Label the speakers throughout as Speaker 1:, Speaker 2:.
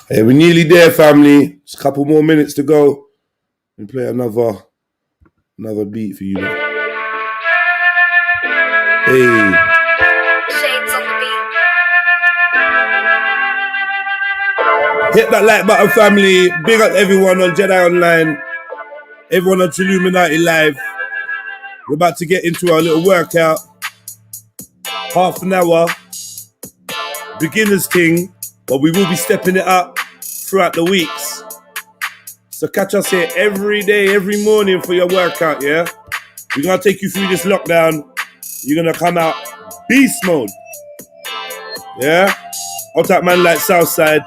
Speaker 1: Hey, we're nearly there, family. Just a couple more minutes to go. And play another beat for you. Man. Hey.
Speaker 2: Shades on the beat.
Speaker 1: Hit that like button, family. Big up everyone on Jedi Online. Everyone on Trilluminati Live. We're about to get into our little workout. Half an hour. Beginner's thing. But we will be stepping it up throughout the weeks. So catch us here every day, every morning for your workout, yeah? We're going to take you through this lockdown. You're going to come out beast mode. Yeah? Out that man like Southside,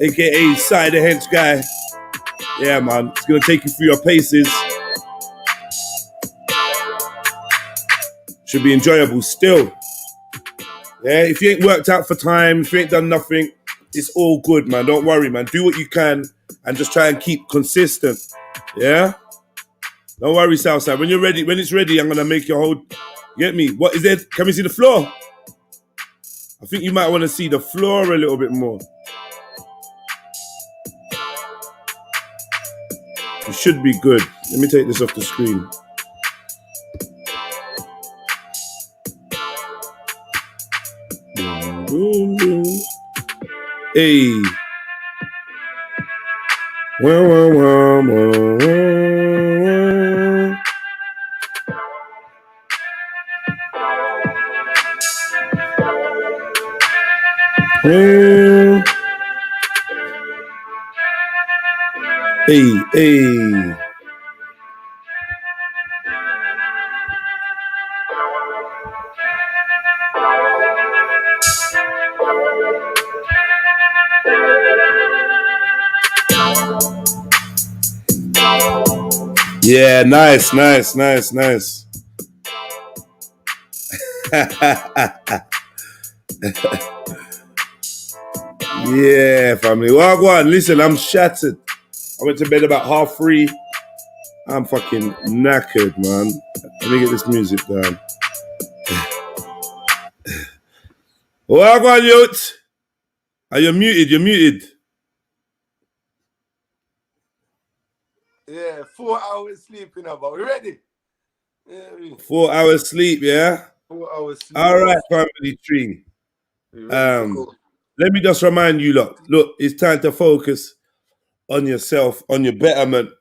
Speaker 1: a.k.a. Side the Hench guy. Yeah, man. It's going to take you through your paces. Should be enjoyable still. Yeah, if you ain't worked out for time, if you ain't done nothing, it's all good, man. Don't worry, man. Do what you can and just try and keep consistent. Yeah? Don't worry, Southside. When you're ready, when it's ready, I'm going to make your whole... Get me? What is there? Can we see the floor? I think you might want to see the floor a little bit more. It should be good. Let me take this off the screen. Hey. Wah, wah, wah, wah, wah. Hey, hey. Yeah, nice. Yeah, family. Well, go on. Listen, I'm shattered. I went to bed about 3:30. I'm fucking knackered, man. Let me get this music down. Well, go on, youth. Are you muted? You're muted.
Speaker 3: Yeah, 4 hours sleep, you know, but we ready. Yeah,
Speaker 1: 4 hours sleep, yeah?
Speaker 3: 4 hours sleep.
Speaker 1: All right, family tree. Let me just remind you, look, it's time to focus on yourself, on your betterment.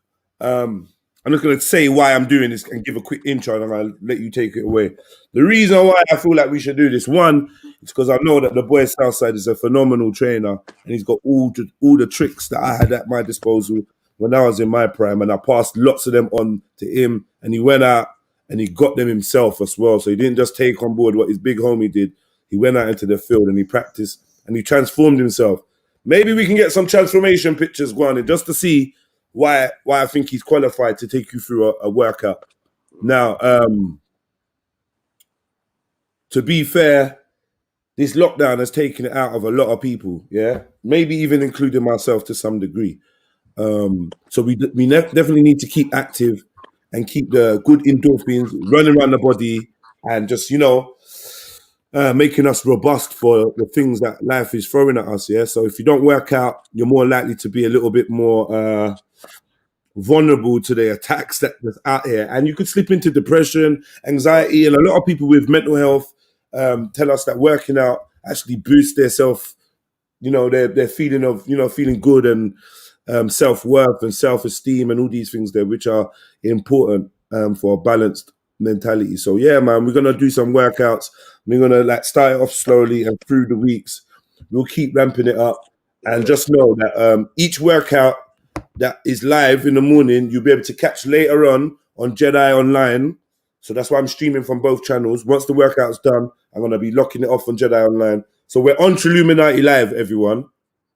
Speaker 1: I'm just going to say why I'm doing this and give a quick intro and I'll let you take it away. The reason why I feel like we should do this, one, is because I know that the boy Southside is a phenomenal trainer and he's got all the tricks that I had at my disposal when I was in my prime, and I passed lots of them on to him, and he went out and he got them himself as well. So he didn't just take on board what his big homie did. He went out into the field and he practiced and he transformed himself. Maybe we can get some transformation pictures going just to see why I think he's qualified to take you through a workout. Now, to be fair, this lockdown has taken it out of a lot of people, yeah? Maybe even including myself to some degree. So we definitely need to keep active and keep the good endorphins running around the body and just, making us robust for the things that life is throwing at us, yeah? So if you don't work out, you're more likely to be a little bit more vulnerable to the attacks that's out here. And you could slip into depression, anxiety, and a lot of people with mental health tell us that working out actually boosts their self, their feeling of, feeling good and self-worth and self-esteem and all these things there, which are important for a balanced mentality. So yeah, man, we're gonna do some workouts. We're gonna start it off slowly, and through the weeks we'll keep ramping it up. And just know that each workout that is live in the morning, you'll be able to catch later on Jedi Online. So that's why I'm streaming from both channels. Once the workout's done, I'm gonna be locking it off on Jedi Online. So we're on Trilluminati Live, everyone.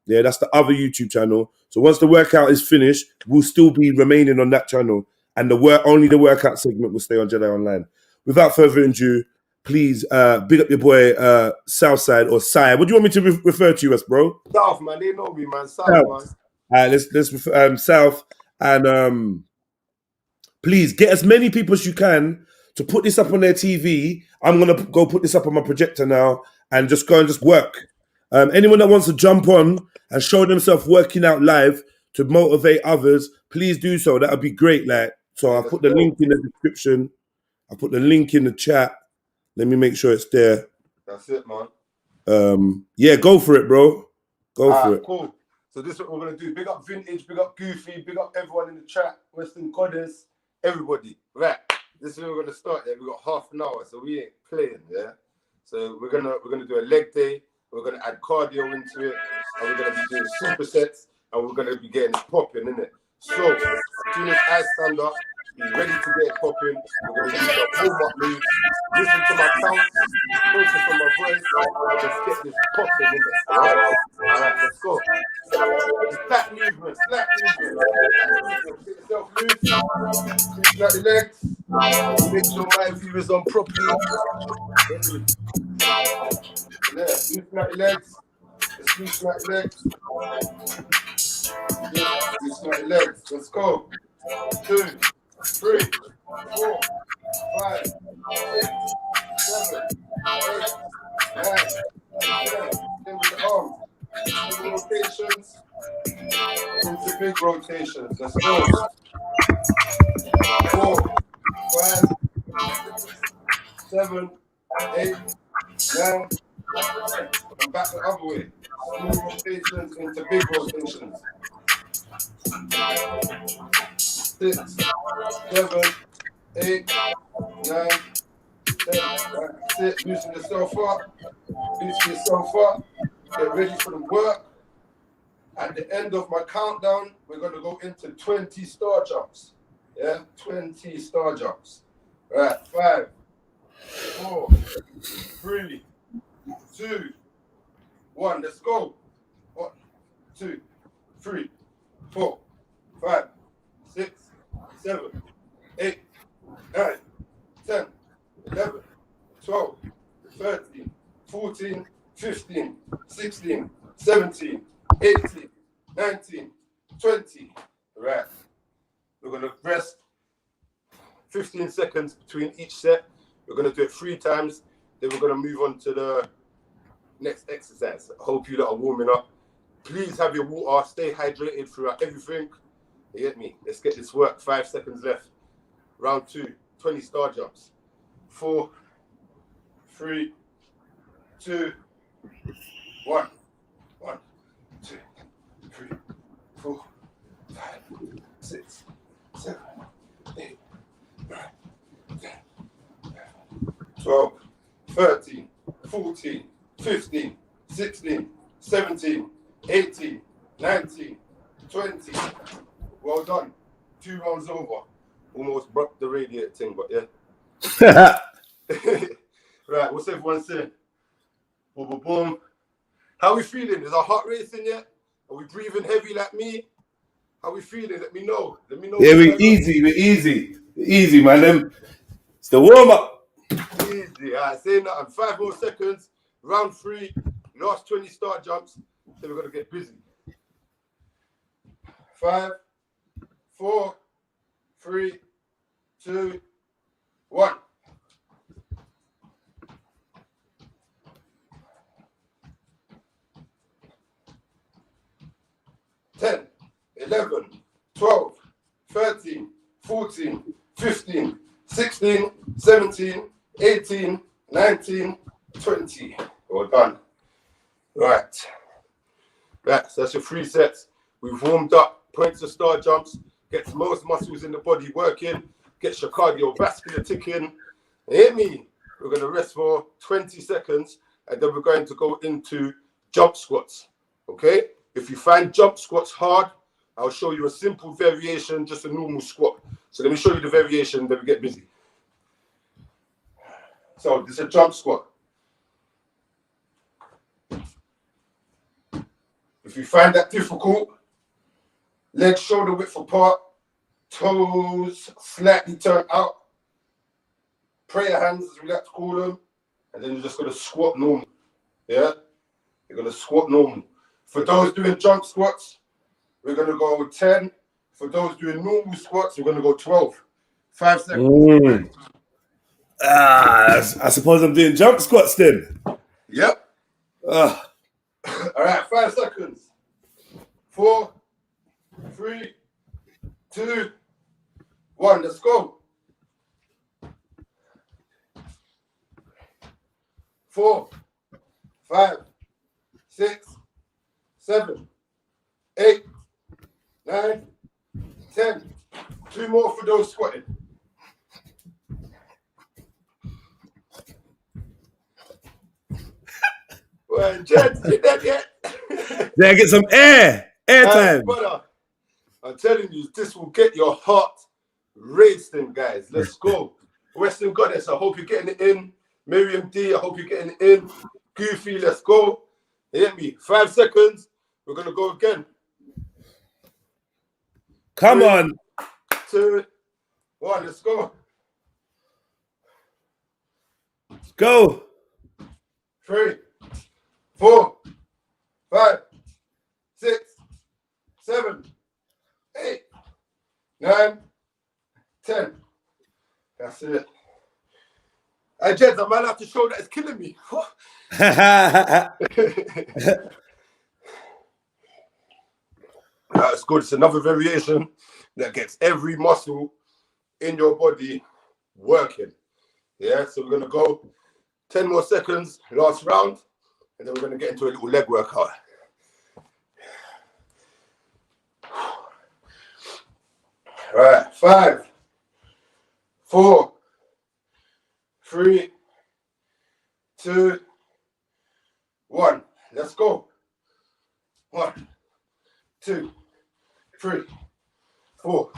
Speaker 1: Yeah, that's the other YouTube channel. So once the workout is finished, we'll still be remaining on that channel. And only the workout segment will stay on Jedi Online. Without further ado, please big up your boy Southside or Sai. What do you want me to refer to you as, bro?
Speaker 3: South, man. They know me, man. South, man.
Speaker 1: All right, let's refer South. And please get as many people as you can to put this up on their TV. I'm going to go put this up on my projector now and just go and just work. Anyone that wants to jump on and show themselves working out live to motivate others, please do so. That would be great. So I'll put the link in the description. I'll put the link in the chat. Let me make sure it's there.
Speaker 3: That's it, man.
Speaker 1: Yeah, go for it, bro. Go for it.
Speaker 3: Cool. So this is what we're going to do. Big up Vintage, big up Goofy, big up everyone in the chat, Western Goddess, everybody. Right. This is where we're going to start. Yeah, we've got half an hour, so we ain't playing, yeah? So we're gonna do a leg day. We're going to add cardio into it, and we're going to be doing supersets, and we're going to be getting it popping, innit? So, as soon as I stand up, be ready to get it popping. We're going to do some warm-up moves. Listen to my counts, focus on my voice, let's get this popping, innit? All right, let's go. Flat movement, flat movement. Get yourself loose, loose like the legs. Make sure my view is on properly. Yeah, loosen out your legs. Let's loosen out your legs. Yeah, loosen out your legs. Let's go. 2, 3, 4, 5, 6, 7, 8, 9, 10. Then with the arms. Big rotations. Into big rotations. Let's go. 4, 5, 6, 7, 8, 9. And back the other way. Small rotations into big rotations. 6, 7, 8, 9, 10. That's it. Loosen yourself up. Loosen yourself up. Get ready for the work. At the end of my countdown, we're going to go into 20 star jumps. Yeah, 20 star jumps. Right, 5, 4, 3, 2, 1. Let's go. 1, 2, 3, 4, 5, 6, 7, 8, 9, 10, 11, 12, 13, 14, 15, 16, 17, 18, 19, 20. Right. We're going to rest 15 seconds between each set. We're going to do it 3 times. Then we're going to move on to the next exercise. I hope you lot are warming up. Please have your water. Stay hydrated throughout everything. You get me? Let's get this work. 5 seconds left. Round 2. 20 star jumps. 4, 3, 2, 1. 1, 2, 3, 4, 5, 6, 7, 8, 9, 10, 12, 13, 14, 15, 16, 17, 18, 19, 20. Well done. 2 rounds over. Almost broke the radiator thing, but yeah. Right, what's everyone saying? Boom, boom, boom. How we feeling? Is our heart racing yet? Are we breathing heavy like me? How we feeling? Let me know. Let me know.
Speaker 1: Yeah, we're easy, man. It's the warm up.
Speaker 3: Easy. All right, say nothing. 5 more seconds. Round 3. Last 20 start jumps. Then we're gonna get busy. 5, 4, 3, 2, 1. 10, 11, 12, 13, 14, 15, 16, 17, 18, 19, 20. Well done. Right. Right, so that's your 3 sets. We've warmed up, points to star jumps, gets most muscles in the body working, gets your cardiovascular ticking. Hear me? We're going to rest for 20 seconds and then we're going to go into jump squats. Okay? If you find jump squats hard, I'll show you a simple variation, just a normal squat. So let me show you the variation, then we get busy. So this is a jump squat. If you find that difficult, legs shoulder width apart, toes slightly turned out, prayer hands as we like to call them, and then you're just going to squat normal. Yeah? You're going to squat normal. For those doing jump squats, we're going to go 10. For those doing normal squats, we're going to go 12. 5 seconds.
Speaker 1: I suppose I'm doing jump squats then.
Speaker 3: Yep. All right, 5 seconds. 4, 3, 2, 1. Let's go. 4, 5, 6, 7, 8, 9, 10. 2 more for those squatting. Well, Jed, you dead yet?
Speaker 1: Then I get some air time.
Speaker 3: Brother, I'm telling you, this will get your heart racing, guys. Let's go. Western Goddess, I hope you're getting it in. Miriam D, I hope you're getting it in. Goofy, let's go. Hear me? 5 seconds. We're going to go again.
Speaker 1: Come
Speaker 3: 3,
Speaker 1: on.
Speaker 3: 2, 1. Let's go.
Speaker 1: Let's go.
Speaker 3: 3, 4, 5, 6, 7, 8, 9, 10. That's it. Hey, Jeds, I might have to show that it's killing me. That's good. It's another variation that gets every muscle in your body working. Yeah, so we're going to go 10 more seconds, last round, and then we're going to get into a little leg workout. All right, 5, 4, 3, 2, 1. Let's go. 1, 2, 3, 4,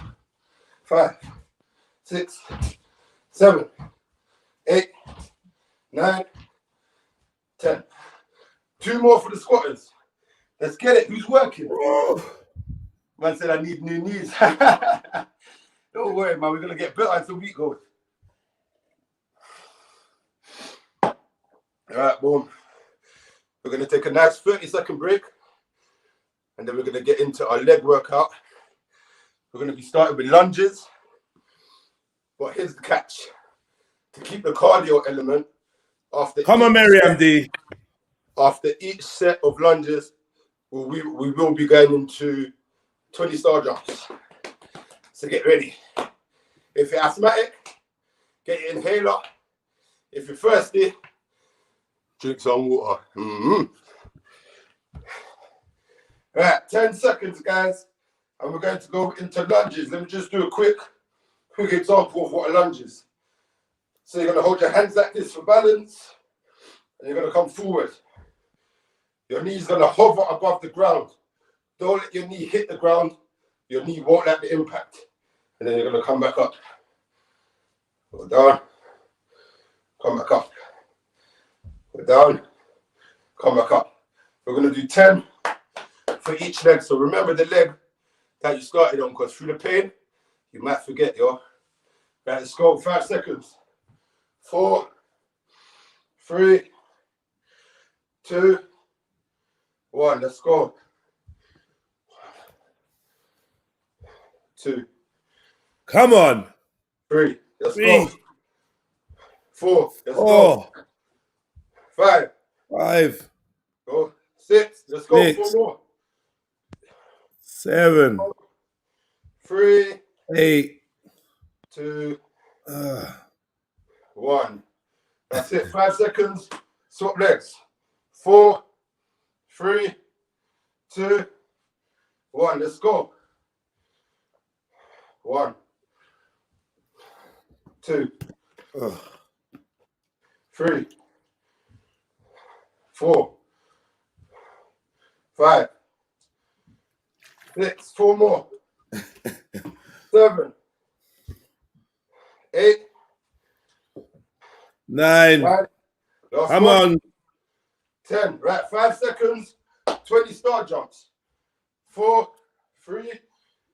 Speaker 3: 5, 6, 7, 8, 9, 10. 2 more for the squatters. Let's get it. Who's working? Man said I need new knees. Don't worry, man. We're going to get better as the week goes. All right, boom. We're going to take a nice 30-second break. And then we're going to get into our leg workout. We're going to be starting with lunges. But here's the catch. To keep the cardio element, after each set of lunges, we will be going into 20 star jumps. So get ready. If you're asthmatic, get your inhaler. If you're thirsty, drink some water. Right, 10 seconds, guys. And we're going to go into lunges. Let me just do a quick example of what a lunge is. So you're going to hold your hands like this for balance. And you're going to come forward. Your knee's going to hover above the ground. Don't let your knee hit the ground. Your knee won't like the impact. And then you're going to come back up. Hold on. Come back up. We're down. Come back up. We're going to do 10 for each leg. So remember the leg that you started on, because through the pain, you might forget, yo. Right, let's go. 5 seconds. 4, 3, 2, 1. Let's go. 2.
Speaker 1: Come on.
Speaker 3: 3. Let's
Speaker 1: 3.
Speaker 3: go. 4. Let's
Speaker 1: 4.
Speaker 3: go. 5.
Speaker 1: 5.
Speaker 3: Go. 6. Let's go.
Speaker 1: 6.
Speaker 3: 4 more.
Speaker 1: 7.
Speaker 3: 3.
Speaker 1: 8.
Speaker 3: 2. 1. That's it. 5 seconds. Swap legs. 4, 3, 2, 1. Let's go. 1, 2, 3, 4, 5, 6. 4 more. 7, 8,
Speaker 1: 9.
Speaker 3: 9.
Speaker 1: Come on.
Speaker 3: 10. Right, 5 seconds. 20 star jumps. 4, 3,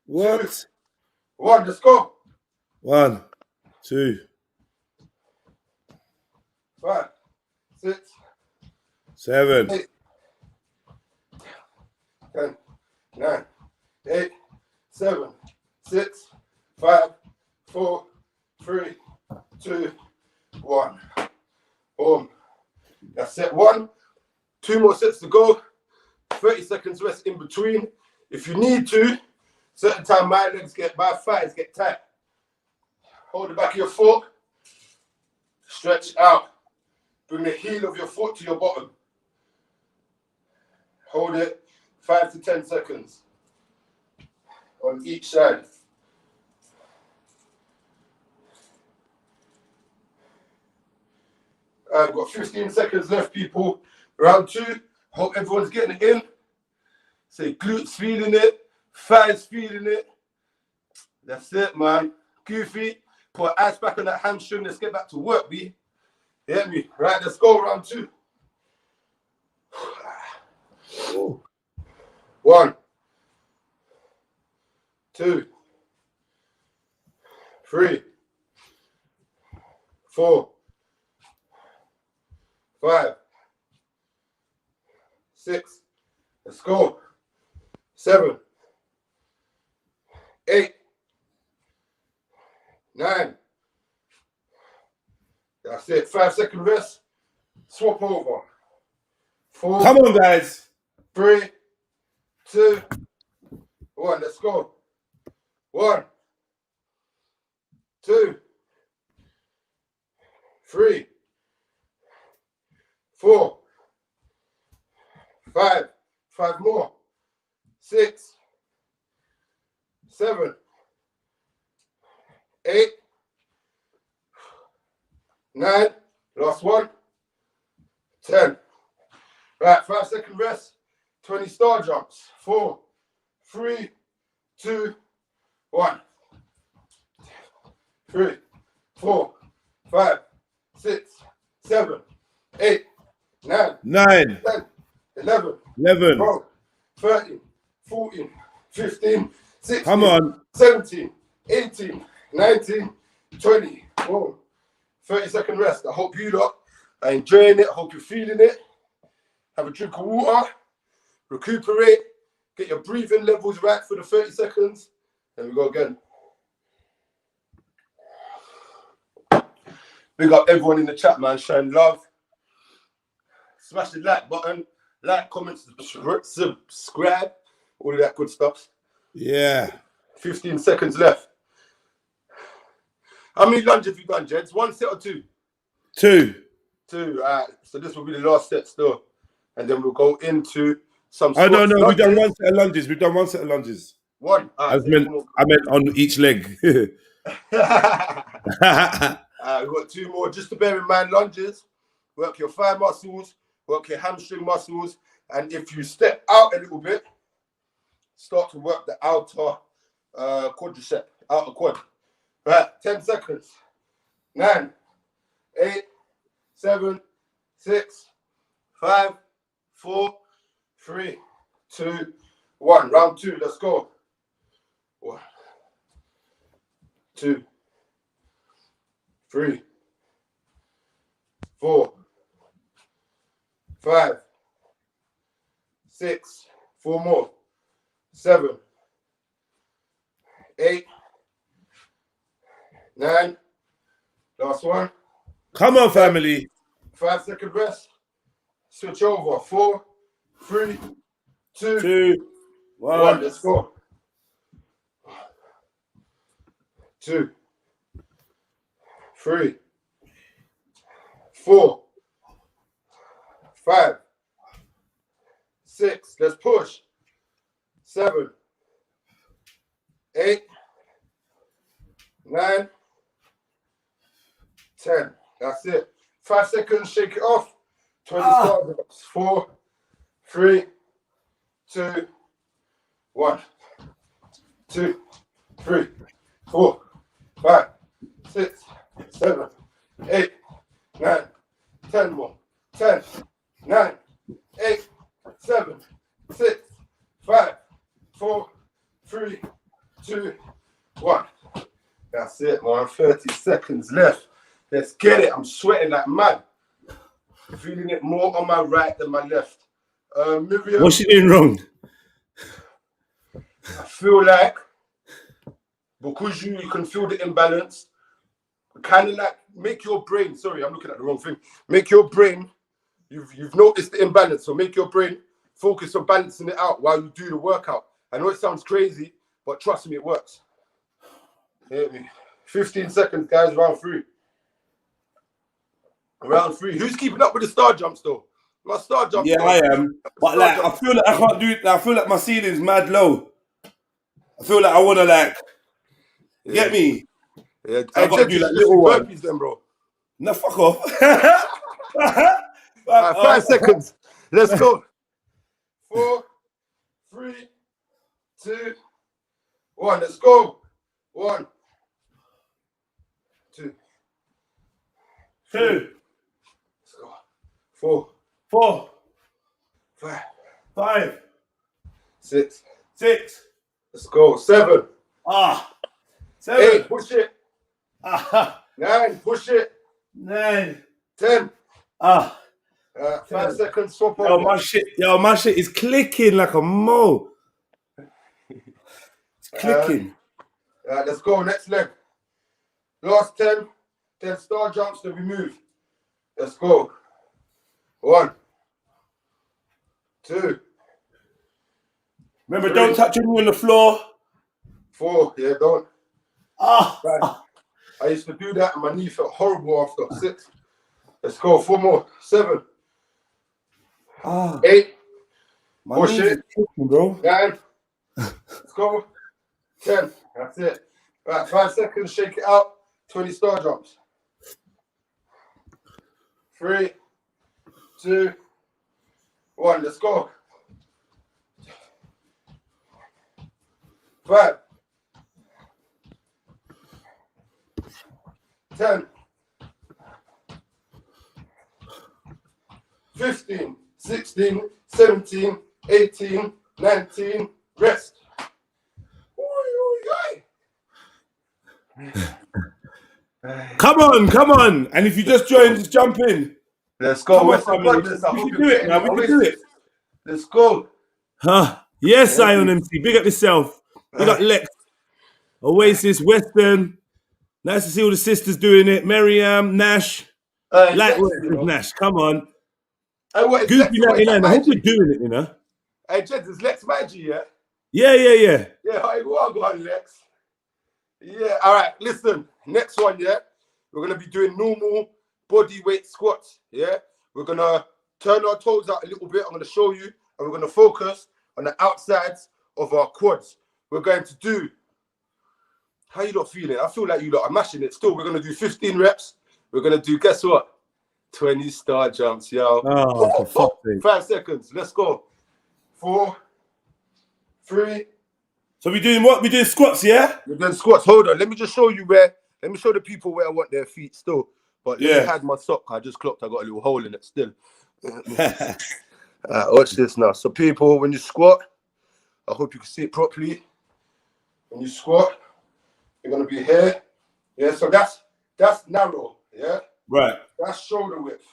Speaker 1: What?
Speaker 3: 2, 1. Let's go.
Speaker 1: 1, 2,
Speaker 3: 5, 6,
Speaker 1: 7.
Speaker 3: 8, 10, 9, 8, 7, 6, 5, 4, 3, 2, 1. Boom. That's set 1. 2 more sets to go. 30 seconds rest in between. If you need to, certain time my legs my thighs get tight. Hold the back of your foot. Stretch out. Bring the heel of your foot to your bottom. Hold it 5 to 10 seconds on each side. I've got 15 seconds left, people. Round 2. Hope everyone's getting it in. Say glutes feeling it, thighs feeling it. That's it, man. Goofy. Put ice back on that hamstring. Let's get back to work, B. You hear me? Right, let's go. Round 2. 1, 2, 3, 4, 5, 6. Let's go. 7, 8, 9. That's it. 5 second rest. Swap over. 4.
Speaker 1: Come on, guys.
Speaker 3: 3, 2, 1. Let's go. 1, 2, 3, 4, 5. 5 more. 6, 7, 8, 9. Last one. 10. Right, 5 second rest. 20 star jumps. 4, 3, 2, 1. 3, 4, 5, 6, 7, 8, 9,
Speaker 1: 9.
Speaker 3: 10, 11,
Speaker 1: 11.
Speaker 3: 12, 13, 14, 15, 16,
Speaker 1: Come on.
Speaker 3: 17, 18, 19, 20. Boom. 30 second rest. I hope you lot are enjoying it. I hope you're feeling it. Have a drink of water. Recuperate. Get your breathing levels right for the 30 seconds. Then we go again. Big up everyone in the chat, man. Showing love. Smash the like button. Like, comment, subscribe. All of that good stuff.
Speaker 1: Yeah.
Speaker 3: 15 seconds left. How many lunges have you done, Jeds? 1 set or 2?
Speaker 1: 2.
Speaker 3: 2. All right. So this will be the last set still. And then we'll go into some
Speaker 1: Oh, no,
Speaker 3: squats,
Speaker 1: no. We've done
Speaker 3: lunges.
Speaker 1: 1 set of lunges. We've done 1 set of lunges.
Speaker 3: 1.
Speaker 1: I meant on each leg.
Speaker 3: We've got 2 more. Just to bear in mind, lunges. Work your thigh muscles. Work your hamstring muscles. And if you step out a little bit, start to work the outer quadricep, outer quad. Right, 10 seconds. 9, 8, 7, 6, 5, 4, 3, 2, 1. Round 2, let's go. 1, 2, 3, 4, 5, 6, 4 more, 7, 8, 9, last one.
Speaker 1: Come on, family.
Speaker 3: 5-second rest. Switch over. 4, 3, 2,
Speaker 1: 2,
Speaker 3: 1. Let's go. 2, 3, 4, 5, 6. Let's push. 7, 8, 9, 10. That's it. 5 seconds. Shake it off. 20 startups. 4, 3, 2, 1. 2, 3, 4, 5, 6, 7, 8, 9, 10 more. 10, 9, 8, 7, 6, 5, 4, 3, 2, 1. That's it, man. 30 seconds left. Let's get it. I'm sweating like mad. Feeling it more on my right than my left. Miriam,
Speaker 1: What's she doing wrong?
Speaker 3: I feel like because you can feel the imbalance, kind of like make your brain, sorry, I'm looking at the wrong thing. Make your brain, you've noticed the imbalance, so make your brain focus on balancing it out while you do the workout. I know it sounds crazy, but trust me, it works. Hear me. 15 seconds, guys, round 3. Round 3. Who's keeping up with the star jumps, though? My star jumps.
Speaker 1: Yeah, I am. But like, I feel like I can't do it. I feel like my ceiling's mad low. I feel like I want to like, get me?
Speaker 3: Yeah,
Speaker 1: I got to do like little
Speaker 3: burpees
Speaker 1: ones.
Speaker 3: then, bro.
Speaker 1: No, fuck off.
Speaker 3: 5 seconds. Let's go. 4, 3, 2, 1. Let's go. 1, 2,
Speaker 1: 2,
Speaker 3: let's go. 4,
Speaker 1: 4,
Speaker 3: 5,
Speaker 1: 5,
Speaker 3: 6,
Speaker 1: 6.
Speaker 3: let's go. 7,
Speaker 1: 7.
Speaker 3: 8, push it. 9, push it.
Speaker 1: 9.
Speaker 3: 10. 5 seconds, swap over.
Speaker 1: Yo, my shit is clicking like a mo. It's clicking.
Speaker 3: Let's go, next leg. Last 10 star jumps, then we move. Let's go. 1, 2.
Speaker 1: Remember,
Speaker 3: 3,
Speaker 1: don't touch me on the floor.
Speaker 3: 4, yeah, don't.
Speaker 1: 5.
Speaker 3: I used to do that and my knee felt horrible after. 6. Let's go, 4 more. 7, 8.
Speaker 1: My
Speaker 3: Push
Speaker 1: knees
Speaker 3: it.
Speaker 1: is kicking, bro.
Speaker 3: 9. Let's go. 10. That's it. Right, 5 seconds, shake it out. 20 star jumps. 3, 2, 1. Let's go. 5, 10, 15, 16, 17, 18, 19, rest.
Speaker 1: Come on. And if you just joined, just jump in.
Speaker 3: Let's go.
Speaker 1: We can do it, man. We can do it.
Speaker 3: Let's go.
Speaker 1: Yes, Zion MC. Big up yourself. Big up Lex. Oasis, Western. Nice to see all the sisters doing it. Miriam, Nash. Lightwork with Nash. Come on. Goofy 99. I hope you're doing it, you know.
Speaker 3: Hey, Jed, is Lex Maggie, yeah?
Speaker 1: Yeah.
Speaker 3: Yeah, go on, Lex. Yeah, all right, listen. Next one, yeah? We're going to be doing normal body weight squats, yeah? We're going to turn our toes out a little bit. I'm going to show you, and we're going to focus on the outsides of our quads. We're going to do, how you lot feeling? I feel like you lot are mashing it still. We're going to do 15 reps. We're going to do, guess what? 20 star jumps, yo. 5 seconds. Let's go. 4, 3.
Speaker 1: So we're doing what? We're doing squats, yeah?
Speaker 3: We're doing squats. Hold on. Let me just show you let me show the people where I want their feet still. But let
Speaker 1: Yeah.
Speaker 3: me hide my sock. I just clocked I got a little hole in it still. Watch this now. So people, when you squat, I hope you can see it properly. When you squat, you're gonna be here. Yeah, so that's narrow. Yeah,
Speaker 1: Right.
Speaker 3: that's shoulder width.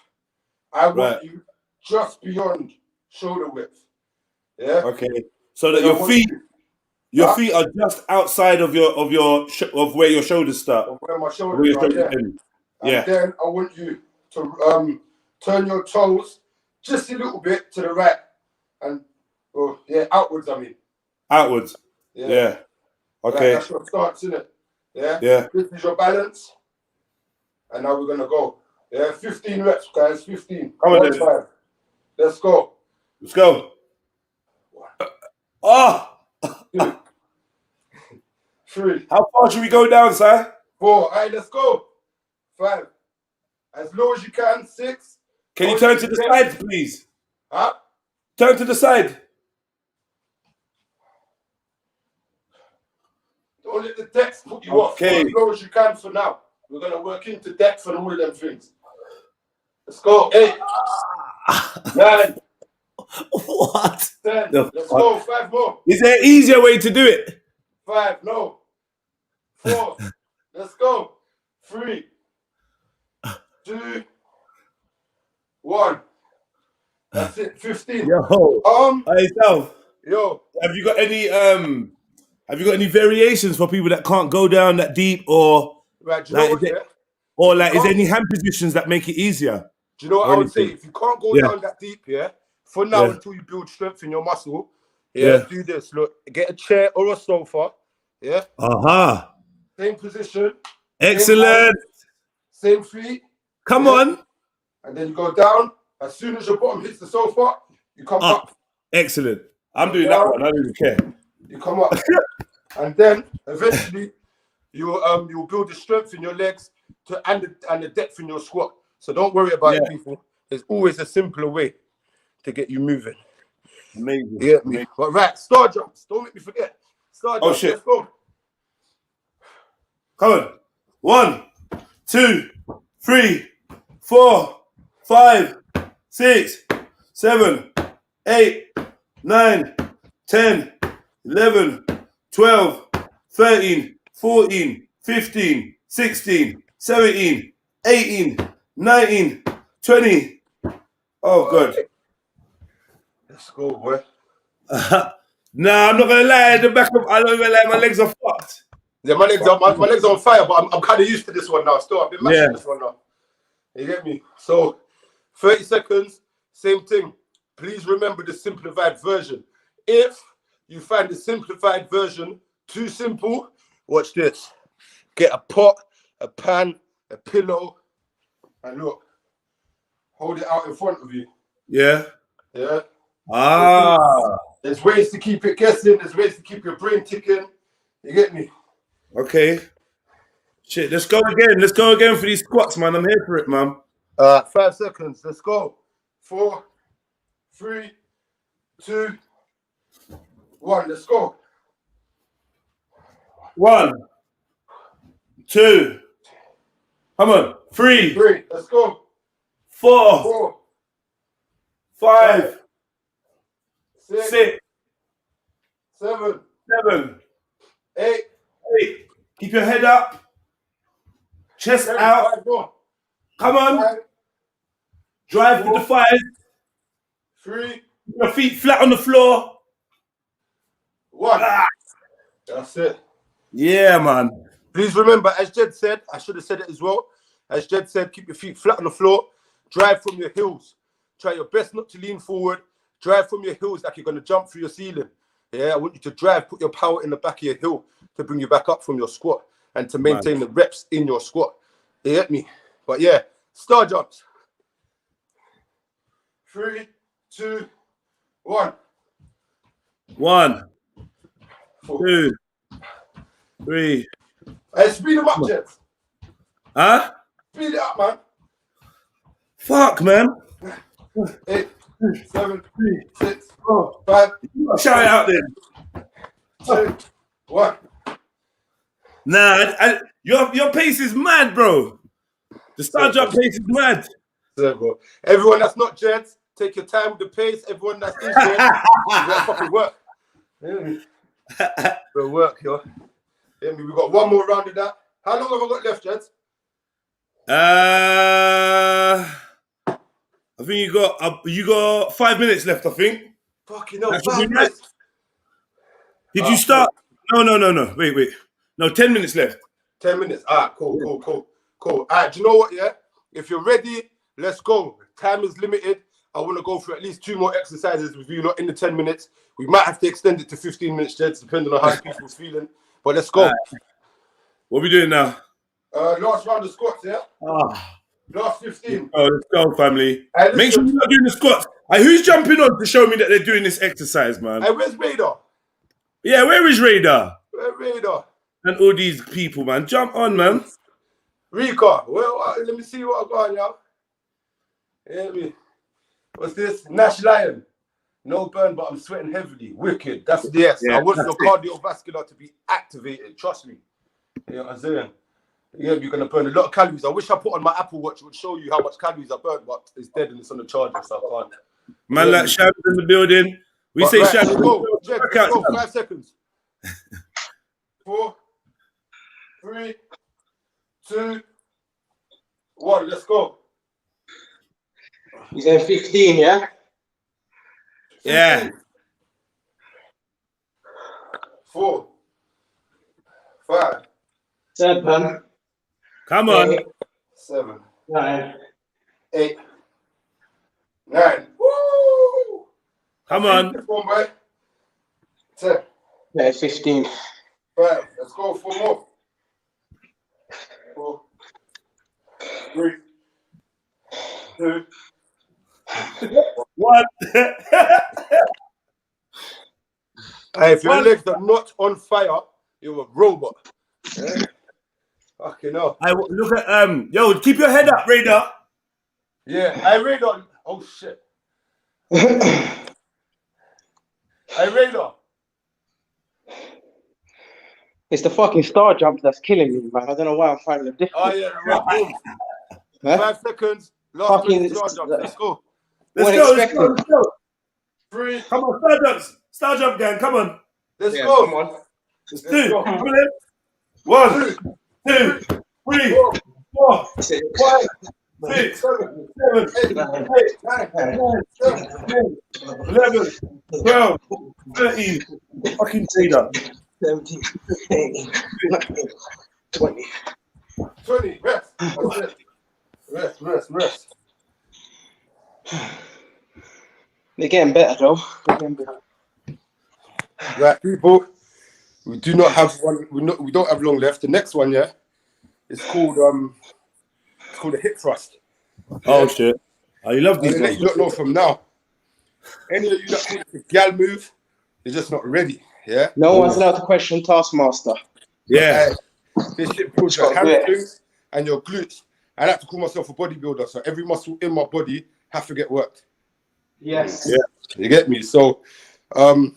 Speaker 3: I want you just beyond shoulder width. Yeah.
Speaker 1: Okay. So that your feet are just outside of where your shoulders start.
Speaker 3: Where my
Speaker 1: Where
Speaker 3: shoulders
Speaker 1: your
Speaker 3: are,
Speaker 1: shoulders
Speaker 3: yeah.
Speaker 1: end.
Speaker 3: And
Speaker 1: Yeah.
Speaker 3: then I want you to turn your toes just a little bit to the right and outwards. I mean,
Speaker 1: Outwards.
Speaker 3: yeah.
Speaker 1: Yeah. Okay.
Speaker 3: That's your stance, isn't it? Yeah.
Speaker 1: Yeah.
Speaker 3: This is your balance, and now we're gonna go. Yeah, 15 reps, guys. 15.
Speaker 1: Come on,
Speaker 3: 1 5. Let's go.
Speaker 1: Let's go.
Speaker 3: 1,
Speaker 1: Oh,
Speaker 3: 2, 3,
Speaker 1: how far should we go down, sir?
Speaker 3: 4. All right, let's go. 5. As low as you can. 6.
Speaker 1: Can you turn to the side, please?
Speaker 3: Huh?
Speaker 1: Turn to the side.
Speaker 3: Don't let the depth put you off. Go as low as you can for now. We're gonna work into depth and all of them things. Let's go. 8, 9,
Speaker 1: What?
Speaker 3: 10. Let's go. 5 more.
Speaker 1: Is there an easier way to do it?
Speaker 3: 5. No. 4. Let's go. 3, 2, 1. That's it. 15.
Speaker 1: Yo. Hey, Sal,
Speaker 3: Yo.
Speaker 1: have you got any variations for people that can't go down that deep, or
Speaker 3: Right, do you know what, yeah?
Speaker 1: or like is there any hand positions that make it easier?
Speaker 3: Do you know what I would say? If you can't go down that deep, yeah, for now until you build strength in your muscle, do this. Look, get a chair or a sofa, yeah. Same position.
Speaker 1: Excellent.
Speaker 3: Same feet.
Speaker 1: Come on.
Speaker 3: And then you go down. As soon as your bottom hits the sofa, you come up.
Speaker 1: Excellent. I'm doing that one. I don't even care.
Speaker 3: You come up, and then eventually you'll build the strength in your legs and the depth in your squat. So don't worry about it, people. There's always a simpler way to get you moving.
Speaker 1: Amazing.
Speaker 3: Yeah, me. But right, star jumps. Don't make me forget. Star jumps.
Speaker 1: Oh shit.
Speaker 3: Let's go.
Speaker 1: Come on. 1, 2, 3, 4, 5, 6, 7, 8, 9, 10, 11, 12, 13, 14, 15, 16, 17, 18, 19, 20. Oh, God.
Speaker 3: Let's go, boy.
Speaker 1: Nah, I'm not going to lie. I'm not going to lie. My legs are fucked.
Speaker 3: Yeah, my legs are on fire, but I'm kind of used to this one now. Still, I've been mashing this one now. You get me? So, 30 seconds, same thing. Please remember the simplified version. If you find the simplified version too simple, watch this. Get a pot, a pan, a pillow, and look, hold it out in front of you.
Speaker 1: Yeah.
Speaker 3: Yeah. There's ways to keep it guessing. There's ways to keep your brain ticking. You get me?
Speaker 1: Okay. Shit, let's go again. Let's go again for these squats, man. I'm here for it, man.
Speaker 3: 5 seconds. Let's go. 4, 3, 2, 1. Let's go.
Speaker 1: 1, 2. Come on. 3.
Speaker 3: Let's go.
Speaker 1: 4. 5. 6.
Speaker 3: 7. 8.
Speaker 1: Keep your head up. Chest out. Come on.
Speaker 3: 5.
Speaker 1: Drive with the 5.
Speaker 3: 3.
Speaker 1: Your feet flat on the floor.
Speaker 3: 1. That's it.
Speaker 1: Yeah, man.
Speaker 3: Please remember, as Jed said, I should have said it as well. As Jed said, keep your feet flat on the floor. Drive from your heels. Try your best not to lean forward. Drive from your heels like you're going to jump through your ceiling. Yeah, I want you to drive, put your power in the back of your heel to bring you back up from your squat and to maintain the reps in your squat. You get me? But yeah, star jumps. 3, 2, 1.
Speaker 1: 1, 2, 3.
Speaker 3: Hey, speed them up, Jed.
Speaker 1: Huh?
Speaker 3: Speed it up, man.
Speaker 1: Fuck, man.
Speaker 3: 8, 7, 6, 5.
Speaker 1: Shout it out then.
Speaker 3: 2, 1.
Speaker 1: Nah, your pace is mad, bro. The star jump pace is mad.
Speaker 3: Bro. Everyone that's not Jeds, take your time with the pace. Everyone that's in Jeds, you gotta fucking work. The work, yo. Yeah, we got one more round of that. How long have I got left, Jeds?
Speaker 1: I think you got 5 minutes left. I think.
Speaker 3: Fucking hell,
Speaker 1: That should
Speaker 3: 5
Speaker 1: be
Speaker 3: minutes.
Speaker 1: Did you start? No. Wait. No, 10 minutes left.
Speaker 3: 10 minutes. All right, cool. All right, do you know what, yeah? If you're ready, let's go. Time is limited. I want to go through at least 2 more exercises with you, not in the 10 minutes. We might have to extend it to 15 minutes, Jeds, depending on how people's feeling. But let's go.
Speaker 1: What are we doing now?
Speaker 3: Last round of squats, yeah? Last 15.
Speaker 1: Oh, let's go, family.
Speaker 3: Hey,
Speaker 1: Make sure you're not doing the squats. Hey, who's jumping on to show me that they're doing this exercise, man?
Speaker 3: Hey, where's Raider?
Speaker 1: Yeah, where is Radar?
Speaker 3: Where's Raider?
Speaker 1: And all these people, man. Jump on, man.
Speaker 3: Rika. Well, let me see what I got, y'all. Yeah, what's this? Nash Lion. No burn, but I'm sweating heavily. Wicked. That's the yes.
Speaker 1: Yeah,
Speaker 3: I want your cardiovascular to be activated. Trust me. You know what I'm saying? Yeah, you're going to burn a lot of calories. I wish I put on my Apple Watch. It would show you how much calories I burnt, but it's dead and it's on the charger, so I can't.
Speaker 1: Man, like Shadow's in the building. We say
Speaker 3: right,
Speaker 1: Shadow.
Speaker 3: let's go. Jed, let's go. 5 seconds. 4, 3, 2, 1. Let's go.
Speaker 4: You said 15, yeah?
Speaker 1: Yeah.
Speaker 3: 15, 4, 5,
Speaker 4: 7,
Speaker 1: Come on.
Speaker 3: 7,
Speaker 4: 9.
Speaker 3: 8, 9. Woo!
Speaker 1: Come on.
Speaker 3: 10,
Speaker 4: Yeah, 15.
Speaker 3: 5. Let's go. 4 more. 4, 3, 2,
Speaker 1: 1.
Speaker 3: Hey, if your legs are not on fire, you're a robot. Yeah? Fucking hell.
Speaker 1: Look at yo, keep your head up, Radar.
Speaker 3: Yeah, I read on. Oh shit. I read on.
Speaker 4: It's the fucking star jump that's killing me, man. I don't know why I'm finding it difficult.
Speaker 3: Oh yeah, right. Boom.
Speaker 4: Huh?
Speaker 3: 5 seconds. Last
Speaker 4: Fucking-
Speaker 3: star jump. Let's go.
Speaker 1: Let's go.
Speaker 3: 3.
Speaker 1: Come on, star jump gang, come on.
Speaker 3: Let's
Speaker 4: Yeah,
Speaker 3: go.
Speaker 4: come on.
Speaker 1: Let's
Speaker 3: Let's
Speaker 1: do.
Speaker 3: go.
Speaker 1: Come on, 1, 2, 3, 4, 5, 6, 7, 8, 9, 10, 11, 12, 13. Fucking Taylor.
Speaker 4: 17, 18, 19, 20.
Speaker 3: 20. Rest. That's it. Rest.
Speaker 4: They're getting better, though. They're getting better.
Speaker 3: Right, people. We do not have one. We don't have long left. The next one, yeah, it's called a hip thrust.
Speaker 1: Oh shit. Oh, you love these
Speaker 3: Let
Speaker 1: ones.
Speaker 3: you not know from now. Any of you that call it a gal move, you're just not ready. Yeah.
Speaker 4: No one's allowed to question Taskmaster.
Speaker 1: Yeah.
Speaker 3: This shit builds your hamstrings and your glutes. I like to call myself a bodybuilder, so every muscle in my body have to get worked.
Speaker 4: Yes.
Speaker 3: Yeah. You get me? So, 5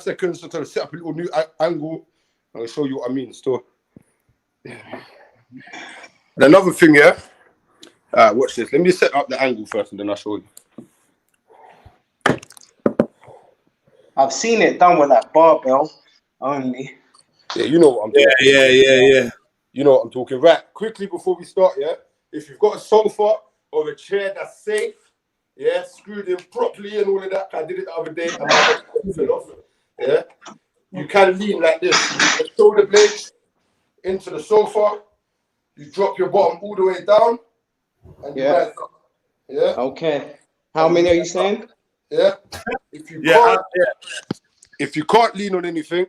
Speaker 3: seconds to set up a little new angle. I'll show you what I mean. So, and another thing, yeah. Watch this. Let me set up the angle first, and then I'll show you.
Speaker 4: I've seen it done with that barbell only.
Speaker 3: Yeah, you know what I'm doing.
Speaker 1: Yeah.
Speaker 3: You know what I'm talking. Right, quickly before we start, yeah. If you've got a sofa or a chair that's safe, yeah, screwed in properly and all of that. I did it the other day. And my head fell off. Yeah, you can lean like this. You shoulder blades into the sofa. You drop your bottom all the way down, and you rise up. Yeah.
Speaker 4: Okay. How many are you saying?
Speaker 3: Yeah. If you can't lean on anything,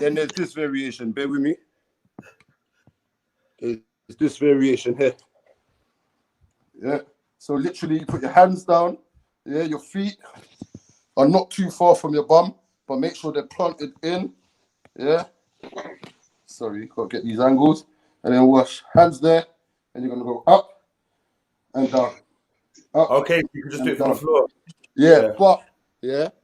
Speaker 3: then there's this variation. Bear with me. There's this variation here. Yeah. So literally, you put your hands down. Yeah. Your feet are not too far from your bum, but make sure they're planted in. Yeah. Sorry, got to get these angles. And then wash hands there, and you're gonna go up and down. Up.
Speaker 1: Okay, you can just do it from the floor.
Speaker 3: Yeah, but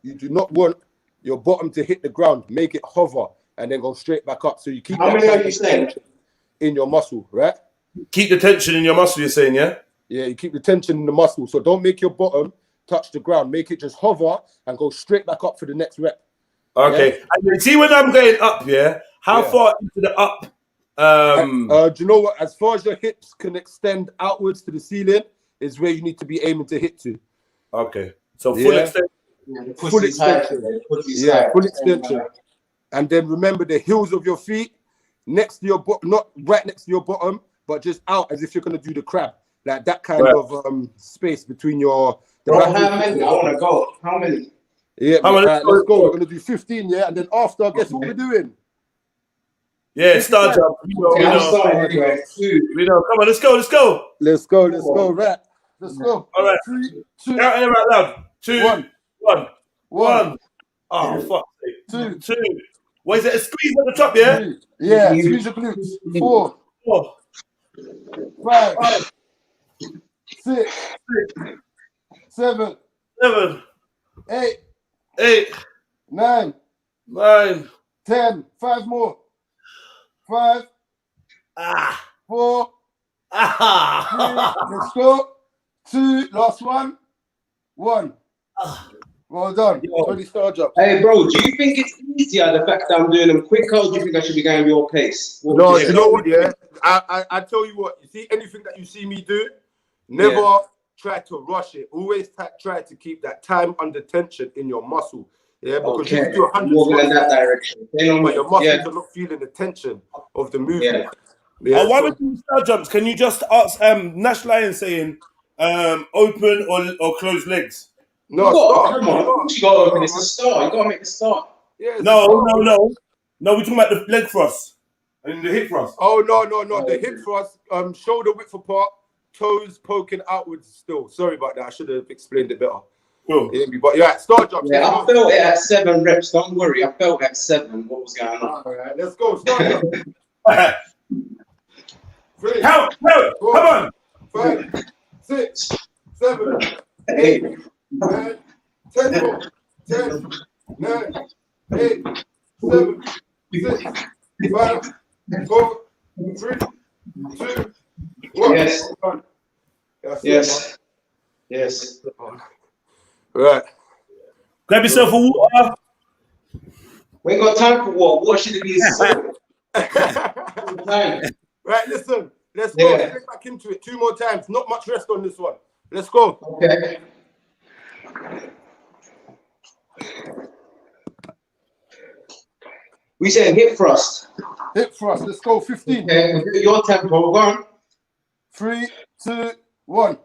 Speaker 3: you do not want your bottom to hit the ground. Make it hover and then go straight back up. So you keep.
Speaker 4: How many are you saying?
Speaker 3: In your muscle, right?
Speaker 1: Keep the tension in your muscle, you're saying, yeah?
Speaker 3: Yeah, you keep the tension in the muscle. So don't make your bottom touch the ground. Make it just hover and go straight back up for the next rep.
Speaker 1: Okay.
Speaker 3: Yeah?
Speaker 1: And you see when I'm going up, yeah? How far into the up?
Speaker 3: Do you know what? As far as your hips can extend outwards to the ceiling is where you need to be aiming to hit to.
Speaker 1: Okay. So full extent.
Speaker 3: Full extension. Yeah, full extension. And then remember the heels of your feet next to your bottom, not right next to your bottom, but just out as if you're going to do the crab. Like that kind of space between your...
Speaker 4: Bro, how many? I want to go. How many?
Speaker 3: Yeah, man. Right, let's go. We're going to do 15, yeah? And then after, guess what we're doing?
Speaker 1: Yeah, star jump. We know. Come on, let's go.
Speaker 3: Let's go. Right. Let's go.
Speaker 1: All right.
Speaker 3: 3, 2.
Speaker 1: Out and out loud. 2, 1. Oh, fuck.
Speaker 3: 2.
Speaker 1: What is it? A squeeze at the top, yeah?
Speaker 3: 3. Yeah, squeeze your glutes. 4. 5. 6. 7. 8. 9. 10. 5 more. 5. 4. 3. Let's go. 2. Last one. 1. Well done. 20 star jump.
Speaker 4: Hey, bro, do you think it's easier the fact that I'm doing them quicker, or do you think I should be going your pace?
Speaker 3: No, you know what, yeah? I tell you what, you see anything that you see me do, never try to rush it. Always try to keep that time under tension in your muscle. Yeah, because you can do 100
Speaker 4: squats in that direction.
Speaker 3: but your muscles are not feeling the tension of the movement.
Speaker 1: Why would you do star jumps? Can you just ask Nash Lion saying open or close legs?
Speaker 3: No,
Speaker 4: come on. You got to open. It's a start. You got to make the start.
Speaker 1: Yeah, no. We're talking about the leg thrust and the hip thrust.
Speaker 3: Oh, no. The hip thrust, shoulder width apart, toes poking outwards still. Sorry about that. I should have explained it better.
Speaker 1: Cool.
Speaker 3: But yeah, star jump.
Speaker 4: Yeah, I felt it at 7 reps. Don't worry. I felt at 7 what was going on.
Speaker 3: All right, let's go. Star jump. 3.
Speaker 1: Count.
Speaker 3: 4,
Speaker 1: Come on.
Speaker 3: 5, 6, 7, 8, 9, 10, 10, 9, 8, 7, 6, 5, 4, 3, 2, 1.
Speaker 4: Yes.
Speaker 3: Right.
Speaker 1: Grab yourself a water.
Speaker 4: We ain't got time for what? What should it be?
Speaker 3: Right, listen. Let's go straight back into it 2 more times. Not much rest on this one. Let's go.
Speaker 4: Okay. We said hip thrust.
Speaker 3: Hip thrust. Let's go. 15.
Speaker 4: Okay, your tempo. Go on.
Speaker 3: 3, 2, 1.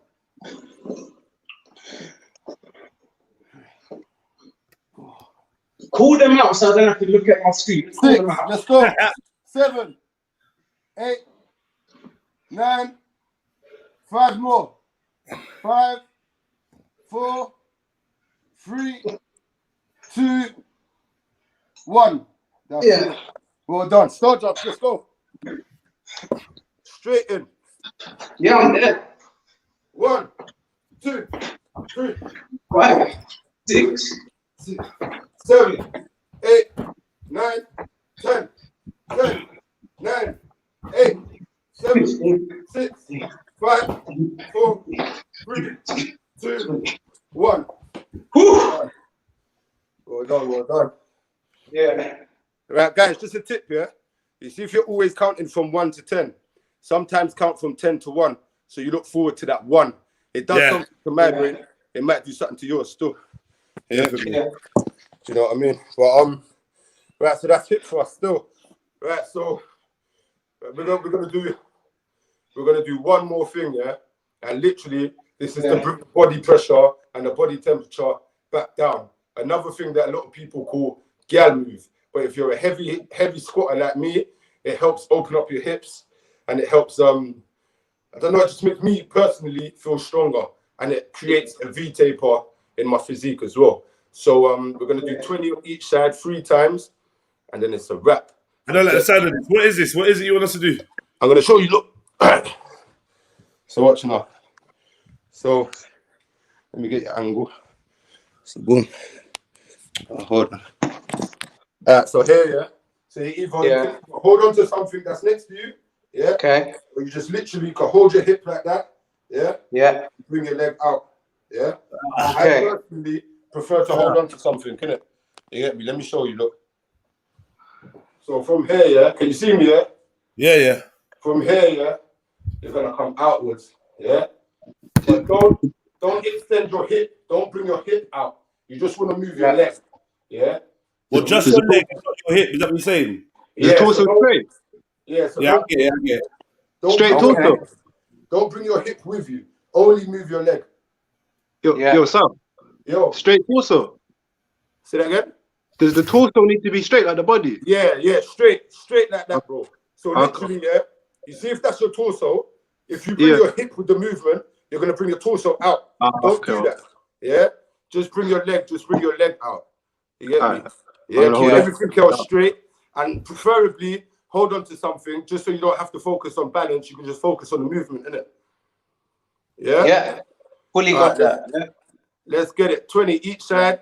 Speaker 4: Call them out so I don't have to look at my screen.
Speaker 3: 6. Let's go. 7, 8, 9. 5 more. 5, 4, 3, 2, 1. That's it. Well done. Star jump. Let's go. Straight in.
Speaker 4: Yeah, I'm there.
Speaker 3: 1, 2, 3,
Speaker 4: 5, 6,
Speaker 3: 7, 8, 9, 10, 9, 8, 7, 6, 5, 4, 3, 2, 1. Well done.
Speaker 4: Yeah.
Speaker 3: Right, guys, just a tip here. You see, if you're always counting from 1 to 10, sometimes count from 10 to 1. So you look forward to that 1. It does something to my brain. It might do something to yours too. Yeah. Do you know what I mean? But right, so that's hip thrust still. Right, so we're gonna do one more thing, yeah. And literally, this is the body pressure and the body temperature back down. Another thing that a lot of people call gal move. But if you're a heavy squatter like me, it helps open up your hips and it helps I don't know, it just makes me personally feel stronger, and it creates a V taper in my physique as well. So we're gonna do 20 on each side 3 times, and then it's a wrap.
Speaker 1: I don't like the sound of this. What is this? What is it you want us to do?
Speaker 3: I'm gonna show you. Look. So watch now. So let me get your angle. So boom. Hold on. So here, yeah. So you either hold on to something that's next to you, Yeah.
Speaker 4: Okay.
Speaker 3: Or you just literally can hold your hip like that. Yeah.
Speaker 4: Yeah.
Speaker 3: Bring your leg out. Yeah.
Speaker 4: Okay.
Speaker 3: I personally prefer to hold on to something, can it? You get me? Let me show you. Look. So from here, yeah. Can you see me? Yeah.
Speaker 1: Yeah, yeah.
Speaker 3: From here, yeah. You're gonna come outwards. Yeah. But don't extend your hip. Don't bring your hip out. You just want to move your leg. Yeah.
Speaker 1: Well, just your leg, not your hip. Is that what you're saying?
Speaker 3: Yeah.
Speaker 5: torso straight.
Speaker 3: Yeah. So
Speaker 1: Yeah, I get it. I get it.
Speaker 3: don't
Speaker 5: Straight
Speaker 3: bring your
Speaker 5: torso.
Speaker 3: hip- Don't bring your hip with you. Only move your leg.
Speaker 5: Yo, Sam.
Speaker 3: Yo.
Speaker 5: Straight torso.
Speaker 3: Say that again.
Speaker 5: Does the torso need to be straight like the body?
Speaker 3: Yeah, straight like that, bro. So literally, yeah. You see if that's your torso. If you bring your hip with the movement, you're gonna bring your torso out. Don't do that. Yeah. Just bring your leg. Just bring your leg out. You get me? Yeah. Keep everything else straight, and preferably hold on to something just so you don't have to focus on balance. You can just focus on the movement, innit? Yeah.
Speaker 4: Yeah. Fully got that. Yeah.
Speaker 3: Let's get it. 20 each side.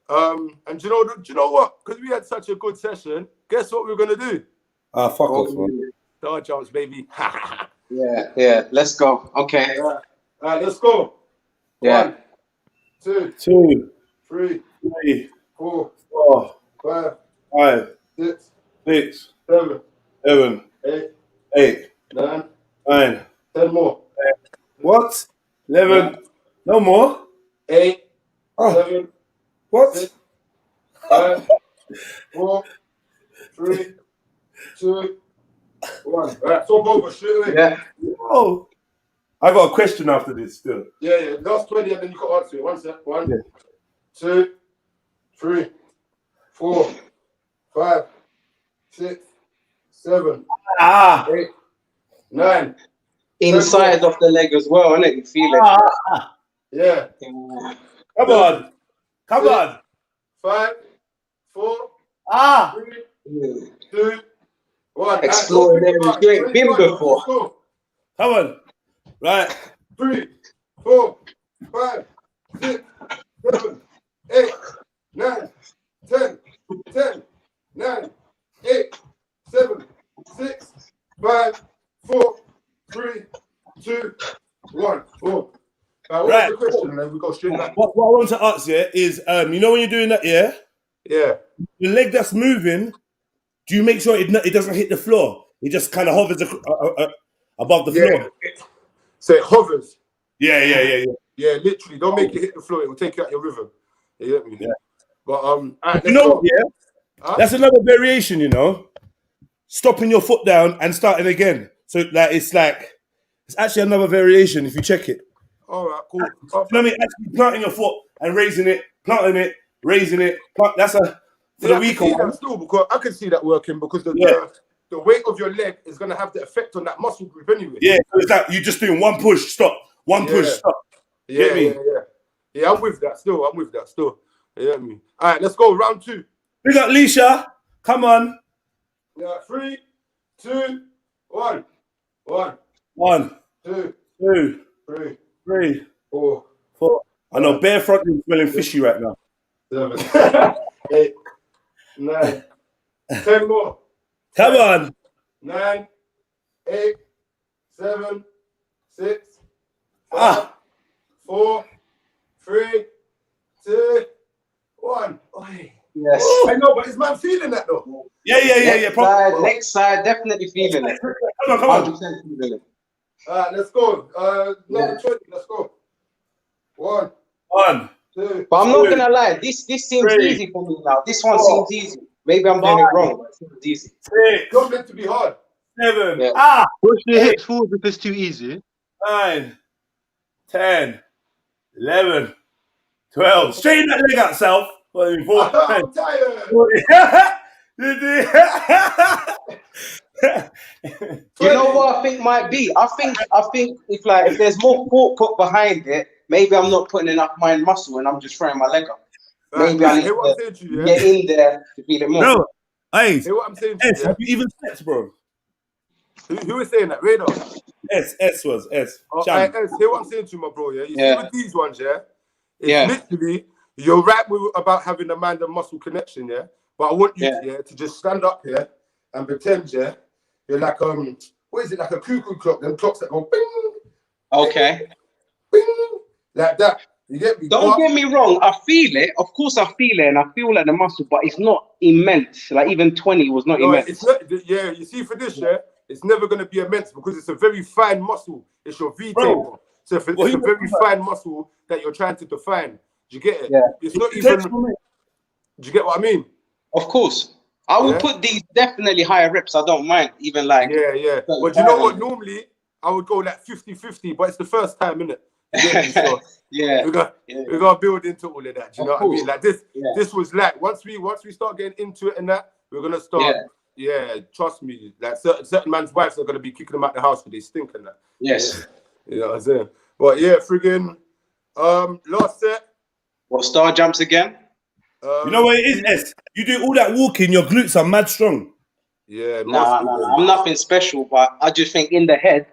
Speaker 3: And do you know what? Because we had such a good session, guess what we're gonna do?
Speaker 1: Fuck off, man.
Speaker 3: Star jumps, baby.
Speaker 4: Yeah. Let's go. Okay.
Speaker 3: All right, let's go.
Speaker 4: Yeah.
Speaker 3: 1, 2,
Speaker 1: 2,
Speaker 3: 3,
Speaker 1: 3,
Speaker 3: 4,
Speaker 1: 4,
Speaker 3: 5,
Speaker 1: 5,
Speaker 3: 6,
Speaker 1: 6,
Speaker 3: 7,
Speaker 1: 7,
Speaker 3: 8,
Speaker 1: 8,
Speaker 3: 9,
Speaker 1: 9.
Speaker 3: 10 more.
Speaker 1: What? 11. No more?
Speaker 3: 8,
Speaker 1: Oh,
Speaker 3: 7,
Speaker 1: what?
Speaker 3: 6, 5, 4, 3, 2, 1. All right, so over straight away.
Speaker 4: Yeah.
Speaker 1: Oh. I got a question after this still.
Speaker 3: Yeah. Last 20 and then you can answer it. 1 sec. 1,
Speaker 1: Yeah.
Speaker 3: 2, 3, 4, 5, 6, 7, 8, 9.
Speaker 4: Inside of the leg as well, innit? You feel it.
Speaker 3: Yeah.
Speaker 1: Come on. Come
Speaker 3: 6,
Speaker 1: on.
Speaker 3: 5, 4, 3, 2, 1.
Speaker 4: Extraordinary. You ain't been before.
Speaker 1: Come on. Right.
Speaker 3: 3, 4, 5, 6, 7, 8, 9, 10, 9, 8, 7, 6, 5, 4, 3, 2, 1. Boom. Now, what's the question? And then we go straight back.
Speaker 1: What I want to ask you is, you know when you're doing that, yeah?
Speaker 3: Yeah.
Speaker 1: The leg that's moving, do you make sure it doesn't hit the floor? It just kind of hovers above the floor.
Speaker 3: So it hovers.
Speaker 1: Yeah.
Speaker 3: Yeah, literally. Don't make it hit the floor. It will take you out your rhythm. You get me?
Speaker 1: Yeah.
Speaker 3: But right,
Speaker 1: you know, that's another variation. You know, stopping your foot down and starting again. So it's actually another variation if you check it.
Speaker 3: All right, cool.
Speaker 1: You know what I mean? Actually planting your foot and raising it, planting it, raising it. That's for the week.
Speaker 3: I can see that working because the weight of your leg is going to have the effect on that muscle group anyway.
Speaker 1: Yeah, so it's like you're just doing one push, stop, push, stop.
Speaker 3: Yeah, I'm with that still. You get me? All right, let's go. Round 2.
Speaker 1: We got Leisha. Come on.
Speaker 3: Yeah, 3, 2, 1. 1,
Speaker 1: 1,
Speaker 3: 2,
Speaker 1: 2,
Speaker 3: 3,
Speaker 1: 3,
Speaker 3: 4.
Speaker 1: I know bare front is smelling fishy right now.
Speaker 3: 7, 8, 9, 10 more.
Speaker 1: Come on.
Speaker 3: 9, 8, 7, 6, 5, 4, 3, 2, 1.
Speaker 4: Yes.
Speaker 3: I know, but is man feeling that though?
Speaker 1: Yeah.
Speaker 4: Next side, definitely feeling it.
Speaker 1: Come on.
Speaker 4: 100% feeling it.
Speaker 3: All right, let's go. Number 20, let's go. 1, 2.
Speaker 4: But I'm not gonna lie, this seems easy for me now. This one seems easy. Maybe I'm doing it wrong, but it seems easy.
Speaker 1: 6,
Speaker 3: It's not meant to be hard.
Speaker 1: 7,
Speaker 4: Yeah.
Speaker 5: Push your hips forward if it's too easy.
Speaker 1: 9, 10, 11, 12. Straighten that leg out, South. 14,
Speaker 3: I'm tired.
Speaker 1: 15.
Speaker 4: You know what I think might be? I think if there's more thought put behind it, maybe I'm not putting enough mind muscle and I'm just throwing my leg up. Maybe I need to get in there to feel it more.
Speaker 1: No, hey,
Speaker 3: Hear what I'm saying to you,
Speaker 1: have you even slept, bro?
Speaker 3: Who was saying that? Radar.
Speaker 1: S was S.
Speaker 3: Hear what I'm saying to you, my bro. Yeah, you see with these ones, it's literally you're right about having a mind and muscle connection, yeah. But I want you to just stand up here and pretend, you're like what what is it, like a cuckoo clock? Them clocks that go bing,
Speaker 4: Okay.
Speaker 3: bing, like that. You get me?
Speaker 4: Don't get me wrong. I feel it. Of course, I feel it, and I feel like the muscle, but it's not immense. Like even 20 was not immense.
Speaker 3: It's not. Yeah, you see, for this, yeah, it's never going to be immense because it's a very fine muscle. It's your V table. So it's a very fine muscle that you're trying to define. Do you get it?
Speaker 4: Yeah.
Speaker 3: It's not even. Do you get what I mean?
Speaker 4: Of course. I would put these definitely higher reps. I don't mind. Even like.
Speaker 3: Yeah. But you know what? Normally, I would go like 50-50, but it's the first time, innit? So
Speaker 4: yeah.
Speaker 3: We're gonna build into all of that. Do you know what I mean? Like this was like once we start getting into it and that, we're gonna start. Yeah, trust me. Like certain man's wives are gonna be kicking them out the house because they stink and that.
Speaker 4: Yes.
Speaker 3: You know what I'm saying? But yeah, friggin' last set.
Speaker 4: What, star jumps again?
Speaker 1: You know what it is, S? You do all that walking, your glutes are mad strong.
Speaker 3: Yeah,
Speaker 4: no, I'm nothing special, but I just think in the head,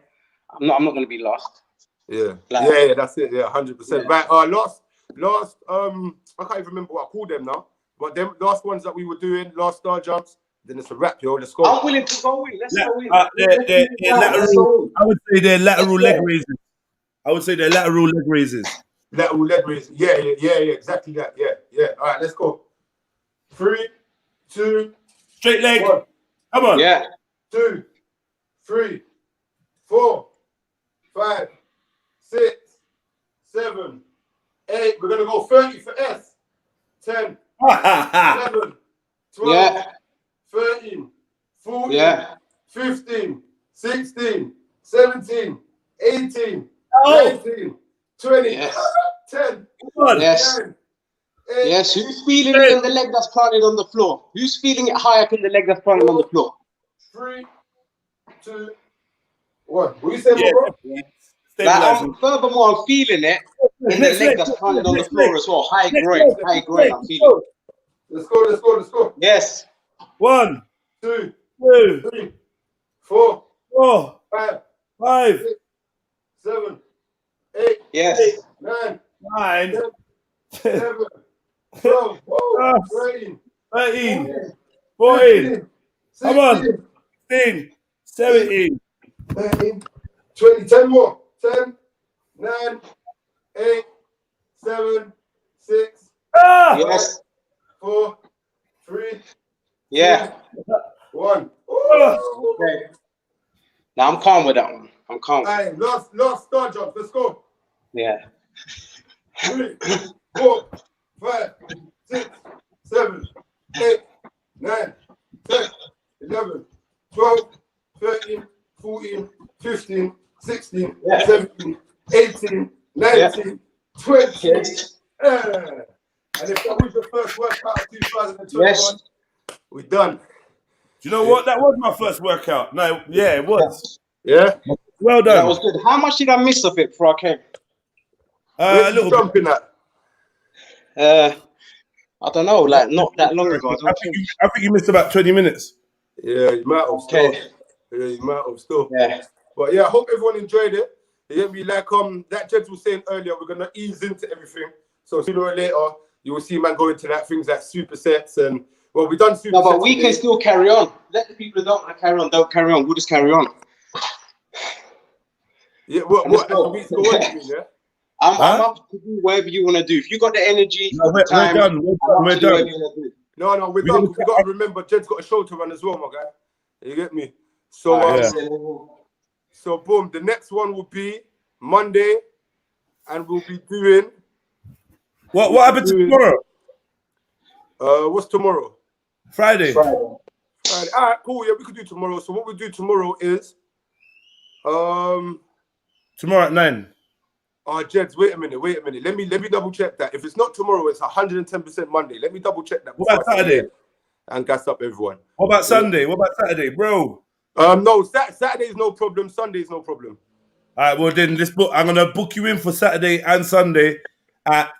Speaker 4: I'm not gonna be lost.
Speaker 3: Yeah,
Speaker 4: like,
Speaker 3: yeah, that's it. Yeah, 100%. Right. Last. I can't even remember what I called them now. But them last ones that we were doing, last star jumps. Then it's a wrap, yo. Let's go.
Speaker 4: I'm willing to go in. Let's go in.
Speaker 1: They're lateral. I would say they're lateral leg raises. Lateral leg raises.
Speaker 3: Lateral leg raises. Yeah. Exactly that. Yeah. All right, let's go. 3, 2,
Speaker 1: straight leg.
Speaker 3: 1.
Speaker 1: Come on.
Speaker 4: Yeah.
Speaker 3: 2, 3, 4, 5, 6, 7, 8. We're gonna go 30 for S. 10, 11, 12, 13, 14, 15, 16, 17, 18, 19, 20, 10.
Speaker 4: Yes.
Speaker 3: 9, 8.
Speaker 4: Yes. Who's feeling it in the leg that's planted on the floor? Who's feeling it higher than the leg that's planted on the floor?
Speaker 3: 3, 2, 1. What you saying, bro?
Speaker 4: Furthermore, I'm feeling it in the leg that's planted on the floor as well. High grade. I'm feeling it.
Speaker 3: Let's go.
Speaker 4: Yes.
Speaker 1: 1,
Speaker 3: 2,
Speaker 1: 3,
Speaker 3: 4,
Speaker 1: 5,
Speaker 3: 6, 7, 8,
Speaker 4: yes,
Speaker 3: 9,
Speaker 1: 9,
Speaker 3: 10, 11, 12, 13,
Speaker 1: 14,
Speaker 3: 16,
Speaker 1: 16, 17,
Speaker 3: 19, 20. 10 more. 10, 9, 8, 7, 6, 5,
Speaker 4: yes,
Speaker 3: 4, 3,
Speaker 4: yeah.
Speaker 3: 1.
Speaker 4: Okay. Now I'm calm with that one. I'm calm.
Speaker 3: All right, last star jump. Let's go.
Speaker 4: Yeah.
Speaker 3: 3, 4, 5, 6, 7, 8, 9, 10, 11, 12, 13, 14, 15, 16, 17, 18, 19, 20. And if that was your first workout of 2021, we're done.
Speaker 1: Do you know what? That was my first workout. No, yeah, it was.
Speaker 3: Yeah?
Speaker 1: Well done.
Speaker 4: That was good. How much did I miss of it before I came?
Speaker 3: Where
Speaker 1: A
Speaker 3: did you
Speaker 1: little
Speaker 3: jump in at?
Speaker 4: I don't know, like not that long ago.
Speaker 1: I think you missed about 20 minutes.
Speaker 3: Yeah, you might have still. Yeah, you might have still.
Speaker 4: Yeah.
Speaker 3: But yeah, I hope everyone enjoyed it. You get me? Like that Jed was saying earlier, we're gonna ease into everything. So sooner or later, you will see man go into that things like supersets and well, we've done supersets.
Speaker 4: No, but we can still carry on. Let the people who don't want to carry on, don't carry on. We'll just carry on.
Speaker 3: Yeah, what do you mean, yeah?
Speaker 4: I'm up to do whatever you want to do. If you got the energy,
Speaker 1: We're done. We're done.
Speaker 3: No, we're done. We got to remember, Jed's got a show to run as well, my guy. You get me? So, so boom. The next one will be Monday, and we'll be doing.
Speaker 1: What happened to tomorrow?
Speaker 3: What's tomorrow?
Speaker 1: Friday.
Speaker 3: All right, cool. Yeah, we could do tomorrow. So what we do tomorrow is,
Speaker 1: tomorrow at 9.
Speaker 3: Oh, Jeds, wait a minute. Let me double check that. If it's not tomorrow, it's 110% Monday. Let me double check that.
Speaker 1: What about Saturday?
Speaker 3: And gas up everyone.
Speaker 1: What about Sunday? What about Saturday, bro?
Speaker 3: No, Saturday is no problem. Sunday is no problem.
Speaker 1: All right, well then let's book. I'm gonna book you in for Saturday and Sunday at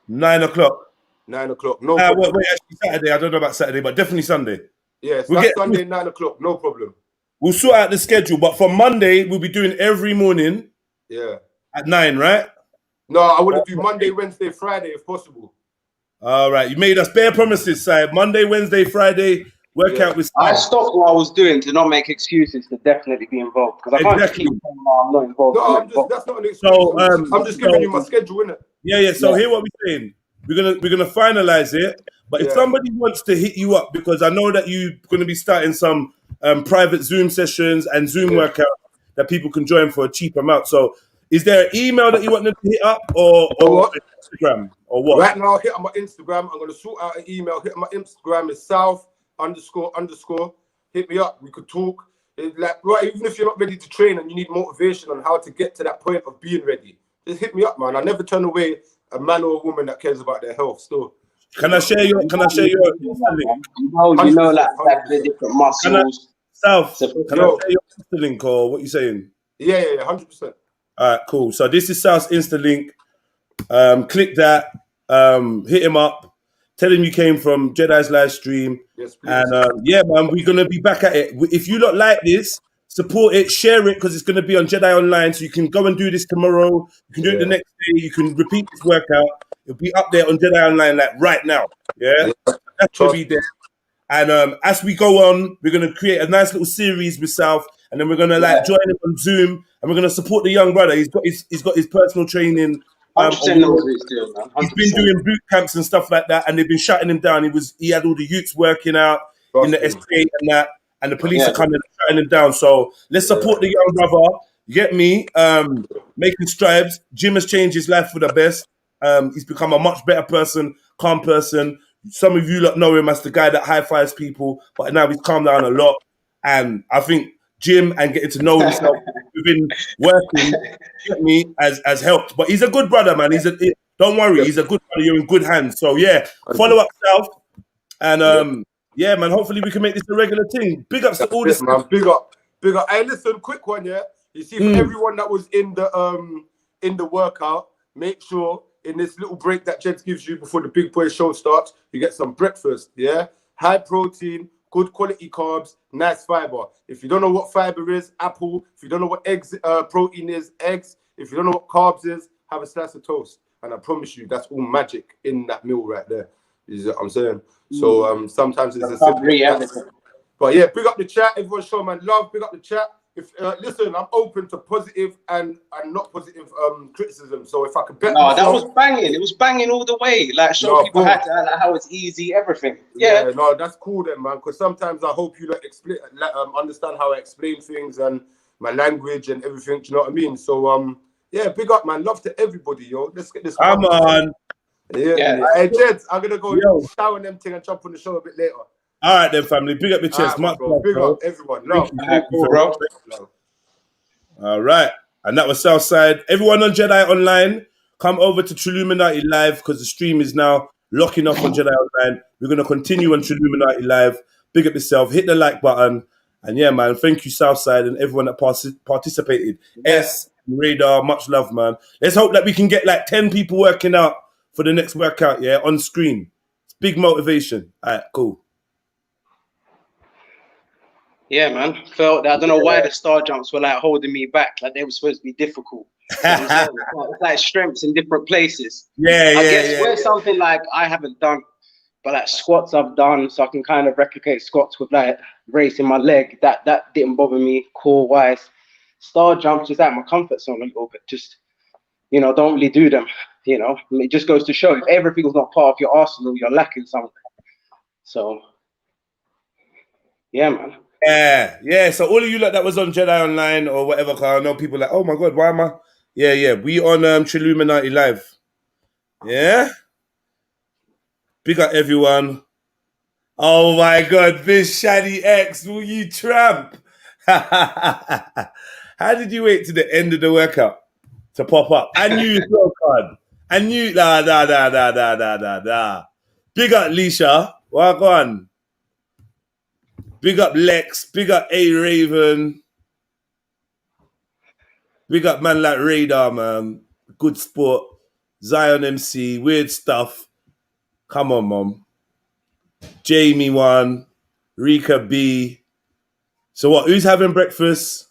Speaker 1: 9 o'clock.
Speaker 3: 9 o'clock. No problem.
Speaker 1: Wait, actually Saturday. I don't know about Saturday, but definitely Sunday.
Speaker 3: Yes, that's Sunday 9 o'clock. No problem.
Speaker 1: We'll sort out the schedule, but for Monday we'll be doing every morning.
Speaker 3: Yeah.
Speaker 1: At 9, right?
Speaker 3: No, I want to do Monday, Wednesday, Friday if possible.
Speaker 1: All right. You made us bare promises, side. Monday, Wednesday, Friday, Workout with
Speaker 4: I
Speaker 1: Sal.
Speaker 4: stopped what I was doing to not make excuses to definitely be involved because I can't just keep saying, no, I'm not involved.
Speaker 3: No, that's not an excuse.
Speaker 1: So,
Speaker 3: I'm just giving you my schedule, innit?
Speaker 1: Yeah. So here what we're saying. We're gonna finalize it. But if somebody wants to hit you up, because I know that you're gonna be starting some private Zoom sessions and Zoom workouts that people can join for a cheap amount. So is there an email that you want them to hit up or
Speaker 3: what?
Speaker 1: Instagram or what?
Speaker 3: Right now, hit on my Instagram. I'm gonna sort out an email. Hit on my Instagram is South__. Hit me up. We could talk. Right, even if you're not ready to train and you need motivation on how to get to that point of being ready, just hit me up, man. I never turn away a man or a woman that cares about their health. Still.
Speaker 1: Can I share your Insta link?
Speaker 4: You know, like the different muscles.
Speaker 1: Can I share your Insta link or what you saying?
Speaker 3: Yeah, 100%.
Speaker 1: All right, cool. So this is South's Insta link. Click that. Hit him up. Tell him you came from Jedi's live stream.
Speaker 3: Yes, please.
Speaker 1: And yeah, man, we're gonna be back at it. If you lot like this, support it, share it, because it's gonna be on Jedi Online. So you can go and do this tomorrow. You can do it the next day. You can repeat this workout. It'll be up there on Jedi Online like right now. Yeah, that's gonna be there. And as we go on, we're gonna create a nice little series with South, and then we're gonna join him on Zoom, and we're gonna support the young brother. He's got his personal training. He's been doing boot camps and stuff like that, and they've been shutting him down. He had all the youths working out in the SK and that, and the police are coming and shutting him down. So let's support the young brother. You get me? Making strides. Jim has changed his life for the best. He's become a much better person, calm person. Some of you lot know him as the guy that high fives people, but now he's calmed down a lot. And I think Jim and getting to know himself within working, get me, has helped. But he's a good brother, man. Don't worry, he's a good brother. You're in good hands. So yeah, follow up South, and yeah, man. Hopefully we can make this a regular thing. Big ups to all this,
Speaker 3: man. Big up. Hey, listen, quick one, yeah. You see, for everyone that was in the workout, make sure in this little break that Jeds gives you before the big boy show starts, you get some breakfast. Yeah, high protein, good quality carbs, nice fiber. If you don't know what fiber is, apple. If you don't know what eggs protein is, eggs. If you don't know what carbs is, have a slice of toast. And I promise you, that's all magic in that meal right there. You know what I'm saying? So sometimes it's a simple. But yeah, big up the chat. Everyone show man love. Big up the chat. If listen, I'm open to positive and not positive criticism. So if I could bet,
Speaker 4: that was banging. It was banging all the way. Like show people how it's easy, everything. Yeah,
Speaker 3: no, that's cool then, man. Because sometimes I hope you understand how I explain things and my language and everything. Do you know what I mean? So yeah, big up, man. Love to everybody, yo. Let's get this.
Speaker 1: Come on.
Speaker 3: Yeah. Hey, Jeds, I'm gonna go shower them thing and jump on the show a bit later.
Speaker 1: All right, then, family. Big up your chest.
Speaker 3: Right, big up everyone. Love.
Speaker 4: Bro.
Speaker 1: All right. And that was Southside. Everyone on Jedi Online, come over to Trilluminati Live because the stream is now locking off on Jedi Online. We're going to continue on Trilluminati Live. Big up yourself. Hit the like button. And yeah, man, thank you, Southside, and everyone that participated. Radar, much love, man. Let's hope that we can get like 10 people working out for the next workout, yeah, on screen. It's big motivation. All right, cool.
Speaker 4: Yeah, man. Felt that. I don't know why the star jumps were like holding me back. Like they were supposed to be difficult. It's like strengths in different places. I guess where something like I haven't done, but like squats I've done, so I can kind of replicate squats with like raising my leg. That didn't bother me core wise. Star jumps is out my comfort zone a little bit. Just don't really do them. It just goes to show if everything's not part of your arsenal, you're lacking something. So yeah, man.
Speaker 1: Yeah. So all of you that was on Jedi Online or whatever, cause I know people like, oh my god, why am I? Yeah. We on Trilluminati Live. Yeah. Big up everyone. Oh my god, this Shady X, will you tramp? How did you wait to the end of the workout to pop up? I knew you so card. I knew da. Big up Leisha. Walk on. Big up Lex, big up A Raven, big up man like Radar, man. Good sport. Zion MC, weird stuff. Come on, mom. Jamie 1, Rika B. So what? Who's having breakfast?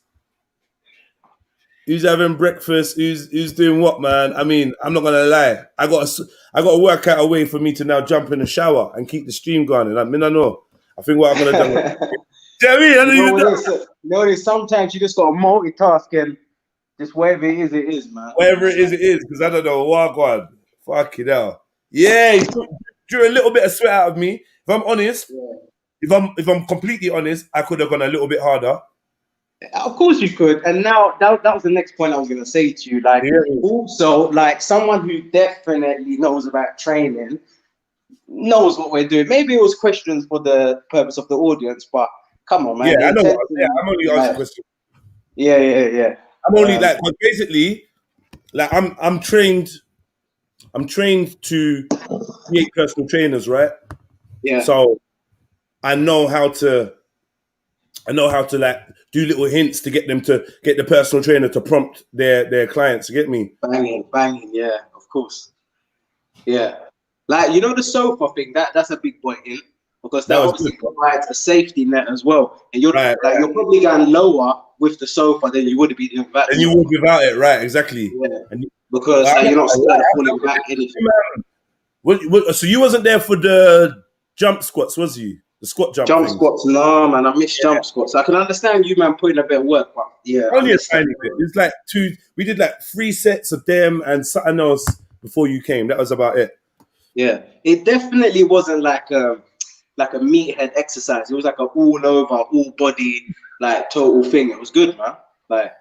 Speaker 1: Who's having breakfast? Who's doing what, man? I mean, I'm not gonna lie. I got to work out a way for me to now jump in the shower and keep the stream going. And I know. I think what I'm gonna do. Do you know what I mean? I don't even know.
Speaker 4: No, sometimes you just gotta multitask and just whatever it is, man.
Speaker 1: Whatever it is, because I don't know. Walk on. Fucking hell. Yeah, he drew a little bit of sweat out of me. If I'm honest, if I'm completely honest, I could have gone a little bit harder.
Speaker 4: Of course you could. And now that was the next point I was gonna say to you. Like also, like someone who definitely knows about training, knows what we're doing. Maybe it was questions for the purpose of the audience, but come on, man.
Speaker 1: Yeah, I know. I'm only asking questions.
Speaker 4: Yeah.
Speaker 1: I'm only like, but basically, like I'm trained to create personal trainers, right?
Speaker 4: Yeah.
Speaker 1: So I know how to like do little hints to get the personal trainer to prompt their clients. You get me?
Speaker 4: Banging, yeah, of course. Yeah. Like, you know, the sofa thing, that's a big point in, because that obviously provides a safety net as well. And you're you're probably going lower with the sofa than you would be without it.
Speaker 1: And you would without it, right? Exactly.
Speaker 4: Yeah. Because you're not falling back anything.
Speaker 1: So you wasn't there for the jump squats, was you? The squat jump
Speaker 4: squats, no, man. I miss jump squats. I can understand you, man, putting a bit of work, but
Speaker 1: only a tiny bit. It's like we did like 3 sets of them and something else before you came. That was about it.
Speaker 4: Yeah, it definitely wasn't like a meathead exercise. It was like an all over, all body, like total thing. It was good, man. Like,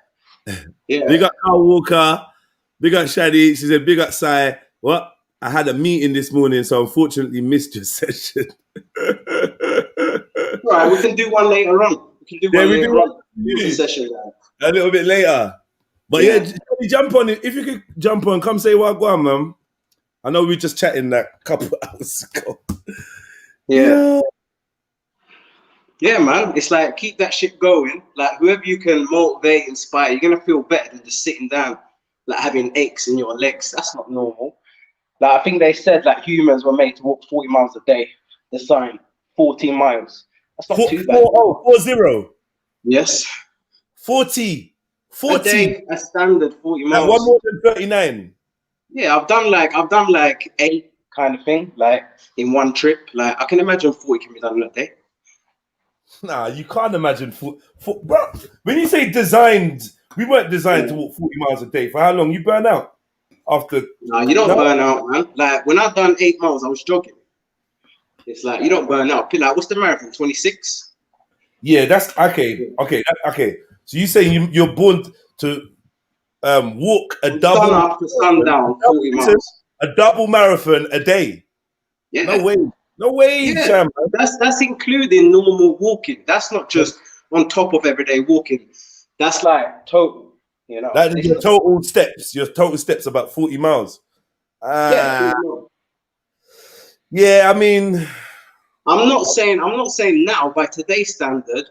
Speaker 4: yeah.
Speaker 1: Big up Carl Walker, big up Shadi. She said, big up Si. What? I had a meeting this morning, so unfortunately missed your session.
Speaker 4: Right, we can do one later on. We can do one later on. Session
Speaker 1: a little bit later. But yeah, jump on it. If you could jump on, come say what go on, man. I know we were just chatting that a couple hours ago.
Speaker 4: Yeah, man. It's like, keep that shit going. Like, whoever you can motivate, inspire, you're gonna feel better than just sitting down, like having aches in your legs. That's not normal. Like, I think they said like humans were made to walk 40 miles a day. The sign, 14 miles. That's not too bad.
Speaker 1: 40.
Speaker 4: Yes.
Speaker 1: 40.
Speaker 4: A day, a standard 40 miles.
Speaker 1: And one more than 39.
Speaker 4: Yeah, I've done like 8 kind of thing, like in one trip. Like, I can imagine 40 can be done in a day.
Speaker 1: Nah, you can't imagine. Bro, when you say designed, we weren't designed to walk 40 miles a day. For how long? You burn out after?
Speaker 4: No, you don't burn out, man. Like, when I've done 8 miles, I was jogging. It's like, you don't burn out. Like, what's the marathon? 26?
Speaker 1: Yeah, that's okay. Okay. So you saying you're born to walk a double
Speaker 4: sun up to sundown, 40 miles.
Speaker 1: A double marathon a day?
Speaker 4: Yeah.
Speaker 1: No way,
Speaker 4: yeah.
Speaker 1: Sam.
Speaker 4: That's including normal walking. That's not just on top of everyday walking. That's like total, you know.
Speaker 1: That is your total steps. Your total steps about 40 miles. Yeah, I mean,
Speaker 4: I'm not saying now by today's standard,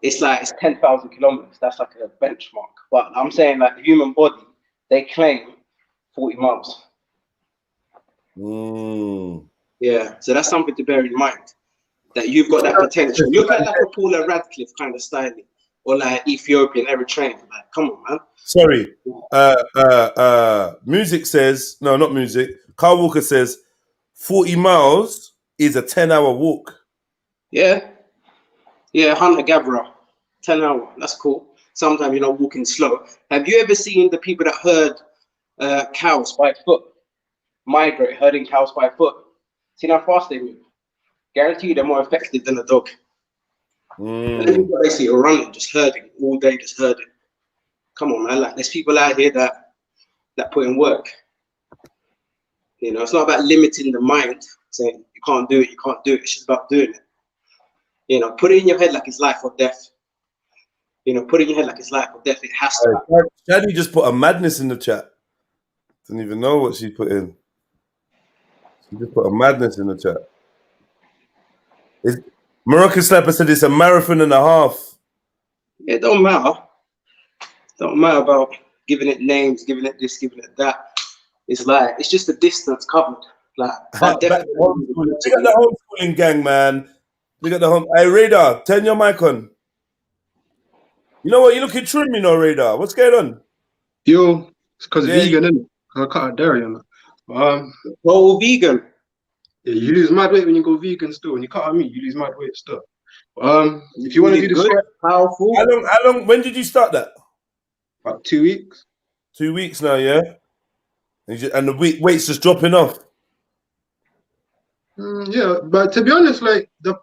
Speaker 4: it's 10,000 kilometers. That's like a benchmark. But I'm saying like the human body, they claim 40 miles. Yeah, so that's something to bear in mind, that you've got that potential. Look at like a Paula Radcliffe kind of styling, or like Ethiopian Eritrean. Like, come on, man.
Speaker 1: Sorry. Music says, no, not music. Carl Walker says 40 miles is a 10-hour walk.
Speaker 4: Yeah, hunter-gatherer, 10 hour. That's cool. Sometimes you're not walking slow. Have you ever seen the people that herd cows by foot? Migrate, herding cows by foot. See how fast they move. Guarantee you they're more effective than a dog. Basically, you're running, just herding all day, just herding. Come on, man. Like, there's people out here that put in work. You know, it's not about limiting the mind, saying you can't do it, you can't do it. It's just about doing it. You know, put it in your head like it's life or death. You know, put it in your head like it's life or death. It has to.
Speaker 1: Shadi just put a madness in the chat. Didn't even know what she put in. She just put a madness in the chat. Moroccan Slapper said it's a marathon and a half.
Speaker 4: It don't matter. Don't matter about giving it names, giving it this, giving it that. It's like, it's just the distance covered. Like, that definitely.
Speaker 1: Look at the homeschooling gang, man. Look at the home. Hey, Radar, turn your mic on. You know what? You looking trim, you know, Radar. What's going on?
Speaker 5: Yo, it's because vegan, isn't it? I cut out dairy on that.
Speaker 4: Well, vegan.
Speaker 5: Yeah, you lose mad weight when you go vegan still. When you cut out meat, you lose mad weight still. If you want to do the
Speaker 4: good,
Speaker 5: stretch,
Speaker 4: powerful.
Speaker 1: How long? When did you start that?
Speaker 5: about 2 weeks.
Speaker 1: 2 weeks now, yeah. And the weight's just dropping off.
Speaker 5: Yeah, but to be honest, like for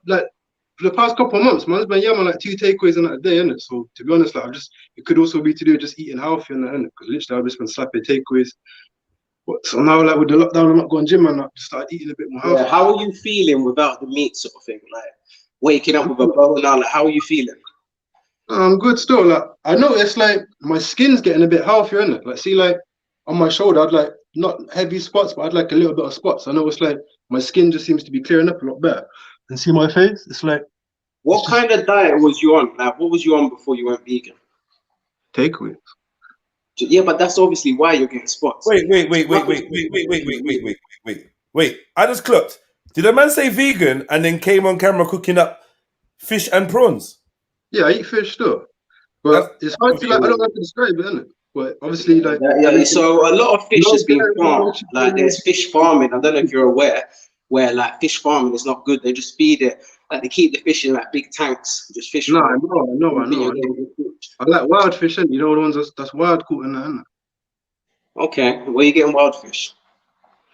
Speaker 5: the past couple of months, man, man, yeah, man, like 2 takeaways in a day, innit? So to be honest, like it could also be to do with just eating healthy, innit? Because literally I've just been slapping takeaways. But so now, like with the lockdown, I'm not going gym, and I just started eating a bit more healthy.
Speaker 4: Yeah, how are you feeling without the meat sort of thing? Like waking up with a bone now, like how are you feeling?
Speaker 5: I'm good still. Like I noticed, like my skin's getting a bit healthier, innit? Like see, like on my shoulder, I'd like not heavy spots, but I'd like a little bit of spots. I know it's like my skin just seems to be clearing up a lot better. And see my face, it's like
Speaker 4: What kind of diet was you on? Like what was you on before you went vegan?
Speaker 5: takeaway.
Speaker 4: Yeah, but that's obviously why you're getting spots.
Speaker 1: Wait. I just clocked. Did a man say vegan and then came on camera cooking up fish and prawns?
Speaker 5: Yeah, I eat fish still, but it's hard to like. I don't have to describe it, innit? But obviously, like
Speaker 4: Yeah, so a lot of fish
Speaker 5: no,
Speaker 4: has been farmed. Like there's fish farming. I don't know if you're aware, where like fish farming is not good. They just feed it. Like they keep the fish in like big tanks, just fish.
Speaker 5: no, I know. I like wild fish, innit? You know the ones that's wild caught in there, innit?
Speaker 4: Okay, where you getting wild fish?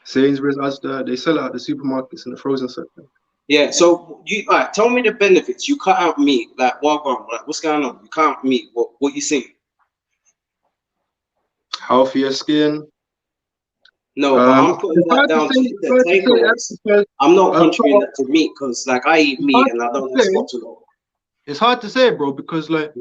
Speaker 5: Sainsbury's, Asda, they sell it at the supermarkets in the frozen section.
Speaker 4: Yeah, so you tell me the benefits. You cut out meat, like what's going on? You cut out meat. What you seeing?
Speaker 5: Healthier skin.
Speaker 4: No, but I'm putting that down to the takeaways. I'm not contributing that to meat because like I eat meat and I don't have spots a lot.
Speaker 5: It's hard to say, bro, because like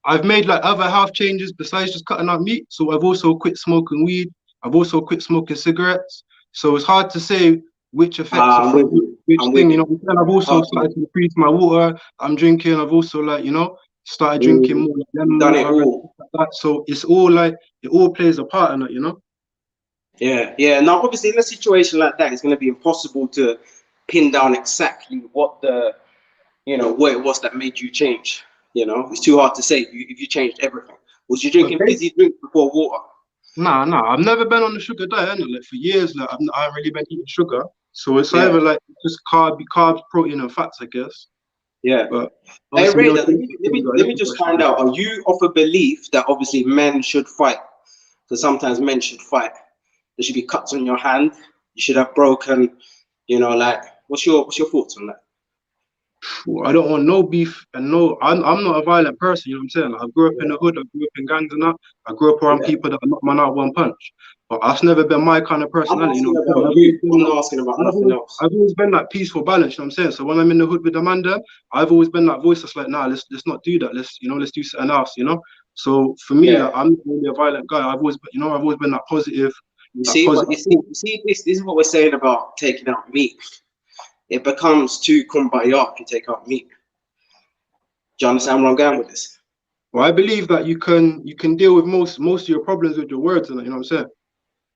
Speaker 5: I've made like other health changes besides just cutting out meat. So I've also quit smoking weed. I've also quit smoking cigarettes. So it's hard to say which effects which thing, you know. And I've also started to increase my water I'm drinking. I've also like, you know, started drinking more lemon water and stuff like that. So it's all like it all plays a part in it, you know.
Speaker 4: Yeah. Now, obviously, in a situation like that, it's going to be impossible to pin down exactly what the, what it was that made you change. You know, it's too hard to say if you changed everything. Was you drinking fizzy drink before water?
Speaker 5: Nah. I've never been on the sugar diet, like for years. Like I haven't really been eating sugar, so it's either like just carbs, protein, and fats, I guess.
Speaker 4: Yeah.
Speaker 5: But
Speaker 4: hey, Ray, let me just find out. Are you of a belief that obviously men should fight? Because sometimes men should fight. There should be cuts on your hand. You should have broken. Like what's your thoughts on that?
Speaker 5: I don't want no beef and no. I'm not a violent person. You know what I'm saying? Like, I grew up in the hood. I grew up in gangs and that. I grew up around people that knock man out one punch. But that's never been my kind of personality.
Speaker 4: I'm not asking about nothing else.
Speaker 5: I've always been that peaceful balance. You know what I'm saying? So when I'm in the hood with the man there, I've always been that voice that's like, nah, let's not do that. Let's do something else. You know. So for me, like, I'm not really a violent guy. I've always been that positive.
Speaker 4: You see, this is what we're saying about taking out meat. It becomes too kumbaya if you take out meat. Do you understand where I'm going with this?
Speaker 5: Well, I believe that you can deal with most of your problems with your words, and you know what I'm saying.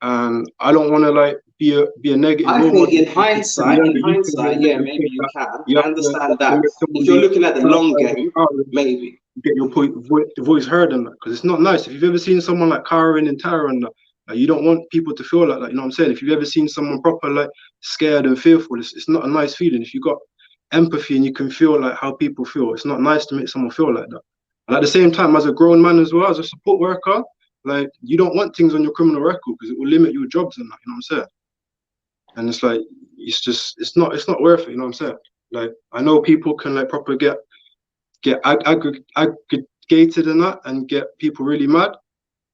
Speaker 5: And I don't want to like be a negative.
Speaker 4: I think in hindsight, yeah, maybe you can. I understand that. If you're looking at the long game, maybe
Speaker 5: get your voice heard and that, because it's not nice. If you've ever seen someone like cowering and terror and that, you don't want people to feel like that. You know what I'm saying? If you've ever seen someone proper like scared and fearful, it's not a nice feeling. If you got empathy and you can feel like how people feel, it's not nice to make someone feel like that. And at the same time, as a grown man as well, as a support worker, like you don't want things on your criminal record because it will limit your jobs and that. You know what I'm saying? And it's like it's not worth it. You know what I'm saying? Like I know people can like proper get aggregated in that and get people really mad.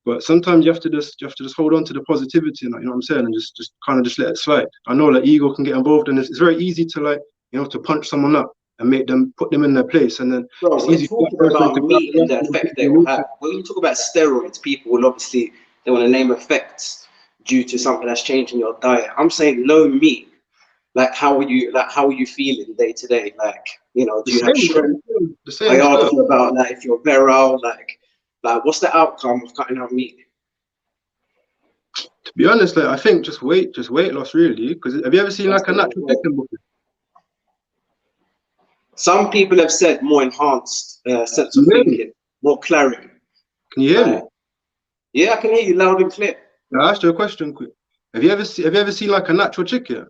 Speaker 5: But sometimes you have to just hold on to the positivity, and you know what I'm saying, and just kind of let it slide. I know like ego can get involved in this. It's very easy to like to punch someone up and put them in their place, and then it's easy
Speaker 4: to talk about meat and the effect they will have. When you talk about steroids, people will obviously they want to name effects due to something that's changed in your diet. I'm saying no meat. Like how are you feeling day to day? Like do you have strength? I ask you about like if you're virile, like what's the outcome of cutting out meat?
Speaker 5: To be honest, like I think just weight loss really. Because have you ever seen like a natural chicken before?
Speaker 4: Some people have said more enhanced sense of thinking, more clarity.
Speaker 5: Can you hear me?
Speaker 4: Yeah, I can hear you loud and clear.
Speaker 5: I asked you a question quick. Have you ever seen like a natural chicken?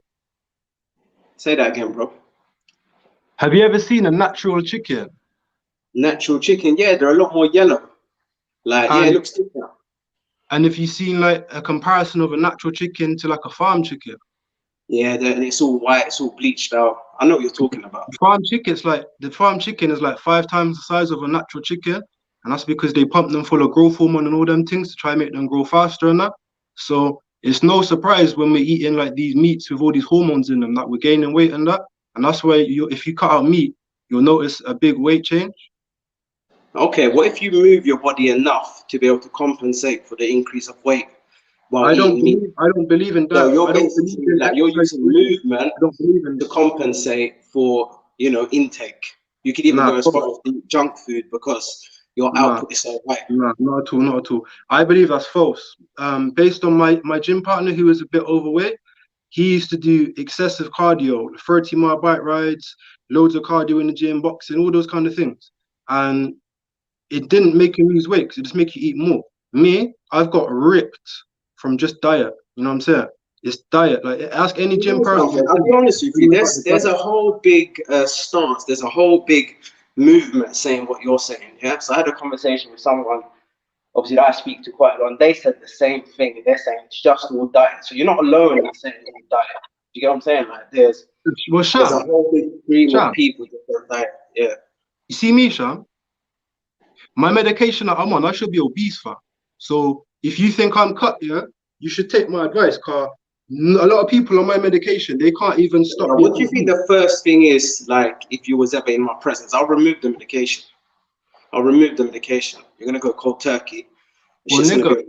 Speaker 4: Say that again, bro.
Speaker 5: Have you ever seen a natural chicken?
Speaker 4: Natural chicken, yeah, they're a lot more yellow. Like, yeah, it
Speaker 5: And
Speaker 4: looks different.
Speaker 5: and if you've seen like a comparison of a natural chicken to like a farm chicken,
Speaker 4: Yeah, it's all white, it's all bleached out. I know what you're talking about.
Speaker 5: the farm chicken is like 5 times the size of a natural chicken, and that's because they pump them full of growth hormone and all them things to try and make them grow faster and that. So it's no surprise when we're eating like these meats with all these hormones in them that we're gaining weight and that. And that's why if you cut out meat, you'll notice a big weight change.
Speaker 4: Okay, what if you move your body enough to be able to compensate for the increase of weight while
Speaker 5: I don't
Speaker 4: eating meat?
Speaker 5: believe in that.
Speaker 4: So you're
Speaker 5: I don't
Speaker 4: basically
Speaker 5: believe in
Speaker 4: like you're using movement
Speaker 5: I don't believe in
Speaker 4: to compensate for, you know, intake. You could even go as far as eat junk food because your output is so high.
Speaker 5: No, not at all, not at all. I believe that's false. Based on my gym partner who was a bit overweight, he used to do excessive cardio, 30-mile bike rides, loads of cardio in the gym, boxing, all those kind of things. And it didn't make you lose weight because it just make you eat more. Me, I've got ripped from just diet. You know what I'm saying? It's diet. Like, ask any gym person.
Speaker 4: I'll be honest with you. There's a whole big stance. There's a whole big movement saying what you're saying. Yeah. So I had a conversation with someone, obviously that I speak to quite a lot, and they said the same thing. They're saying it's just all diet. So you're not alone in saying it's all diet. You get what I'm saying? Like there's a whole big stream of people that are diet. Yeah.
Speaker 5: You see me, Sham? My medication that I'm on, I should be obese, fam. So if you think I'm cut, yeah, you should take my advice, cause a lot of people on my medication, they can't even stop.
Speaker 4: What do you think the first thing is, like, if you was ever in my presence? I'll remove the medication. I'll remove the medication. You're gonna go cold turkey.
Speaker 5: Well, nigga,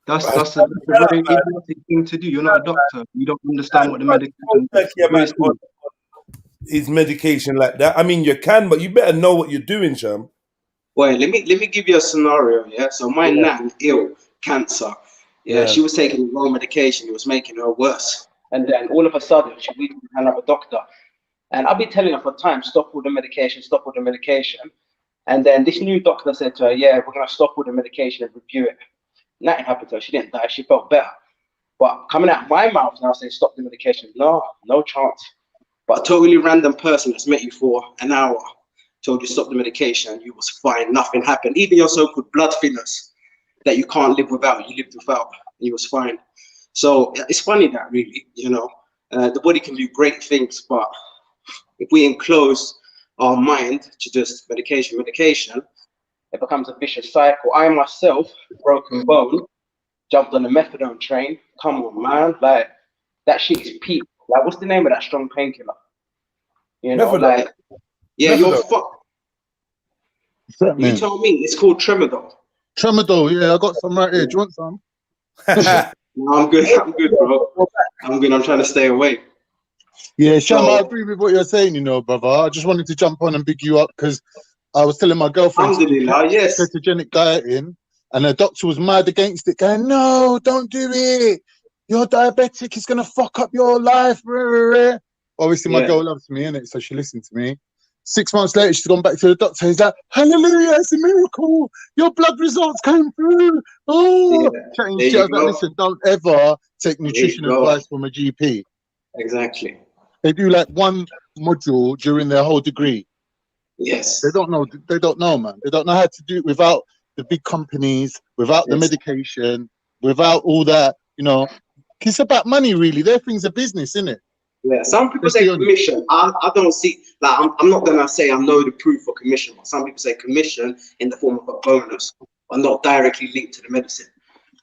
Speaker 5: that's a very idiotic thing to do. You're not a doctor. You don't understand what the medication
Speaker 1: is. Medication like that. I mean, you can, but you better know what you're doing, Sham.
Speaker 4: Well, let me give you a scenario. Yeah. So my nan ill, cancer. Yeah, she was taking the wrong medication. It was making her worse. And then all of a sudden, she went to another doctor. And I've been telling her for time, stop all the medication, stop all the medication. And then this new doctor said to her, yeah, we're going to stop all the medication and review it. Nothing happened to her. She didn't die. She felt better. But coming out of my mouth now saying stop the medication, no chance. But a totally random person that's met you for an hour told you stop the medication, you was fine, nothing happened. Even your so-called blood thinners that you can't live without, you lived without, and you was fine. So it's funny that really, you know, the body can do great things, but if we enclose our mind to just medication, it becomes a vicious cycle. I myself, broken bone, jumped on the methadone train. Come on, man, like that shit is peak. Like, what's the name of that strong painkiller? You know, methadone. Like, yeah, methadone. You're fucked. You told me it's called Tramadol.
Speaker 6: Tramadol, yeah, I got some right here. Do you want some?
Speaker 4: No, I'm good, bro. I'm good. I'm trying to stay away.
Speaker 6: Yeah, Sham, I agree with what you're saying, you know, brother. I just wanted to jump on and big you up because I was telling my girlfriend ketogenic dieting, and the doctor was mad against it, going, no, don't do it. You're diabetic. It's going to fuck up your life. Obviously, my girl loves me, innit? So she listened to me. 6 months later, she's gone back to the doctor. He's like, hallelujah, it's a miracle. Your blood results came through. Oh, chatting shit. I was like, listen, don't ever take nutrition advice from a GP.
Speaker 4: Exactly.
Speaker 6: They do like one module during their whole degree.
Speaker 4: Yes.
Speaker 6: They don't know, man. They don't know how to do it without the big companies, without the medication, without all that, you know. It's about money, really. Their thing's a business, isn't it?
Speaker 4: Yeah, some people say commission. I don't see, like, I'm not gonna say I know the proof for commission, but some people say commission in the form of a bonus, but not directly linked to the medicine.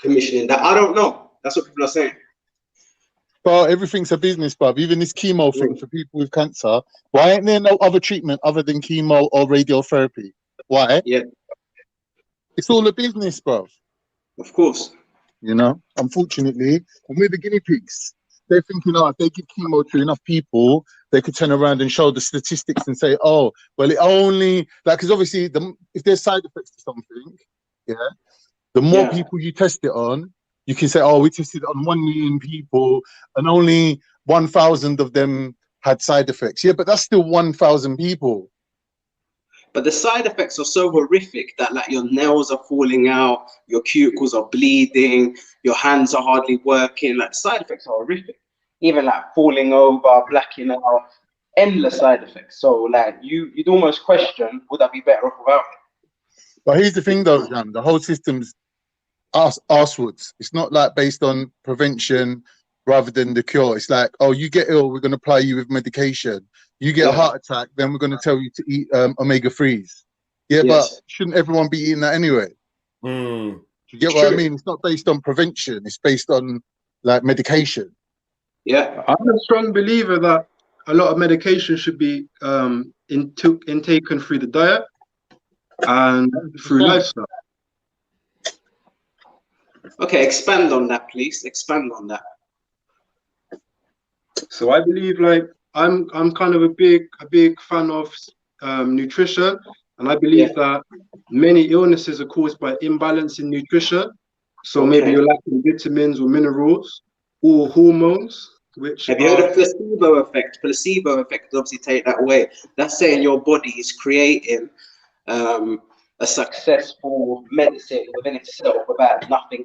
Speaker 4: Commissioning that, I don't know. That's what people are saying.
Speaker 6: But everything's a business, bruv. Even this chemo thing for people with cancer. Why ain't there no other treatment other than chemo or radiotherapy? Why?
Speaker 4: Yeah.
Speaker 6: It's all a business, bruv.
Speaker 4: Of course.
Speaker 6: You know, unfortunately, and we're the guinea pigs. They're thinking, oh, if they give chemo to enough people, they could turn around and show the statistics and say, oh, well, it only, like, because obviously, if there's side effects to something, the more people you test it on, you can say, oh, we tested it on 1 million people and only 1,000 of them had side effects. Yeah, but that's still 1,000 people.
Speaker 4: But the side effects are so horrific that, like, your nails are falling out, your cuticles are bleeding, your hands are hardly working. Like, side effects are horrific. even like falling over, blacking out, endless side effects. So like you'd almost question, would I be better off without it?
Speaker 6: But here's the thing though, Jam, the whole system's arsewards. It's not like based on prevention rather than the cure. It's like, oh, you get ill, we're going to apply you with medication. You get a heart attack, then we're going to tell you to eat omega-3s. Yeah, but shouldn't everyone be eating that anyway? Do you get what I mean? It's not based on prevention. It's based on like medication.
Speaker 5: Yeah, I'm a strong believer that a lot of medication should be intaken through the diet and through lifestyle.
Speaker 4: Okay, expand on that, please. Expand on that.
Speaker 5: So I believe, like, I'm kind of a big fan of nutrition, and I believe that many illnesses are caused by imbalance in nutrition. So maybe you're lacking vitamins or minerals or hormones. Which
Speaker 4: have you heard of placebo effect? Placebo effect, obviously take that away. That's saying your body is creating a successful medicine within itself about nothing.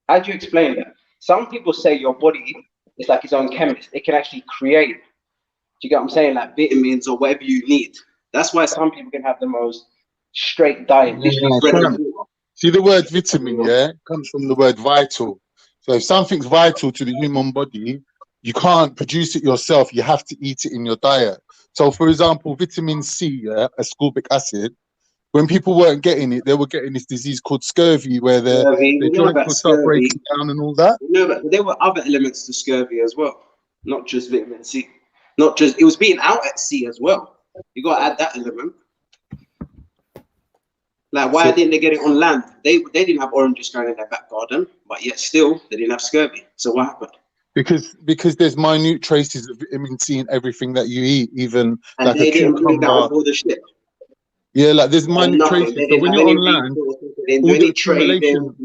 Speaker 4: How do you explain that? Some people say your body is like its own chemist. It can actually create, do you get what I'm saying? Like vitamins or whatever you need. That's why some people can have the most straight diet.
Speaker 6: See, the word vitamin, comes from the word vital. So if something's vital to the human body, you can't produce it yourself. You have to eat it in your diet. So, for example, vitamin C, ascorbic acid, when people weren't getting it, they were getting this disease called scurvy, where their joints would start breaking down and all that.
Speaker 4: No, but there were other elements to scurvy as well, not just vitamin C. Not just, it was being out at sea as well. You got to add that element. Like, why didn't they get it on land? They didn't have oranges growing in their back garden, but yet still they didn't have scurvy. So what happened?
Speaker 6: Because there's minute traces of vitamin C in everything that you eat, even
Speaker 4: and
Speaker 6: like
Speaker 4: they
Speaker 6: a
Speaker 4: didn't bring that
Speaker 6: cucumber.
Speaker 4: on board the ship.
Speaker 6: Yeah, like there's minute traces. So when you're on land, all the accumulation.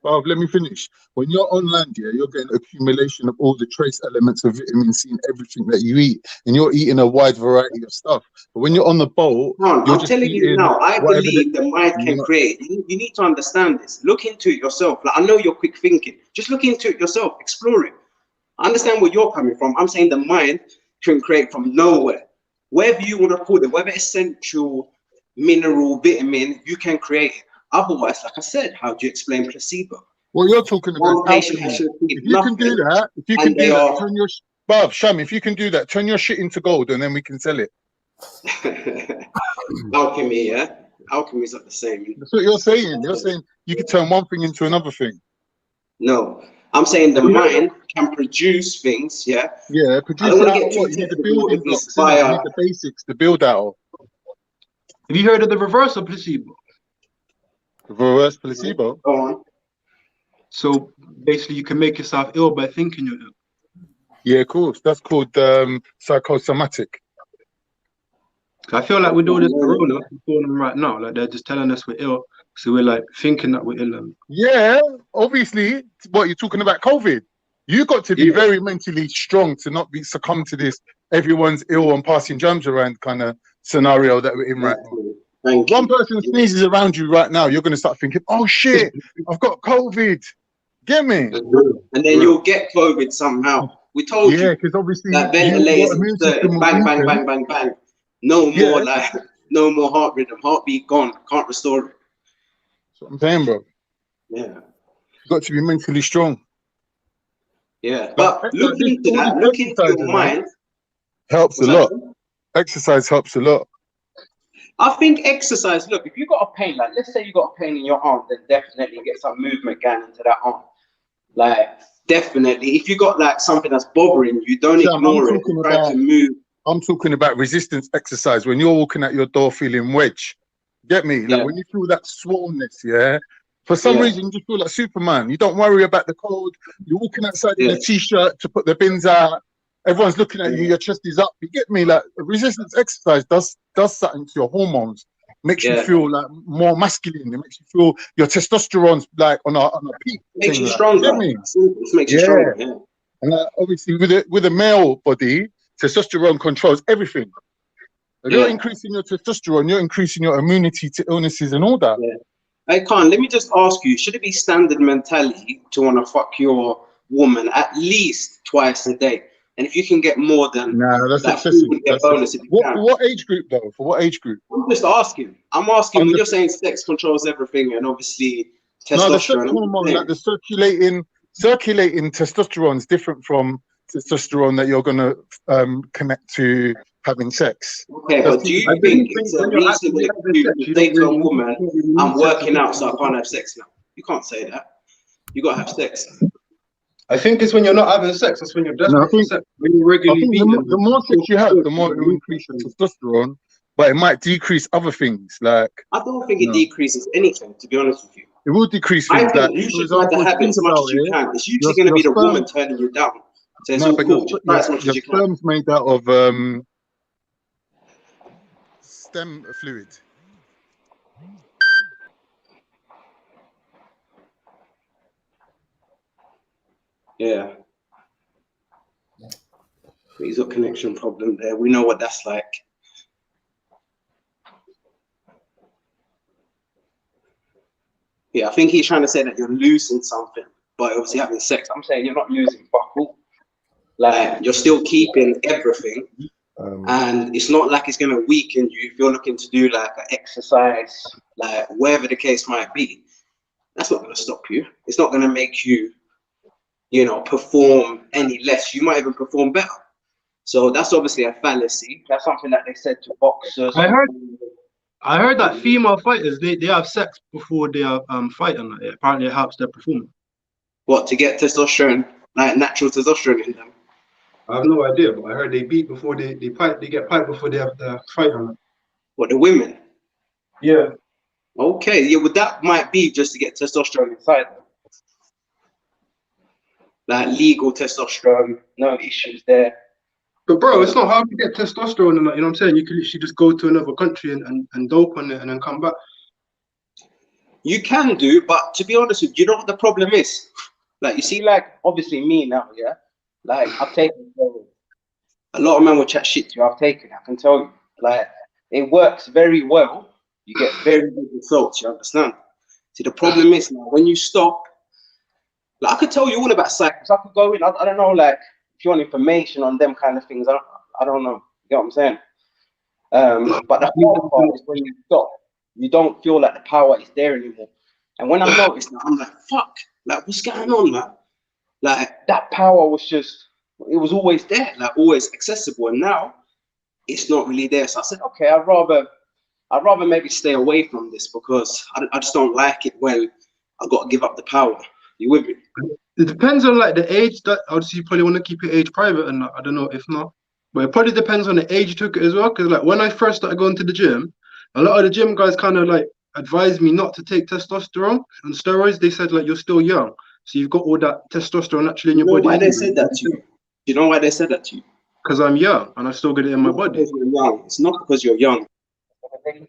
Speaker 6: Oh, let me finish. When you're on land, you're getting accumulation of all the trace elements of vitamin C in everything that you eat, and you're eating a wide variety of stuff. But when you're on the boat,
Speaker 4: I'm telling you now, I believe the mind can create. You need to understand this. Look into it yourself. Like, I know you're quick thinking. Just look into it yourself. Explore it. I understand where you're coming from. I'm saying the mind can create from nowhere. Wherever you want to call it, whether essential, mineral, vitamin, you can create it. Otherwise, like I said, how do you explain placebo?
Speaker 6: Well, you're talking about alchemy. If you can do that, turn your Sham, if you can do that, turn your shit into gold, and then we can sell it.
Speaker 4: Alchemy, yeah. Alchemy is not the same.
Speaker 6: That's what you're saying. You're saying you can turn one thing into another thing.
Speaker 4: No, I'm saying the mind can produce things. Yeah.
Speaker 6: Yeah, produce. I don't want to get too technical. The building blocks, you need the basics to build out of.
Speaker 5: Have you heard of the reverse of placebo?
Speaker 6: Reverse placebo?
Speaker 4: Go on.
Speaker 5: So basically, you can make yourself ill by thinking you're ill.
Speaker 6: Yeah, of course. That's called psychosomatic.
Speaker 5: I feel like with all this corona going on right now, like they're just telling us we're ill, so we're like thinking that we're ill.
Speaker 6: Yeah, obviously. What you're talking about, COVID. You got to be very mentally strong to not be succumb to this. Everyone's ill and passing germs around kind of scenario that we're in right now. One person sneezes around you right now, you're going to start thinking, oh shit, I've got COVID. Get me?
Speaker 4: And then you'll get COVID somehow. We told you.
Speaker 6: Yeah, because obviously
Speaker 4: that ventilators, bang, bang, bang, bang, bang. No more no more heart rhythm, heartbeat gone, can't restore it.
Speaker 6: That's what I'm saying, bro.
Speaker 4: Yeah.
Speaker 6: You've got to be mentally strong.
Speaker 4: Yeah, but look into that, look into your mind.
Speaker 6: Helps a lot. Exercise helps a lot.
Speaker 4: I think exercise, look, if you got a pain, like let's say you got a pain in your arm, then definitely get some movement going into that arm. Like, definitely. If you got like something that's bothering you, don't ignore it. Try to move.
Speaker 6: I'm talking about resistance exercise. When you're walking out your door feeling wedge, get me? Like when you feel that swollenness, for some reason you just feel like Superman. You don't worry about the cold. You're walking outside in a t-shirt to put the bins out. Everyone's looking at you. Your chest is up. You get me? Like resistance exercise does something to your hormones. Makes you feel like more masculine. It makes you feel your testosterone's like on a peak.
Speaker 4: Makes you stronger.
Speaker 6: Get me?
Speaker 4: It makes you stronger. Yeah.
Speaker 6: And obviously with a male body, testosterone controls everything. If you're increasing your testosterone, you're increasing your immunity to illnesses and all that.
Speaker 4: Yeah. Hey, Khan, let me just ask you, should it be standard mentality to want to fuck your woman at least twice a day? And if you can get more than
Speaker 6: Nah, that's
Speaker 4: like,
Speaker 6: excessive.
Speaker 4: you get a bonus if you can.
Speaker 6: What age group though? For what age group?
Speaker 4: I'm just asking. I'm asking when you're saying sex controls everything and obviously testosterone.
Speaker 6: No, the sex hormone, like the circulating testosterone is different from testosterone that you're gonna connect to having sex.
Speaker 4: Okay, but do you think it's a reasonable excuse to say to a woman, I'm working out so I can't have sex now? You can't say that. You gotta have sex.
Speaker 5: I think it's when you're not having sex. That's when you're desperate for sex. When you regularly beat
Speaker 6: the more sex you have, the more it will increase your testosterone, but it might decrease other things. Like
Speaker 4: I don't think it decreases anything, to be honest with you.
Speaker 6: It will decrease
Speaker 4: I
Speaker 6: things.
Speaker 4: think
Speaker 6: Like,
Speaker 4: you
Speaker 6: for
Speaker 4: should try
Speaker 6: example,
Speaker 4: to have it as much as you can. It's usually going to be the woman turning you down. So it's all cool. Just try as much as you can.
Speaker 6: Your sperm's made out of stem fluid.
Speaker 4: Yeah. He's got a connection problem there. We know what that's like. Yeah, I think he's trying to say that you're losing something, but obviously having sex. I'm saying you're not losing fuck all. Like, you're still keeping everything. And it's not like it's going to weaken you if you're looking to do like an exercise, like wherever the case might be. That's not going to stop you. It's not going to make you, you know, perform any less. You might even perform better. So that's obviously a fallacy. That's something that they said to boxers.
Speaker 5: I heard that female fighters they have sex before they are fighting. Apparently, it helps their performance.
Speaker 4: What, to get testosterone, like natural testosterone in them?
Speaker 5: I have no idea, but I heard they beat before they fight. They get piped before they have the fight on it.
Speaker 4: What, the women?
Speaker 5: Yeah.
Speaker 4: Okay, yeah, well that might be just to get testosterone inside them. Like legal testosterone, no issues there.
Speaker 5: But bro, it's not hard to get testosterone and that, you know what I'm saying? You can literally just go to another country and dope on it and then come back.
Speaker 4: You can do, but to be honest with you, you know what the problem is? Like, you see, like, obviously me now, yeah? Like, I've taken a lot of men will chat shit to you. I've taken it, I can tell you. Like, it works very well. You get very good results, you understand? See, the problem is now, when you stop, like, I could tell you all about cycles. I could go in, I don't know, like, if you want information on them kind of things, I don't know. You get what I'm saying? But the hard part is when you stop, you don't feel like the power is there anymore. And when I noticed that, I'm like, fuck, like, what's going on, man? Like, that power was just, it was always there, like, always accessible. And now, it's not really there. So I said, okay, I'd rather maybe stay away from this because I just don't like it when I got to give up the power. You with me?
Speaker 5: It depends on, like, the age. That obviously you probably want to keep your age private and I don't know if not. But it probably depends on the age you took it as well. Because, like, when I first started going to the gym, a lot of the gym guys kind of, like, advised me not to take testosterone and steroids. They said, like, you're still young. So you've got all that testosterone actually in your body.
Speaker 4: Why they said that to you? You know why they said that to you?
Speaker 5: Because I'm young and I still get it in my body.
Speaker 4: Because you're young. It's not because you're young.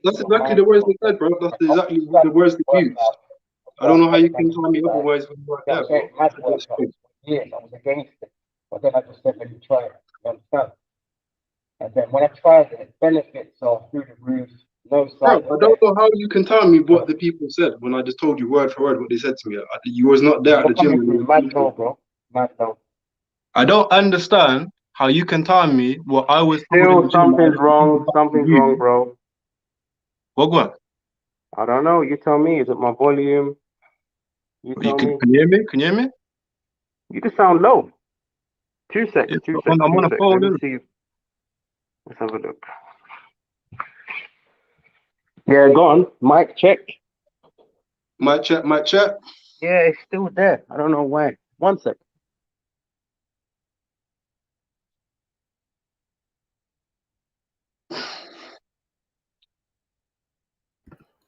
Speaker 5: That's exactly the words they said, bro. That's exactly the words they used. I don't know how you can tell me otherwise when you're there, bro.
Speaker 7: Yes, I was against it. But then I just said, let me try it. You understand? And then when I tried it, benefits are through the roof. No side.
Speaker 5: Bro, I don't know how you can tell me what the people said when I just told you word for word what they said to me. You was not there at the gym.
Speaker 7: Mad no, bro. Mad no.
Speaker 5: I don't understand how you can tell me what I was.
Speaker 7: Still, something's wrong. Something's wrong, bro.
Speaker 5: What?
Speaker 7: I don't know. You tell me. Is it my volume? You tell me.
Speaker 5: Can you hear me? Can you hear me?
Speaker 7: You just sound low. 2 seconds. 2 seconds.
Speaker 5: I'm on a phone.
Speaker 7: Let's have a look. Yeah, go on. Mic check.
Speaker 5: Mic check. Mic check.
Speaker 7: Yeah, it's still there. I don't know why. 1 sec.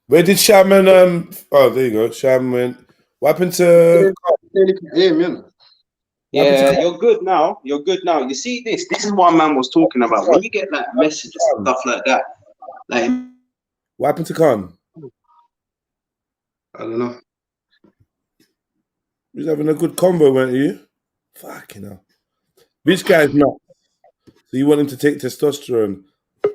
Speaker 1: Where did Shaman oh, there you go. Shaman. What happened to
Speaker 4: Yeah, you're good now. You're good now. You see this? This is what man was talking about. When you get like messages and stuff like that, like
Speaker 1: what happened to Khan?
Speaker 5: I don't know.
Speaker 1: You was having a good convo, weren't you? Fucking hell. This guy's not. So you want him to take testosterone? Did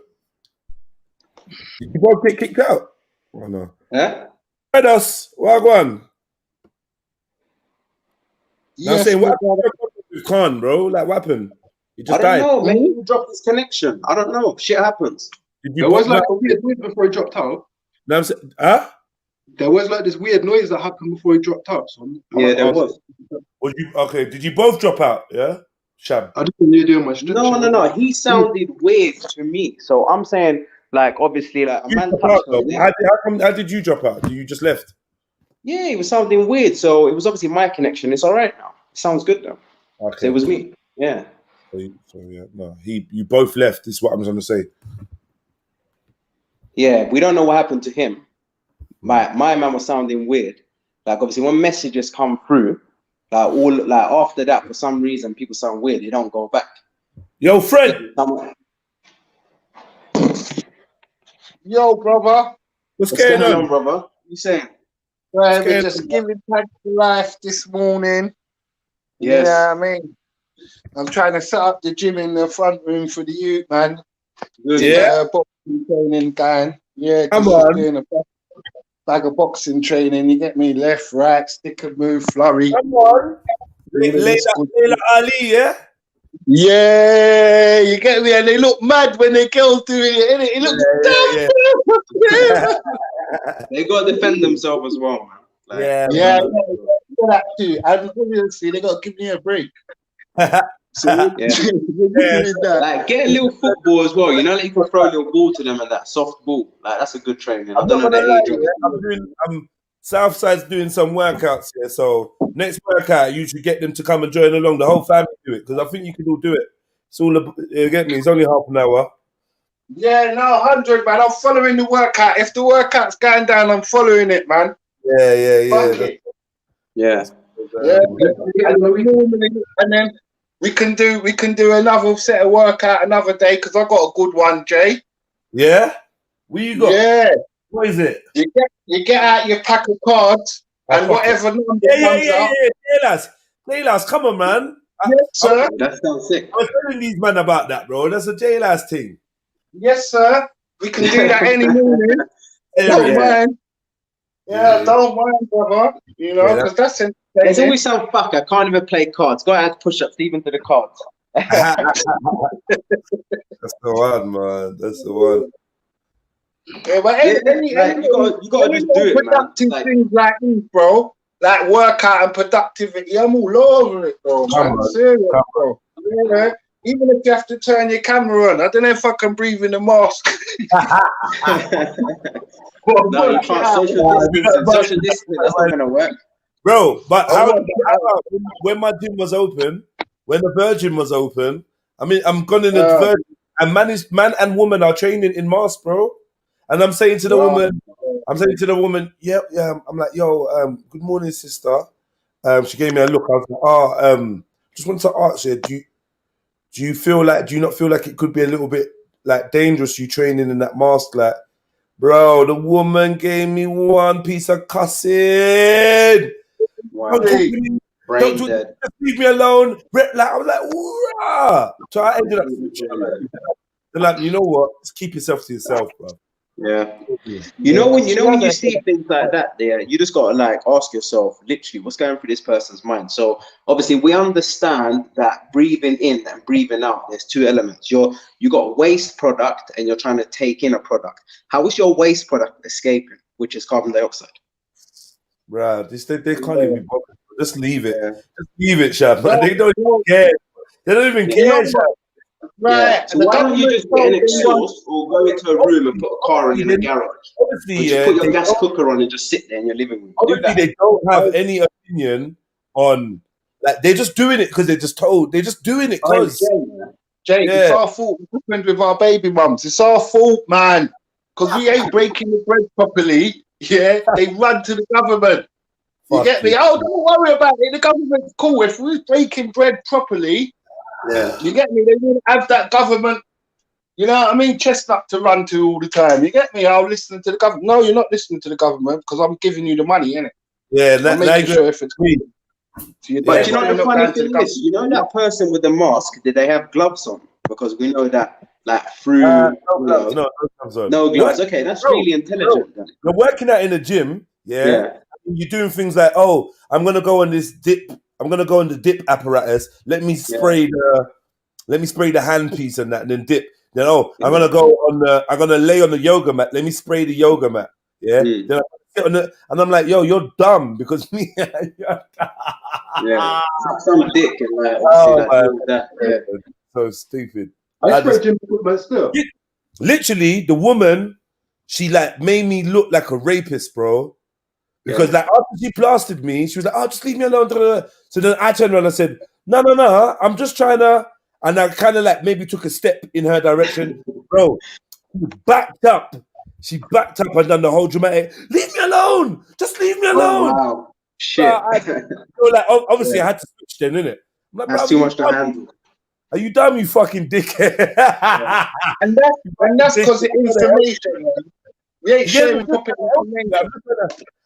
Speaker 1: you both get kicked out? Oh no.
Speaker 4: yeah?
Speaker 1: Red us, Wagwan.
Speaker 6: Yes,
Speaker 1: I'm saying, what happened with Khan, bro? Like, what happened? He just
Speaker 4: I don't
Speaker 1: died.
Speaker 4: know. Maybe he dropped his connection. I don't know. Shit happens.
Speaker 1: Did you
Speaker 5: There was
Speaker 1: pop
Speaker 5: like
Speaker 1: that?
Speaker 5: a weird noise before he dropped out.
Speaker 1: No, I'm saying, huh?
Speaker 5: There was like this weird noise that happened before he dropped out. So
Speaker 4: Yeah, there was.
Speaker 1: Was you okay? Did you both drop out? Yeah, Shab.
Speaker 5: I just didn't hear doing my stretch.
Speaker 4: No. He sounded weird to me. So I'm saying, like, obviously, like a
Speaker 1: You
Speaker 4: man
Speaker 1: dropped
Speaker 4: touched
Speaker 1: out,
Speaker 4: on
Speaker 1: though.
Speaker 4: it.
Speaker 1: How did you drop out? You just left?
Speaker 4: Yeah, it was sounding weird. So it was obviously my connection. It's all right now. It sounds good though.
Speaker 1: Okay.
Speaker 4: So it was me. Yeah.
Speaker 1: So yeah, no, you both left. This is what I'm going to say.
Speaker 4: Yeah, we don't know what happened to him. My man was sounding weird. Like obviously when messages come through, like after that, for some reason people sound weird. They don't go back.
Speaker 1: Yo, Fred.
Speaker 3: Yo, brother.
Speaker 1: What's going on,
Speaker 4: brother? What you saying?
Speaker 3: Well, we're just giving thanks to life this morning.
Speaker 4: Yes.
Speaker 3: You know what I mean? I'm trying to set up the gym in the front room for the youth, man.
Speaker 4: Good.
Speaker 1: Yeah.
Speaker 3: Boxing training going. Yeah,
Speaker 1: Come
Speaker 3: just
Speaker 1: on.
Speaker 3: doing a bag of boxing training. You get me? Left, right, stick and move, flurry.
Speaker 1: Come on. Layla Ali, yeah?
Speaker 3: Yeah, you get me? And they look mad when they girls doing it, innit? It looks
Speaker 4: They got to defend themselves as well, man. Like,
Speaker 3: yeah, that too. And obviously, they got to give me a break. So,
Speaker 4: like get a little football as well. You know, like you can throw a little ball to them and that soft ball. Like that's a good training. I don't know the age.
Speaker 1: Southside's doing some workouts here, so next workout you should get them to come and join along. The whole family do it because I think you can all do it. It's all you get me. It's only half an hour.
Speaker 3: Yeah, no, 100, man. I'm following the workout. If the workout's going down, I'm following it, man.
Speaker 1: Yeah.
Speaker 3: And then we can do another set of workout another day because I got a good one, Jay.
Speaker 1: Yeah. What you got?
Speaker 3: Yeah.
Speaker 1: What is it?
Speaker 3: You get out your pack of cards and whatever number comes up.
Speaker 1: J-Lass, come on, man.
Speaker 3: Yes, sir.
Speaker 4: That sounds sick.
Speaker 1: I was telling these men about that, bro. That's a J-Lass thing.
Speaker 3: Yes, sir. We can do that any morning. Don't mind. Yeah, don't mind, brother. You know, because that's entertaining.
Speaker 4: There's always some fuck. I can't even play cards. Go ahead, push ups even to the cards.
Speaker 1: That's the one, man. That's the one.
Speaker 3: Yeah, but
Speaker 4: you gotta just do it,
Speaker 3: productive
Speaker 4: man.
Speaker 3: things like these, bro. Like workout and productivity. I'm all over it, bro. Man. Serious, bro. Yeah, even if you have to turn your camera on, I don't know if I can breathe in the mask.
Speaker 4: No, you can't. Social distance, that's not gonna work.
Speaker 1: Bro, but how when my gym was open, when the Virgin was open, I mean, I'm gone in the Virgin, and man and woman are training in masks, bro. And I'm saying to the woman, yeah, I'm like, yo, good morning, sister. She gave me a look. I was like, just wanted to ask you, do you not feel like it could be a little bit like dangerous you training in that mask? Like, bro, the woman gave me one piece of cussing.
Speaker 4: Wow.
Speaker 1: Don't just leave me alone. Like, I was like, "Wah!" So I ended up they're like, you know what? Just keep yourself to yourself, bro.
Speaker 4: Yeah. You know when you see things like that there, you just gotta like ask yourself literally what's going through this person's mind. So obviously we understand that breathing in and breathing out, there's two elements. You got waste product and you're trying to take in a product. How is your waste product escaping, which is carbon dioxide?
Speaker 1: Bro, they can't even be bothered. Just leave it. Just leave it, Shab. They don't even care. They don't even care, Shab.
Speaker 3: Right.
Speaker 4: Yeah. So why don't you just get an exhaust or go into a room and put a car in a garage?
Speaker 1: Obviously,
Speaker 4: just put your gas cooker on and just sit there in your living room.
Speaker 1: Obviously, they don't have any opinion on, like, they're just doing it because they're just told. They're just doing it because.
Speaker 3: Jay, it's our fault. What happened with our baby mums? It's our fault, man. Because we ain't breaking the bread properly. Yeah, they run to the government. You get me? Oh, don't worry about it. The government's cool. If we're breaking bread properly, you get me? They wouldn't have that government, you know what I mean, chestnut to run to all the time. You get me? I'll listen to the government. No, you're not listening to the government because I'm giving you the money, innit? Yeah, I'm making sure if it's clean.
Speaker 4: But you know the funny thing is, you know that person with the mask, did they have gloves on? Because we know that, like, through...
Speaker 1: no gloves on.
Speaker 4: No gloves. Okay, that's really intelligent. Then.
Speaker 1: You're working out in the gym, yeah. You're doing things like, I'm gonna go on this dip. I'm gonna go on the dip apparatus. Let me spray let me spray the handpiece and that, and then dip. Then I'm gonna go on the, I'm gonna lay on the yoga mat. Let me spray the yoga mat. Yeah. Then I sit on the, and I'm like, yo, you're dumb because me.
Speaker 4: Yeah, some dick and like, that. Yeah.
Speaker 1: So stupid.
Speaker 5: I sprayed him with my still.
Speaker 1: Literally, the woman, she like made me look like a rapist, bro. Because like after she plastered me, she was like, "Oh, just leave me alone." So then I turned around and I said, "No, I'm just trying to," and I kind of like maybe took a step in her direction, bro. She backed up and done the whole dramatic. Leave me alone, just leave me alone.
Speaker 4: Oh, wow. Shit.
Speaker 1: So like obviously I had to switch then, innit? I'm like,
Speaker 4: that's too much to handle.
Speaker 1: Are you dumb, you fucking dickhead?
Speaker 6: And that's because it's information. You ain't sharing proper information.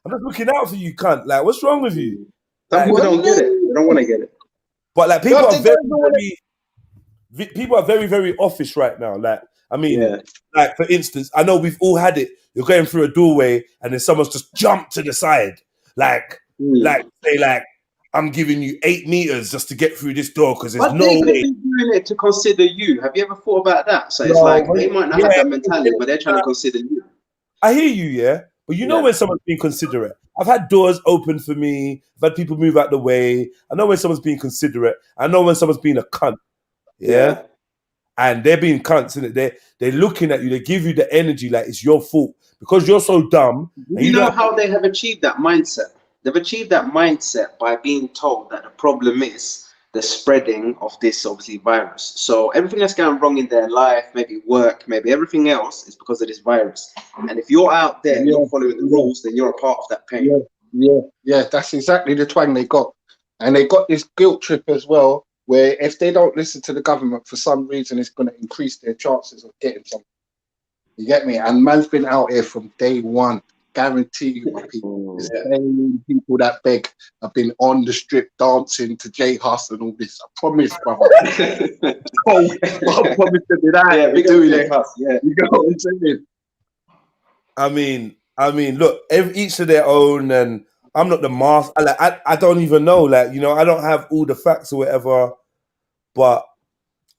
Speaker 1: I'm just looking out for you, cunt. Like, what's wrong with you?
Speaker 4: Some people don't get it. They don't want to get it.
Speaker 1: But like, people are very, very offish right now. Like, I mean, like for instance, I know we've all had it. You're going through a doorway and then someone's just jumped to the side, like say like, I'm giving you 8 meters just to get through this door because there's no way.
Speaker 4: But they could be doing it to consider you. Have you ever thought about that? So it's like they might not have that mentality, but they're trying to consider you.
Speaker 1: I hear you, yeah. But you know when someone's being considerate. I've had doors open for me. I've had people move out the way. I know when someone's being considerate. I know when someone's being a cunt. Yeah. And they're being cunts, and they're looking at you. They give you the energy like it's your fault because you're so dumb.
Speaker 4: You know how they have achieved that mindset? They've achieved that mindset by being told that the problem is the spreading of this obviously virus. So everything that's going wrong in their life, maybe work, maybe everything else is because of this virus. And if you're out there and you're following the rules, then you're a part of that pain.
Speaker 6: Yeah, that's exactly the twang they got. And they got this guilt trip as well, where if they don't listen to the government for some reason, it's going to increase their chances of getting something. You get me? And man's been out here from day one. Guarantee you, my people. The same people that beg have been on the strip dancing to J Hus and all this. I promise, brother. I promise to be that.
Speaker 4: Yeah, big doing J Hus. Yeah,
Speaker 6: you know what I'm saying?
Speaker 1: I mean, look, each to their own, and I'm not the master. I don't even know, like, you know, I don't have all the facts or whatever. But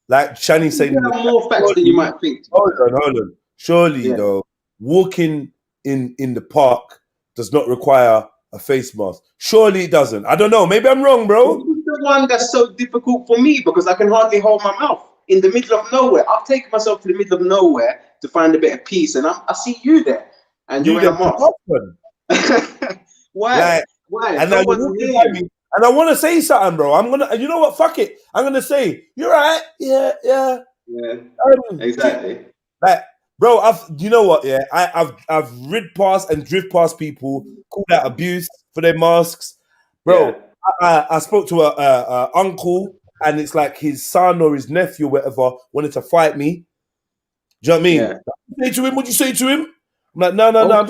Speaker 1: like Shani saying,
Speaker 4: you have more facts than you might think.
Speaker 1: Hold on. Surely, though, walking in the park does not require a face mask. Surely it doesn't. I don't know. Maybe I'm wrong, bro.
Speaker 4: This is the one that's so difficult for me because I can hardly hold my mouth in the middle of nowhere. I've taken myself to the middle of nowhere to find a bit of peace, and I see you there, and you're wearing a mask. Why? Why?
Speaker 1: And now and I want to say something, bro. You know what? Fuck it. I'm gonna say, you're right. Yeah.
Speaker 4: Exactly.
Speaker 1: Like, bro, you know what? Yeah, I've rid past and drift past people called out abuse for their masks, bro. I spoke to a uncle, and it's like his son or his nephew, or whatever, wanted to fight me. Do you know what I mean? Say to him, what'd you say to him? I'm like, no. I'm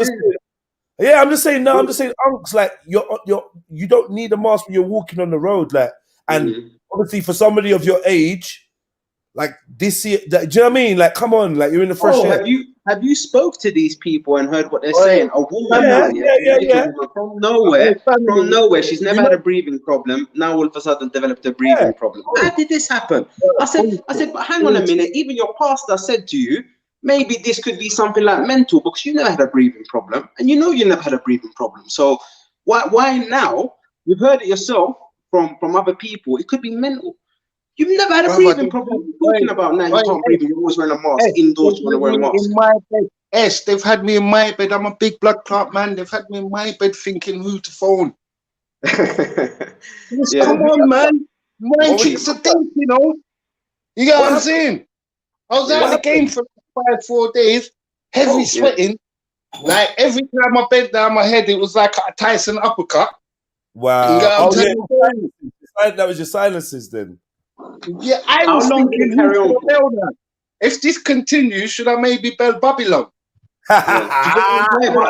Speaker 1: just saying, unks, like you don't need a mask when you're walking on the road, like, and obviously for somebody of your age. Like this year, do you know what I mean? Like, come on, like you're in the fresh air.
Speaker 4: Have you spoke to these people and heard what they're saying? A woman, from nowhere, she's never had a breathing problem. Now all of a sudden developed a breathing problem. How did this happen? I said, but hang on a minute. Even your pastor said to you, maybe this could be something like mental because you never had a breathing problem, and you know you never had a breathing problem. So why now? You've heard it yourself from other people. It could be mental. You've never had a breathing problem. What are you talking about now? You can't breathe. You're always wearing a mask. Indoors, you want to wear a mask.
Speaker 6: In my bed. They've had me in my bed. I'm a big blood clot man. They've had me in my bed thinking who to phone. Come on, man. Mind tricks are deep, you know. You get what I'm saying? I was out of the game for 5-4 days, heavy sweating. Like every time I bent down my head, it was like a Tyson uppercut.
Speaker 1: Wow. That was your silences then.
Speaker 6: Yeah, I was thinking, carry on? If this continues, should I maybe bell Babylon?
Speaker 4: But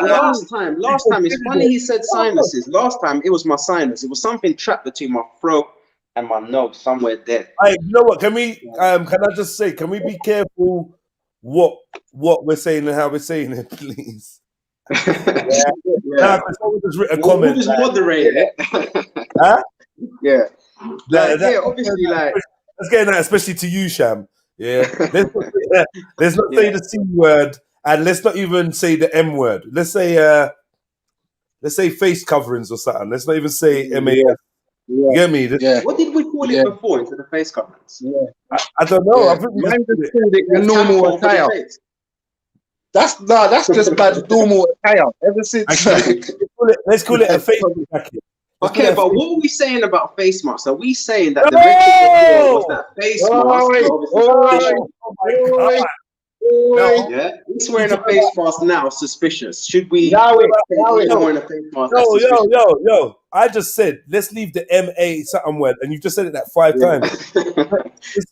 Speaker 4: last time, it's funny he said sinuses. Last time it was my sinus. It was something trapped between my throat and my nose, somewhere there.
Speaker 1: You know what? Can we? Can I just say? Can we be careful what we're saying and how we're saying it, please? Someone just written a comment.
Speaker 4: We'll just moderate it.
Speaker 1: Huh?
Speaker 4: Yeah. Obviously, like
Speaker 1: Let's get that, especially to you, Sham. Yeah. Let's not say the C word, and let's not even say the M word. Let's say face coverings or something. Let's not even say MAS. You get me?
Speaker 4: What did we call it before instead of face coverings?
Speaker 1: I don't know. I think we
Speaker 8: Man
Speaker 1: just
Speaker 8: just called it the normal attire. That's just bad normal attire. Ever since
Speaker 1: let's call it a face jacket.
Speaker 4: Okay, but what are we saying about face masks? Are we saying that the message was that face mask? Yeah, he's wearing a face mask now. Suspicious. Should we? Wearing a face mask.
Speaker 1: Yo! I just said let's leave the MA something word, and you just said it that 5 times.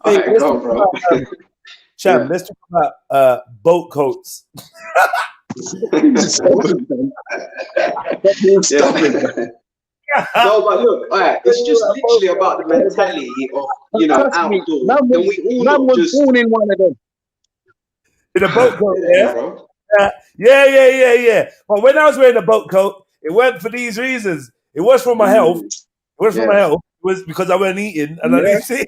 Speaker 1: Let's talk about, Cham, let's talk about boat coats.
Speaker 4: No, but look, all right, it's just literally about the mentality of outdoors. Then we all just
Speaker 8: born in one of them.
Speaker 1: In a boat coat, yeah. But when I was wearing a boat coat, it weren't for these reasons. It was for my health. It was because I weren't eating, and I didn't see.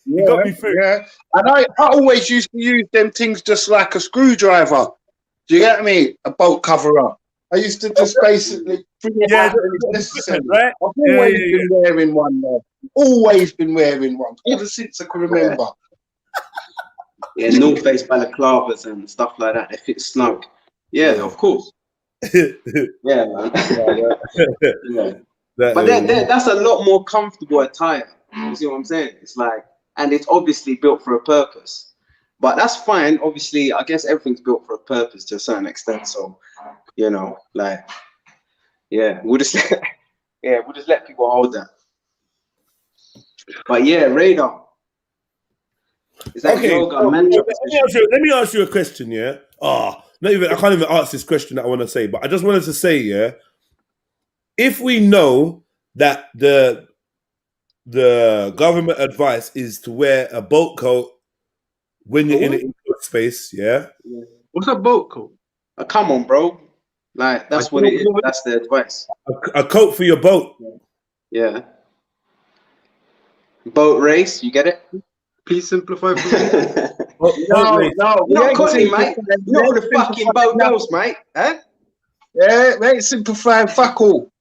Speaker 1: You got me through.
Speaker 8: Yeah, and I always used to use them things just like a screwdriver. Do you get me? A bolt cover up. I used to just basically bring it out when it's necessary.
Speaker 1: Right?
Speaker 8: I've always been wearing one there. Always been wearing one ever since I can remember.
Speaker 4: Yeah, North Face balaclavas and stuff like that. They fit snug. Yeah, of course. Yeah, man. But that's a lot more comfortable attire. You see what I'm saying? It's like, and it's obviously built for a purpose. But that's fine. Obviously, I guess everything's built for a purpose to a certain extent. So, we'll just let people hold that. But yeah, radar. Is that yoga?
Speaker 1: Let me ask you a question. Yeah. I can't even ask this question that I want to say, but I just wanted to say, yeah. If we know that the government advice is to wear a boat coat when you're in an enclosed space, yeah.
Speaker 5: What's a boat coat?
Speaker 4: Come on, bro. Like that's what it is. That's the advice.
Speaker 1: A coat for your boat.
Speaker 4: Yeah. Boat race, you get it?
Speaker 5: Please simplify for me.
Speaker 4: No, you're not cutting, mate. You're not the fucking boat goes, mate. Huh?
Speaker 8: Yeah, mate, simplifying fuck all.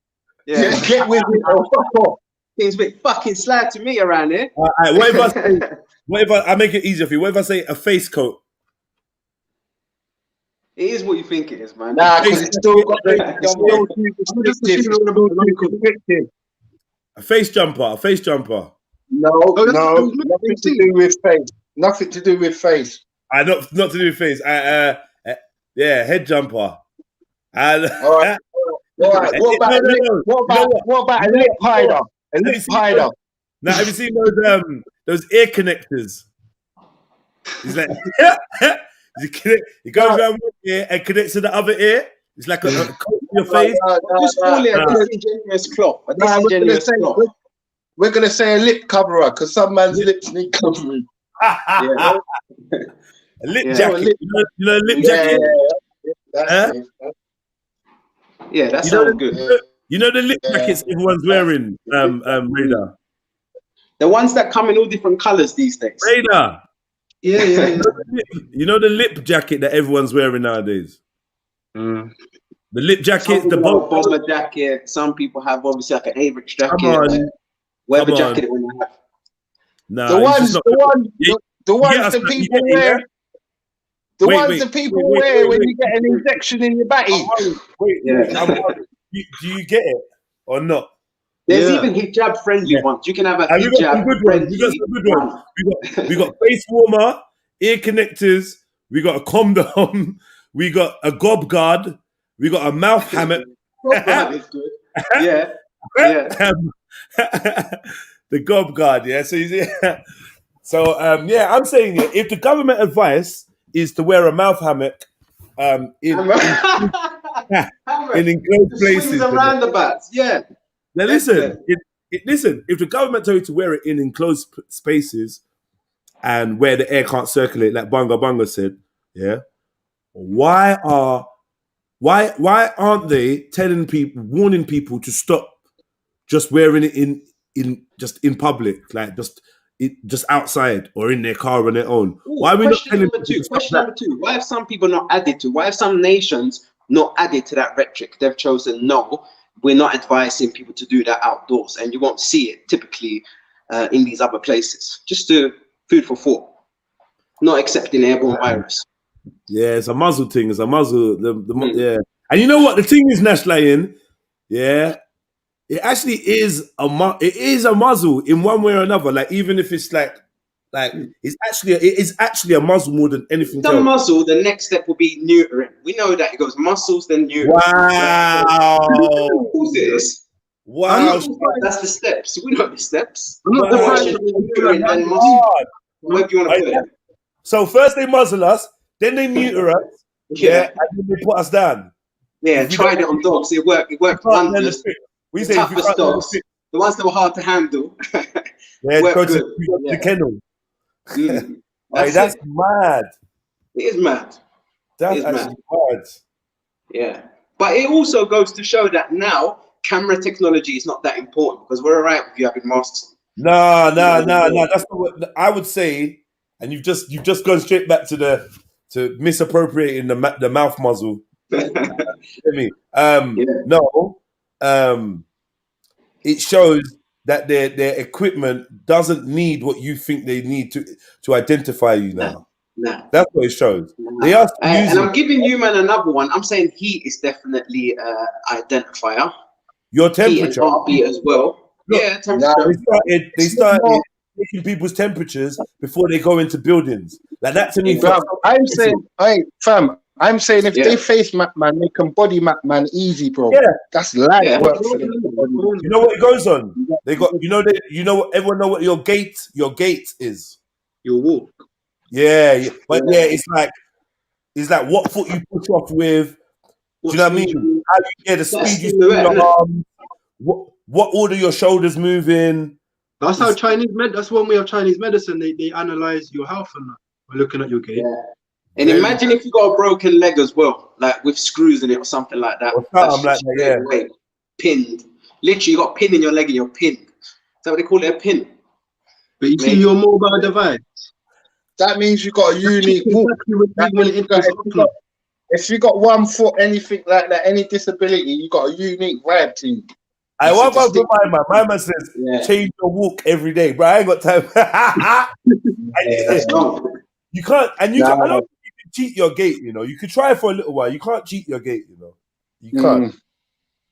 Speaker 4: Yeah.
Speaker 8: Get with it or fuck off.
Speaker 4: Things a bit fucking slack to me around here.
Speaker 1: What if I make it easier for you? What if I say a face coat?
Speaker 4: It is what you think it is, man.
Speaker 8: Nah, because it's still got
Speaker 1: a face jumper.
Speaker 8: No, nothing to do with face. Nothing to do with face.
Speaker 1: Not to do with face. Head jumper. And
Speaker 8: all right. What about a lip hider? A lip hider.
Speaker 1: Now, have you seen those ear connectors? He's like, he goes around one ear and connects to the other ear. It's like a coat for your face.
Speaker 4: Just call it a disingenuous cloth. A disingenuous cloth.
Speaker 8: We're gonna say a lip coverer because some man's lips need covering.
Speaker 1: A lip jacket. You know lip jacket?
Speaker 4: Yeah, that sounds good.
Speaker 1: You know the lip jackets everyone's wearing, Radar?
Speaker 4: The ones that come in all different colours these days.
Speaker 1: Radar.
Speaker 4: Yeah.
Speaker 1: You know the lip jacket that everyone's wearing nowadays? The lip jacket, the
Speaker 4: bomber jacket. Some people have obviously like an Averix jacket. Whatever jacket it will have.
Speaker 1: Nah,
Speaker 8: the ones that people wear. The ones that people wear when you get an injection in your batty.
Speaker 1: Do you get it or not?
Speaker 4: There's even hijab friendly ones. You can have a hijab friendly.
Speaker 1: We got face warmer, ear connectors. We got a condom. We got a gob guard. We got a mouth hammock.
Speaker 4: Gob guard is good. Yeah.
Speaker 1: The gob guard. Yeah. I'm saying if the government advice is to wear a mouth hammock in enclosed places.
Speaker 4: The roundabouts, yeah.
Speaker 1: Now listen, if the government tell you to wear it in enclosed spaces and where the air can't circulate, like Bunga said, yeah, why aren't they warning people to stop just wearing it in public, like just just outside or in their car on their own?
Speaker 4: Ooh,
Speaker 1: Why are we not telling
Speaker 4: number two?
Speaker 1: people to
Speaker 4: Question
Speaker 1: stop
Speaker 4: number two. Why have some people not added to? Why have some nations not added to that rhetoric? They've chosen no. We're not advising people to do that outdoors, and you won't see it typically in these other places. Just food for thought. Not accepting airborne virus.
Speaker 1: Yeah, it's a muzzle thing. It's a muzzle. Yeah, and you know what the thing is, Nash Lion. Yeah, it actually is a muzzle in one way or another. Like even if it's like it is actually a muzzle more than anything
Speaker 4: The
Speaker 1: else.
Speaker 4: muzzle. The next step will be neutering. We know that it goes muscles, then neutering.
Speaker 1: Wow.
Speaker 4: Who's this?
Speaker 1: Wow.
Speaker 4: That's the steps. We know the steps.
Speaker 5: I'm not surprised.
Speaker 4: Neutering and muscle. Whatever you want to put it.
Speaker 1: So first they muzzle us, then they neuter us,
Speaker 4: Yeah,
Speaker 1: and then they put us down.
Speaker 4: Yeah, tried it on dogs. It worked. It worked wonders.
Speaker 1: We say if you
Speaker 4: Toughest
Speaker 1: can't
Speaker 4: dogs, the ones that were hard to handle.
Speaker 1: yeah,
Speaker 4: work
Speaker 1: go
Speaker 4: good.
Speaker 1: to the kennel.
Speaker 4: That's,
Speaker 1: that's mad.
Speaker 4: It is mad.
Speaker 1: That's
Speaker 4: It is
Speaker 1: actually mad.
Speaker 4: Yeah, but it also goes to show that now camera technology is not that important because we're alright with you having masks on.
Speaker 1: No. That's not what I would say. And you've just gone straight back to misappropriating the mouth muzzle. No, it shows that their equipment doesn't need what you think they need to identify you now.
Speaker 4: Nah.
Speaker 1: That's what it shows. They are
Speaker 4: and I'm giving you man another one. I'm saying heat is definitely identifier.
Speaker 1: Your temperature.
Speaker 4: Heat and heartbeat as well.
Speaker 1: Look,
Speaker 4: yeah, temperature.
Speaker 1: They started taking people's temperatures before they go into buildings. Like that to me.
Speaker 8: I'm saying if they face map man, they can body map man easy, bro.
Speaker 1: Yeah,
Speaker 8: that's light work for them.
Speaker 1: You know what it goes on? They got everyone know what your gait is.
Speaker 5: Your walk.
Speaker 1: Yeah, but it's like what foot you push off with. Do you know what I mean? How the speed you swing your arms. What order your shoulders move in.
Speaker 5: That's how that's one way of Chinese medicine. They analyze your health and that by looking at your gait.
Speaker 4: Yeah. And imagine if you got a broken leg as well, like with screws in it or something like that. Pinned. Literally, you got a pin in your leg and you're pinned. Is that what they call it, a pin?
Speaker 5: But you see your mobile device.
Speaker 8: That means you got a unique walk. If you got 1 foot, anything like that, any disability, you got a unique vibe to you.
Speaker 1: I want to my man says change your walk every day, bro. I ain't got time. You can't, and I don't think you can cheat your gait. You know, you could try for a little while. You can't cheat your gait. You know, you can't.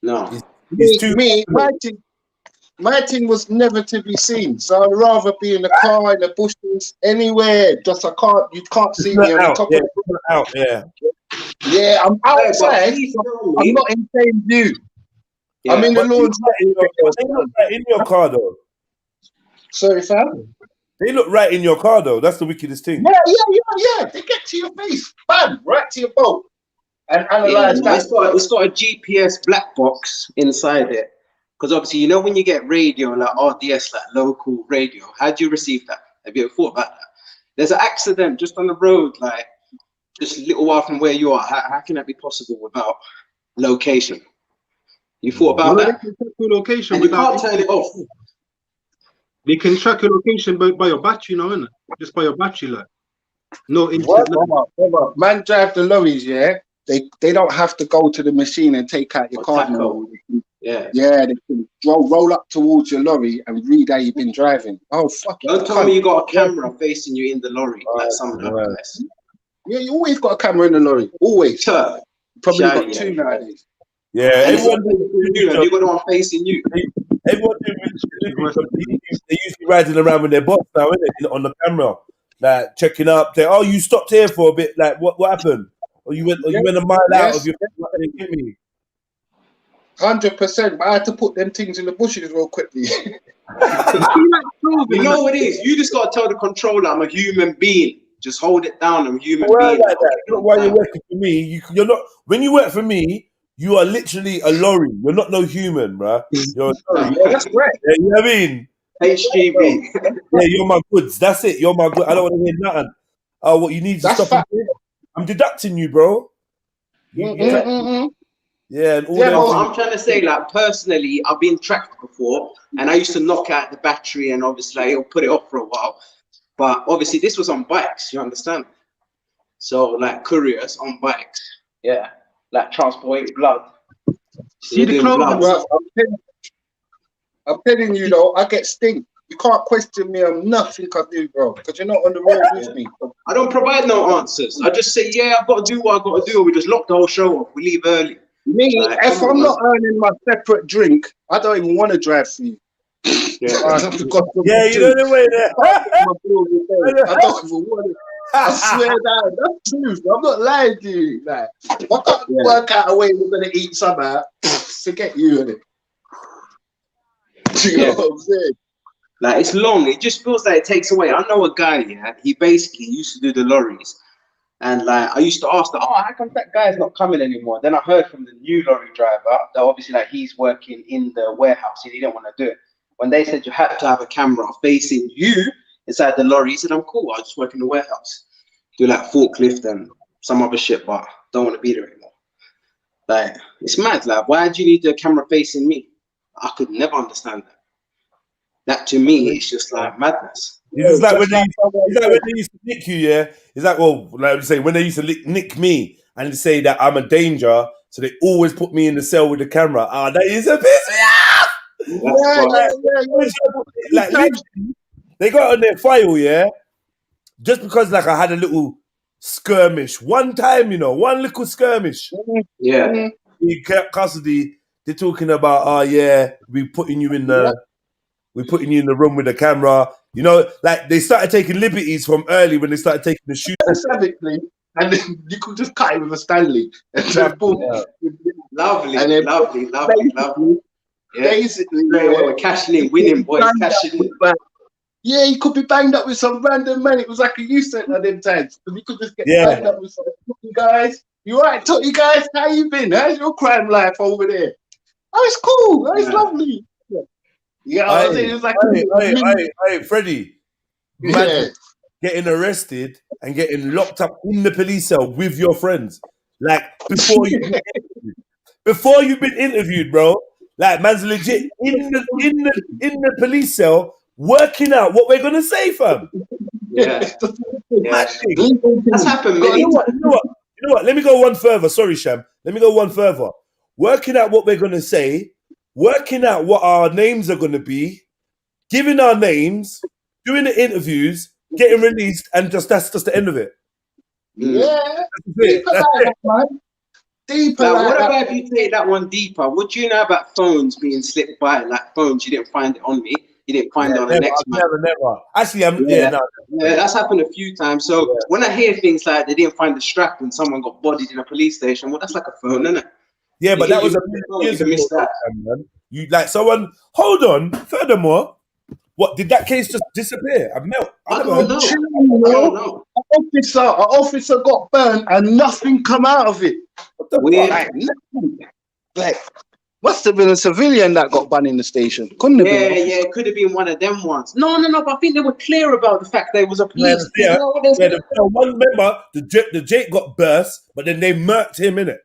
Speaker 4: No,
Speaker 8: my thing was never to be seen. So I'd rather be in the car, in the bushes, anywhere. Just you can't see me on the top of the Yeah, I'm outside. I'm not in plain view. Yeah, I'm in the lawn.
Speaker 1: They look right in your car, though.
Speaker 8: Sorry, fam?
Speaker 1: They look right in your car, though. That's the wickedest thing.
Speaker 8: Yeah. They get to your face. Bam, right to your boat. And analyze that.
Speaker 4: It's got a GPS black box inside it. Because obviously, you know when you get radio, like RDS, like local radio, how do you receive that? Have you ever thought about that? There's an accident just on the road, like just a little while from where you are. How can that be possible without location? You thought about that?
Speaker 5: They can track your location
Speaker 4: and you can't turn it off.
Speaker 5: They can track your location by your battery, now, innit? Just by your battery, like. No internet.
Speaker 8: Man drive the lorries, yeah? They don't have to go to the machine and take out your card.
Speaker 4: Yeah,
Speaker 8: they can roll up towards your lorry and read how you've been driving. Oh, fuck it.
Speaker 4: Don't tell me you got a camera facing you in the lorry, like some of the guys.
Speaker 8: Yeah, you always got a camera in the lorry. Always. Probably got two nowadays.
Speaker 1: Yeah, everyone.
Speaker 4: You got one facing you.
Speaker 1: Everyone they usually riding around with their box now, isn't it? On the camera, like checking up. Oh, you stopped here for a bit. Like, what happened? Or you went a mile out of your.
Speaker 8: 100%. But I had to put them things in the bushes real quickly.
Speaker 4: You know what it is? You just got to tell the controller, I'm a human being. Just hold it down. I'm a human being.
Speaker 1: Like that. Not while you're working for me. You're not. When you work for me, you are literally a lorry. You're not no human, bruh. You're a lorry.
Speaker 8: Yeah, that's right.
Speaker 1: Yeah, you know what I mean?
Speaker 4: HGV.
Speaker 1: Yeah, you're my goods. That's it. You're my goods. I don't want to hear nothing. Oh, what you need to stop. I'm deducting you, bro. Yeah, Yeah, and all
Speaker 4: yeah,
Speaker 1: them
Speaker 4: but
Speaker 1: things.
Speaker 4: I'm trying to say, like, personally, I've been tracked before, and I used to knock out the battery, and obviously, like, it'll put it off for a while. But obviously, this was on bikes, you understand? So, like, couriers on bikes, yeah, like transporting blood.
Speaker 5: See the clothing?
Speaker 8: Well, I'm telling you though, I get sting. You can't question me on nothing I do, bro, because you're not on the road with me.
Speaker 4: I don't provide no answers. I just say, yeah, I've got to do what I've got to do, or we just lock the whole show off. We leave early.
Speaker 8: Me,
Speaker 4: Like,
Speaker 8: if I'm not earning my separate drink, I don't even want to drive for you.
Speaker 1: Yeah, you know the way there.
Speaker 8: I don't even want it. I swear down, that's truth. I'm not lying to you. Like, I can't work out a way we're gonna eat somehow. Forget you and it. Do you know what I'm saying?
Speaker 4: Like, it's long. It just feels like it takes away. I know a guy, yeah, he basically used to do the lorries. And like, I used to ask them, oh, how come that guy's not coming anymore? Then I heard from the new lorry driver that obviously, like, he's working in the warehouse. He didn't want to do it. When they said you had to have a camera facing you inside the lorry, he said, I'm cool. I just work in the warehouse. Do like forklift and some other shit, but don't want to be there anymore. Like, it's mad. Like, why do you need the camera facing me? I could never understand that. That to me, it's just like madness.
Speaker 1: It's like when they used to nick you, yeah. It's like, well, like I say, when they used to nick me and say that I'm a danger, so they always put me in the cell with the camera. Ah, that is a piss. Like, literally, they got on their file, yeah. Just because, like, I had a little skirmish one time, you know, one little skirmish.
Speaker 4: Yeah.
Speaker 1: In custody, they're talking about, oh yeah, we're putting you in the room with the camera. You know, like they started taking liberties from early when they started taking the shoot.
Speaker 8: Savagely, and then you could just cut it with a Stanley. And then boom.
Speaker 4: Lovely,
Speaker 8: and then
Speaker 4: lovely.
Speaker 8: Basically,
Speaker 4: we're cashing in, winning, boys, cashing in.
Speaker 8: Yeah, you could be banged up with some random man. It was like a youth centre at them times. Because you could just get banged up with some guys. You alright, Totty guys? How you been? How's your crime life over there? Oh, it's cool. Oh, it's lovely. Yeah, it was like
Speaker 1: hey, Freddie. Getting arrested and getting locked up in the police cell with your friends. Like before you've been interviewed, bro. Like man's legit in the police cell working out what we're gonna say, fam.
Speaker 4: Yeah. That's happened many times.
Speaker 1: You know what? Let me go one further. Sorry, Sham. Let me go one further. Working out what we're gonna say, working out what our names are gonna be, giving our names, doing the interviews, getting released, and that's just the end of it.
Speaker 8: Yeah. Deeper like that, man. Deeper
Speaker 4: like
Speaker 8: what
Speaker 4: about if you take that one deeper? What do you know about phones being slipped by? Like phones, you didn't find it on me. You didn't find it on the next man.
Speaker 1: Never. Actually,
Speaker 4: that's happened a few times. So when I hear things like they didn't find the strap and someone got bodied in a police station, well, that's like a phone, isn't it?
Speaker 1: Yeah, but that was a few years ago, man. You like someone. Hold on. Furthermore, what did that case just disappear? I don't
Speaker 8: know. An officer got burned and nothing come out of it.
Speaker 1: What the fuck?
Speaker 8: Like nothing. Like must have been a civilian that got banned in the station. Couldn't have been.
Speaker 4: Yeah, it could have been one of them ones. No, but I think they were clear about the fact there was a police.
Speaker 1: One member, the Jake got burst, but then they murked him in it.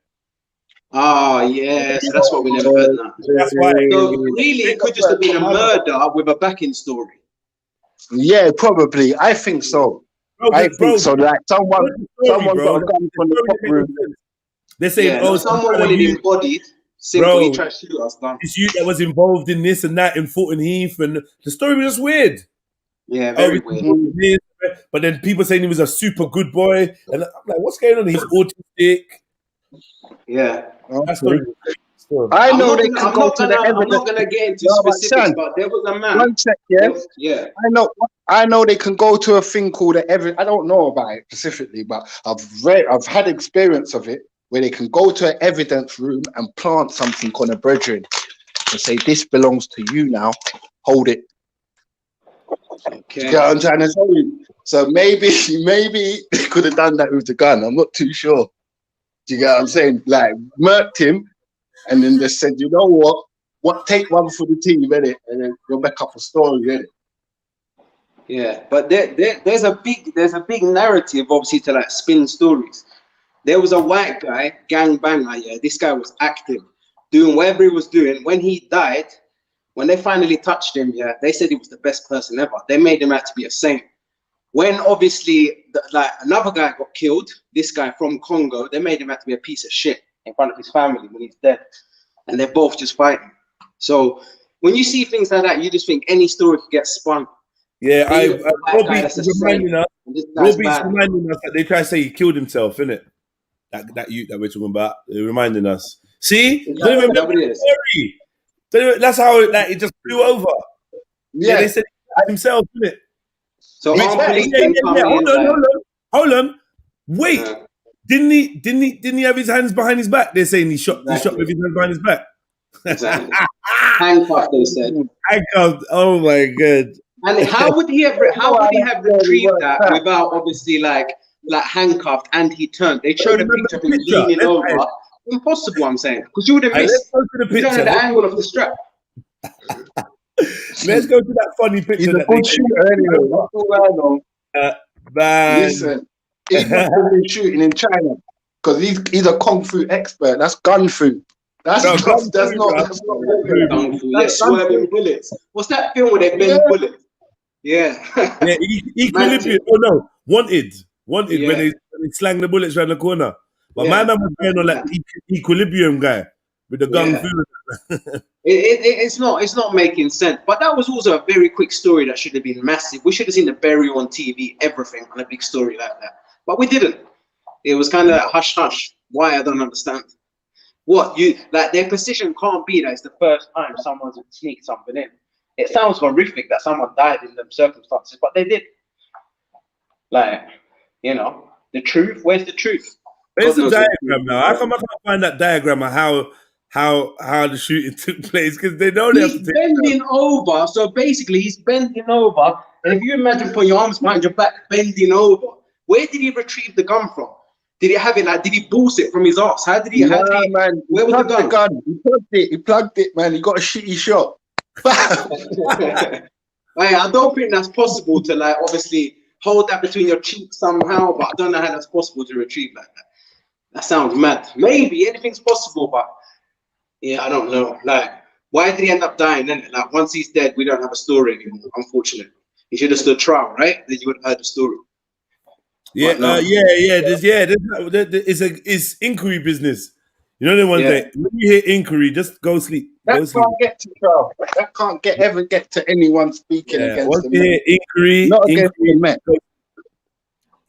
Speaker 4: Oh, yeah, so that's what we never heard now.
Speaker 1: That's why.
Speaker 4: So really, it could just have been a murder with a backing story.
Speaker 8: Yeah, probably. I think so. I think so. Like someone got a gun from the top room.
Speaker 1: They're saying,
Speaker 4: someone wanted him bodied. Simple, he tried to shoot us down.
Speaker 1: It's you that was involved in this and that in Fulton Heath, and the story was just weird.
Speaker 4: Yeah, very weird.
Speaker 1: But then people saying he was a super good boy, and I'm like, what's going on? He's autistic.
Speaker 4: Yeah.
Speaker 8: I know they can go to the evidence.
Speaker 4: I'm not gonna get into specifics, but there was a man.
Speaker 8: One sec, yeah. I know they can go to a thing called the evidence. I don't know about it specifically, but I've had experience of it where they can go to an evidence room and plant something on a brethren and say this belongs to you now. Hold it.
Speaker 4: Okay.
Speaker 8: You know what I'm trying to tell you? So maybe they could have done that with the gun. I'm not too sure. Do you get what I'm saying? Like murked him, and then they said, you know what? Take one for the team, innit? And then go back up a story, innit?
Speaker 4: Yeah, but there's a big narrative, obviously, to like spin stories. There was a white guy, gangbanger, yeah. This guy was active, doing whatever he was doing. When he died, when they finally touched him, yeah, they said he was the best person ever. They made him out to be a saint. When obviously, like another guy got killed, this guy from Congo, they made him out to be a piece of shit in front of his family when he's dead. And they're both just fighting. So when you see things like that, you just think any story could get spun.
Speaker 1: Yeah, Robbie's reminding us that they try to say he killed himself, innit? That youth that we're talking about, reminding us. See? Don't even remember the story. That's how it just flew over. Yeah, they said himself, innit?
Speaker 4: So
Speaker 1: hold on. Wait. Didn't he have his hands behind his back? They're saying he shot with his hands behind his back.
Speaker 4: Exactly. Handcuffed, they said.
Speaker 1: Handcuffed. Oh my god.
Speaker 4: And how would he have retrieved that without obviously like handcuffed and he turned? They showed a picture of him leaning over. Impossible, I'm saying, because you would have missed. You don't know the angle of the strap.
Speaker 1: Let's go to that funny picture.
Speaker 8: He's a good shooter anyway. That's all I know. Listen, he's been shooting in China because he's a kung fu expert. That's gun fu. That's not
Speaker 4: kung fu. Yeah, swerving bullets. What's that film where they bend bullets? Yeah.
Speaker 1: Equilibrium. Oh no, wanted when they slang the bullets around the corner. But my man was going on like Equilibrium guy with the gun fu.
Speaker 4: It's not making sense. But that was also a very quick story that should have been massive. We should have seen the burial on TV, everything on a big story like that. But we didn't. It was kind of hush hush. Why, I don't understand. Their position can't be that it's the first time someone's sneaked something in. It sounds horrific that someone died in them circumstances, but they did. Like, you know, the truth. Where's the truth?
Speaker 1: Where's the diagram now? How come I can't find that diagram of how the shooting took place? Because they know
Speaker 4: he's bending over. So basically, he's bending over. And if you imagine putting your arms behind your back, bending over, where did he retrieve the gun from? Did he have it did he boost it from his ass? How did he have it?
Speaker 8: Man, where was the gun? He plugged it, man. He got a shitty shot.
Speaker 4: I don't think that's possible to obviously hold that between your cheeks somehow, but I don't know how that's possible to retrieve like that. That sounds mad. Maybe anything's possible, but yeah, I don't know. Why did he end up dying then? Once he's dead, we don't have a story anymore, unfortunately. He should have stood trial, right? Then you would have heard the story.
Speaker 1: It's inquiry business. You know the one that when you hear inquiry, just go sleep.
Speaker 8: That can't get to trial. That can't ever get to anyone speaking against
Speaker 1: once
Speaker 8: them.
Speaker 1: You hear inquiry,
Speaker 8: not against the men.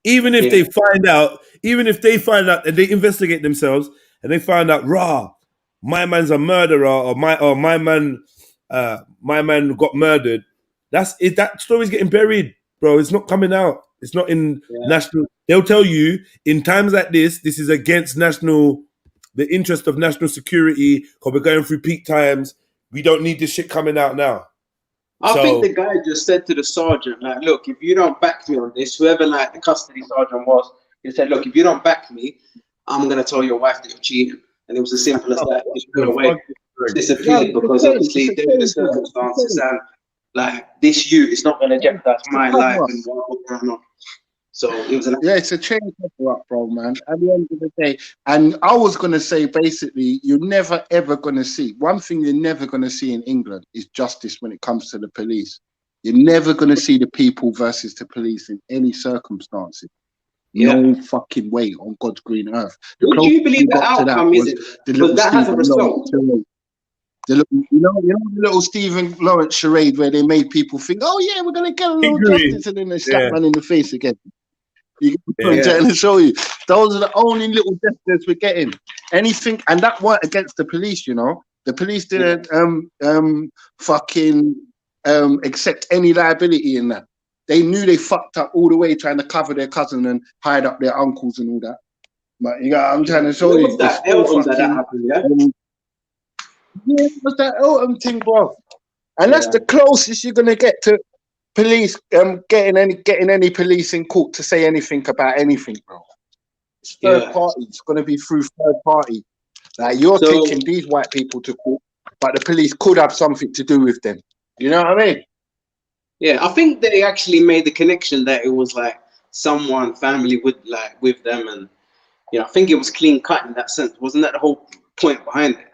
Speaker 1: Even if they find out, and they investigate themselves and they find out, my man's a murderer, or my man got murdered. That story's getting buried, bro. It's not coming out. It's not in national. They'll tell you in times like this is against the interest of national security, because we're going through peak times. We don't need this shit coming out now.
Speaker 4: I think the guy just said to the sergeant, look, if you don't back me on this, whoever the custody sergeant was, he said, look, if you don't back me, I'm going to tell your wife that you're cheating. And it was as simple as that. Just put away, disappeared, because obviously there were the circumstances and this youth is not going to jeopardize my life and what's going on. So it was
Speaker 8: it's a chain cover up, bro, man. At the end of the day, and I was gonna say basically, you're never ever gonna see one thing. You're never gonna see in England is justice when it comes to the police. You're never gonna see the people versus the police in any circumstances. No fucking way on God's green earth.
Speaker 4: Would you believe the outcome is it? Because that has a result.
Speaker 8: You know the little Stephen Lawrence charade where they made people think, oh yeah, we're gonna get a little justice, and then they slap man in the face again. I'm trying to show you. Those are the only little gestures we're getting. Anything, and that weren't against the police, you know. The police didn't accept any liability in that. They knew they fucked up all the way trying to cover their cousin and hide up their uncles and all that. But I'm trying to show you.
Speaker 4: That happened,
Speaker 8: it was that Elton thing, bro. And that's the closest you're gonna get to police getting any police in court to say anything about anything, bro. It's third party. It's gonna be through third party. You're taking these white people to court, but the police could have something to do with them. You know what I mean?
Speaker 4: Yeah, I think they actually made the connection that it was someone family with them, and You know, I think it was clean cut in that sense. Wasn't that the whole point behind it?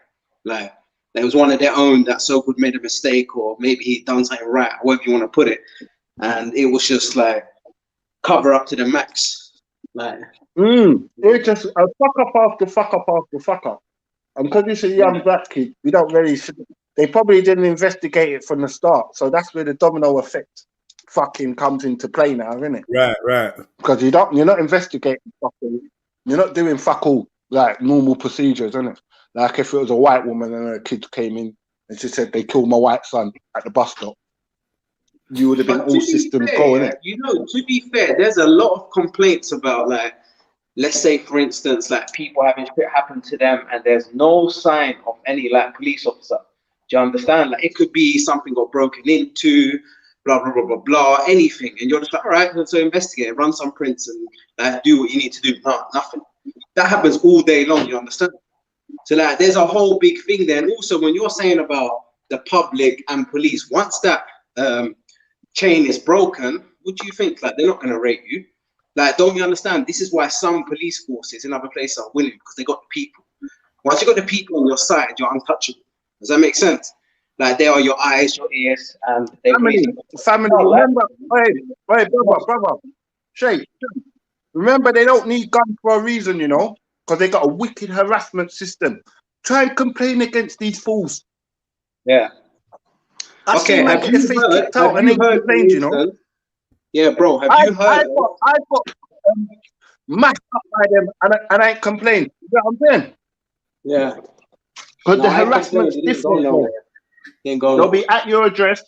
Speaker 4: Like, it was one of their own that so-called made a mistake, or maybe he done something right, however you want to put it. And it was just like cover up to the max. Like,
Speaker 8: it's just a fuck up after fuck up after fuck up. And because it's a young black kid, we don't really. They probably didn't investigate it from the start, so that's where the domino effect fucking comes into play now, isn't it?
Speaker 1: Right.
Speaker 8: Because you're not investigating fucking, you're not doing fuck all like normal procedures, isn't it? Like if it was a white woman and her kid came in and she said they killed my white son at the bus stop, you would have been all systems going.
Speaker 4: You know, to be fair, there's a lot of complaints about, like, let's say for instance, like people having shit happen to them and there's no sign of any like police officer. Do you understand? Like, it could be something got broken into, blah blah blah blah blah, anything, and you're just like, all right, so investigate, run some prints, and do what you need to do. No, nothing. That happens all day long. You understand? So like, there's a whole big thing there. And also, when you're saying about the public and police, once that chain is broken, what do you think? Like, they're not going to rate you. Like, don't you understand? This is why some police forces in other places are winning, because they got the people. Once you got the people on your side, you're untouchable. Does that make sense? Like, they are your eyes, your ears, and they
Speaker 8: family. Remember, wait, brother, Shay, remember they don't need guns for a reason, you know, because they got a wicked harassment system. Try and complain against these fools.
Speaker 4: Yeah.
Speaker 8: Okay, have you heard? You know?
Speaker 4: Yeah, bro. Have you heard?
Speaker 8: I got mashed up by them, and I ain't complained. You know what I'm saying?
Speaker 4: Yeah.
Speaker 8: Because the harassment's different. They'll be at your address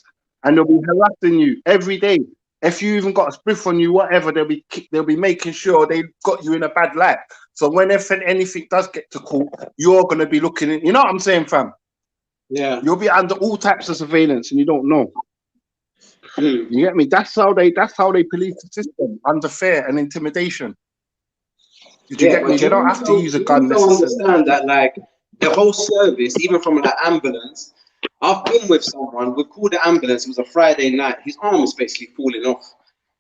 Speaker 8: and they'll be harassing you every day. If you even got a spliff on you, whatever, they'll be making sure they got you in a bad light. So when anything does get to court, you're gonna be looking in. You know what I'm saying, fam?
Speaker 4: Yeah.
Speaker 8: You'll be under all types of surveillance and you don't know. You get me? That's how they police the system, under fear and intimidation. Did you get me? They don't have to use a gun.
Speaker 4: You don't understand that, like, the whole service, even from the ambulance. I've been with someone, we called the ambulance, it was a Friday night, his arm is basically falling off.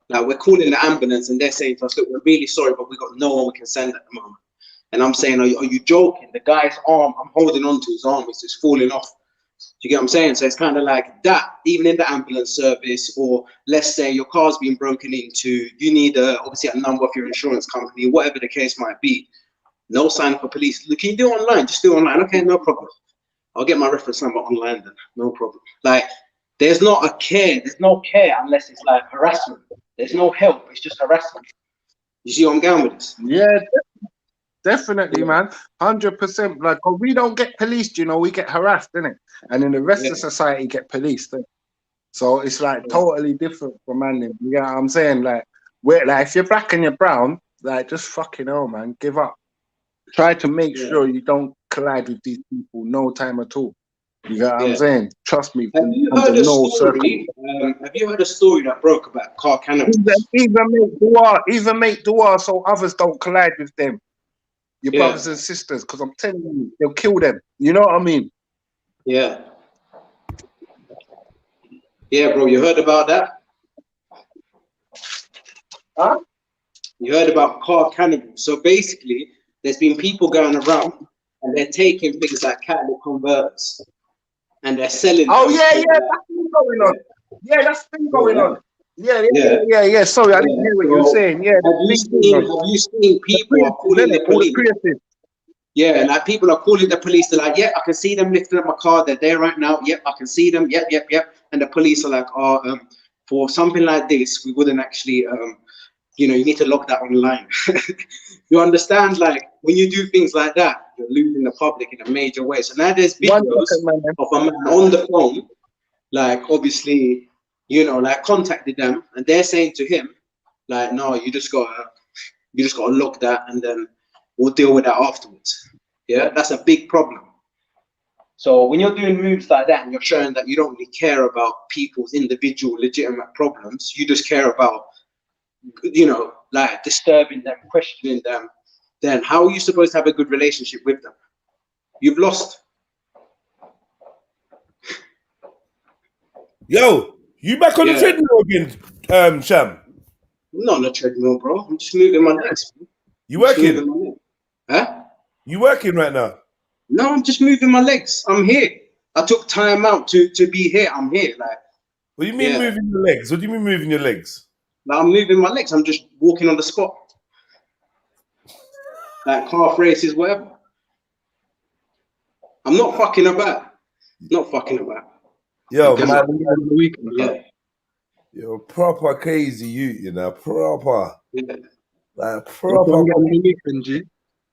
Speaker 4: Like, we're calling the ambulance and they're saying to us, look, we're really sorry, but we got no one we can send at the moment. And I'm saying, are you joking? The guy's arm, I'm holding on to his arm, it's just falling off. Do you get what I'm saying? So it's kind of like that, even in the ambulance service, or let's say your car's been broken into, you need obviously a number of your insurance company, whatever the case might be. No sign for police. Look, can you do it online? Just do it online. Okay, no problem. I'll get my reference number online then. No problem. Like, there's not a care. There's no care unless it's like harassment. There's no help. It's just harassment. You see what I'm going with this?
Speaker 8: Yeah, definitely, man. 100%. Like, we don't get policed, you know, we get harassed, innit? And then the rest of society get policed. So it's like totally different from man. You know what I'm saying? Like, if you're black and you're brown, like, just fucking hell, man, give up. Try to make sure you don't collide with these people no time at all. You know what I'm saying? Trust me.
Speaker 4: Have you heard a story? Have you heard a story that broke about car cannabis?
Speaker 8: Even make dua so others don't collide with them. Your brothers and sisters, because I'm telling you, they'll kill them. You know what I mean?
Speaker 4: Yeah. Yeah, bro, you heard about that?
Speaker 8: Huh?
Speaker 4: You heard about car cannabis. So basically, there's been people going around and they're taking things like catalytic converters and they're selling.
Speaker 8: Oh, yeah, that's been going on. Yeah, that's been going on. Yeah. Sorry, I didn't hear what you were saying. Yeah.
Speaker 4: Have you seen people are calling the police? Yeah, like people are calling the police. They're like, yeah, I can see them lifting up my car. They're there right now. Yep, I can see them. Yep. And the police are like, oh, for something like this, we wouldn't actually, you know, you need to log that online. You understand? Like, when you do things like that, you're losing the public in a major way. So now there's videos of a man on the phone, like, obviously, you know, like, contacted them, and they're saying to him, like, no, you just gotta log that, and then we'll deal with that afterwards. Yeah, that's a big problem. So when you're doing moves like that and you're showing that you don't really care about people's individual legitimate problems, you just care about, you know, like, disturbing them, questioning them, then how are you supposed to have a good relationship with them? You've lost.
Speaker 1: Yo, you back on the treadmill again, Sham?
Speaker 4: I'm not on the treadmill, bro. I'm just moving my legs.
Speaker 1: You working?
Speaker 4: Huh?
Speaker 1: You working right now?
Speaker 4: No, I'm just moving my legs. I'm here. I took time out to be here. I'm here. Like,
Speaker 1: what do you mean moving your legs? What do you mean moving your legs?
Speaker 4: Like, I'm moving my legs. I'm just walking on the spot. Like calf races, whatever. I'm not fucking about. Not fucking about.
Speaker 1: Yo, man.
Speaker 4: Yeah.
Speaker 1: You're proper crazy, you know, proper.
Speaker 4: Yeah.
Speaker 1: Like, proper.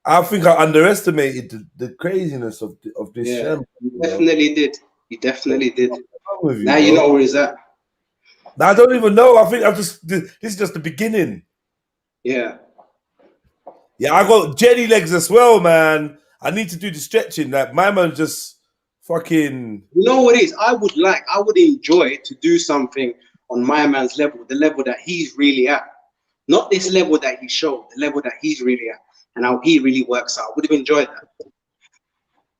Speaker 1: I think I underestimated the craziness of this show.
Speaker 4: You definitely did. You definitely did.
Speaker 1: You,
Speaker 4: now you know where he's at.
Speaker 1: Now I don't even know. I think this is just the beginning.
Speaker 4: Yeah.
Speaker 1: Yeah, I got jelly legs as well, man. I need to do the stretching. Like my man just fucking.
Speaker 4: You know what it is? I would enjoy to do something on my man's level, the level that he's really at. Not this level that he showed, the level that he's really at and how he really works out. I would have enjoyed that.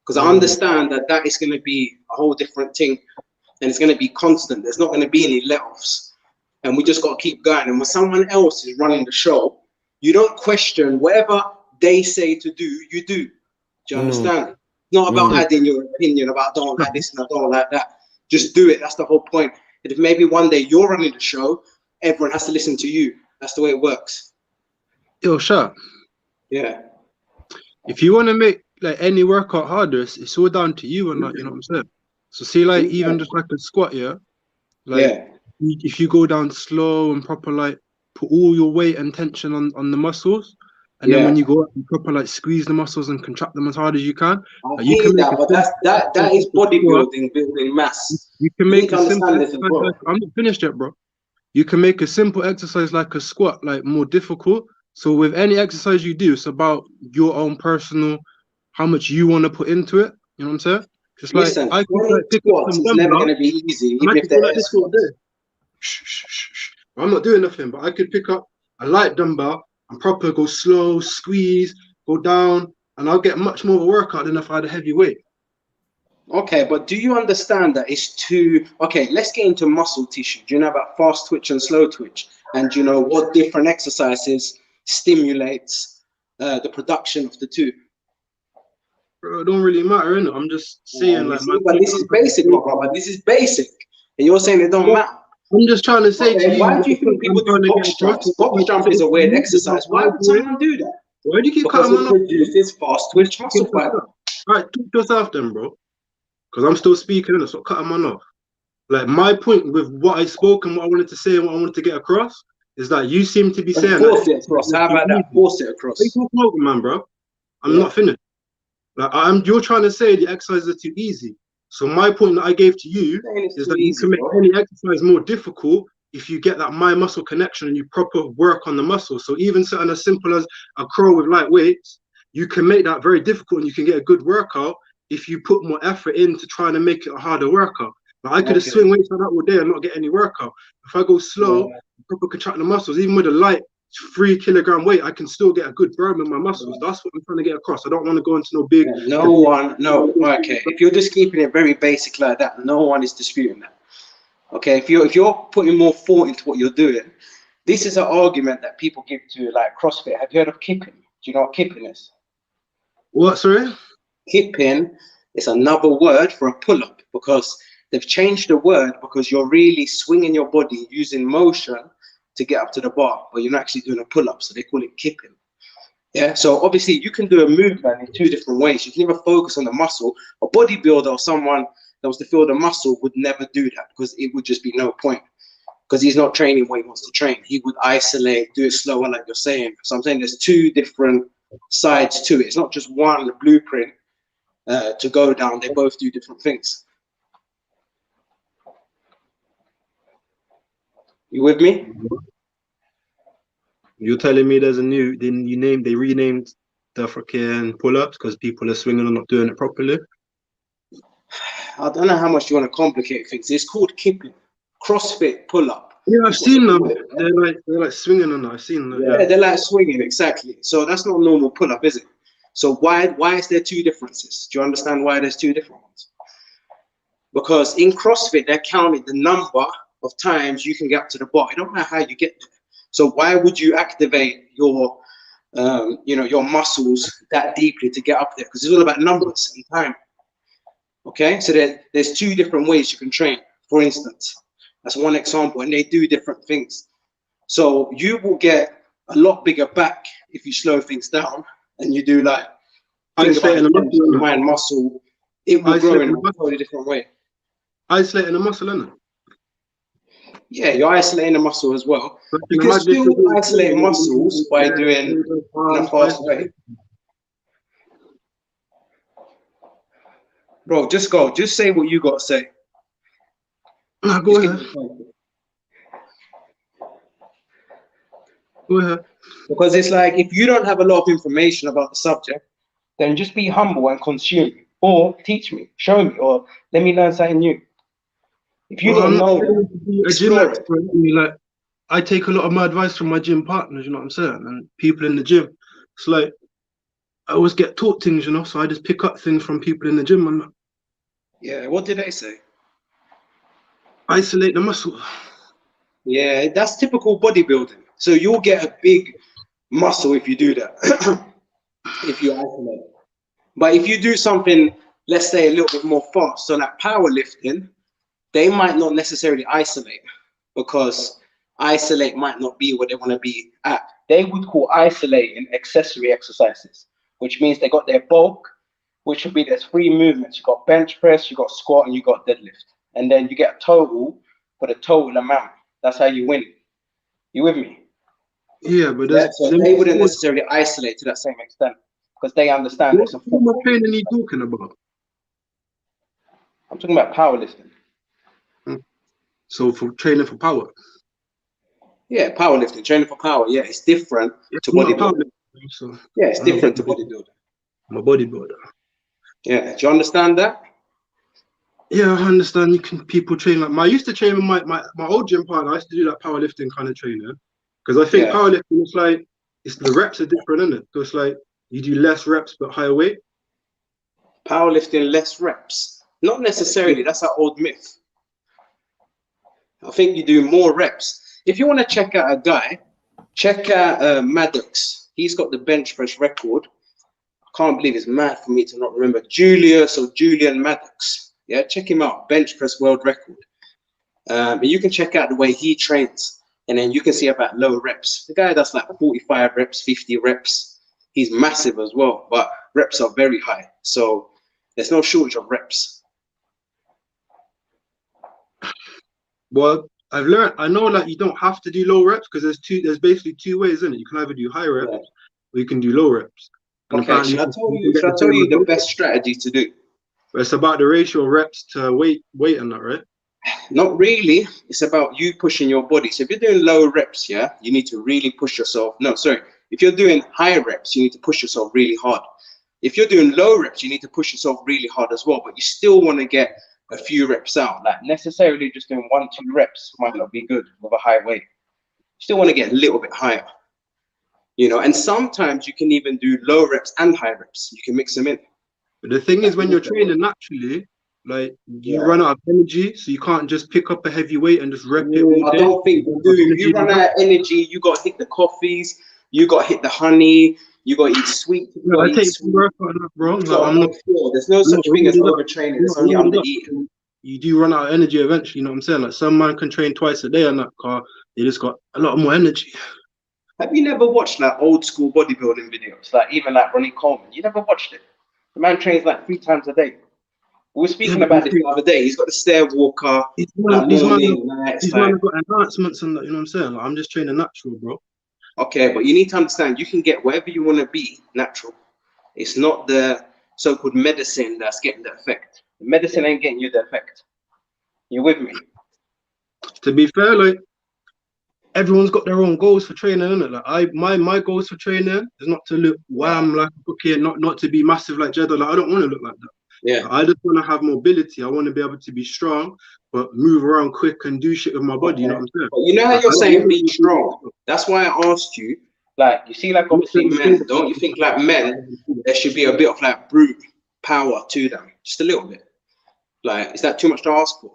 Speaker 4: Because I understand that is going to be a whole different thing and it's going to be constant. There's not going to be any let-offs. And we just got to keep going. And when someone else is running the show, you don't question whatever they say to do, you do. Do you understand? It's not about adding your opinion about I don't like this and I don't like that. Just do it. That's the whole point. And if maybe one day you're running the show, everyone has to listen to you. That's the way it works.
Speaker 5: Yo, Sharp.
Speaker 4: Yeah.
Speaker 5: If you want to make like any workout harder, it's all down to you and like, you know what I'm saying? So see, like even just like a squat, like if you go down slow and proper, like put all your weight and tension on the muscles, and then when you go up, you proper like squeeze the muscles and contract them as hard as you can.
Speaker 4: You can make that, that is bodybuilding, building mass.
Speaker 5: You can make a simple exercise. I'm not finished yet, bro. You can make a simple exercise like a squat like more difficult. So with any exercise you do, it's about your own personal, how much you want to put into it. You know what I'm saying? Just like
Speaker 4: listen,
Speaker 5: I could like, pick up some
Speaker 4: it's never going to be easy, even if there is squats.
Speaker 5: I'm not doing nothing, but I could pick up a light dumbbell and proper go slow, squeeze, go down, and I'll get much more of a workout than if I had a heavy weight.
Speaker 4: Okay, but do you understand that it's too... Okay, let's get into muscle tissue. Do you know about fast twitch and slow twitch? And do you know what different exercises stimulates the production of the two?
Speaker 5: Bro, it don't really matter, innit? I'm just saying, like...
Speaker 4: But this is basic, my brother. This is basic. And you're saying it don't matter.
Speaker 5: I'm just trying to say to you...
Speaker 4: Why do you think people do box jumps? Box jump is a weird exercise. Why would someone do that?
Speaker 5: Why do you keep cutting
Speaker 4: man off? Because it produces fast twitch muscle fiber.
Speaker 5: Alright, talk to yourself then, bro. Because I'm still speaking, and so cutting man off. Like, my point with what I spoke and what I wanted to say and what I wanted to get across is that you seem to be saying...
Speaker 4: Force it across. How about that? Force it across.
Speaker 5: Man, bro. I'm not finished. Like, you're trying to say the exercises are too easy. So my point that I gave to you is that you can make any exercise more difficult if you get that mind muscle connection and you proper work on the muscle. So even something as simple as a curl with light weights, you can make that very difficult and you can get a good workout if you put more effort into trying to make it a harder workout. Like I could have swing weights like that all day and not get any workout. If I go slow, proper contract the muscles, even with a light 3 kilogram weight, I can still get a good burn in my muscles. That's what I'm trying to get across. I don't want to go into no big...
Speaker 4: Okay. If you're just keeping it very basic like that, no one is disputing that. Okay, if you're putting more thought into what you're doing, this is an argument that people give to like CrossFit. Have you heard of kipping? Do you know what kipping is?
Speaker 5: What, sorry?
Speaker 4: Kipping is another word for a pull-up because they've changed the word because you're really swinging your body using motion to get up to the bar, but you're not actually doing a pull-up, so they call it kipping. Yeah, so obviously you can do a movement in 2 different ways. You can either focus on the muscle. A bodybuilder or someone that was to feel the muscle would never do that because it would just be no point because he's not training what he wants to train. He would isolate, do it slower like you're saying. So I'm saying there's 2 different sides to it. It's not just one blueprint to go down. They both do different things. You with me?
Speaker 5: You're telling me there's a new, they renamed the freaking pull-ups because people are swinging and not doing it properly?
Speaker 4: I don't know how much you want to complicate things. It's called kipping. CrossFit pull-up.
Speaker 5: Yeah, I've seen them. They're like swinging on that. I've seen them.
Speaker 4: Yeah, they're like swinging, exactly. So that's not a normal pull-up, is it? So why is there 2 differences? Do you understand why there's 2 different ones? Because in CrossFit, they're counting the number of times you can get up to the bar. It don't matter how you get there. So why would you activate your you know, your muscles that deeply to get up there, because it's all about numbers and time. Okay, so there's two different ways you can train, for instance. That's one example, and they do different things. So you will get a lot bigger back if you slow things down and you do like
Speaker 5: isolating
Speaker 4: the mind muscle. It will grow in a totally different way.
Speaker 5: Isolating the muscle, innit?
Speaker 4: Yeah, you're isolating the muscle as well. You can still isolate muscles by doing in a fast way. Bro, just go. Just say what you got to say.
Speaker 5: Nah, go ahead. Go ahead.
Speaker 4: Because it's like, if you don't have a lot of information about the subject, then just be humble and consume. Or teach me, show me, or let me learn something new. If you don't know, explore it.
Speaker 5: Like, I take a lot of my advice from my gym partners, you know what I'm saying? And people in the gym. It's like, I always get taught things, you know, so I just pick up things from people in the gym. And
Speaker 4: yeah, what did they say?
Speaker 5: Isolate the muscle.
Speaker 4: Yeah, that's typical bodybuilding. So you'll get a big muscle if you do that, if you isolate. But if you do something, let's say a little bit more fast, so like powerlifting, they might not necessarily isolate, because isolate might not be what they want to be at. They would call isolating accessory exercises, which means they got their bulk, which would be there's 3 movements. You got bench press, you got squat, and you got deadlift. And then you get a total for the total amount. That's how you win. You with me?
Speaker 5: Yeah, but
Speaker 4: so they wouldn't necessarily isolate to that same extent, because they understand there's a
Speaker 5: form of training are you talking about?
Speaker 4: I'm talking about powerlifting.
Speaker 5: So for training for power?
Speaker 4: Yeah, powerlifting, training for power. Yeah, it's different to bodybuilding.
Speaker 5: So
Speaker 4: yeah, it's different to bodybuilding.
Speaker 5: I'm a bodybuilder.
Speaker 4: Yeah, do you understand that?
Speaker 5: Yeah, I understand. You can people train like I used to train with my old gym partner. I used to do that powerlifting kind of training, because I think powerlifting is like the reps are different, isn't it? So it's like you do less reps but higher weight.
Speaker 4: Powerlifting less reps, not necessarily. That's an old myth. I think you do more reps. If you want to check out a guy, check out Maddox. He's got the bench press record. I can't believe it's mad for me to not remember Julian Maddox. Yeah, check him out. Bench press world record. And you can check out the way he trains, and then you can see about low reps. The guy does like 45 reps, 50 reps. He's massive as well, but reps are very high. So there's no shortage of reps.
Speaker 5: Well, I've learned. I know like you don't have to do low reps, because there's basically 2 ways, isn't it? You can either do high reps or you can do low reps. And
Speaker 4: okay, should I tell you the best strategy to do?
Speaker 5: It's about the ratio of reps to weight and that, right?
Speaker 4: Not really. It's about you pushing your body. So if you're doing low reps, yeah, you need to really push yourself. No, sorry. If you're doing high reps, you need to push yourself really hard. If you're doing low reps, you need to push yourself really hard as well. But you still want to get a few reps out. Like necessarily just doing 1-2 reps might not be good with a high weight. You still want to get a little bit higher. You know, and sometimes you can even do low reps and high reps. You can mix them in.
Speaker 5: But the thing is, when you're training naturally, like you run out of energy, so you can't just pick up a heavy weight and just rep it all day.
Speaker 4: I don't think you do. You run out of energy, you got to hit the coffees, you got to hit the honey, you got to eat sweet.
Speaker 5: I take some workout, bro.
Speaker 4: There's no such thing as overtraining. It's only under-eating.
Speaker 5: You do run out of energy eventually, you know what I'm saying? Like some man can train twice a day on that car, they just got a lot more energy.
Speaker 4: Have you never watched like old school bodybuilding videos? Like even like Ronnie Coleman, you never watched it? The man trains like 3 times a day. We were speaking about this the other day. He's got the stair walker.
Speaker 5: These man got enhancements and that, you know what I'm saying? Like, I'm just training natural, bro.
Speaker 4: Okay, but you need to understand, you can get wherever you want to be natural. It's not the so-called medicine that's getting the effect. The medicine ain't getting you the effect. You with me?
Speaker 5: To be fair, like everyone's got their own goals for training, isn't it? Like my goals for training is not to look wham like a bookie, and not to be massive like Jeddah. Like I don't want to look like that.
Speaker 4: Yeah.
Speaker 5: I just want to have mobility. I want to be able to be strong, but move around quick and do shit with my body. You know what I'm saying?
Speaker 4: But you know how you're saying be strong. That's why I asked you. Like you see, like obviously men. Don't you think like men, there should be a bit of like brute power to them, just a little bit? Like, is that too much to ask for?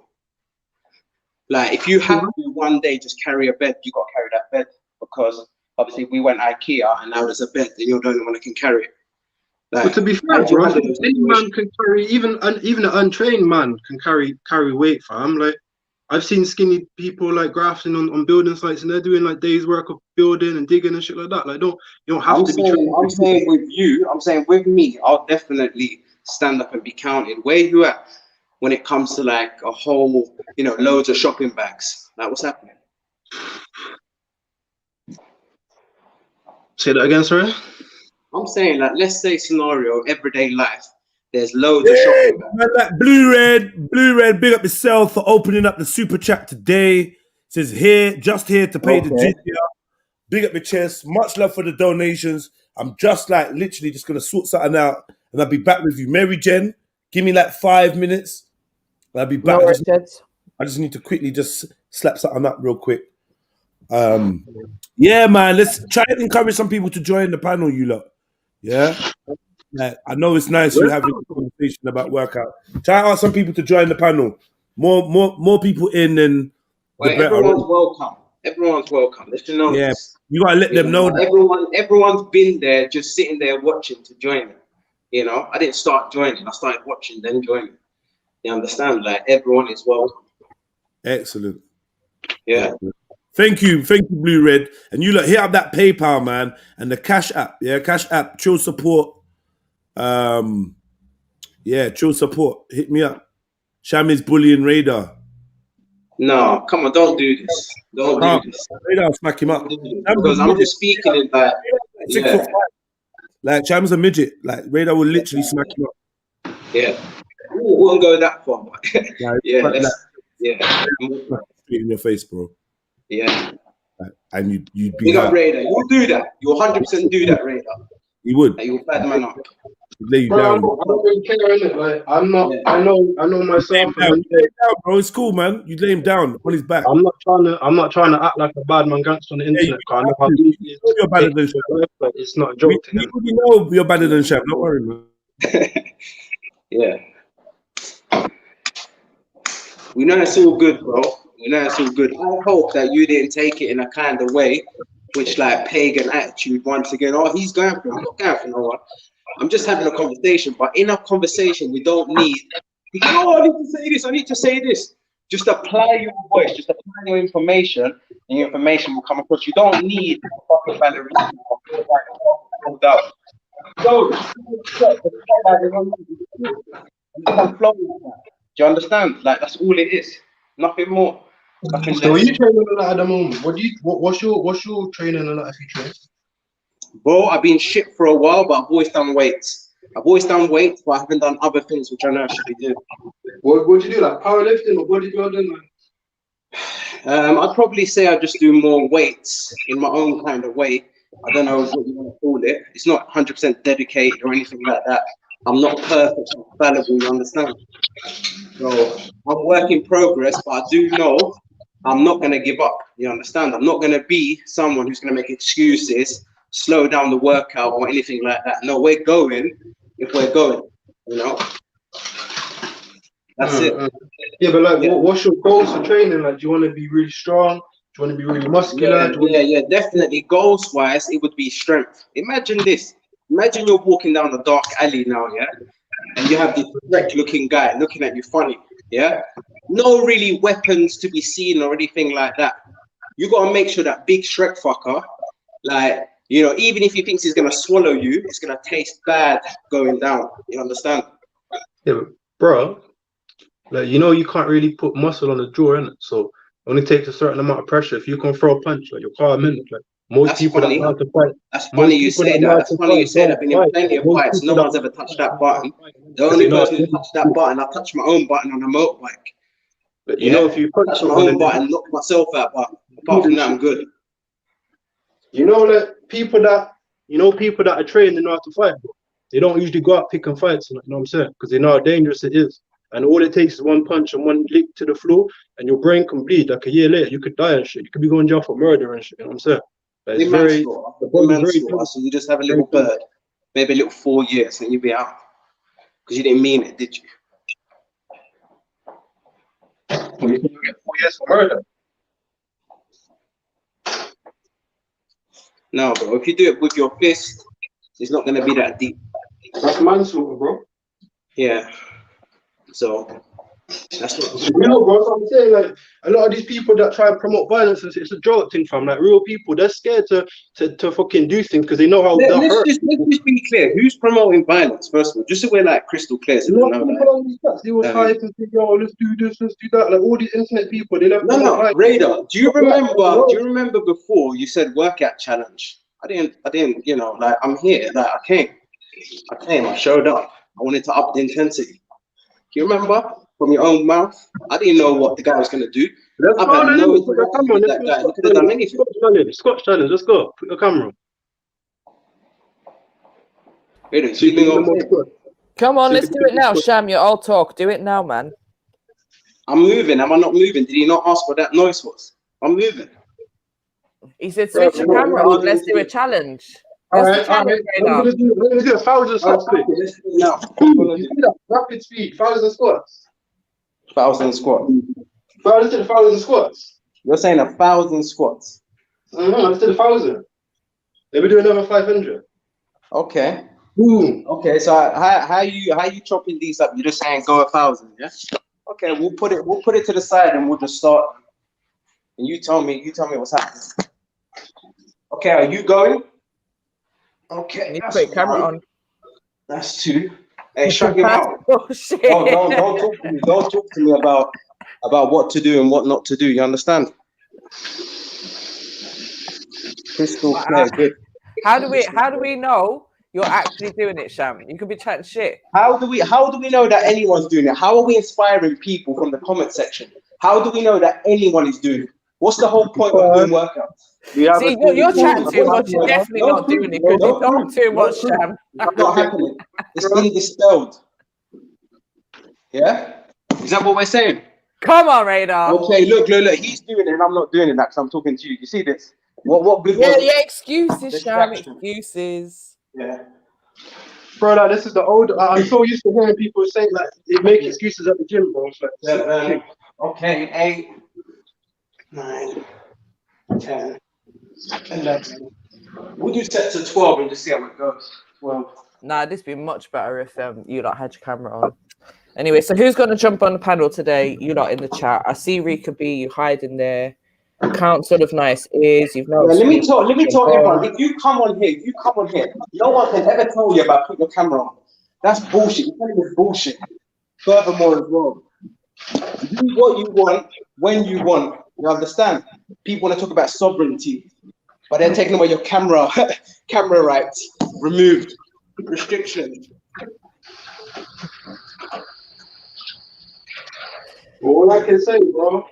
Speaker 4: Like, if you have to one day just carry a bed, you got to carry that bed, because obviously we went IKEA and now there's a bed and you're the only one that can carry it. Like,
Speaker 5: but to be fair, bro, any man can carry, even an untrained man can carry weight, fam. Like, I've seen skinny people like grafting on building sites, and they're doing like days work of building and digging and shit like that. Like, you don't have to be trained.
Speaker 4: I'm saying with you, I'm saying with me, I'll definitely stand up and be counted. Where you at when it comes to like a whole, you know, loads of shopping bags? Like, what's happening?
Speaker 5: Say that again, sorry.
Speaker 4: I'm saying, like, let's say scenario, everyday life. There's loads of shopping bags.
Speaker 1: Man, like Blue Red, big up yourself for opening up the super chat today. It says here, just here to pay the jizya. Big up your chest. Much love for the donations. I'm just like literally just gonna sort something out, and I'll be back with you. Mary Jen, give me like 5 minutes. And I'll be back. I just need to quickly just slap something up real quick. Yeah, man. Let's try and encourage some people to join the panel. You lot. Yeah. Like, I know it's nice you having a conversation about workout. Try to ask some people to join the panel. More people in, and the better.
Speaker 4: Everyone's welcome. Everyone's welcome. Let's just know.
Speaker 1: Yeah, you gotta let them know that
Speaker 4: everyone's been there, just sitting there watching to join it. You know, I didn't start joining. I started watching, then joining. You understand? Like, everyone is welcome.
Speaker 1: Excellent.
Speaker 4: Yeah.
Speaker 1: Excellent. Thank you, Blue Red, and you lot hit up that PayPal, man, and the Cash App. Yeah, Cash App, Trill Support. Yeah, Trill Support. Hit me up. Shami's Bullying Radar.
Speaker 4: No, come on, don't do this. Don't do this.
Speaker 1: Radar, smack him up.
Speaker 4: Because I'm just speaking in that. Yeah.
Speaker 1: Like, Sham's a midget. Like, Radar will literally smack him up.
Speaker 4: Yeah. We won't go that far. Yeah. Yeah.
Speaker 1: Straight in your face, bro.
Speaker 4: Yeah.
Speaker 1: And you'd be.
Speaker 4: Big up Radar. You'll do that. You'll 100% do that, Radar.
Speaker 1: He would.
Speaker 4: Like, you'll bad man up.
Speaker 1: He'd lay you
Speaker 5: Bro,
Speaker 1: down.
Speaker 5: I don't really care, innit? Like, I'm not.
Speaker 4: Yeah.
Speaker 5: I know myself.
Speaker 1: Lay him down, bro. It's cool, man. You lay him down on his back.
Speaker 5: I'm not trying to act like a bad man gangster on the internet. I know how easy it is.
Speaker 1: You're better than Sham.
Speaker 5: But it's not a joke.
Speaker 1: We know you're better than Sham. Don't worry, man.
Speaker 4: Yeah. We know it's all good, bro. We know it's all good. I hope that you didn't take it in a kind of way, which like pagan attitude once again. Oh, he's going for it. I'm not going for no one. I'm just having a conversation. But in a conversation, we don't need, oh, I need to say this. I need to say this. Just apply your voice. Just apply your information, and your information will come across. You don't need a fucking ballerina. Hold up. So, do you understand? Like, that's all it is. Nothing more. Nothing
Speaker 5: So
Speaker 4: less.
Speaker 5: are you training a lot at the moment? What's your training a lot if you train?
Speaker 4: Bro, I've been shit for a while, but I've always done weights. I've always done weights, but I haven't done other things which I know I should be doing.
Speaker 5: What do you do, like powerlifting or bodybuilding?
Speaker 4: I'd probably say I just do more weights in my own kind of way. I don't know what you want to call it. It's not 100% dedicated or anything like that. I'm not perfect, I'm fallible, you understand? So I'm work in progress, but I do know I'm not going to give up, you understand? I'm not going to be someone who's going to make excuses, slow down the workout or anything like that. No, we're going if we're going, you know? That's it.
Speaker 5: Yeah, but like, what's your goals for training? Like, do you want to be really strong? Do you want to be really muscular?
Speaker 4: Yeah, definitely. Goals-wise, it would be strength. Imagine this. Imagine you're walking down a dark alley now, yeah? And you have this wrecked-looking guy looking at you funny, yeah? No really weapons to be seen or anything like that. You got to make sure that big Shrek fucker, like, you know, even if he thinks he's going to swallow you, it's going to taste bad going down. You understand?
Speaker 5: Yeah, but bro, like, you know, you can't really put muscle on the jaw, innit? So it only takes a certain amount of pressure. If you can throw a punch, like, you're calm, innit? Like, most
Speaker 4: That's
Speaker 5: people
Speaker 4: funny.
Speaker 5: that know how to fight.
Speaker 4: That's funny you say that. That's funny you say that. I've been in plenty of fights. No one's ever touched that button. The only person who touched that button, I touched my own button on a motorbike.
Speaker 5: But you know, if you punch
Speaker 4: touch my own button, knock myself out, but apart from that, I'm good.
Speaker 5: You know, like people that are trained, they know how to fight. Bro. They don't usually go out picking fights, you know what I'm saying? Because they know how dangerous it is. And all it takes is one punch and one lick to the floor, and your brain can bleed. Like a year later, you could die and shit. You could be going jail for murder and shit. You know what I'm saying? Like, it's very.
Speaker 4: So you just have a little bird, maybe a little 4 years, and you'll be out because you didn't mean it, did you?
Speaker 5: You get 4 years for murder.
Speaker 4: No, bro. If you do it with your fist, it's not gonna be that deep.
Speaker 5: That's manslaughter, bro.
Speaker 4: Yeah. So that's not
Speaker 5: real, bro. So I'm saying, like, a lot of these people that try and promote violence, it's a joke thing, fam. Like, real people, they're scared to fucking do things because they know how they'll hurt.
Speaker 4: Let's just be clear. Who's promoting violence, first of all? Just so we're like crystal clear. So
Speaker 5: they will type and say, yo, let's do this, let's do that. Like all these internet people, they don't.
Speaker 4: No, Radar. Do you remember before you said workout challenge? I didn't. You know, like I'm here. Like I came. I showed up. I wanted to up the intensity. Do you remember from your own mouth? I didn't know what the guy was gonna do.
Speaker 5: Let's go. Come on, let's go.
Speaker 4: He could have done anything.
Speaker 5: Scotch challenge. Let's go. Put your camera.
Speaker 9: Come on, let's do it now, Sham. You're all talk. Do it now, man.
Speaker 4: I'm moving. Am I not moving? Did he not ask what that noise was? I'm moving.
Speaker 9: He said, switch your camera on. Let's do a challenge. Let's
Speaker 5: do 1,000 squats.
Speaker 4: Let's do it now.
Speaker 5: Rapid speed, 1,000 squats.
Speaker 4: 1,000 squats.
Speaker 5: 1,000 squats.
Speaker 4: You're saying 1,000 squats?
Speaker 5: Let's do 1,000. Maybe do another 500.
Speaker 4: Okay.
Speaker 5: Boom.
Speaker 4: Okay. So how you chopping these up? You're just saying go 1,000, yeah? Okay. We'll put it to the side and we'll just start. And you tell me what's happening. Okay. Are you going? Okay.
Speaker 9: You put your camera on.
Speaker 4: That's 2. Hey, shut your mouth.
Speaker 9: Oh shit.
Speaker 4: Don't talk to me. Don't talk to me about what to do and what not to do. You understand? Crystal clear. Good.
Speaker 9: How do we know you're actually doing it, Sham? You could be chatting shit.
Speaker 4: How do we know that anyone's doing it? How are we inspiring people from the comment section? How do we know that anyone is doing it? What's the whole point of doing workouts?
Speaker 9: See, you're chatting too much. You're definitely not doing it because you talk too much, Sham.
Speaker 4: It's not happening. It's been dispelled. Yeah? Is that what we're saying?
Speaker 9: Come on, Radar.
Speaker 4: Okay, look. He's doing it and I'm not doing it because I'm talking to you. You see this? What good?
Speaker 9: Yeah, excuses, Sham. Excuses.
Speaker 4: Yeah.
Speaker 5: Bro, like, this is the old. I'm so used to hearing people say like they make excuses at the gym, bro. Like,
Speaker 4: okay, 8, 9, 10, 11. We'll do set to 12 and just see how it goes. 12.
Speaker 9: Nah, this would be much better if you lot had your camera on. Anyway, so who's going to jump on the panel today? You lot in the chat. I see Rika B, you hiding there. Council of Nice Ears. You've not.
Speaker 4: Let me tell everyone. If you come on here, no one can ever tell you about putting your camera on. That's bullshit. You're telling me bullshit. Furthermore, as well, do what you want when you want. You understand? People want to talk about sovereignty, but they're taking away your camera rights, removed, restrictions.
Speaker 5: All I can say, bro.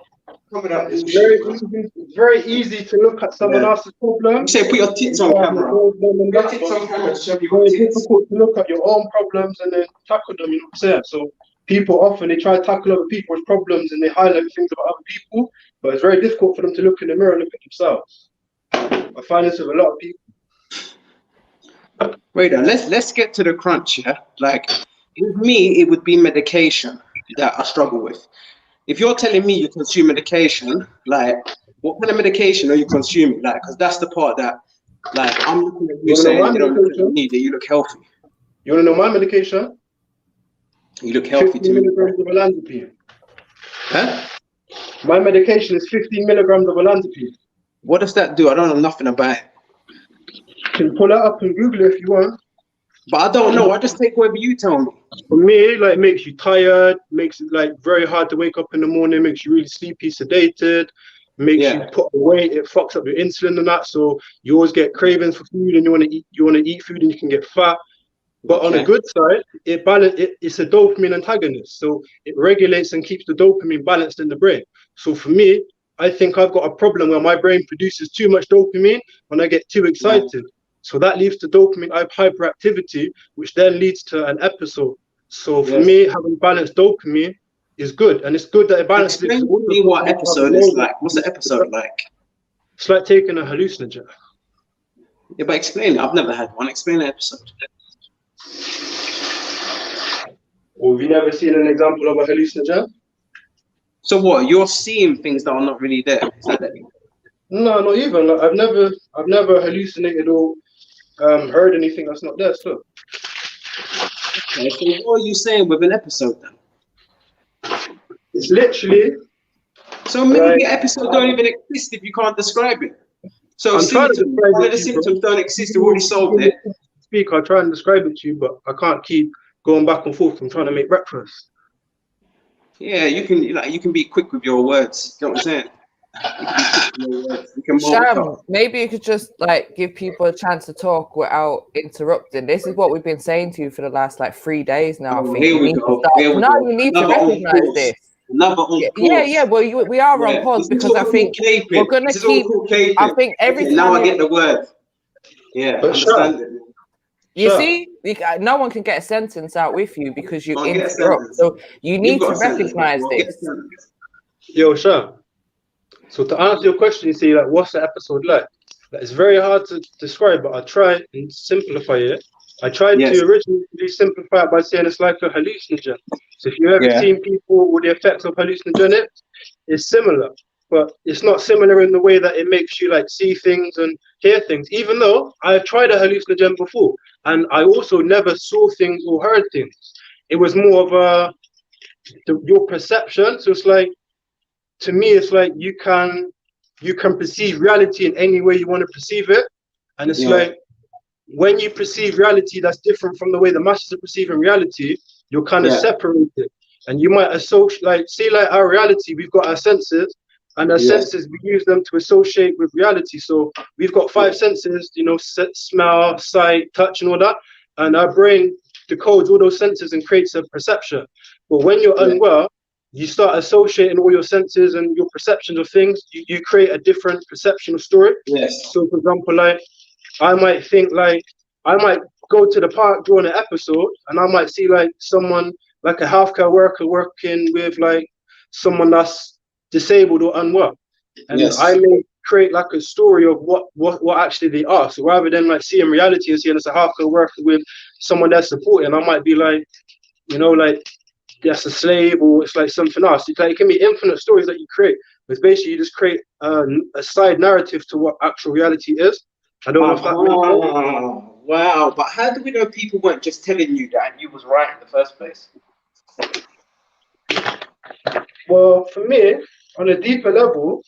Speaker 5: It's very easy to look at someone else's problem.
Speaker 4: You say put your tits on camera.
Speaker 5: It's very difficult to look at your own problems and then tackle them, you know what I'm saying? So people often, they try to tackle other people's problems and they highlight things about other people, but it's very difficult for them to look in the mirror and look at themselves. I find this with a lot of people.
Speaker 4: Wait, let's get to the crunch, yeah? Like, with me, it would be medication that I struggle with. If you're telling me you consume medication, like, what kind of medication are you consuming? Like, because that's the part that, like, I'm looking at you saying you don't look at me, that you look healthy.
Speaker 5: You want to know my medication?
Speaker 4: You look healthy to me.
Speaker 5: 15 milligrams of olanzapine.
Speaker 4: Huh?
Speaker 5: My medication is 15 milligrams of olanzapine.
Speaker 4: What does that do? I don't know nothing about it.
Speaker 5: You can pull it up and Google it if you want.
Speaker 4: But I don't know. I just take whatever you tell me.
Speaker 5: For me, like, makes you tired, makes it like very hard to wake up in the morning, makes you really sleepy, sedated, makes you put away. It fucks up your insulin and that, so you always get cravings for food, and you want to eat food, and you can get fat. But on the good side, it's a dopamine antagonist, so it regulates and keeps the dopamine balanced in the brain. So for me, I think I've got a problem where my brain produces too much dopamine when I get too excited. So that leads to dopamine hyperactivity, which then leads to an episode. So for me, having balanced dopamine is good, and it's good that it balances.
Speaker 4: Explain to me what episode is like. What's the episode like?
Speaker 5: It's like taking a hallucinogen.
Speaker 4: Yeah, but explain it. I've never had one. Explain the episode.
Speaker 5: Well, have you never seen an example of a hallucinogen?
Speaker 4: So what? You're seeing things that are not really there. Is that it?
Speaker 5: No, not even. Like, I've never hallucinated or heard anything that's not there. So.
Speaker 4: Okay, so what are you saying with an episode then?
Speaker 5: It's literally.
Speaker 4: So maybe an episode don't even exist if you can't describe it. So
Speaker 5: I'm trying to
Speaker 4: symptoms,
Speaker 5: describe
Speaker 4: one
Speaker 5: it
Speaker 4: of the
Speaker 5: to you,
Speaker 4: symptoms
Speaker 5: bro.
Speaker 4: don't exist. We've already solved it.
Speaker 5: Speak. I'll try and describe it to you, but I can't keep going back and forth. I'm trying to make breakfast.
Speaker 4: Yeah, you can be quick with your words. You know what I'm saying? You can
Speaker 9: Sham, maybe you could just like give people a chance to talk without interrupting. This is what we've been saying to you for the last like 3 days now. I think
Speaker 4: here
Speaker 9: you
Speaker 4: we
Speaker 9: need
Speaker 4: go.
Speaker 9: to start. No, you need to recognize this.
Speaker 4: Another on
Speaker 9: Yeah. Well, we are on pause because I think we're gonna keep. I think every time.
Speaker 4: Now I get the word. Yeah,
Speaker 5: but
Speaker 4: understand it.
Speaker 9: You see, no one can get a sentence out with you because you interrupt. So you need to recognize this.
Speaker 5: Yo, Sham. So to answer your question, you see, like, what's the episode like? It's very hard to describe, but I try and simplify it. I tried to originally simplify it by saying it's like a hallucinogen. So if you've ever seen people with the effects of hallucinogenics, it's similar, but it's not similar in the way that it makes you like see things and hear things. Even though I've tried a hallucinogen before, and I also never saw things or heard things. It was more of your perception. So it's like, to me, it's like you can perceive reality in any way you want to perceive it, and it's like when you perceive reality that's different from the way the masses are perceiving reality, you're kind of separated, and you might associate, like, see, like our reality, we've got our senses, and our senses, we use them to associate with reality. So we've got 5 senses, you know, smell, sight, touch, and all that, and our brain decodes all those senses and creates a perception. But when you're unwell, you start associating all your senses and your perceptions of things. You create a different perception of story. So, for example, like, I might think, like, I might go to the park during an episode, and I might see like someone, like a healthcare worker working with like someone that's disabled or unwell, and I may create like a story of what actually they are. So rather than like seeing reality and seeing as a healthcare worker with someone that's supporting, I might be like, you know, like, that's a slave, or it's like something else. It's like, it can be infinite stories that you create. It's basically you just create a side narrative to what actual reality is. I don't know if that makes sense.
Speaker 4: Wow, but how do we know people weren't just telling you that you was right in the first place?
Speaker 5: Well, for me, on a deeper level,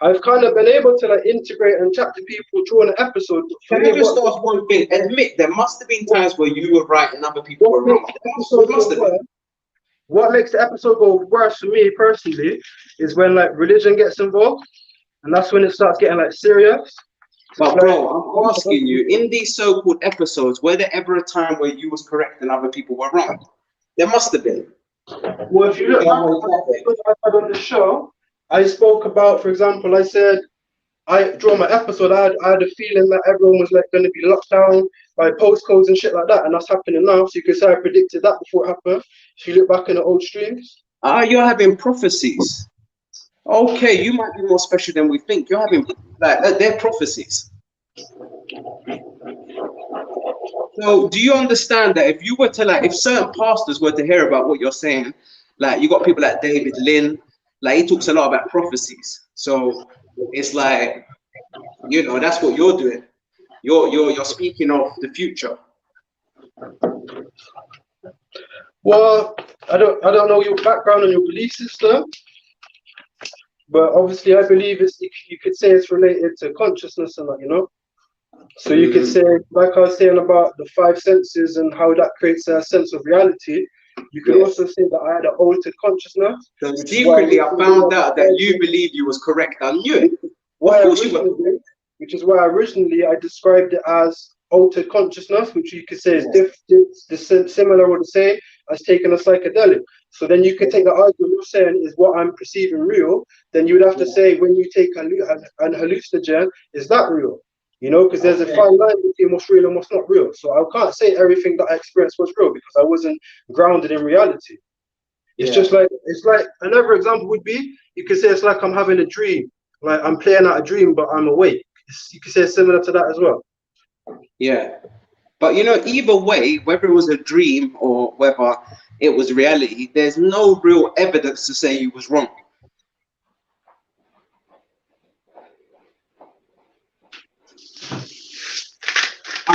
Speaker 5: I've kind of been able to like integrate and chat to people during an episode.
Speaker 4: Can I just ask one thing? Admit there must have been times where you were right and other people were wrong.
Speaker 5: What makes the episode go worse for me personally is when like religion gets involved, and that's when it starts getting like serious.
Speaker 4: But bro, I'm asking you, in these so-called episodes, were there ever a time where you was correct and other people were wrong? There must have been.
Speaker 5: Well, if you look at what I had on the show, I spoke about, for example, I said, during my episode, I had a feeling that everyone was like going to be locked down by postcodes and shit like that, and that's happening now. So you could say I predicted that before it happened. If you look back in the old streams.
Speaker 4: You're having prophecies. Okay, you might be more special than we think. You're having like they're prophecies. So do you understand that if you were to like, if certain pastors were to hear about what you're saying, like you got people like David Lynn, like he talks a lot about prophecies. So it's like, you know, that's what you're doing. You're speaking of the future.
Speaker 5: Well, I don't know your background and your belief system, but obviously I believe you could say it's related to consciousness and that, you know. So you could say, like I was saying about the 5 senses and how that creates a sense of reality. You could also say that I had an altered consciousness.
Speaker 4: So secretly, I found out that you believe you was correct. I knew it. Of course you were.
Speaker 5: Which is why originally I described it as altered consciousness, which you could say is similar or the same as taking a psychedelic. So then you could take the argument you're saying is what I'm perceiving real. Then you would have to say, when you take an hallucinogen, is that real? You know, because there's a fine line between what's real and what's not real. So I can't say everything that I experienced was real because I wasn't grounded in reality. It's just like, it's like another example would be, you could say it's like I'm having a dream, like I'm playing out a dream, but I'm awake. You could say it's similar to that as well.
Speaker 4: Yeah, but you know, either way, whether it was a dream or whether it was reality, there's no real evidence to say you was wrong.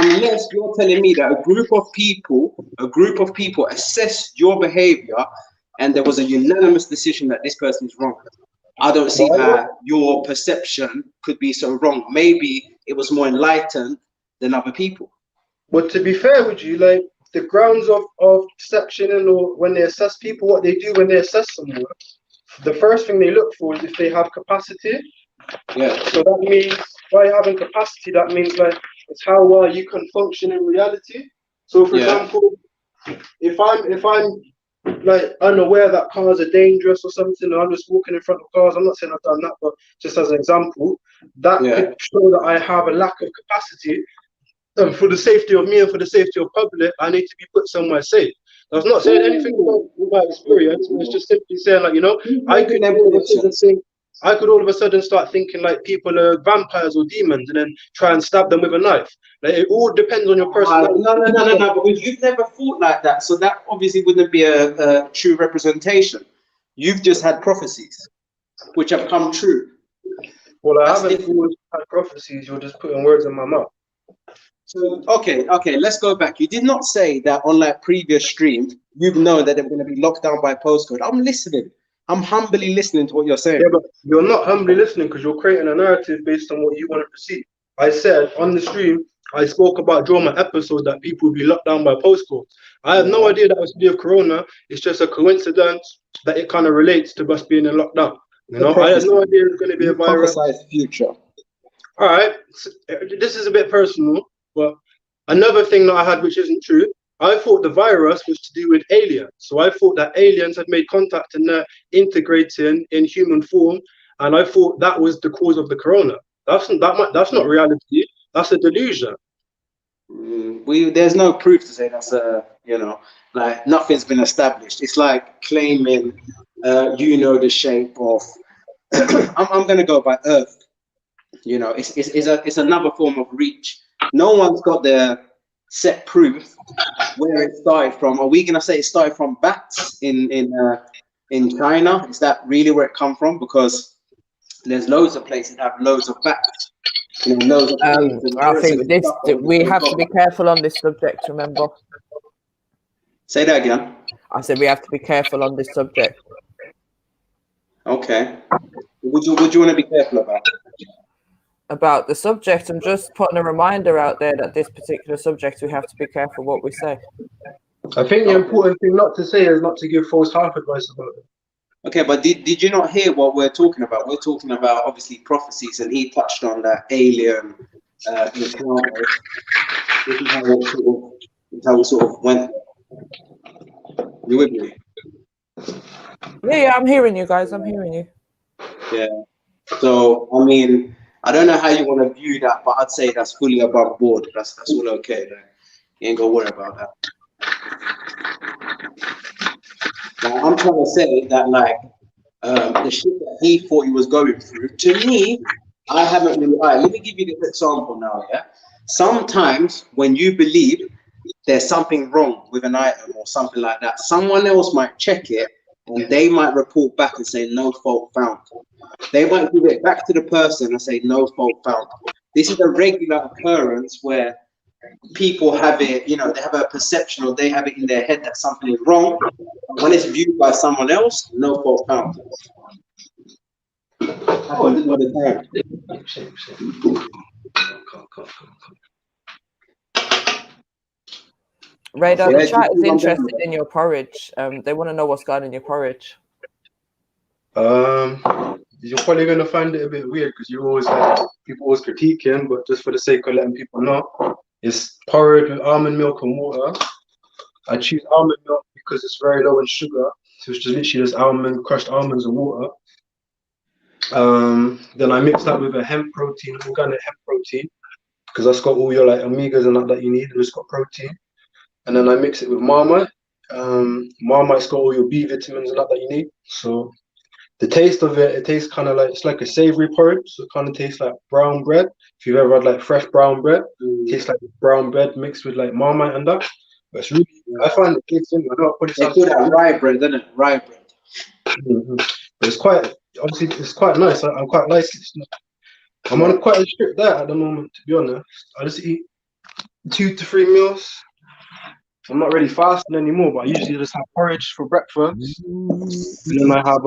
Speaker 4: unless you're telling me that a group of people assessed your behavior and there was a unanimous decision that this person is wrong. I don't see how your perception could be so wrong. Maybe it was more enlightened than other people.
Speaker 5: But to be fair with you, like the grounds of deception and or when they assess people, what they do when they assess someone, the first thing they look for is if they have capacity.
Speaker 4: Yeah.
Speaker 5: So that means by having capacity, that means like it's how well you can function in reality. So for example, if I'm like unaware that cars are dangerous or something, and I'm just walking in front of cars, I'm not saying I've done that, but just as an example, that could show that I have a lack of capacity. And for the safety of me and for the safety of public, I need to be put somewhere safe. I was not saying anything about experience. It's just simply saying, like, you know, I could all of a sudden start thinking like people are vampires or demons, and then try and stab them with a knife. Like, it all depends on your personality.
Speaker 4: No. Because you've never thought like that, so that obviously wouldn't be a true representation. You've just had prophecies, which have come true.
Speaker 5: Well, I haven't always had prophecies. You're just putting words in my mouth.
Speaker 4: So, okay, let's go back. You did not say that on like previous streams, you've known that they're going to be locked down by postcode. I'm listening. I'm humbly listening to what you're saying.
Speaker 5: Yeah, but you're not humbly listening because you're creating a narrative based on what you want to perceive. I said on the stream, I spoke about during my episode that people will be locked down by postcodes. I had no idea that was to do with Corona. It's just a coincidence that it kind of relates to us being in lockdown. You know, I had no idea it's going to be a virus.
Speaker 4: Future.
Speaker 5: All right, this is a bit personal. But another thing that I had, which isn't true, I thought the virus was to do with aliens. So I thought that aliens had made contact and they're integrating in human form, and I thought that was the cause of the corona. That's not reality. That's a delusion.
Speaker 4: There's no proof to say that's like nothing's been established. It's like claiming, the shape of. I'm gonna go by Earth. You know, it's another form of reach. No one's got the set proof where it started from. Are we gonna say it started from bats in China? Is that really where it come from? Because there's loads of places that have loads of bats. You know, loads of
Speaker 9: I think we have to be careful on this subject. Remember.
Speaker 4: Say that again.
Speaker 9: I said we have to be careful on this subject.
Speaker 4: Okay. Would you want to be careful about?
Speaker 9: About the subject, I'm just putting a reminder out there that this particular subject, we have to be careful what we say.
Speaker 5: I think the important thing not to say is not to give false health advice about it.
Speaker 4: Okay, but did you not hear what we're talking about? We're talking about obviously prophecies, and he touched on that alien encounter. This is how we sort of went. You with me?
Speaker 9: Yeah, I'm hearing you guys. I'm hearing you.
Speaker 4: Yeah. So I mean, I don't know how you want to view that, but I'd say that's fully above board. That's all okay. Then. You ain't gonna worry about that. Now, I'm trying to say that, like, the shit that he thought he was going through, to me, I haven't really. All right, let me give you this example now. Yeah. Sometimes when you believe there's something wrong with an item or something like that, someone else might check it and they might report back and say no fault found. They might give it back to the person and say no fault found. This is a regular occurrence where people have it, you know, they have a perception or they have it in their head that something is wrong. When it's viewed by someone else, no fault found.
Speaker 9: Radar, the chat is interested in your porridge. They want to know what's going in your porridge.
Speaker 5: You're probably gonna find it a bit weird because you always like people always critiquing, but just for the sake of letting people know, it's porridge with almond milk and water. I choose almond milk because it's very low in sugar, so it's just literally just almond, crushed almonds and water. Then I mix that with a hemp protein, organic hemp protein, because that's got all your like omegas and that you need, and it's got protein. And then I mix it with Marmite. Marmite's got all your B vitamins and that you need. So the taste of it tastes kind of like, it's like a savory porridge. So it kind of tastes like brown bread. If you've ever had like fresh brown bread, it tastes like brown bread mixed with like Marmite and that. But it's really, I find it tastes in. I know I
Speaker 4: they call that rye bread, isn't it? Rye bread.
Speaker 5: But it's quite, obviously, it's quite nice. I'm quite like it. I'm on quite a strict diet at the moment, to be honest. I just eat 2 to 3 meals. I'm not really fasting anymore, but I usually just have porridge for breakfast, and then I have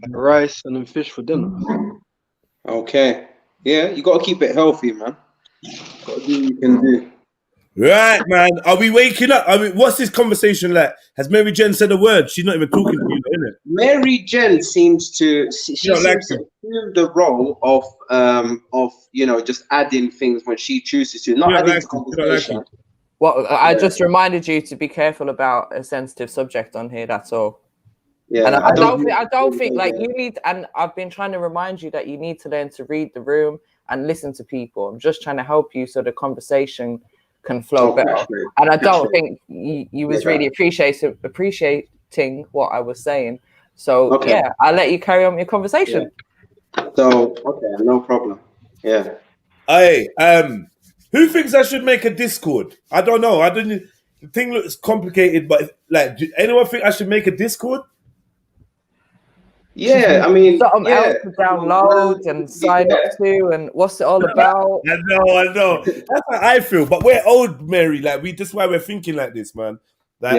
Speaker 5: rice and then fish for dinner.
Speaker 4: Okay. Yeah, you got to keep it healthy, man. Got to do what you can do.
Speaker 1: Right, man. Are we waking up? I mean, what's this conversation like? Has Mary Jen said a word? She's not even talking to you, isn't it?
Speaker 4: Mary Jen seems to assume the role of just adding things when she chooses to, not adding to conversation.
Speaker 9: Well, I just reminded you to be careful about a sensitive subject on here. That's all.
Speaker 4: Yeah,
Speaker 9: and I don't think like you need. And I've been trying to remind you that you need to learn to read the room and listen to people. I'm just trying to help you so the conversation can flow better. And I don't think you was really appreciating what I was saying. So yeah, I'll let you carry on with your conversation.
Speaker 4: Yeah. So no problem. Yeah.
Speaker 1: Hey, who thinks I should make a Discord? I don't know. The thing looks complicated, but like, do anyone think I should make a Discord?
Speaker 4: Yeah, I mean,
Speaker 9: something else to download and sign up to, and what's it all about?
Speaker 1: I know. That's how I feel. But we're old, Mary. Like that's why we're thinking like this, man. Like,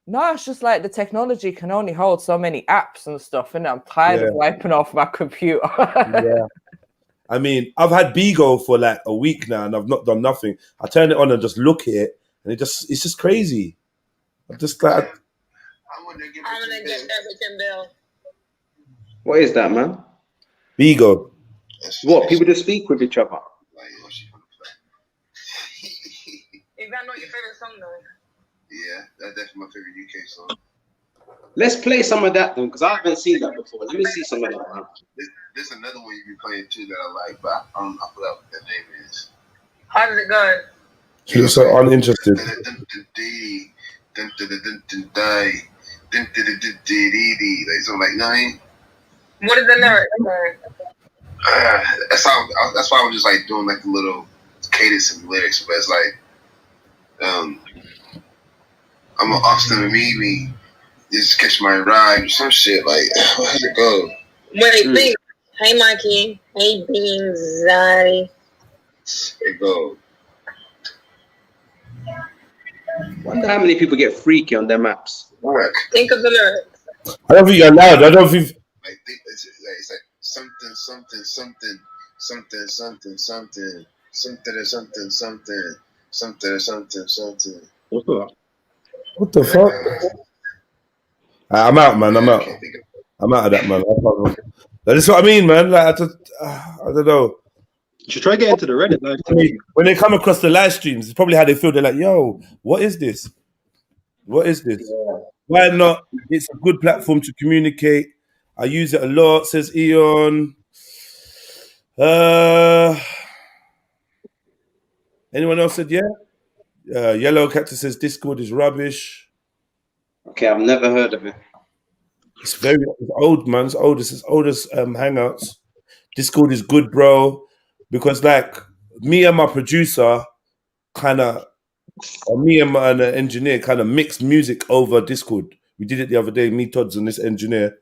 Speaker 9: no, it's just like the technology can only hold so many apps and stuff, and I'm tired of wiping off my computer.
Speaker 1: Yeah. I mean, I've had Bigo for like a week now, and I've not done nothing. I turn it on and just look at it, and it's just crazy. I'm just like,
Speaker 2: I'm gonna get everything bill.
Speaker 4: What is that, man?
Speaker 1: Bigo.
Speaker 4: What, people just speak with each other?
Speaker 2: Is that not your favorite song though?
Speaker 3: Yeah, that's definitely my favorite UK song.
Speaker 4: Let's play some of that then, because I haven't seen that before. Let me see some of that, man.
Speaker 3: There's another one you be playing too that I like, but I forgot what the name is.
Speaker 2: How does it go?
Speaker 1: She looks so uninterested.
Speaker 2: What is the lyrics?
Speaker 3: That's why I was just like doing like a little cadence and lyrics, but it's like, I'm an Austin and Mimi, just catch my ride or some shit. Like, how does it go?
Speaker 2: Wait. Hey, Mikey. Hey, Beans. Zaddy.
Speaker 3: It go.
Speaker 4: Wonder how many people get freaky on their maps.
Speaker 2: Think of the lyrics.
Speaker 1: I don't think you're allowed. I don't think.
Speaker 3: It's like something, something, something, something, something, something, something, something, something, something, something, something.
Speaker 1: What the fuck? I'm out, man. I'm out of that, man. That's what I mean, man. Like, I don't know.
Speaker 5: You should try to get into the Reddit live.
Speaker 1: When they come across the live streams, it's probably how they feel. They're like, yo, what is this? What is this? Yeah. Why not? It's a good platform to communicate. I use it a lot, says Eon. Anyone else said yeah? Yellow Cactus says Discord is rubbish.
Speaker 4: Okay, I've never heard of it.
Speaker 1: It's old, man. It's old. It's as old as Hangouts. Discord is good, bro. Because like me and my producer me and an engineer kind of mixed music over Discord. We did it the other day, me, Todd's, and this engineer.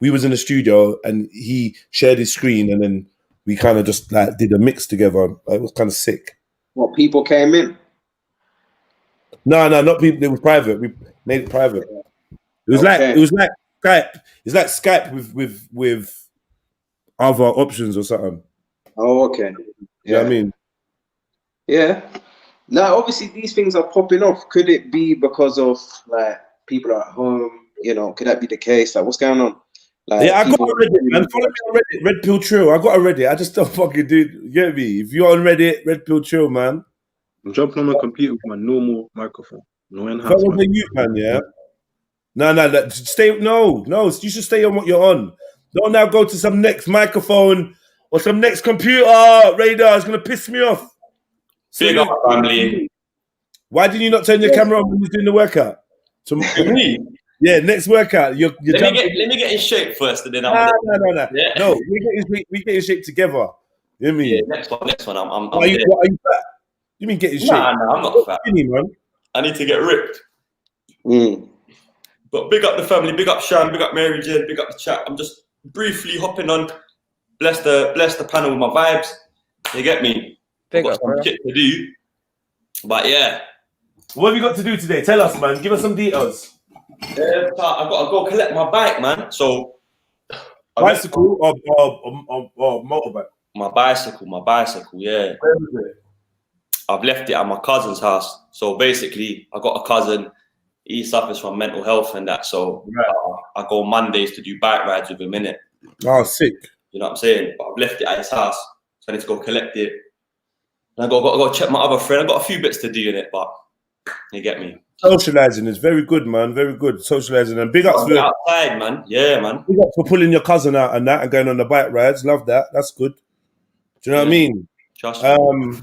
Speaker 1: We was in the studio and he shared his screen and then we kind of just like did a mix together. It was kind of sick.
Speaker 4: What, people came in?
Speaker 1: No, not people. It was private. We made it private. It was like Skype. It's like Skype with other options or something.
Speaker 4: Oh, okay.
Speaker 1: You know what I mean?
Speaker 4: Yeah. Now, obviously, these things are popping off. Could it be because of like people are at home? You know, could that be the case? Like, what's going on? Like,
Speaker 1: yeah, I got a Reddit, man. Follow me on Reddit, REDPILLTRILL. I got a Reddit. I just don't fucking do. You get me? If you're on Reddit, REDPILLTRILL, man.
Speaker 5: I'm jumping on my computer with my normal microphone. No
Speaker 1: enhancement. If I was a youth, man, yeah. No. Stay. No. You should stay on what you're on. Don't now go to some next microphone or some next computer radar. It's gonna piss me off.
Speaker 10: Big up, family.
Speaker 1: Why did you not turn your camera on when you're doing the workout?
Speaker 10: Me?
Speaker 1: Yeah, next workout. Let
Speaker 10: me get in shape first, and then I'm.
Speaker 1: No. Yeah. No, we get in shape together. You know what I mean?
Speaker 10: Yeah, next one. I'm
Speaker 1: are you fat? You mean get in shape?
Speaker 10: Nah, I'm not fat.
Speaker 1: Skinny, man.
Speaker 10: I need to get ripped. But big up the family, big up Shan, big up Mary Jane, big up the chat. I'm just briefly hopping on, bless the panel with my vibes. You get me? I've got some shit to do. But yeah.
Speaker 1: What have you got to do today? Tell us, man. Give us some details.
Speaker 10: Yeah, I've got to go collect my bike, man. So
Speaker 1: bicycle or motorbike? My bicycle,
Speaker 10: yeah.
Speaker 1: Where is it?
Speaker 10: I've left it at my cousin's house. So basically, I got a cousin. He suffers from mental health and that. So I go Mondays to do bike rides with him, innit?
Speaker 1: Oh, sick.
Speaker 10: You know what I'm saying? But I've left it at his house. So I need to go collect it. And I got to go check my other friend. I've got a few bits to do in it, but you get me.
Speaker 1: Socializing is very good, man. Very good. Socializing. And big ups for
Speaker 10: outside, man. Yeah, man.
Speaker 1: Big ups for pulling your cousin out and that and going on the bike rides. Love that. That's good. Do you know what I mean?
Speaker 10: Trust me.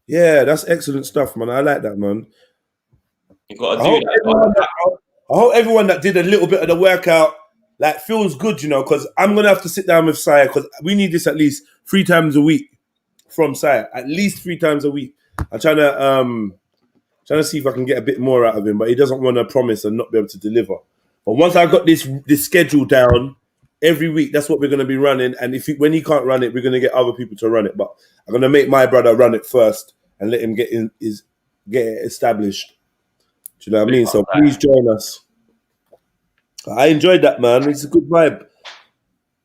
Speaker 1: Yeah, that's excellent stuff, man. I like that, man.
Speaker 10: You got to do that.
Speaker 1: I hope everyone that did a little bit of the workout like feels good, you know, because I'm gonna have to sit down with Saya because we need this at least 3 times a week from Saya. At least 3 times a week. I'm trying to see if I can get a bit more out of him, but he doesn't want to promise and not be able to deliver. But once I got this schedule down, every week that's what we're gonna be running. And when he can't run it, we're gonna get other people to run it. But I'm gonna make my brother run it first and let him get it established. Do you know what I mean? So please join us. I enjoyed that, man. It's a good vibe.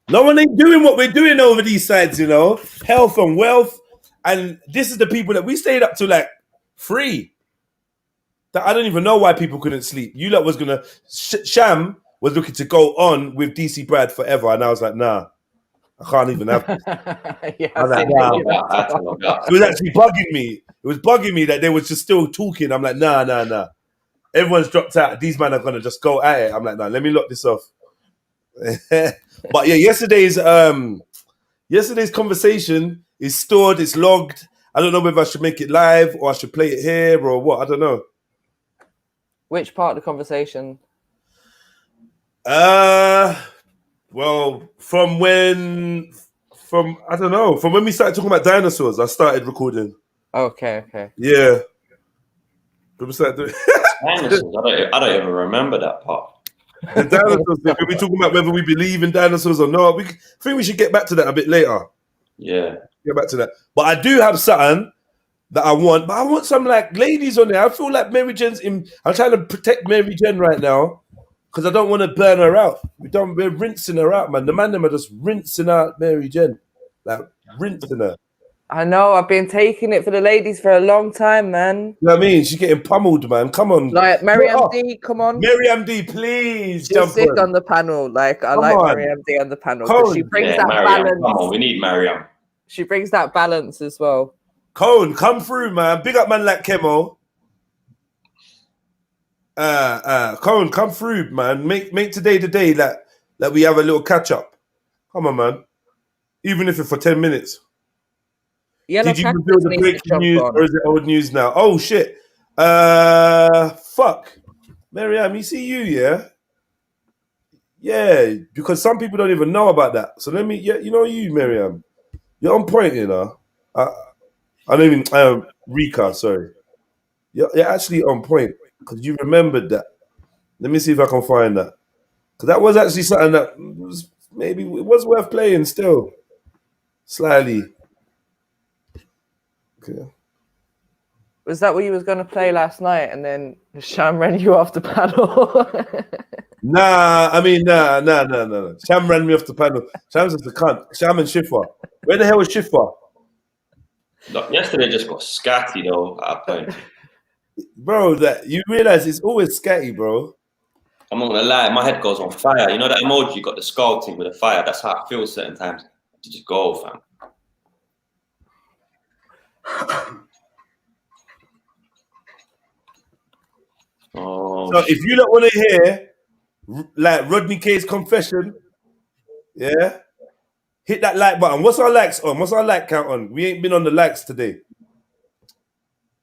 Speaker 1: No one ain't doing what we're doing over these sides, you know. Health and wealth. And this is the people that we stayed up to like 3. That I don't even know why people couldn't sleep. You lot was gonna Sham was looking to go on with DC Brad forever, and I was like, nah, I can't even have this.
Speaker 9: Yeah,
Speaker 1: I was like, nah. It was actually bugging me. It was bugging me that they was just still talking. I'm like, nah. Everyone's dropped out. These men are gonna just go at it. I'm like, nah, let me lock this off. But yeah, yesterday's conversation is stored, it's logged. I don't know whether I should make it live or I should play it here or what. I don't know.
Speaker 9: Which part of the conversation?
Speaker 1: Well, from when we started talking about dinosaurs, I started recording.
Speaker 9: Okay.
Speaker 1: Yeah. When we started doing
Speaker 10: dinosaurs. I don't even remember that part.
Speaker 1: The dinosaurs thing. We'll be talking about whether we believe in dinosaurs or not. I think we should get back to that a bit later.
Speaker 10: Yeah.
Speaker 1: Get back to that. But I do have something that I want. But I want some like ladies on there. I feel like Mary Jen's I'm trying to protect Mary Jen right now because I don't want to burn her out. We're rinsing her out, man. The man them are just rinsing out Mary Jen. Like rinsing her.
Speaker 9: I know, I've been taking it for the ladies for a long time, man.
Speaker 1: You know what I mean? She's getting pummeled, man. Come on.
Speaker 9: Like, Miriam D, come on.
Speaker 1: Miriam D, please.
Speaker 9: She'll sit on the panel. Like, I like Miriam D on the panel. She brings that balance.
Speaker 10: Come on, we need Miriam.
Speaker 9: She brings that balance as well.
Speaker 1: Cone, come through, man. Big up man like Kemo. Cone, come through, man. Make today the day that we have a little catch up. Come on, man. Even if it's for 10 minutes. Did you reveal the breaking news or is it old news now? Oh shit. Fuck. Miriam, you see you, yeah? Yeah, because some people don't even know about that. So you know you, Miriam. You're on point, you know. I don't even Rika, sorry. You're actually on point because you remembered that. Let me see if I can find that. Because that was actually something that maybe it was worth playing still. Slightly. Okay.
Speaker 9: Was that what you was going to play last night and then Sham ran you off the panel?
Speaker 1: Nah. Sham ran me off the panel. Sham's just a cunt. Sham and Shifa. Where the hell was Shifa?
Speaker 10: Look, yesterday just got scatty though at a point.
Speaker 1: Bro, that you realize it's always scatty, bro.
Speaker 10: I'm not gonna lie, my head goes on fire. You know that emoji got the skull thing with the fire? That's how I feel certain times. To just go, fam. Oh,
Speaker 1: so if you don't want to hear like Rodney K's confession, yeah, hit that like button. What's our likes on? What's our like count on? We ain't been on the likes today.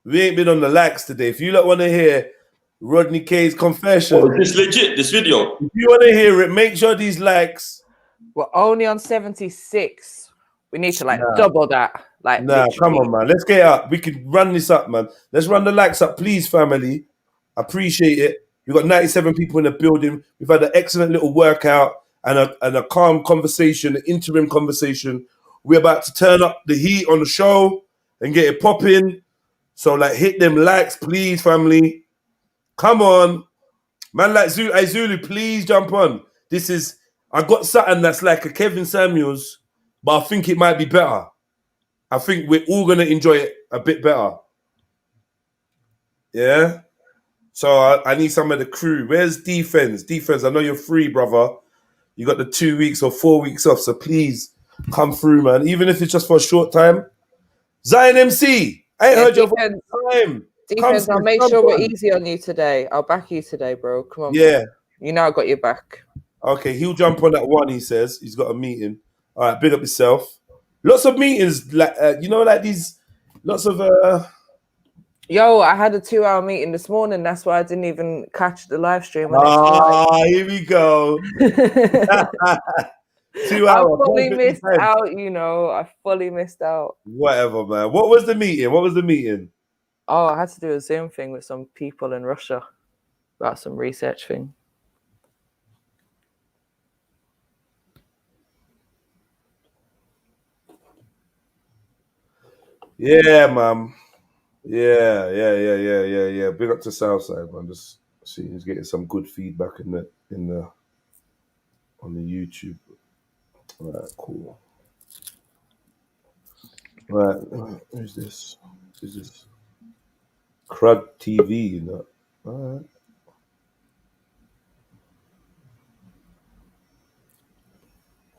Speaker 1: If you don't want to hear Rodney K's confession,
Speaker 10: it's legit. This video.
Speaker 1: If you want to hear it, make sure these likes.
Speaker 9: We're only on 76. We need to double that. Like,
Speaker 1: come on, man. Let's get up. We can run this up, man. Let's run the likes up, please, family. I appreciate it. We've got 97 people in the building. We've had an excellent little workout and a calm conversation, an interim conversation We're about to turn up the heat on the show and get it popping. So like hit them likes, please, family. Come on. Man like Zulu, hey Zulu, please jump on. I got something that's like a Kevin Samuels, but I think it might be better. I think we're all gonna enjoy it a bit better. Yeah? So I need some of the crew. Where's Defense? Defense, I know you're free, brother. You got the 2 weeks or 4 weeks off, so please come through, man. Even if it's just for a short time. Zion MC, I ain't heard your voice in time.
Speaker 9: Defense, I'll make sure we're easy on you today. I'll back you today, bro. Come on.
Speaker 1: Yeah.
Speaker 9: Man. You know I got your back.
Speaker 1: Okay, he'll jump on that one, he says. He's got a meeting. All right, big up yourself. Lots of meetings, like like these, lots of...
Speaker 9: Yo, I had a 2-hour meeting this morning. That's why I didn't even catch the live stream.
Speaker 1: Here we go. 2 hours.
Speaker 9: I fully missed out, you know. I fully missed out.
Speaker 1: Whatever, man. What was the meeting?
Speaker 9: Oh, I had to do a Zoom thing with some people in Russia about some research thing.
Speaker 1: Yeah, man. Yeah. Big up to Southside, man. Just seeing he's getting some good feedback on the YouTube. All right, cool. Right, who's this? Who's this? Crud TV, you know. All right.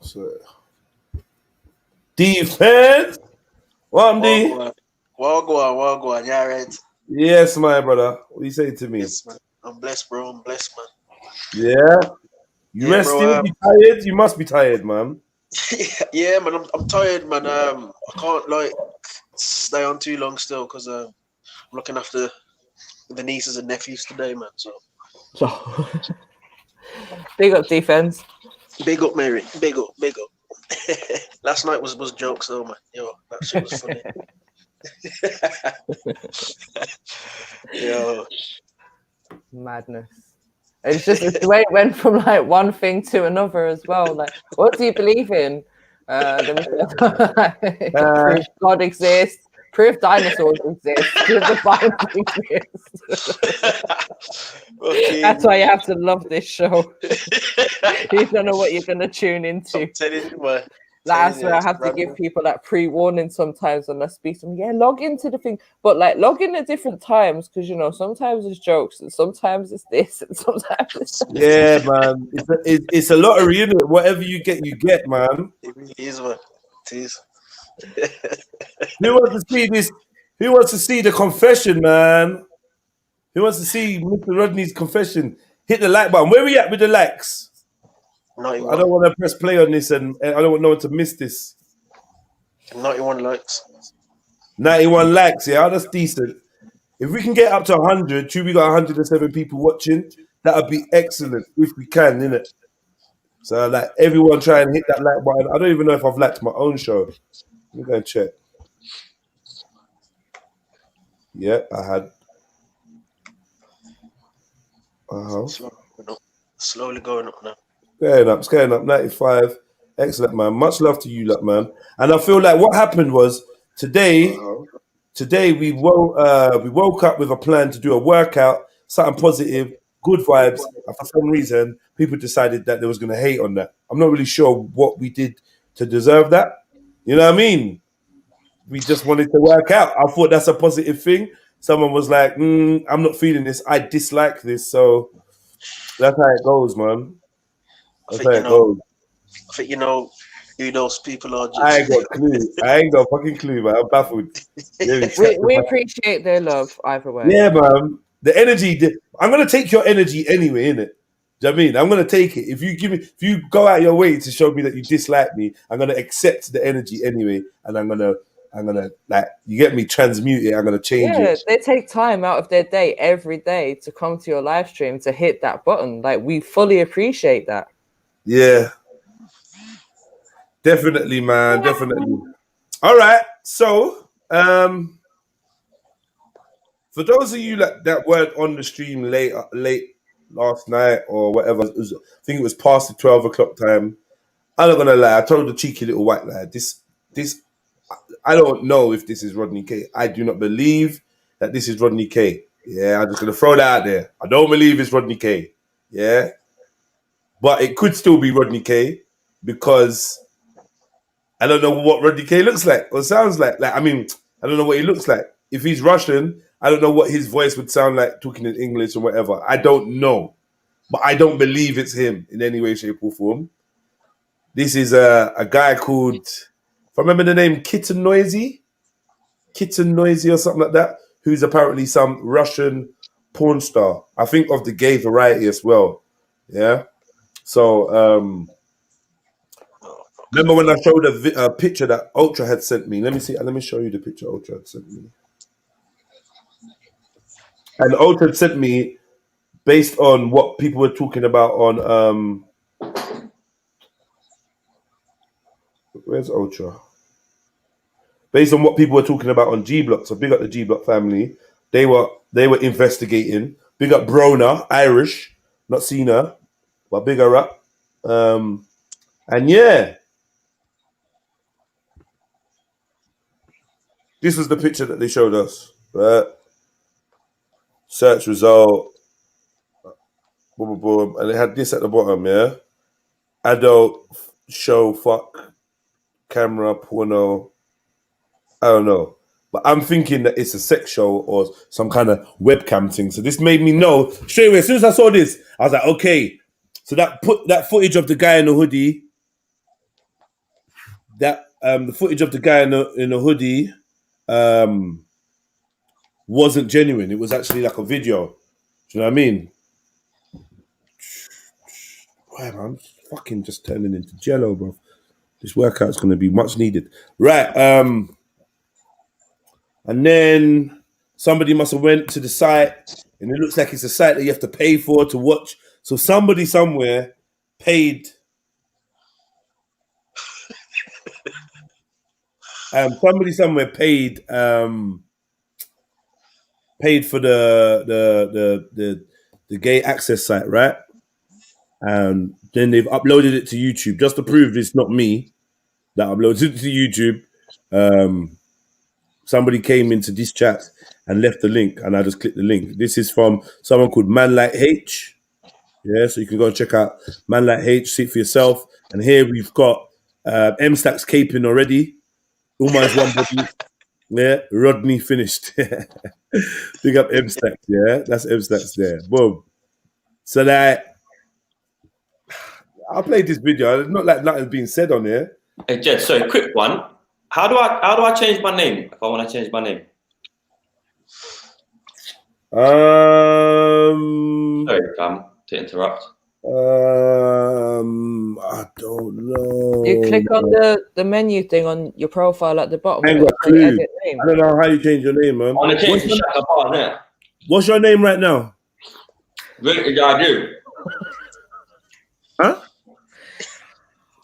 Speaker 1: So, Defense. What D?
Speaker 11: Well, yeah, right.
Speaker 1: Yes, my brother. What do you say to me?
Speaker 11: Yes, man. I'm blessed, bro. I'm blessed, man.
Speaker 1: Yeah. You resting?
Speaker 11: Bro,
Speaker 1: you tired? You must be tired, man.
Speaker 11: Yeah, man. I'm tired, man. I can't like stay on too long still because I'm looking after the nieces and nephews today, man. So
Speaker 9: big up, Defense.
Speaker 11: Big up, Mary. Big up. Last night was jokes though, man. Yo, that shit was funny. Yo,
Speaker 9: madness. It's just the way it went from like one thing to another as well. Like, what do you believe in? Proof God exists. Proof dinosaurs exist. Proof the Bible exists. Okay. That's why you have to love this show. You don't know what you're gonna tune into.
Speaker 11: I'm telling you, man.
Speaker 9: That's where I have to give people that pre-warning sometimes when I speak to them. Yeah, log into the thing, but like log in at different times because you know sometimes it's jokes and sometimes it's this and sometimes it's that.
Speaker 1: Yeah, man. It's a lottery, isn't it? Whatever you get, man.
Speaker 11: It really is, man. It is.
Speaker 1: Who wants to see this? Who wants to see the confession, man? Who wants to see Mr. Rodney's confession? Hit the like button. Where are we at with the likes?
Speaker 11: 91.
Speaker 1: I don't want to press play on this and I don't want no one to miss this.
Speaker 11: 91 likes.
Speaker 1: 91 likes, yeah, that's decent. If we can get up to 100, we got 107 people watching, that would be excellent if we can, innit? So, like, everyone try and hit that like button. I don't even know if I've liked my own show. Let me go and check. Yeah, I had.
Speaker 11: Slowly going up now.
Speaker 1: It's going up, 95. Excellent, man. Much love to you, lot, man. And I feel like what happened was today we woke up with a plan to do a workout, something positive, good vibes. And for some reason, people decided that they was going to hate on that. I'm not really sure what we did to deserve that. You know what I mean? We just wanted to work out. I thought that's a positive thing. Someone was like, I'm not feeling this. I dislike this. So that's how it goes, man.
Speaker 11: I think you know who those people are. Just.
Speaker 1: I ain't got a clue. I ain't got a fucking clue, man. I'm baffled.
Speaker 9: we appreciate their love either way.
Speaker 1: Yeah, man. The energy. I'm gonna take your energy anyway, innit? Do you know what I mean? I'm gonna take it. If you go out your way to show me that you dislike me, I'm gonna accept the energy anyway, and I'm gonna like, you get me, transmute it. I'm gonna change it.
Speaker 9: Yeah, they take time out of their day every day to come to your live stream to hit that button. Like, we fully appreciate that.
Speaker 1: Yeah, definitely, man. Definitely. All right. So, for those of you that weren't on the stream late last night or whatever, I think it was past the 12 o'clock time. I'm not gonna lie. I told the cheeky little white lad, this this. I don't know if this is Rodney K. I do not believe that this is Rodney K. Yeah, I'm just gonna throw that out there. I don't believe it's Rodney K. Yeah, but it could still be Rodney K because I don't know what Rodney K looks like or sounds like. Like, I mean, I don't know what he looks like. If he's Russian, I don't know what his voice would sound like talking in English or whatever. I don't know, but I don't believe it's him in any way, shape, or form. This is a guy called, if I remember the name, Kitten Noisy or something like that, who's apparently some Russian porn star. I think of the gay variety as well. Yeah. So remember when I showed a picture that Ultra had sent me? Let me see. Let me show you the picture Ultra had sent me. And Ultra had sent me based on what people were talking about on where's Ultra? Based on what people were talking about on G Block. So big up the G Block family. They were investigating. Big up Brona, Irish, not seen her, but big her up. And yeah, this was the picture that they showed us. Right? Search result. Boom, boom, boom. And it had this at the bottom, yeah? Adult, show, fuck, camera, porno. I don't know. But I'm thinking that it's a sex show or some kind of webcam thing. So this made me know straight away. As soon as I saw this, I was like, okay. So that footage of the guy in the hoodie, the footage of the guy in the hoodie wasn't genuine. It was actually like a video. Do you know what I mean? Wow, man, fucking just turning into jello, bro. This workout's gonna be much needed. Right. And then somebody must have went to the site, and it looks like it's a site that you have to pay for to watch. So somebody somewhere paid. Somebody somewhere paid for the gay access site, right? And then they've uploaded it to YouTube just to prove it's not me that uploaded it to YouTube. Somebody came into this chat and left the link, and I just clicked the link. This is from someone called Man Like H. Yeah, so you can go and check out Man Like H, see it for yourself. And here we've got M Stacks caping already. Almost one body. Yeah, Rodney finished. Big up M Stacks, yeah? That's M Stacks there. Boom. So that I'll play this video. It's not like nothing's being said on here.
Speaker 10: Hey Jed, sorry, quick one. How do I change my name if I want to change my name? Sorry, Cam, to interrupt.
Speaker 1: I don't know.
Speaker 9: You click on the menu thing on your profile at the bottom.
Speaker 1: I ain't got a clue. I don't know how you change your name, man.
Speaker 10: I want to change to Shaka Bar, innit?
Speaker 1: What's your name right now?
Speaker 10: I do.
Speaker 1: Huh?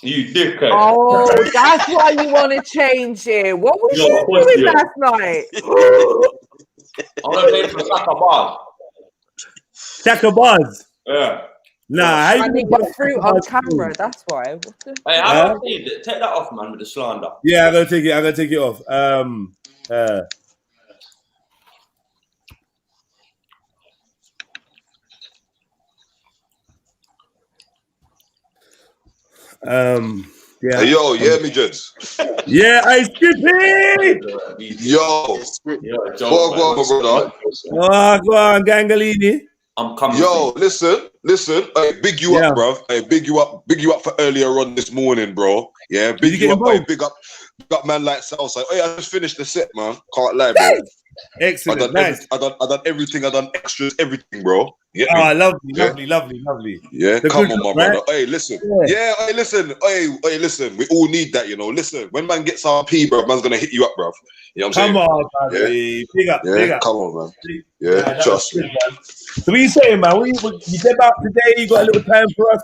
Speaker 10: You dickhead.
Speaker 9: Oh, that's why you want to change it. What was you doing last night?
Speaker 10: I want to play for Shaka Bar.
Speaker 1: Shaka Bars?
Speaker 10: Yeah.
Speaker 1: Nah,
Speaker 9: I didn't get through on camera. That's why.
Speaker 10: Hey, how do I change it? Take that off, man, with the slander.
Speaker 1: Yeah, I'm gonna take it off. Yeah.
Speaker 12: Hey, yo, yeah, me gents.
Speaker 1: Yeah, I skippy.
Speaker 12: Yo, go on, brother.
Speaker 1: Go on, Gangalini.
Speaker 10: I'm coming.
Speaker 12: Yo, listen. I big you up, bro. I big you up for earlier on this morning, bro. Yeah, big you up. Big up man like Southside. Hey, I just finished the set, man. Can't lie, bro.
Speaker 1: Excellent.
Speaker 12: I done everything. I done extras, everything, bro.
Speaker 1: Yeah. Lovely.
Speaker 12: Yeah, come on, my brother. Hey, listen. Yeah, hey, listen. Hey, listen. We all need that, you know. Listen, when man gets our P, bro, man's gonna hit you up, bro. You know what I'm saying?
Speaker 1: Come on, man.
Speaker 12: Yeah.
Speaker 1: Big up.
Speaker 12: Come on, man. Yeah, trust me.
Speaker 1: So what are you saying, man? You did out today? You got a little time for us?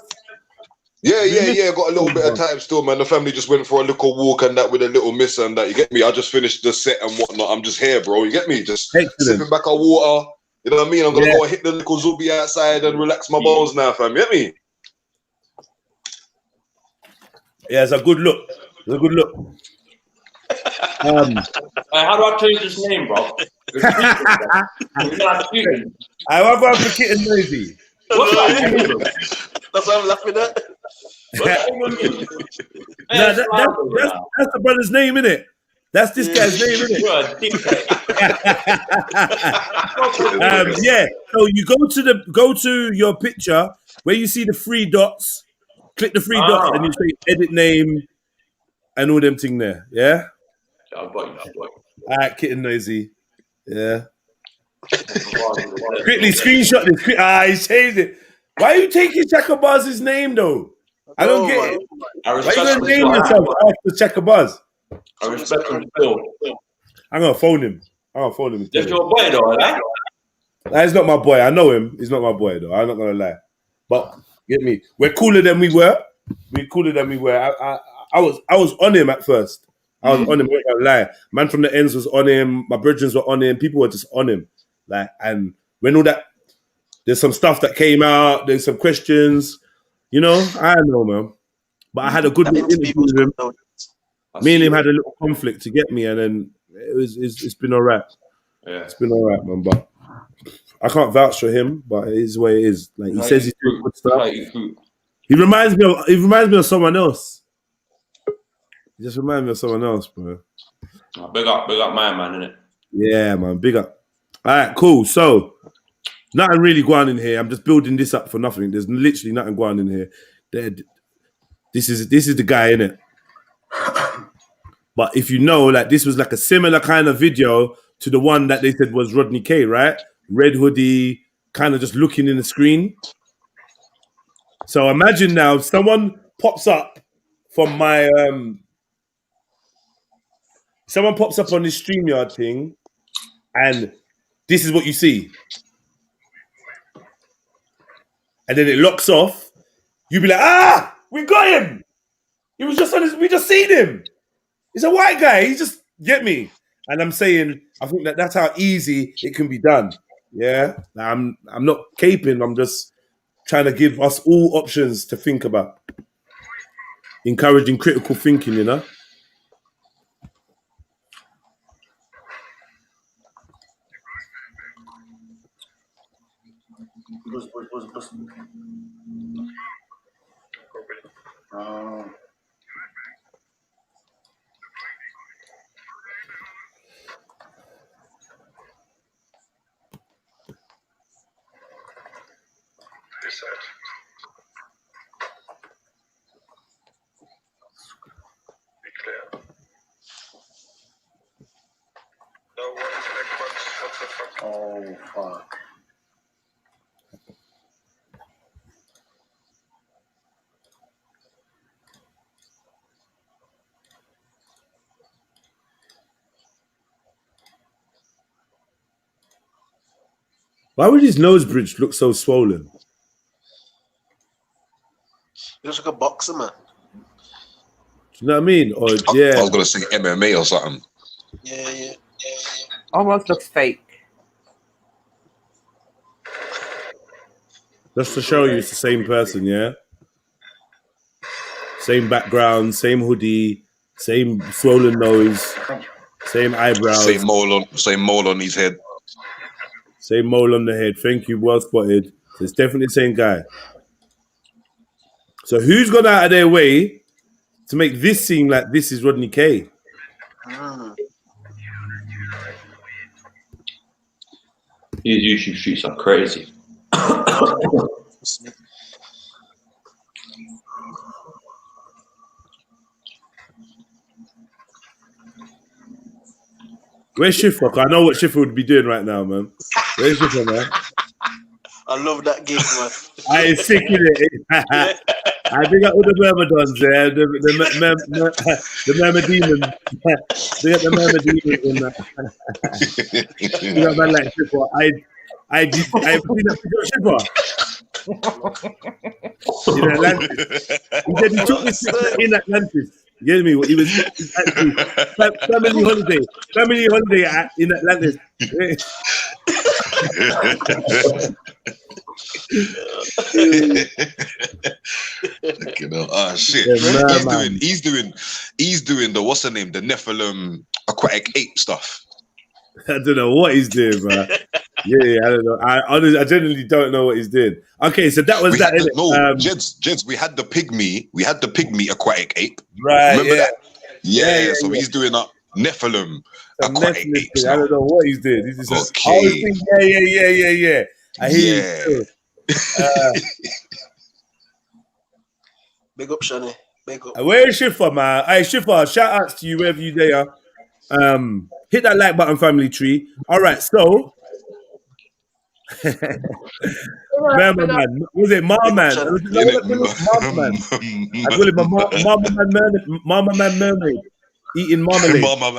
Speaker 12: Yeah. Got a little bit of time still, man. The family just went for a little walk and that with a little miss and that. You get me? I just finished the set and whatnot. I'm just here, bro. You get me? Just sipping back our water. You know what I mean? I'm gonna go hit the little zubi outside and relax my bones now, fam. You get me?
Speaker 1: Yeah, it's a good look.
Speaker 10: How do I change his name, bro?
Speaker 1: I want to go for Kitten Noisy.
Speaker 10: What's that?
Speaker 11: That's what I'm laughing at.
Speaker 1: No, that's the brother's name, innit? That's this guy's name, innit? Yeah. So you go to your picture where you see the 3 dots. Click the 3 dots and you say edit name and all them thing there. Yeah.
Speaker 10: I've got you.
Speaker 1: All right, Kitten Noisy. Yeah. Quickly screenshot this. He's changed it. Why are you taking Chaka Buzz's name though? I don't get it. Why are you gonna name yourself after Chaka Buzz?
Speaker 10: I respect him still.
Speaker 1: I'm gonna phone him.
Speaker 10: That's your boy though, right?
Speaker 1: He's not my boy. I know him. He's not my boy though. I'm not gonna lie. But get me. We're cooler than we were. I was on him at first. I was on him. I don't lie. Man from the ends was on him. My brethren were on him. People were just on him. Like, and when all that, there's some stuff that came out. There's some questions. You know, I don't know, man. But I had a good interview with him. Me and him had a little conflict to get me, and then it's been all right. Yeah, it's been all right, man. But I can't vouch for him. But it is the way it is. Like he says he's doing good stuff. He reminds me of someone else. He just reminds me of someone else, bro.
Speaker 10: Big up my man, innit?
Speaker 1: Yeah, man, big up. All right, cool. So nothing really going on in here. I'm just building this up for nothing. There's literally nothing going on in here. This is the guy, innit? But if you know, like this was like a similar kind of video to the one that they said was Rodney K, right? Red hoodie, kind of just looking in the screen. So imagine now someone pops up from my someone pops up on this StreamYard thing, and this is what you see. And then it locks off. You be like, we got him. He was just on his, we just seen him. He's a white guy. He just get me. And I'm saying, I think that's how easy it can be done. Yeah. I'm not caping. I'm just trying to give us all options to think about. Encouraging critical thinking, you know?
Speaker 8: Oh, fuck.
Speaker 1: Why would his nose bridge look so swollen?
Speaker 11: He looks like a boxer, man.
Speaker 1: Do you know what I mean? Or yeah,
Speaker 12: I was gonna say MMA or something.
Speaker 11: Yeah.
Speaker 9: Almost looks fake.
Speaker 1: Just to show you it's the same person, yeah? Same background, same hoodie, same swollen nose, same eyebrows.
Speaker 12: Same mole on his head.
Speaker 1: Same mole on the head. Thank you, well spotted. So it's definitely the same guy. So who's gone out of their way to make this seem like this is Rodney K?
Speaker 10: These YouTube shoots are crazy.
Speaker 1: Where's Schiffer? I know what Schiffer would be doing right now, man. Where's Schiffer, man?
Speaker 11: I love that gig, man.
Speaker 1: I is sick in it. I think all the Myrmidons there, the Myrmidemons. They got the Myrmidemons in that. You got man like Schiffer. I've seen that video of Schiffer. In Atlantis. He said he took this in Atlantis. You get me? He was actually family holiday in Atlantis.
Speaker 12: You know, shit.
Speaker 1: Yeah,
Speaker 12: He's doing the what's the name? The Nephilim aquatic ape stuff.
Speaker 1: I don't know what he's doing, bro. Yeah, I don't know. I genuinely don't know what he's doing. Okay, so that was that.
Speaker 12: Jeds, we had the pygmy aquatic ape.
Speaker 1: Right.
Speaker 12: Remember
Speaker 1: yeah.
Speaker 12: that? Yeah. So he's doing a Nephilim aquatic apes.
Speaker 1: I don't know what he's doing. He's just
Speaker 12: okay.
Speaker 1: Yeah. I hear you.
Speaker 11: Big up, Shani. Big up.
Speaker 1: Where is Shifa, man? Hey, Shifa, shout outs to you wherever you there. Hit that like button, family tree. All right, so man, was it Mama Man? I call it Mama Man Mermaid eating marmalade. Mama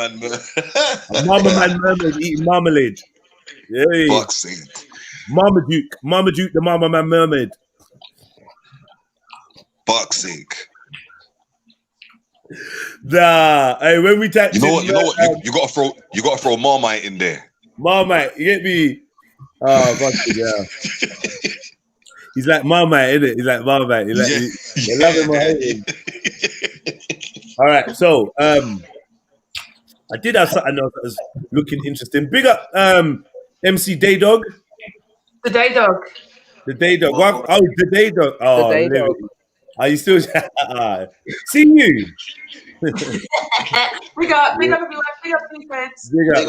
Speaker 1: Man Mermaid eating marmalade. Yeah.
Speaker 12: Boxing.
Speaker 1: Mama Duke, the Mama Man Mermaid.
Speaker 12: Boxing.
Speaker 1: Nah, hey, when we type,
Speaker 12: you know what? You gotta throw Marmite in there.
Speaker 1: Marmite, you get me? Oh, fucking yeah. He's like Marmite, isn't it? He's like Marmite. You love him or hate him. All right, so I did have something else that was looking interesting. Big up MC Daydog.
Speaker 2: The Daydog.
Speaker 1: The Daydog. Oh, the Daydog. Oh,
Speaker 9: the Daydog.
Speaker 1: Are you still see you?
Speaker 2: Big up everyone. Big up new friends.
Speaker 1: Big up.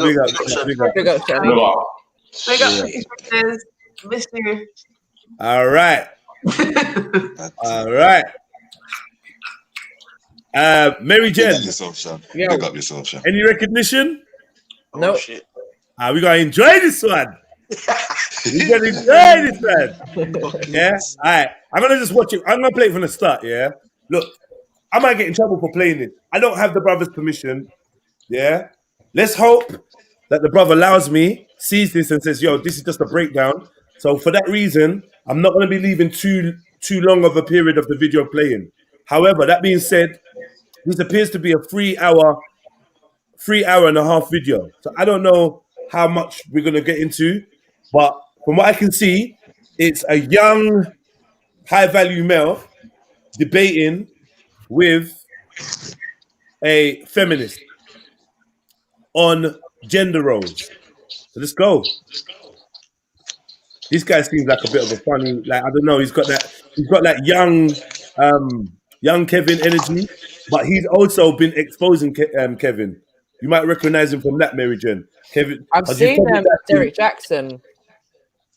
Speaker 9: Big up, Shani.
Speaker 2: Big up new friends. Miss you.
Speaker 1: All right. All right. Mary Jen.
Speaker 12: Big up yourself, Sean. Big up yourself, Sean.
Speaker 1: Any recognition?
Speaker 9: No.
Speaker 11: Shit.
Speaker 1: We gotta enjoy this one. We gotta enjoy this one. Yeah. All right. I'm gonna just watch it. I'm gonna play it from the start. Yeah. Look, I might get in trouble for playing it. I don't have the brother's permission. Yeah. Let's hope that the brother allows me, sees this, and says, "Yo, this is just a breakdown." So for that reason, I'm not gonna be leaving too long of a period of the video playing. However, that being said, this appears to be a 3 hour and a half video. So I don't know how much we're gonna get into, but from what I can see, it's a young, high-value male debating with a feminist on gender roles. So let's go. This guy seems like a bit of a funny, like, I don't know, he's got that young Kevin energy, but he's also been exposing Kevin. You might recognize him from that, Mary Jen. Kevin,
Speaker 9: I've seen Derek Jackson.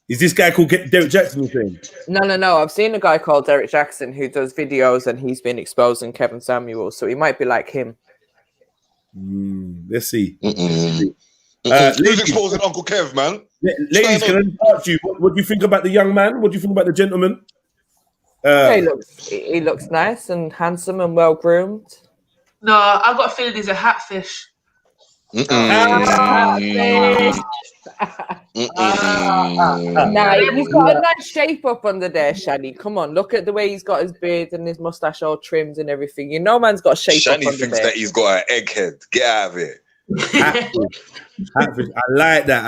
Speaker 1: Is this guy called Derek Jackson, you saying?
Speaker 9: No. I've seen a guy called Derek Jackson who does videos and he's been exposing Kevin Samuel, so he might be like him.
Speaker 1: Let's see.
Speaker 12: Who's exposing Uncle Kev, man?
Speaker 1: Ladies, can I just ask you, what do you think about the young man? What do you think about the gentleman?
Speaker 9: He looks nice and handsome and well groomed.
Speaker 2: No, I've got a feeling he's a hatfish.
Speaker 9: Nah, he's got a nice shape up under there, Shani. Come on, look at the way he's got his beard and his mustache all trimmed and everything. You know, man's got a shape up under there.
Speaker 12: Shani thinks that he's got an egghead. Get out of here.
Speaker 1: Hatfish. I like that.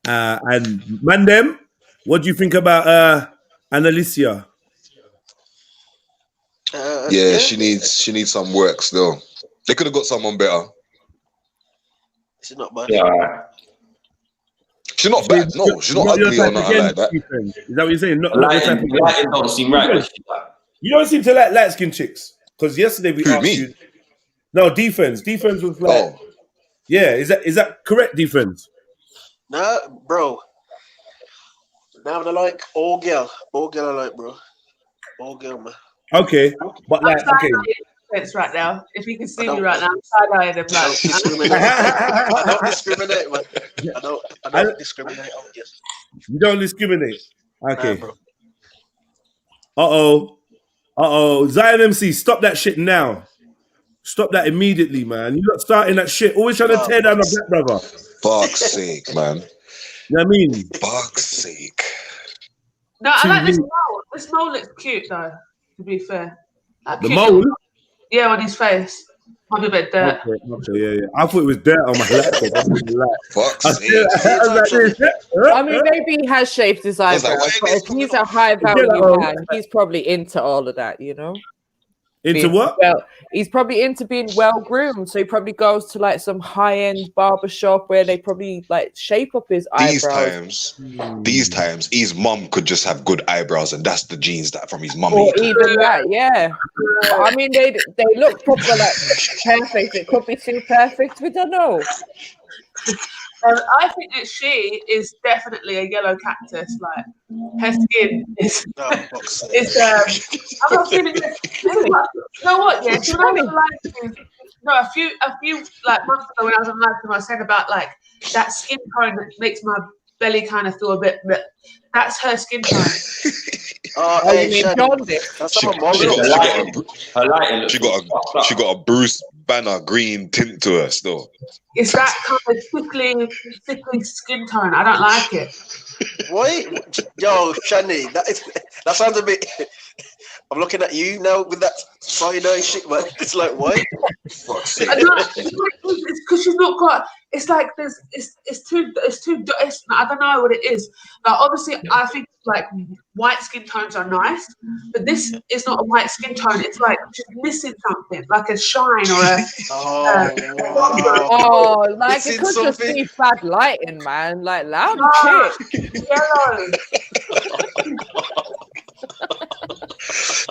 Speaker 1: And Mandem, what do you think about Annalicia?
Speaker 12: Yeah, she needs some work still. They could have got someone better.
Speaker 11: She's not bad.
Speaker 12: Yeah. She's not bad. No, she's not ugly or nothing like that.
Speaker 1: Is that what you're saying?
Speaker 10: Lighting don't seem right.
Speaker 1: You don't seem to like light-skinned chicks. Because yesterday we asked you. No, defense. Defense was like. Yeah, is that correct, defense?
Speaker 11: Nah, bro. Now I like all girl. All girl I like, bro. All girl, man.
Speaker 1: Okay, but like, okay.
Speaker 2: Right now, if you can see me right now, I'm side-eyeing him.
Speaker 11: I don't discriminate, man. I don't discriminate.
Speaker 1: You don't discriminate. Okay. Uh-oh. Zion MC, stop that shit now. Stop that immediately, man. You're not starting that shit. Always trying to tear down a black brother.
Speaker 12: Fuck's sake, man.
Speaker 1: You know what I mean?
Speaker 12: Fuck's sake.
Speaker 2: No, I like this mole. This mole looks cute, though, to be fair.
Speaker 1: The mole?
Speaker 2: Yeah, on his face. Might be a bit dirt.
Speaker 1: Okay, yeah. I thought it was dirt on my laptop.
Speaker 12: Fuck's sake.
Speaker 9: I mean, maybe he has shaved his eyebrows, but if he's a high value man, he's probably into all of that, you know?
Speaker 1: Into what?
Speaker 9: Well, he's probably into being well groomed, so he probably goes to like some high end barber shop where they probably like shape up his eyebrows.
Speaker 12: These times, his mum could just have good eyebrows, and that's the genes that from his mum.
Speaker 9: Or even that, yeah. I mean, they look proper, like perfect. It could be too perfect. We don't know.
Speaker 2: I think that she is definitely a yellow cactus. Like her skin is. I'm not feeling it. You know what? Yeah, she was a few like months ago when I was on live, I said about like that skin tone that makes my belly kind of feel a bit. That's her skin tone.
Speaker 12: She got a Bruce Banner green tint to her still.
Speaker 2: It's that kind of sickly skin tone. I don't like it.
Speaker 11: What? Yo, Shani, that sounds a bit. I'm looking at you now with that cyanide shit, man. It's like, why?
Speaker 2: It's because she's not got. It's like there's. It's too. I don't know what it is. Like obviously, I think like white skin tones are nice, but this is not a white skin tone. It's like she's missing something, like a shine or a.
Speaker 9: Like it could just be bad lighting, man. Like loud chick.
Speaker 2: Yellow.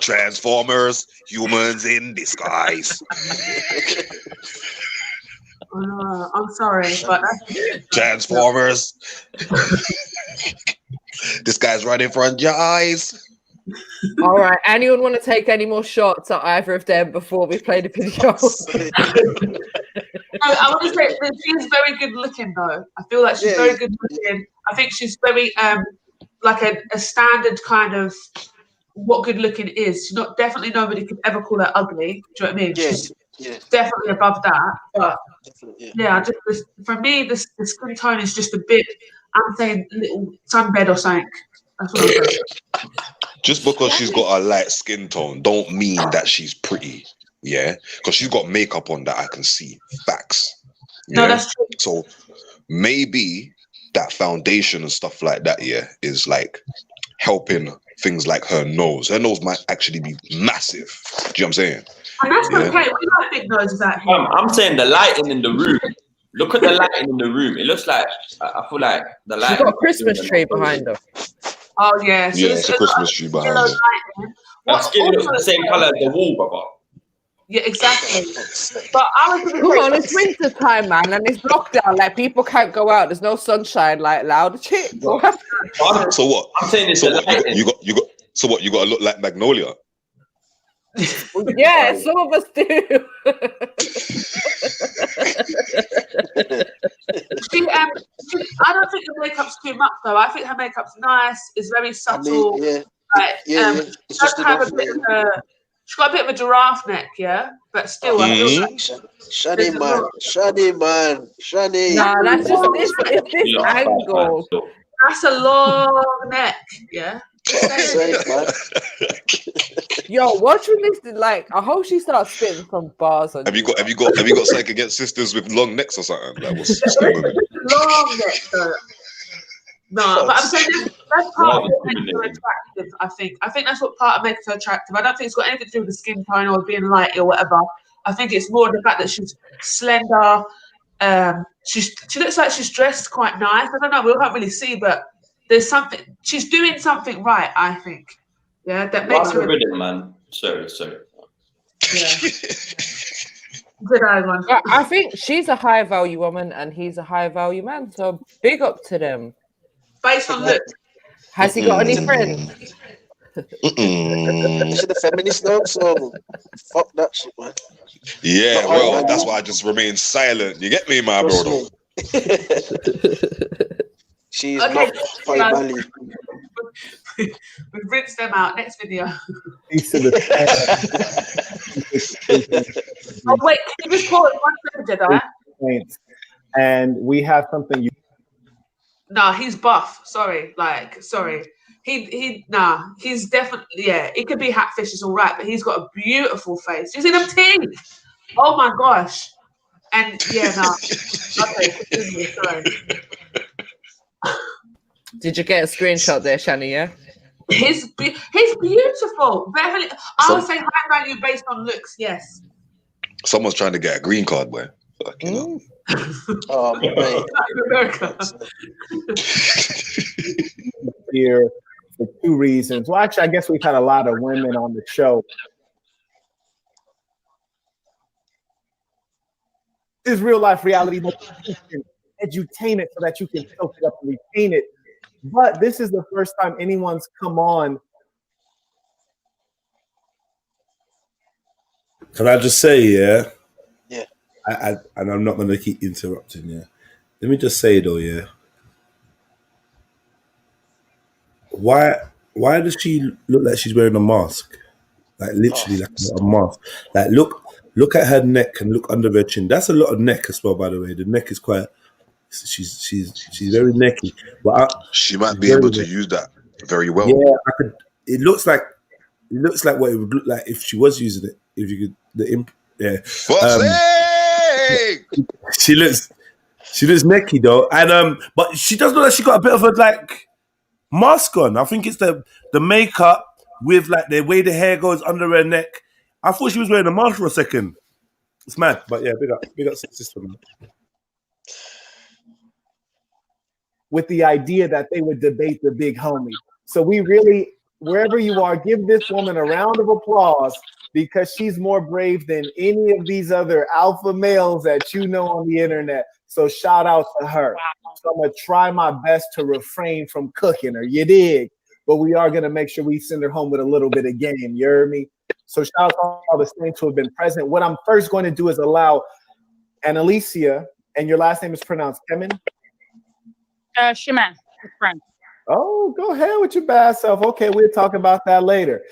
Speaker 12: Transformers, humans in disguise.
Speaker 2: I'm sorry, but
Speaker 12: Transformers. This guy's right in front of your eyes.
Speaker 9: All right. Anyone want to take any more shots at either of them before we play the video?
Speaker 2: I want to say that she's very good looking, though. I feel like she's very good looking. I think she's very like a standard kind of what good looking is. She's not definitely nobody could ever call her ugly. Do you know what I mean? She's definitely above that. But for me, the skin tone is just a bit. I'm saying little sunbed or something. That's what I'm saying.
Speaker 12: Just because she's got a light skin tone, don't mean that she's pretty. Yeah, because she's got makeup on that I can see. Facts.
Speaker 2: No, that's true.
Speaker 12: So maybe that foundation and stuff like that, is like helping things like her nose. Her nose might actually be massive. Do you know what I'm saying?
Speaker 2: And that's okay. We like big noses out here.
Speaker 10: I'm saying the lighting in the room. Look at the lighting in the room. It looks like I feel like the light.
Speaker 9: She's got a Christmas tree behind her.
Speaker 2: Oh yeah, so
Speaker 12: it's a Christmas tree behind her.
Speaker 10: Her skin looks the same color as the wall, brother.
Speaker 2: Yeah, exactly. But I was
Speaker 9: come on, it's winter time, man, and it's lockdown. Like people can't go out. There's no sunshine. Like loud chick.
Speaker 12: So what?
Speaker 10: I'm saying it's
Speaker 12: you got. So what? You got to look like Magnolia.
Speaker 9: Yeah, some of us do.
Speaker 2: I don't think the makeup's too much though. I think her makeup's nice. It's very subtle. She's got a bit of a giraffe neck, but still, I feel like
Speaker 11: Shani man.
Speaker 9: Nah, that's just this angle.
Speaker 2: That's a long neck,
Speaker 9: Yo, watch when this like. I hope she starts spitting some bars on.
Speaker 12: Have you got something against sisters with long necks or something? Like, what's
Speaker 2: long neck though? No, but I'm saying that's part of what makes her attractive. I think that's what part of makes her attractive. I don't think it's got anything to do with the skin tone or being light or whatever. I think it's more the fact that she's slender. She looks like she's dressed quite nice. I don't know. We can't really see, but there's something. She's doing something right. I think. Yeah, that makes her.
Speaker 10: Rhythm, man. Sorry.
Speaker 2: Yeah. Good eye one.
Speaker 9: I think she's a high value woman and he's a high value man. So big up to them.
Speaker 2: Based on look.
Speaker 9: Has he got any friends?
Speaker 11: She's a feminist now, so fuck that shit, man.
Speaker 12: Yeah, well, that's why I just remain silent. You get me, my brother?
Speaker 11: She's not quite value.
Speaker 2: We've rinsed them out. Next video. Oh wait, can you just call it 1 second, Jedi?
Speaker 13: And we have something.
Speaker 2: No, he's buff. Sorry. He's definitely, it could be Hatfish is all right, but he's got a beautiful face. You see them teeth? Oh my gosh. And yeah, no. Okay, continue, sorry.
Speaker 9: Did you get a screenshot there, Shani? Yeah.
Speaker 2: He's beautiful. Beverly, I would say high value based on looks. Yes.
Speaker 12: Someone's trying to get a green card, boy. Fuck, you know.
Speaker 11: Oh, mate.
Speaker 2: America.
Speaker 13: Here for two reasons. Well, actually, I guess we've had a lot of women on the show. This is real life reality, but you can edutain it so that you can soak it up and retain it. But this is the first time anyone's come on.
Speaker 1: Can I just say, yeah?
Speaker 11: Yeah.
Speaker 1: And I'm not going to keep interrupting, yeah? Let me just say, though, yeah? Why does she look like she's wearing a mask? Like, literally, like a mask. Like, look at her neck and look under her chin. That's a lot of neck as well, by the way. The neck is quite... She's very necky, but
Speaker 12: she might be able to use that very well.
Speaker 1: Yeah, I could. It looks like what it would look like if she was using it. If you could, she looks necky though, and but she does look like she got a bit of a like mask on. I think it's the makeup with like the way the hair goes under her neck. I thought she was wearing a mask for a second. It's mad, but yeah, big up sister.
Speaker 13: With the idea that they would debate the big homie. So we really, wherever you are, give this woman a round of applause because she's more brave than any of these other alpha males that you know on the internet. So shout out to her. So I'm gonna try my best to refrain from cooking her, you dig? But we are gonna make sure we send her home with a little bit of game, you heard me? So shout out to all the saints who have been present. What I'm first going to do is allow Annalicia, and your last name is pronounced Kemen?
Speaker 14: Chemin, friend.
Speaker 13: Oh, go ahead with your bad self. Okay, we'll talk about that later.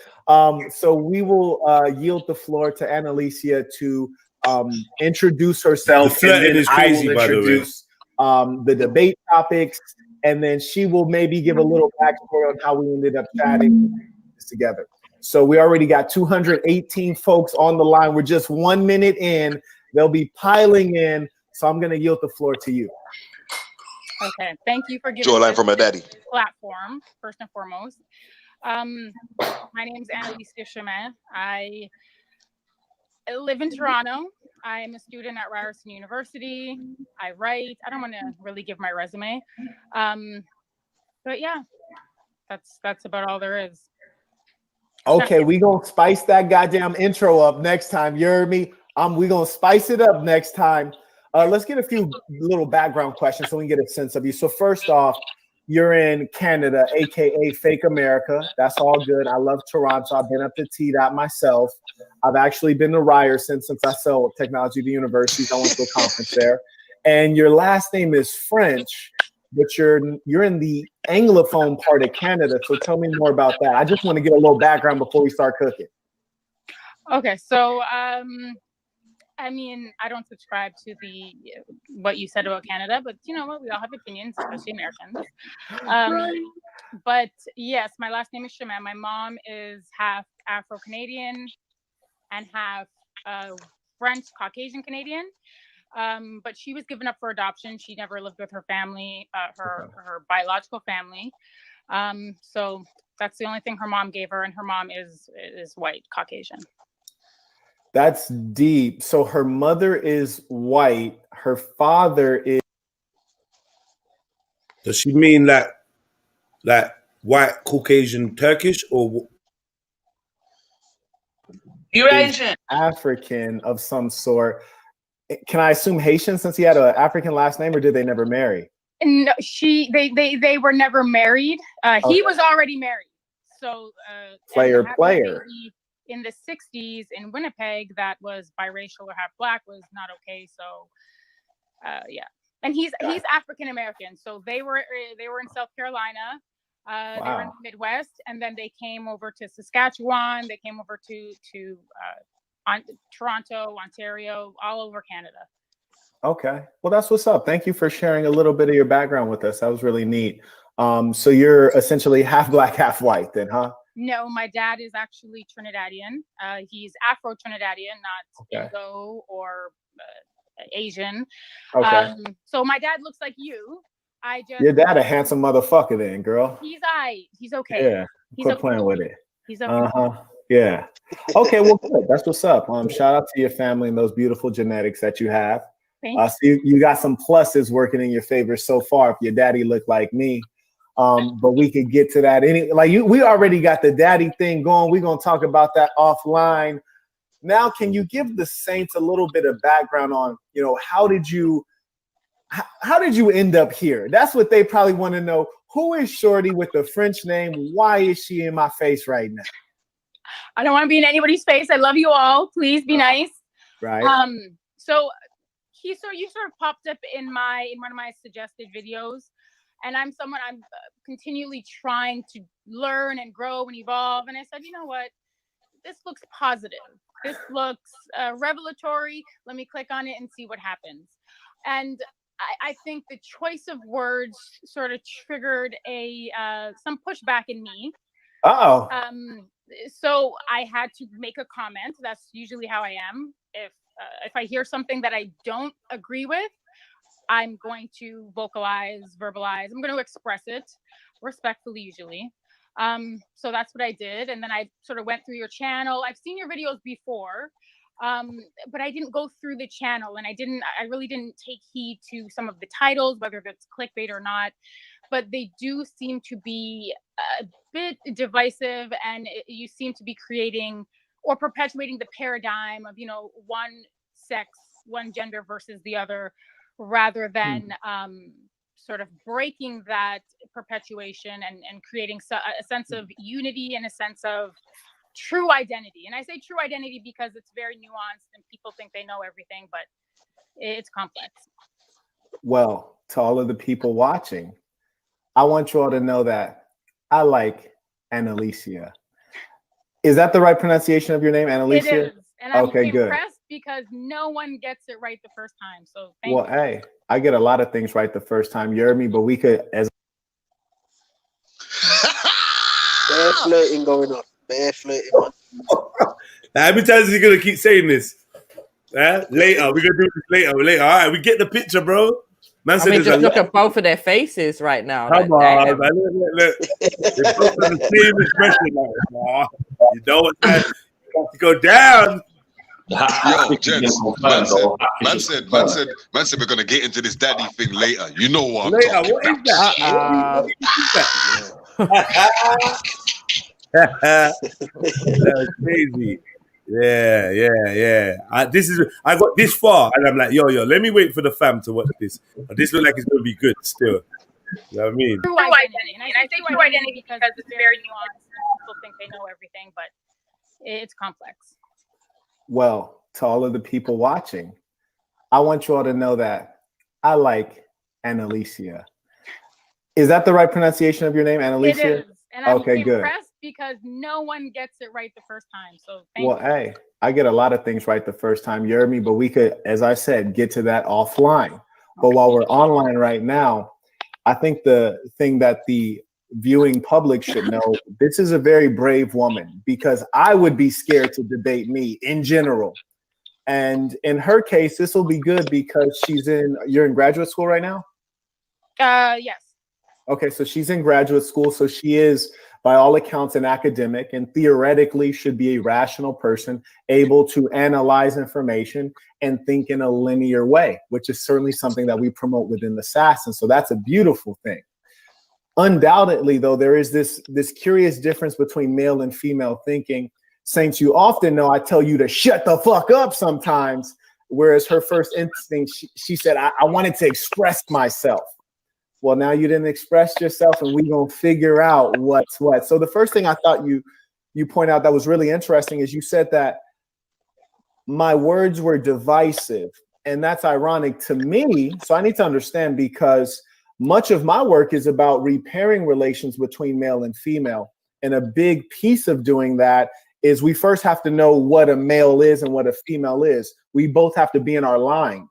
Speaker 13: So we will yield the floor to Annalicia to introduce herself.
Speaker 1: The flirting is crazy, by the way.
Speaker 13: The debate topics, and then she will maybe give a little backstory on how we ended up chatting this together. So we already got 218 folks on the line. We're just 1 minute in. They'll be piling in. So I'm going to yield the floor to you.
Speaker 14: Okay, thank you for giving
Speaker 12: me from my daddy
Speaker 14: platform, first and foremost. My name is Annalicia Chemin. I live in Toronto. I am a student at Ryerson University. I write. I don't want to really give my resume. But yeah, that's about all there is.
Speaker 13: Okay, we gonna spice that goddamn intro up next time. You heard me? We gonna spice it up next time. Let's get a few little background questions so we can get a sense of you. So first off, you're in Canada, aka Fake America. That's all good. I love Toronto. I've been up to T-Dot myself. I've actually been to Ryerson since I sell technology to universities. I went to a conference there. And your last name is French, but you're in the Anglophone part of Canada. So tell me more about that. I just want to get a little background before we start cooking.
Speaker 14: Okay, so I mean, I don't subscribe to what you said about Canada, but you know what? We all have opinions, especially Americans. But yes, my last name is Chemin. My mom is half Afro-Canadian and half French Caucasian Canadian. But she was given up for adoption. She never lived with her family, her biological family. So that's the only thing her mom gave her, and her mom is white Caucasian.
Speaker 13: That's deep. So her mother is white. Her father is.
Speaker 1: Does she mean like white Caucasian Turkish or?
Speaker 2: Eurasian.
Speaker 13: African of some sort. Can I assume Haitian since he had an African last name, or did they never marry?
Speaker 14: No, they were never married. He was already married. So
Speaker 13: player.
Speaker 14: In the 60s in Winnipeg, that was biracial or half black was not okay. So yeah, and he's African American. So they were in South Carolina. They were in the Midwest, and then they came over to Saskatchewan. They came over to Toronto, Ontario, all over Canada.
Speaker 13: Okay, well that's what's up. Thank you for sharing a little bit of your background with us. That was really neat. So you're essentially half black, half white, then, huh?
Speaker 14: No, my dad is actually Trinidadian. He's Afro-Trinidadian, not Igbo or Asian.
Speaker 13: Okay.
Speaker 14: So my dad looks like you.
Speaker 13: Your dad a handsome motherfucker then, girl.
Speaker 14: He's okay.
Speaker 13: Yeah.
Speaker 14: He's
Speaker 13: Quit
Speaker 14: okay.
Speaker 13: playing with it.
Speaker 14: He's okay.
Speaker 13: Yeah. Okay, well, good. That's what's up. Shout out to your family and those beautiful genetics that you have.
Speaker 14: Thanks.
Speaker 13: So you got some pluses working in your favor so far if your daddy looked like me. But we could get to that. We already got the daddy thing going. We're going to talk about that offline. Now, can you give the Saints a little bit of background on, how did you end up here? That's what they probably want to know. Who is Shorty with the French name? Why is she in my face right now?
Speaker 14: I don't want to be in anybody's face. I love you all. Please be nice.
Speaker 13: Right.
Speaker 14: So you sort of popped up in one of my suggested videos, and I'm continually trying to learn and grow and evolve. And I said, you know what? This looks positive. This looks revelatory. Let me click on it and see what happens. And I think the choice of words sort of triggered some pushback in me.
Speaker 13: Uh-oh.
Speaker 14: So I had to make a comment. That's usually how I am. If I hear something that I don't agree with, I'm going to verbalize. I'm going to express it respectfully, usually. So that's what I did. And then I sort of went through your channel. I've seen your videos before, but I didn't go through the channel, and I really didn't take heed to some of the titles, whether it's clickbait or not. But they do seem to be a bit divisive, and you seem to be creating or perpetuating the paradigm of, one sex, one gender versus the other, rather than sort of breaking that perpetuation and creating a sense of unity and a sense of true identity. And I say true identity because it's very nuanced and people think they know everything, but it's complex.
Speaker 13: Well, to all of the people watching, I want you all to know that I like Annalicia. Is that the right pronunciation of your name, Annalicia?
Speaker 14: It is. And I'm
Speaker 13: okay,
Speaker 14: impressed because no one gets it right the first time. So thank you.
Speaker 13: Hey, I get a lot of things right the first time. You heard me, but we could
Speaker 11: Bare flirting going on. Bare flirting, man.
Speaker 1: How many times is he gonna keep saying this? Later, we're gonna do this later. All right, we get the picture, bro. Man,
Speaker 9: just look at both of their faces right now.
Speaker 1: Come on, man. Look. They're both on the same expression. You know what? You have to go down.
Speaker 12: Yo, gents, man said we're gonna get into this daddy thing later. You know what I'm talking about.
Speaker 1: That's crazy. Yeah. I got this far, and I'm like, yo, let me wait for the fam to watch this. But this looks like it's gonna be good still. You know what I mean?
Speaker 14: True identity. And I say true identity because it's very nuanced. People think they know everything, but it's complex.
Speaker 13: Well, to all of the people watching, I want you all to know that I like Annalicia. Is that the right pronunciation of your name, Annalicia?
Speaker 14: It is. And I'm
Speaker 13: okay,
Speaker 14: impressed because no one gets it right the first time. So thank you.
Speaker 13: Hey, I get a lot of things right the first time. You heard me, but we could, as I said, get to that offline. But while we're online right now, I think the thing that the viewing public should know, this is a very brave woman, because I would be scared to debate me in general. And in her case, this will be good because you're in graduate school right now?
Speaker 14: Yes.
Speaker 13: Okay, so she's in graduate school. So she is, by all accounts, an academic and theoretically should be a rational person, able to analyze information and think in a linear way, which is certainly something that we promote within the SAS. And so that's a beautiful thing. Undoubtedly, though, there is this curious difference between male and female thinking. Saints, you often know I tell you to shut the fuck up sometimes, whereas her first instinct, she said, I wanted to express myself. Well, now you didn't express yourself, and we're going to figure out what's what. So the first thing I thought you point out that was really interesting is you said that my words were divisive, and that's ironic to me. So I need to understand, because much of my work is about repairing relations between male and female. And a big piece of doing that is we first have to know what a male is and what a female is. We both have to be in our lane.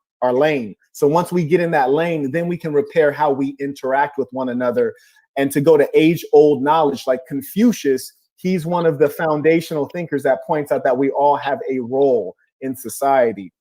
Speaker 13: So once we get in that lane, then we can repair how we interact with one another. And to go to age-old knowledge, like Confucius, He's one of the foundational thinkers that points out that we all have a role in society.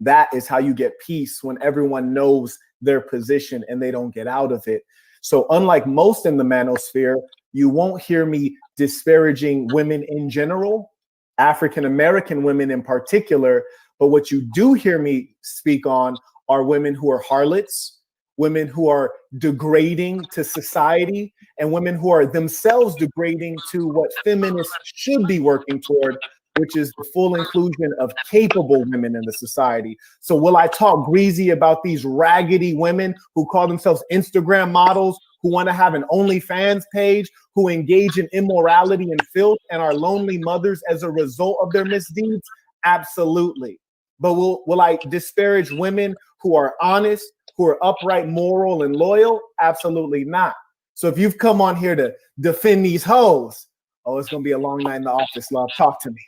Speaker 13: That is how you get peace, when everyone knows their position and they don't get out of it. So unlike most in the manosphere, you won't hear me disparaging women in general, African-American women in particular, but what you do hear me speak on are women who are harlots, women who are degrading to society, and women who are themselves degrading to what feminists should be working toward, which is the full inclusion of capable women in the society. So will I talk greasy about these raggedy women who call themselves Instagram models, who want to have an OnlyFans page, who engage in immorality and filth and are lonely mothers as a result of their misdeeds? Absolutely. But will I disparage women who are honest, who are upright, moral, and loyal? Absolutely not. So if you've come on here to defend these hoes, oh, it's going to be a long night in the office, love. Talk to me.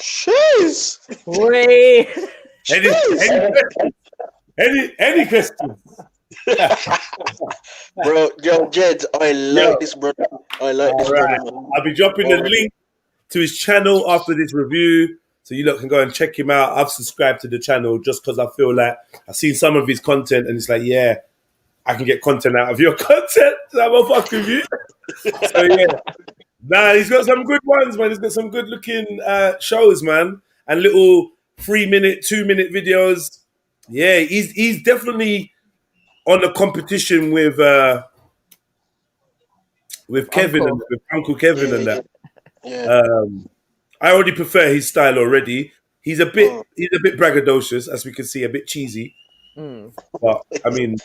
Speaker 11: Jeez.
Speaker 9: Wait.
Speaker 1: Any questions?
Speaker 11: Bro, yo, Jed, I like this, brother. I like this,
Speaker 1: right.
Speaker 11: brother.
Speaker 1: I'll be dropping the link to his channel after this review, so you lot can go and check him out. I've subscribed to the channel just because I feel like I've seen some of his content and it's like, yeah, I can get content out of your content. So I'm gonna fuck with you. So yeah. Nah, he's got some good ones, man. He's got some good looking shows, man. And little 3-minute, 2-minute videos. Yeah, he's definitely on the competition with Kevin and with Uncle Kevin and that.
Speaker 11: Yeah.
Speaker 1: I already prefer his style already. He's a bit braggadocious, as we can see, a bit cheesy. But I mean,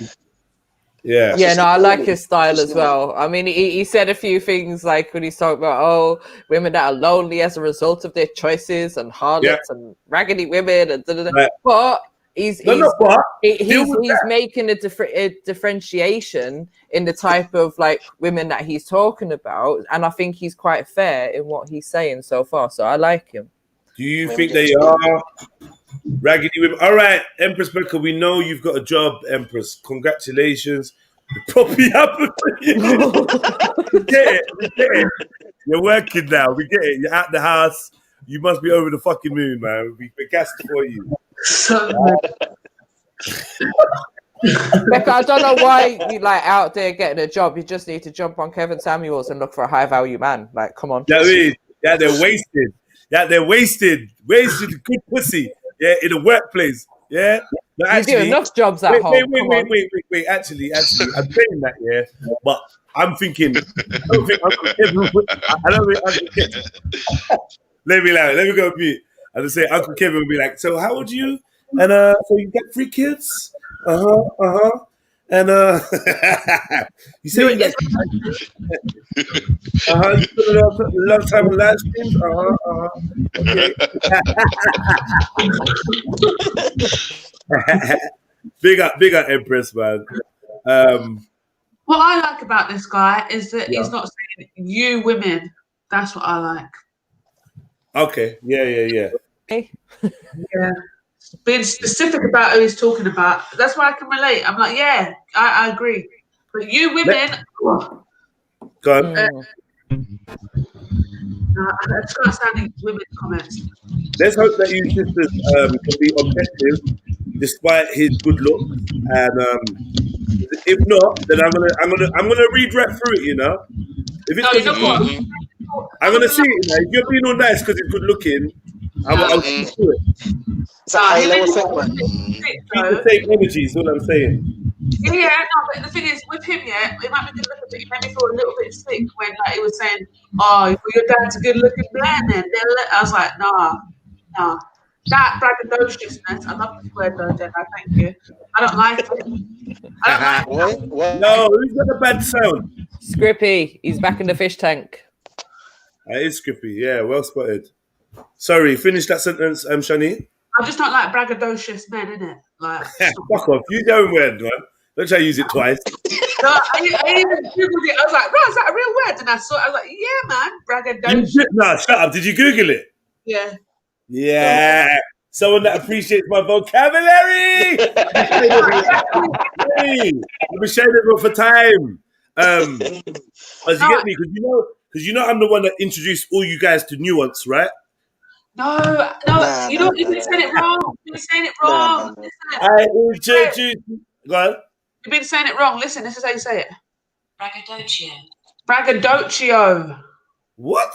Speaker 1: yeah.
Speaker 9: Yeah, no, I like his style as well. I mean, he said a few things like when he's talking about, oh, women that are lonely as a result of their choices and harlots and raggedy women and da-da-da.
Speaker 1: Right.
Speaker 9: But he's making a differentiation in the type of like women that he's talking about, and I think he's quite fair in what he's saying so far. So I like him.
Speaker 1: Do you think they are raggedy women? All right, Empress Becca, we know you've got a job, Empress. Congratulations. It probably happened for you. We get it. You're working now. We get it. You're at the house. You must be over the fucking moon, man. We're gassed for you.
Speaker 9: Becca, I don't know why you like out there getting a job. You just need to jump on Kevin Samuels and look for a high value man. Like, come on.
Speaker 1: Yeah, they're wasted. Yeah, they're wasted good pussy. Yeah, in the workplace. Yeah, but
Speaker 9: actually, you do enough jobs at home.
Speaker 1: Wait. Actually, I'm saying that. Yeah, but I'm thinking. I don't think Uncle Kevin. Let me go mute. I'll just say Uncle Kevin will be like, so how old are you? And so you got 3 kids? And you say you got you put a long time in last names? Okay. Big up Empress, man.
Speaker 2: What I like about this guy is that he's not saying you women. That's what I like.
Speaker 1: Okay. Yeah.
Speaker 2: Yeah. Being specific about who he's talking about. That's why I can relate. I'm like, yeah, I agree. But you women.
Speaker 1: Go on.
Speaker 2: I just can't stand women's comments.
Speaker 1: Let's hope that you sisters can be objective despite his good looks. And if not, then I'm gonna read right through it, you know. If it's I'm gonna see it, man. If you're being all nice because he's good looking, I'll see through it. Keep the same energy is all I'm saying.
Speaker 2: Yeah, no, but the thing is, with him, yeah, it might be good looking, but he made me feel a little bit sick when he was saying, oh, your dad's a good looking man then. I was like, nah. That braggadociousness, I love the word though, Jedi, thank you. I don't like it.
Speaker 1: What? No, who's got a bad sound?
Speaker 9: Scrippy, he's back in the fish tank.
Speaker 1: That is Scrippy, yeah, well spotted. Sorry, finish that sentence, Shani.
Speaker 2: I just don't like braggadocious men, innit? Like,
Speaker 1: fuck off, use your own word, man. Don't try to use it twice.
Speaker 2: No, I even Googled it. I was like, bro, is that a real word? And I was like, yeah, man, braggadocious.
Speaker 1: No, shut up. Did you Google it?
Speaker 2: Yeah.
Speaker 1: Yeah. Someone that appreciates my vocabulary. I'll be sharing it for time. As you get me, Because you know I'm the one that introduced all you guys to Nuance, right?
Speaker 2: No, you know, you've been saying it wrong. You've been saying it wrong.
Speaker 1: I introduced. Go on.
Speaker 2: You've been saying it wrong. Listen, this is how you say it. Braggadocio. Braggadocio.
Speaker 1: What?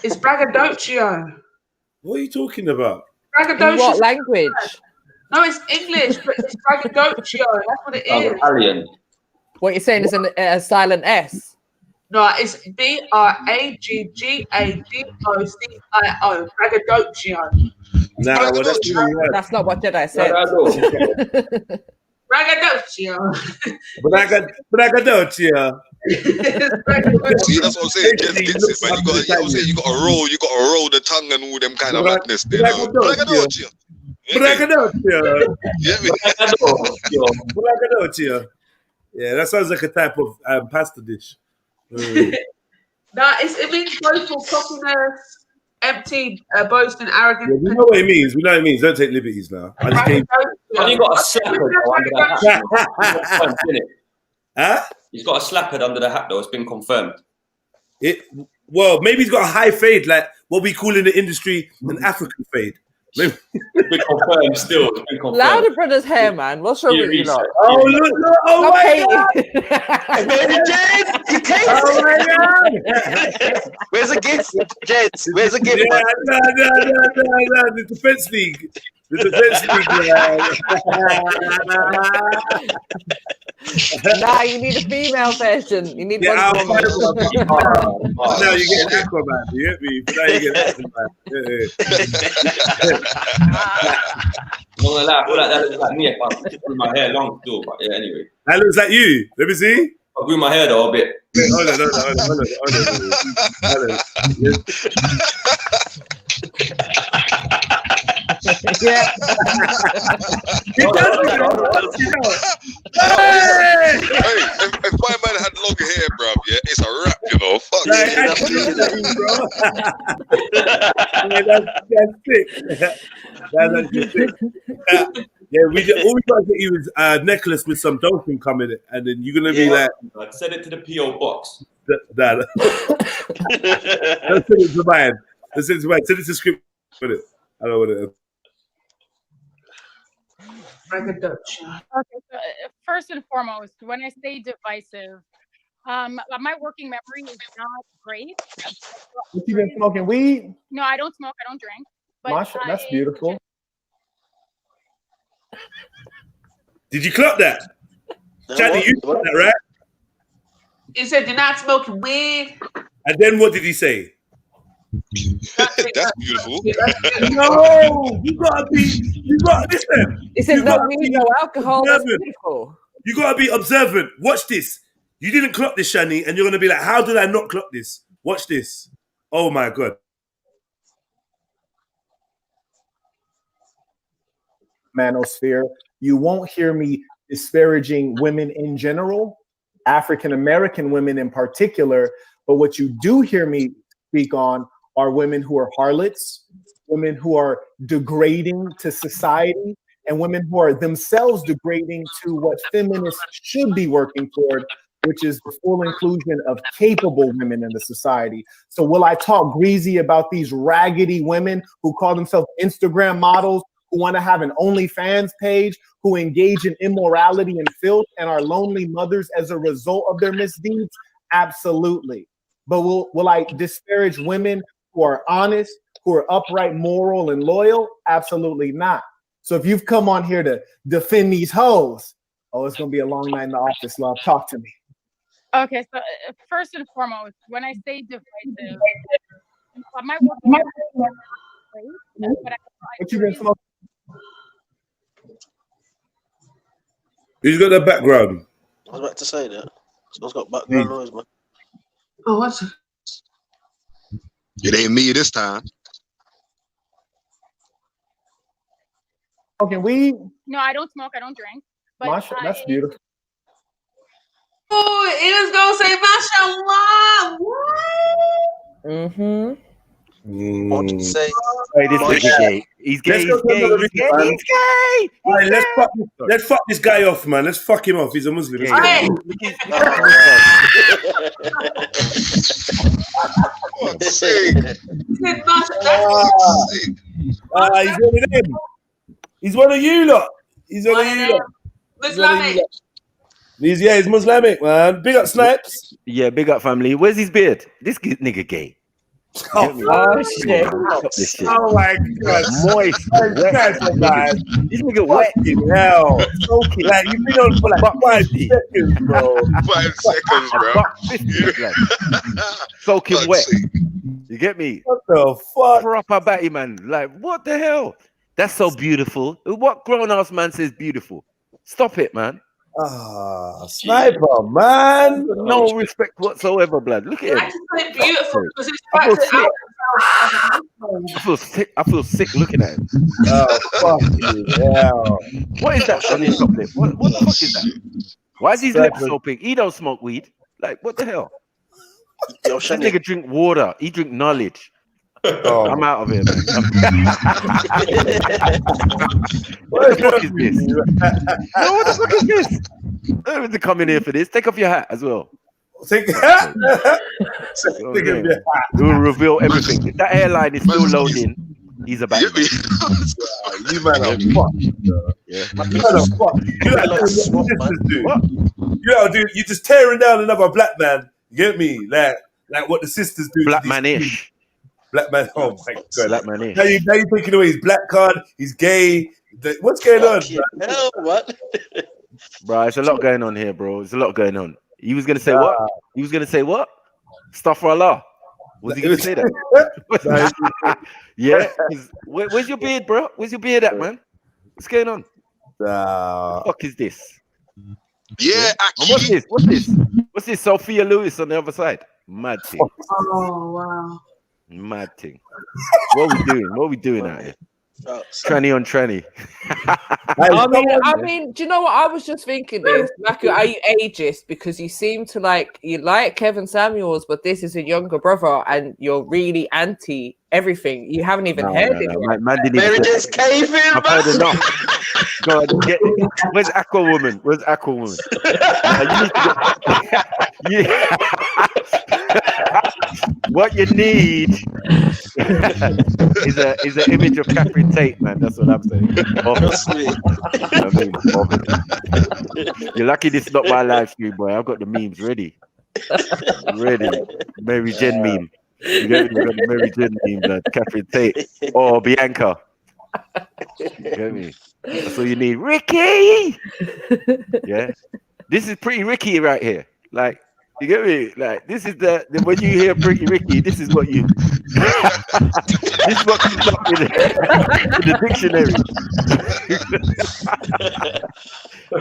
Speaker 2: It's braggadocio.
Speaker 1: What are you talking about?
Speaker 2: Braggadocio.
Speaker 9: In what language?
Speaker 2: No, it's English, but it's braggadocio. That's what it is.
Speaker 10: Italian.
Speaker 9: What you're saying is a silent S.
Speaker 2: No, it's BRAGGADOCIO. Braggadocio.
Speaker 1: Nah, well,
Speaker 9: that's not what Jedi said.
Speaker 2: Braggadocio.
Speaker 1: Braggadocio.
Speaker 12: See, that's what I'm saying. Jez gets it, man. You got to roll the tongue and all them kind of madness. You know? Braggadocio.
Speaker 1: Braggadocio. Yeah, that sounds like a type of pasta dish.
Speaker 2: No, it means boastful, cockiness, empty, boast, and arrogance.
Speaker 1: Yeah, we know what it means. We know what it means. Don't take liberties now. I just gave.
Speaker 10: And you got a slapper under the hat.
Speaker 1: Huh?
Speaker 10: He's got a slapper under the hat, though. It's been confirmed.
Speaker 1: Well, maybe he's got a high fade, like what we call in the industry an African fade.
Speaker 10: It's been confirmed still. It's been confirmed.
Speaker 9: Louder brother's hair, man. What's wrong with you lot?
Speaker 1: Oh, look. Oh, my God.
Speaker 11: Oh, my God. Where's the gift, gents? Where's the gift?
Speaker 1: No. The Defense League. The Defense League.
Speaker 9: Nah, you need a female version. You need one.
Speaker 1: Now you get Aquaman. You get me? Now you get Aquaman.
Speaker 10: I'm not gonna lie, I feel like that looks like me if I grew my hair long still, but yeah, anyway.
Speaker 1: That looks like you. Let me see.
Speaker 10: I grew my hair though a bit.
Speaker 1: Hold on.
Speaker 9: Yeah.
Speaker 12: Hey, if my man had long hair, bruv, yeah, it's a wrap, you know. Fuck.
Speaker 1: That's sick. That's actually sick. Yeah, all we gotta get you is a necklace with some dolphin coming in, and then you're gonna be like,
Speaker 10: send it to the PO box.
Speaker 1: Don't send it to mine. Send it to script with it. I don't want it.
Speaker 14: Okay, so first and foremost, when I say divisive, my working memory is not great.
Speaker 13: What you been smoking weed?
Speaker 14: No, I don't smoke. I don't drink. But
Speaker 13: Masha, that's beautiful.
Speaker 1: Did you clock that? Chaddy, you clocked that, right?
Speaker 2: He said you're not smoking weed.
Speaker 1: And then what did he say?
Speaker 12: That's beautiful.
Speaker 1: No, you gotta listen.
Speaker 9: It says no weed, no alcohol. That's beautiful.
Speaker 1: You gotta be observant. Watch this. You didn't clock this, Shani, and you're gonna be like, how did I not clock this? Watch this. Oh my God.
Speaker 13: Manosphere. You won't hear me disparaging women in general, African American women in particular, but what you do hear me speak on are women who are harlots, women who are degrading to society, and women who are themselves degrading to what feminists should be working toward, which is the full inclusion of capable women in the society. So will I talk greasy about these raggedy women who call themselves Instagram models, who want to have an OnlyFans page, who engage in immorality and filth and are lonely mothers as a result of their misdeeds? Absolutely. But will I disparage women who are honest, who are upright, moral, and loyal? Absolutely not. So if you've come on here to defend these hoes, oh, it's going to be a long night in the office, love. Talk to me.
Speaker 14: Okay, so first and foremost, when I say divisive, my working memory is not great.
Speaker 13: What you been smoking?
Speaker 1: Who's got the background?
Speaker 11: I was about to say that. Someone's got background noise, man.
Speaker 2: Oh, what's it?
Speaker 12: It ain't me this time.
Speaker 13: Smoking weed?
Speaker 14: No, I don't smoke. I don't drink. But
Speaker 13: Masha, that's beautiful.
Speaker 2: Oh, it was gonna say mashallah. What?
Speaker 11: What did you say?
Speaker 15: Hey, this nigga gay. He's gay. He's gay. He's gay. He's gay.
Speaker 1: Right, let's fuck this guy off, man. Let's fuck him off. He's a Muslim.
Speaker 15: Gay.
Speaker 12: What's sake?
Speaker 1: He's one of them. He's one of you lot. He's one of you lot.
Speaker 2: Islamic.
Speaker 1: He's Muslimic, man. Big up Snipes.
Speaker 15: Yeah, big up family. Where's his beard? This nigga gay.
Speaker 9: Oh shit!
Speaker 1: Oh my god!
Speaker 15: Moist. This nigga wet.
Speaker 1: Hell. Like you've been on for like 5 seconds, bro.
Speaker 12: 5 seconds, bro.
Speaker 15: Soaking wet. You get me?
Speaker 1: What the fuck?
Speaker 15: Proper batty man. Like what the hell? That's so beautiful. What grown ass man says beautiful? Stop it, man.
Speaker 1: Sniper, man.
Speaker 15: No respect whatsoever, blood. Look at him.
Speaker 2: It's beautiful because it's
Speaker 15: I feel sick looking at him.
Speaker 1: Oh, fuck you. Yeah.
Speaker 15: What is that on his top lip? What the fuck is that? Why is his lips so pink? He don't smoke weed. Like, what the hell? This nigga drink water. He drink knowledge. Oh. I'm out of here, man. What the fuck is this? No, what the fuck is this? I don't have to come in here for this. Take off your hat as well.
Speaker 1: Take your hat.
Speaker 15: It will reveal everything. If that hairline is still loading, he's a bad man.
Speaker 1: You man are fucked.
Speaker 15: Yeah.
Speaker 1: You man are fucked. You're just tearing down another black man. You get me? Like what the sisters do.
Speaker 15: Black man-ish.
Speaker 1: Black man, oh my god!
Speaker 15: Black man.
Speaker 1: Now you're taking away his black card. He's gay. What's going on?
Speaker 11: Hell, what?
Speaker 15: Bro, it's a lot going on here, bro. It's a lot going on. He was gonna say what? He was gonna say what? Stuff for Allah. Was he gonna say that? Yeah. Where's your beard, bro? Where's your beard at, man? What's going on? What the fuck is this?
Speaker 12: Yeah.
Speaker 15: What's this? What's this? What's this? Sophia Lewis on the other side. Mad thing.
Speaker 2: Oh wow.
Speaker 15: Mad thing. What are we doing? What are we doing out here? Tranny on tranny.
Speaker 9: I mean, do you know what I was just thinking? This, like, are you ageist because you seem to like Kevin Samuels, but this is a younger brother, and you're really anti everything. You haven't even heard it.
Speaker 15: Man didn't
Speaker 11: Mary just cave in.
Speaker 15: I've heard enough. Go on, where's Aqua Woman? Where's Aqua Woman? What you need is an image of Catherine Tate, man. That's what I'm saying. You're lucky this is not my live stream, boy. I've got the memes ready. Mary Jen meme. You got the Mary Jen meme, Catherine Tate or Bianca. You get me? That's all you need. Ricky! Yeah. This is pretty Ricky right here. Like, you get me? Like, this is the when you hear Pretty Ricky, this is what you this is what comes up in the dictionary.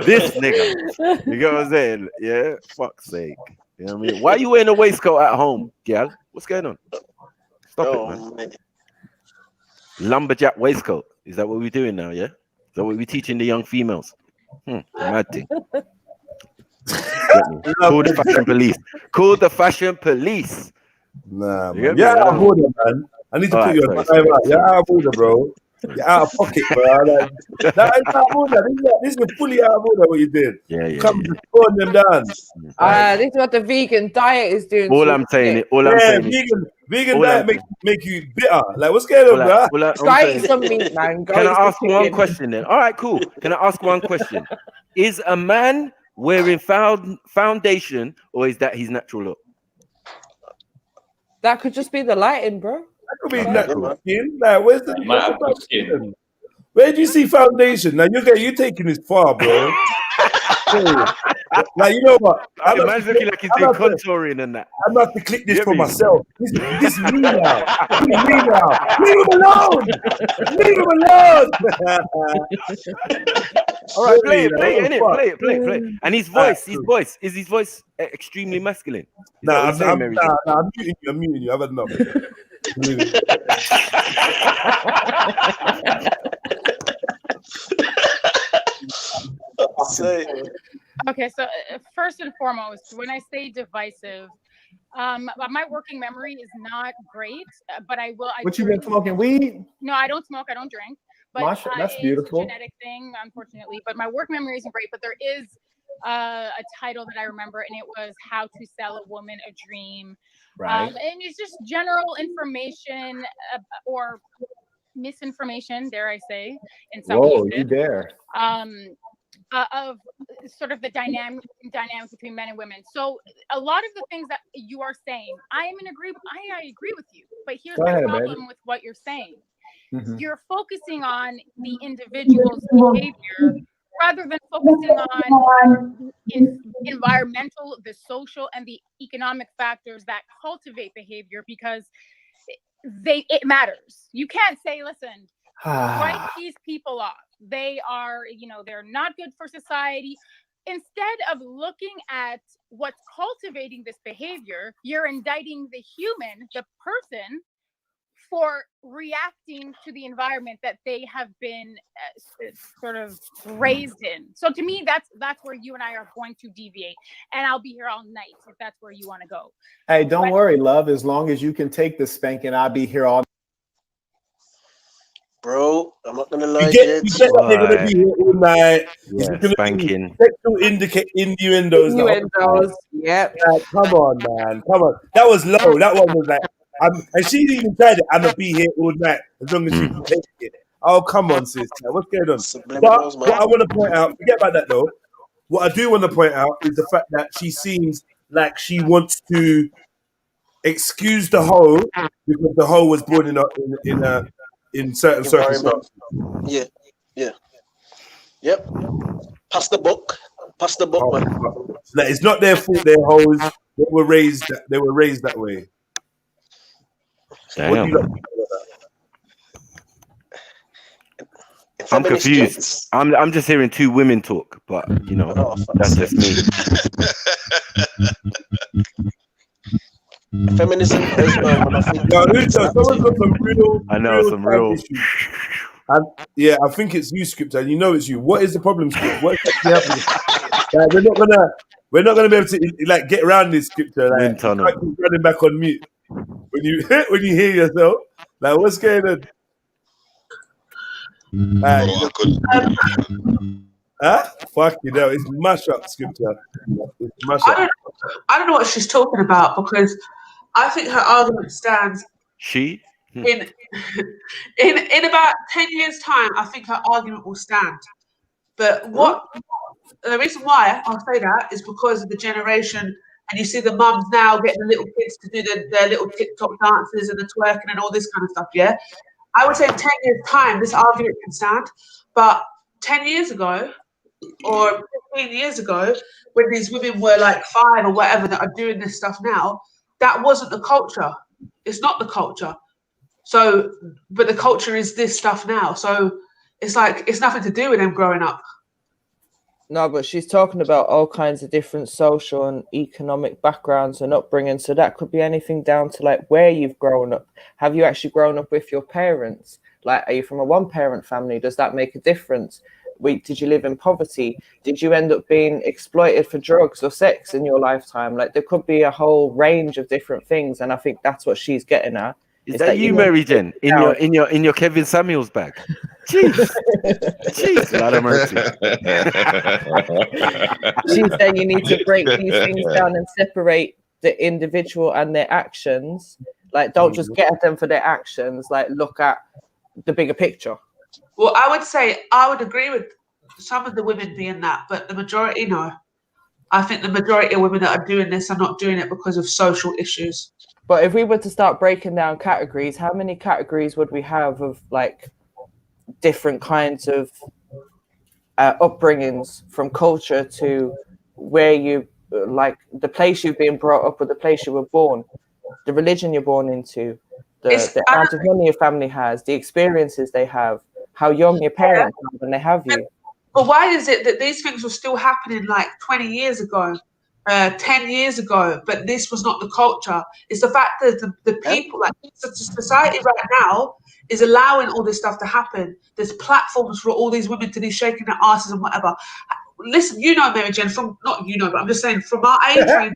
Speaker 15: This nigga. You get what I'm saying? Yeah, fuck's sake. You know what I mean? Why are you wearing a waistcoat at home, gal? What's going on? Stop it, man. Lumberjack waistcoat. Is that what we're doing now? Yeah. Is that what we're teaching the young females? Mad thing. Call the fashion police. Call the fashion police.
Speaker 1: Nah, man. You're out of order, man. I need to put you on time out. You're out of order, bro. You're out of pocket, bro. Like, it's out of order. This is fully out of order what you did.
Speaker 15: Yeah.
Speaker 1: Come to throwing them down.
Speaker 9: This is what the vegan diet is doing.
Speaker 15: All I'm saying
Speaker 1: vegan diet make you bitter. Like, what's going on, bro?
Speaker 9: Try eat some meat, man.
Speaker 15: Can I ask one question then? All right, cool. Can I ask one question? Is a man wearing foundation, or is that his natural look?
Speaker 9: That could just be the lighting, bro.
Speaker 1: That could be natural skin. Like, where's the skin? Where do you see foundation? Now you're taking this far, bro. Like, you know what?
Speaker 15: The man's looking like he's doing contouring and that.
Speaker 1: I'm about to click this for myself. This is me now. This is me now. Leave him alone. Leave him alone.
Speaker 15: All right, play it. And his voice, is his voice extremely masculine?
Speaker 1: I'm muting you. I've had enough.
Speaker 14: Okay, so first and foremost, when I say divisive, But my working memory is not great, but I will.
Speaker 13: What you been smoking weed?
Speaker 14: No, I don't smoke. I don't drink. But
Speaker 13: Masha, that's
Speaker 14: it's
Speaker 13: beautiful.
Speaker 14: a genetic thing, unfortunately. But my work memory isn't great. But there is a title that I remember, and it was "How to Sell a Woman a Dream."
Speaker 13: Right.
Speaker 14: And it's just general information or misinformation, dare I say, in some
Speaker 13: Whoa,
Speaker 14: cases.
Speaker 13: you dare.
Speaker 14: Of sort of the dynamic between men and women. So a lot of the things that you are saying, I agree with you. But here's the problem with what you're saying.
Speaker 13: Mm-hmm.
Speaker 14: You're focusing on the individual's behavior rather than focusing on environmental, the social, and the economic factors that cultivate behavior, because it matters. You can't say, listen, write these people off. They are, they're not good for society. Instead of looking at what's cultivating this behavior, you're indicting the human, the person, for reacting to the environment that they have been sort of raised in. So to me, that's where you and I are going to deviate. And I'll be here all night if that's where you want to go.
Speaker 13: Hey, don't worry, love. As long as you can take the spanking, I'll be here all night.
Speaker 11: Bro, I'm not gonna lie, Jets.
Speaker 1: They're gonna be here all night.
Speaker 15: Yeah, spanking.
Speaker 1: Sexual innuendos.
Speaker 9: Yep.
Speaker 1: Come on, man. Come on. That was low. That one was like, and she didn't even tried it. I'm gonna be here all night as long as you can take it. Oh, come on, sis. What's going on? But what I want to point out, forget about that though. What I do want to point out is the fact that she seems like she wants to excuse the hoe because the hoe was born in certain circumstances.
Speaker 11: Yeah. Yep. Pass the book, man.
Speaker 1: Like, it's not their fault. They're hoes. They were raised that way.
Speaker 15: Damn. I'm confused. I'm just hearing two women talk, but that's just me.
Speaker 11: Feminism as well. When I think
Speaker 1: someone's got some real.
Speaker 15: I know some real.
Speaker 1: Issues. And yeah, I think it's you, Scripter. You know it's you. What is the problem, Scripter? What's actually happening? We're not gonna be able to get around this, Scripter. Like, you can't keep running back on mute when you hear yourself. Like, what's going on? Fuck you know, it's mash up, Scripter. It's mash up.
Speaker 2: I don't know what she's talking about, because I think her argument stands. In about 10 years' time, I think her argument will stand. But the reason why I'll say that is because of the generation, and you see the mums now getting the little kids to do their little TikTok dances and the twerking and all this kind of stuff. Yeah, I would say in 10 years' time, this argument can stand. But 10 years ago, or 15 years ago, when these women were like 5 or whatever that are doing this stuff now, that wasn't the culture. It's not the culture. So, but the culture is this stuff now. So it's like, it's nothing to do with them growing up.
Speaker 9: No, but she's talking about all kinds of different social and economic backgrounds and upbringing. So that could be anything down to like where you've grown up. Have you actually grown up with your parents? Like, are you from a one-parent family? Does that make a difference? Did you live in poverty? Did you end up being exploited for drugs or sex in your lifetime? Like, there could be a whole range of different things, and I think that's what she's getting at.
Speaker 15: Is that you, Mary Jen, in your Kevin Samuels bag? Jeez, Lord of mercy.
Speaker 9: She's saying you need to break these things down and separate the individual and their actions. Like, don't just get at them for their actions. Like, look at the bigger picture.
Speaker 2: Well, I would say I would agree with some of the women being that, but the majority, no. I think the majority of women that are doing this are not doing it because of social issues.
Speaker 9: But if we were to start breaking down categories, how many categories would we have of like different kinds of upbringings, from culture to where you like the place you've been brought up or the place you were born, the religion you're born into, the amount of money your family has, the experiences they have, how young your parents are when they have you.
Speaker 2: But why is it that these things were still happening like 20 years ago? 10 years ago, but this was not the culture. It's the fact that the people, like society right now, is allowing all this stuff to happen. There's platforms for all these women to be shaking their asses and whatever. Listen, you know, Mary Jen, but I'm just saying, from our age range,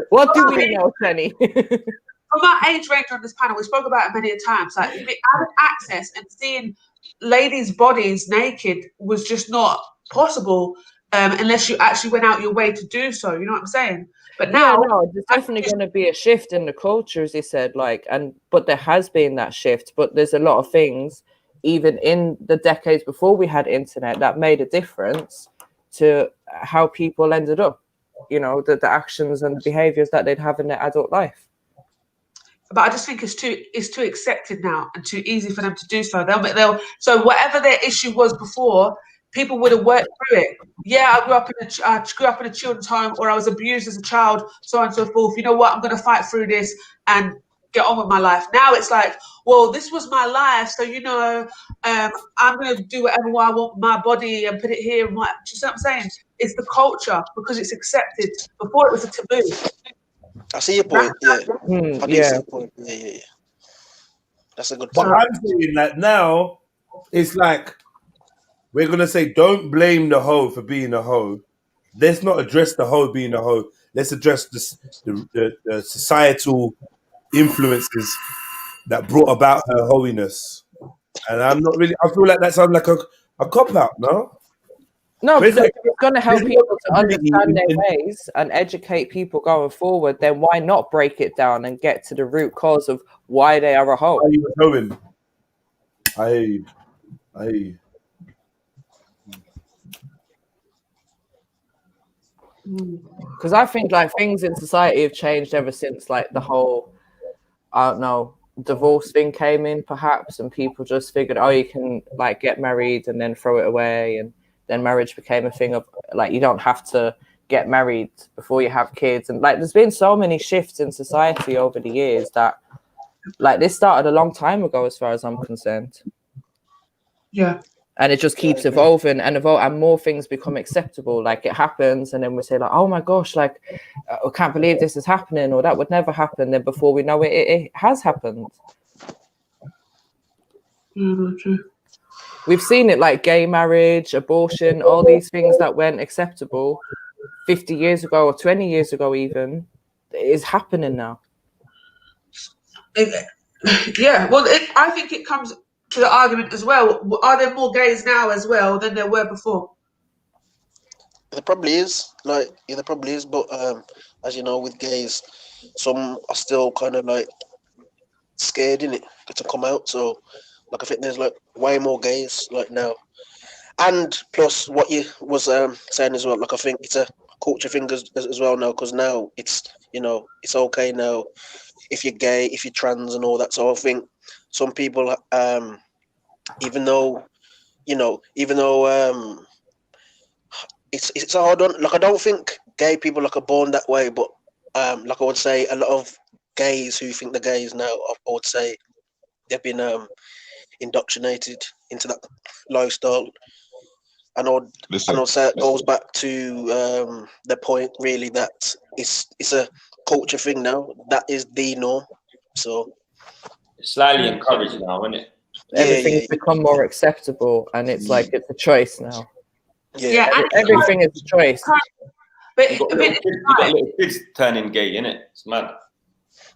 Speaker 9: What do we know, Penny?
Speaker 2: From our age range on this panel, we spoke about it many times. Like having access and seeing ladies' bodies naked was just not possible unless you actually went out your way to do so. You know what I'm saying? But now,
Speaker 9: there's definitely going to be a shift in the culture, as he said. But there has been that shift. But there's a lot of things, even in the decades before we had internet, that made a difference to how people ended up. You know, the actions and behaviors that they'd have in their adult life.
Speaker 2: But I just think it's too accepted now and too easy for them to do so. So whatever their issue was before, people would have worked through it. Yeah, I grew up in a children's home, or I was abused as a child, so on and so forth. You know what? I'm going to fight through this and get on with my life. Now it's like, well, this was my life, so I'm going to do whatever I want with my body and put it here. And what, you see what I'm saying? It's the culture because it's accepted. Before it was a taboo.
Speaker 11: I see your point. Yeah, I do see your point. Yeah. That's a good point.
Speaker 1: But I'm saying that now it's like we're gonna say, don't blame the hoe for being a hoe. Let's not address the hoe being a hoe. Let's address the societal influences that brought about her holiness. And I'm not really. I feel like that sounds like a cop out. No,
Speaker 9: because it's going to help people to understand their ways and educate people going forward. Then why not break it down and get to the root cause of why they are a hoe?
Speaker 1: How you going? I.
Speaker 9: Because I think things in society have changed ever since the whole, I don't know, divorce thing came in perhaps, and people just figured, oh, you can get married and then throw it away, and then marriage became a thing of you don't have to get married before you have kids. And there's been so many shifts in society over the years that this started a long time ago as far as I'm concerned.
Speaker 2: Yeah.
Speaker 9: And it just keeps evolving and more things become acceptable. It happens and then we say oh my gosh, I can't believe this is happening, or that would never happen. Then before we know it, it has happened.
Speaker 2: True.
Speaker 9: We've seen it gay marriage, abortion, all these things that weren't acceptable 50 years ago or 20 years ago even, is happening now.
Speaker 2: Yeah, well, I think it comes to the argument as well. Are there more gays now as well than there were before?
Speaker 11: There probably is. There probably is. But as you know, with gays, some are still kind of scared in it to come out. So I think there's way more gays now, and plus what you was saying as well. I think it's a culture thing as well now, because now it's it's okay now if you're gay, if you're trans, and all that. So I think some people, even though it's a hard one. I don't think gay people are born that way, but I would say a lot of gays who think they're gays now, I would say they've been indoctrinated into that lifestyle. And I would say it goes back to the point really that it's a culture thing now. That is the norm. So
Speaker 10: it's slightly encouraged now, isn't it?
Speaker 9: Everything's become more acceptable, and it's it's a choice now.
Speaker 2: Yeah,
Speaker 9: everything is a choice.
Speaker 2: But
Speaker 10: you got little kids turning gay, innit? It's mad.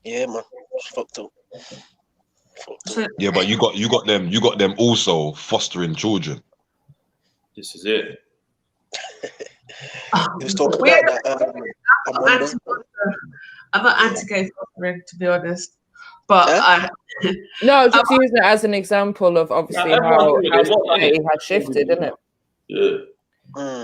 Speaker 11: Yeah, man, it's fucked up.
Speaker 12: Yeah, but you got them also fostering children.
Speaker 10: This is it.
Speaker 11: He was talking about that.
Speaker 2: I'm not anti-gay fostering, to be honest. But
Speaker 9: no, just using it as an example of obviously how society has shifted, isn't it?
Speaker 10: Yeah.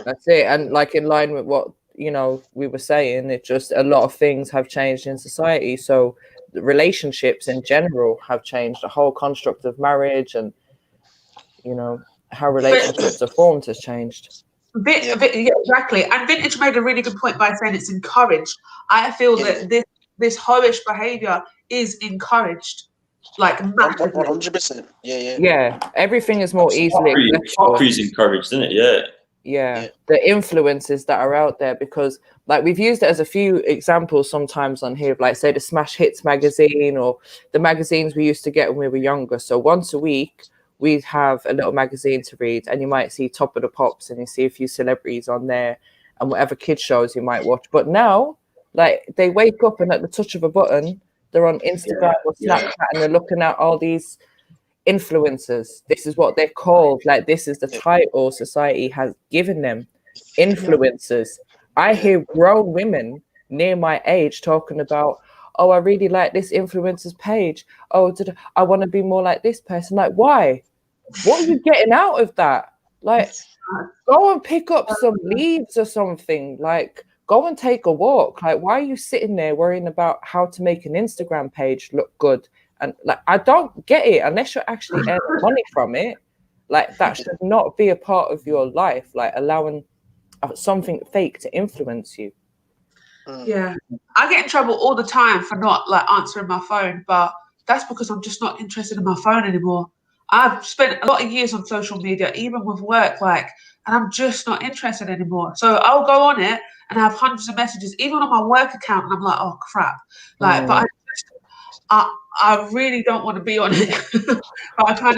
Speaker 9: That's it. And in line with what we were saying, it just a lot of things have changed in society. So the relationships in general have changed. The whole construct of marriage and how relationships are formed has changed.
Speaker 2: Yeah, exactly. And Vintage made a really good point by saying it's encouraged. I feel that this hoish behavior is encouraged, massively.
Speaker 11: 100%.
Speaker 9: Yeah. Everything is more easily
Speaker 10: accessible. Encouraged, isn't it?
Speaker 9: Yeah. The influences that are out there, because we've used it as a few examples sometimes on here, say the Smash Hits magazine or the magazines we used to get when we were younger. So once a week we have a little magazine to read, and you might see Top of the Pops, and you see a few celebrities on there, and whatever kids shows you might watch. But now, like, they wake up and at the touch of a button, they're on Instagram or Snapchat, and they're looking at all these influencers. This is what they're called. Like, this is the title society has given them, influencers. I hear grown women near my age talking about, oh, I really like this influencer's page. Oh, I want to be more like this person. Like, why? What are you getting out of that? Like, go and pick up some leaves or something. Like, go and take a walk. Like, why are you sitting there worrying about how to make an Instagram page look good? And like, I don't get it unless you're actually earning money from it. Like, that should not be a part of your life. Like, allowing something fake to influence you.
Speaker 2: Yeah, I get in trouble all the time for not like answering my phone, but that's because I'm just not interested in my phone anymore. I've spent a lot of years on social media, even with work, like, and I'm just not interested anymore. So I'll go on it and have hundreds of messages, even on my work account, and I'm like, oh crap, like, but I really don't want to be on it. But I've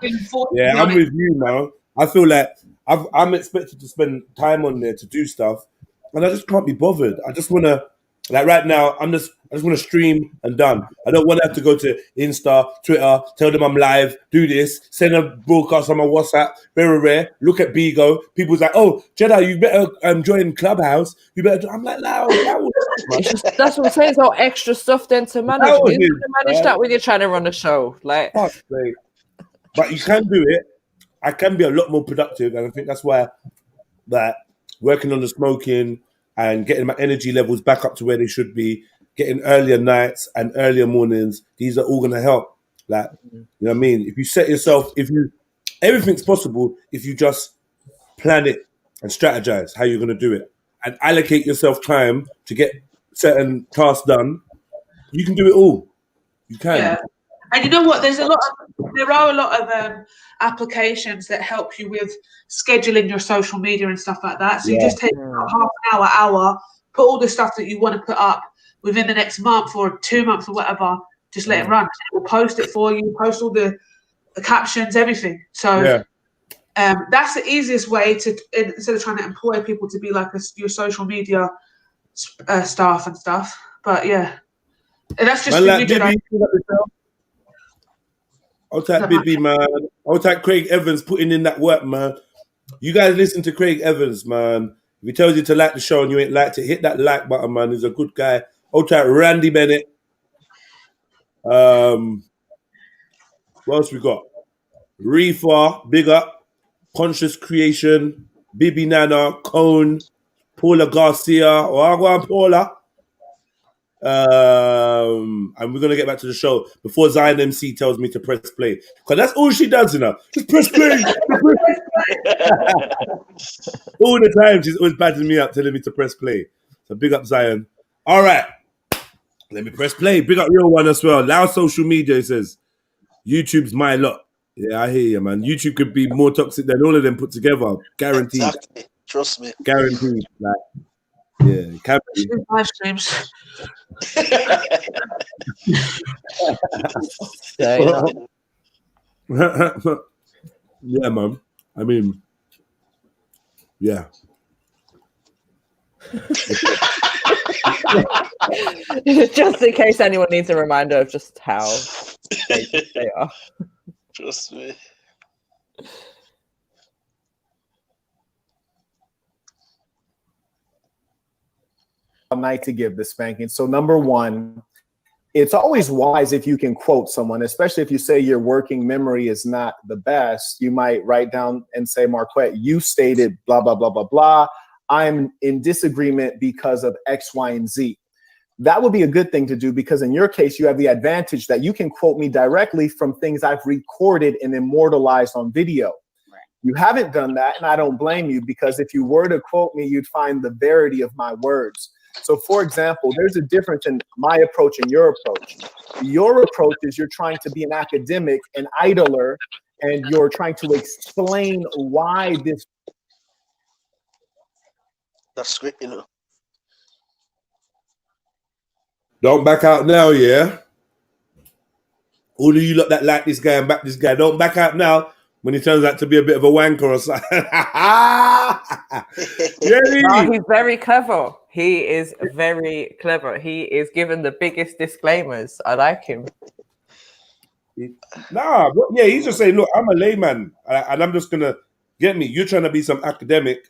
Speaker 2: been forced.
Speaker 1: Yeah, I'm with you, man. I feel like I'm expected to spend time on there to do stuff, and I just can't be bothered. I just want to, like right now, I just want to stream and done. I don't want to have to go to Insta, Twitter, tell them I'm live, do this, send a broadcast on my WhatsApp, very rare. Look at Bigo. People's like, oh, Jedi, you better join Clubhouse. You better. I'm like, no,
Speaker 9: that's what I'm saying. It's all extra stuff then to manage. Who's going to manage that when you're trying to run a show? Like,
Speaker 1: but you can do it. I can be a lot more productive, and I think that's why that working on the smoking and getting my energy levels back up to where they should be, getting earlier nights and earlier mornings, these are all going to help. Like, you know what I mean? If you set yourself, everything's possible if you just plan it and strategize how you're going to do it and allocate yourself time to get certain tasks done. You can do it all. You can.
Speaker 2: Yeah. And you know what? There are a lot of applications that help you with scheduling your social media and stuff like that. So you just take about half an hour, put all the stuff that you want to put up within the next month or 2 months or whatever. Just let it run. It will post it for you. Post all the captions, everything. So that's the easiest way to, instead of trying to employ people to be like your social media staff and stuff. But yeah, and that's just
Speaker 1: I'll type Bibby, man. I'll type Craig Evans putting in that work, man. You guys listen to Craig Evans, man. If he tells you to like the show and you ain't liked it, hit that like button, man. He's a good guy. I'll type Randy Bennett. What else we got? Reefer, big up. Conscious Creation, Bibi Nana, Cone, Paula Garcia. Oh, I'll go on, Paula. And we're gonna get back to the show before Zion MC tells me to press play, because that's all she does, you know. Just press play. All the time she's always batting me up, telling me to press play. So big up Zion. All right, let me press play. Big up Real One as well. Now social media, it says YouTube's my lot. Yeah, I hear you, man. YouTube could be more toxic than all of them put together, guaranteed.
Speaker 11: Exactly. Trust me.
Speaker 1: Guaranteed. Like, yeah, can be.
Speaker 2: Live streams.
Speaker 1: Yeah, man. I mean, yeah.
Speaker 9: Just in case anyone needs a reminder of just how they are.
Speaker 11: Trust me.
Speaker 13: Night to give the spanking. So number one, it's always wise if you can quote someone, especially if you say your working memory is not the best. You might write down and say, Marquette, you stated blah, blah, blah, blah, blah. I'm in disagreement because of X, Y, and Z. That would be a good thing to do, because in your case, you have the advantage that you can quote me directly from things I've recorded and immortalized on video. Right. You haven't done that, and I don't blame you, because if you were to quote me, you'd find the verity of my words. So, for example, there's a difference in my approach and your approach. Your approach is you're trying to be an academic, an idler, and you're trying to explain why this.
Speaker 11: That's great, you know.
Speaker 1: Don't back out now, yeah? All of you lot that like this guy and back this guy, don't back out now when he turns out to be a bit of a wanker or something.
Speaker 9: No, he's very clever. He is very clever. He is given the biggest disclaimers. I like him.
Speaker 1: Nah, yeah, he's just saying, look, I'm a layman, and I'm just gonna get me. You're trying to be some academic,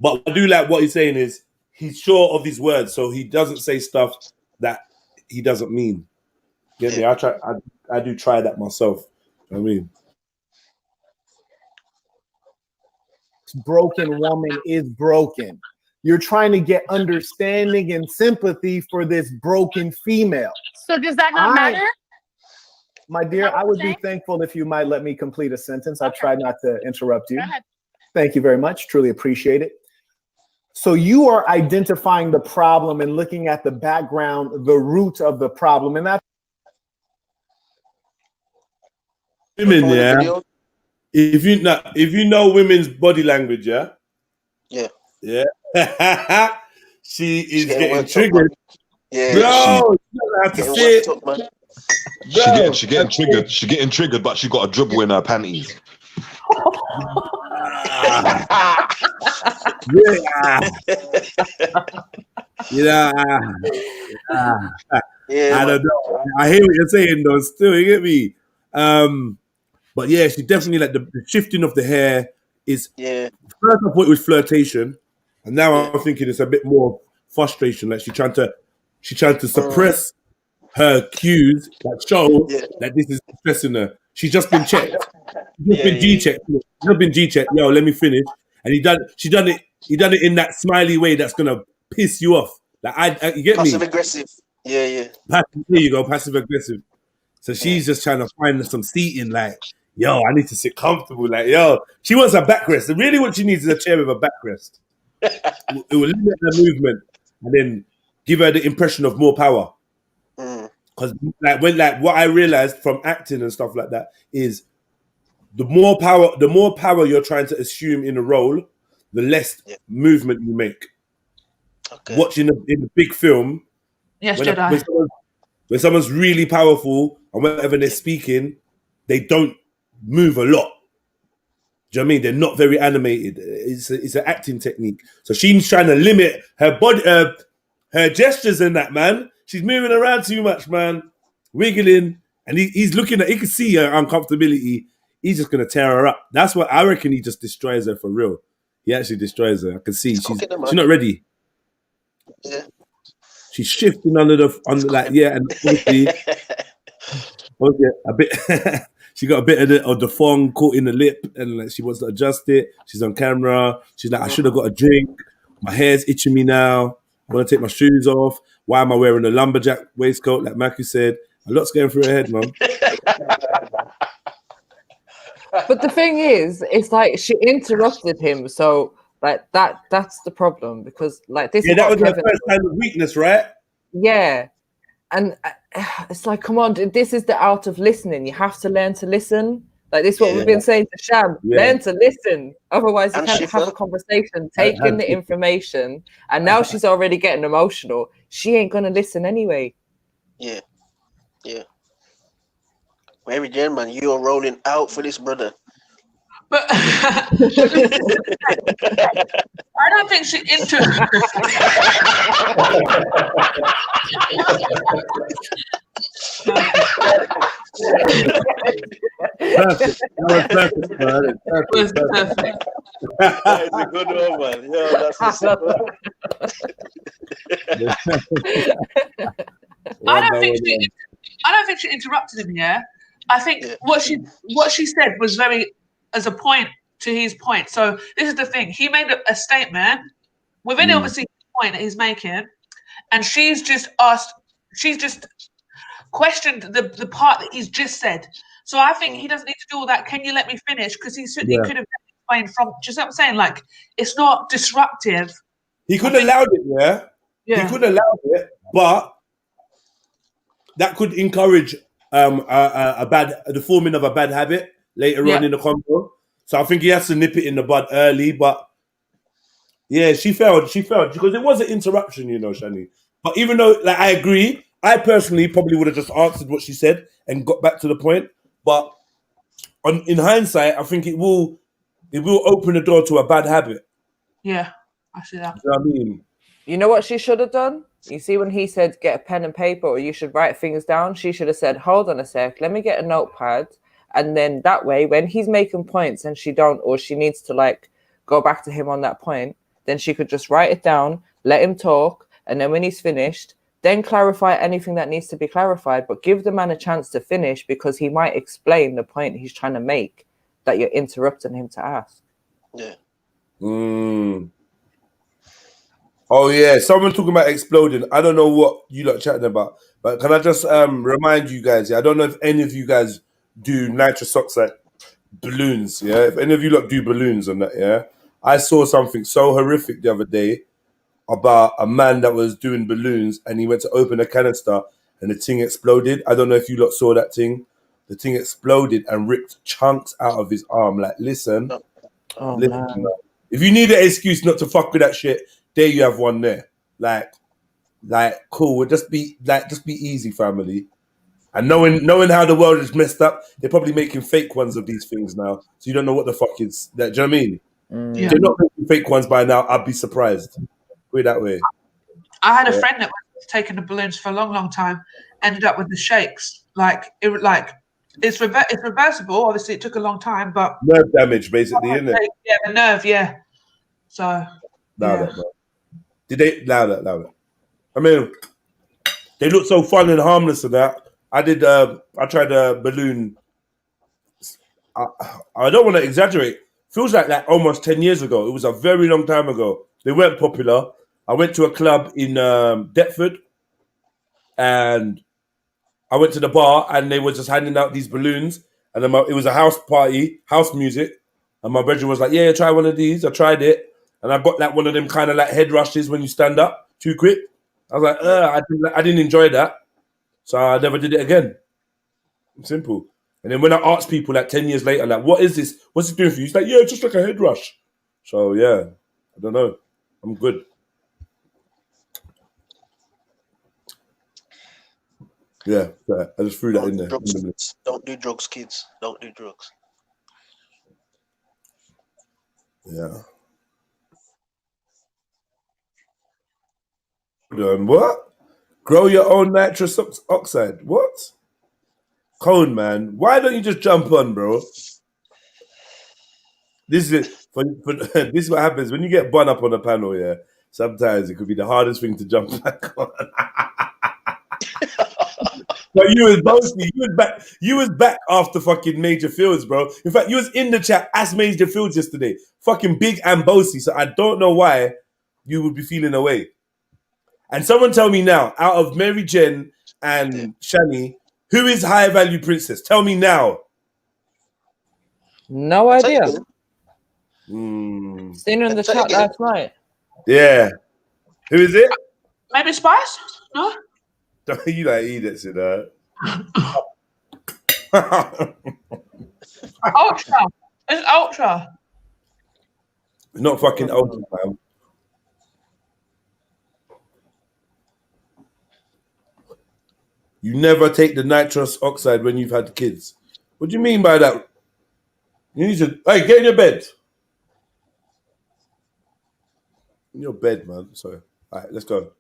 Speaker 1: but I do like what he's saying is he's sure of his words, so he doesn't say stuff that he doesn't mean. Get me? I do try that myself. I mean,
Speaker 13: broken woman is broken. You're trying to get understanding and sympathy for this broken female.
Speaker 14: So does that not matter?
Speaker 13: My dear, I would be thankful if you might let me complete a sentence. I try not to interrupt you. Thank you very much. Truly appreciate it. So you are identifying the problem and looking at the background, the root of the problem. And that's
Speaker 1: women, yeah. If you know women's body language, yeah. She is getting triggered. Bro, she doesn't have to say it.
Speaker 12: She getting triggered. She getting triggered, but she got a dribble in her panties.
Speaker 1: I don't know. I hear what you're saying though. Still, you get me. But yeah, she definitely like the shifting of the hair is. First I thought it was flirtation, and now I'm thinking it's a bit more frustration. Like she's trying to suppress her cues that show that this is stressing her. She's just been checked. She's just been G-checked. She's just been G-checked. Yo, let me finish. And he done it in that smiley way that's gonna piss you off. Like you get me?
Speaker 11: Passive aggressive. Yeah.
Speaker 1: There you go, passive aggressive. So she's just trying to find some seating, like, yo, I need to sit comfortable. Like, yo, she wants a backrest. And really what she needs is a chair with a backrest. It will limit her movement and then give her the impression of more power. Because what I realized from acting and stuff like that is the more power you're trying to assume in a role, the less movement you make. Watching in a big film, when someone's really powerful and whenever they're speaking, they don't move a lot. Do you know what I mean? They're not very animated. It's an acting technique. So she's trying to limit her body, her gestures in that, man. She's moving around too much, man. Wiggling. And he's looking at, he can see her uncomfortability. He's just going to tear her up. That's what I reckon he just destroys her for real. He actually destroys her. I can see she's not ready.
Speaker 11: Yeah.
Speaker 1: She's shifting and obviously a bit. She got a bit of the thong caught in the lip, and like, she wants to adjust it. She's on camera. She's like, I should have got a drink. My hair's itching me now. I want to take my shoes off. Why am I wearing a lumberjack waistcoat? Like Matthew said, a lot's going through her head, man.
Speaker 9: But the thing is, it's like she interrupted him, so like that's the problem, because like this.
Speaker 1: Yeah, that was her first time of weakness, right?
Speaker 9: Yeah, and it's like, come on, this is the art of listening. You have to learn to listen. Like this is what we've been saying to Sham. Learn to listen. Otherwise, you can't have a conversation, take in the information. And now she's already getting emotional. She ain't gonna listen anyway.
Speaker 11: Yeah. Mary Jane, man, you are rolling out for this, brother.
Speaker 2: But I don't think she
Speaker 1: Perfect.
Speaker 11: That's a good one, man. Yeah, that's a
Speaker 2: I don't think she interrupted him. Yeah, I think what she said was very as a point to his point. So this is the thing: he made a statement within obviously the point that he's making, and she's just questioned the part that he's just said. So I think he doesn't need to do all that. Can you let me finish? Because he could have explained from. Just what I'm saying, like it's not disruptive.
Speaker 1: He could have allowed it, He could have allowed it, but that could encourage the forming of a bad habit later on in the combo. So I think he has to nip it in the bud early. But yeah, she failed because it was an interruption, you know, Shani. But even though, like, I agree, I personally probably would have just answered what she said and got back to the point. But in hindsight, I think it will open the door to a bad habit.
Speaker 2: Yeah, I see that.
Speaker 1: You know what I mean?
Speaker 9: You know what she should have done? You see when he said get a pen and paper or you should write things down, she should have said, hold on a sec, let me get a notepad. And then that way, when he's making points and she don't, or she needs to like go back to him on that point, then she could just write it down, let him talk. And then when he's finished, then clarify anything that needs to be clarified, but give the man a chance to finish because he might explain the point he's trying to make that you're interrupting him to ask.
Speaker 11: Yeah.
Speaker 1: Oh yeah, someone talking about exploding. I don't know what you lot chatting about, but can I just remind you guys? Yeah, I don't know if any of you guys do nitrous oxide balloons. Yeah, if any of you lot do balloons on that. Yeah, I saw something so horrific the other day about a man that was doing balloons and he went to open a canister and the thing exploded. I don't know if you lot saw that thing. The thing exploded and ripped chunks out of his arm. Like, listen, listen. If you need an excuse not to fuck with that shit, there you have one there. Like cool. Just be easy, family. And knowing how the world is messed up, they're probably making fake ones of these things now. So you don't know what the fuck is that. Do you know what I mean? If they're not making fake ones by now, I'd be surprised. Put it that way.
Speaker 2: I had a friend that was taking the balloons for a long, long time, ended up with the shakes. It's reversible. Obviously, it took a long time, but
Speaker 1: nerve damage, basically, isn't it?
Speaker 2: Yeah, the nerve. Yeah. So.
Speaker 1: Louder. Did they louder? I mean, they look so fun and harmless and that. I tried a balloon. I don't want to exaggerate. Feels like almost 10 years ago. It was a very long time ago. They weren't popular. I went to a club in Deptford, and I went to the bar, and they were just handing out these balloons. And it was a house party, house music. And my brother was like, yeah, try one of these. I tried it. And I got one of them kind of like head rushes when you stand up too quick. I was like, I didn't enjoy that. So I never did it again. Simple. And then when I asked people 10 years later, what is this? What's it doing for you? He's like, yeah, it's just like a head rush. So yeah, I don't know. I'm good. Yeah, I just threw that in there.
Speaker 11: Don't do drugs, kids. Don't do drugs.
Speaker 1: Yeah. What? Grow your own nitrous oxide. What? Cone, man. Why don't you just jump on, bro? This is it. This is what happens when you get bun up on a panel, yeah. Sometimes it could be the hardest thing to jump back on. But you was boasty. You was back after fucking Major Fields, bro. In fact, you was in the chat as Major Fields yesterday. Fucking big and boasty. So I don't know why you would be feeling away. And someone tell me now, out of Mary Jen and Shani, who is high value princess? Tell me now.
Speaker 9: No idea. Seen her in the chat last night.
Speaker 1: Yeah. Who is it?
Speaker 2: Maybe Spice? No?
Speaker 1: You like idiots, you know.
Speaker 2: Ultra. It's Ultra.
Speaker 1: It's not fucking Ultra, man. You never take the nitrous oxide when you've had kids. What do you mean by that? You need to, hey, get in your bed. In your bed, man. Sorry. All right, let's go.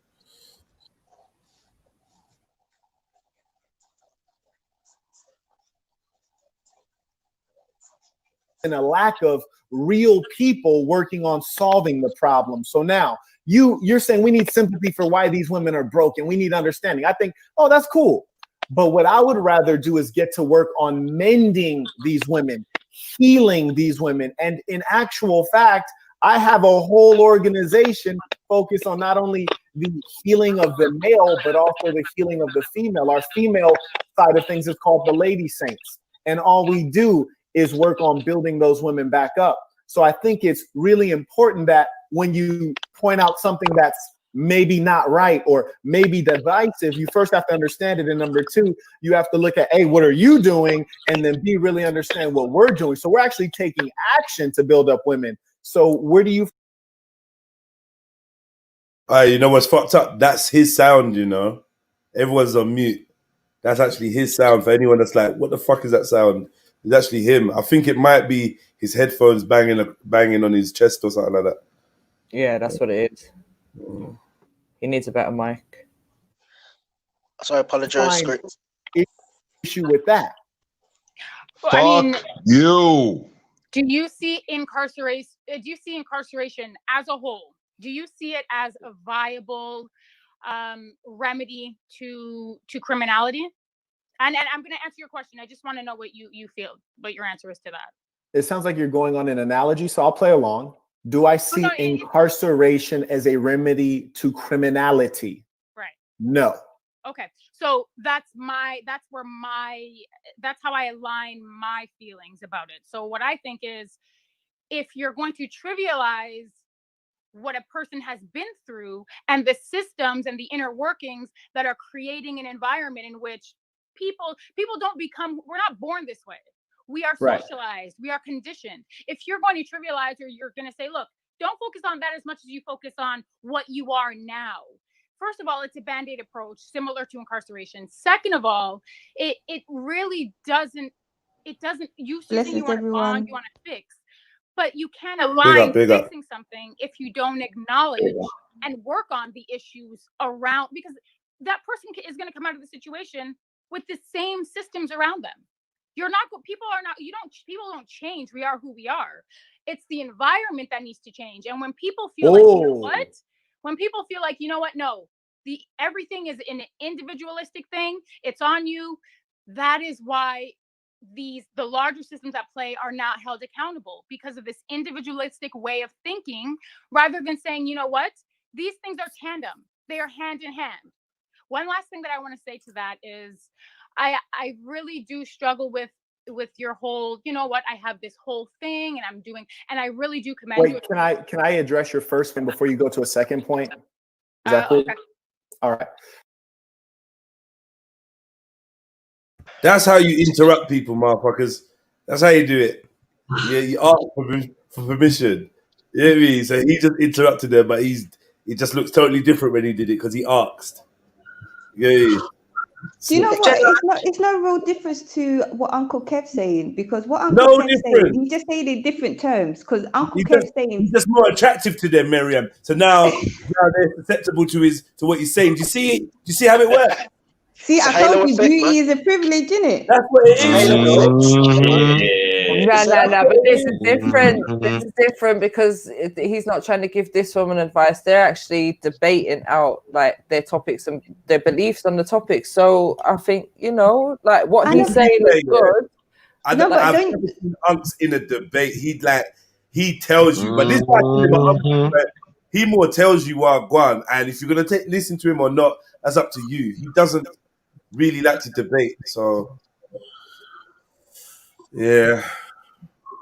Speaker 13: And a lack of real people working on solving the problem. So now you're saying we need sympathy for why these women are broken. We need understanding. I think, oh, that's cool. But what I would rather do is get to work on mending these women, healing these women. And in actual fact, I have a whole organization focused on not only the healing of the male, but also the healing of the female. Our female side of things is called the Lady Saints. And all we do is work on building those women back up. So I think it's really important that when you point out something that's maybe not right or maybe divisive, you first have to understand it. And number two, you have to look at, hey, what are you doing? And then B, really understand what we're doing. So we're actually taking action to build up women. So where do you?
Speaker 1: You know what's fucked up? That's his sound, you know. Everyone's on mute. That's actually his sound. For anyone that's like, what the fuck is that sound? It's actually him. I think it might be his headphones banging on his chest or something like that.
Speaker 9: Yeah, that's what it is. He needs a better mic.
Speaker 11: So I apologize,
Speaker 13: Fine. Issue with that.
Speaker 14: Well, I mean,
Speaker 8: you.
Speaker 14: do you see incarceration as a whole? Do you see it as a viable remedy to criminality? And I'm going to answer your question. I just want to know what you feel, what your answer is to that.
Speaker 13: It sounds like you're going on an analogy, so I'll play along. Do I see incarceration as a remedy to criminality?
Speaker 14: Right.
Speaker 13: No.
Speaker 14: Okay. So that's how I align my feelings about it. So what I think is, if you're going to trivialize what a person has been through and the systems and the inner workings that are creating an environment in which people don't become, we're not born this way. We are socialized. We are conditioned. If you're going to trivialize, or you're going to say, look, don't focus on that as much as you focus on what you are now. First of all, it's a band-aid approach similar to incarceration. Second of all, it really doesn't, you want to fix, but you can't align fixing something if you don't acknowledge and work on the issues around, because that person is going to come out of the situation with the same systems around them. People don't change. We are who we are. It's the environment that needs to change. And when people feel when people feel like, you know what, no, everything is an individualistic thing, it's on you. That is why the larger systems at play are not held accountable, because of this individualistic way of thinking, rather than saying, you know what, these things are tandem. They are hand in hand. One last thing that I want to say to that is, I really do struggle with your whole, you know what, I have this whole thing and I'm doing, and I really do commend you.
Speaker 13: Can I address your first thing before you go to a second point? Is that cool? Okay. All right.
Speaker 1: That's how you interrupt people, motherfuckers. That's how you do it. Yeah, you ask for permission. You know what I mean? So he just interrupted them, but it just looks totally different when he did it because he asked. Yeah.
Speaker 16: Do you know what? It's no real difference to what Uncle Kev's saying, because what Uncle Kev's saying, he's just saying in different terms. Because Uncle Kev's saying
Speaker 1: he's just more attractive to them, Miriam. So now they're susceptible to what he's saying. Do you see how it works?
Speaker 16: See, I told you, beauty is a privilege, isn't it?
Speaker 1: That's what it is.
Speaker 9: No, but this is different. This is different because he's not trying to give this woman advice. They're actually debating out like their topics and their beliefs on the topic. So I think, like what he's saying is good.
Speaker 1: I've never seen Unks in a debate. He tells you, but this guy, he more tells you what Guan, and if you're gonna listen to him or not, that's up to you. He doesn't really like to debate, so yeah.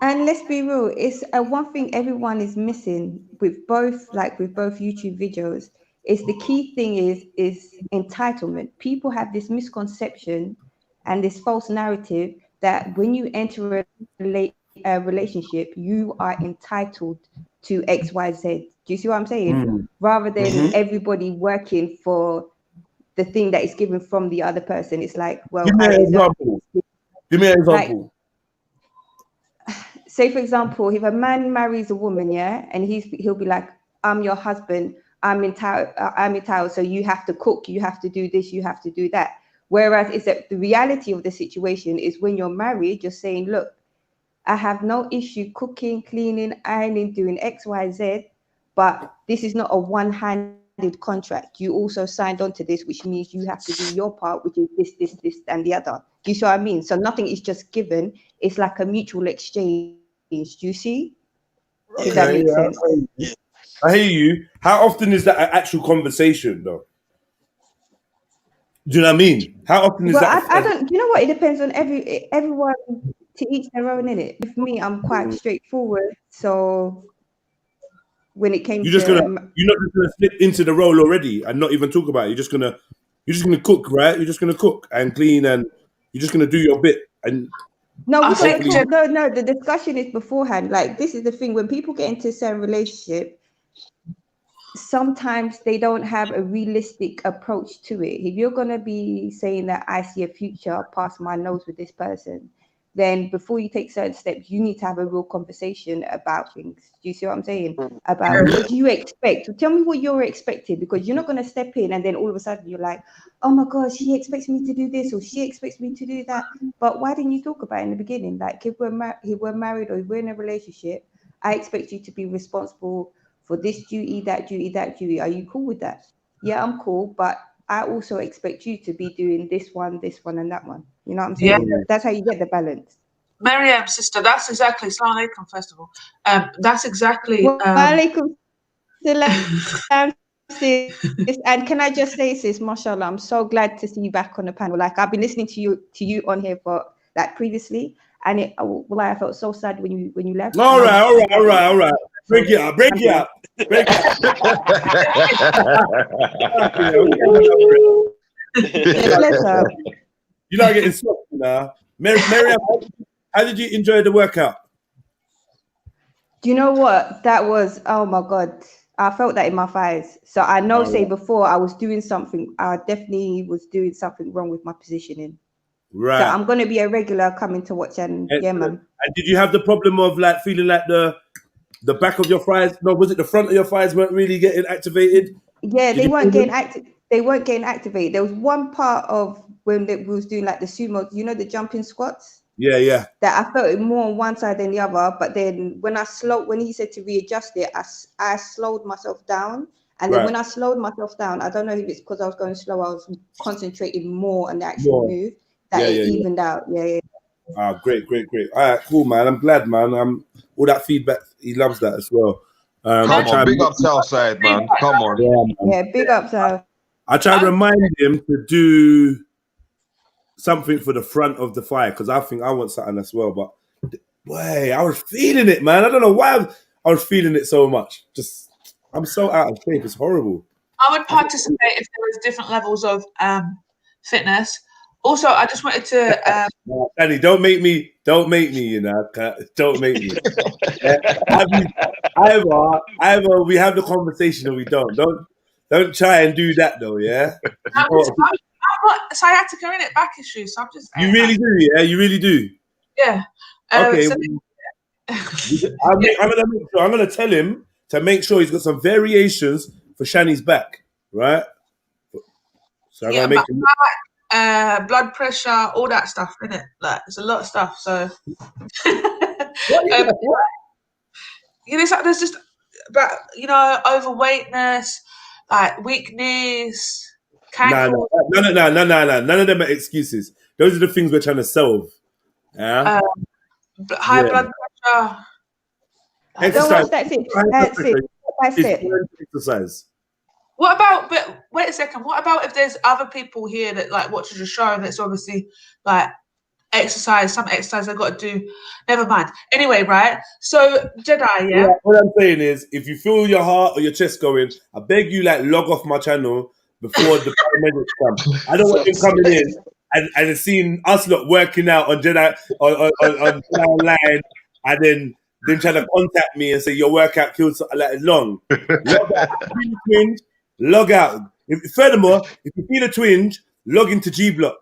Speaker 16: And let's be real, it's one thing everyone is missing with both YouTube videos. Is the key thing is entitlement. People have this misconception and this false narrative that when you enter a relationship, you are entitled to X, Y, Z. Do you see what I'm saying? Rather than everybody working for the thing that is given from the other person. It's like, well,
Speaker 1: give me an example.
Speaker 16: Say, for example, if a man marries a woman, and he'll be like, I'm your husband, I'm entitled, so you have to cook, you have to do this, you have to do that. Whereas it's that the reality of the situation is when you're married, you're saying, look, I have no issue cooking, cleaning, ironing, doing X, Y, Z, but this is not a one-handed contract. You also signed on to this, which means you have to do your part, which is this, and the other. Do you see what I mean? So nothing is just given. It's like a mutual exchange. Do you see? Does that make sense?
Speaker 1: I hear you. How often is that an actual conversation, though? Do you know what I mean? How often is that?
Speaker 16: I don't. You know what? It depends on everyone. To each their own, innit? With me, I'm quite straightforward. So when it came
Speaker 1: you're not just gonna slip into the role already and not even talk about it. You're just gonna cook, right? You're just gonna cook and clean, and you're just gonna do your bit. And
Speaker 16: no, the discussion is beforehand. Like, this is the thing, when people get into a certain relationship, sometimes they don't have a realistic approach to it. If you're going to be saying that I see a future past my nose with this person, then before you take certain steps, you need to have a real conversation about things. Do you see what I'm saying? About what do you expect? Tell me what you're expecting, because you're not going to step in and then all of a sudden you're like, oh my God, she expects me to do this or she expects me to do that. But why didn't you talk about it in the beginning? Like if we're married or if we're in a relationship, I expect you to be responsible for this duty, that duty, that duty. Are you cool with that? Yeah, I'm cool, but I also expect you to be doing this one, and that one. You know what I'm saying?
Speaker 2: Yeah.
Speaker 16: That's how you get the balance.
Speaker 2: Miriam, sister, that's exactly Assalamu alaikum, first of all. That's exactly
Speaker 16: Walaikum salam, sis. And can I just say, sis, mashallah, I'm so glad to see you back on the panel. Like I've been listening to you on here for like previously, and I felt so sad when you left.
Speaker 1: All right. Break it up. You're not getting soft now. Miriam, how did you enjoy the workout?
Speaker 16: Do you know what? That was, oh my God. I felt that in my thighs. So I know, before I was doing something, I definitely was doing something wrong with my positioning.
Speaker 1: Right.
Speaker 16: So I'm going to be a regular coming to watch, and yeah, man.
Speaker 1: And did you have the problem of like feeling like the back of your thighs? No, was it the front of your thighs weren't really getting activated?
Speaker 16: Yeah, they weren't getting activated. There was one part of when we was doing like the sumo, you know, the jumping squats.
Speaker 1: Yeah.
Speaker 16: That I felt it more on one side than the other. But then when he said to readjust it, I slowed myself down. And then when I slowed myself down, I don't know if it's because I was going slow, I was concentrating more on the actual move. That it evened out. Yeah.
Speaker 1: Ah, great. All right, cool, man. I'm glad, man. All that feedback, he loves that as well.
Speaker 12: Come on, big up Southside, man. Come on.
Speaker 16: Yeah, big up South.
Speaker 1: I try to remind him to do something for the front of the thigh, because I think I want something as well. But boy, I was feeling it, man. I don't know why I was feeling it so much. Just, I'm so out of shape. It's horrible.
Speaker 2: I would participate if there was different levels of fitness. Also, I just wanted to.
Speaker 1: Danny, don't make me. You know, don't make me. Either we have the conversation or we don't. Don't try and do that though. Yeah.
Speaker 2: I've got sciatica in it, back issues. So I'm just.
Speaker 1: You really do, yeah. You really do.
Speaker 2: Yeah.
Speaker 1: Okay. I'm gonna tell him to make sure he's got some variations for Shani's back, right? So I'm gonna make him.
Speaker 2: Blood pressure, all that stuff, isn't it? Like, there's a lot of stuff. So, there's just about overweightness, like weak knees,
Speaker 1: No. None of them are excuses. Those are the things we're trying to solve. Yeah.
Speaker 2: High blood pressure.
Speaker 1: Exercise.
Speaker 16: That's it.
Speaker 1: Exercise.
Speaker 2: What about? But wait a second. What about if there's other people here that like watches the show and it's obviously like some exercise I've got to do. Never mind. Anyway, right? So Jedi, yeah.
Speaker 1: What I'm saying is, if you feel your heart or your chest going, I beg you, like log off my channel before the paramedics come. I don't want them coming in and seeing us lot working out on Jedi on Jedi Online, and then them trying to contact me and say your workout killed something like long. Log out. Furthermore, if you feel a twinge, log into G Block.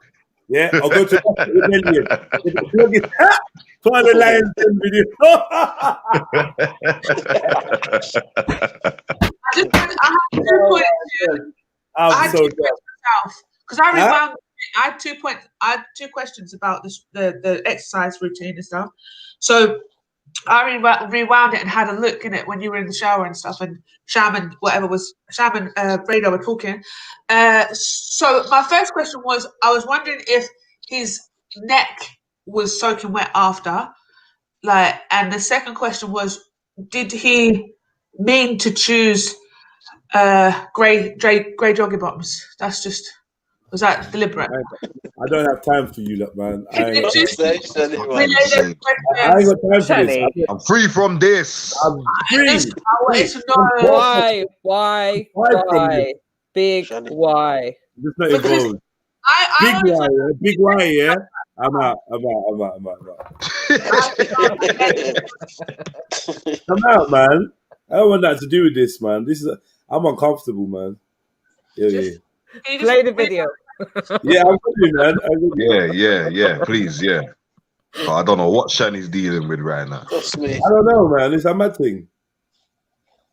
Speaker 1: Yeah, I'll go to Rebellion. Plug it up. Put the Lions Den video.
Speaker 2: I'm so because I rewound. I had 2 questions about this, the exercise routine and stuff. So I rewound it and had a look in it when you were in the shower and stuff, and Sham and Brado were talking. So my first question was, I was wondering if his neck was soaking wet after, and the second question was, did he mean to choose grey jogging bottoms? Was that deliberate?
Speaker 1: I don't have time for you, look, man. I ain't got
Speaker 12: time for this. I'm free from this.
Speaker 1: I'm free.
Speaker 9: Why? Big why?
Speaker 1: Just not involved. Big why, yeah? I'm out. I'm out, man. I don't want that to do with this, man. I'm uncomfortable, man. Yeah.
Speaker 9: Play the video.
Speaker 1: Yeah, I'm with you, man.
Speaker 12: Yeah. Please, yeah. But I don't know what Shani's dealing with right now.
Speaker 11: That's me.
Speaker 1: I don't know, man. It's a mad thing.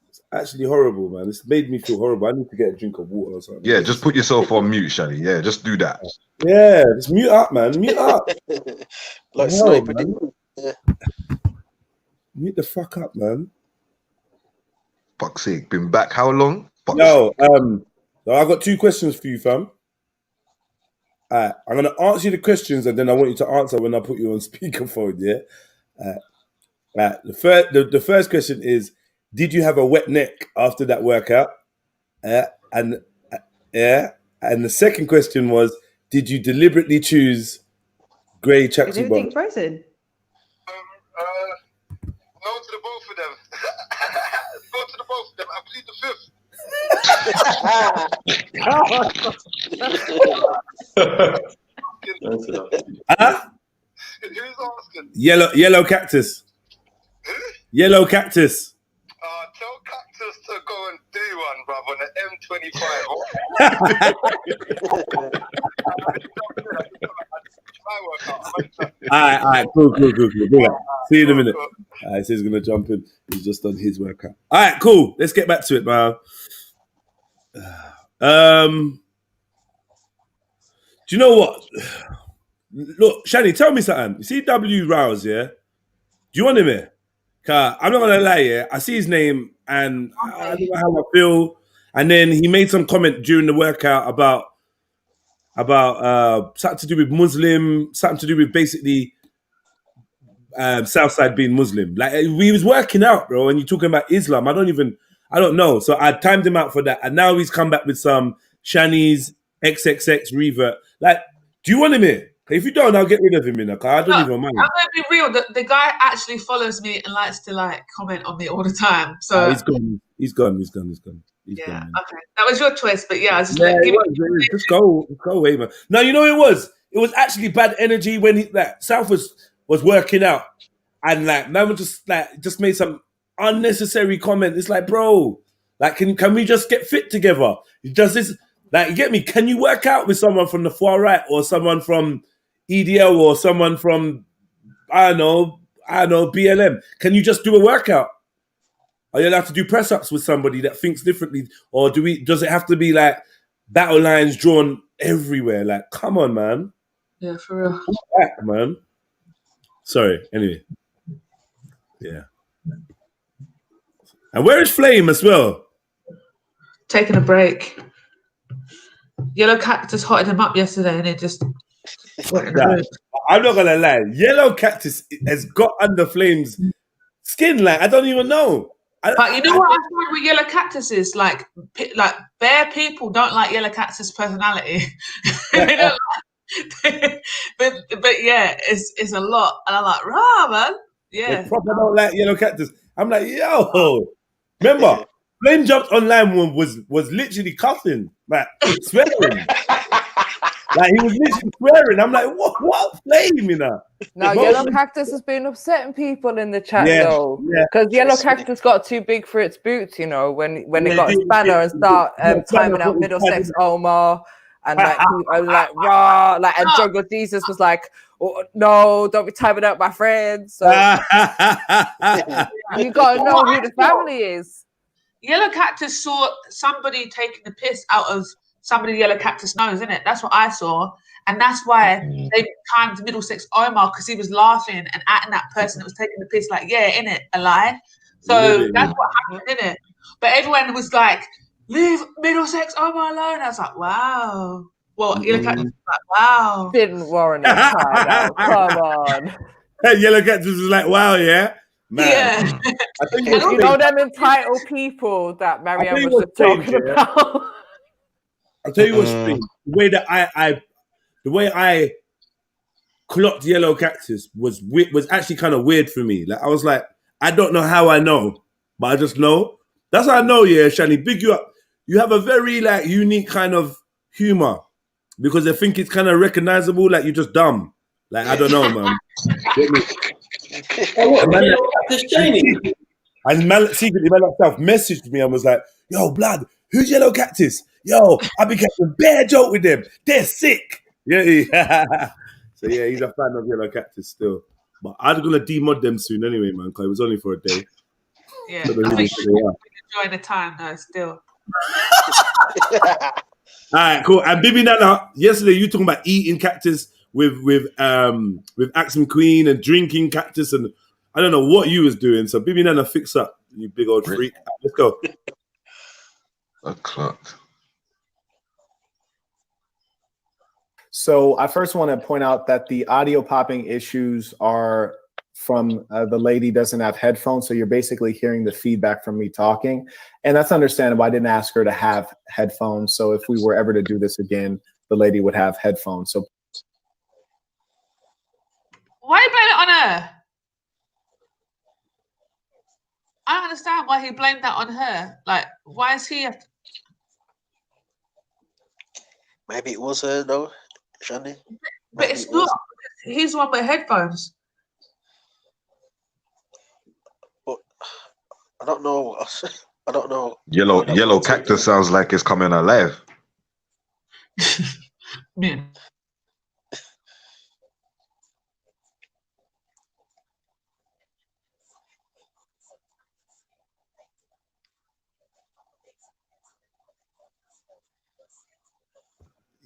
Speaker 1: It's actually horrible, man. It's made me feel horrible. I need to get a drink of water or something.
Speaker 12: Yeah, just put yourself on mute, Shani. Yeah, just do that.
Speaker 1: Yeah, just mute up, man. Mute up.
Speaker 11: Like
Speaker 1: No,
Speaker 11: sniper.
Speaker 1: man.
Speaker 11: Yeah.
Speaker 1: Mute the fuck up, man.
Speaker 12: Fuck's sake, been back how long?
Speaker 1: Yo, so I got 2 questions for you, fam. I'm gonna answer you the questions, and then I want you to answer when I put you on speakerphone. Yeah. The first question is: did you have a wet neck after that workout? And the second question was: did you deliberately choose grey
Speaker 16: Is
Speaker 1: tracksuit
Speaker 16: everything
Speaker 1: bottoms?
Speaker 16: frozen?
Speaker 3: No to the both of them. Go to the both of them. I plead the fifth.
Speaker 1: Huh?
Speaker 3: Who's asking?
Speaker 1: Yellow cactus. Yellow cactus.
Speaker 3: Tell Cactus to go and do one, bruv, on the M25.
Speaker 1: All right, cool. See you in a minute. All right, so he's gonna jump in. He's just done his workout. All right, cool. Let's get back to it, man. Do you know what? Look, Shani, tell me something. You see W Rouse, yeah? Do you want him here? Cause I'm not gonna lie, yeah. I see his name and I don't know how I feel. And then he made some comment during the workout about something to do with Muslim, something to do with basically Southside being Muslim. Like we was working out, bro, and you're talking about Islam. I don't know. So I timed him out for that, and now he's come back with some Shani's XXX revert. Like, do you want him here? If you don't, I'll get rid of him in. I don't even mind.
Speaker 2: I'm gonna be real. The guy actually follows me and likes to like comment on me all the time. So
Speaker 1: he's gone. He's gone.
Speaker 2: Yeah, okay. That was your choice, but yeah, I was just
Speaker 1: just go away, man. No, you know what it was? It was actually bad energy when South was working out, and like man was just made some unnecessary comment. It's like, bro, like can we just get fit together? Does this like you get me? Can you work out with someone from the far right or someone from EDL or someone from I don't know BLM? Can you just do a workout? Are you allowed to do press ups with somebody that thinks differently, or does it have to be like battle lines drawn everywhere? Like, come on, man.
Speaker 2: Yeah, for real.
Speaker 1: Back, man. Sorry. Anyway, yeah. And where is Flame as well?
Speaker 2: Taking a break. Yellow Cactus hotted him up yesterday, and it just.
Speaker 1: I'm not gonna lie. Yellow Cactus has got under Flame's skin. Like I don't even know.
Speaker 2: But you know what I find with Yellow Cactus is like bare people don't like Yellow Cactus' personality. They don't like, but yeah, it's a lot, and I'm like, rah, man. Yeah,
Speaker 1: they probably don't like Yellow Cactus. I'm like, yo, remember, Flame jumped online was literally cussing, like swearing. Like he was literally swearing. I'm like, what Flame, you know?
Speaker 9: Now, Yellow Cactus has been upsetting people in the chat though, because Yellow Cactus got too big for its boots. You know, when it got a spanner and start timing out Middlesex Omar, and like I was like raw, like and Jungle Jesus was like, oh, no, don't be timing out my friends. So you gotta know who the family is.
Speaker 2: Yellow Cactus saw somebody taking the piss out of somebody Yellow Cactus knows, isn't it? That's what I saw. And that's why they timed Middlesex Omar, because he was laughing and at that person that was taking the piss, like, yeah, innit, a lie. So that's what happened, innit? But everyone was like, leave Middlesex Omar alone. I was like, wow. Well, Yellow Cactus was like, wow.
Speaker 9: Didn't warrant a time out. Come on.
Speaker 1: Yellow Cactus was like, wow, yeah. Man.
Speaker 2: Yeah.
Speaker 1: I think
Speaker 9: you know them entitled people that Marianne was just talking about.
Speaker 1: I'll tell you what's strange. The way that the way I clocked Yellow Cactus was actually kind of weird for me. Like I was like, I don't know how I know, but I just know. That's how I know, yeah, Shani. Big you up. You have a very like unique kind of humor because I think it's kind of recognizable. Like you're just dumb. Like I don't know, man.
Speaker 10: Oh, what, man? Just Shani.
Speaker 1: And man, secretly, man himself messaged me and was like, "Yo, blood, who's Yellow Cactus? Yo, I've been catching a bare joke with them. They're sick." Yeah. So yeah, he's a fan of Yellow Cactus still. But I'm gonna demod them soon anyway, man, because it was only for a day.
Speaker 2: Yeah, I think we enjoy the time though. Still.
Speaker 1: All right, cool. And Bibi Nana, yesterday you talking about eating cactus with Axe McQueen and drinking cactus, and I don't know what you was doing. So Bibi Nana, fix up, you big old freak. Let's go.
Speaker 12: A clock.
Speaker 13: So I first want to point out that the audio popping issues are from the lady doesn't have headphones. So you're basically hearing the feedback from me talking. And that's understandable. I didn't ask her to have headphones. So if we were ever to do this again, the lady would have headphones. So
Speaker 2: why you blame it on her? I don't understand why he blamed that on her. Like, why is he?
Speaker 11: Maybe it was her though, Shani.
Speaker 2: But it's not. He's the one with headphones.
Speaker 11: But I don't know. I don't know.
Speaker 12: Yellow Cactus sounds like it's coming alive.
Speaker 2: Yeah.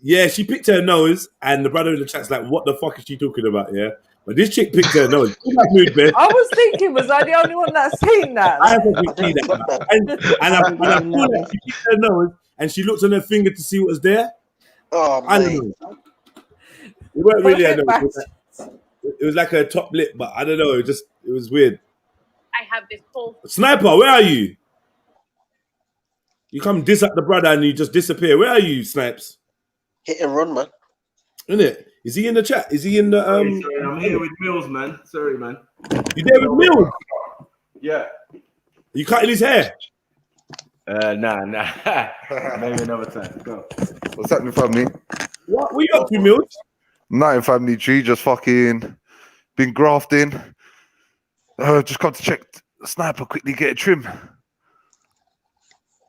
Speaker 1: Yeah, she picked her nose, and the brother in the chat's like, "What the fuck is she talking about?" Yeah, but this chick picked her nose.
Speaker 9: I was thinking, was I the only one that's seen that?
Speaker 1: I haven't seen that. And I feel like she picked her nose, and she looked on her finger to see what was there.
Speaker 11: Oh,
Speaker 1: I don't know. It weren't really a nose. It was like her top lip, but I don't know. It was weird.
Speaker 14: I have this whole
Speaker 1: Sniper, where are you? You come diss at the brother and you just disappear. Where are you, Snipes?
Speaker 11: Hit and run, man.
Speaker 1: Isn't it? Is he in the chat? Is he in the
Speaker 17: Sorry, I'm here with Mills, man. Sorry, man.
Speaker 1: You there with Mills?
Speaker 17: Yeah.
Speaker 1: You cutting his hair?
Speaker 17: Nah. Maybe another time. Go.
Speaker 18: What's happening, family?
Speaker 1: What you up to, Mills?
Speaker 18: Nothing, family tree. Just fucking been grafting. Just come to check Sniper quickly get a trim.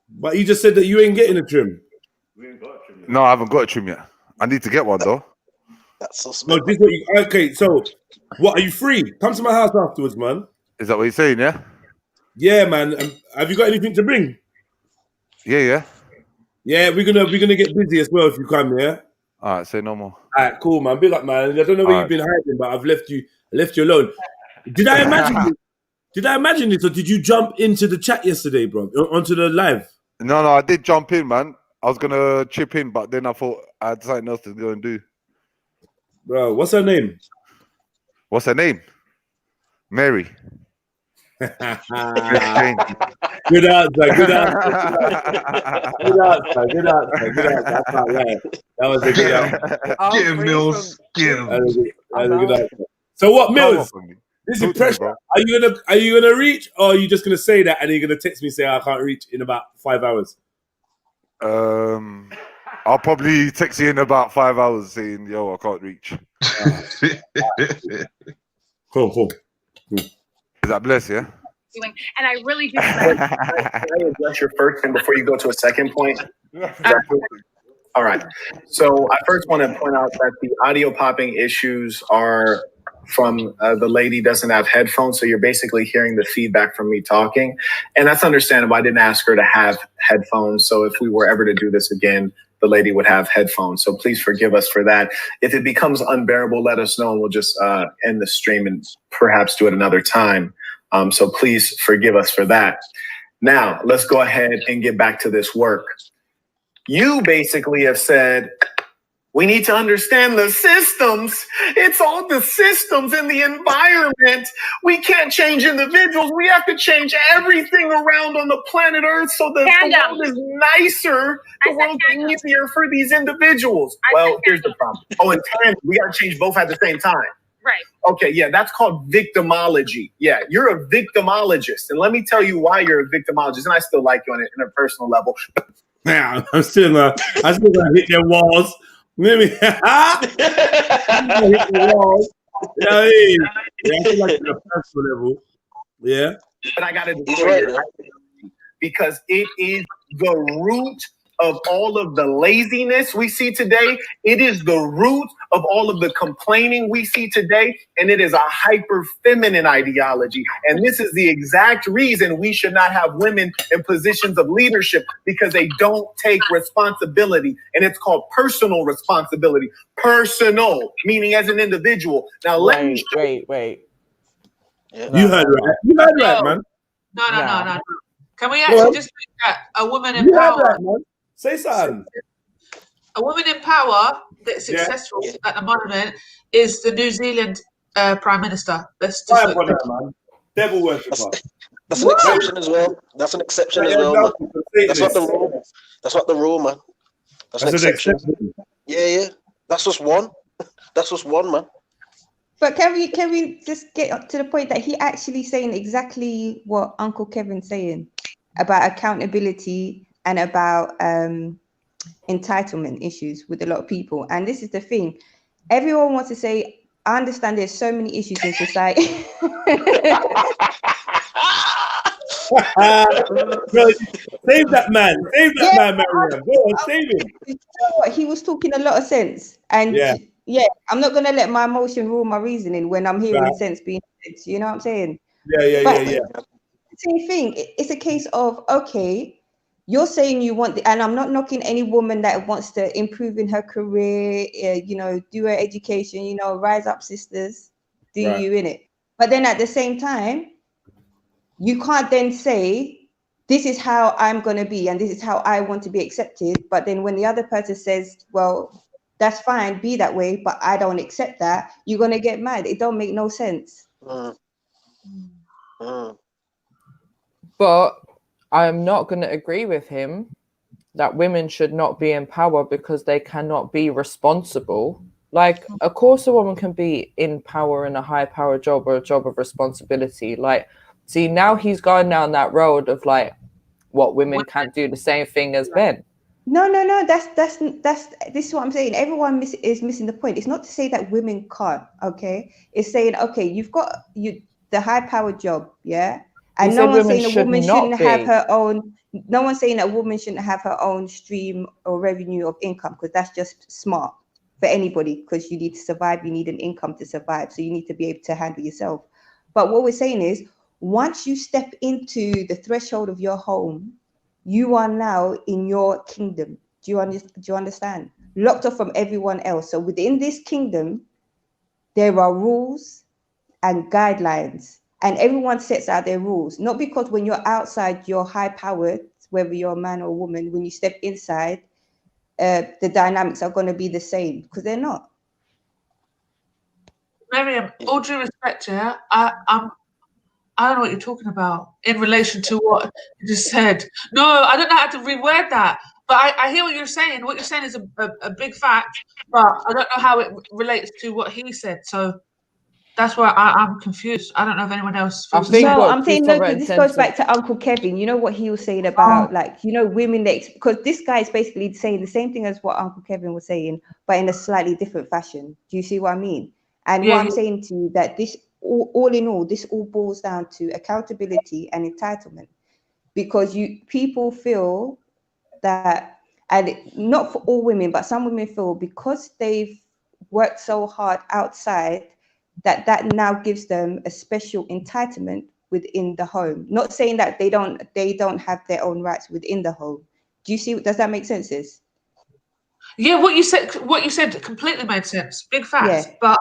Speaker 1: But he just said that you ain't getting a trim.
Speaker 18: No, I haven't got a trim yet. I need to get one though.
Speaker 11: That's so
Speaker 1: smart. No, okay, so what, are you free? Come to my house afterwards, man.
Speaker 18: Is that what you're saying, yeah?
Speaker 1: Yeah, man. Have you got anything to bring?
Speaker 18: Yeah.
Speaker 1: Yeah, we're gonna get busy as well if you come, yeah?
Speaker 18: Alright, say no more.
Speaker 1: Alright, cool, man. Big up, man. I don't know where you've been hiding, but I've left you alone. Did I imagine this? Did I imagine this, or did you jump into the chat yesterday, bro? Onto the live?
Speaker 18: No, I did jump in, man. I was gonna chip in, but then I thought I had something else to go and do.
Speaker 1: Bro, what's her name?
Speaker 18: What's her name? Mary.
Speaker 1: Good answer. Good answer. That's not right. That was a good answer.
Speaker 12: Get him, Mills. Get him.
Speaker 1: That was a good answer. So what, Mills? This is pressure. Are you gonna reach, or are you just gonna say that and you're gonna text me and say I can't reach in about 5 hours?
Speaker 18: I'll probably text you in about 5 hours saying, "Yo, I can't reach."
Speaker 1: Cool.
Speaker 18: Is that bless, yeah?
Speaker 14: And I really do.
Speaker 13: Can I address your first thing before you go to a second point? All right. So I first want to point out that the audio popping issues are from the lady doesn't have headphones. So you're basically hearing the feedback from me talking. And that's understandable. I didn't ask her to have headphones. So if we were ever to do this again, the lady would have headphones. So please forgive us for that. If it becomes unbearable, let us know and we'll just end the stream and perhaps do it another time. So please forgive us for that. Now, let's go ahead and get back to this work. You basically have said, we need to understand the systems. It's all the systems in the environment. We can't change individuals. We have to change everything around on the planet Earth so that the world is nicer. The world is easier for these individuals. Well, here's the problem. Oh, and tandem, we got to change both at the same time.
Speaker 14: Right.
Speaker 13: Okay, yeah, that's called victimology. Yeah, you're a victimologist. And let me tell you why you're a victimologist. And I still like you on a personal level.
Speaker 1: Yeah, I'm still gonna hit their walls. Let me hit the walls. Yeah, I feel like on a personal level. Yeah.
Speaker 13: but I got to
Speaker 11: He's
Speaker 13: destroy
Speaker 11: right,
Speaker 13: your ideology because it is the root of all of the laziness we see today. It is the root of all of the complaining we see today, and it is a hyper feminine ideology. And this is the exact reason we should not have women in positions of leadership, because they don't take responsibility, and it's called personal responsibility. Personal, meaning as an individual. Now let me
Speaker 9: wait.
Speaker 1: You heard right. You heard right, man.
Speaker 2: No. Can we actually just look at a woman in
Speaker 1: You heard
Speaker 2: power?
Speaker 1: right, man. Say something.
Speaker 2: A woman in power that's successful at the moment is the New Zealand Prime Minister. Let's just look at
Speaker 1: man. Devil worshipper.
Speaker 11: That's an exception as well. That's an exception as well, man. That's not the rule. That's not the rule, man. That's an exception. Yeah. That's just one. That's just one, man.
Speaker 16: But can we just get up to the point that he actually saying exactly what Uncle Kevin's saying about accountability and about entitlement issues with a lot of people? And this is the thing. Everyone wants to say, I understand there's so many issues in society.
Speaker 1: Save that man. Save that man, Mariam. Go on, save him.
Speaker 16: You know what? He was talking a lot of sense. And yeah, I'm not going to let my emotion rule my reasoning when I'm hearing sense being said. You know what I'm saying?
Speaker 1: Yeah.
Speaker 16: Same thing. It's a case of, okay, you're saying you want, and I'm not knocking any woman that wants to improve in her career, do her education, rise up, sisters, do you in it. But then at the same time, you can't then say, this is how I'm going to be and this is how I want to be accepted. But then when the other person says, well, that's fine, be that way, but I don't accept that, you're going to get mad. It don't make no sense.
Speaker 9: But I'm not going to agree with him that women should not be in power because they cannot be responsible. Like, of course, a woman can be in power in a high power job or a job of responsibility. Like, see, now he's going down that road of like, what women can't do the same thing as men.
Speaker 16: No. That's this is what I'm saying. Everyone is missing the point. It's not to say that women can't. Okay, it's saying, okay, you've got the high powered job, yeah. And no one's saying a woman shouldn't have her own. No one's saying that a woman shouldn't have her own stream or revenue of income, because that's just smart for anybody, because you need to survive. You need an income to survive. So you need to be able to handle yourself. But what we're saying is, once you step into the threshold of your home, you are now in your kingdom. Do you understand? Locked off from everyone else. So within this kingdom, there are rules and guidelines. And everyone sets out their rules, not because when you're outside, you're high powered, whether you're a man or a woman. When you step inside, the dynamics are going to be the same, because they're not.
Speaker 2: Miriam, all due respect, I don't know what you're talking about in relation to what you just said. No, I don't know how to reword that. But I hear what you're saying. What you're saying is a big fact, but I don't know how it relates to what he said. So that's why I'm confused. I don't know if anyone else feels the same.
Speaker 16: No, I'm saying no, because this goes back to Uncle Kevin. You know what he was saying about, women, because this guy is basically saying the same thing as what Uncle Kevin was saying, but in a slightly different fashion. Do you see what I mean? And what I'm saying to you, that this, all in all, this all boils down to accountability and entitlement, because people feel that, and not for all women, but some women feel because they've worked so hard outside, that now gives them a special entitlement within the home. Not saying that they don't have their own rights within the home. Do you see? Does that make sense, sis?
Speaker 2: Yeah, what you said completely made sense. Big facts. Yeah. But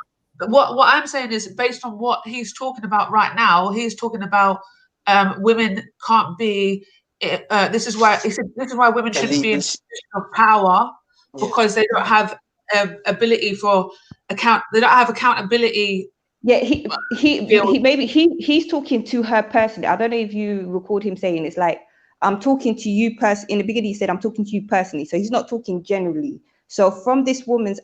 Speaker 2: what I'm saying is, based on what he's talking about right now, he's talking about women can't be. This is why he said this is why women shouldn't be in a position of power, because they don't have ability for account. They don't have accountability.
Speaker 16: Yeah, he's talking to her personally. I don't know if you record him saying it's like, I'm talking to you in the beginning he said, I'm talking to you personally. So he's not talking generally. So from this woman's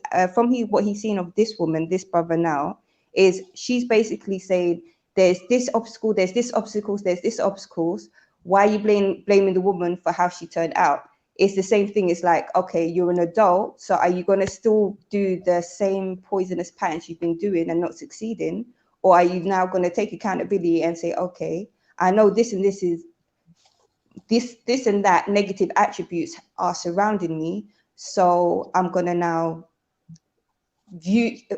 Speaker 16: what he's seen of this woman, this brother now, is she's basically saying there's this obstacle, there's this obstacles, there's this obstacles. Why are you blaming the woman for how she turned out? It's the same thing. It's like, okay, you're an adult, so are you going to still do the same poisonous patterns you've been doing and not succeeding? Or are you now going to take accountability and say, okay, I know this and this is this and that negative attributes are surrounding me. So I'm gonna now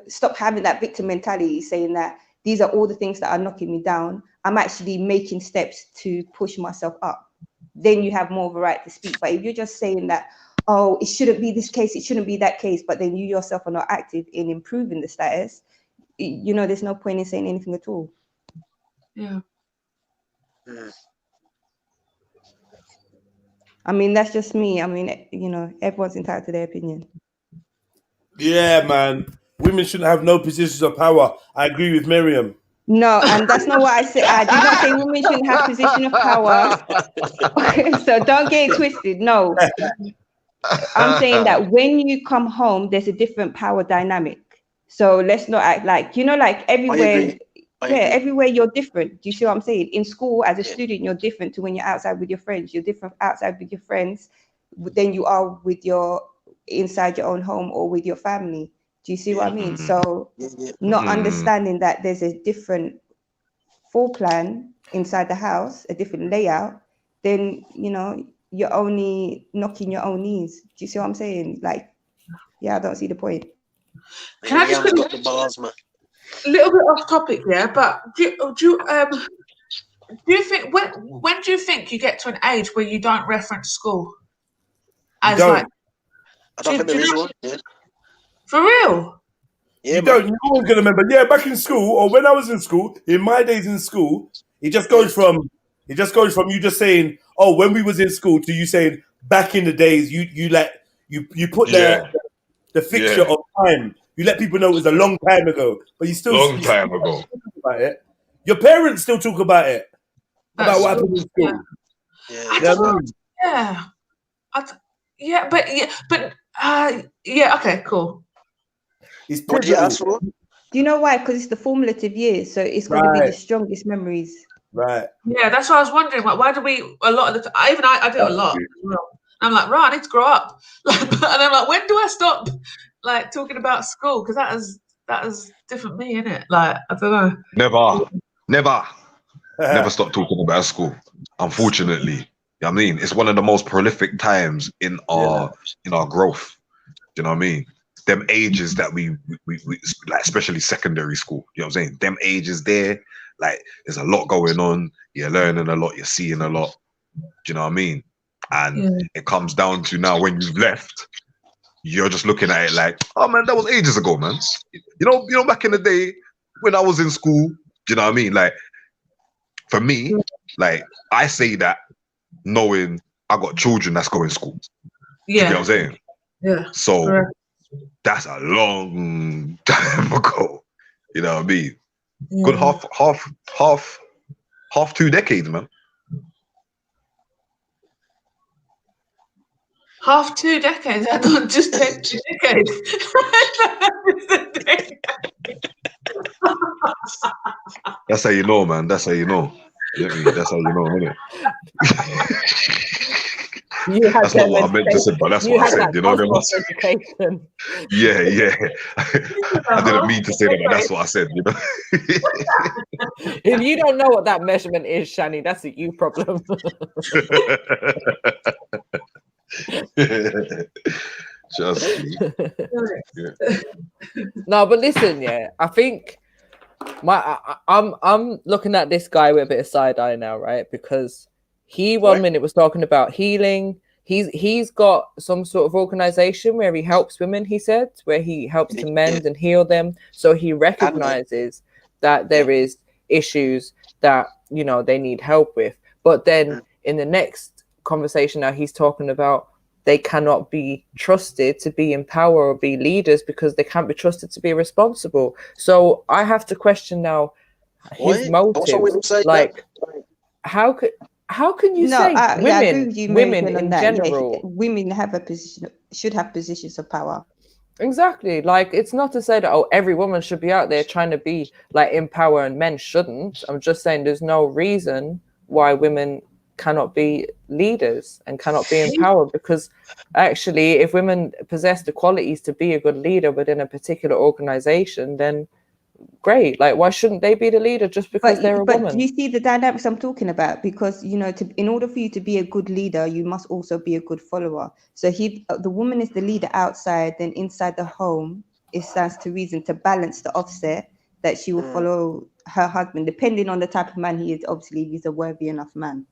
Speaker 16: stop having that victim mentality, saying that these are all the things that are knocking me down. I'm actually making steps to push myself up. Then you have more of a right to speak. But if you're just saying that, oh, it shouldn't be this case, it shouldn't be that case, but then you yourself are not active in improving the status, you know, there's no point in saying anything at all.
Speaker 2: Yeah.
Speaker 16: I mean, that's just me. I mean, you know, everyone's entitled to their opinion.
Speaker 1: Yeah, man. Women shouldn't have no positions of power. I agree with Miriam.
Speaker 16: No, and that's not what I said. I did not say women shouldn't have position of power. So don't get it twisted. No. I'm saying that when you come home, there's a different power dynamic. So let's not act like, you know, like everywhere, everywhere you're different. Do you see what I'm saying? In school, as a student, you're different to when you're outside with your friends. You're different outside with your friends than you are with your inside your own home or with your family. Do you see what I mean? So not understanding that there's a different floor plan inside the house, a different layout, then, you know, you're only knocking your own knees. Do you see what I'm saying? Like, yeah, I don't see the point.
Speaker 2: Can I just got the bars, man. A little bit off topic, yeah, but do you think when do you think you get to an age where you don't reference school? As like,
Speaker 11: I don't think there is one. Yeah.
Speaker 2: For real?
Speaker 1: Yeah, you don't. You're always gonna remember. Yeah, back in school, or when I was in school, in my days in school, it just goes from you just saying, "Oh, when we was in school," to you saying, "Back in the days." You put the fixture of time. You let people know it was a long time ago, but you still
Speaker 12: time ago
Speaker 1: talk about it. Your parents still talk about it. About what happened in school.
Speaker 2: Okay, cool.
Speaker 1: It's
Speaker 11: what did you ask for?
Speaker 16: Do you know why? Because it's the formative years, so it's going to be the strongest memories.
Speaker 1: Right.
Speaker 2: Yeah, that's what I was wondering. Like, why do we a lot of the time? Even I do a lot. As well. I'm like, right, I need to grow up. Like, and I'm like, when do I stop like talking about school? Because that is different me, isn't it? Like, I don't know.
Speaker 12: Never stop talking about school. Unfortunately, you know what I mean, it's one of the most prolific times in our growth. You know what I mean? Them ages that we like, especially secondary school. You know what I'm saying? Them ages there, like there's a lot going on. You're learning a lot. You're seeing a lot. Do you know what I mean? And it comes down to now when you've left, you're just looking at it like, oh man, that was ages ago, man. You know, back in the day when I was in school. Do you know what I mean? Like, for me, like I say that knowing I got children that's going to school. Do you get what I'm saying?
Speaker 2: Yeah.
Speaker 12: So that's a long time ago. You know what I mean? Good half 2 decades, man.
Speaker 2: Half 2 decades. I don't just take 2 decades.
Speaker 12: That's how you know, man. That's how you know. That's how you know, innit? That's not what I meant to say, but that's what I said. You know what I mean? Yeah. I didn't mean to say that, but that's what I said. You know.
Speaker 9: If you don't know what that measurement is, Shani, that's a you problem. No, but listen, I think I'm looking at this guy with a bit of side eye now, right? Because he one minute was talking about healing. He's got some sort of organization where he helps women, he said, where he helps to mend and heal them. So he recognizes that there is issues that, you know, they need help with. But then in the next conversation now, he's talking about they cannot be trusted to be in power or be leaders because they can't be trusted to be responsible. So I have to question now his motives. Like, how can you say women in general?
Speaker 16: Women have should have positions of power.
Speaker 9: Exactly. Like, it's not to say that every woman should be out there trying to be like in power and men shouldn't. I'm just saying there's no reason why women cannot be leaders and cannot be in power, because actually if women possess the qualities to be a good leader within a particular organization, then great. Like, why shouldn't they be the leader just because they're a
Speaker 16: But
Speaker 9: woman?
Speaker 16: do you see the dynamics I'm talking about? Because, you know, in order for you to be a good leader, you must also be a good follower. So the woman is the leader outside, then inside the home, it stands to reason to balance the offset that she will follow her husband, depending on the type of man he is. Obviously, if he's a worthy enough man.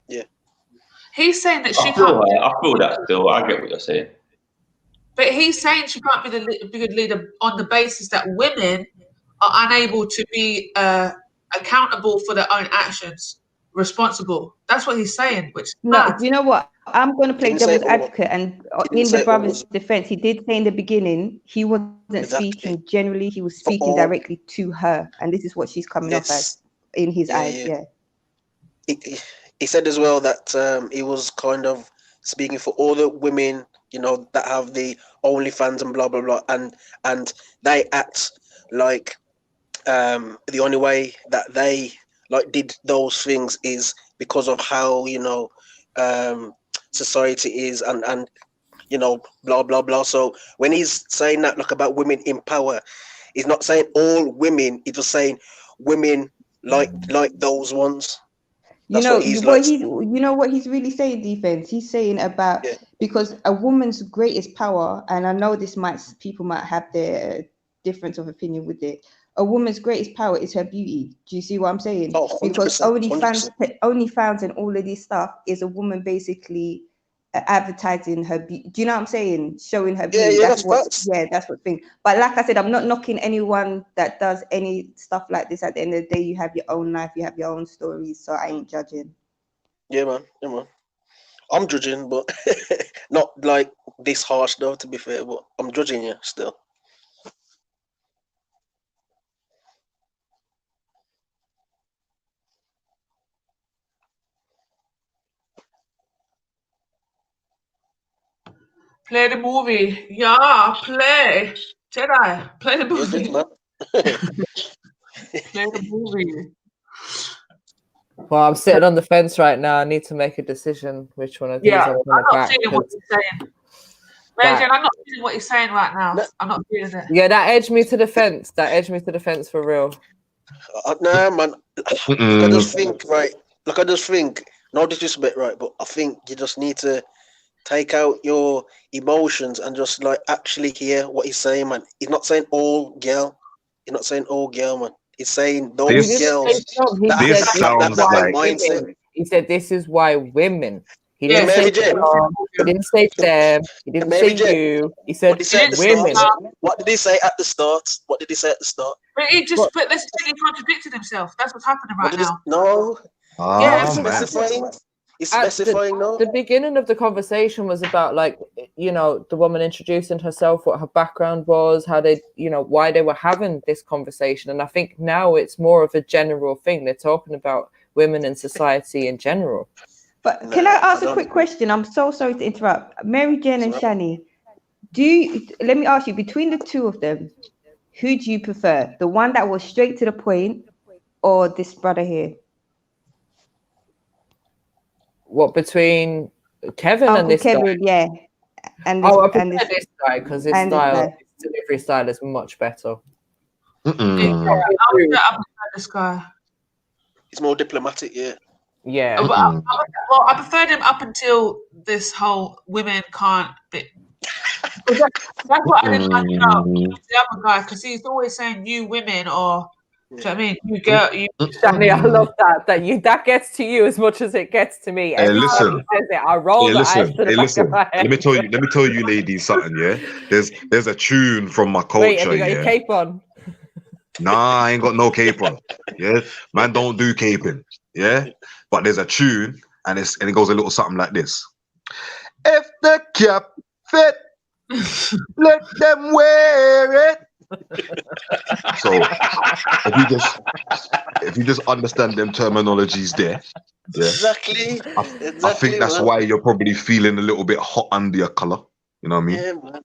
Speaker 11: Yeah.
Speaker 2: He's saying that she
Speaker 10: I feel
Speaker 2: can't.
Speaker 10: I feel that still. I get what you're saying.
Speaker 2: But he's saying she can't be the good leader on the basis that women are unable to be accountable for their own actions, responsible. That's what he's saying, which is
Speaker 16: No,
Speaker 2: mad.
Speaker 16: you know what? I'm going to play devil's advocate, and in the brother's defense, he did say in the beginning he wasn't speaking generally; he was speaking directly to her, and this is what she's coming off as in his eyes. Yeah.
Speaker 11: He said as well that he was kind of speaking for all the women, you know, that have the OnlyFans and blah blah blah, and they act like the only way that they like did those things is because of how, you know, society is and you know, blah blah blah. So when he's saying that, like, about women in power, he's not saying all women. He's just saying women like those ones.
Speaker 16: You know what he's really saying, defense. He's saying about because a woman's greatest power, and I know people might have their difference of opinion with it. A woman's greatest power is her beauty. Do you see what I'm saying?
Speaker 11: Oh, 100%,
Speaker 16: because OnlyFans and all of this stuff is a woman basically advertising her beauty. Do you know what I'm saying? Showing her beauty. That's what thing. But like I said, I'm not knocking anyone that does any stuff like this. At the end of the day, you have your own life, you have your own stories, so I ain't judging.
Speaker 11: Yeah, man. I'm judging, but not like this harsh though, to be fair, but I'm judging you still.
Speaker 2: Play the movie. Yeah, play. Jedi, play the movie. Play the movie.
Speaker 9: Well, I'm sitting on the fence right now. I need to make a decision which one of these I'm going to back.
Speaker 2: Feeling what he's saying. Mary, I'm not feeling what he's saying right now. I'm not feeling it.
Speaker 9: Yeah, that edged me to the fence. That edged me to the fence for real.
Speaker 11: Nah, man. Look, I just think, right? Look, I just think, no disrespect, right? But I think you just need to take out your emotions and just like actually hear what he's saying, man. He's not saying all girl. He's not saying all girl, man. He's saying those girls.
Speaker 15: This sounds like
Speaker 11: mindset.
Speaker 9: He said this is why women. He
Speaker 11: Yeah,
Speaker 9: didn't
Speaker 11: Mary
Speaker 9: say
Speaker 11: Jane.
Speaker 9: he didn't say them. He didn't say you. He said women.
Speaker 11: What did he say at the start? What did he say at the start?
Speaker 2: But he just this thing, he contradicted himself. That's what's happening right now.
Speaker 11: No.
Speaker 2: Yeah,
Speaker 11: He's specifying. He's specifying now.
Speaker 9: The beginning of the conversation was about, like, you know, the woman introducing herself, what her background was, how they, you know, why they were having this conversation. And I think now it's more of a general thing. They're talking about women in society in general.
Speaker 16: But can I ask a quick question? I'm so sorry to interrupt. Mary Jane and Shani, let me ask you, between the two of them, who do you prefer? The one that was straight to the point or this brother here?
Speaker 9: What, between Kevin
Speaker 16: Uncle
Speaker 9: and this
Speaker 16: Kevin,
Speaker 9: guy?
Speaker 16: yeah. And this,
Speaker 9: I prefer this guy because his
Speaker 16: guy.
Speaker 9: delivery style is much better.
Speaker 2: I prefer this guy.
Speaker 11: He's more diplomatic, yeah.
Speaker 9: Yeah.
Speaker 2: Well, I preferred him up until this whole women can't be. That's what I didn't like about the other guy, because he's always saying you women, or do you know what I mean? You girl, you.
Speaker 9: Shani, I love that. That gets to you as much as it gets to me.
Speaker 18: Hey, listen.
Speaker 9: Says it. I roll the eyes to the back of my head.
Speaker 18: Let me tell you ladies something, yeah. There's a tune from my culture.
Speaker 9: Wait, have you got your cape on?
Speaker 18: Nah, I ain't got no cape on. Yeah, man, don't do caping. Yeah, but there's a tune, and it goes a little something like this. If the cap fit, let them wear it. So if you just understand them terminologies there, yeah,
Speaker 11: Exactly.
Speaker 18: I think that's why you're probably feeling a little bit hot under your collar. You know what I mean?
Speaker 11: Yeah, man.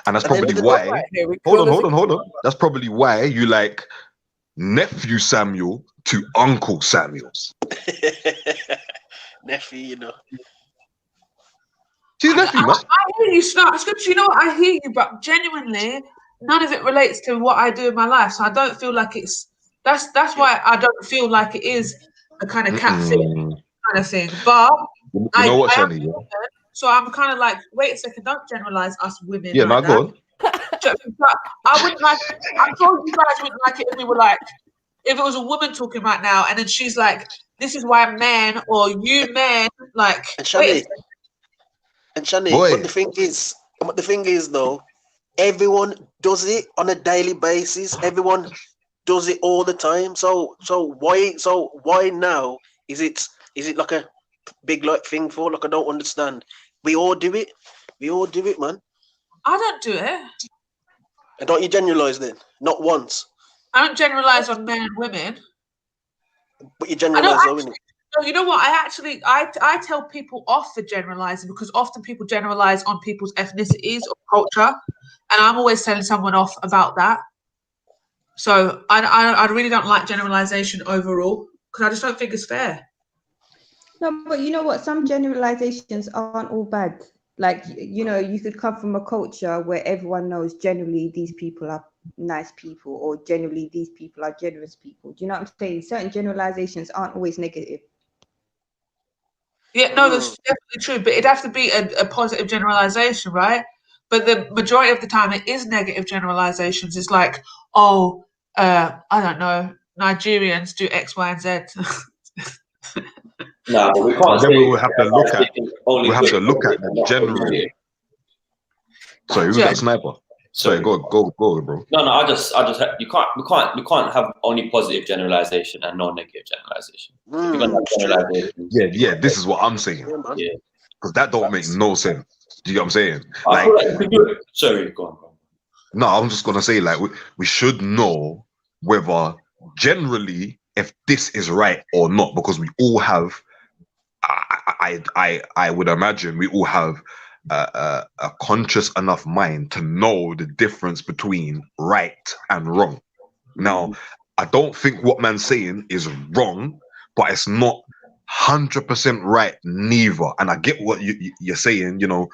Speaker 18: And that's probably why. Hold on. That's probably why you like nephew Samuel to Uncle Samuels.
Speaker 11: Nephew, you know.
Speaker 18: She's nephew, man.
Speaker 2: I hear you, Scripture. You know what? I hear you, but genuinely, none of it relates to what I do in my life. So I don't feel like it's that's why I don't feel like it is a kind of catfish kind of thing. But
Speaker 18: You know what,
Speaker 2: I am
Speaker 18: Shani?
Speaker 2: woman, so I'm kind of like, wait a second, don't generalize us women
Speaker 18: Yeah,
Speaker 2: like
Speaker 18: no, go
Speaker 2: that.
Speaker 18: on.
Speaker 2: I wouldn't like it. I'm sure you guys wouldn't like it if we were like, if it was a woman talking right now, and then she's like, "This is why men or you men like."
Speaker 11: And Shani, but the thing is though, everyone does it on a daily basis. Everyone does it all the time. So why now is it like a big like thing for? Like I don't understand. We all do it. We all do it, man.
Speaker 2: I don't do it.
Speaker 11: And don't you generalize then? Not once.
Speaker 2: I don't generalize on men and women.
Speaker 11: But you generalize though, innit?
Speaker 2: No, you know what? I tell people off for generalizing because often people generalize on people's ethnicities or culture, and I'm always telling someone off about that. So I really don't like generalization overall because I just don't think it's fair.
Speaker 16: No, but you know what? Some generalizations aren't all bad. Like, you know, you could come from a culture where everyone knows generally these people are nice people, or generally these people are generous people. Do you know what I'm saying? Certain generalizations aren't always negative.
Speaker 2: Yeah, no, that's definitely true. But it'd have to be a positive generalization, right? But the majority of the time, it is negative generalizations. It's like, oh, I don't know, Nigerians do X, Y, and Z.
Speaker 10: No, we can't.
Speaker 18: Then we will have to look at. We have to look at the general. Sorry, who's that sniper? Sorry, go, bro.
Speaker 10: No, I just, you can't have only positive generalization and no negative generalization. If you're gonna have generalization,
Speaker 18: yeah, this is what I'm saying.
Speaker 10: Yeah,
Speaker 18: because that don't make no sense. Do you get what I'm saying?
Speaker 10: I feel like you could do it. Sorry, go on.
Speaker 18: No, I'm just gonna say, like, we should know whether generally if this is right or not, because we all have. I would imagine we all have a conscious enough mind to know the difference between right and wrong. Now, I don't think what man's saying is wrong, but it's not 100% right neither. And I get what you're saying, you know,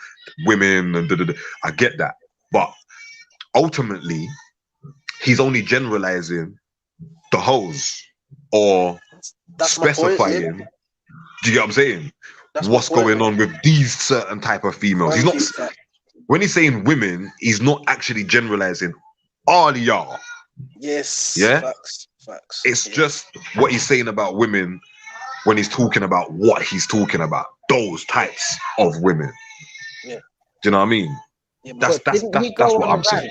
Speaker 18: women and I get that, but ultimately, he's only generalizing the hoes or specifying. Yeah. Do you get what I'm saying? What's going on with these certain type of females? He's not. When he's saying women, he's not actually generalizing all y'all.
Speaker 11: Yes.
Speaker 18: Yeah.
Speaker 11: Facts.
Speaker 18: It's just what he's saying about women when he's talking about what he's talking about. Those types of women.
Speaker 11: Yeah.
Speaker 18: Do you know what I mean?
Speaker 9: Yeah,
Speaker 18: that's what I'm saying.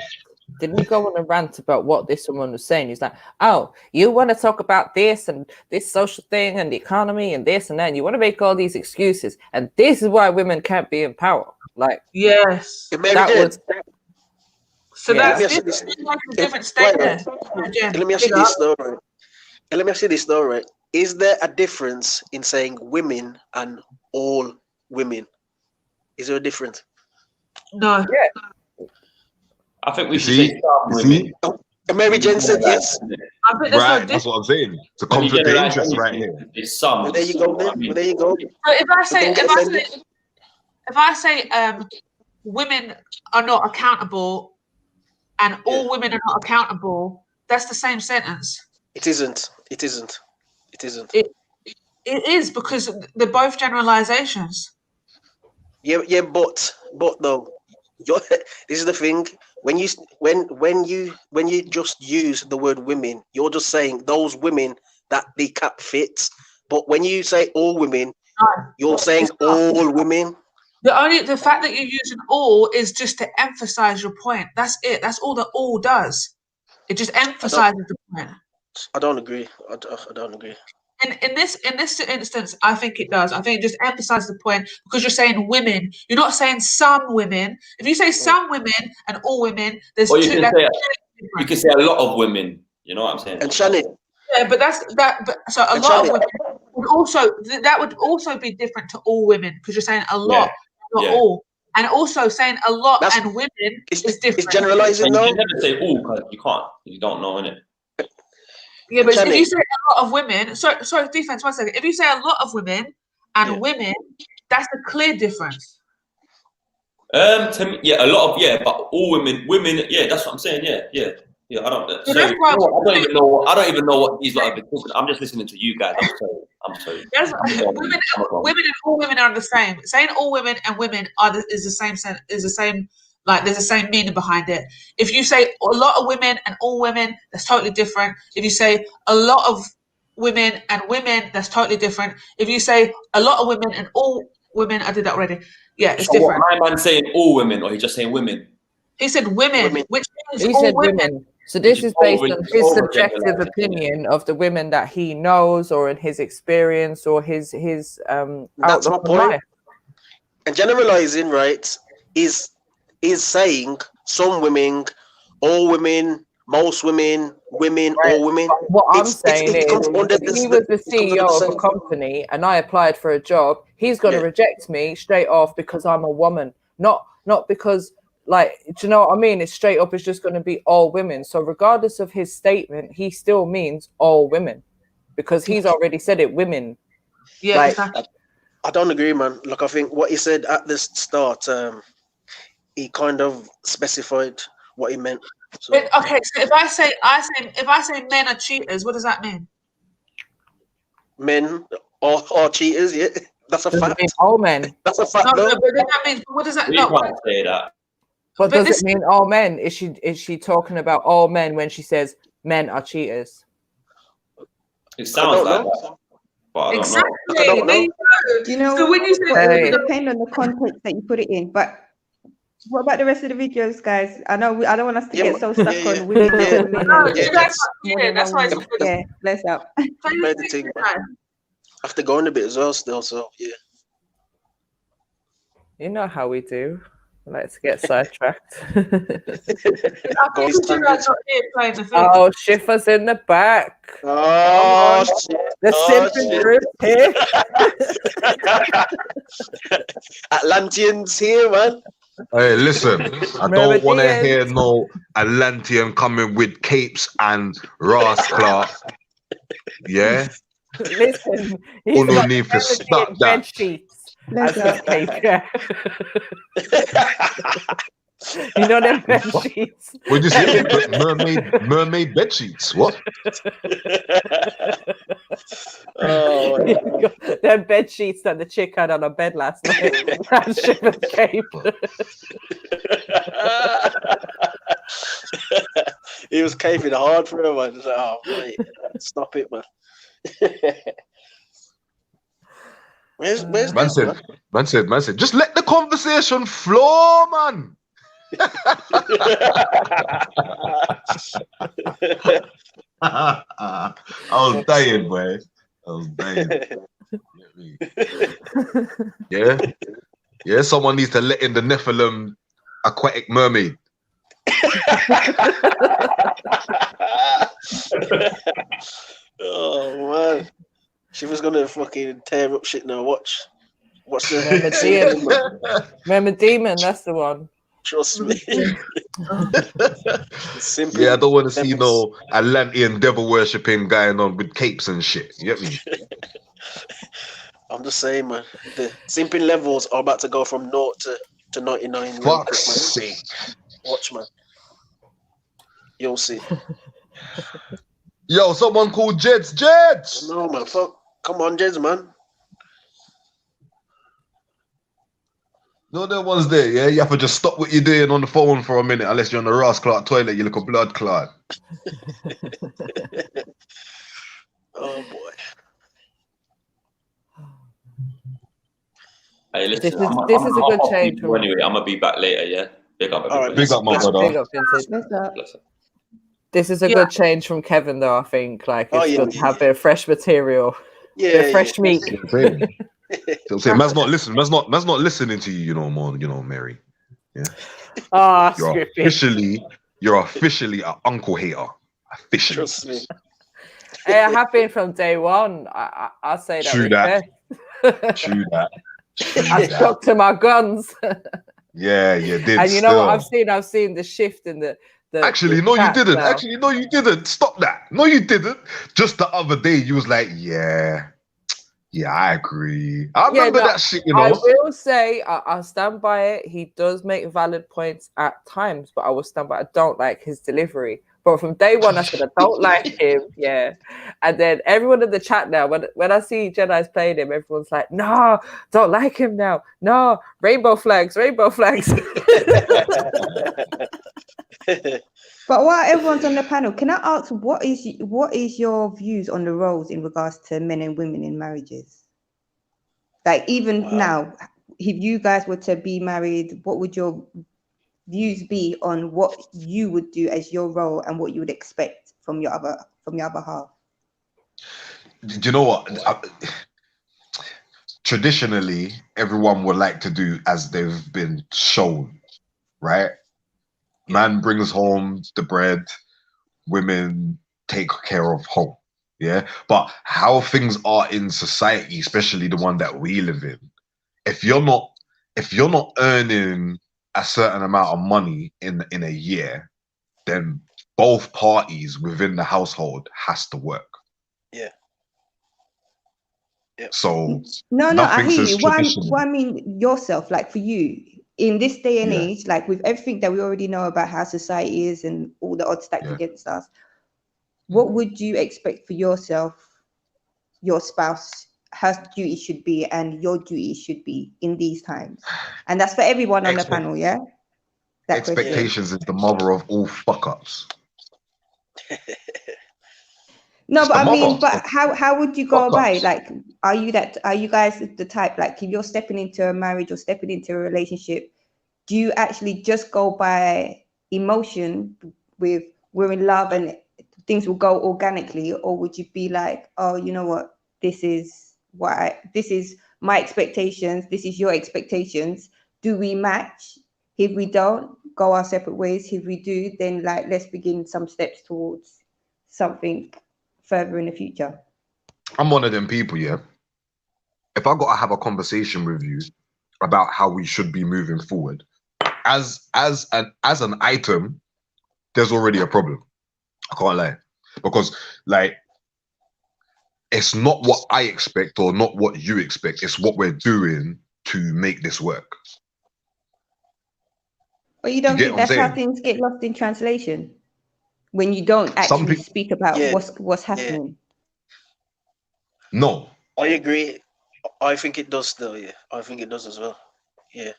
Speaker 9: Didn't he go on a rant about what this woman was saying? He's like, oh, you want to talk about this and this social thing and the economy and this and that. And you want to make all these excuses. And this is why women can't be in power. Like,
Speaker 2: yes.
Speaker 9: That was...
Speaker 2: So that's a different statement.
Speaker 11: Let me ask you this though, right? Let me ask you this though, right? Is there a difference in saying women and all women? Is there a difference?
Speaker 2: No.
Speaker 9: Yeah.
Speaker 10: I think we should say some women.
Speaker 11: Mary Jane said yes.
Speaker 2: I think
Speaker 18: right, that's what I'm saying. It's a conflict of interest right here.
Speaker 10: It's some.
Speaker 11: Well, there you go. There you go.
Speaker 2: So if I say women are not accountable and all women are not accountable, that's the same sentence.
Speaker 11: It isn't. It
Speaker 2: is because they're both generalizations.
Speaker 11: Yeah, but though, this is the thing. When you just use the word women, you're just saying those women that the cap fits. But when you say all women, you're saying all women.
Speaker 2: The fact that you're using all is just to emphasize your point. That's it. That's all that all does. It just emphasizes the point.
Speaker 11: I don't agree. I don't agree.
Speaker 2: In this instance, I think it does. I think it just emphasizes the point because you're saying women. You're not saying some women. If you say some women and all women, there's
Speaker 10: or
Speaker 2: two.
Speaker 10: You can say a lot of women. You know what I'm saying?
Speaker 11: And Shannon.
Speaker 2: Yeah, but so a lot of women would also be different to all women because you're saying a lot, not all. And also saying a lot and women is different.
Speaker 11: It's generalizing though.
Speaker 10: You never say all because you can't. You don't know, innit?
Speaker 2: Yeah, but if you say a lot of women, sorry, defense, 1 second. If you say a lot of women and women, that's a clear difference.
Speaker 10: To me, yeah, a lot of but all women, yeah, that's what I'm saying. Yeah. I don't. Sorry, I don't even know what these lot have been talking. I'm just listening to you guys. I'm sorry.
Speaker 2: Women and all women are the same. Saying all women and women is the same. Like there's the same meaning behind it. If you say a lot of women and all women, that's totally different. If you say a lot of women and women, that's totally different. If you say a lot of women and all women, I did that already. Yeah, it's different.
Speaker 10: What, my man saying all women, or he just saying women?
Speaker 2: He said women. Which means
Speaker 9: he
Speaker 2: all
Speaker 9: said
Speaker 2: women.
Speaker 9: So this is based on his subjective opinion of the women that he knows, or in his experience, or his
Speaker 11: That's my
Speaker 9: outlook on
Speaker 11: point.
Speaker 9: life.
Speaker 11: And generalizing, right, is saying some women, all women, most women, all women.
Speaker 9: What I'm saying is, if he was the CEO of a company and I applied for a job, he's going to reject me straight off because I'm a woman, not because. Like, do you know what I mean? It's straight up. It's just going to be all women. So regardless of his statement, he still means all women because he's already said it. Women.
Speaker 2: Yeah,
Speaker 9: like,
Speaker 2: exactly.
Speaker 11: I don't agree, man. Like, I think what he said at the start, he kind of specified what he meant. So.
Speaker 2: Okay, so if I say men are cheaters, what does that mean?
Speaker 11: Men are cheaters, yeah. That's a fact.
Speaker 9: All men.
Speaker 11: That's a fact.
Speaker 2: No, but then that means what does that?
Speaker 10: You can't say that.
Speaker 9: But does it mean all men? Is she talking about all men when she says men are cheaters?
Speaker 10: It sounds like that. But I don't know.
Speaker 11: I don't know.
Speaker 16: You know,
Speaker 2: so when you say
Speaker 16: it will depend on the context that you put it in. But what about the rest of the videos, guys? I know I don't want us to get so stuck on women.
Speaker 2: That's why it's
Speaker 16: bless up.
Speaker 11: I have to go in a bit as well still, so yeah.
Speaker 9: You know how we do. Let's get sidetracked. Oh, Schiffer's in the back.
Speaker 11: Oh,
Speaker 9: the simping group here.
Speaker 11: Atlanteans here, man.
Speaker 18: Hey, listen, I don't want to hear no Atlantean coming with capes and rascal. Yeah?
Speaker 9: Listen,
Speaker 18: he's got need to stop that.
Speaker 9: As his cape, yeah. You know them bed sheets.
Speaker 18: What did you say? Mermaid bed sheets. What?
Speaker 9: Oh, them bed sheets that the chick had on her bed last night. That Schiffer's cape.
Speaker 11: He was caping hard for him, man. Like, oh, mate, stop it, man. Where's
Speaker 18: man said, just let the conversation flow, man. I was dying, boy. I was dying. Yeah. Someone needs to let in the Nephilim aquatic mermaid.
Speaker 11: Oh man. She was gonna fucking tear up shit now. Watch the
Speaker 9: Remember Demon, that's the one.
Speaker 11: Trust me.
Speaker 18: Yeah, I don't want to see no Atlantean devil worshipping going on with capes and shit. You get me?
Speaker 11: I'm just saying, man. The simping levels are about to go from 0 to 99.
Speaker 18: Fuck's sake.
Speaker 11: Watch, man. You'll see.
Speaker 18: Yo, someone called Jeds.
Speaker 11: No, man. Fuck. Come on, Jeds, man.
Speaker 18: No, there one's there, yeah? You have to just stop what you're doing on the phone for a minute, unless you're on the Ross Clark toilet, you look a blood clot.
Speaker 11: Oh, boy.
Speaker 10: Hey, listen,
Speaker 9: this is a good change.
Speaker 10: Anyway, I'm going to be back later, yeah? Big up, everybody.
Speaker 18: Right, big up, my brother.
Speaker 9: Big up, Vincent. This is a good change from Kevin, though, I think. Like, it's good to have a bit of fresh material.
Speaker 11: Yeah,
Speaker 9: fresh meat.
Speaker 18: So man's not listening. Man's not listening to you, more, Mary. Yeah. You're officially an uncle hater. Officially.
Speaker 11: Trust me.
Speaker 9: Hey, I have been from day one. I say that.
Speaker 18: True that. True that.
Speaker 9: I stuck to my guns.
Speaker 18: Yeah, you did.
Speaker 9: And you know what I've seen the shift in the
Speaker 18: Actually, no, you didn't.
Speaker 9: Now.
Speaker 18: Actually, no, you didn't. Stop that. No, you didn't. Just the other day, you was like, yeah, Yeah, I agree. I remember that shit, you
Speaker 9: I
Speaker 18: know.
Speaker 9: will say I'll stand by it. He does make valid points at times, but I will stand by. I don't like his delivery. But from day one, I said I don't like him. Yeah, and then everyone in the chat now, when I see Jedi's playing him, everyone's like, "No, don't like him now. No, rainbow flags, rainbow flags."
Speaker 16: But while everyone's on the panel, can I ask what is your views on the roles in regards to men and women in marriages? Like even now, if you guys were to be married, what would your views be on what you would do as your role and what you would expect from your other half?
Speaker 18: Do you know what? Traditionally, everyone would like to do as they've been shown, right? Man brings home the bread, women take care of home. Yeah. But how things are in society, especially the one that we live in, if you're not earning a certain amount of money in a year, then both parties within the household has to work.
Speaker 11: Yeah.
Speaker 18: So
Speaker 16: No, I hear you. What
Speaker 18: traditional.
Speaker 16: I mean yourself, like for you, in this day and
Speaker 18: Yeah.
Speaker 16: age, like with everything that we already know about how society is and all the odds stacked against us, what would you expect for yourself, your spouse, her duty should be, and your duty should be in these times? And that's for everyone on the panel, yeah? That
Speaker 18: Expectations is the mother of all fuck ups.
Speaker 16: No,
Speaker 18: It's
Speaker 16: but
Speaker 18: the
Speaker 16: I mean,
Speaker 18: mother
Speaker 16: but
Speaker 18: of
Speaker 16: how would you go
Speaker 18: fuck
Speaker 16: about it?
Speaker 18: ups.
Speaker 16: Like, are you guys the type, like if you're stepping into a marriage or stepping into a relationship, do you actually just go by emotion with we're in love and things will go organically, or would you be like, oh, you know what, this is my expectations, this is your expectations, do we match? If we don't, go our separate ways. If we do, then like let's begin some steps towards something further in the future.
Speaker 18: I'm one of them people, yeah. If I gotta have a conversation with you about how we should be moving forward, as an item, there's already a problem. I can't lie. Because like it's not what I expect or not what you expect, it's what we're doing to make this work.
Speaker 16: But you don't think that's how things get lost in translation? When you don't actually speak about what's happening.
Speaker 18: No.
Speaker 11: I agree. I think it does though, yeah. I think it does as well. Yeah.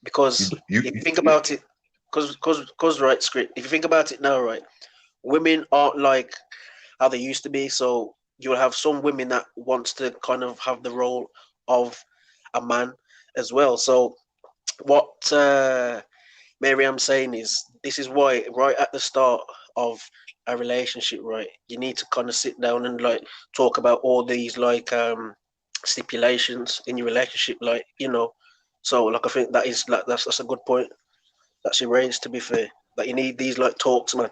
Speaker 11: Because if you think about it, because right, Script, if you think about it now, right, women aren't like how they used to be. So you'll have some women that wants to kind of have the role of a man as well. So what Miriam's saying is this is why right at the start of a relationship, right, you need to kind of sit down and like talk about all these like stipulations in your relationship, like, you know. So like I think that is like that's a good point that she raised, to be fair. Like you need these like talks, man.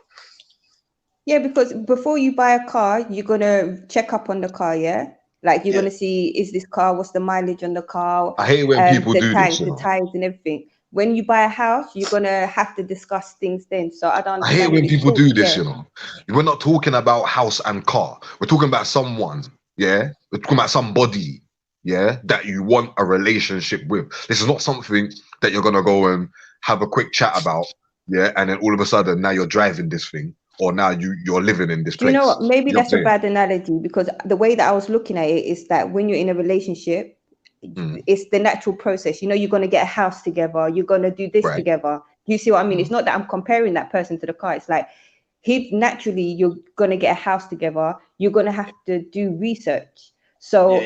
Speaker 16: Yeah, because before you buy a car, you're gonna check up on the car, yeah? Like you're gonna see, is this car, what's the mileage on the car?
Speaker 18: I hate when people do this, you
Speaker 16: the
Speaker 18: know.
Speaker 16: tires and everything. When you buy a house, you're gonna have to discuss things then. So I don't
Speaker 18: I hate
Speaker 16: understand
Speaker 18: when
Speaker 16: this
Speaker 18: people
Speaker 16: talk,
Speaker 18: do this,
Speaker 16: yeah.
Speaker 18: you know. We're not talking about house and car. We're talking about someone, yeah? We're talking about somebody, yeah, that you want a relationship with. This is not something that you're gonna go and have a quick chat about, yeah, and then all of a sudden now you're driving this thing, or now you're living in this
Speaker 16: Do you
Speaker 18: place.
Speaker 16: know what? Maybe
Speaker 18: You know
Speaker 16: that's
Speaker 18: what
Speaker 16: a
Speaker 18: I'm saying?
Speaker 16: bad analogy, because the way that I was looking at it is that when you're in a relationship, it's the natural process. You know, you're going to get a house together. You're going to do this together. You see what I mean? It's not that I'm comparing that person to the car. It's like, naturally, you're going to get a house together. You're going to have to do research. So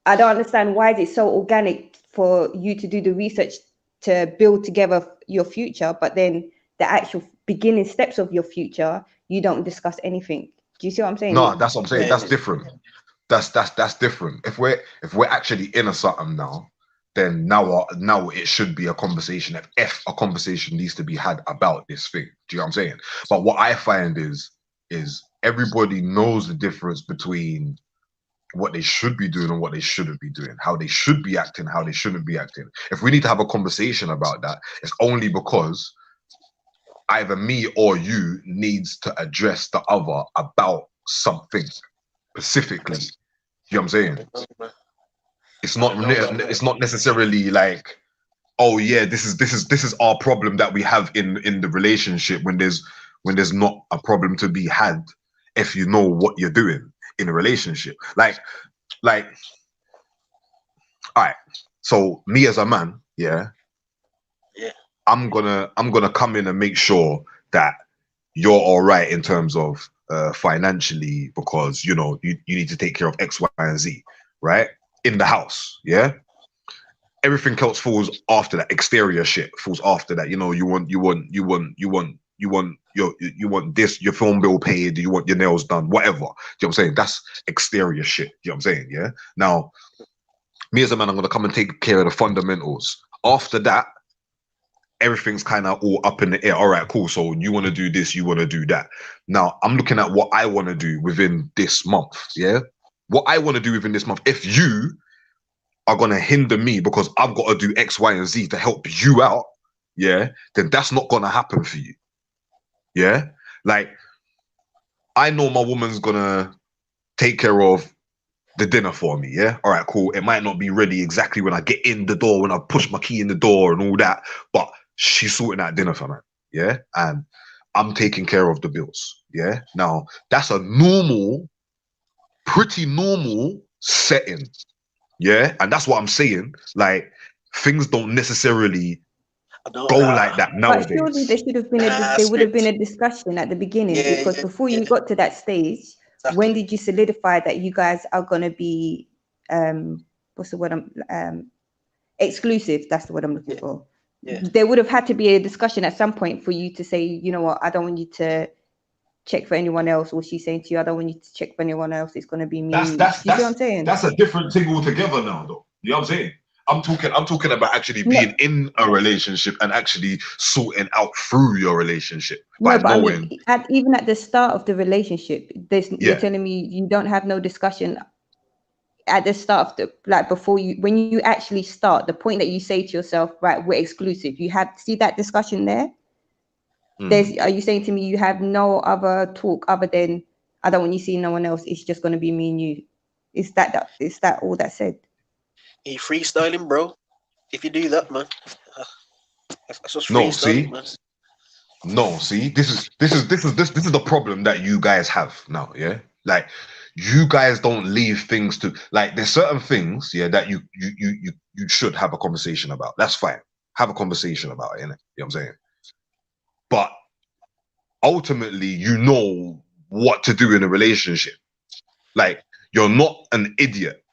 Speaker 16: I don't understand, why is it so organic for you to do the research to build together your future, but then the actual beginning steps of your future, you don't discuss anything. Do you see what I'm saying?
Speaker 18: No, that's what I'm saying. That's different. That's different. If we're actually in a something now, then now it should be a conversation. If a conversation needs to be had about this thing. Do you know what I'm saying? But what I find is everybody knows the difference between what they should be doing and what they shouldn't be doing, how they should be acting, how they shouldn't be acting. If we need to have a conversation about that, it's only because either me or you needs to address the other about something specifically. You know what I'm saying? It's not necessarily like, oh yeah, this is our problem that we have in the relationship, when there's not a problem to be had if you know what you're doing in a relationship. Like, all right. So me as a man, yeah, I'm gonna come in and make sure that you're all right in terms of financially, because you know you need to take care of X, Y, and Z, right? In the house, yeah. Everything else falls after that. Exterior shit falls after that. You know, you want this, your phone bill paid, you want your nails done, whatever. You know what I'm saying? That's exterior shit. You know what I'm saying? Yeah. Now, me as a man, I'm gonna come and take care of the fundamentals. After that, everything's kind of all up in the air. All right, cool. So you want to do this, you want to do that. Now, I'm looking at what I want to do within this month. Yeah. What I want to do within this month. If you are going to hinder me because I've got to do X, Y, and Z to help you out, yeah, then that's not going to happen for you. Yeah. Like, I know my woman's going to take care of the dinner for me. Yeah. All right, cool. It might not be ready exactly when I get in the door, when I push my key in the door and all that, but she's sorting out dinner for me. Yeah. And I'm taking care of the bills. Yeah. Now, that's a pretty normal setting. Yeah. And that's what I'm saying. Like, things don't necessarily go like that nowadays.
Speaker 16: But surely there should have been there would have been a discussion at the beginning, because before you got to that stage, when did you solidify that you guys are gonna be what's the word? Exclusive. That's the word I'm looking for. Yeah. There would have had to be a discussion at some point for you to say, you know what, I don't want you to check for anyone else, or she's saying to you, I don't want you to check for anyone else. It's gonna be me. You see what I'm saying?
Speaker 18: That's a different thing altogether now, though. You know what I'm saying? I'm talking about actually being in a relationship and actually sorting out through your relationship.
Speaker 16: No, but I mean, even at the start of the relationship, you're telling me you don't have no discussion at the start of the, like, before you, when you actually start, the point that you say to yourself, right, we're exclusive. You have see that discussion there. Are you saying to me you have no other talk other than, I don't want you seeing no one else, it's just going to be me and you? Is that all that said?
Speaker 11: Are you freestyling, bro? If you do that, man, that's just
Speaker 18: freestyling,
Speaker 11: man.
Speaker 18: No, see, this is the problem that you guys have now. Yeah, like, you guys don't leave things to, like, there's certain things, yeah, that you should have a conversation about. That's fine. Have a conversation about it, innit? You know what I'm saying? But ultimately, you know what to do in a relationship. Like, you're not an idiot.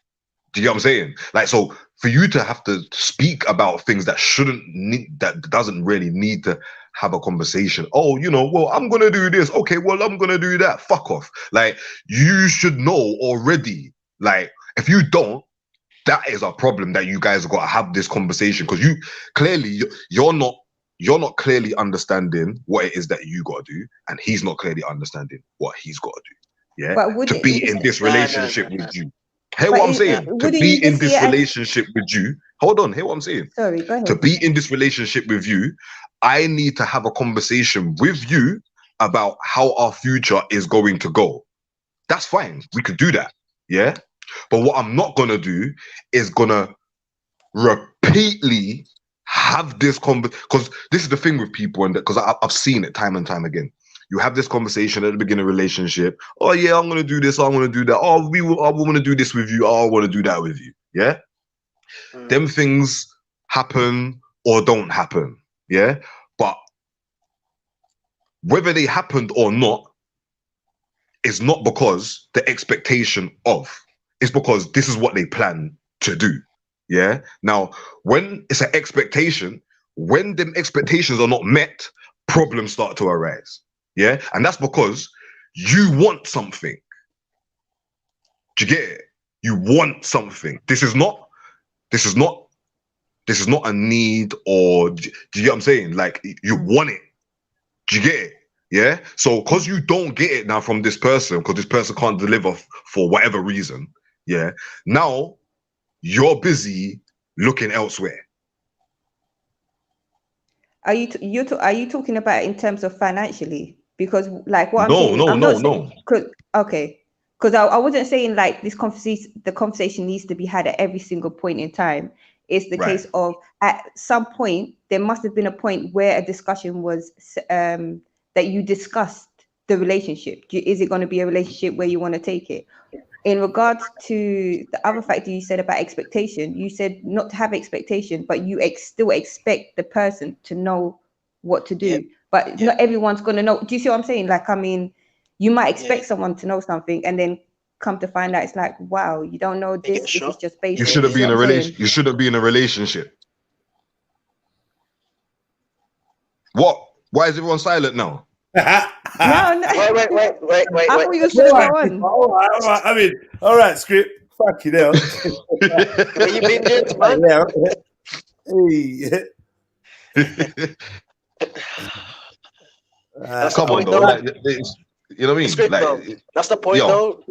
Speaker 18: Do you know what I'm saying? Like, so for you to have to speak about things that doesn't really need to have a conversation. Oh, you know, well, I'm gonna do this. Okay, well, I'm gonna do that. Fuck off. Like, you should know already. Like, if you don't, that is a problem that you guys have got to have this conversation, because you're not clearly understanding what it is that you got to do, and he's not clearly understanding what he's got to do. Yeah, to be in this relationship with you. Hear what I'm saying? To be in this relationship with you. Hold on. Hear what I'm saying?
Speaker 16: Sorry, go ahead.
Speaker 18: To be in this relationship with you, I need to have a conversation with you about how our future is going to go. That's fine. We could do that. Yeah. But what I'm not gonna do is gonna repeatedly have this conversation, because this is the thing with people, and because I've seen it time and time again. You have this conversation at the beginning of a relationship. Oh yeah, I'm gonna do this. I'm gonna do that. Oh, I want to do this with you. Oh, I want to do that with you. Yeah. Them things happen or don't happen. Yeah. But whether they happened or not is not because the expectation of. It's because this is what they plan to do. Yeah. Now, when it's an expectation, when them expectations are not met, problems start to arise. Yeah. And that's because you want something. Do you get it? You want something. This is not a need, or do you get what I'm saying? Like, you want it. Do you get it? Yeah. So because you don't get it now from this person, because this person can't deliver for whatever reason. Yeah. Now you're busy looking elsewhere.
Speaker 16: Are you talking about in terms of financially? Because, like, what I'm saying, no. Okay, because I wasn't saying like this conversation, the conversation needs to be had at every single point in time. It's the case of at some point there must have been a point where a discussion was that you discussed the relationship. Is it going to be a relationship where you want to take it? In regards to the other factor you said about expectation, you said not to have expectation, but you still expect the person to know what to do. But not everyone's going to know. Do you see what I'm saying? Like, I mean, you might expect someone to know something and then come to find out it's like, wow, you don't know this. This is just basic.
Speaker 18: You shouldn't be in a relation. You shouldn't be in a relationship. What? Why is everyone silent now?
Speaker 16: No.
Speaker 11: Wait.
Speaker 16: I thought you was going to go on.
Speaker 1: All right. I mean, all right, script. Fuck you now.
Speaker 11: Where you been doing, man?
Speaker 18: Come on, though. Like, you know what I mean?
Speaker 11: Script,
Speaker 18: like,
Speaker 11: bro. That's the point, though.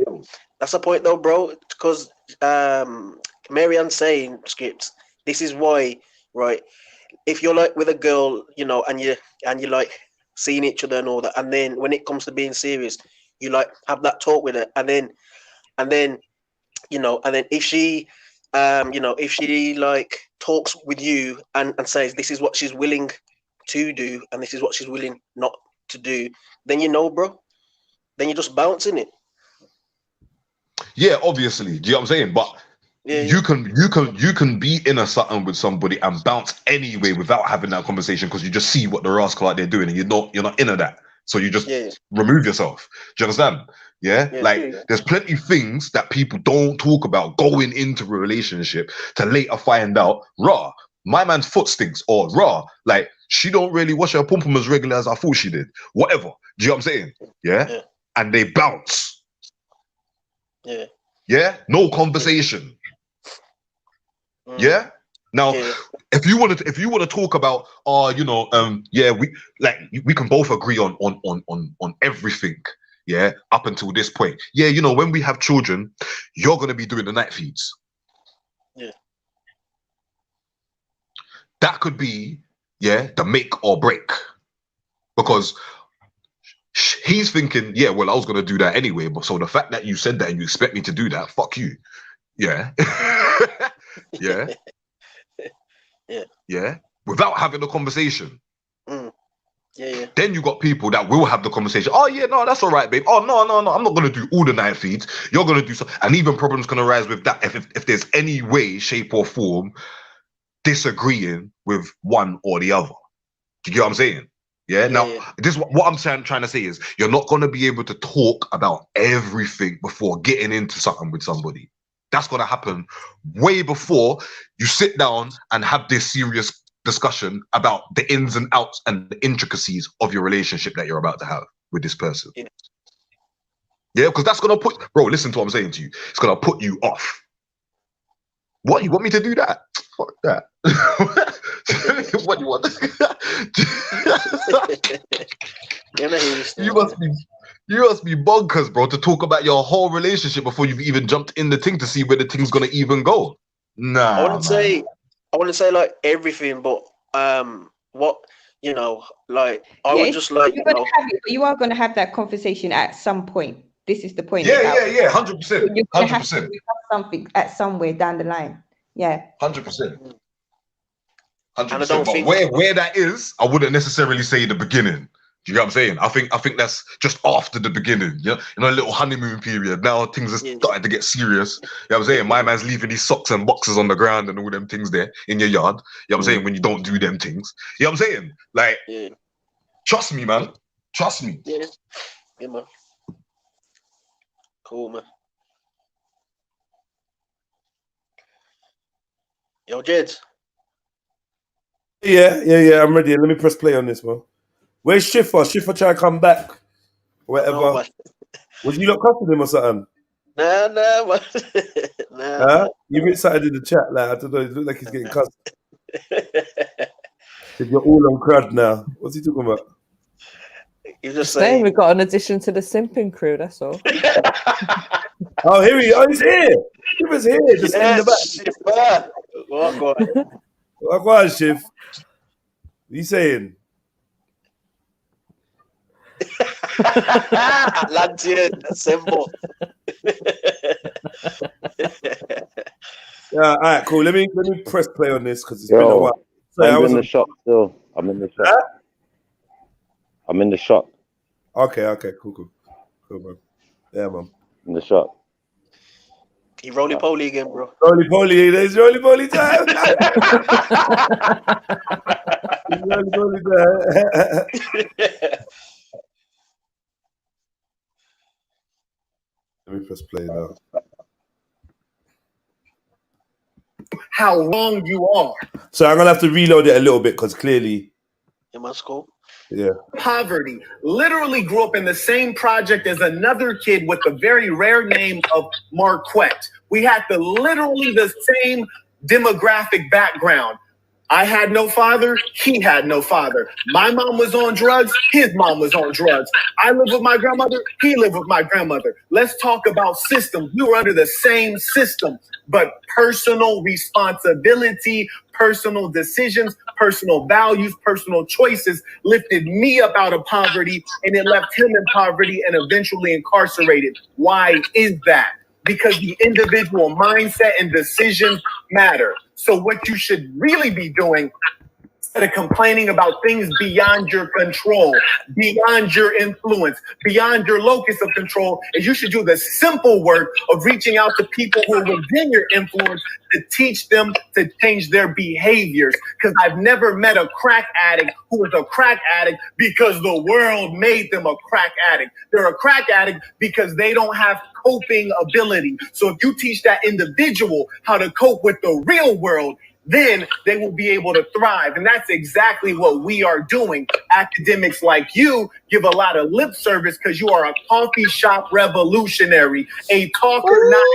Speaker 11: That's the point, though, bro. Because Marianne's saying, script. This is why, right? If you're like with a girl, you know, and you like seeing each other and all that, and then when it comes to being serious, you like have that talk with her, and then you know, and then if she if she like talks with you and says this is what she's willing to do and this is what she's willing not to do, then you know, bro, then you're just bouncing it.
Speaker 18: Yeah, obviously. Do you know what I'm saying? But you can be in a something with somebody and bounce anyway without having that conversation because you just see what the rascal out there doing and you're not into that. So you just remove yourself. Do you understand? Yeah? There's plenty of things that people don't talk about going into a relationship to later find out, my man's foot stinks, or like she don't really wash her pom-pom as regular as I thought she did. Whatever. Do you know what I'm saying? Yeah? And they bounce.
Speaker 11: Yeah.
Speaker 18: Yeah? No conversation. Yeah. Now, if you want to talk about, we can both agree on everything. Yeah, up until this point. Yeah, you know, when we have children, you're gonna be doing the night feeds.
Speaker 11: Yeah.
Speaker 18: That could be, the make or break, because he's thinking, I was gonna do that anyway. But so the fact that you said that and you expect me to do that, fuck you. Yeah. Yeah. Without having a conversation. Then you got people that will have the conversation. Oh yeah, no, that's all right, babe. Oh no, I'm not gonna do all the night feeds. You're gonna do so, and even problems can arise with that if there's any way, shape, or form disagreeing with one or the other. Do you get what I'm saying? Yeah. Now, this is what I'm trying to say is you're not gonna be able to talk about everything before getting into something with somebody. That's gonna happen way before you sit down and have this serious discussion about the ins and outs and the intricacies of your relationship that you're about to have with this person. Yeah, because that's gonna listen to what I'm saying to you. It's gonna put you off. What, you want me to do that? Fuck that. What do you want? You must be bonkers, bro, to talk about your whole relationship before you've even jumped in the thing to see where the thing's gonna even go. Nah.
Speaker 11: I wouldn't say like everything, but what, you know, like I would just like,
Speaker 16: you're gonna have it, but you are gonna have that conversation at some point. This is the point.
Speaker 18: Yeah, 100%.
Speaker 16: You're gonna have to discuss something at somewhere down the line. Yeah.
Speaker 18: 100%. 100%. But where that is, I wouldn't necessarily say the beginning. Do you get what I'm saying? I think that's just after the beginning. Yeah, a little honeymoon period. Now things are starting to get serious. You know what I'm saying? My man's leaving these socks and boxes on the ground and all them things there in your yard. You know what I'm saying? When you don't do them things. You know what I'm saying? Like, trust me, man. Trust me.
Speaker 11: Yeah, man. Cool, man. Yo, Jed.
Speaker 1: Yeah. I'm ready. Let me press play on this one. Where's Schiffer? Schiffer try to come back. Whatever.
Speaker 11: No,
Speaker 1: Was you not cussing him or something?
Speaker 11: Nah, man.
Speaker 1: Huh? You've been excited in the chat, like, I don't know. It looks like he's getting cussed. You're all on crud now. What's he talking about?
Speaker 11: You're just
Speaker 9: saying we got an addition to the simping crew, that's all.
Speaker 1: Oh, here he is. Oh, he's here. Schiffer's here. Just in the back. What on, Schiff? What are you saying?
Speaker 11: Atlantean, assemble.
Speaker 1: All right, cool. Let me press play on this because it's been a while. Sorry,
Speaker 15: I'm in the shop still. I'm in the shop.
Speaker 1: Huh?
Speaker 15: I'm in the shop.
Speaker 1: Okay, cool, man. Yeah, man.
Speaker 15: In the shop.
Speaker 11: You roly-poly again, bro.
Speaker 1: Roly-poly, there's roly-poly time. Roly-poly time. Let me press play now.
Speaker 13: How wrong you are.
Speaker 1: So I'm gonna have to reload it a little bit because clearly.
Speaker 11: In my school.
Speaker 1: Yeah.
Speaker 13: Poverty. Literally grew up in the same project as another kid with the very rare name of Marquette. We had literally the same demographic background. I had no father. He had no father. My mom was on drugs. His mom was on drugs. I lived with my grandmother. He lived with my grandmother. Let's talk about systems. We were under the same system, but personal responsibility, personal decisions, personal values, personal choices lifted me up out of poverty, and it left him in poverty and eventually incarcerated. Why is that? Because the individual mindset and decisions matter. So what you should really be doing, instead of complaining about things beyond your control, beyond your influence, beyond your locus of control, is you should do the simple work of reaching out to people who are within your influence to teach them to change their behaviors. Because I've never met a crack addict who was a crack addict because the world made them a crack addict. They're a crack addict because they don't have coping ability. So if you teach that individual how to cope with the real world, then they will be able to thrive. And that's exactly what we are doing. Academics like you give a lot of lip service because you are a coffee shop revolutionary, a talker, not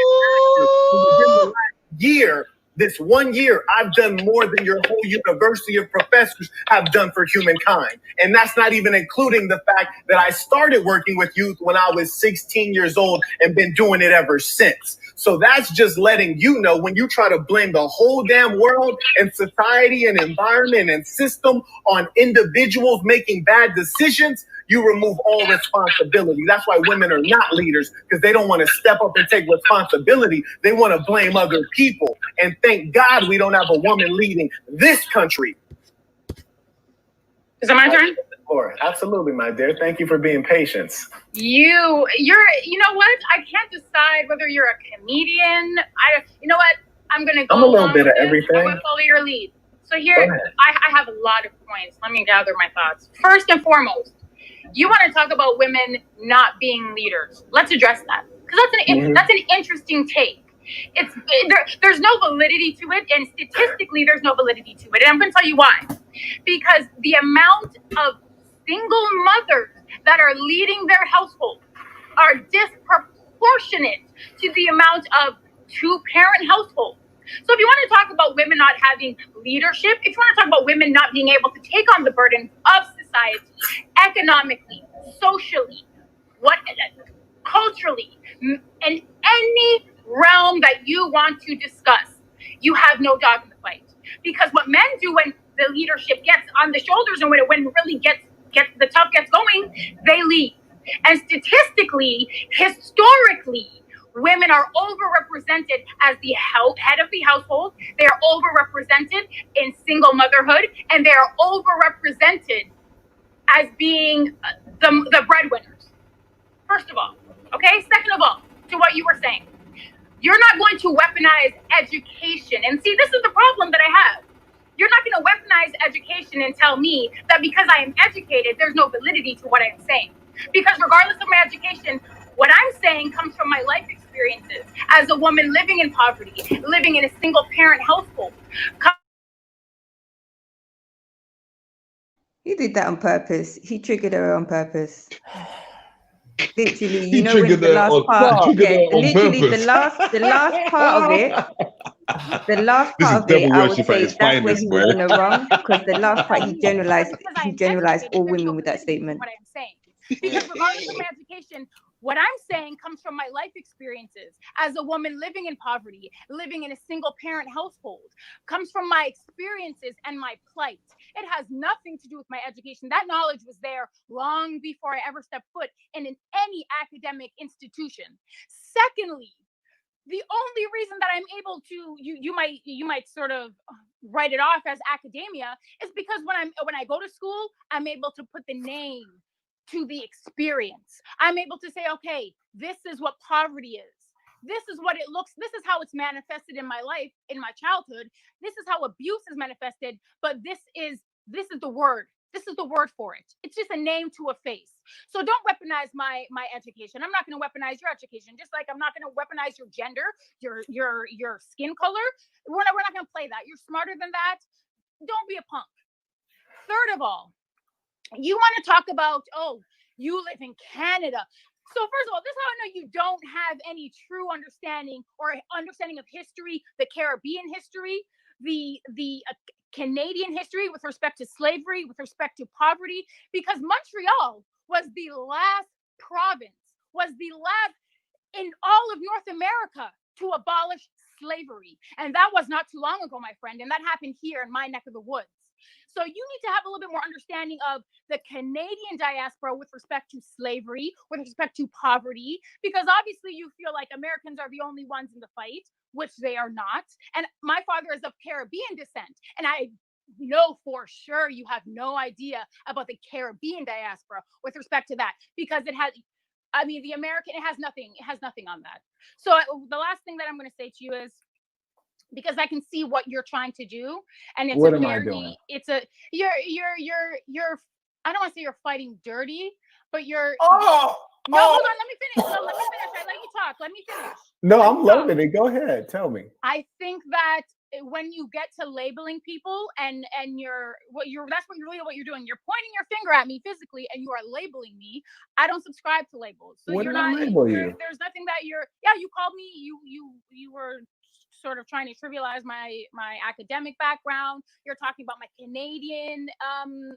Speaker 13: a year. This 1 year, I've done more than your whole university of professors have done for humankind. And that's not even including the fact that I started working with youth when I was 16 years old and been doing it ever since. So that's just letting you know, when you try to blame the whole damn world and society and environment and system on individuals making bad decisions, you remove all responsibility. That's why women are not leaders, because they don't want to step up and take responsibility. They want to blame other people. And thank God we don't have a woman leading this country.
Speaker 14: Is it my turn?
Speaker 13: Absolutely, my dear. Thank you for being patient.
Speaker 14: You know what? I can't decide whether you're a comedian. You know what? I'm gonna go.
Speaker 13: I'm a little bit of everything.
Speaker 14: I'm gonna follow your lead. So here, I have a lot of points. Let me gather my thoughts. First and foremost, you want to talk about women not being leaders. Let's address that, because that's an interesting take. There's no validity to it, and statistically there's no validity to it. And I'm going to tell you why. Because the amount of single mothers that are leading their household are disproportionate to the amount of two-parent households. So if you want to talk about women not having leadership, if you want to talk about women not being able to take on the burden of society, economically, socially, culturally, in any realm that you want to discuss, you have no dog in the fight. Because what men do when the leadership gets on the shoulders and when it really gets the tough gets going, they leave. And statistically, historically, women are overrepresented as the head of the household. They are overrepresented in single motherhood, and they are overrepresented as being the breadwinners. First of all, okay? Second of all, to what you were saying, you're not going to weaponize education. And see, this is the problem that I have. You're not going to weaponize education and tell me that because I am educated, there's no validity to what I'm saying. Because regardless of my education, what I'm saying comes from my life experiences as a woman living in poverty, living in a single parent household.
Speaker 16: He did that on purpose. He triggered her on purpose. Literally, you know, when the last part, literally the last part of it, I would say that's where he was in the wrong, because the last part he generalized all women with that statement.
Speaker 14: What I'm saying. Because regardless of my education, What I'm saying comes from my life experiences as a woman living in poverty, living in a single parent household, comes from my experiences and my plight. It has nothing to do with my education. That knowledge was there long before I ever stepped foot in any academic institution. Secondly, the only reason that I'm able to, you might sort of write it off as academia, is because when I go to school, I'm able to put the name to the experience. I'm able to say, okay, this is what poverty is. This is what it looks, this is how it's manifested in my life, in my childhood. This is how abuse is manifested, but this is the word. This is the word for it. It's just a name to a face. So don't weaponize my education. I'm not going to weaponize your education, just like I'm not going to weaponize your gender, your skin color. We're not going to play that. You're smarter than that. Don't be a punk. Third of all, you want to talk about, oh, you live in Canada. So first of all, this is how I know you don't have any true understanding or understanding of history, the Caribbean history, the Canadian history with respect to slavery, with respect to poverty, because Montreal was the last province, was the last in all of North America to abolish slavery. And that was not too long ago, my friend. And that happened here in my neck of the woods. So you need to have a little bit more understanding of the Canadian diaspora with respect to slavery, with respect to poverty, because obviously you feel like Americans are the only ones in the fight, which they are not. And my father is of Caribbean descent. And I know for sure you have no idea about the Caribbean diaspora with respect to that, because it has, I mean, the American, it has nothing on that. So the last thing that I'm going to say to you is, because I can see what you're trying to do, and it's
Speaker 13: what
Speaker 14: a
Speaker 13: am
Speaker 14: very,
Speaker 13: I doing?
Speaker 14: it's a, you're, I don't want to say you're fighting dirty, but you're, no, hold on, let me finish. No, let me finish. I let you talk. Let me finish.
Speaker 13: No, I'm loving it. Go ahead. Tell me.
Speaker 14: I think that when you get to labeling people and that's really what you're doing. You're pointing your finger at me physically and you are labeling me. I don't subscribe to labels. So
Speaker 13: what
Speaker 14: you're
Speaker 13: did I
Speaker 14: not,
Speaker 13: label you?
Speaker 14: there's nothing that you called me, you were sort of trying to trivialize my academic background. You're talking about my Canadian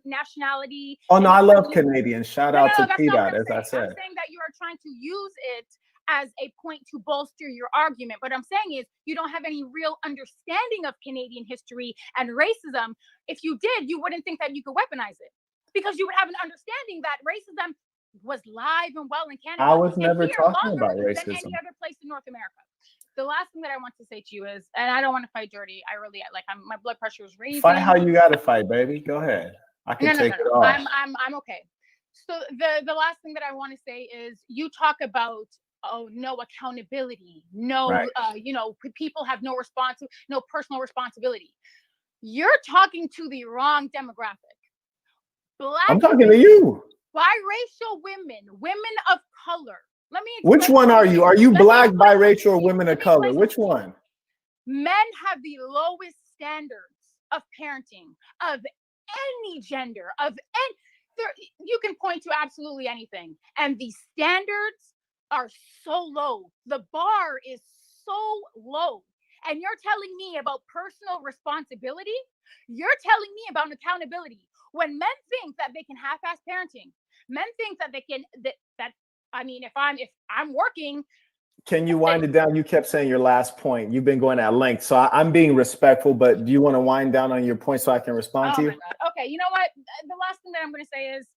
Speaker 14: nationality.
Speaker 13: Oh no, I love Canadians. Shout out to P-Dot, as I said.
Speaker 14: I'm saying that you are trying to use it as a point to bolster your argument. What I'm saying is you don't have any real understanding of Canadian history and racism. If you did, you wouldn't think that you could weaponize it, because you would have an understanding that racism was live and well in Canada.
Speaker 13: I was never talking about racism
Speaker 14: than any other place in North America. The last thing that I want to say to you is, and I don't want to fight dirty. I really my blood pressure is raising.
Speaker 13: Fight how you got to fight, baby. Go ahead. I can take it off.
Speaker 14: I'm okay. So the last thing that I want to say is, you talk about, oh, no accountability, no, right. People have no personal responsibility. You're talking to the wrong demographic.
Speaker 13: I'm talking to you.
Speaker 14: Biracial women of color. Let me.
Speaker 13: Which one are you? Are you black, biracial, or women of color? Which one?
Speaker 14: Men have the lowest standards of parenting of any gender, you can point to absolutely anything, and the standards are so low. The bar is so low, and you're telling me about personal responsibility. You're telling me about accountability. When men think that they can half-ass parenting, men think that they can that. I mean, if I'm working.
Speaker 13: Can you wind it down? You kept saying your last point. You've been going at length. So I'm being respectful, but do you want to wind down on your point so I can respond to you?
Speaker 14: Okay, you know what? The last thing that I'm going to say is,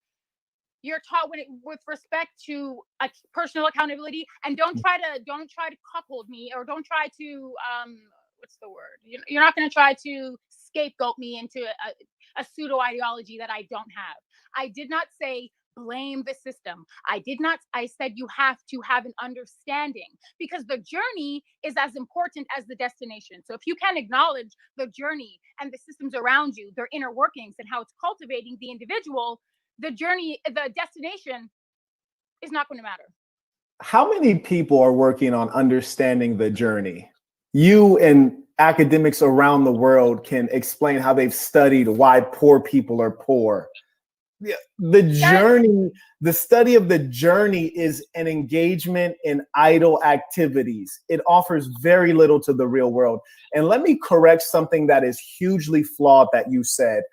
Speaker 14: you're taught with respect to personal accountability, and don't try to cuckold me, or don't try to what's the word? You're not going to try to scapegoat me into a pseudo ideology that I don't have. I did not say blame the system. I said you have to have an understanding, because the journey is as important as the destination. So if you can acknowledge the journey and the systems around you, their inner workings, and how it's cultivating the individual, the journey, the destination is not going to matter.
Speaker 13: How many people are working on understanding the journey? You and academics around the world can explain how they've studied why poor people are poor. The journey, the study of the journey is an engagement in idle activities. It offers very little to the real world. And let me correct something that is hugely flawed that you said.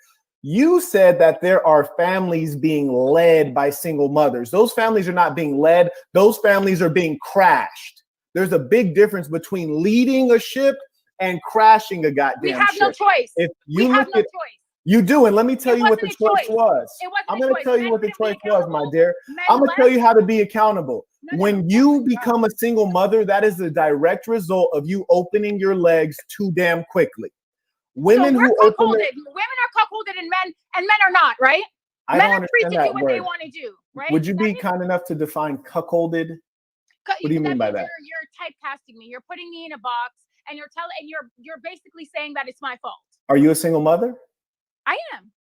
Speaker 13: You said that there are families being led by single mothers. Those families are not being led. Those families are being crashed. There's a big difference between leading a ship and crashing a goddamn ship.
Speaker 14: We have no choice.
Speaker 13: If you
Speaker 14: we have
Speaker 13: look
Speaker 14: no
Speaker 13: at,
Speaker 14: choice.
Speaker 13: You do, and let me tell you what the choice was.
Speaker 14: It wasn't
Speaker 13: I'm
Speaker 14: a
Speaker 13: going to
Speaker 14: choice.
Speaker 13: tell you
Speaker 14: Men
Speaker 13: what the
Speaker 14: couldn't be
Speaker 13: choice was, my dear.
Speaker 14: Men
Speaker 13: I'm going to
Speaker 14: left.
Speaker 13: tell you how to be accountable. When you become a single mother, that is the direct result of you opening your legs too damn quickly. Women
Speaker 14: So we're
Speaker 13: who open
Speaker 14: cuckolded.
Speaker 13: their,
Speaker 14: Women are cuckolded and men are not, right?
Speaker 13: I
Speaker 14: Men
Speaker 13: don't
Speaker 14: are free to
Speaker 13: understand
Speaker 14: do
Speaker 13: that
Speaker 14: what they
Speaker 13: word.
Speaker 14: want to do, right?
Speaker 13: Would you be kind enough to define cuckolded? What do you mean by that?
Speaker 14: You're typecasting me. You're putting me in a box, and you're basically saying that it's my fault.
Speaker 13: Are you a single mother?
Speaker 14: I am.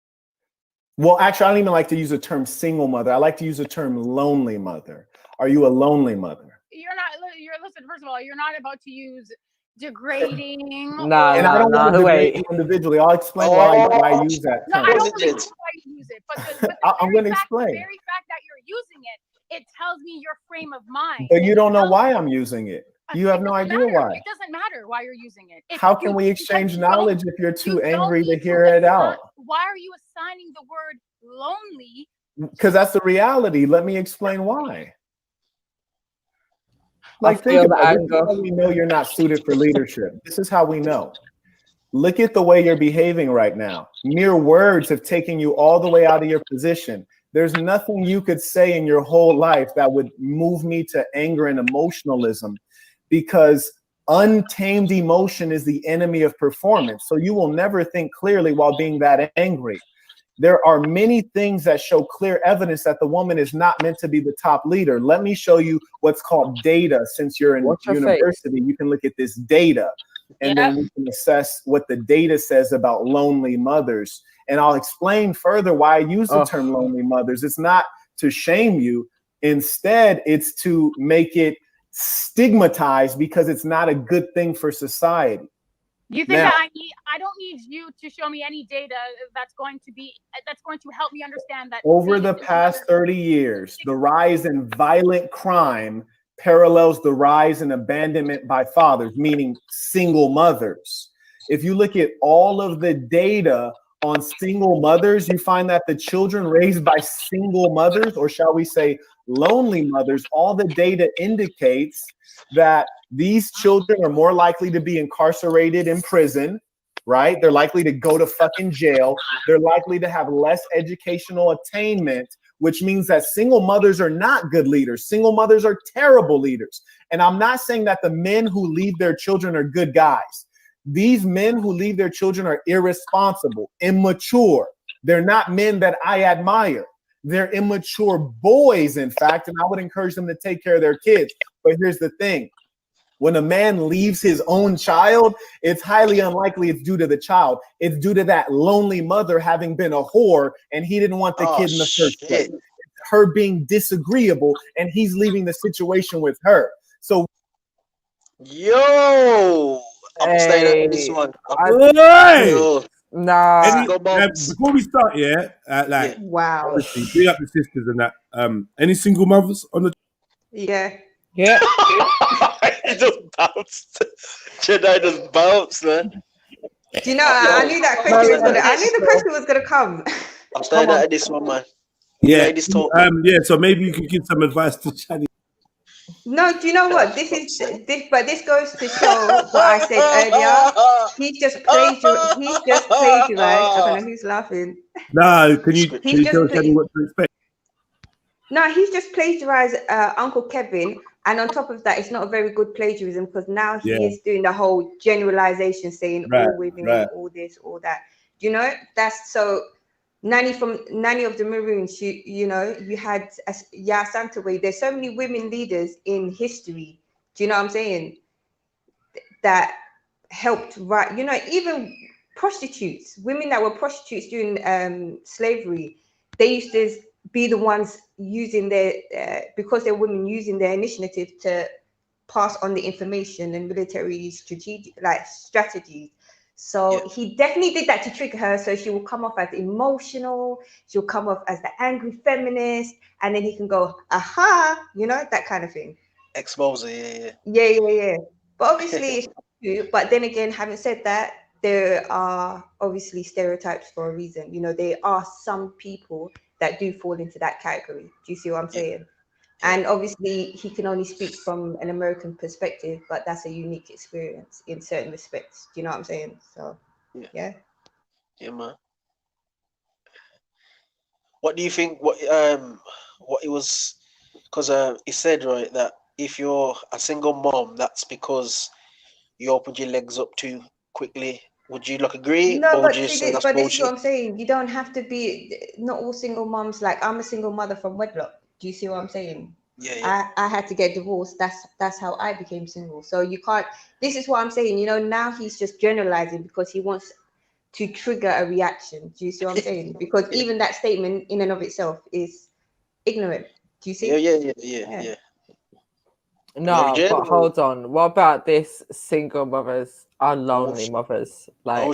Speaker 13: Well, actually, I don't even like to use the term single mother. I like to use the term lonely mother. Are you a lonely mother?
Speaker 14: Listen, first of all, you're not about to use degrading.
Speaker 13: And I don't want to degrade you individually. I'll explain why I use that
Speaker 14: No,
Speaker 13: term.
Speaker 14: I don't believe why you use it, but
Speaker 13: I'm going to
Speaker 14: the
Speaker 13: explain.
Speaker 14: very fact that you're using it tells me your frame of mind.
Speaker 13: But you don't know why I'm using it. You have no idea why.
Speaker 14: It doesn't matter why you're using it.
Speaker 13: How can we exchange knowledge if you're too angry to hear it out?
Speaker 14: Why are you assigning the word lonely?
Speaker 13: Because that's the reality. Let me explain why. Like, think
Speaker 9: feel
Speaker 13: about
Speaker 9: the
Speaker 13: it. This is how we know you're not suited for leadership. This is how we know. Look at the way you're behaving right now. Mere words have taken you all the way out of your position. There's nothing you could say in your whole life that would move me to anger and emotionalism, because untamed emotion is the enemy of performance. So you will never think clearly while being that angry. There are many things that show clear evidence that the woman is not meant to be the top leader. Let me show you what's called data. Since you're in university, you can look at this data, and then we can assess what the data says about lonely mothers. And I'll explain further why I use the term lonely mothers. It's not to shame you. Instead, it's to make it stigmatized, because it's not a good thing for society.
Speaker 14: You think that I don't need you to show me any data that's going to help me understand that
Speaker 13: over the past 30 years, the rise in violent crime parallels the rise in abandonment by fathers, meaning single mothers. If you look at all of the data on single mothers, you find that the children raised by single mothers, or shall we say lonely mothers, all the data indicates that these children are more likely to be incarcerated in prison, right? They're likely to go to fucking jail. They're likely to have less educational attainment, which means that single mothers are not good leaders. Single mothers are terrible leaders. And I'm not saying that the men who leave their children are good guys. These men who leave their children are irresponsible, immature. They're not men that I admire. They're immature boys, in fact, and I would encourage them to take care of their kids. But here's the thing. When a man leaves his own child, it's highly unlikely it's due to the child. It's due to that lonely mother having been a whore, and he didn't want the kid in the first place. It's her being disagreeable, and he's leaving the situation with her. So,
Speaker 11: I'm staying at this one.
Speaker 1: Before we start,
Speaker 16: wow.
Speaker 1: Obviously, bring up the sisters and that. Any single mothers on the?
Speaker 16: Yeah.
Speaker 11: It just bounced. Jedi just bounced, man.
Speaker 16: Do you know? I knew that question was gonna. I knew the question was gonna come.
Speaker 11: I'm staying at this one, man.
Speaker 1: Yeah. So maybe you could give some advice to Chani.
Speaker 16: No, do you know what? This goes to show what I said earlier. He's just plagiarized. I don't know who's laughing.
Speaker 1: No, can you tell Chani what to expect?
Speaker 16: No, he's just plagiarized Uncle Kevin, and on top of that, it's not a very good plagiarism, because now he is doing the whole generalization, saying all women, all this, all that. You know, that's so. Nanny of the Maroons, you had Santaway. There's so many women leaders in history. Do you know what I'm saying? That helped write, even prostitutes, women that were prostitutes during slavery, they used to be the ones using their, because they're women, using their initiative to pass on the information and military strategies. So he definitely did that to trigger her. So she will come off as emotional. She'll come off as the angry feminist, and then he can go, aha, that kind of thing.
Speaker 11: Expose it,
Speaker 16: Yeah. But obviously, but then again, having said that, there are obviously stereotypes for a reason. You know, there are some people that do fall into that category. Do you see what I'm saying? And obviously, he can only speak from an American perspective, but that's a unique experience in certain respects. Do you know what I'm saying? So, yeah.
Speaker 11: Yeah, man. What do you think? What it was? Because he said right that if you're a single mom, that's because you opened your legs up too quickly. Would you like agree,
Speaker 16: No,
Speaker 11: or would
Speaker 16: but
Speaker 11: you
Speaker 16: see,
Speaker 11: say that's
Speaker 16: but this is what
Speaker 11: bullshit?
Speaker 16: I'm saying. You don't have to be. Not all single moms. Like, I'm a single mother from wedlock. Do you see what I'm saying?
Speaker 11: Yeah.
Speaker 16: I had to get divorced. That's how I became single. So you can't. This is what I'm saying. You know, now he's just generalizing because he wants to trigger a reaction. Do you see what I'm saying? Because even that statement in and of itself is ignorant. Do you see?
Speaker 11: Yeah.
Speaker 9: No, but hold on. What about this single mothers are lonely mothers? Like,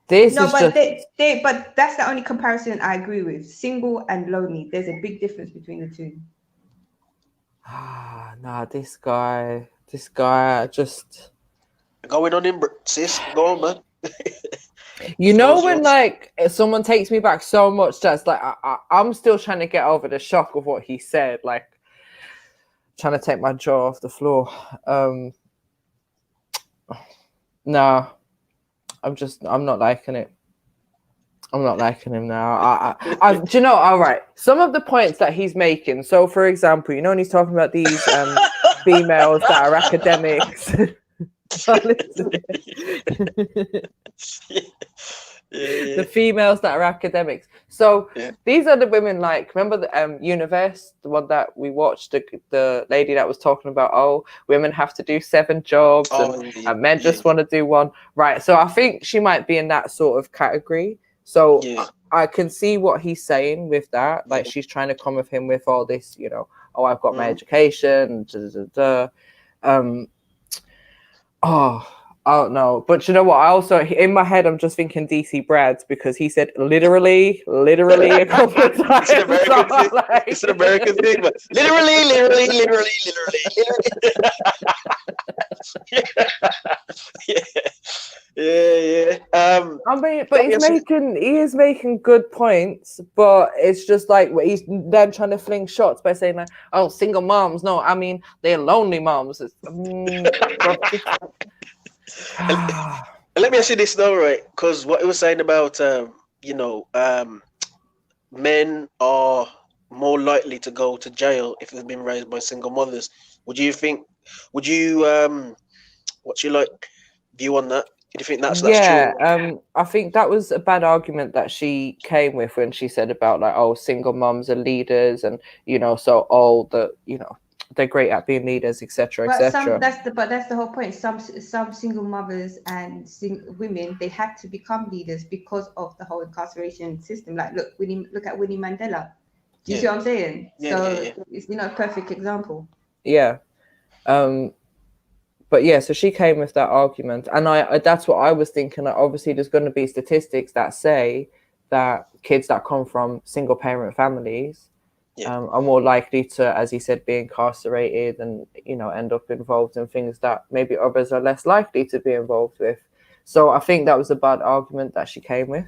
Speaker 9: this
Speaker 16: No,
Speaker 9: is
Speaker 16: but
Speaker 9: just
Speaker 16: but that's the only comparison I agree with. Single and lonely. There's a big difference between the two.
Speaker 9: nah, this guy just
Speaker 11: going on in sis. Go on, man.
Speaker 9: You know when like someone takes me back so much that's like I'm still trying to get over the shock of what he said, like trying to take my jaw off the floor. No, I'm not liking it. I'm not liking him now. Do you know? All right, some of the points that he's making. So, for example, you know when he's talking about these females that are academics. The females that are academics. So these are the women, like, remember the Universe, the one that we watched, the lady that was talking about, oh, women have to do 7 jobs and men just want to do 1. Right. So I think she might be in that sort of category. So I can see what he's saying with that. Like, she's trying to come with him with all this, you know, oh, I've got my education. I don't know, but you know what? I also, in my head, I'm just thinking DC Brads because he said literally a couple of times.
Speaker 11: It's an American thing, but literally. Yeah.
Speaker 9: I mean, but he is making good points, but it's just like he's then trying to fling shots by saying like, oh, single moms. No, I mean they're lonely moms.
Speaker 11: Let me ask you this though, right? Because what he was saying about men are more likely to go to jail if they've been raised by single mothers. What's your view on that? Do you think that's true?
Speaker 9: I think that was a bad argument that she came with when she said about like, oh, single moms are leaders, and you know, so all the, you know, they're great at being leaders, etc., etc.
Speaker 16: But that's the whole point. Some single mothers and women, they had to become leaders because of the whole incarceration system. Like, look at Winnie Mandela. Do you see what I'm saying? It's, you know, a perfect example.
Speaker 9: Yeah. But yeah, so she came with that argument, and I that's what I was thinking. Like, obviously, there's going to be statistics that say that kids that come from single parent families are more likely to, as he said, be incarcerated and, you know, end up involved in things that maybe others are less likely to be involved with. So I think that was a bad argument that she came with.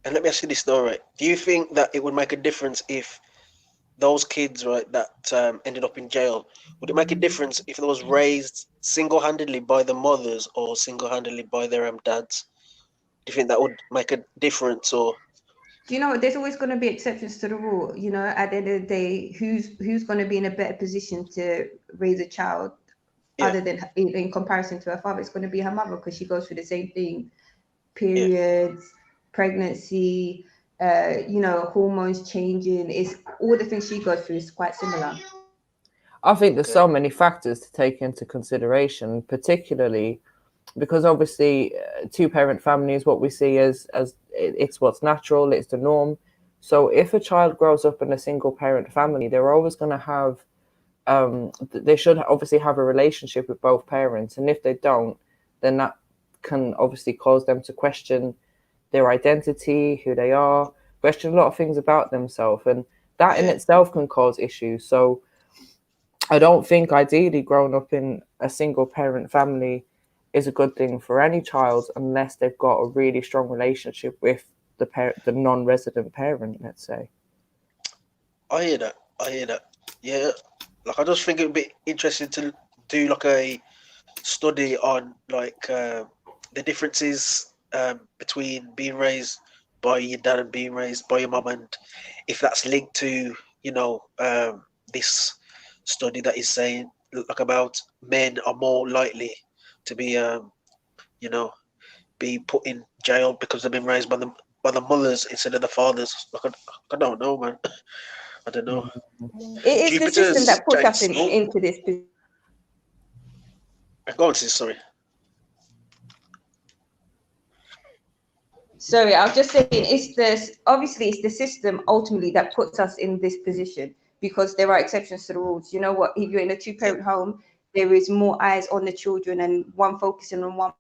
Speaker 11: And let me ask you this though, right? Do you think that it would make a difference if those kids, right, that ended up in jail, would it make a difference if they was raised single-handedly by the mothers or single-handedly by their dads? Do you think that would make a difference? Or
Speaker 16: do you know, there's always going to be exceptions to the rule. You know, at the end of the day, who's going to be in a better position to raise a child other than in comparison to her father? It's going to be her mother, because she goes through the same thing: periods, pregnancy, you know, hormones changing. It's all the things she goes through is quite similar.
Speaker 9: I think there's so many factors to take into consideration, particularly because obviously 2-parent family is what we see as it's what's natural, it's the norm. So if a child grows up in a single parent family, they're always going to have they should obviously have a relationship with both parents, and if they don't, then that can obviously cause them to question their identity, who they are, question a lot of things about themselves, and that in itself can cause issues. So I don't think ideally growing up in a single parent family is a good thing for any child unless they've got a really strong relationship with the non-resident parent, let's say.
Speaker 11: I hear that. Yeah, like I just think it'd be interesting to do like a study on like the differences between being raised by your dad and being raised by your mum, and if that's linked to, you know, this study that is saying like about men are more likely to be you know, be put in jail because they've been raised by the mothers instead of the fathers. Like I don't know, man. I don't know.
Speaker 16: It is the system that puts us into this position.
Speaker 11: Go on, sis, sorry.
Speaker 16: Sorry, I was just saying obviously it's the system ultimately that puts us in this position, because there are exceptions to the rules. You know what? If you're in a two-parent home, there is more eyes on the children and one focusing on one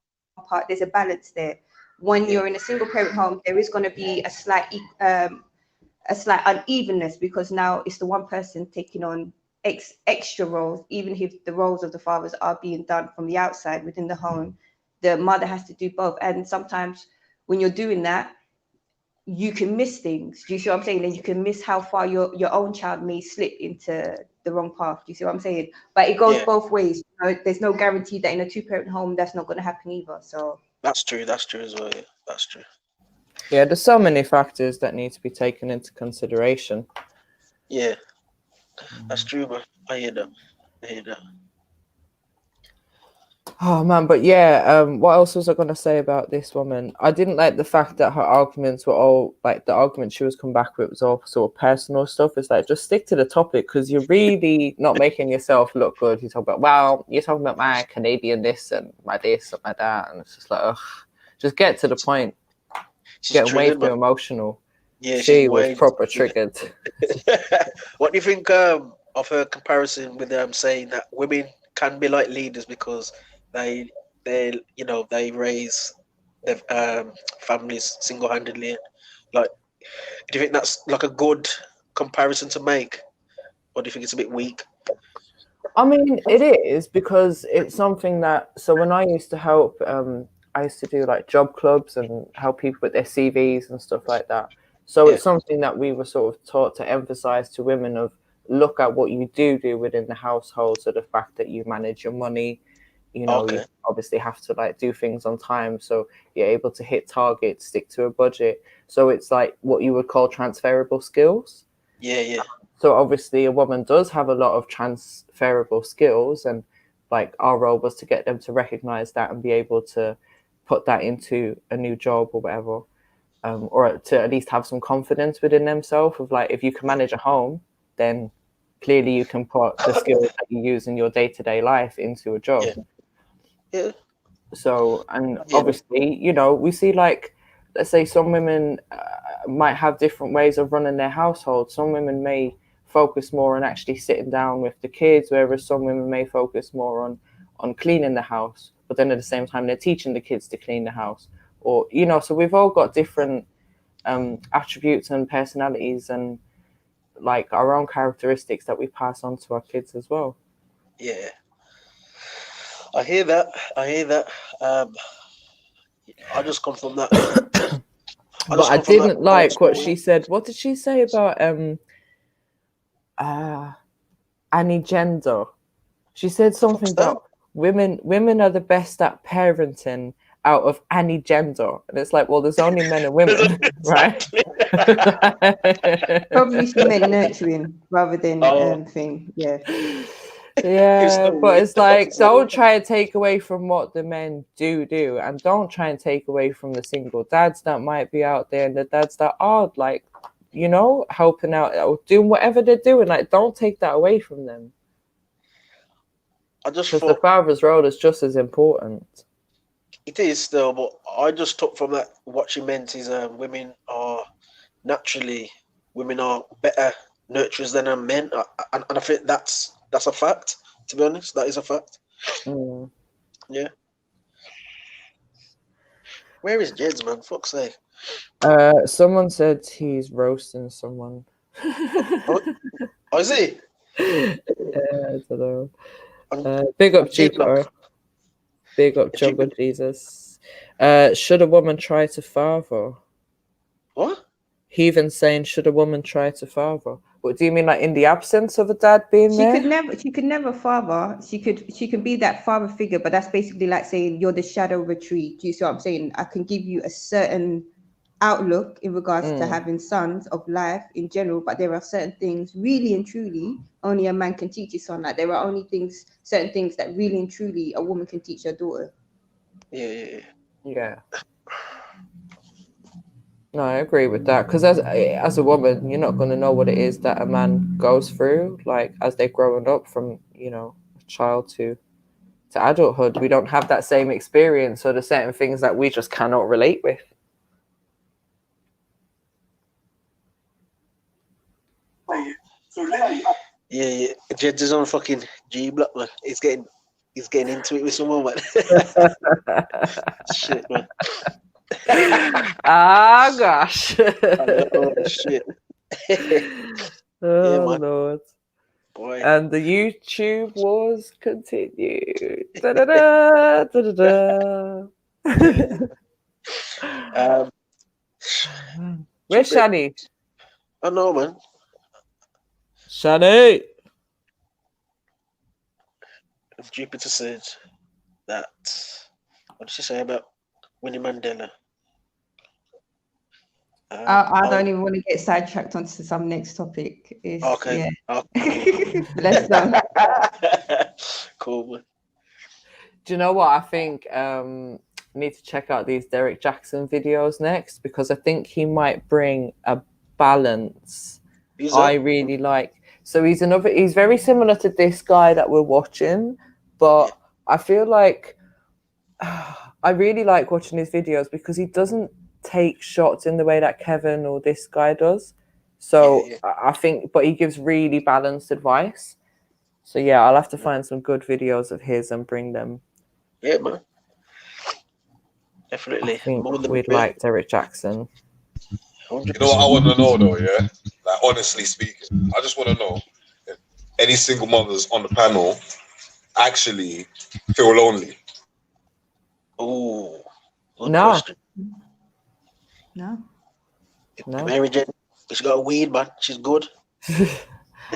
Speaker 16: part. There's a balance there. When you're in a single-parent home, there is going to be a slight unevenness, because now it's the one person taking on extra roles. Even if the roles of the fathers are being done from the outside within the home, the mother has to do both. And sometimes when you're doing that, you can miss things. Do you see what I'm saying? And you can miss how far your own child may slip into the wrong path. Do you see what I'm saying? But it goes both ways. You know, there's no guarantee that in a two-parent home that's not going to happen either. So
Speaker 11: that's true as well. Yeah, that's true.
Speaker 9: Yeah, there's so many factors that need to be taken into consideration.
Speaker 11: Yeah, that's true, man. I hear that.
Speaker 9: Oh man, but yeah, what else was I gonna say about this woman? I didn't like the fact that her arguments were all like the argument she was coming back with was all sort of personal stuff. It's like, just stick to the topic, because you're really not making yourself look good. You talk about, well, you're talking about my Canadian this and my this and my that, and it's just like, ugh, just get to the point. Get way too emotional.
Speaker 11: Yeah,
Speaker 9: she was proper triggered.
Speaker 11: What do you think of her comparison with them saying that women can be like leaders because they you know, they raise their families single-handedly? Like, do you think that's like a good comparison to make, or do you think it's a bit weak?
Speaker 9: I mean, it is, because it's something that, so when I used to help, I used to do like job clubs and help people with their CVs and stuff like that. So it's something that we were sort of taught to emphasize to women of, look at what you do within the household. So the fact that you manage your money, you know, you obviously have to like do things on time, so you're able to hit targets, stick to a budget. So it's like what you would call transferable skills.
Speaker 11: Yeah.
Speaker 9: So obviously a woman does have a lot of transferable skills, and like our role was to get them to recognize that and be able to put that into a new job or whatever, or to at least have some confidence within themselves of like, if you can manage a home, then clearly you can put the skills that you use in your day-to-day life into a job.
Speaker 11: Yeah.
Speaker 9: So, and obviously, you know, we see like, let's say some women might have different ways of running their household. Some women may focus more on actually sitting down with the kids, whereas some women may focus more on cleaning the house, but then at the same time they're teaching the kids to clean the house. Or, you know, so we've all got different attributes and personalities and like our own characteristics that we pass on to our kids as well.
Speaker 11: Yeah, I hear that. I just come from that.
Speaker 9: But I didn't like what she said. What did she say about any gender? She said something about women are the best at parenting out of any gender, and it's like, well, there's only men and women, right?
Speaker 16: Probably she meant nurturing rather than thing. Yeah.
Speaker 9: Yeah, but it's like, don't try to take away from what the men do, and don't try and take away from the single dads that might be out there and the dads that are like, you know, helping out or doing whatever they're doing. Like, don't take that away from them. Because the father's role is just as important.
Speaker 11: It is still, but I just took from that what she meant is women are better nurturers than men, and I think that's a fact. To be honest, that is a fact. Yeah. Where is Jeds, man? Fuck's sake.
Speaker 9: Someone said he's roasting someone.
Speaker 11: Oh, is he?
Speaker 9: Yeah, I don't know. Big up Jupiter. Big up Jungle Jesus. Should a woman try to father?
Speaker 11: What?
Speaker 9: Heathen saying, should a woman try to father? What do you mean, like in the absence of a dad being there?
Speaker 16: She could never father. She could be that father figure, but that's basically like saying you're the shadow of a tree. Do you see what I'm saying? I can give you a certain outlook in regards to having sons of life in general, but there are certain things really and truly only a man can teach his son. Like there are only certain things that really and truly a woman can teach her daughter.
Speaker 9: Yeah. No, I agree with that, because as a woman, you're not going to know what it is that a man goes through, like as they're growing up from, you know, a child to adulthood. We don't have that same experience, so there's certain things that we just cannot relate with.
Speaker 11: Yeah. Jed's is on fucking G block, man. He's getting into it with someone, man. Shit, man.
Speaker 9: Ah, gosh.
Speaker 11: Oh, shit.
Speaker 9: Oh,
Speaker 11: man.
Speaker 9: Lord.
Speaker 11: Boy.
Speaker 9: And the YouTube wars continue. Da-da-da, da-da-da. Where's Shani?
Speaker 11: I know, man.
Speaker 9: Shani.
Speaker 11: Jupiter said that. What did she say about Winnie Mandela?
Speaker 16: I don't even want to get sidetracked onto some next topic.
Speaker 11: Okay.
Speaker 16: Yeah. Let's go.
Speaker 11: Cool, man.
Speaker 9: Do you know what? I think need to check out these Derek Jackson videos next, because I think he might bring a balance I really like. So he's very similar to this guy that we're watching, but I feel like I really like watching his videos because he doesn't take shots in the way that Kevin or this guy does. So I think, but he gives really balanced advice. So yeah, I'll have to find some good videos of his and bring them.
Speaker 11: Yeah, man. Definitely.
Speaker 9: I think we'd like Derek Jackson.
Speaker 12: You know what I want to know though, yeah? Like honestly speaking, I just want to know if any single mothers on the panel actually feel lonely.
Speaker 11: Oh,
Speaker 9: no.
Speaker 11: Question.
Speaker 16: No.
Speaker 11: Mary Jane, she's got a weed, man. She's good.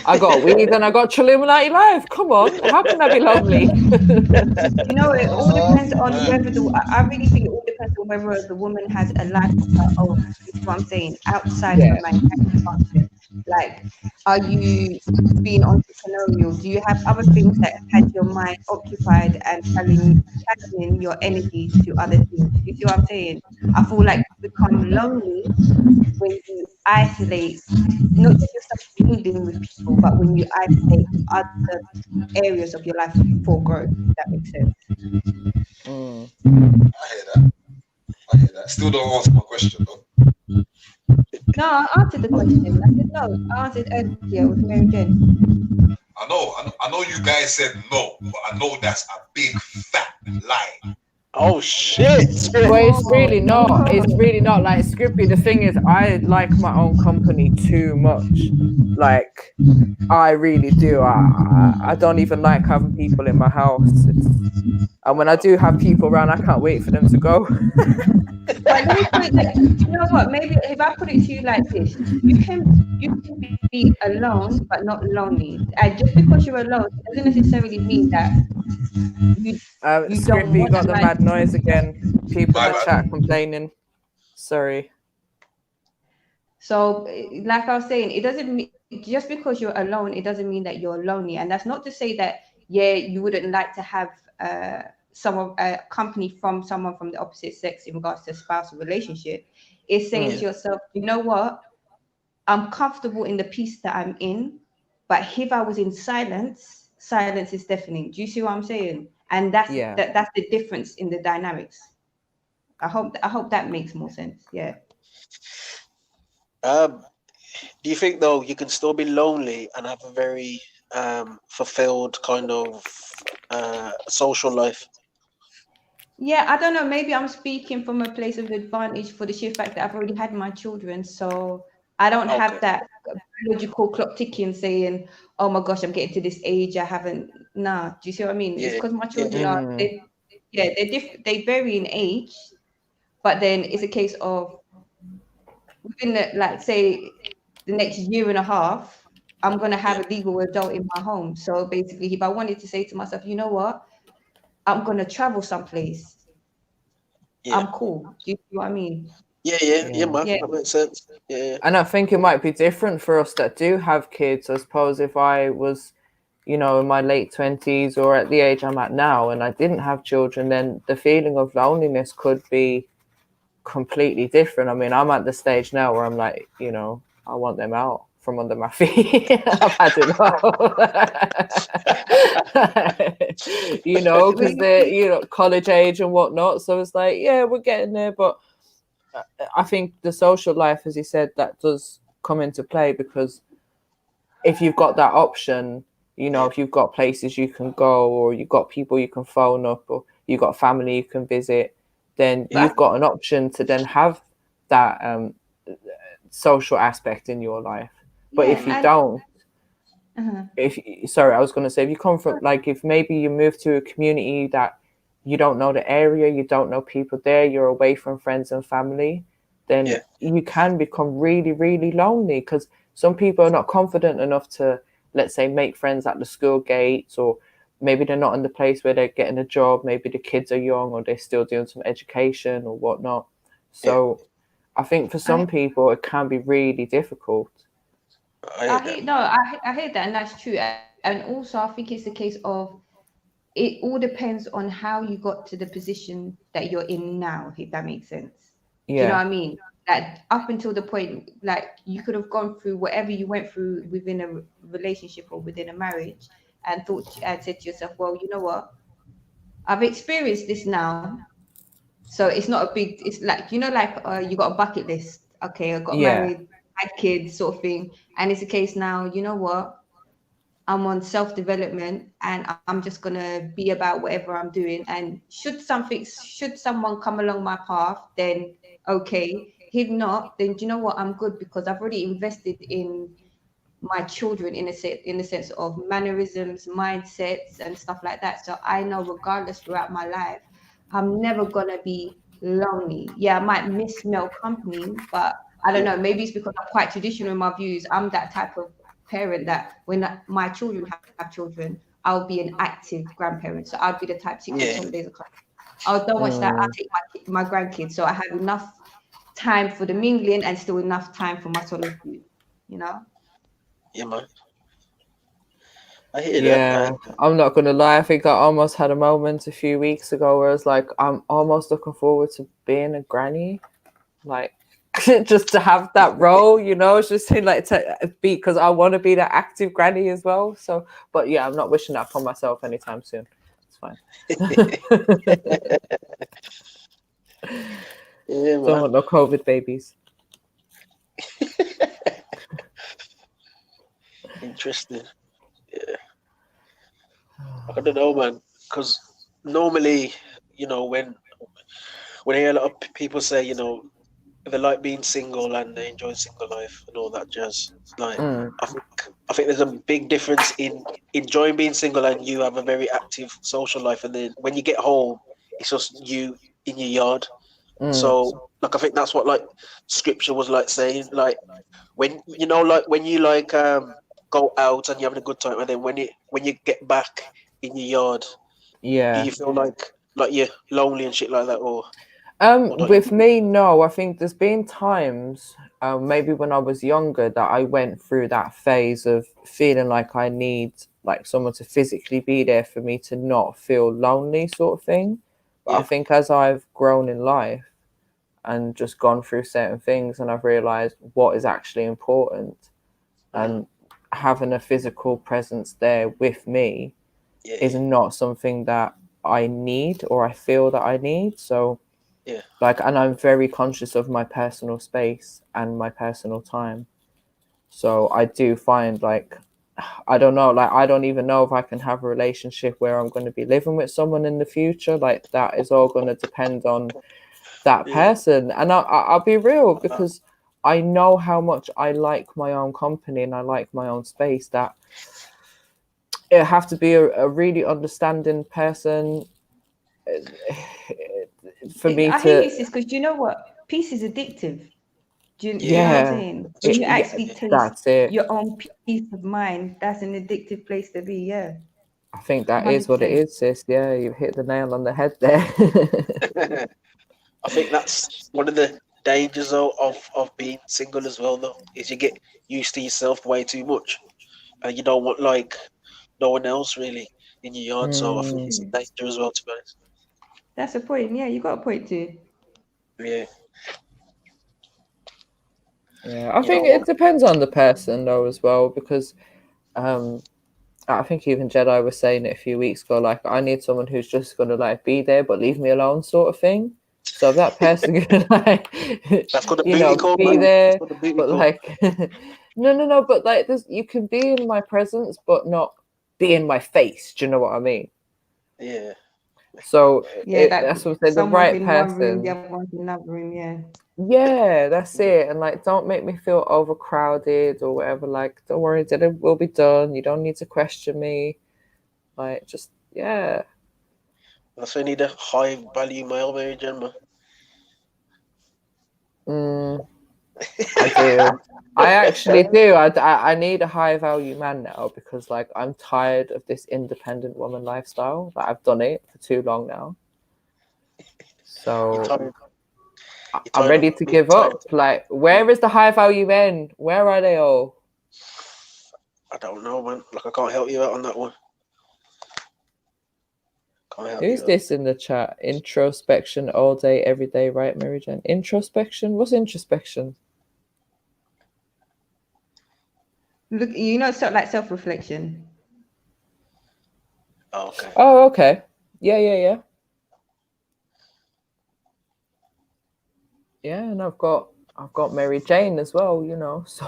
Speaker 9: I got weed and I got Trilluminati live. Come on, how can I be lonely?
Speaker 16: You know, it all depends on whether I really think it all depends on whether the woman has a life of her own. Is what I'm saying, outside of a man's function. Like, are you being entrepreneurial? Do you have other things that had your mind occupied and channeling your energies to other things? You see what I'm saying? I feel like you become lonely when you isolate, not just yourself mingling with people, but when you isolate other areas of your life for growth. If that makes sense.
Speaker 12: I hear that. Still don't answer my question though.
Speaker 16: No, I answered the question. I said no. I answered earlier with Mary Jane.
Speaker 12: I know you guys said no, but I know that's a big fat lie.
Speaker 11: Oh shit!
Speaker 9: Well, it's really not. It's really not. Like, Scrippy, the thing is, I like my own company too much. Like, I really do. I don't even like having people in my house. And when I do have people around, I can't wait for them to go.
Speaker 16: But let me put it like, you know what? Maybe if I put it to you like this, you can be alone but not lonely. And just because you're alone doesn't necessarily mean that you
Speaker 9: Scrippy, you got the mad noise again. People in the chat complaining. Sorry.
Speaker 16: So, like I was saying, it doesn't mean just because you're alone, it doesn't mean that you're lonely. And that's not to say that you wouldn't like to have a company from someone from the opposite sex in regards to a spousal relationship. It's saying to yourself, you know what, I'm comfortable in the peace that I'm in, but if I was in silence is deafening. Do you see what I'm saying? And that's the difference in the dynamics. I hope that makes more sense. Yeah.
Speaker 11: Do you think though you can still be lonely and have a very fulfilled kind of social life?
Speaker 16: Yeah, I don't know. Maybe I'm speaking from a place of advantage for the sheer fact that I've already had my children, so I don't have that biological clock ticking saying, "Oh my gosh, I'm getting to this age, I haven't." Nah, do you see what I mean? It's because my children are. yeah, they're different. They vary in age, but then it's a case of within the, like, say, the next year and a half, I'm gonna have a legal adult in my home. So basically, if I wanted to say to myself, you know what, I'm gonna travel someplace, I'm cool. Do you see what I mean?
Speaker 11: Yeah, man.
Speaker 16: Yeah.
Speaker 11: That makes sense. Yeah.
Speaker 9: And I think it might be different for us that do have kids. I suppose if I was, you know, in my late 20s or at the age I'm at now and I didn't have children, then the feeling of loneliness could be completely different. I mean, I'm at the stage now where I'm like, you know, I want them out from under my feet. I've had enough. You know, because they're, you know, college age and whatnot. So it's like, yeah, we're getting there. But I think the social life, as you said, that does come into play, because if you've got that option, you know, if you've got places you can go, or you've got people you can phone up, or you've got family you can visit, then you've got an option to then have that social aspect in your life. But if you don't, sorry, I was going to say, if you come from, like, if maybe you move to a community that you don't know the area, you don't know people there, you're away from friends and family, then you can become really, really lonely, because some people are not confident enough to, let's say, make friends at the school gates, or maybe they're not in the place where they're getting a job, maybe the kids are young, or they're still doing some education or whatnot. So I think for some people it can be really difficult.
Speaker 16: I hear that, and that's true. And also I think it's a case of, it all depends on how you got to the position that you're in now, if that makes sense. Do you know what I mean? That up until the point, like, you could have gone through whatever you went through within a relationship or within a marriage, and said to yourself, well, you know what, I've experienced this now, so it's not a big, it's like, you know, like you got a bucket list. Okay, I got married, had kids, sort of thing. And it's a case now, you know what, I'm on self-development, and I'm just gonna be about whatever I'm doing. And should someone come along my path, then okay. If not, then do you know what, I'm good, because I've already invested in my children in a sense of mannerisms, mindsets, and stuff like that. So I know regardless throughout my life, I'm never gonna be lonely. Yeah, I might miss male company, but I don't know, maybe it's because I'm quite traditional in my views. I'm that type of parent that when my children have children, I'll be an active grandparent. So I'll be the type 6 weeks holidays. I don't watch that. I'll take my grandkids, so I have enough time for the mingling and still enough time for my solitude, you know?
Speaker 11: Yeah, man. I hear that.
Speaker 9: I'm not gonna lie, I think I almost had a moment a few weeks ago where I was like, I'm almost looking forward to being a granny, like just to have that role, you know. It's just like to be, because I want to be the active granny as well. So, but yeah, I'm not wishing that for myself anytime soon. It's fine.
Speaker 11: Yeah,
Speaker 9: don't want no COVID babies.
Speaker 11: Interesting. Yeah. I don't know, man, because normally, you know, when I hear a lot of people say, you know, they like being single and they enjoy single life and all that jazz, like I think there's a big difference in enjoying being single and you have a very active social life, and then when you get home, it's just you in your yard. So, like, I think that's what, like, scripture was like saying, like, when, you know, like when you like go out and you're having a good time, and then when you get back in your yard, do you feel like you're lonely and shit like that, or
Speaker 9: with me, no. I think there's been times, maybe when I was younger, that I went through that phase of feeling like I need like someone to physically be there for me to not feel lonely, sort of thing. But I think as I've grown in life and just gone through certain things, and I've realized what is actually important, and having a physical presence there with me is not something that I need, or I feel that I need. So like, and I'm very conscious of my personal space and my personal time. So I do find, like, I don't know, like, I don't even know if I can have a relationship where I'm going to be living with someone in the future. Like, that is all going to depend on that person. And I'll be real, because I know how much I like my own company and I like my own space, that it have to be a really understanding person for me
Speaker 16: I hear
Speaker 9: to
Speaker 16: you, sis, because you know what? Peace is addictive. Do you know what
Speaker 9: yeah,
Speaker 16: I'm saying? When you actually taste
Speaker 9: that's it.
Speaker 16: your own peace of mind, that's an addictive place to be. Yeah.
Speaker 9: I think that is what it
Speaker 16: 100%.
Speaker 9: is, sis. Yeah, you hit the nail on the head there.
Speaker 11: I think that's one of the dangers of being single as well, though, is you get used to yourself way too much, and you don't want like no one else really in your yard. So I think it's a danger as well, to be honest.
Speaker 16: That's a point. Yeah, you got a point too.
Speaker 11: Yeah.
Speaker 9: Yeah, I think it depends on the person though as well, because I think even Jedi was saying it a few weeks ago, like I need someone who's just gonna like be there but leave me alone sort of thing. So if that person can like
Speaker 11: That's got a
Speaker 9: you know,
Speaker 11: call,
Speaker 9: be
Speaker 11: man.
Speaker 9: there,
Speaker 11: But
Speaker 9: call. Like no, but like this, you can be in my presence but not be in my face. Do you know what I mean?
Speaker 11: Yeah.
Speaker 9: So
Speaker 16: Yeah,
Speaker 9: that's what I'm saying. The
Speaker 16: someone's
Speaker 9: right
Speaker 16: in
Speaker 9: person.
Speaker 16: one room, the other one's in another room. Yeah.
Speaker 9: Yeah, that's it. And like, don't make me feel overcrowded or whatever. Like, don't worry, dinner will be done. You don't need to question me. Like, just yeah.
Speaker 11: That's why I need a high value male, Mary Jane.
Speaker 9: I do. I actually do. I need a high value man now because like I'm tired of this independent woman lifestyle. Like I've done it for too long now. So I'm ready to give up. Like, where is the high value men? Where are they all?
Speaker 11: I don't know, man. Like I can't help you out on that one.
Speaker 9: Who's this in the chat? Introspection all day, every day, right, Mary Jane? Introspection? What's introspection?
Speaker 16: Look, you know, sort of like self-reflection.
Speaker 11: Oh, okay.
Speaker 9: Oh, okay. Yeah. Yeah, and I've got Mary Jane as well, you know. So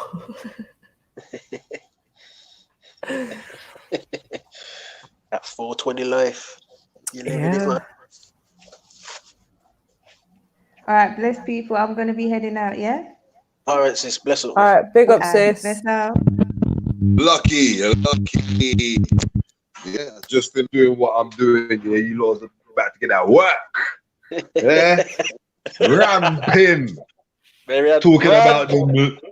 Speaker 11: That 420 life. You living it, man.
Speaker 16: All right, bless people. I'm gonna be heading out. Yeah.
Speaker 11: All right, sis. Bless up.
Speaker 9: All right, big up, sis.
Speaker 16: Bless out.
Speaker 12: Lucky. Yeah, just been doing what I'm doing. Yeah, you lot are about to get at work. Yeah, ramping. Talking about the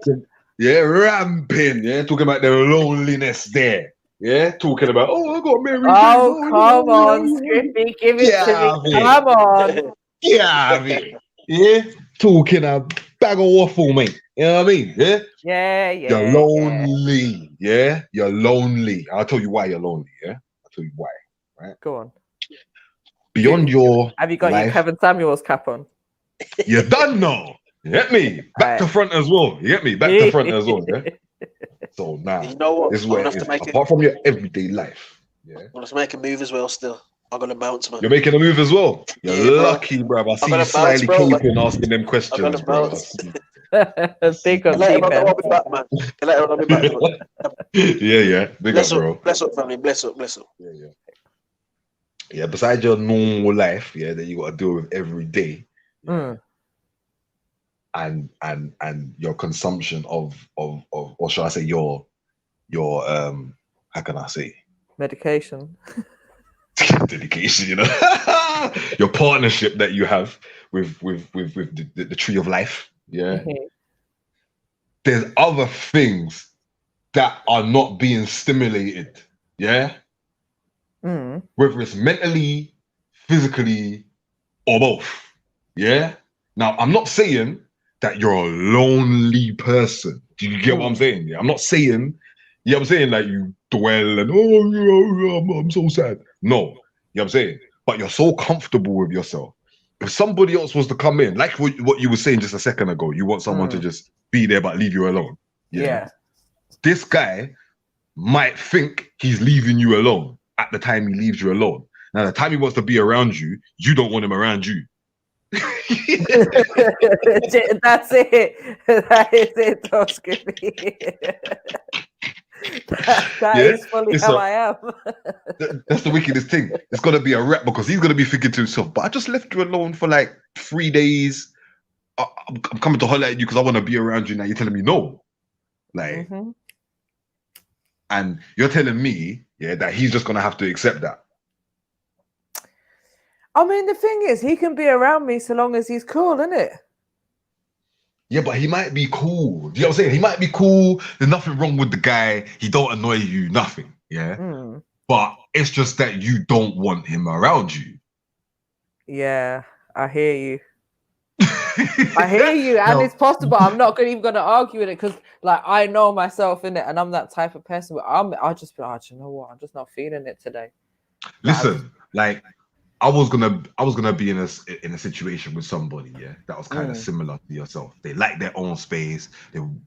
Speaker 12: ramping. Yeah, talking about the loneliness there. Yeah, talking about I got married.
Speaker 9: Oh, come on, Skippy, give it to me. Come on.
Speaker 12: Yeah, talking a bag of waffle, mate. You know what I mean? Yeah.
Speaker 9: Yeah.
Speaker 12: You're lonely. Yeah, you're lonely. I'll tell you why you're lonely. Yeah, I'll tell you why. Right.
Speaker 9: Go on.
Speaker 12: Beyond your
Speaker 9: have you got
Speaker 12: life,
Speaker 9: your Kevin Samuels cap on?
Speaker 12: You done now. You get me? Back to front as well. You get me? Back to front as well. Yeah. So now,
Speaker 11: you know what?
Speaker 12: This is where it is. Apart from your everyday life. Yeah.
Speaker 11: Well, let's make a move as well. Still, I'm gonna bounce, man.
Speaker 12: You're making a move as well. You're lucky, bro. I see you slyly
Speaker 11: bounce,
Speaker 12: keeping asking them questions, bro.
Speaker 9: Big up,
Speaker 11: Later on, I'll be back, man. Later on, I'll be back.
Speaker 12: Yeah. Big up, bro.
Speaker 11: Bless up, family. Bless up.
Speaker 12: Yeah. Besides your normal life, that you got to deal with every day. And your consumption of or shall I say your how can I say
Speaker 9: medication.
Speaker 12: Dedication, you know. Your partnership that you have with the tree of life. Yeah. There's other things that are not being stimulated. Yeah. Whether it's mentally, physically, or both. Yeah. Now, I'm not saying that you're a lonely person. Do you get what I'm saying? Yeah. I'm not saying, I'm saying like you dwell and I'm so sad. No, you know what I'm saying? But you're so comfortable with yourself. If somebody else was to come in, like what you were saying just a second ago, you want someone to just be there but leave you alone.
Speaker 9: Yeah.
Speaker 12: This guy might think he's leaving you alone at the time he leaves you alone. Now, the time he wants to be around you, you don't want him around you.
Speaker 9: That's it. That is it, Toscany. That is fully how I am.
Speaker 12: That's the wickedest thing. It's gonna be a rep because he's gonna be thinking to himself, but I just left you alone for like 3 days. I'm coming to holler at you because I want to be around you. Now you're telling me no. Like, and you're telling me, that he's just gonna have to accept that.
Speaker 9: I mean, the thing is, he can be around me so long as he's cool, isn't it?
Speaker 18: Yeah, but he might be cool. Do you know what I'm saying? He might be cool. There's nothing wrong with the guy. He don't annoy you, nothing. Yeah. But it's just that you don't want him around you.
Speaker 9: Yeah, I hear you. I hear you, and it's possible. I'm not even gonna argue with it because, like, I know myself in it, and I'm that type of person. But I'll just be like, oh, you know what? I'm just not feeling it today.
Speaker 18: Listen, like, I was gonna be in a situation with somebody, yeah, that was kind of similar to yourself. They like their own space.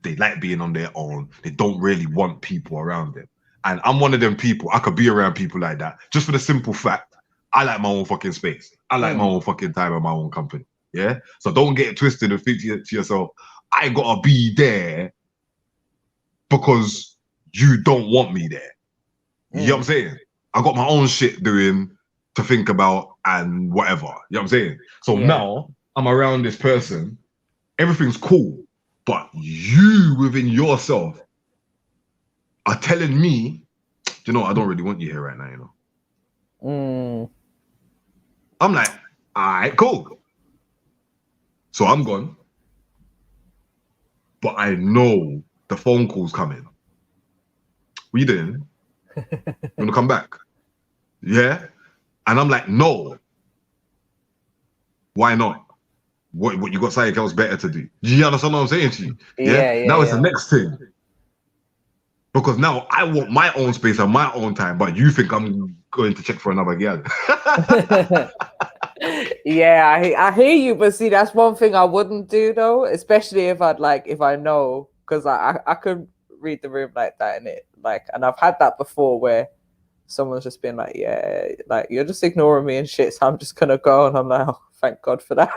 Speaker 18: They like being on their own. They don't really want people around them. And I'm one of them people. I could be around people like that just for the simple fact I like my own fucking space. I like my own fucking time and my own company. Yeah. So don't get it twisted and think to yourself, I gotta be there because you don't want me there. You know what I'm saying? I got my own shit doing to think about and whatever. You know what I'm saying? So now I'm around this person, everything's cool, but you within yourself are telling me, you know, I don't really want you here right now, you know. I'm like, all right, cool. So I'm gone. But I know the phone call's coming. What you doing? You wanna come back? Yeah? And I'm like, no. Why not? What you got something else better to do? Do you understand what I'm saying to you? Yeah. Now it's the next thing. Because now I want my own space and my own time, but you think I'm going to check for another girl.
Speaker 9: Yeah, I hear you, but see, that's one thing I wouldn't do though, especially if I know, because I could read the room like that, and I've had that before where someone's just been like, yeah, like, you're just ignoring me and shit, so I'm just gonna go, and I'm like, oh, thank God for that.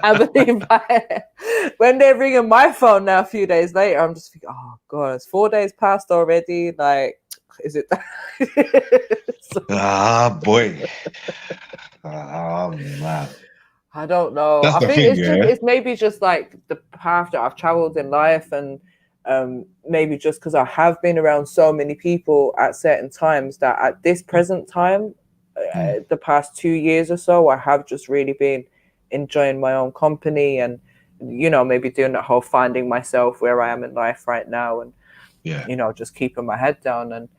Speaker 9: I believe when they're ringing my phone now a few days later, I'm just thinking, oh God, it's 4 days past already. Like, is it
Speaker 18: Ah, boy. Ah, man.
Speaker 9: I don't know.
Speaker 18: That's
Speaker 9: I
Speaker 18: the
Speaker 9: think
Speaker 18: thing,
Speaker 9: it's maybe just like the path that I've traveled in life, and maybe just because I have been around so many people at certain times that at this present time, the past 2 years or so, I have just really been enjoying my own company, and you know, maybe doing that whole finding myself where I am in life right now, and you know, just keeping my head down. And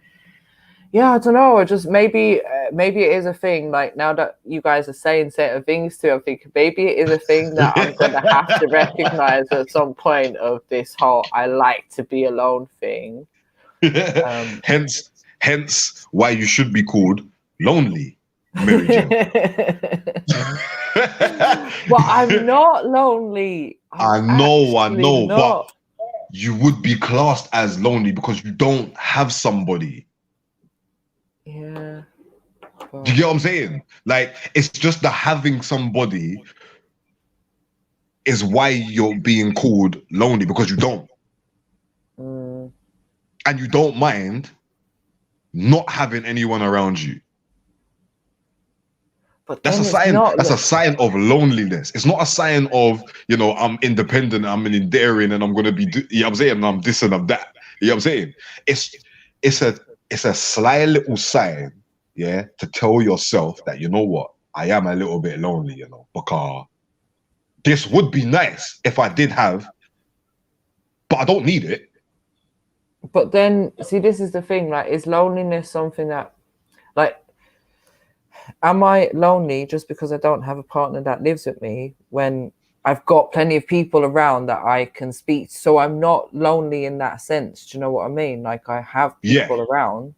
Speaker 9: yeah, I don't know. Just maybe it is a thing. Like, now that you guys are saying certain things to, I'm thinking maybe it is a thing that I'm gonna have to recognize at some point of this whole I like to be alone thing.
Speaker 18: Hence why you should be called lonely, Mary Jane.
Speaker 9: But I'm not lonely.
Speaker 18: I know,
Speaker 9: not.
Speaker 18: but you would be classed as lonely because you don't have somebody.
Speaker 9: Yeah.
Speaker 18: Do you get what I'm saying? Like, it's just the having somebody is why you're being called lonely, because you don't. And you don't mind not having anyone around you.
Speaker 9: But
Speaker 18: that's a sign. That's a sign of loneliness. It's not a sign of, you know, I'm independent, I'm endearing, and I'm gonna be, you know what I'm saying, I'm this and I'm that. You know what I'm saying? It's a sly little sign, yeah, to tell yourself that, you know what, I am a little bit lonely, you know, because this would be nice if I did have, but I don't need it.
Speaker 9: But then, see, this is the thing, like, is loneliness something that, like, am I lonely just because I don't have a partner that lives with me when I've got plenty of people around that I can speak? So I'm not lonely in that sense. Do you know what I mean? Like, I have people around,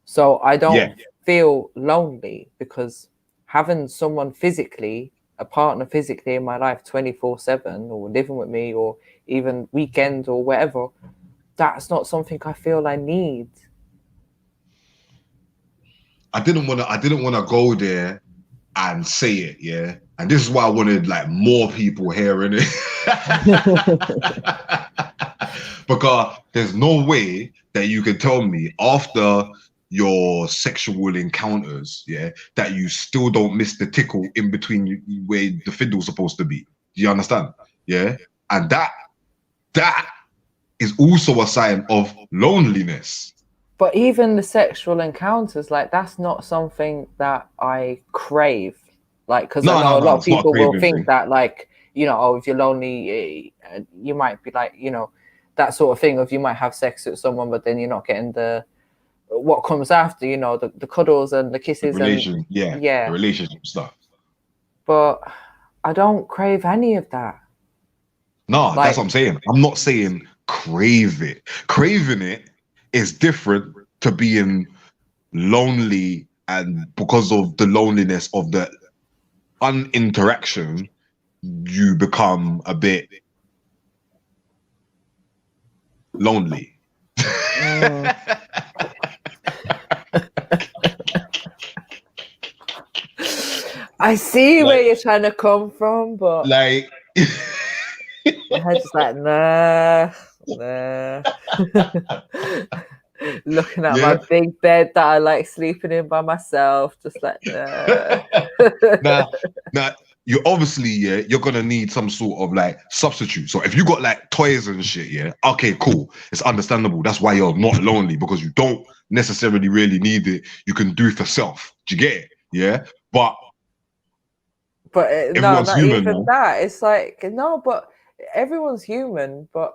Speaker 9: so I don't feel lonely, because having someone physically, a partner physically in my life 24/7, or living with me, or even weekends or whatever, that's not something I feel I need.
Speaker 18: I didn't want to go there and say it, yeah. And this is why I wanted, like, more people hearing it. Because there's no way that you can tell me after your sexual encounters, yeah, that you still don't miss the tickle in between where the fiddle's supposed to be. Do you understand? Yeah. And that is also a sign of loneliness.
Speaker 9: But even the sexual encounters, like that's not something that I crave. Like, because I know a lot of people will think that, like, you know, oh, if you're lonely, you might be like, you know, that sort of thing of you might have sex with someone, but then you're not getting the what comes after, you know, the cuddles and the kisses
Speaker 18: the relationship stuff.
Speaker 9: But I don't crave any of that.
Speaker 18: No, that's what I'm saying. I'm not saying crave it. Craving it is different to being lonely, and because of the loneliness of the uninteraction, you become a bit lonely.
Speaker 9: I see where you're trying to come from, but
Speaker 18: like
Speaker 9: my head's just like nah. Looking at my big bed that I like sleeping in by myself, just like nah.
Speaker 18: Now you obviously you're gonna need some sort of like substitute. So if you got like toys and shit, okay, cool, it's understandable. That's why you're not lonely, because you don't necessarily really need it. You can do it for self. Do you get it? Yeah, but
Speaker 9: no, not
Speaker 18: human,
Speaker 9: even
Speaker 18: man.
Speaker 9: that. It's like no, but everyone's human, but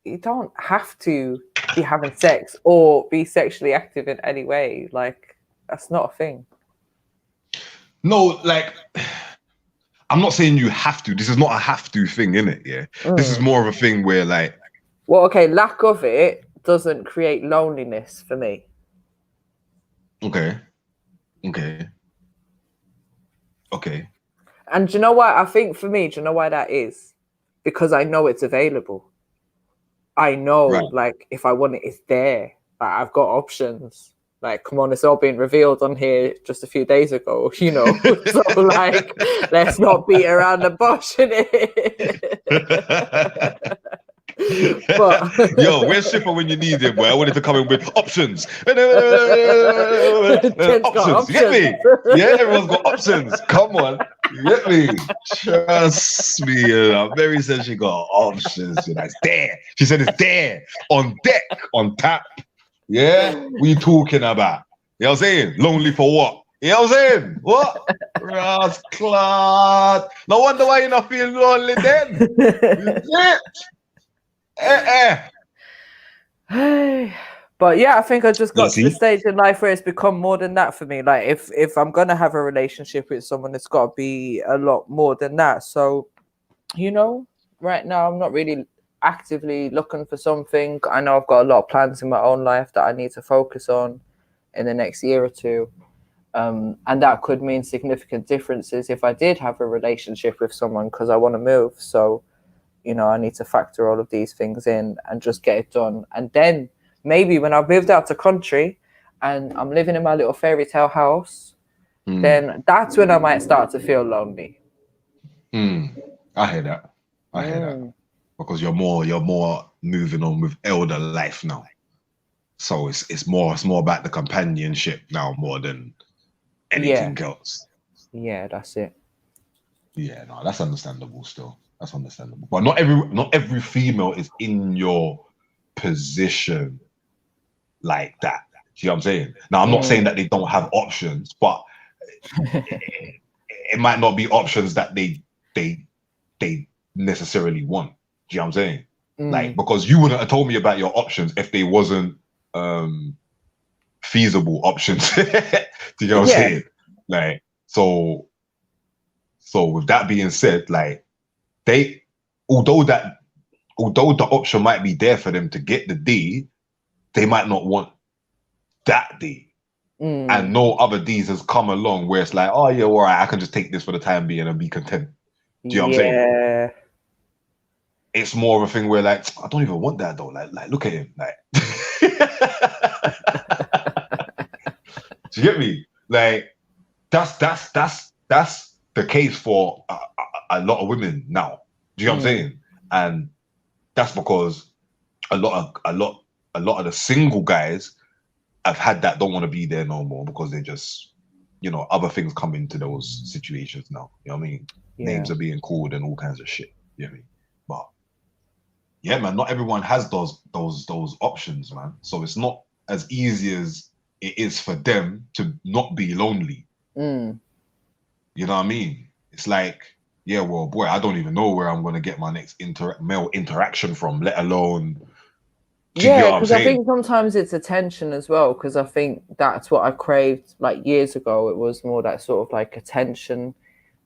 Speaker 9: you don't have to be having sex or be sexually active in any way. Like that's not a thing.
Speaker 18: No, like I'm not saying you have to. This is not a have to thing, innit? Yeah. This is more of a thing where like,
Speaker 9: well, okay, lack of it doesn't create loneliness for me.
Speaker 18: Okay.
Speaker 9: And do you know what? I think for me, do you know why that is? Because I know it's available. I know, like, if I want it, it's there. Like, I've got options. Like, come on, it's all been revealed on here just a few days ago, you know? So, like, let's not beat around the bush, innit? But
Speaker 18: yo, where's Shipper when you need him, boy? I wanted to come in with options. Options. You get me? Yeah, everyone's got options. Come on. You get me? Trust me. Mary said she got options. You know, it's there. She said it's there. On deck. On tap. Yeah? What you talking about? You know what I'm saying? Lonely for what? You know what I'm saying? What? Rasclad. No wonder why you're not feeling lonely then.
Speaker 9: But yeah, I think I just got to the stage in life where it's become more than that for me. Like if I'm gonna have a relationship with someone, it's got to be a lot more than that. So, you know, right now I'm not really actively looking for something. I know I've got a lot of plans in my own life that I need to focus on in the next year or two. And that could mean significant differences if I did have a relationship with someone, because I want to move. So, you know, I need to factor all of these things in and just get it done. And then maybe when I've moved out to country and I'm living in my little fairy tale house, then that's when I might start to feel lonely.
Speaker 18: I hear that. I hear that. Because you're more moving on with elder life now. So it's more about the companionship now more than anything else.
Speaker 9: Yeah, that's it.
Speaker 18: Yeah, no, that's understandable still. That's understandable. But not every female is in your position like that. See what I'm saying? Now, I'm not saying that they don't have options, but it might not be options that they necessarily want. Do you know what I'm saying? Like, because you wouldn't have told me about your options if they wasn't feasible options. Do you know what I'm saying? Like, so with that being said, like, although the option might be there for them to get the D, they might not want that D. And no other D's has come along where it's like, oh yeah, all right, I can just take this for the time being and be content. Do you know what I'm saying? It's more of a thing where like, I don't even want that though. Like look at him. Like, do you get me? Like, that's the case for a lot of women now. Do you know what I'm saying? And that's because a lot of the single guys have had that, don't want to be there no more because they just, you know, other things come into those situations now. You know what I mean? Names are being called and all kinds of shit. You know what I mean? But yeah, man, not everyone has those options, man. So it's not as easy as it is for them to not be lonely.
Speaker 9: Mm.
Speaker 18: You know what I mean? It's like, yeah, well, boy, I don't even know where I'm gonna get my next male interaction from, let alone.
Speaker 9: Yeah, because I think sometimes it's attention as well, because I think that's what I craved like years ago. It was more that sort of like attention.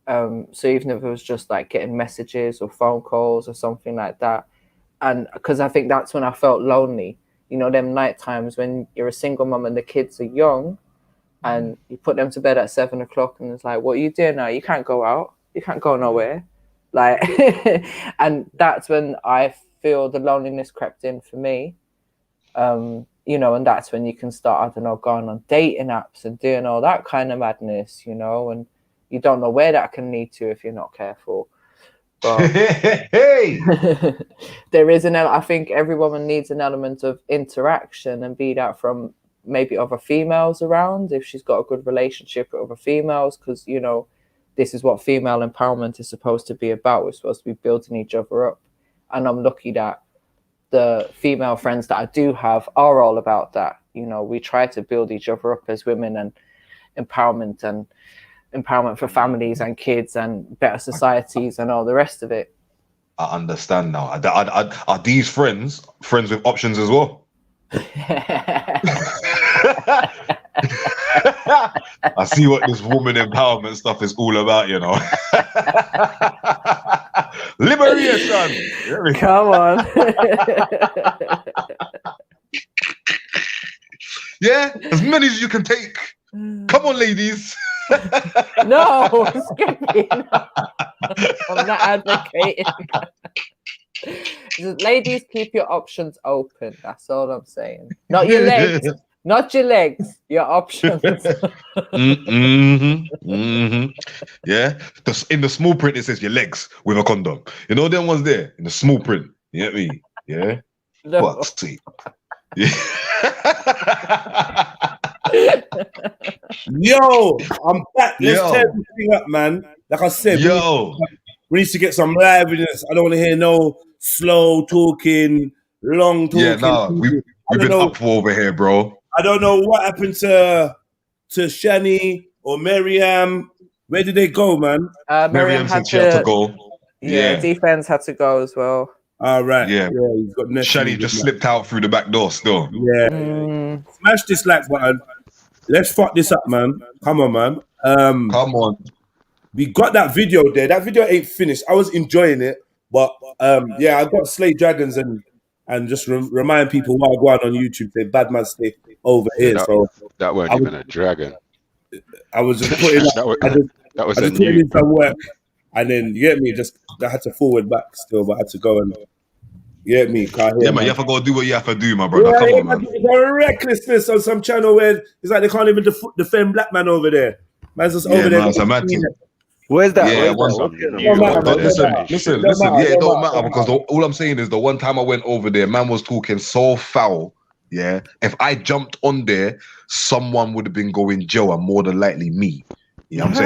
Speaker 9: So even if it was just like getting messages or phone calls or something like that. And because I think that's when I felt lonely, you know, them night times when you're a single mum and the kids are young and you put them to bed at 7 o'clock and it's like, what are you doing now? You can't go out. You can't go nowhere. Like, and that's when I feel the loneliness crept in for me. You know, and that's when you can start, I don't know, going on dating apps and doing all that kind of madness, you know, and you don't know where that can lead to if you're not careful. But there is I think every woman needs an element of interaction, and be that from maybe other females around, if she's got a good relationship with other females, because, you know, this is what female empowerment is supposed to be about. We're supposed to be building each other up. And I'm lucky that the female friends that I do have are all about that. You know, we try to build each other up as women, and empowerment for families and kids and better societies and all the rest of it.
Speaker 18: I understand now. Are these friends with options as well? I see what this woman empowerment stuff is all about, you know. Liberation.
Speaker 9: Come on.
Speaker 18: Yeah, as many as you can take. Come on, ladies.
Speaker 9: No, Skippy. No. I'm not advocating. Just, ladies, keep your options open. That's all I'm saying. Not your legs. Not your legs. Your options.
Speaker 18: Yeah. In the small print, it says your legs with a condom. You know them ones there in the small print. You get me? Yeah.
Speaker 9: No.
Speaker 18: Fuck's sake. Yeah.
Speaker 1: Yo, I'm back. Let's tear this thing up, man. Like I said, we need to get some liveliness. I don't want to hear no slow talking, long talking.
Speaker 18: Yeah, no, we've been up for over here, bro.
Speaker 1: I don't know what happened to Shani or Miriam. Where did they go, man?
Speaker 18: Miriam said she had to go.
Speaker 9: Yeah, defense had to go as well.
Speaker 1: All right.
Speaker 18: Yeah.
Speaker 1: He's got
Speaker 18: Shani just slipped out through the back door still.
Speaker 1: Yeah. Smash this like button. Let's fuck this up, man. Come on, man.
Speaker 18: Come on.
Speaker 1: We got that video there. That video ain't finished. I was enjoying it, but yeah, I got Slay Dragons and just remind people why I go out on YouTube. Say bad man stay over here.
Speaker 19: That weren't even a dragon.
Speaker 1: I was just putting
Speaker 19: that was
Speaker 1: putting in some work, and then you get me. I had to forward back still, but I had to go and. You get me?
Speaker 18: Yeah, man, you have to go do what you have to do, my brother. Come on, man.
Speaker 1: There's a recklessness on some channel where it's like they can't even defend black man over there. Man's just over there.
Speaker 18: It's a mad thing.
Speaker 15: Where's that?
Speaker 18: Yeah, listen. Yeah, it don't matter because all I'm saying is the one time I went over there, man was talking so foul. Yeah, if I jumped on there, someone would have been going jail, and more than likely me. You know what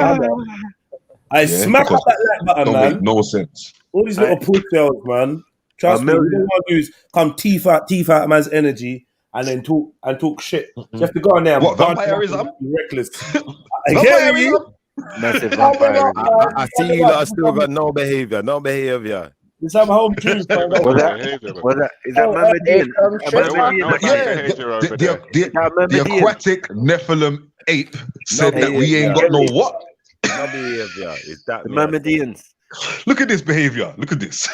Speaker 18: I'm saying?
Speaker 1: Smack up that like button, man.
Speaker 18: Make no sense.
Speaker 1: All these little push girls, man. Trust me, we don't want to come teeth out a man's energy and then talk shit. You have to go on there.
Speaker 18: What, vampirism?
Speaker 1: Reckless.
Speaker 15: Massive vampirism.
Speaker 20: I see you lot have still got no behavior. No behavior.
Speaker 1: It's some home truth.
Speaker 15: Is that
Speaker 18: the aquatic Nephilim ape said that we ain't got no what?
Speaker 20: No behavior. Is that
Speaker 15: the Mamadians?
Speaker 18: Look at this behavior. Look at this.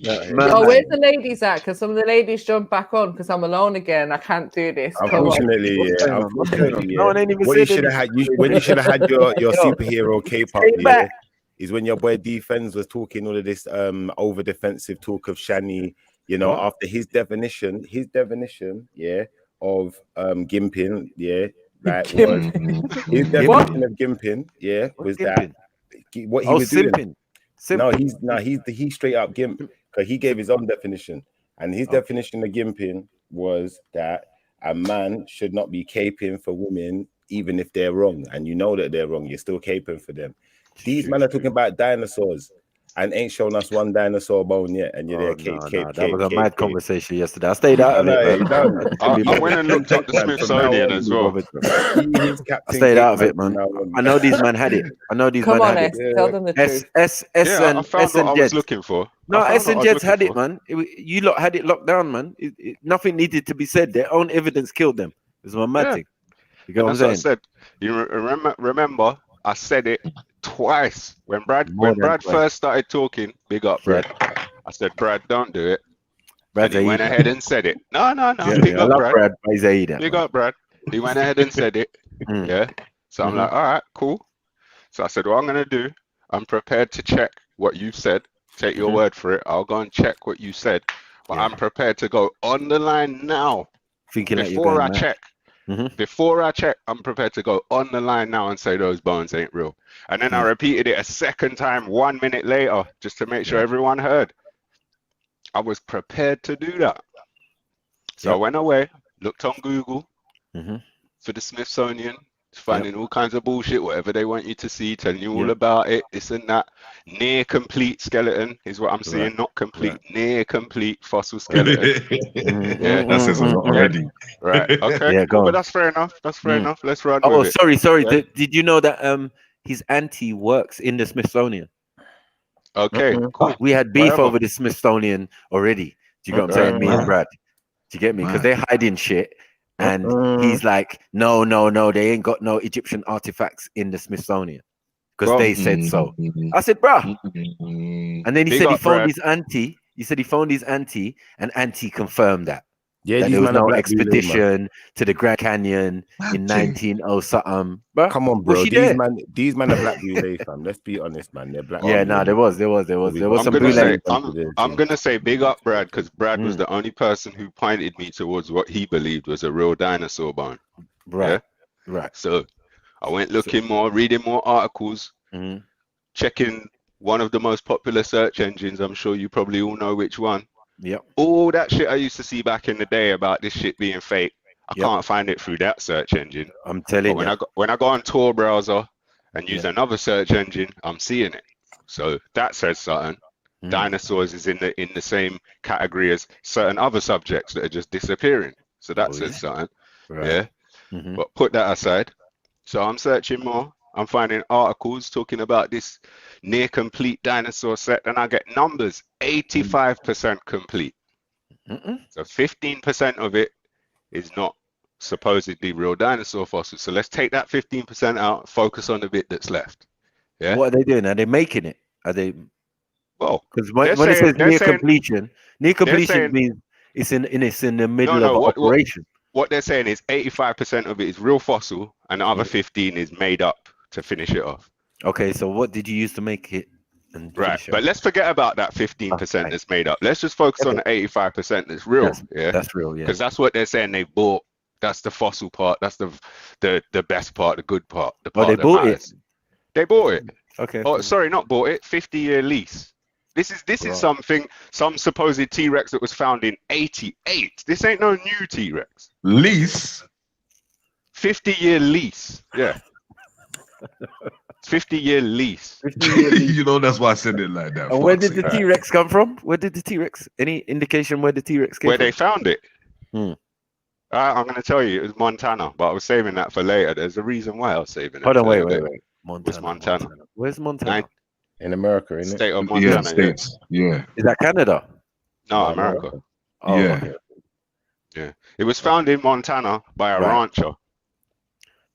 Speaker 9: Where's the ladies at? Because some of the ladies jump back on because I'm alone again. I can't do this.
Speaker 20: Unfortunately, yeah. No one ain't even when you should have had your superhero K-pop is when your boy Defense was talking all of this over defensive talk of Shani, you know, after his definition, of gimping, like his definition of gimping, was that what he was doing. No, he's straight up gimp because he gave his own definition, and his definition of gimping was that a man should not be caping for women even if they're wrong, and you know that they're wrong, you're still caping for them. These men are talking about dinosaurs, and ain't shown us one dinosaur bone yet, and you're there, Kate.
Speaker 15: That was a mad conversation yesterday. I stayed out of it, man.
Speaker 19: I went and looked up the Smithsonian as well.
Speaker 15: I stayed out of it, man. I know these men had it. I know these men had it.
Speaker 9: Tell them the truth.
Speaker 19: I found what I was looking for.
Speaker 15: No, S and Jets had it, man. You lot had it locked down, man. Nothing needed to be said. Their own evidence killed them. It's a mad thing. You get what I'm saying?
Speaker 19: I said. You remember? I said it twice when Brad first started talking. Big up, Brad. I said, Brad, don't do it. Brad went ahead and said it. No. Big up, Brad. Big up, Brad. He went ahead and said it. Yeah. So I'm like, all right, cool. So I said, what I'm gonna do, I'm prepared to check what you said. Take your word for it. I'll go and check what you said. But I'm prepared to go on the line now. Before I check. Before I check, I'm prepared to go on the line now and say those bones ain't real. And then I repeated it a second time 1 minute later, just to make sure everyone heard. I was prepared to do that. So I went away, looked on Google for the Smithsonian, finding all kinds of bullshit, whatever they want you to see, telling you all about it, this and that. Near complete skeleton is what I'm seeing, not complete, near complete fossil skeleton.
Speaker 18: That says a lot already.
Speaker 19: Right, okay, but that's fair enough. That's fair enough. Let's run with it.
Speaker 15: Sorry. Did you know that his auntie works in the Smithsonian?
Speaker 19: Okay, cool.
Speaker 15: We had beef over the Smithsonian already. Do you get what I'm saying? Me and Brad. Do you get me? Because they're hiding shit. And he's like, no, they ain't got no Egyptian artifacts in the Smithsonian because they said so. I said, bruh. And then he said he phoned his auntie. He said he phoned his auntie, and auntie confirmed that. Yeah, that there was no expedition to the Grand Canyon in 1900 something.
Speaker 20: Come on, bro. These men are black relay, fam. Let's be honest, man. They're black.
Speaker 15: Yeah, there was some.
Speaker 19: I'm gonna say big up Brad, because Brad was the only person who pointed me towards what he believed was a real dinosaur bone.
Speaker 15: Right.
Speaker 19: So I went looking more, reading more articles, checking one of the most popular search engines. I'm sure you probably all know which one.
Speaker 15: Yep.
Speaker 19: All that shit I used to see back in the day about this shit being fake, I can't find it through that search engine.
Speaker 15: I'm telling you.
Speaker 19: When I go on Tor browser and use another search engine, I'm seeing it. So that says something. Dinosaurs is in the same category as certain other subjects that are just disappearing. So that says something. Right. Yeah. But put that aside. So I'm searching more. I'm finding articles talking about this near complete dinosaur set, and I get numbers 85% complete. So 15% of it is not supposedly real dinosaur fossils. So let's take that 15% out, focus on the bit that's left. Yeah.
Speaker 15: What are they doing? Are they making it? Are they?
Speaker 19: Well,
Speaker 15: because when it says near completion means it's in the middle of operation.
Speaker 19: What they're saying is 85% of it is real fossil, and the other 15 is made up to finish it off.
Speaker 15: Okay, so what did you use to make it?
Speaker 19: But let's forget about that 15% that's made up. Let's just focus on the 85% that's real.
Speaker 15: That's real,
Speaker 19: because that's what they're saying they bought. That's the fossil part. That's the best part, the good part. The part
Speaker 15: they bought it.
Speaker 19: They bought it.
Speaker 15: Okay.
Speaker 19: Oh, sorry, not bought it. 50-year lease. This is something, some supposed T-Rex that was found in 88. This ain't no new T-Rex.
Speaker 18: Lease?
Speaker 19: 50-year lease. Yeah. 50-year lease.
Speaker 18: You know, that's why I said it like that.
Speaker 15: And where did the T-Rex come from? Where did the T-Rex? Any indication where the T-Rex came from?
Speaker 19: Where they found it? I'm going to tell you, it was Montana, but I was saving that for later. There's a reason why I was saving it.
Speaker 15: Hold on, wait.
Speaker 19: Montana.
Speaker 15: Where's Montana?
Speaker 20: In America, isn't it?
Speaker 19: State of Montana.
Speaker 18: Yeah, States. Yeah.
Speaker 15: Is that Canada?
Speaker 19: No, America.
Speaker 15: Oh,
Speaker 18: yeah.
Speaker 15: Okay.
Speaker 19: Yeah. It was found in Montana by a rancher.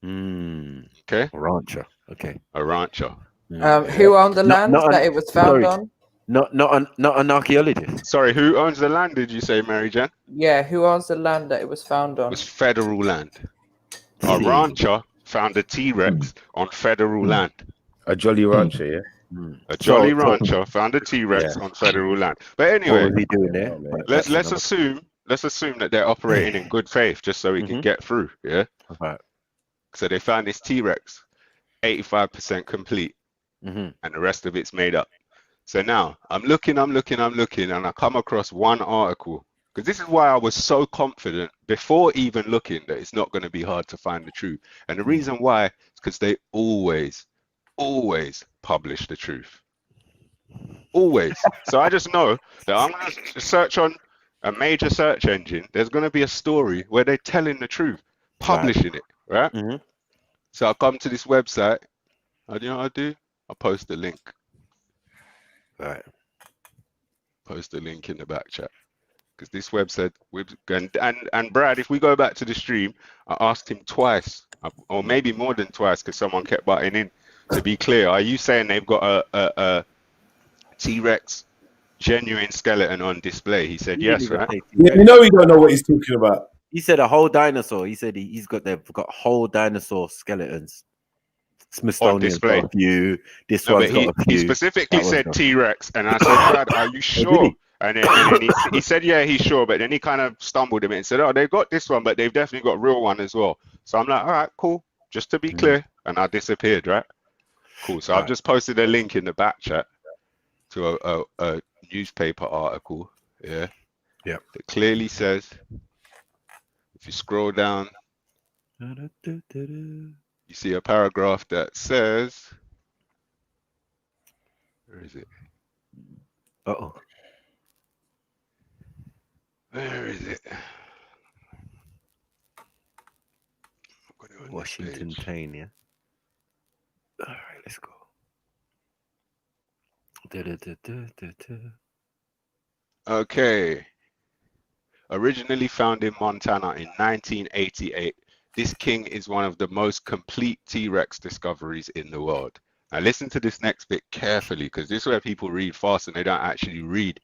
Speaker 19: Okay.
Speaker 15: A rancher. Okay.
Speaker 19: A rancher.
Speaker 9: Who owned the land that it was found on?
Speaker 15: Not an archaeologist.
Speaker 19: Sorry, who owns the land? Did you say, Mary Jan?
Speaker 9: Yeah, who owns the land that it was found on?
Speaker 19: It was federal land. A rancher found a T-Rex on federal land.
Speaker 20: A jolly rancher, yeah.
Speaker 19: A jolly rancher found a T-Rex on federal land. But anyway,
Speaker 15: what was he doing there?
Speaker 19: Let's assume that they're operating in good faith, just so we can get through. Yeah.
Speaker 15: Right.
Speaker 19: So they found this T-Rex, 85% complete, and the rest of it's made up. So now I'm looking, and I come across one article, because this is why I was so confident before even looking that it's not going to be hard to find the truth. And the reason why is because they always publish the truth. Always. So I just know that I'm going to search on a major search engine. There's going to be a story where they're telling the truth, publishing it, right? So I come to this website. You know what I do? I post the link.
Speaker 15: Right.
Speaker 19: Post the link in the back chat. Because this website, and Brad, if we go back to the stream, I asked him twice, or maybe more than twice, because someone kept butting in. To be clear, are you saying they've got a T-Rex genuine skeleton on display? He said yes, right?
Speaker 1: Yeah, you know he don't know what he's talking about.
Speaker 15: He said a whole dinosaur. He said they've got whole dinosaur skeletons. Smithsonian's got a few. This one's got a few.
Speaker 19: He specifically said T-Rex, and I said, Brad, are you sure? And then he said, yeah, he's sure, but then he kind of stumbled a bit and said, oh, they've got this one, but they've definitely got a real one as well. So I'm like, all right, cool. Just to be clear, and I disappeared, right? Cool. So I've just posted a link in the back chat to a newspaper article, yeah.
Speaker 15: That
Speaker 19: clearly says, if you scroll down, you see a paragraph that says, where is it?
Speaker 15: Uh-oh.
Speaker 19: Where is it?
Speaker 15: Washington Plain, yeah. All right, let's go.
Speaker 19: Okay. Originally found in Montana in 1988, this king is one of the most complete T-Rex discoveries in the world. Now listen to this next bit carefully, because this is where people read fast and they don't actually read.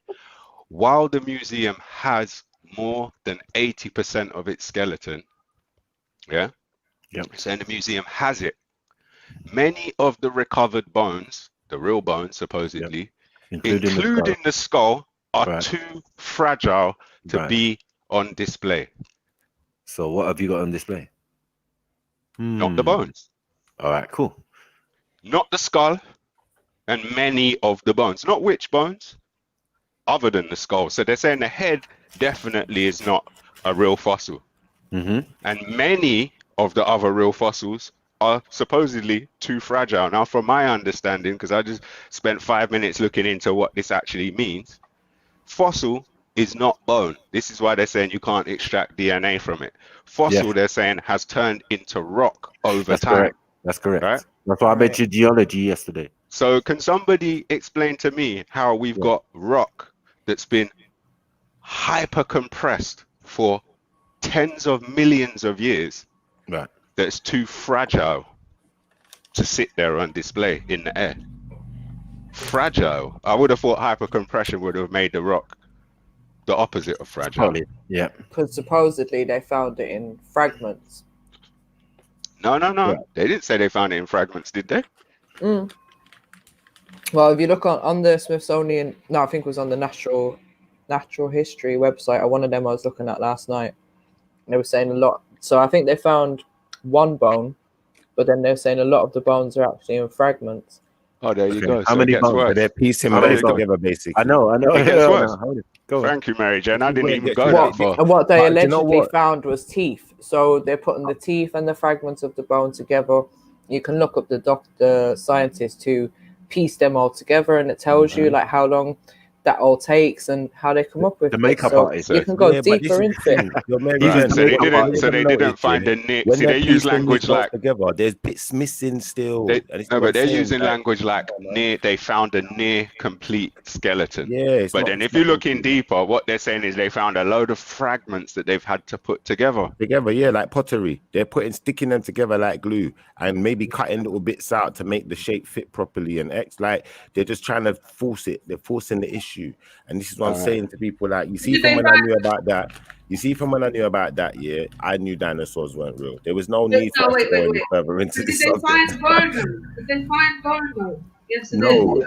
Speaker 19: While the museum has more than 80% of its skeleton, yeah, saying the museum has it, many of the recovered bones, the real bones supposedly, including the skull, are too fragile to be on display.
Speaker 15: So what have you got on display?
Speaker 19: Not the bones.
Speaker 15: All right, cool.
Speaker 19: Not the skull, and many of the bones. Not which bones, other than the skull. So they're saying the head definitely is not a real fossil. And many of the other real fossils are supposedly too fragile. Now, from my understanding, because I just spent 5 minutes looking into what this actually means, fossil is not bone. This is why they're saying you can't extract DNA from it. Fossil, they're saying, has turned into rock over time.
Speaker 15: Correct. That's correct.
Speaker 19: Right?
Speaker 15: That's why I mentioned geology yesterday.
Speaker 19: So can somebody explain to me how we've got rock that's been hyper compressed for tens of millions of years, that's too fragile to sit there on display in the air? Fragile. I would have thought hyper compression would have made the rock the opposite of fragile.
Speaker 15: Yeah.
Speaker 9: Because supposedly they found it in fragments.
Speaker 19: No. They didn't say they found it in fragments, did they?
Speaker 9: Well, if you look on the Smithsonian, no, I think it was on the Natural History website, or one of them I was looking at last night. And they were saying a lot. So I think they found one bone, but then they're saying a lot of the bones are actually in fragments.
Speaker 19: Oh, there you go.
Speaker 20: How many bones? They're piecing bones together, basically.
Speaker 15: I know.
Speaker 19: It gets worse. Thank you, Mary Jane. I didn't even go that far.
Speaker 9: And what they allegedly found was teeth. So they're putting the teeth and the fragments of the bone together. You can look up the scientists to piece them all together, and it tells you like how long that all takes and how they come up with
Speaker 15: the makeup artist.
Speaker 9: You can go deeper into it.
Speaker 19: So they didn't find a near. See, they use language like
Speaker 20: together. There's bits missing still.
Speaker 19: But they're using language like near. They found a near complete skeleton.
Speaker 20: Yeah.
Speaker 19: But then if you look in deeper, what they're saying is they found a load of fragments that they've had to put together.
Speaker 20: Yeah, like pottery. They're sticking them together like glue, and maybe cutting little bits out to make the shape fit properly. And like they're just trying to force it. They're forcing the issue. And this is what I'm saying to people, like, you see, from when I knew about that, yeah, I knew dinosaurs weren't real. There was no need to go any further into this subject.
Speaker 2: Did they find bones? Yes,
Speaker 20: no,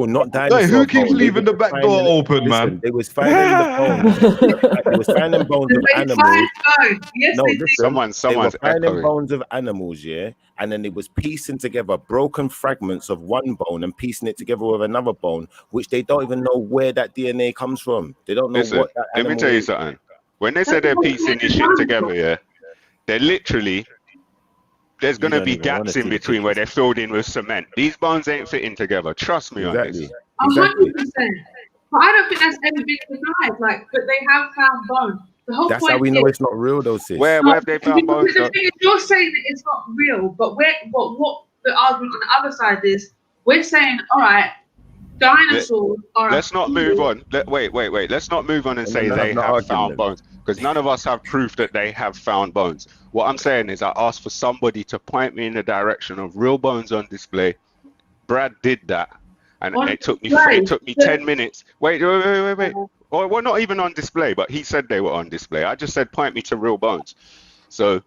Speaker 20: not dinosaurs.
Speaker 18: Hey, who keeps leaving the back door open, man?
Speaker 20: They was finding the bones. They was finding bones of animals.
Speaker 2: Yes,
Speaker 20: no,
Speaker 19: someone's
Speaker 20: they were finding
Speaker 19: echoing.
Speaker 20: bones of animals, yeah, and then they was piecing together broken fragments of one bone and piecing it together with another bone, which they don't even know where that DNA comes from. They don't know what that
Speaker 19: let me tell you something. When they say they're piecing this shit together, yeah, they're literally, there's going to be gaps in between where they're filled in with cement. These bones ain't fitting together. Trust me on this.
Speaker 2: 100%. But I don't think that's ever been denied. Like, but they have found bones. The whole
Speaker 20: That's
Speaker 2: point
Speaker 20: how we know
Speaker 2: is,
Speaker 20: it's not real, though, sis.
Speaker 19: Where have they found bones?
Speaker 2: The thing is, you're saying that it's not real, but what the argument on the other side is, we're saying, all right, dinosaurs are.
Speaker 19: Let's not move on. Wait. Let's not move on and say they have found bones, because none of us have proof that they have found bones. What I'm saying is, I asked for somebody to point me in the direction of real bones on display. Brad did that, and it took me 10 minutes. Wait. Or well, not even on display, but he said they were on display. I just said point me to real bones. So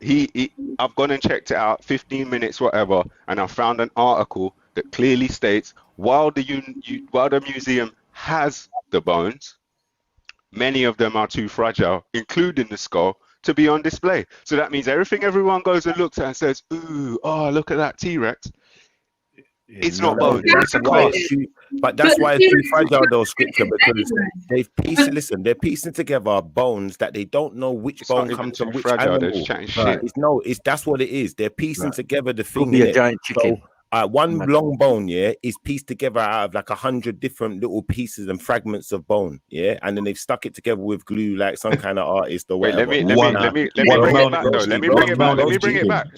Speaker 19: I've gone and checked it out, 15 minutes, whatever, and I found an article that clearly states while the museum has the bones, many of them are too fragile, including the skull, to be on display. So that means everyone goes and looks at and says, ooh, oh, look at that T-Rex. It's not bone. It's a cast.
Speaker 20: But that's why it's too fragile, though, scripture, because they're piecing together bones that they don't know which bone comes from which animal. That's what it is. They're piecing together the thing.
Speaker 15: Could be a giant chicken.
Speaker 20: One long bone, is pieced together out of like 100 different little pieces and fragments of bone, and then they've stuck it together with glue, like some kind of artist or whatever.
Speaker 19: Let me bring it back.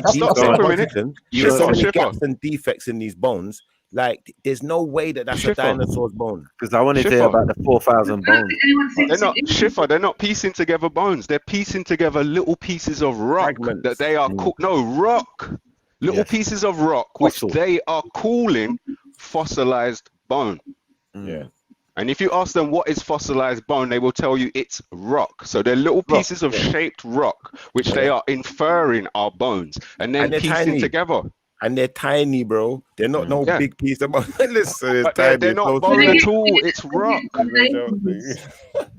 Speaker 19: Stop for a minute.
Speaker 20: There's so many gaps and defects in these bones. Like, there's no way that's a dinosaur's bone.
Speaker 15: Because I wanted to hear about the 4,000 bones.
Speaker 19: They're not piecing together bones. They're piecing together little pieces of rock that they are rock. Little pieces of rock, which they are calling fossilized bone.
Speaker 20: Yeah.
Speaker 19: And if you ask them what is fossilized bone, they will tell you it's rock. So they're little pieces of shaped rock, which they are inferring are bones, and then piecing together.
Speaker 20: And they're tiny, bro. They're not big piece of bone. Listen,
Speaker 19: they're not bone at all. It's rock.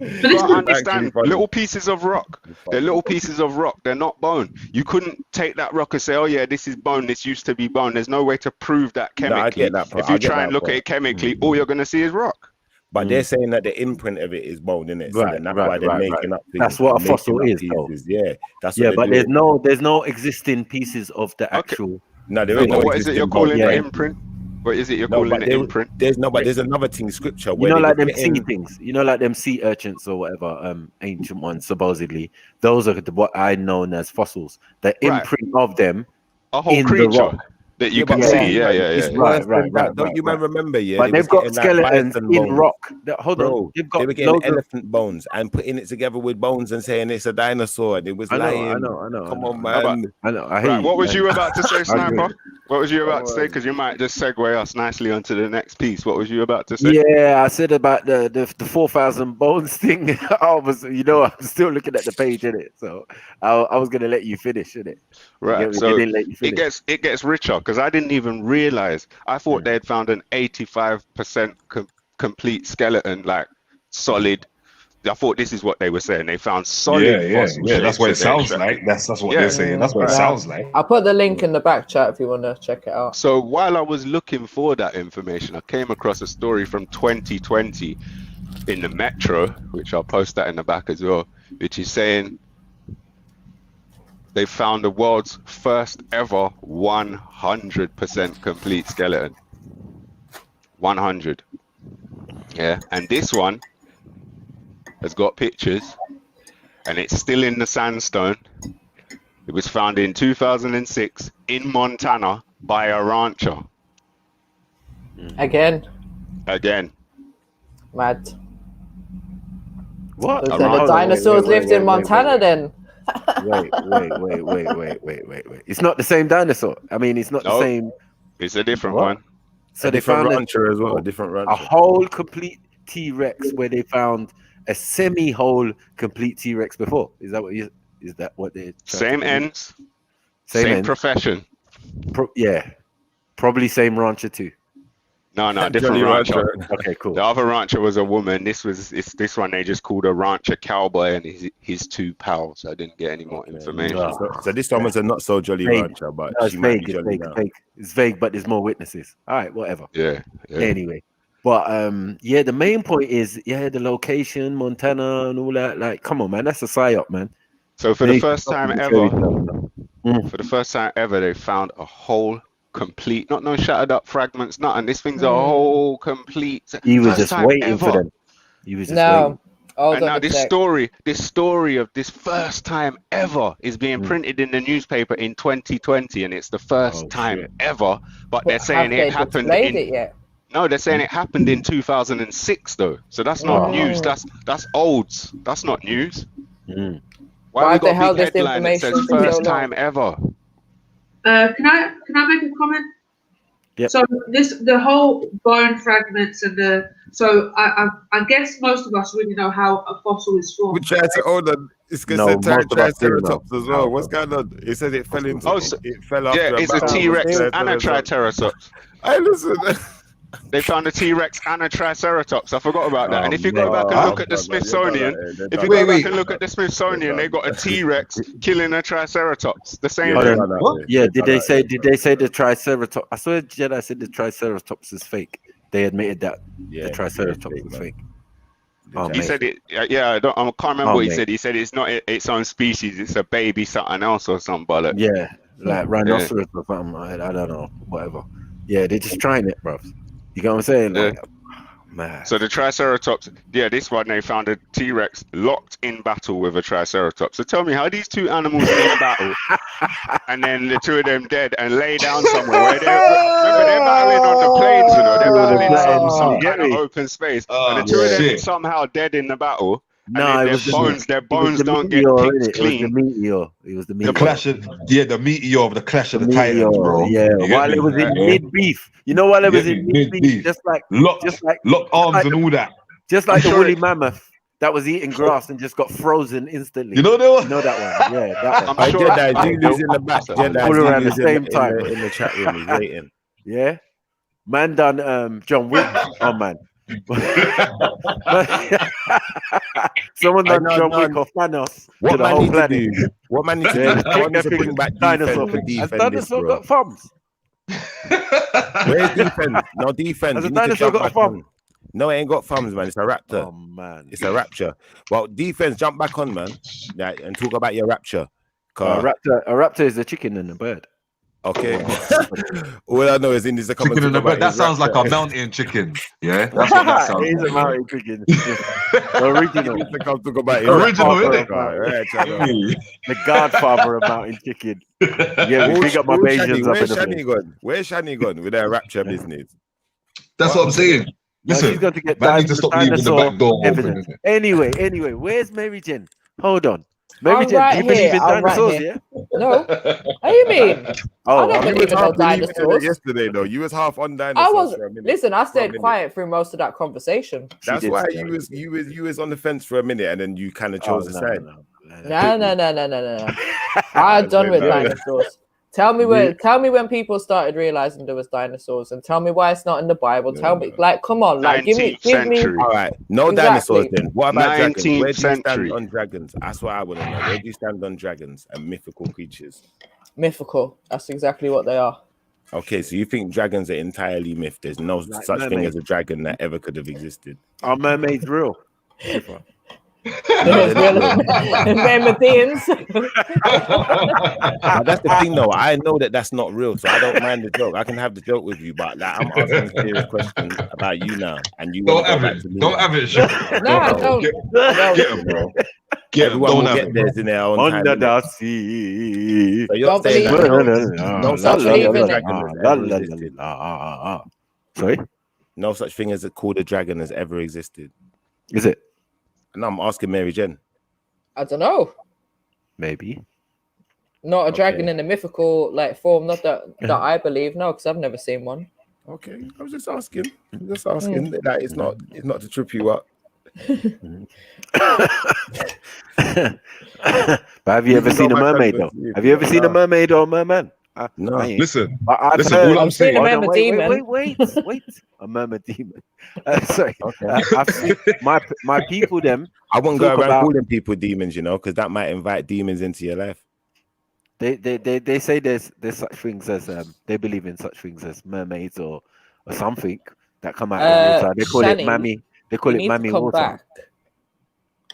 Speaker 19: Understand? Little pieces of rock. They're little pieces of rock. They're not bone. You couldn't take that rock and say, "Oh yeah, this is bone. This used to be bone." There's no way to prove that chemically.
Speaker 20: I get that,
Speaker 19: if you try and look at it chemically, all you're gonna see is rock.
Speaker 20: But they're saying that the imprint of it is bone, isn't it? So that's why they're making up things.
Speaker 15: That's what a fossil is, though.
Speaker 20: Yeah, that's what
Speaker 15: but there's no existing pieces of the actual.
Speaker 20: No, there ain't.
Speaker 19: What is it you're calling an imprint? What is it you're calling an imprint?
Speaker 20: But there's another thing, scripture.
Speaker 15: You know, like them sea things. You know, like them sea urchins or whatever, ancient ones supposedly. Those are what I know as fossils. The imprint of them,
Speaker 19: a whole creature that you can see.
Speaker 20: Right. Don't you remember? Yeah,
Speaker 15: but they've got skeletons in rock. Hold on,
Speaker 20: they were getting elephant bones and putting it together with bones and saying it's a dinosaur. And it was lying.
Speaker 15: I know.
Speaker 20: Come on, man.
Speaker 15: I know.
Speaker 19: What was you about to say, Sniper? What was you about to say? Because you might just segue us nicely onto the next piece. What was you about to say?
Speaker 15: Yeah, I said about the 4,000 bones thing. I'm still looking at the page, innit? So I was gonna let you finish, innit?
Speaker 19: Right. So it gets richer. Because I didn't even realize. I thought they had found an 85% complete skeleton, like solid. I thought this is what they were saying. They found solid.
Speaker 18: Yeah. That's what it sounds like. That's what they're saying. That's what it sounds like.
Speaker 9: I'll put the link in the back chat if you want to check it out.
Speaker 19: So while I was looking for that information, I came across a story from 2020 in the Metro, which I'll post that in the back as well, which is saying they found the world's first ever 100% complete skeleton. 100. Yeah, and this one has got pictures, and it's still in the sandstone. It was found in 2006 in Montana by a rancher.
Speaker 9: Again.
Speaker 15: What?
Speaker 9: So the dinosaurs lived in Montana then.
Speaker 15: Wait. It's not the same dinosaur. I mean, it's not the same.
Speaker 19: It's a different one.
Speaker 15: So they found
Speaker 20: rancher as well. A different rancher.
Speaker 15: A whole complete T-Rex where they found a semi-whole complete T-Rex before. Is that what they?
Speaker 19: Same ends. Same profession.
Speaker 15: Probably same rancher too.
Speaker 19: No, different rancher.
Speaker 15: Okay, cool.
Speaker 19: The other rancher was a woman. This one they just called a rancher cowboy and his two pals. I didn't get any more information.
Speaker 20: So this one was a not so jolly rancher, but
Speaker 15: it's vague. It's vague, but there's more witnesses. All right, whatever.
Speaker 19: Yeah.
Speaker 15: Anyway, but the main point is the location, Montana, and all that. Like, come on, man, that's a psyop, man.
Speaker 19: So for the first time ever, they found a whole complete, not no shattered up fragments, nothing. This thing's a whole complete.
Speaker 20: He was
Speaker 19: first
Speaker 20: just
Speaker 19: time
Speaker 20: waiting
Speaker 19: ever.
Speaker 20: for them. He was just waiting.
Speaker 19: And now this story of this first time ever is being printed in the newspaper in 2020, and it's the first time ever. But they're saying it happened in. No, they're saying it happened in 2006 though. So that's not news. That's olds. That's not news. Why we got a big headline that says first time ever?
Speaker 2: Can I make a comment?
Speaker 20: Yep.
Speaker 2: So the whole bone fragments and I guess most of us really know how a fossil is formed. We tried to hold on. It's because Triceratops as well. What's going on? It said it fell into. It fell after.
Speaker 19: Yeah, it's a T-Rex and a Triceratops.
Speaker 2: Hey, listen.
Speaker 19: They found a T-Rex and a Triceratops. I forgot about that. And if you go back and look at the Smithsonian, they got a T-Rex killing a Triceratops. The same.
Speaker 20: Yeah, did they say the Triceratops? I swear Jedi said the Triceratops is fake. They admitted that the Triceratops was fake.
Speaker 19: He said it. Yeah, I can't remember what he said. He said it's not its own species. It's a baby something else or something. But
Speaker 20: yeah, like rhinoceros or something. I don't know. Whatever. Yeah, they're just trying it, bro. You get what I'm saying? Like, man.
Speaker 19: So the Triceratops, this one they found a T-Rex locked in battle with a Triceratops. So tell me, how these two animals in battle, and then the two of them dead and lay down somewhere where they're battling on the plains, you know, they're battling some kind of open space, and the two of them somehow dead in the battle.
Speaker 20: No,
Speaker 19: their bones don't get picked clean.
Speaker 20: It was the meteor.
Speaker 18: The clash of the meteor of the clash of the Titans, bro.
Speaker 20: Yeah, while it was in mid beef. You know, while it was in mid beef, just like
Speaker 18: locked arms and all that.
Speaker 20: Just like the woolly mammoth that was eating grass and just got frozen instantly.
Speaker 18: You know that one?
Speaker 20: You know that one? Yeah, that one.
Speaker 2: I'm sure Jedi's in the back.
Speaker 20: All around the same time
Speaker 2: in the chat room. He's waiting.
Speaker 20: Yeah, man done John Wick. Oh man. Someone done John Wick or Thanos to the whole planet.
Speaker 2: What man needs to bring back dinosaur for defense?
Speaker 20: Has dinosaur got thumbs?
Speaker 2: Where's defense? No defense.
Speaker 20: Has a dinosaur got thumbs?
Speaker 2: No, it ain't got thumbs, man. It's a raptor.
Speaker 20: Oh man,
Speaker 2: it's a rapture. Well, defense, jump back on, man, and talk about your rapture.
Speaker 20: A raptor is a chicken and a bird.
Speaker 2: Okay. All I know is in this
Speaker 18: chicken and a bird. That sounds like a mountain chicken. Yeah, that's what that sounds.
Speaker 20: It is a mountain chicken. The original. The godfather of mountain chicken. Yeah, we big up my Bayesians up in the
Speaker 2: place. Where's Shani gone with that rapture business?
Speaker 18: That's what I'm saying. Listen,
Speaker 20: she's going to get
Speaker 18: man needs to stop leaving the back door open.
Speaker 20: Anyway, where's Mary Jen? Hold on. Mary Jen, do you believe in dinosaurs, yeah?
Speaker 2: No.
Speaker 20: What do you mean?
Speaker 2: I
Speaker 20: don't
Speaker 2: believe
Speaker 20: in dinosaurs.
Speaker 2: Yesterday, though, you was half on dinosaurs.
Speaker 9: I was. Listen, I stayed quiet through most of that conversation.
Speaker 2: That's why you was on the fence for a minute, and then you kind of chose a side.
Speaker 9: No. I'm done with dinosaurs. Tell me when people started realizing there was dinosaurs, and tell me why it's not in the Bible. Tell me, like, come on, like, give me.
Speaker 2: All right, no dinosaurs then. What about dragons? Where do you stand on dragons? That's what I want to know. Where do you stand on dragons and mythical creatures?
Speaker 9: Mythical. That's exactly what they are.
Speaker 2: Okay, so you think dragons are entirely myth? There's no such thing as a dragon that ever could have existed.
Speaker 20: Are mermaids real?
Speaker 9: That's
Speaker 2: the thing, though. I know that's not real, so I don't mind the joke. I can have the joke with you, but like, I'm asking serious questions about you now, and you
Speaker 18: don't have it. Don't have it.
Speaker 9: No,
Speaker 18: get him, bro.
Speaker 2: Everyone will get theirs in their own time.
Speaker 20: Under the sea.
Speaker 2: So you're saying no such thing as a dragon has ever existed.
Speaker 20: Sorry?
Speaker 2: No such thing as called a dragon has ever existed.
Speaker 20: Is it?
Speaker 2: No, I'm asking Mary Jen.
Speaker 9: I don't know.
Speaker 20: Maybe.
Speaker 9: Not a dragon in a mythical like form. Not that I believe. No, because I've never seen one.
Speaker 2: Okay, I was just asking. That it's not to trip you up.
Speaker 20: But have you ever seen a mermaid though? Have you ever seen a mermaid or a merman?
Speaker 2: No.
Speaker 18: Listen.
Speaker 2: All I'm saying.
Speaker 20: Wait. A mermaid demon. Sorry.
Speaker 2: Okay.
Speaker 20: I've seen my people. Them.
Speaker 2: I won't go around calling people demons, because that might invite demons into your life.
Speaker 20: They say there's such things as they believe in such things as mermaids or something that come out of the water. They call it mammy. They call it mammy water.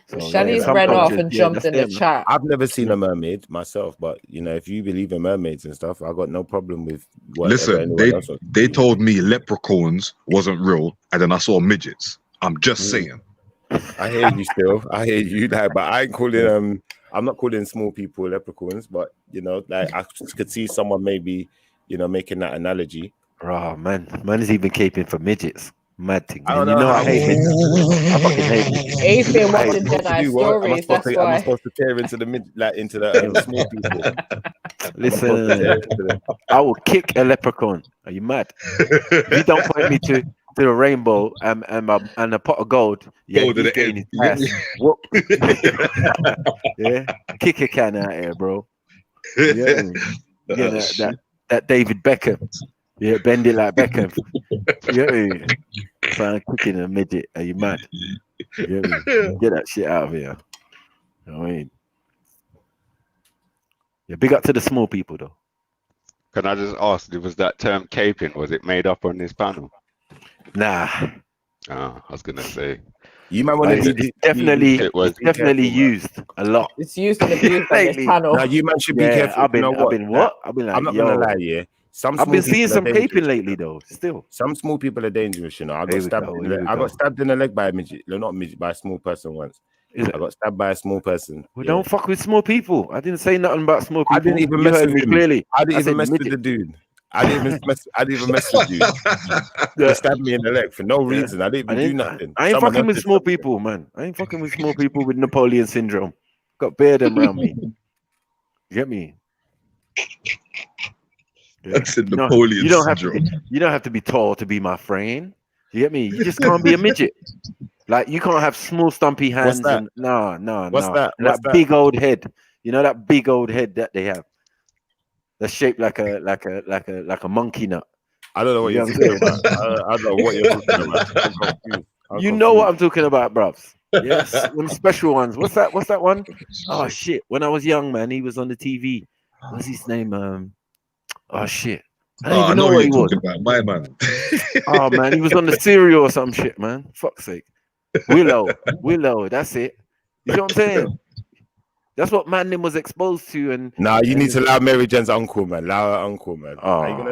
Speaker 15: So,
Speaker 9: Shani's
Speaker 15: some
Speaker 9: ran off
Speaker 15: cultures,
Speaker 9: and jumped
Speaker 15: that's
Speaker 9: in the
Speaker 15: them.
Speaker 9: chat.
Speaker 20: I've never seen a mermaid myself, but you know, if you believe in mermaids and stuff, I got no problem with whatever
Speaker 18: Listen,
Speaker 20: anyone else.
Speaker 18: they told me leprechauns wasn't real, and then I saw midgets. I'm just saying.
Speaker 20: I hear you still. I hear you, like, but I ain't calling I'm not calling small people leprechauns, but you know, like I could see someone maybe, you know, making that analogy.
Speaker 15: Oh man is even caping for midgets. Mad thing.
Speaker 20: I don't
Speaker 15: You
Speaker 20: know.
Speaker 15: know I hate midgets. I fucking hate midgets.
Speaker 9: He's been
Speaker 20: What
Speaker 9: watching
Speaker 20: am I supposed to
Speaker 9: Jedi
Speaker 20: do? What?
Speaker 9: stories. That's
Speaker 20: Am I
Speaker 9: why.
Speaker 20: supposed to tear into the into the small people?
Speaker 15: Listen, I will kick a leprechaun. Are you mad? If you don't point me to the rainbow and a pot of gold, yeah,
Speaker 18: Gold
Speaker 15: he's
Speaker 18: at the
Speaker 15: getting
Speaker 18: end.
Speaker 15: his ass whoop. Yeah, kick a can out here, bro. Yeah, that David Beckham. Yeah, bend it like Beckham. Yeah, trying to kick in a midget. Are you mad? Yeah, get that shit out of here. You know what I mean? Yeah, big up to the small people though.
Speaker 19: Can I just ask, was that term caping, was it made up on this panel?
Speaker 15: Nah.
Speaker 19: Oh, I was gonna say.
Speaker 20: You might want
Speaker 15: it's definitely used a lot.
Speaker 9: It's used and abused on this panel.
Speaker 20: Now you man should be careful.
Speaker 15: I've been like,
Speaker 20: I'm not gonna lie, yeah.
Speaker 15: I've been seeing some caping lately though. Still,
Speaker 20: some small people are dangerous. You know, I got stabbed in the leg by a midget. No, not midget, by a small person once. I got stabbed by a small person.
Speaker 15: We don't fuck with small people. I didn't say nothing about small people.
Speaker 20: I didn't even mess with him.
Speaker 15: Clearly.
Speaker 20: I didn't even mess with the dude. I didn't even mess with you. They stabbed me in the leg for no reason. I didn't even do nothing.
Speaker 15: I ain't fucking with small people, man. I ain't fucking with small people with Napoleon syndrome. Got bear them around me. You get me?
Speaker 18: That's a Napoleon syndrome.
Speaker 15: You don't have to be tall to be my friend. You get me? You just can't be a midget. Like you can't have small stumpy hands.
Speaker 20: What's that?
Speaker 15: No.
Speaker 20: What's that?
Speaker 15: And that big old head. You know that big old head that they have. That's shaped like a monkey nut.
Speaker 20: I don't know what you're talking about. I don't know what you're talking about. I'm confused.
Speaker 15: You know what I'm talking about, bruvs. Yes, them special ones. What's that one? Oh shit! When I was young, man, he was on the TV. What's his name? Oh shit! I don't even know what he was.
Speaker 18: About, my man.
Speaker 15: Oh man, he was on the cereal or some shit, man. Fuck's sake. Willow. That's it. You know what I'm saying? That's what Manning was exposed to, and
Speaker 20: you need to allow Mary Jen's uncle, man. Allow her uncle, man.
Speaker 15: Oh,
Speaker 20: I don't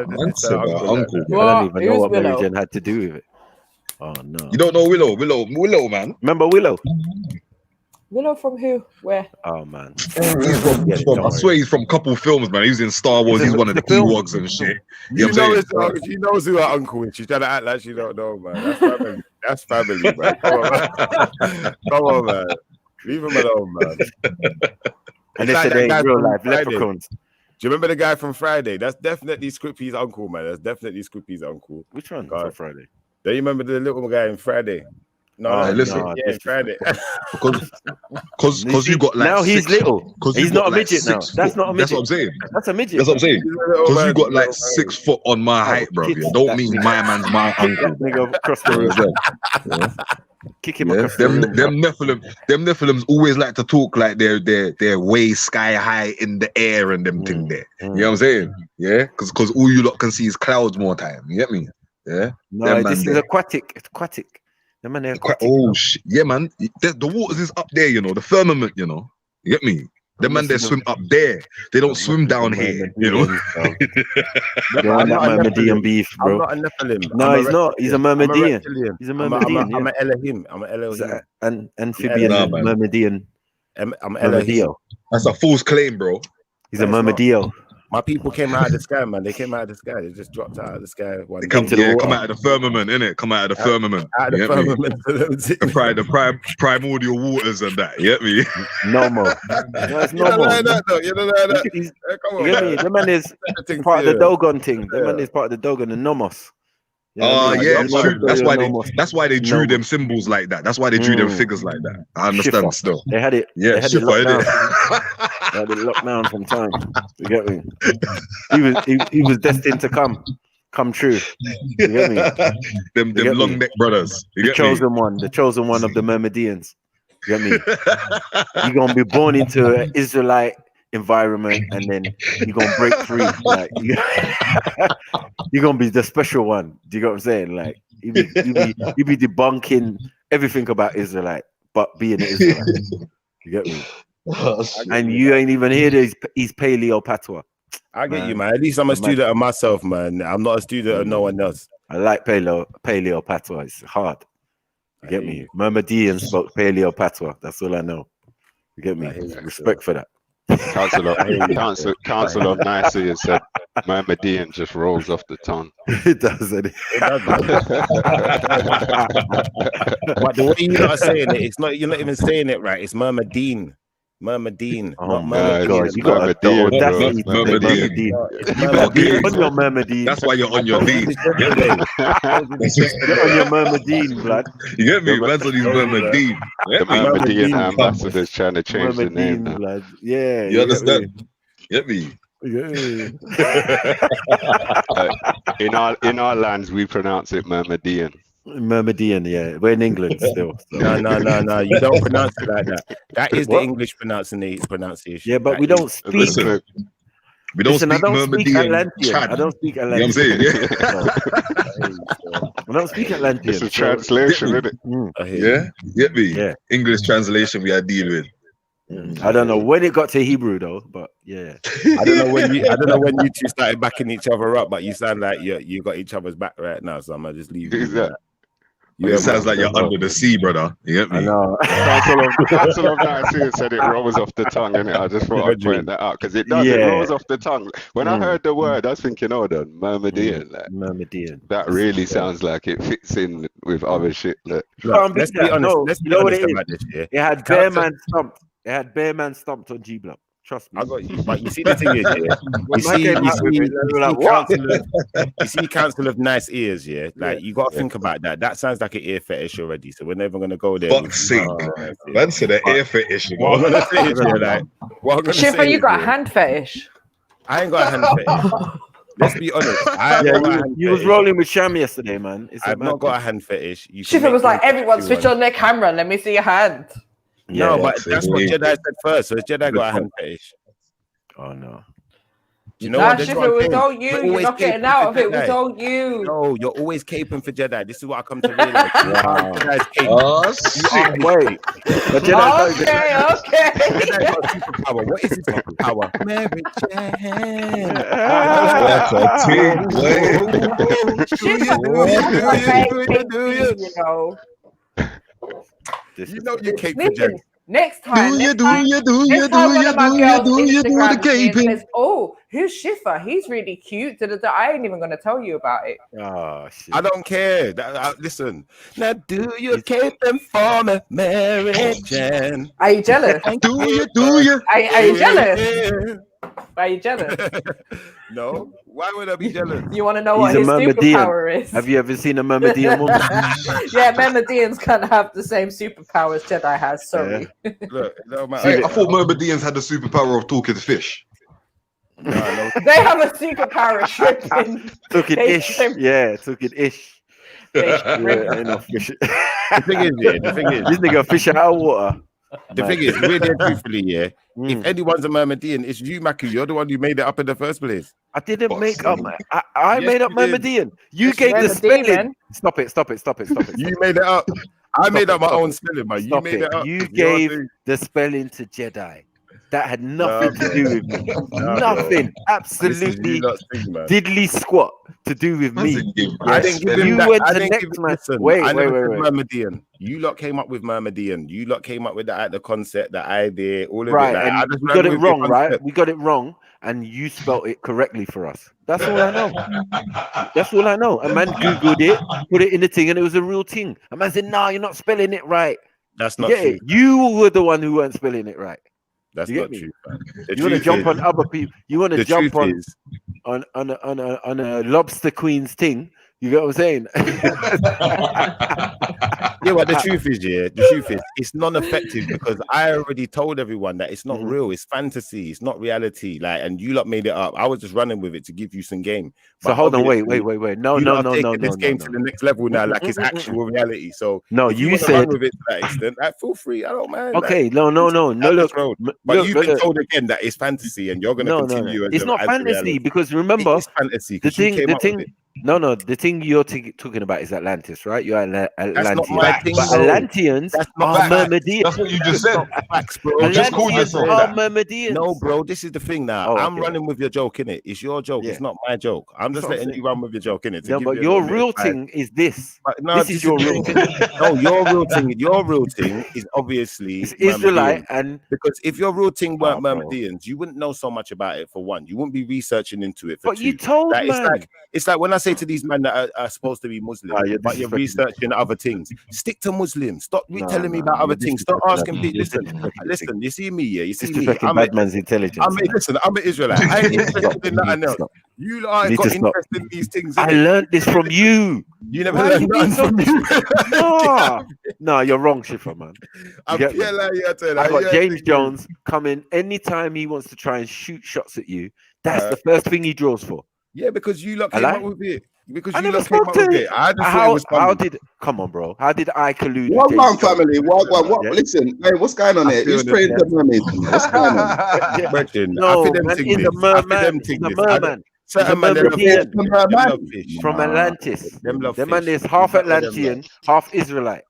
Speaker 20: even
Speaker 15: know what Mary Jen had to do with it. Oh no,
Speaker 18: you don't know Willow, man.
Speaker 15: Remember Willow?
Speaker 9: Willow from who? Where?
Speaker 15: Oh man,
Speaker 18: I swear he's from a couple films, man. He was in Star Wars. He's one of the Ewoks and shit.
Speaker 20: She knows who her uncle is. She's trying to act like she don't know, man. That's family, man. Come on, man. Leave him alone, man.
Speaker 15: And they said they ain't real life leprechauns.
Speaker 20: Do you remember the guy from Friday? That's definitely Scrippy's uncle, man. That's definitely Scrippy's uncle.
Speaker 15: Which one? From Friday?
Speaker 20: Do you remember the little guy in Friday? Friday.
Speaker 18: Because you got like
Speaker 15: now he's little. He's not a midget now. That's not a midget.
Speaker 18: That's what I'm saying.
Speaker 15: That's a midget.
Speaker 18: That's what I'm saying. Because you got like 6 foot on my height, bro. Don't mean my man's my uncle.
Speaker 15: Nigga across the room. Kick him across the room.
Speaker 18: Them Nephilims always like to talk like they're way sky high in the air and them thing there. You know what I'm saying? Yeah, because all you lot can see is clouds more time. You get me? Yeah.
Speaker 15: No, this is aquatic. It's aquatic. The man aquatic.
Speaker 18: Oh shit, yeah, man. The waters is up there, you know. The firmament, you know. You get me? The man they swim up there. They don't swim down here, you know.
Speaker 15: You're not Mermadian beef, bro.
Speaker 20: I'm not a Nephilim.
Speaker 15: No, he's not. He's a Mermadian. He's a Mermadian.
Speaker 20: I'm an Elohim. I'm an Elohim.
Speaker 15: An amphibian Mermadian.
Speaker 20: I'm Elohim.
Speaker 18: That's a false claim, bro.
Speaker 15: He's a Mermadio.
Speaker 20: My people came out of the sky, man. They came out of the sky. They just dropped out of the sky.
Speaker 18: They come out of the firmament, innit? Come out of the firmament.
Speaker 20: Out of the firmament.
Speaker 18: The primordial waters and that. You get me?
Speaker 15: No more. No, it's no more.
Speaker 20: You don't know that.
Speaker 15: You get me? The man is part of the Dogon thing. The man is part of the Dogon and Nomos.
Speaker 18: Oh yeah, true. That's why they drew them symbols like that. That's why they drew them figures like that. I understand
Speaker 15: Schiffer.
Speaker 18: still.
Speaker 15: They had it.
Speaker 18: Yeah,
Speaker 15: they had
Speaker 18: Schiffer,
Speaker 15: it locked down. They had it locked down from time. You get me? He was destined to come true. You get me?
Speaker 18: them long neck brothers.
Speaker 15: The chosen one of the Mermadians. You get me? You're gonna be born into an Israelite environment, and then you're gonna break free. Like you're gonna be the special one. Do you get what I'm saying? Like you be debunking everything about Israelite but being an Israelite. You get me? And you ain't even hear this. He's paleo patois.
Speaker 20: I get you, man. At least I'm a student of myself, man. I'm not a student of no one else.
Speaker 15: I like paleo patois. It's hard. You get me? Murmadian spoke paleo patois. That's all I know. You get me? Respect for that.
Speaker 19: Council of Nicaea said Murmadian just rolls off the tongue.
Speaker 15: It does, it?
Speaker 20: But the way you're not saying it, it's not. You're not even saying it right. It's Murmadine. Murmadine.
Speaker 15: Oh my God! You got the audacity. Murmadine. On your Murmadine.
Speaker 18: That's why you're on your dean.
Speaker 15: You're on your Murmadine, blood.
Speaker 18: You get me? That's what he's Murmadine.
Speaker 19: The Murmadine ambassador's trying to change the name.
Speaker 15: Blood. Yeah.
Speaker 18: You understand? Get me?
Speaker 15: Yeah.
Speaker 19: In our lands, we pronounce it Murmadian.
Speaker 15: Murmadian, yeah. We're in England still. So.
Speaker 20: No. You don't pronounce it like that. That is the English pronunciation.
Speaker 15: Yeah, but we don't speak.
Speaker 18: We don't speak Murmadian.
Speaker 15: I don't speak Atlantean.
Speaker 18: You know what I'm saying?
Speaker 15: I don't speak Atlantean.
Speaker 19: It's a translation, isn't it?
Speaker 18: Yeah? Get me?
Speaker 15: Yeah.
Speaker 18: English translation we are dealing with.
Speaker 15: I don't know when it got to Hebrew though, but yeah.
Speaker 20: I don't know when you two started backing each other up, but you sound like you got each other's back right now, so I'm gonna just leave you.
Speaker 18: It sounds like you're under the sea, brother. You get me?
Speaker 20: I know.
Speaker 19: Council of Nicaea said it rolls off the tongue, innit? I just thought I'd point that out because it does. It rolls off the tongue. When I heard the word, I was thinking, hold on, Murmadian.
Speaker 15: Murmadian.
Speaker 19: That really sounds like it fits in with other shit.
Speaker 20: Let's be honest. Let's be honest about this. Yeah,
Speaker 15: it had Bear Man stumped. It had Bear Man stumped on G Block. Trust me.
Speaker 20: I got you. But you see the thing is, you see Council of Nice Ears, yeah? Like, you got to think about that. That sounds like an ear fetish already. So we're never going to go there.
Speaker 18: Fuck's sake. Man said an ear fetish.
Speaker 20: What I'm going to say is,
Speaker 9: Shifra, you got a hand fetish.
Speaker 20: I ain't got a hand fetish. Let's be honest.
Speaker 15: You was rolling with Sham yesterday, man.
Speaker 20: I've not got a hand fetish.
Speaker 9: Shifra was like, everyone switch on their camera. Let me see your hand.
Speaker 20: No, but that's what Jedi said first. So Jedi got a hand fetish.
Speaker 15: Oh no.
Speaker 20: You know what?
Speaker 9: It was all you. You're not getting out of it. It was all you.
Speaker 20: No, you're always caping for Jedi. This is what I come to realize.
Speaker 15: Wait.
Speaker 9: Okay.
Speaker 20: Jedi got a superpower. What is his superpower? Mary Jane.
Speaker 18: That's a
Speaker 20: You know you cape for Jedi.
Speaker 9: Next time,
Speaker 18: do you the caping?
Speaker 9: Says, oh, who's Shifra? He's really cute. I ain't even gonna tell you about it.
Speaker 15: Oh shit!
Speaker 20: I don't care. Listen, now do you caping for me, Mary Jane?
Speaker 9: Are you jealous?
Speaker 18: Do you?
Speaker 9: Are you jealous? Are you jealous?
Speaker 20: No. Why would I be jealous?
Speaker 9: You want to know what his superpower is?
Speaker 15: Have you ever seen a Murmadian woman?
Speaker 9: Yeah, Murmadians can't have the same superpowers Jedi has. Sorry.
Speaker 20: Yeah. Look,
Speaker 18: I thought Murmadians had the superpower of talking to fish.
Speaker 9: No. They have a superpower of shrimping.
Speaker 15: Talking ish. Yeah, talking ish.
Speaker 20: The thing is,
Speaker 15: this nigga fish out of water.
Speaker 20: The thing is, really and truthfully, yeah. If anyone's a Murmadian, it's you, Maku. You're the one who made it up in the first place.
Speaker 15: I didn't make up. I made up Murmadian. You gave the spelling. Stop it.
Speaker 20: You made it up. I made up my own spelling, man. You made it up.
Speaker 15: You gave the spelling to Jedi. That had nothing to do with me. Nothing. Absolutely diddly squat to do with me.
Speaker 20: I didn't give him
Speaker 15: you
Speaker 20: that.
Speaker 15: went
Speaker 20: I
Speaker 15: to
Speaker 20: didn't
Speaker 15: next
Speaker 20: give
Speaker 15: man.
Speaker 20: Wait.
Speaker 15: Murmadian.
Speaker 20: You lot came up with Murmadian. You lot came up with the concept, the idea, all of it.
Speaker 15: Right, and we got it wrong, right? We got it wrong, and you spelt it correctly for us. That's all I know. That's all I know. A man Googled it, put it in the thing, and it was a real thing. A man said, "No, you're not spelling it right."
Speaker 20: That's not true.
Speaker 15: You were the one who weren't spelling it right.
Speaker 20: That's not true.
Speaker 15: You want to jump on other people. You want to jump on a lobster queen's thing. You get what I'm saying?
Speaker 20: Yeah, but the truth is, it's non-effective because I already told everyone that it's not real. It's fantasy. It's not reality. Like, and you lot made it up. I was just running with it to give you some game.
Speaker 15: So hold on, wait. No.
Speaker 20: This game to the next level now, like it's actual reality. So
Speaker 15: no, you said
Speaker 20: run with it to that extent. Like, feel free. I don't mind.
Speaker 15: Okay, no. Look,
Speaker 20: but you've been told again that it's fantasy, and you're going to continue.
Speaker 15: It's not fantasy because remember,
Speaker 20: it is fantasy.
Speaker 15: The thing. No, the thing you're talking about is Atlantis, right? You're Atlantean.
Speaker 18: That's not my thing,
Speaker 15: but
Speaker 18: bro.
Speaker 15: Atlanteans
Speaker 18: That's not
Speaker 15: are
Speaker 18: facts.
Speaker 15: Myrmidons.
Speaker 18: That's what you just said.
Speaker 6: Facts, bro.
Speaker 18: You just called yourself
Speaker 15: Atlanteans are
Speaker 18: that.
Speaker 15: Myrmidons.
Speaker 6: No, bro, this is the thing now.
Speaker 15: Oh,
Speaker 6: I'm
Speaker 15: okay.
Speaker 6: running with your joke, innit? It's your joke.
Speaker 15: Yeah.
Speaker 6: It's not my joke. I'm just
Speaker 15: That's what I'm
Speaker 6: letting
Speaker 15: saying.
Speaker 6: you run with your joke, innit?
Speaker 15: No, but your real thing is this.
Speaker 6: No,
Speaker 15: This is your real thing.
Speaker 6: No, your real thing. Your real thing is obviously
Speaker 15: It's Israelite,
Speaker 6: Myrmidons.
Speaker 15: and
Speaker 6: because if your real thing weren't
Speaker 15: bro.
Speaker 6: Myrmidons, you wouldn't know so much about it. For one, you wouldn't be researching into it. For
Speaker 15: But
Speaker 6: two,
Speaker 15: you told
Speaker 6: like,
Speaker 15: man.
Speaker 6: it's like when I say to these men that are supposed to be Muslim, but you're researching other things. Stick to Muslims. Stop telling me about other things. Stop asking me. Listen. You see me, yeah. You see me. I'm
Speaker 15: bad man's intelligence.
Speaker 6: I'm an Israelite. I ain't interested in nothing else. You lot ain't got interest in these things.
Speaker 15: I learned this from you.
Speaker 6: You never learned nothing from me.
Speaker 15: No, you're wrong, Schiffer, man.
Speaker 6: I
Speaker 15: got James Jones coming anytime he wants to try and shoot shots at you. That's the first thing he draws for.
Speaker 6: Yeah, because you lot came up with it. Because
Speaker 15: I
Speaker 6: you
Speaker 15: never
Speaker 6: lot came
Speaker 15: spoke
Speaker 6: up
Speaker 15: to
Speaker 6: with
Speaker 15: it.
Speaker 6: it. I just thought it was funny.
Speaker 15: Come on, bro. How did I collude?
Speaker 8: One family. Listen, hey, what's going on here? Who's praying to mermaids? What's going on?
Speaker 15: No, man, in the merman. From Atlantis. Them man is half Atlantean, half Israelite.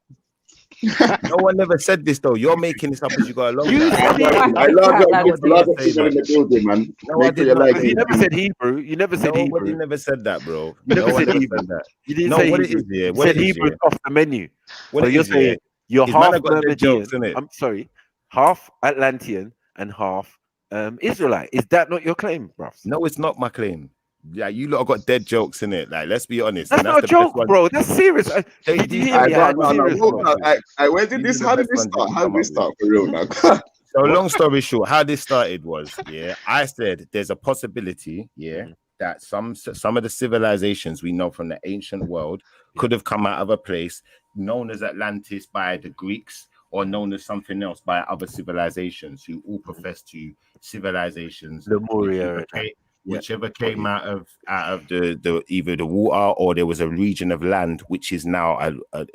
Speaker 6: No one never said this though. You're making this up as you go along.
Speaker 8: I love people in the building, man.
Speaker 6: No, I did not.
Speaker 15: You never said Hebrew. You never said Hebrew.
Speaker 6: Nobody never said that, bro.
Speaker 15: You never said Hebrew.
Speaker 6: You didn't say Hebrew. You
Speaker 15: said Hebrew off the menu. So you're saying you're half Myrmidon. I'm sorry, half Atlantean and half Israelite. Is that not your claim, bro?
Speaker 6: No, it's not my claim. Yeah, you lot got dead jokes in it. Like, let's be honest.
Speaker 15: That's not a joke, bro. That's serious. Did you hear me?
Speaker 8: Where did this? How did this start? How did this start for real now?
Speaker 6: So, long story short, how this started was, I said there's a possibility, that some of the civilizations we know from the ancient world could have come out of a place known as Atlantis by the Greeks, or known as something else by other civilizations who all profess to civilizations.
Speaker 15: Lemuria.
Speaker 6: Whichever came out of the either the water, or there was a region of land which is now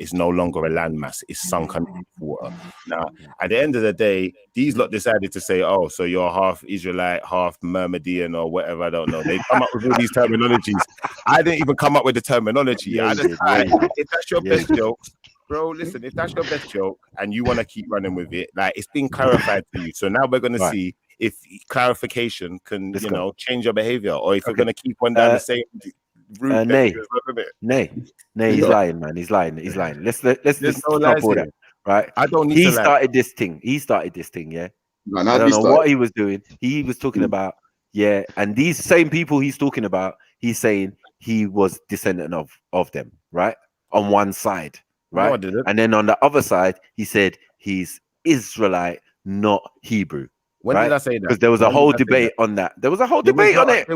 Speaker 6: is no longer a landmass, it's sunk under water. Now, at the end of the day, these lot decided to say, "Oh, so you're half Israelite, half Myrmidon, or whatever." I don't know. They come up with all these terminologies. I didn't even come up with the terminology. If that's your best joke, bro, listen. If that's your best joke and you want to keep running with it, like, it's been clarified to you. So now we're gonna see if clarification can, change your behavior, or if you're going to keep on down the same route.
Speaker 15: Nay, he's lying, man. He's lying. Let's stop all that, right?
Speaker 6: I don't need
Speaker 15: he
Speaker 6: to
Speaker 15: started this thing. He started this thing, yeah?
Speaker 8: No,
Speaker 15: I don't know what he was doing. He was talking about, and these same people he's talking about, he's saying he was descendant of them, right? On one side, right?
Speaker 6: No, I didn't.
Speaker 15: And then on the other side, he said he's Israelite, not Hebrew.
Speaker 6: When did I say that?
Speaker 15: Because there was a whole debate on that. There was a whole debate on it.
Speaker 19: He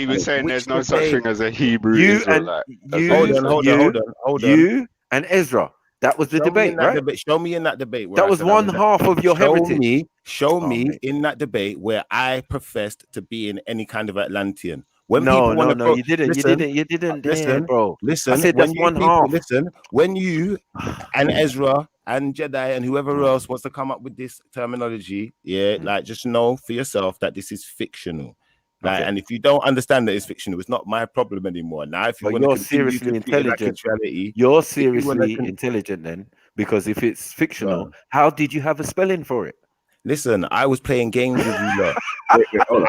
Speaker 19: was saying there's no such thing as a Hebrew Israelite.
Speaker 15: You and Ezra. That was the debate, right?
Speaker 6: Show me in that debate.
Speaker 15: That was one half of your heritage.
Speaker 6: Show me in that debate where I professed to be in any kind of Atlantean. When
Speaker 15: you didn't.
Speaker 6: Listen,
Speaker 15: bro.
Speaker 6: Listen,
Speaker 15: I said that's one half.
Speaker 6: Listen, when you and Ezra and Jedi and whoever else wants to come up with this terminology, like, just know for yourself that this is fictional. Like, and if you don't understand that it's fictional, it's not my problem anymore. Now, if you want to
Speaker 15: seriously intelligent, you're seriously intelligent then, because if it's fictional, how did you have a spelling for it?
Speaker 6: Listen, I was playing games with you lot. I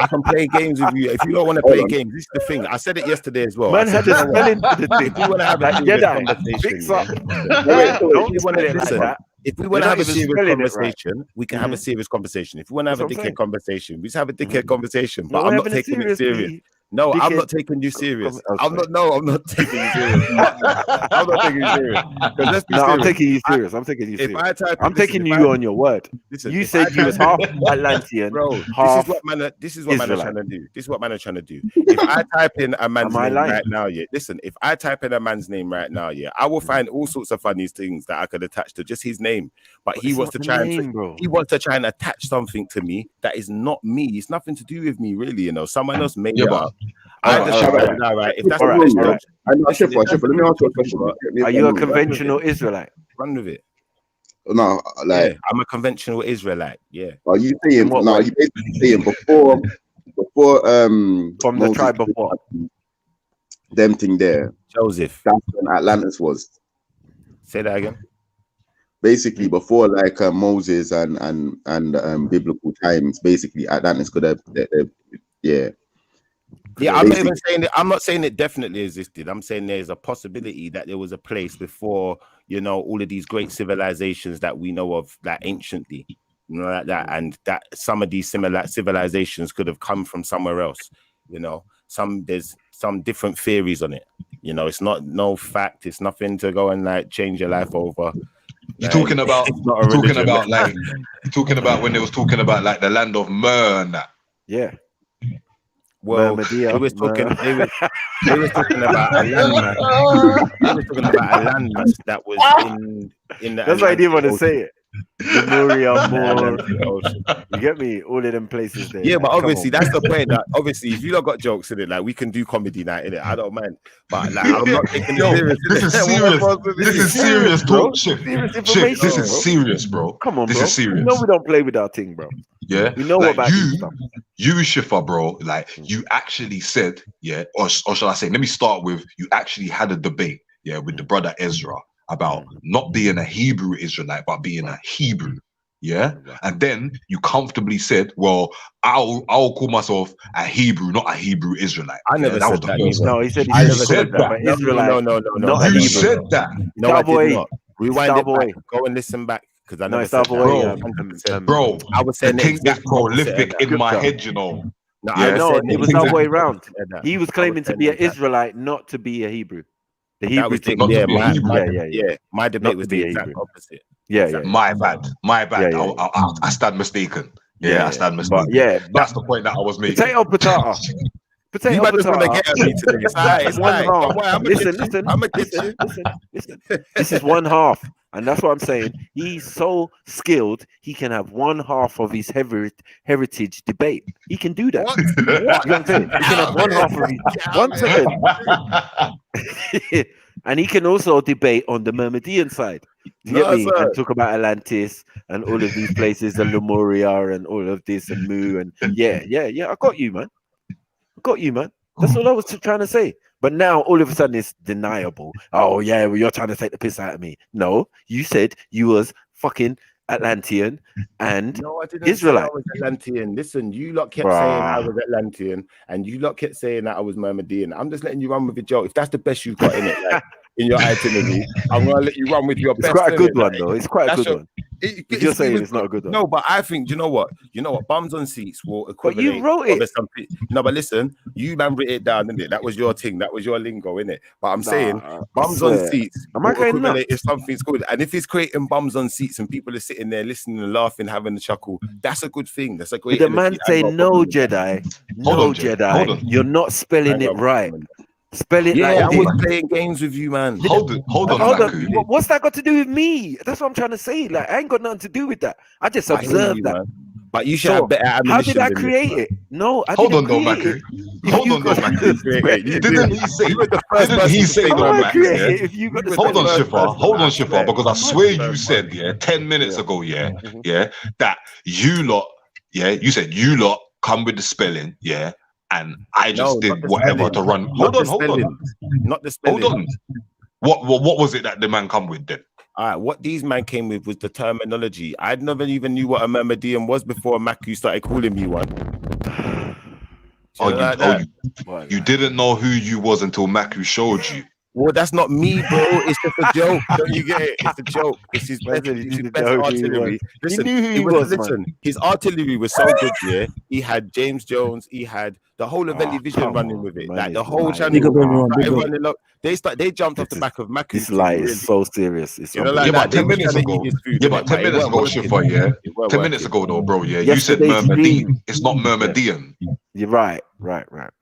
Speaker 6: can play games with you. If you don't want to play games, this is the thing. I said it yesterday as well.
Speaker 15: Man had a spelling for the thing.
Speaker 6: If you want to have a conversation, if we want to have a serious conversation, we can have a serious conversation. If we want to have a dickhead conversation, we just have a dickhead conversation. But I'm not taking it serious. No, I'm not taking you serious. I'm not taking you serious. I'm not taking you serious. Let's be serious.
Speaker 15: I'm taking you serious. I'm taking you on your word. You said you was half Atlantean,
Speaker 6: bro.
Speaker 15: half
Speaker 6: This is what man are trying to do. This is what man are trying to do. If I type in a man's name right now, listen. If I type in a man's name right now, I will find all sorts of funny things that I could attach to just his name. But he wants to try and attach something to me that is not me. It's nothing to do with me, really. Someone else made it up. If that's
Speaker 8: let me ask you a question.
Speaker 15: Are you a conventional Israelite?
Speaker 6: Run with it.
Speaker 8: No, like,
Speaker 6: I'm a conventional Israelite. Yeah.
Speaker 8: Are you saying? No, you basically saying before
Speaker 15: from the
Speaker 8: Moses
Speaker 15: tribe of what?
Speaker 8: Them thing there.
Speaker 20: Joseph.
Speaker 8: That's when Atlantis was.
Speaker 20: Say that again.
Speaker 8: Basically, before like Moses and biblical times, basically Atlantis could have, yeah.
Speaker 20: Yeah, I'm not even saying it. I'm not saying it definitely existed. I'm saying there's a possibility that there was a place before, you know, all of these great civilizations that we know of, like anciently, you know, like that, and that some of these similar civilizations could have come from somewhere else. You know, there's some different theories on it. You know, it's not no fact. It's nothing to go and like change your life over.
Speaker 12: You're talking about when they was talking about like the land of Myrrh and that.
Speaker 15: Yeah.
Speaker 20: Well, they was talking about a landmass. They were talking about a landmass that was in the.
Speaker 15: That's why I didn't want to say it. Lemuria, Moor. You get me? All of them places there.
Speaker 20: Yeah,
Speaker 15: like,
Speaker 20: but obviously that's the point. That obviously, if you lot got jokes in it, like we can do comedy night in it. I don't mind, but like I'm not taking it serious.
Speaker 12: This is serious. This is serious talk. Shit, this is serious, bro.
Speaker 15: Come on,
Speaker 12: this
Speaker 15: bro.
Speaker 12: is serious.
Speaker 15: You know we don't play with our thing, bro.
Speaker 12: Yeah,
Speaker 15: we know
Speaker 12: like
Speaker 15: about this stuff.
Speaker 12: You, Shifa, bro. Like you actually said, yeah, or shall I say? Let me start with you. Actually had a debate, yeah, with the brother Ezra about not being a Hebrew Israelite, but being a Hebrew. Yeah, and then you comfortably said, "Well, I'll call myself a Hebrew, not a Hebrew Israelite."
Speaker 20: I never said that.
Speaker 15: No, he said
Speaker 12: I never said that.
Speaker 15: But Israelite.
Speaker 20: No.
Speaker 12: You said that.
Speaker 20: No, I did not. Rewind it back. Go and listen back because I never said that.
Speaker 12: Bro,
Speaker 20: I was saying
Speaker 12: the thing is prolific in my head, you know.
Speaker 15: No, I know it was the other way around. He was claiming to be an Israelite, not to be a Hebrew. The Hebrew thing,
Speaker 20: yeah. My debate was the exact opposite.
Speaker 15: Yeah.
Speaker 12: My bad. I stand mistaken. Yeah, I stand mistaken.
Speaker 15: But
Speaker 12: that's the point that I was making.
Speaker 15: Potato.
Speaker 20: You might just want to get at me today. It's
Speaker 15: one half.
Speaker 20: Listen.
Speaker 15: This is one half, and that's what I'm saying. He's so skilled. He can have one half of his heritage debate. He can do that.
Speaker 20: What?
Speaker 15: You know what I'm saying? He can have one half of his 1 second. And he can also debate on the Myrmidon side. You get me? And talk about Atlantis and all of these places, and Lemuria and all of this and Mu and yeah. I got you, man. That's all I was trying to say. But now all of a sudden it's deniable. Oh yeah, well, you're trying to take the piss out of me. No, you said you was fucking Atlantean and
Speaker 20: no, I didn't
Speaker 15: Israelite.
Speaker 20: Say I was Atlantean. Listen, you lot kept saying I was Atlantean, and you lot kept saying that I was Myrmidon. I'm just letting you run with your joke. If that's the best you've got in it, like, in your itinerary, I'm gonna let you run with your best.
Speaker 15: It's quite a good one, though. It's quite a good one. You're saying it's not a good one.
Speaker 20: No, but I think, you know what? Bums on seats will equivalent.
Speaker 15: But you wrote it.
Speaker 20: No, but listen, you man wrote it down, didn't it? That was your thing. That was your lingo, innit? But I'm saying bums on seats will equivalent if something's good. And if it's creating bums on seats and people are sitting there listening and laughing, having a chuckle, that's a good thing. That's a great.
Speaker 15: The man say no, Jedi. No, Jedi. You're not spelling it right. Spell it like
Speaker 20: I was playing games with you, man.
Speaker 12: Hold on.
Speaker 15: What's that got to do with me? That's what I'm trying to say. Like, I ain't got nothing to do with that. I just observed that.
Speaker 20: Man. But you should have better ammunition.
Speaker 15: How did I create it? No, I
Speaker 12: hold
Speaker 15: didn't
Speaker 12: on, though,
Speaker 15: create
Speaker 12: Maku. Hold on, though, Maku. Didn't he say, though, Mac? Hold on, Shifa, because I swear you said, 10 minutes ago, that you lot, you said you lot come with the spelling, and I just did whatever to run. Hold on.
Speaker 20: Not the spelling.
Speaker 12: Hold on. What was it that the man come with then?
Speaker 20: All right, what these man came with was the terminology. I never even knew what a Myrmidon was before Maku started calling me one.
Speaker 12: You didn't know who you was until Maku showed you.
Speaker 20: Well, that's not me, bro. It's just a joke. Don't you get it? It's a joke. It's his best artillery. Listen, his artillery was so good, He had James Jones. He had the whole of Vision running with it. Like the whole channel. They jumped off the back of Maku.
Speaker 15: This light is so serious. It's
Speaker 12: but 10 minutes ago. But 10 minutes ago, Shifa, 10 minutes ago, though, bro, you said Myrmidon. It's not Myrmidon.
Speaker 15: You're right.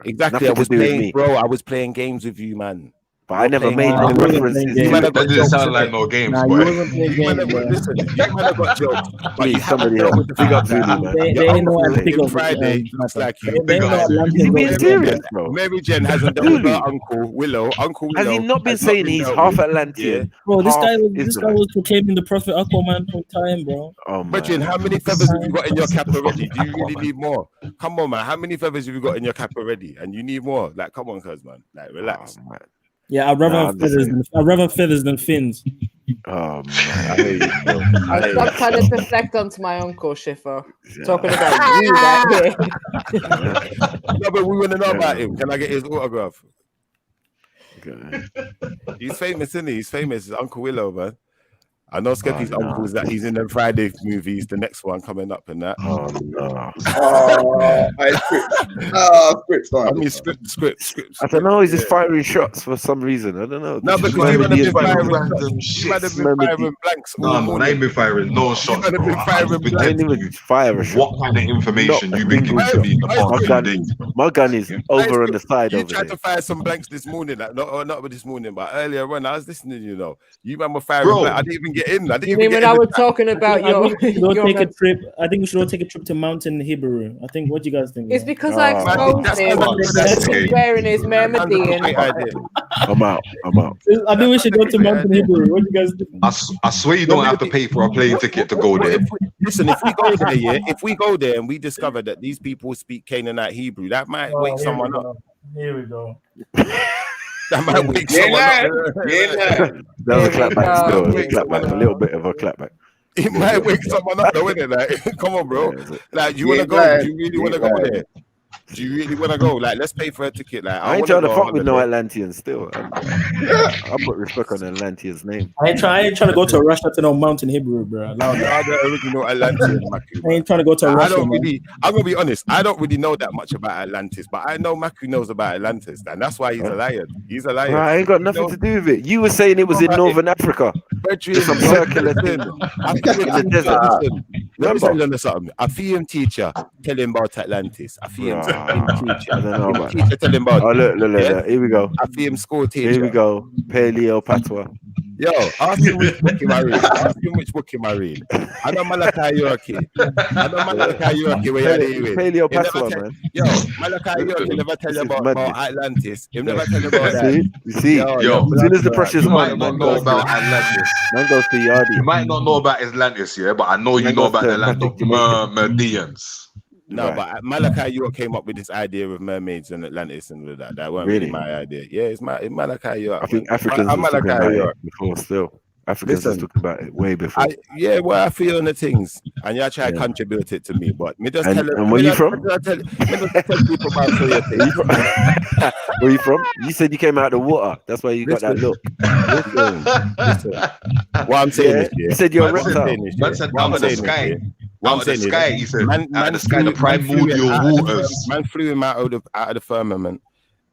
Speaker 20: Exactly. I was playing games with you, man.
Speaker 15: But I never made no references.
Speaker 12: That didn't sound like no games, boy.
Speaker 6: Listen, you might have got jokes, but
Speaker 15: Please,
Speaker 6: you
Speaker 15: somebody
Speaker 6: haven't
Speaker 15: else. Big up Zulu, man.
Speaker 6: Your uncle Friday looks like you.
Speaker 15: Is he being serious, bro?
Speaker 6: Mary Jen hasn't dealt with her uncle Willow. Uncle Willow
Speaker 15: has he not been saying he's half Atlantean?
Speaker 2: Bro, this
Speaker 15: half
Speaker 2: guy
Speaker 15: Israelite?
Speaker 2: was proclaiming the prophet Aquaman for time, bro.
Speaker 15: Oh man.
Speaker 6: Brethren, how many feathers have you got in your cap already? Do you really need more? Come on, man. How many feathers have you got in your cap already? And you need more? Like, come on, cuz, man. Like, relax.
Speaker 15: Oh, man.
Speaker 2: Yeah, I'd rather have feathers than fins.
Speaker 15: Oh man, I hear you.
Speaker 9: I'll stop trying to deflect onto my uncle, Schiffer. Talking about you right here.
Speaker 6: No, but we want to know about him. Can I get his autograph? He's famous, isn't he? He's famous. It's Uncle Willow, man. I know Skeppy's uncle is that he's in them Friday movies, the next one coming up and that.
Speaker 15: Oh no.
Speaker 6: I mean scripts.
Speaker 15: I don't know, he's just firing shots for some reason. I don't know.
Speaker 6: No, because you might have been firing random shit. You might have been firing blanks.
Speaker 12: No, I ain't been firing no shots, bro.
Speaker 15: I didn't even fire a shot.
Speaker 12: What kind of information you been giving to me in the past 2 days?
Speaker 15: My gun is over on the side
Speaker 6: You
Speaker 15: over
Speaker 6: tried
Speaker 15: there.
Speaker 6: to fire some blanks this morning, like, not this morning, but earlier on, I was listening, you know. You man were firing blanks. I didn't even get in. I didn't
Speaker 9: You
Speaker 6: even
Speaker 9: mean
Speaker 6: get
Speaker 9: when
Speaker 6: in.
Speaker 9: I was talking about
Speaker 2: I think we should all take a
Speaker 9: your
Speaker 2: trip. I think we should all take a trip to Mountain Hebrew. I think. What do you guys think?
Speaker 9: It's because I exposed him. He's wearing his Mehmedian.
Speaker 15: I'm out.
Speaker 2: I think we should go to Mountain Hebrew. What do you guys think?
Speaker 12: I swear you don't have to pay for a plane ticket to go there.
Speaker 6: Listen, if we go there, yeah, if we go there and we discover that these people speak Canaanite Hebrew, that might wake someone up.
Speaker 2: Here we go.
Speaker 6: That might wake someone up.
Speaker 15: That was a clapback still. A clapback. A little bit of a clapback.
Speaker 6: It might wake someone up, though, innit? Like, come on, bro. Like, you want to go? Do you really want to go there? Do you really want to go? Like, let's pay for a ticket. Like,
Speaker 15: I ain't trying to fuck with no Atlanteans still. I put respect on the Atlantean's name.
Speaker 2: I ain't trying to go to Russia to know Mountain Hebrew, bro.
Speaker 6: No, I don't really know Atlantean.
Speaker 2: I ain't trying to go to Russia.
Speaker 6: I'm gonna be honest. I don't really know that much about Atlantis, but I know Maku knows about Atlantis, and that's why he's a lion. He's a lion.
Speaker 15: I ain't got nothing to do with it. You were saying it was in Northern Africa. Just some circular thing in the desert.
Speaker 6: Let me tell you something. A film teacher tell him about Atlantis. A film teacher.
Speaker 15: I don't know about
Speaker 6: teacher tell him about.
Speaker 15: Oh, look. Here we go.
Speaker 6: A film school teacher.
Speaker 15: Here we go. Paleo Patois.
Speaker 6: Yo, ask him which book him I read. Ask him which book him I read. I know Malachi Yorkie. Where you're doing.
Speaker 15: Paleo Patois, man.
Speaker 6: Yo, Malachi Yorkie never tell you about Atlantis. He never tell you about that.
Speaker 15: You see? Yo, as soon as the pressure's
Speaker 12: you might
Speaker 15: on,
Speaker 12: not know about Atlantis.
Speaker 15: Man goes to Yardi.
Speaker 12: You might not know about Atlantis, yeah, but I know you know about the Atlantic Merdians.
Speaker 6: No, but Malachi York came up with this idea of mermaids and Atlantis and all that. That weren't really my idea. Yeah, it's Malachi York.
Speaker 15: I think Africans was talking about it before still. Africans was talking about it way before.
Speaker 6: I feel on the things, and you try to contribute it to me, but me just tell them.
Speaker 15: And where you from?
Speaker 6: Tell people about
Speaker 15: where you from? You said you came out of the water. That's why you got that look.
Speaker 6: Listen. What I'm saying is,
Speaker 15: you said you're a reptile.
Speaker 12: Man said out of the sky. Out of the sky, he said. Out of the sky, the primordial waters.
Speaker 6: Man flew him out of the firmament.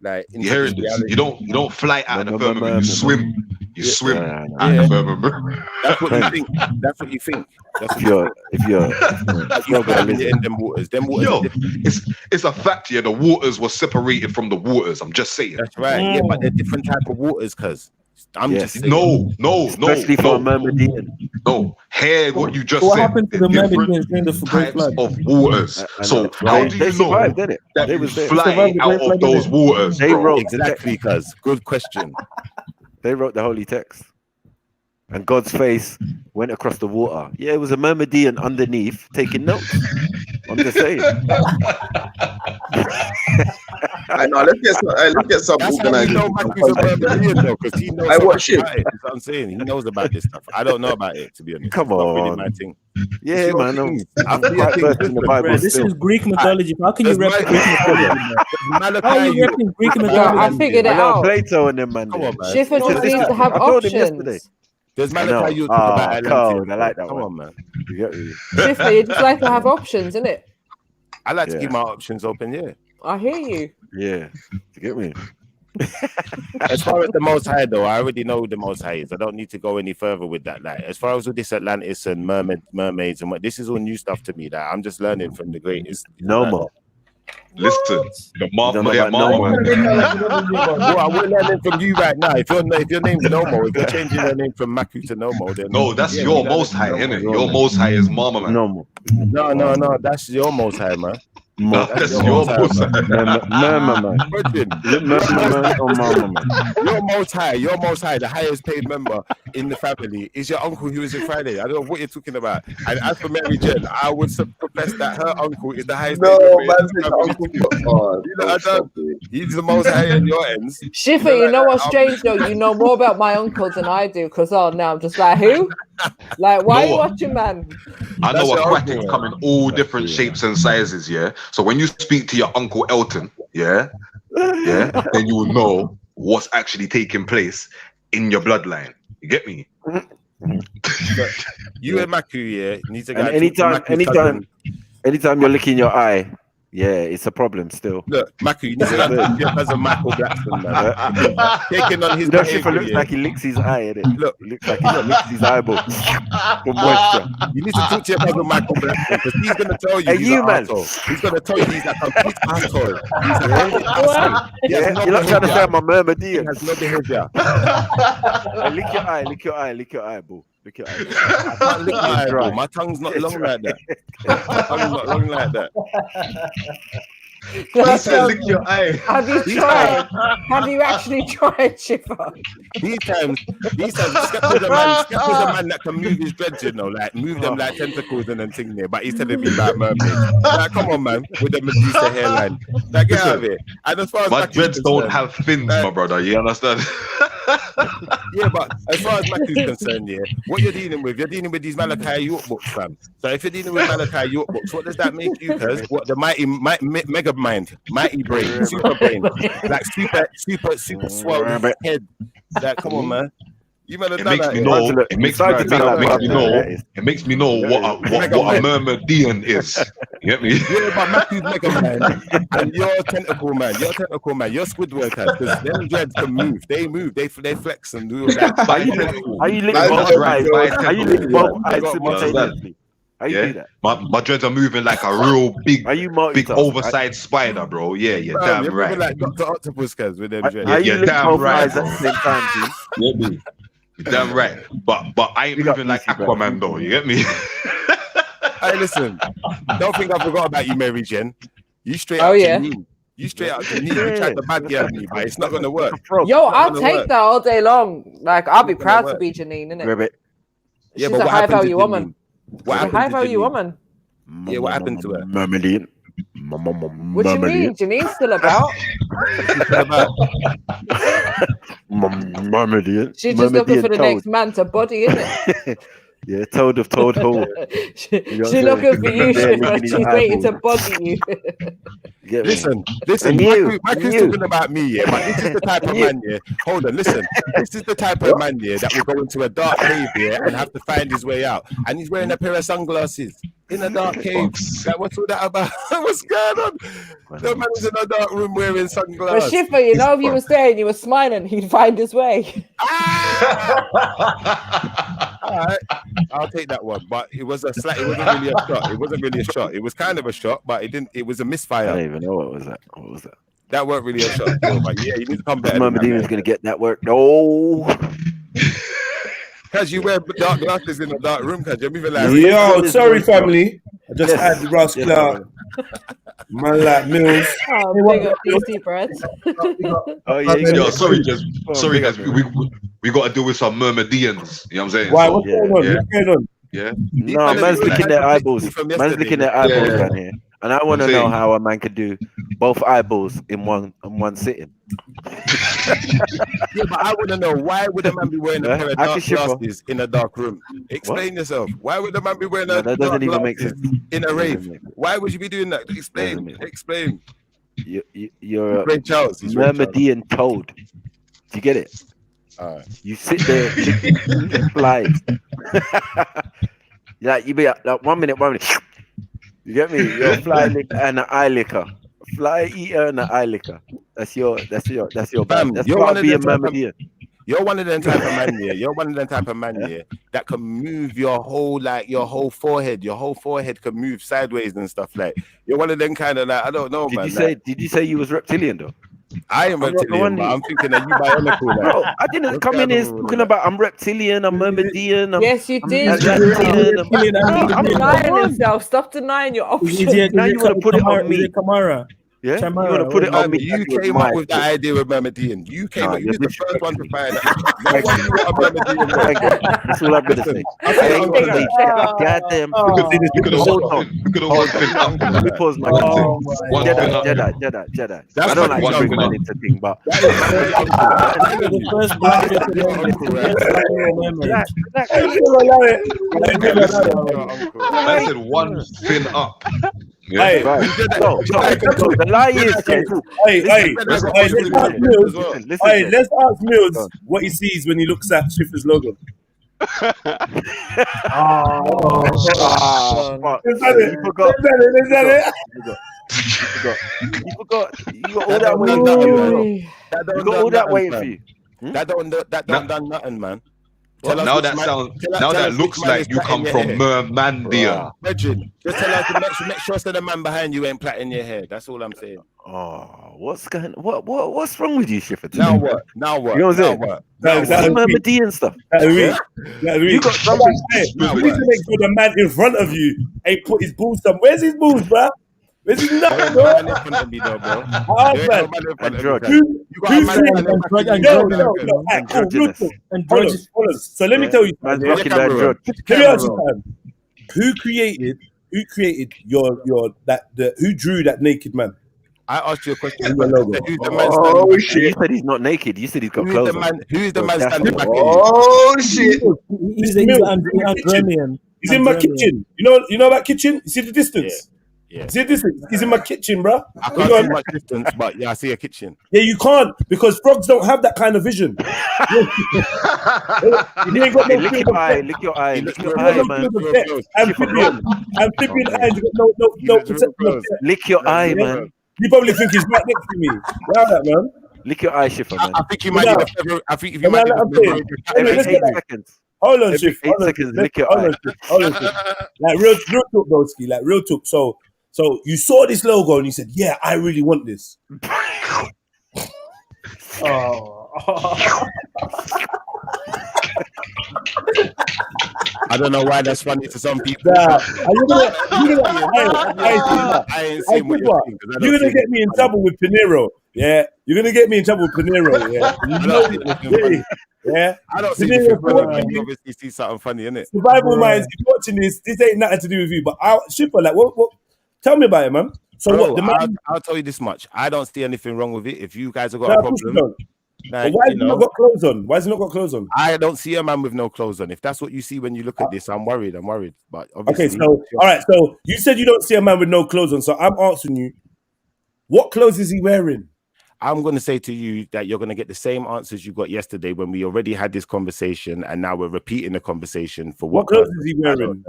Speaker 6: Like
Speaker 12: you hear it? You don't fly out of the firmament. You swim. You swim out of the firmament.
Speaker 6: That's what you think. That's what you think.
Speaker 15: If you're
Speaker 6: in them waters,
Speaker 12: yo, it's a fact. Yeah, the waters were separated from the waters. I'm just saying.
Speaker 6: That's right. Yeah, but they're different type of waters, cuz. I'm just saying.
Speaker 12: No.
Speaker 15: Especially for a Myrmidon.
Speaker 12: No, hear what you just
Speaker 2: So what
Speaker 12: said.
Speaker 2: happened to the Myrmidons during the Great Flood?
Speaker 12: Of waters. So how do you know that
Speaker 15: they
Speaker 12: you
Speaker 15: was there.
Speaker 12: fly out of those waters?
Speaker 15: They wrote
Speaker 6: exactly, cuz. Good question.
Speaker 15: They wrote the holy text. And God's face went across the water. Yeah, it was a Myrmidon underneath taking notes. I'm just saying.
Speaker 8: I know. Let's get some
Speaker 6: That's how we know Matthew's a Myrmidon, though, because he knows about it. That's what I'm saying. He knows about this stuff. I don't know about it, to be honest.
Speaker 15: Come
Speaker 6: on.
Speaker 15: Really
Speaker 6: my thing.
Speaker 15: Yeah, man. I'm quite versed in the Bible.
Speaker 2: Bro, this is Greek mythology. How can you rep Greek mythology? How are you repping Greek mythology?
Speaker 9: I figured it out.
Speaker 15: Plato and them, man.
Speaker 9: Come on, man. Schiffer just needs to have options.
Speaker 6: There's Malachi you talk about
Speaker 15: Atlantis. I like that.
Speaker 6: Come on, man.
Speaker 9: Schiffer, you just like to have options, innit?
Speaker 6: I like to keep my options open, yeah.
Speaker 9: I hear you.
Speaker 15: Yeah. You get me?
Speaker 6: As far as the Most High, though, I already know who the Most High is. I don't need to go any further with that. Like, as far as with this Atlantis and mermaids and what, this is all new stuff to me. That I'm just learning from the greatest.
Speaker 15: No more.
Speaker 18: Listen, the mom,
Speaker 20: yeah,
Speaker 18: mama.
Speaker 20: Well, I wouldn't learn it from you right now. If your name's Nomo, if you're changing your name from Maku to Nomo, then
Speaker 18: no, that's your most high, innit? Your most high is mama, man.
Speaker 20: Nomo. No, that's your most high, man.
Speaker 18: No, that's your most high.
Speaker 20: Murmur, man. Is it Murmur or Mama, man? Your most high, the highest paid member in the family is your uncle who is in Friday. I don't know what you're talking about. And as for Mary Jen, I would profess that her uncle is the highest paid member in the family. He's the most high in your ends.
Speaker 9: Schiffer, you know what's strange though? You know more about my uncles than I do, because now I'm just like, who? Like, why are you watching, man?
Speaker 18: I know a crackers come in all different shapes and sizes, yeah? So when you speak to your Uncle Elton, yeah, then you will know what's actually taking place in your bloodline. You get me?
Speaker 20: You and Maku, yeah, need to go.
Speaker 15: Anytime you're licking your eye, yeah, it's a problem still.
Speaker 20: Look, Maku, you need to go your cousin Michael Blackson, man. Taking on his
Speaker 15: Schiffer looks like he licks his eye, innit? Look, looks like he licks his eyeball for moisture.
Speaker 20: You need to talk to your cousin Michael Blackson, because he's going to tell you he's an asshole. He's going to tell you he's a complete asshole. He's a complete asshole.
Speaker 15: You're not trying to say I'm a murmur,
Speaker 20: He has no behavior.
Speaker 15: Lick your eye, lick your eye, lick your eyeball. Lick your eye.
Speaker 20: I can't lick my eyeball. My tongue's not long like that. My tongue's not long like that.
Speaker 18: He said lick your eye.
Speaker 9: Have you tried? Have you actually tried, Schiffer?
Speaker 20: These times, Skepta's a man that can move his dreads, you know, like move them like tentacles and then thing there. But he's telling me about mermaids. Like, come on, man, with the Medusa hairline. Like, get out of it. And as far as
Speaker 18: my dreads don't have fins, my brother. You understand?
Speaker 20: Yeah, but as far as Maku's concerned, yeah, what you're dealing with these Malachi York books, fam. So if you're dealing with Malachi York books, what does that make you? Because what the mega mind, mighty brain, super brain, like super swell head. Like, come on, man. You better
Speaker 18: it makes me know. It makes me know what a murmur-dian is. You get me?
Speaker 20: Yeah, but Matthew's Mega Man and you're tentacle man. You're Squidward, because them dreads can move. They move. They flex and do that.
Speaker 15: Are you licking both eyes? Are you licking both eyes simultaneously? How you do that?
Speaker 18: My dreads are moving like a real big oversized spider, bro. Yeah, you're damn
Speaker 20: you're
Speaker 18: right.
Speaker 20: Like Dr. Octopus, cuz with them dreads.
Speaker 18: You're damn right. You're damn right. But I ain't moving like Aquaman, though. You get me?
Speaker 20: Hey, listen. Don't think I forgot about you, Mary Jen. You straight out to me. You straight out to me. You tried to bad girl me, but it's not gonna work.
Speaker 9: Yo, I'll take that all day long. Like, I'll be proud to be Janine, innit?
Speaker 20: Yeah,
Speaker 9: She's
Speaker 20: but
Speaker 9: a high value woman.
Speaker 20: What
Speaker 9: She's a high value woman.
Speaker 20: Yeah, what happened to her?
Speaker 15: Mermaid.
Speaker 9: What you mean? Janine's still about.
Speaker 15: Mermaid.
Speaker 9: She's just looking for the next man to body, innit?
Speaker 15: Yeah, toad of Toad Hole.
Speaker 9: She's looking for you, Schiffer. She's waiting to body you.
Speaker 20: Listen. Maku's talking about me, yeah, but this is the type of man, yeah. Hold on, listen. This is the type of man, yeah, that will go into a dark cave, yeah, and have to find his way out. And he's wearing a pair of sunglasses in a dark cave. Like, what's all that about? What's going on? The man is in a dark room wearing sunglasses.
Speaker 9: But Schiffer, you know, if you were there and you were smiling, he'd find his way.
Speaker 20: All right, I'll take that one. But it was it wasn't really a shot. It wasn't really a shot. It was kind of a shot, but it was a misfire.
Speaker 15: I don't even know what was that. What was that?
Speaker 20: That weren't really a shot. But yeah, you need to come back.
Speaker 15: Mermadina's gonna get that work. No.
Speaker 20: Because you wear dark glasses in a dark room, because you're moving like.
Speaker 1: Yo, sorry, family. I just had Ross Clark. Man like Mills.
Speaker 9: Oh, big up DC bread.
Speaker 15: Oh yeah.
Speaker 18: Yo, sorry, guys. We got to deal with some Mermaidians. You know what I'm saying?
Speaker 1: Why? What's going on? What's going on?
Speaker 18: Yeah.
Speaker 15: No, man's licking their eyeballs. Man's licking their eyeballs down here. And I want to know how a man could do both eyeballs in one sitting.
Speaker 20: Yeah, but I want to know, why would a man be wearing a pair of dark glasses in a dark room? Explain yourself. Why would a man be wearing
Speaker 15: that doesn't even make sense
Speaker 20: in a rave? Why would you be doing that? Explain.
Speaker 15: You're a Mermaidian toad. Do you get it? You sit there, chicken flies. Like you be like 1 minute. You get me? You're a fly licker and an eye licker. Fly eater and an eye licker. That's your bam. That's
Speaker 20: you're
Speaker 15: why
Speaker 20: one
Speaker 15: I
Speaker 20: of
Speaker 15: be a
Speaker 20: them
Speaker 15: Mermaidian.
Speaker 20: You're one of them type of man, yeah. You're one of them type of man, yeah, that can move your whole forehead. Your whole forehead can move sideways and stuff. Like you're one of them kind of like I don't know, man.
Speaker 15: Did you say you was reptilian though?
Speaker 20: I am reptilian, but I'm thinking that you bionicle. Like,
Speaker 15: bro, I didn't come in here talking about I'm reptilian, I'm Myrmidon.
Speaker 9: Yes, you did. I'm denying himself. Stop denying your options.
Speaker 15: Now you want to put it on me.
Speaker 18: Kamara.
Speaker 15: Yeah, you want to put it on me.
Speaker 20: You came up with that idea with Myrmidon. You came up. You're the first one to find out. No one knew what a Myrmidon.
Speaker 15: That's all I'm gonna say. I ain't gonna say goddamn. Let me pause my Jedi. I don't like bringing that into thing, but
Speaker 18: The first black
Speaker 12: I said one fin up.
Speaker 1: Hey,
Speaker 15: the lie is,
Speaker 1: let's ask Mills what he sees when he looks at Schiffer's logo.
Speaker 15: You forgot all that waiting. You got all that waiting for you.
Speaker 20: That don't done nothing, man.
Speaker 12: Now that looks like you come from Mermandia.
Speaker 20: Imagine, just tell us to make sure that the man behind you ain't plaiting your hair. That's all I'm saying.
Speaker 15: Oh, what's wrong with you, Schiffer?
Speaker 20: Now what?
Speaker 15: You know what I'm saying? Myrmidon stuff.
Speaker 1: You got something. You need to make sure the man in front of you ain't put his balls somewhere. Where's his balls, bro? Where's his nuts, bro? So let me tell you something. Who created who drew that naked man?
Speaker 20: I asked you a question.
Speaker 15: Oh shit! You said he's not naked. You said he's got clothes on.
Speaker 20: Who's the man standing back?
Speaker 12: Oh shit!
Speaker 18: He's
Speaker 1: in my kitchen. You know about kitchen? You see the distance?
Speaker 20: Yeah.
Speaker 1: See the distance? He's in my kitchen, bro.
Speaker 20: I can't see much distance, but yeah, I see a kitchen.
Speaker 1: Yeah, you can't because frogs don't have that kind of vision. You ain't got no
Speaker 15: lick your eye, man.
Speaker 1: Amphibian eyes. You got no.
Speaker 15: Lick your eye, man.
Speaker 1: You probably think he's right next to me. Wow, that man.
Speaker 15: Lick your eye, Schiffer, man.
Speaker 20: I think you might need a feather. I think if you might need
Speaker 15: every 8 seconds.
Speaker 1: Hold on, Schiff.
Speaker 15: 8 seconds, lick your eye.
Speaker 1: Hold on, like real talk, broski. Like real talk. So you saw this logo and you said, "Yeah, I really want this."
Speaker 20: I don't know why that's funny to some people.
Speaker 1: I ain't saying what you're saying. You're gonna get me in trouble with Pinero. Yeah, you're gonna get me in trouble with Pinero. Yeah, yeah.
Speaker 20: I don't see anything funny. You obviously see something funny, innit?
Speaker 1: Survival minds. If you're watching this ain't nothing to do with you. But Schiffer, like, what? Tell me about it, man. So
Speaker 20: bro,
Speaker 1: what? The man,
Speaker 20: I'll tell you this much. I don't see anything wrong with it. If you guys have got a problem.
Speaker 1: Like, why has he not got clothes on? Why has he not got clothes on?
Speaker 20: I don't see a man with no clothes on. If that's what you see when you look at this, I'm worried. But obviously,
Speaker 1: okay, so all right. So you said you don't see a man with no clothes on. So I'm asking you, what clothes is he wearing?
Speaker 20: I'm going to say to you that you're going to get the same answers you got yesterday when we already had this conversation, and now we're repeating the conversation for what
Speaker 1: clothes is he wearing,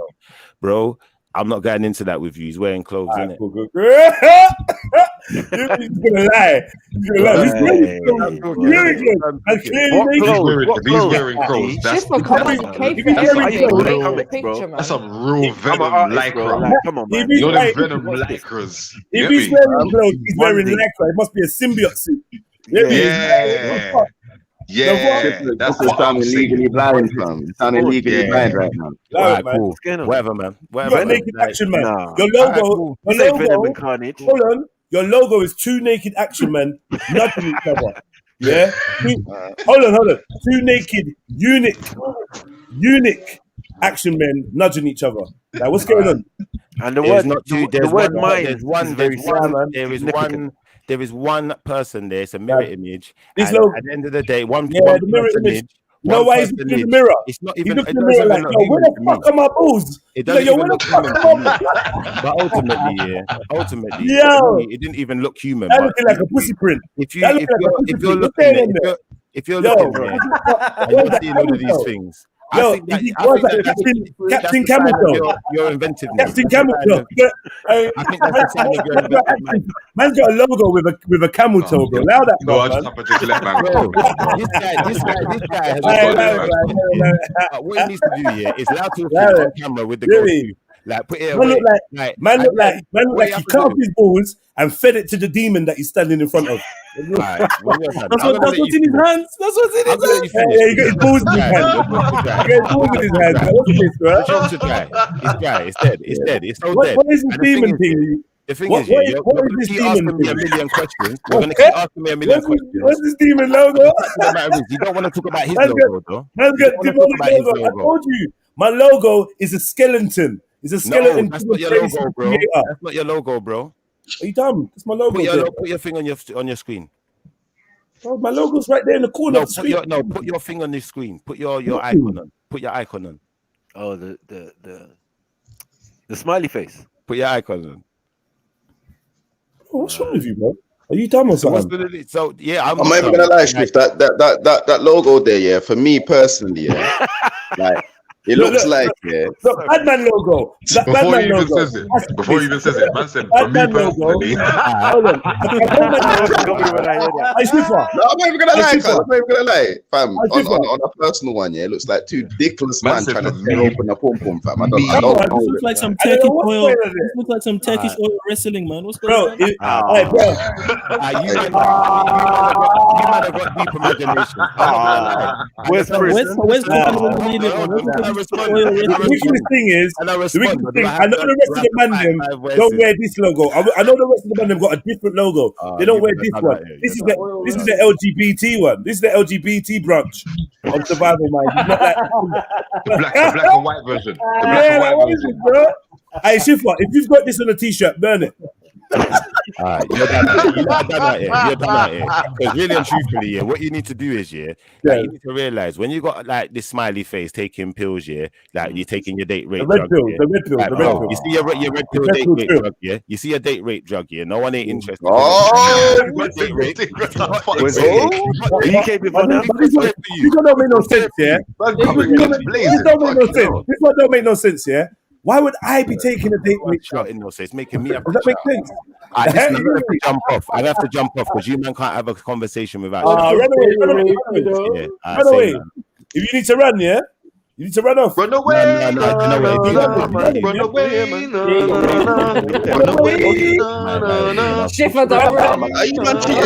Speaker 20: bro? I'm not getting into that with you. He's wearing clothes, innit?
Speaker 1: He's gonna lie. He's wearing clothes.
Speaker 12: That's some real venom lycra.
Speaker 15: Come on, man.
Speaker 12: You're the venom lycras.
Speaker 1: If he's wearing clothes, he's wearing lycra. It must be a symbiote suit.
Speaker 18: Yeah,
Speaker 12: that's what I'm
Speaker 18: legally blind, fam. It's sounding legally blind right now.
Speaker 20: Alright, cool. Whatever, man.
Speaker 1: You're naked action man. Your logo. Hold on. Your logo is 2 naked action men nudging each other. Yeah. Hold on. 2 naked unique action men nudging each other. Like, what's going on?
Speaker 15: And the word mind
Speaker 20: there is one person there. It's a mirror image.
Speaker 1: At
Speaker 20: the end of the day,
Speaker 1: the mirror image. You know why he's looking in the mirror?
Speaker 20: It's not
Speaker 1: he
Speaker 20: even.
Speaker 1: looks in the mirror like, yo, where the fuck are my balls?
Speaker 20: It doesn't even look human to me. But ultimately, it didn't even look human.
Speaker 1: That looking like a pussy print.
Speaker 20: If you're looking there, and you're seeing all of these things, I think
Speaker 1: Captain Camel Toe.
Speaker 20: Your inventiveness.
Speaker 1: Captain Camel Toe.
Speaker 20: I think that's the sign of your inventiveness.
Speaker 1: Man's got a logo with a camel toe, bro. Allow that,
Speaker 12: No, I just happened to let man
Speaker 20: go. This guy has what he needs to do here is allow to on camera with the go-to. Like put it away.
Speaker 1: Man look like he cut off his balls and fed it to the demon that he's standing in front of.
Speaker 20: Right,
Speaker 2: that's what's in his hands. That's what's in his hands.
Speaker 1: Yeah, he got his balls in his hands. He got his balls in his hands. What's this, bro?
Speaker 20: It's dry. It's dead. It's dead. It's so dead.
Speaker 1: What is this demon thing?
Speaker 20: The thing is, you're going to keep asking me a million questions. You're going to keep asking me a million questions.
Speaker 1: What's this demon logo?
Speaker 20: You don't want to talk about his logo, though.
Speaker 1: Man's got demonic logo. I told you, my logo is a skeleton. It's a skeleton.
Speaker 20: No, that's not your logo, bro. That's not your logo, bro.
Speaker 1: Are you dumb? It's my logo.
Speaker 20: Put your thing on your screen.
Speaker 1: Oh, my logo's right there in the corner of the screen.
Speaker 20: Put your thing on the screen. Put your icon on. Put your icon on.
Speaker 15: Oh, the smiley face.
Speaker 20: Put your icon on.
Speaker 1: Oh, what's wrong with you, bro? Are you dumb or something?
Speaker 20: So yeah,
Speaker 8: I'm not even gonna lie, Striff. That logo there, yeah. For me personally, yeah, like. It looks like
Speaker 1: Batman logo.
Speaker 12: Before he even says it, man said for me personally.
Speaker 1: Hold on.
Speaker 8: No, I'm not even gonna lie, fam. I'm not even gonna lie, fam. On a personal one, yeah, it looks like two dickless man trying to tear open a pom pom, fam. I don't know.
Speaker 2: This looks like some Turkish oil. This looks like some Turkish oil wrestling, man. What's going on?
Speaker 20: You might have got deep imagination.
Speaker 2: Where's
Speaker 1: the wicked thing is, I know the rest of the man them don't wear this logo. I know the rest of the man them got a different logo. They don't wear this one. This is the LGBT one. This is the LGBT branch of Survival Mind.
Speaker 12: The black and white version.
Speaker 1: What is it, bro? Hey, Shifa, if you've got this on a t-shirt, burn it.
Speaker 20: Alright, you're done here. Because really and truthfully, yeah, what you need to do is, you need to realize when you got like this smiley face taking pills, like you're taking your date rape drug.
Speaker 1: The red pill.
Speaker 20: You see your red pill date rape drug, yeah? You see a date rape drug, yeah? No one ain't interested.
Speaker 1: You don't make no sense, yeah? This don't make no sense, yeah? Why would I be taking a date rape drug?
Speaker 20: It's making me.
Speaker 1: Does that make sense?
Speaker 20: I have to jump off. I have to jump off because you man can't have a conversation without.
Speaker 1: Run away. If you need to run, yeah, you need to run off.
Speaker 12: Run away.
Speaker 9: Shifa, don't run.
Speaker 8: Are you man cheating?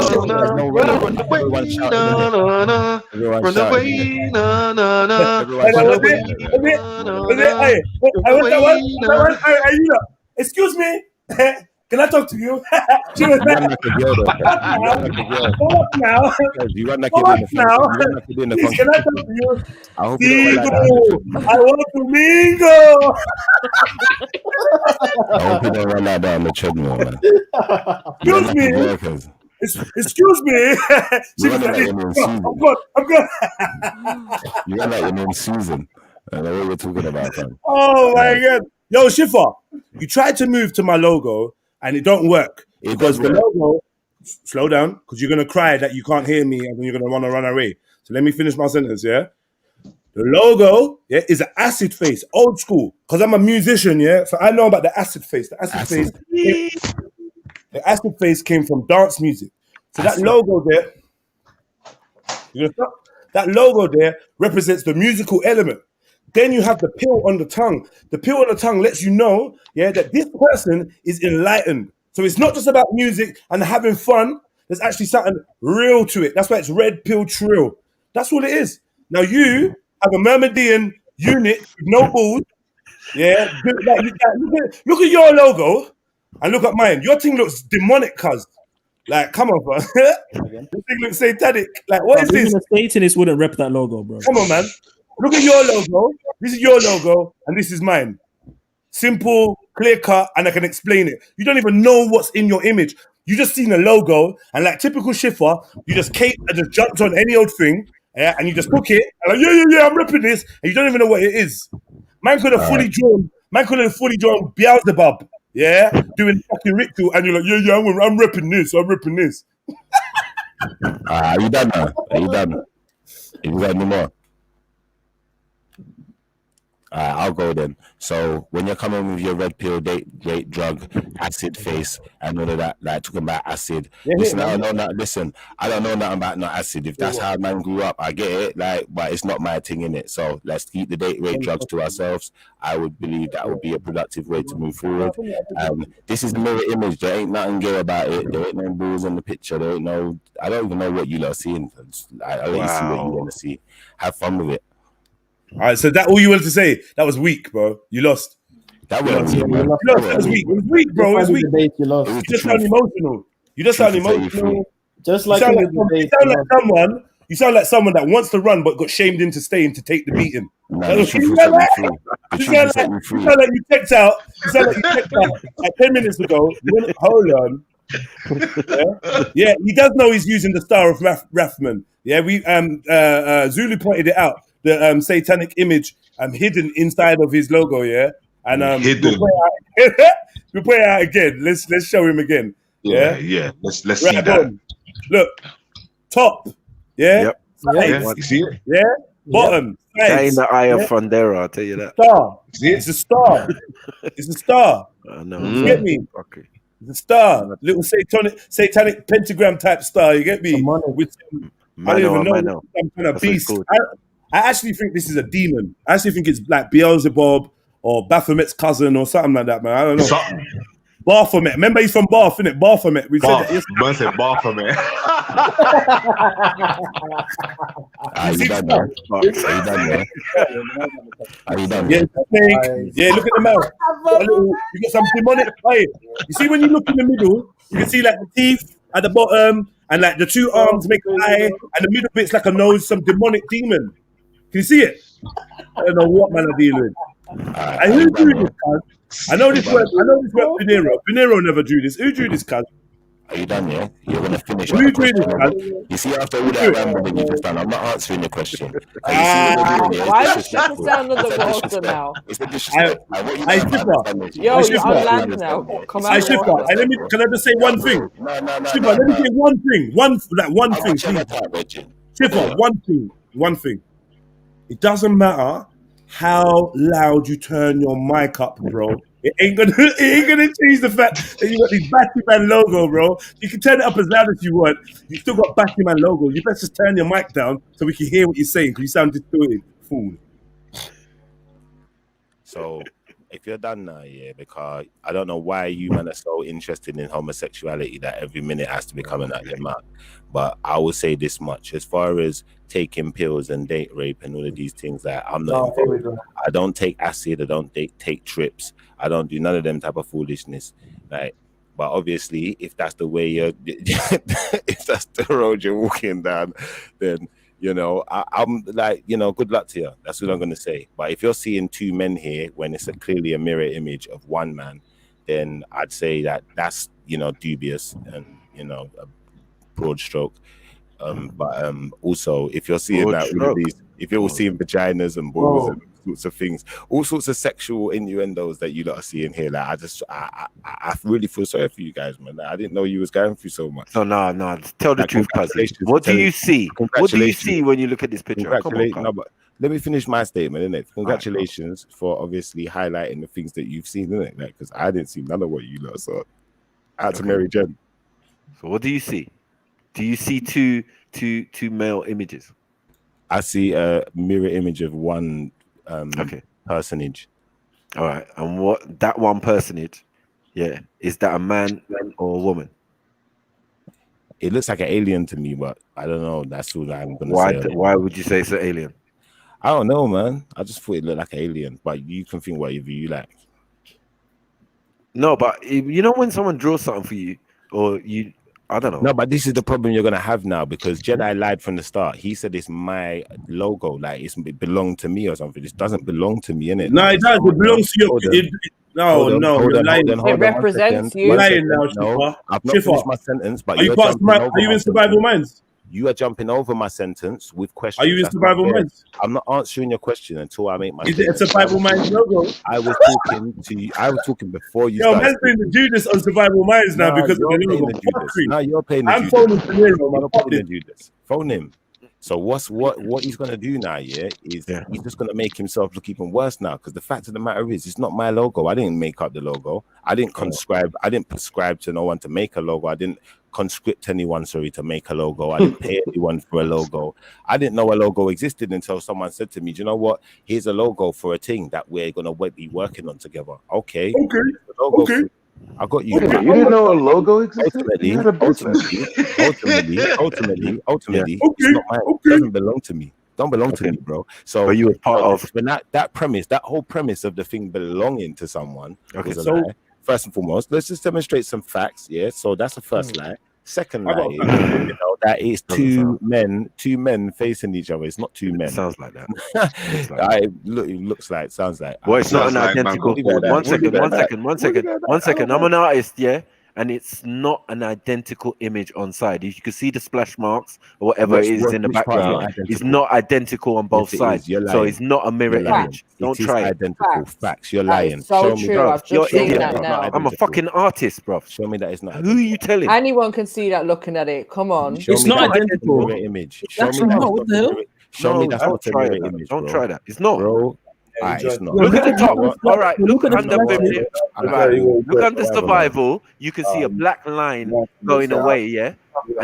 Speaker 1: Excuse me. Can I talk to you? She was like, now. Please, can I talk to you? I want to mingle.
Speaker 20: I hope you don't run that down the treadmill, man.
Speaker 1: Excuse me. Excuse me. I'm good.
Speaker 20: You got like your name Susan. I know what we're talking about, man.
Speaker 1: Oh my God. Yo, Shifa, you tried to move to my logo and it don't work. Because the logo, slow down, because you're going to cry that you can't hear me and then you're going to want to run away. So let me finish my sentence, yeah? The logo, yeah, is an acid face, old school. Because I'm a musician, yeah? So I know about the acid face. The acid face came from dance music. So that logo there, that logo there represents the musical element. Then you have the pill on the tongue. The pill on the tongue lets you know, yeah, that this person is enlightened. So it's not just about music and having fun. There's actually something real to it. That's why it's red pill trill. That's what it is. Now you have a Myrmidon unit with no balls. Yeah, look at your logo and look at mine. Your thing looks demonic, cuz. Like, come on, bro. This thing looks satanic. Like, what is this?
Speaker 2: A Satanist wouldn't rep that logo, bro.
Speaker 1: Come on, man. Look at your logo. This is your logo, and this is mine. Simple, clear cut, and I can explain it. You don't even know what's in your image. You just seen a logo, and like typical Shifa, you just jumped on any old thing, yeah, and you just took it, and like, yeah, I'm ripping this, and you don't even know what it is. Man could have fully drawn Beelzebub, yeah, doing fucking ritual, and you're like, yeah, I'm ripping this.
Speaker 20: Are you done now? You got any more? I'll go then. So when you're coming with your red pill, date rape, drug, acid face, and all of that, like talking about acid. Listen, I don't know nothing about no acid. If that's how man grew up, I get it. Like, but it's not my thing in it. So let's keep the date rape, drugs to ourselves. I would believe that would be a productive way to move forward. This is the mirror image. There ain't nothing gay about it. There ain't no balls in the picture. There ain't no. I don't even know what you lot are seeing. I let you see what you want to see. Have fun with it.
Speaker 1: All right, so that all you wanted to say? That was weak, bro. You lost.
Speaker 20: That was
Speaker 1: weak. That was weak. It was weak, bro. It was weak. You just sound emotional. You just sound emotional.
Speaker 18: Just like
Speaker 1: you sound like someone that wants to run but got shamed into staying to take the beating. You sound like you checked out. You sound like you checked out like 10 minutes ago. Hold on. Yeah, he does know he's using the Star of Rathman. Yeah, we Zulu pointed it out. The satanic image hidden inside of his logo, yeah, and
Speaker 18: hidden.
Speaker 1: We'll play it out again. Let's show him again. Yeah.
Speaker 18: Let's see that.
Speaker 1: Look, top, yeah.
Speaker 18: Yep. You see it?
Speaker 1: Yeah. Bottom.
Speaker 15: That ain't the eye of Fondera, I'll tell you that.
Speaker 1: Star. It's a star. It's a star.
Speaker 15: No.
Speaker 1: You get me?
Speaker 15: Okay.
Speaker 1: It's a star. Little satanic pentagram type star. You get me? With I don't even know. Some kind of beast. I actually think this is a demon. I actually think it's like Beelzebub or Baphomet's cousin or something like that, man. I don't know.
Speaker 18: Something.
Speaker 1: Baphomet. Remember he's from Bath, innit? Baphomet. We said that yesterday.
Speaker 18: Man said Baphomet.
Speaker 20: Are you done?
Speaker 1: Yeah, yeah, look at the mouth. You got some demonic. Hey, you see when you look in the middle, you can see like the teeth at the bottom and like the two arms make an eye and the middle bit's like a nose, some demonic demon. Can you see it? I don't know what man are dealing with. And who drew this, cuz? I know this work Pinero. Pinero never drew this. Who drew this, cuz?
Speaker 20: Are you done, yeah? You're going to finish.
Speaker 1: Who drew this, cuz?
Speaker 20: You see, after all that rambling you just done, I'm not answering the question.
Speaker 9: Why is it the sound of the water now?
Speaker 20: It's a disrespect.
Speaker 9: Yo, you're on land now. Come on.
Speaker 1: Can I just say one thing? Shipper, let me say one thing. One thing, please. Shipper, one thing. It doesn't matter how loud you turn your mic up, bro. It ain't gonna change the fact that you got the Batman logo, bro. You can turn it up as loud as you want. You still got Batman logo. You better just turn your mic down so we can hear what you're saying because you sound distorted, fool.
Speaker 20: So if you're done now, yeah, because I don't know why you men are so interested in homosexuality that every minute has to be coming out your mouth. But I will say this much: as far as taking pills and date rape and all of these things, that I'm not involved. I don't take acid. I don't take trips. I don't do none of them type of foolishness. Like, but obviously, if that's the way if that's the road you're walking down, then you know I'm like, you know, good luck to you. That's what I'm gonna say. But if you're seeing two men here when it's clearly a mirror image of one man, then I'd say that's you know dubious and you know a broad stroke. But also if you're seeing that all of these, if you're all seeing vaginas and balls and sorts of things, all sorts of sexual innuendos that you lot are seeing here, like I really feel sorry for you guys, man. Like, I didn't know you was going through so much.
Speaker 15: No. Tell the truth, cousin. What do you see? What do you see when you look at this picture? Come on.
Speaker 20: No, but let me finish my statement, innit? Congratulations for obviously highlighting the things that you've seen, innit? Like, because I didn't see none of what you lot saw. Out to Mary Jen.
Speaker 15: So what do you see? Do you see two male images?
Speaker 20: I see a mirror image of one personage.
Speaker 15: All right. And what that one personage, is that a man or a woman?
Speaker 20: It looks like an alien to me, but I don't know. That's all I'm gonna say.
Speaker 15: Why would you say it's an alien?
Speaker 20: I don't know, man. I just thought it looked like an alien, but you can think whatever you like.
Speaker 15: No, but you know when someone draws something for you, or you, I don't know.
Speaker 20: No, but this is the problem you're gonna have now because Jedi lied from the start. He said it's my logo, like it belonged to me or something. This doesn't belong to me, innit?
Speaker 1: No, it does. It belongs to you. No, you're lying.
Speaker 9: It represents you.
Speaker 1: You're lying now, Shiffer.
Speaker 20: I've not finished my sentence, but
Speaker 1: are you in survival minds?
Speaker 20: You are jumping over my sentence with questions.
Speaker 1: Are you in survival minds?
Speaker 20: I'm not answering your question until I make my.
Speaker 1: Is it a survival minds logo?
Speaker 20: I was talking to you. I was talking before you.
Speaker 1: Yo, man's playing the Judas on survival minds now because of the logo.
Speaker 20: No, you're playing the Judas.
Speaker 1: I'm phoning Pinero, man.
Speaker 20: You're playing the Judas. Phone him. So what he's gonna do now, is he's just gonna make himself look even worse now. Because the fact of the matter is, it's not my logo. I didn't make up the logo. I didn't prescribe to no one to make a logo. I didn't conscript anyone, to make a logo. I didn't pay anyone for a logo. I didn't know a logo existed until someone said to me, "Do you know what? Here's a logo for a thing that we're gonna be working on together." Okay. I got you.
Speaker 21: You didn't know a logo existed?
Speaker 20: Ultimately, it's not mine. It doesn't belong to me. Don't belong to me, bro. So
Speaker 15: but you were part of
Speaker 20: when that whole premise of the thing belonging to someone was a
Speaker 1: so
Speaker 20: lie. First and foremost, let's just demonstrate some facts. Yeah. So that's the first lie. Second lie is, that it's two men facing each other. It's not two men.
Speaker 15: It sounds like that.
Speaker 20: It looks like, sounds like.
Speaker 15: Well, it's not an identical. One second. I'm an artist, and it's not an identical image on side. You can see the splash marks or whatever it is in the background. It's not identical on both sides. So it's not a mirror image. Don't try it.
Speaker 20: Identical facts. You're lying.
Speaker 9: So true. I've just seen that now.
Speaker 15: I'm a fucking artist, bro.
Speaker 20: Show me that it's not.
Speaker 15: Who are you telling?
Speaker 9: Anyone can see that looking at it. Come on.
Speaker 20: It's not identical mirror image. Show me that's not a mirror image.
Speaker 15: Don't try that. It's not,
Speaker 20: bro. It's not.
Speaker 15: Look at the top. All right, look under look under survival. You can see a black line going away, and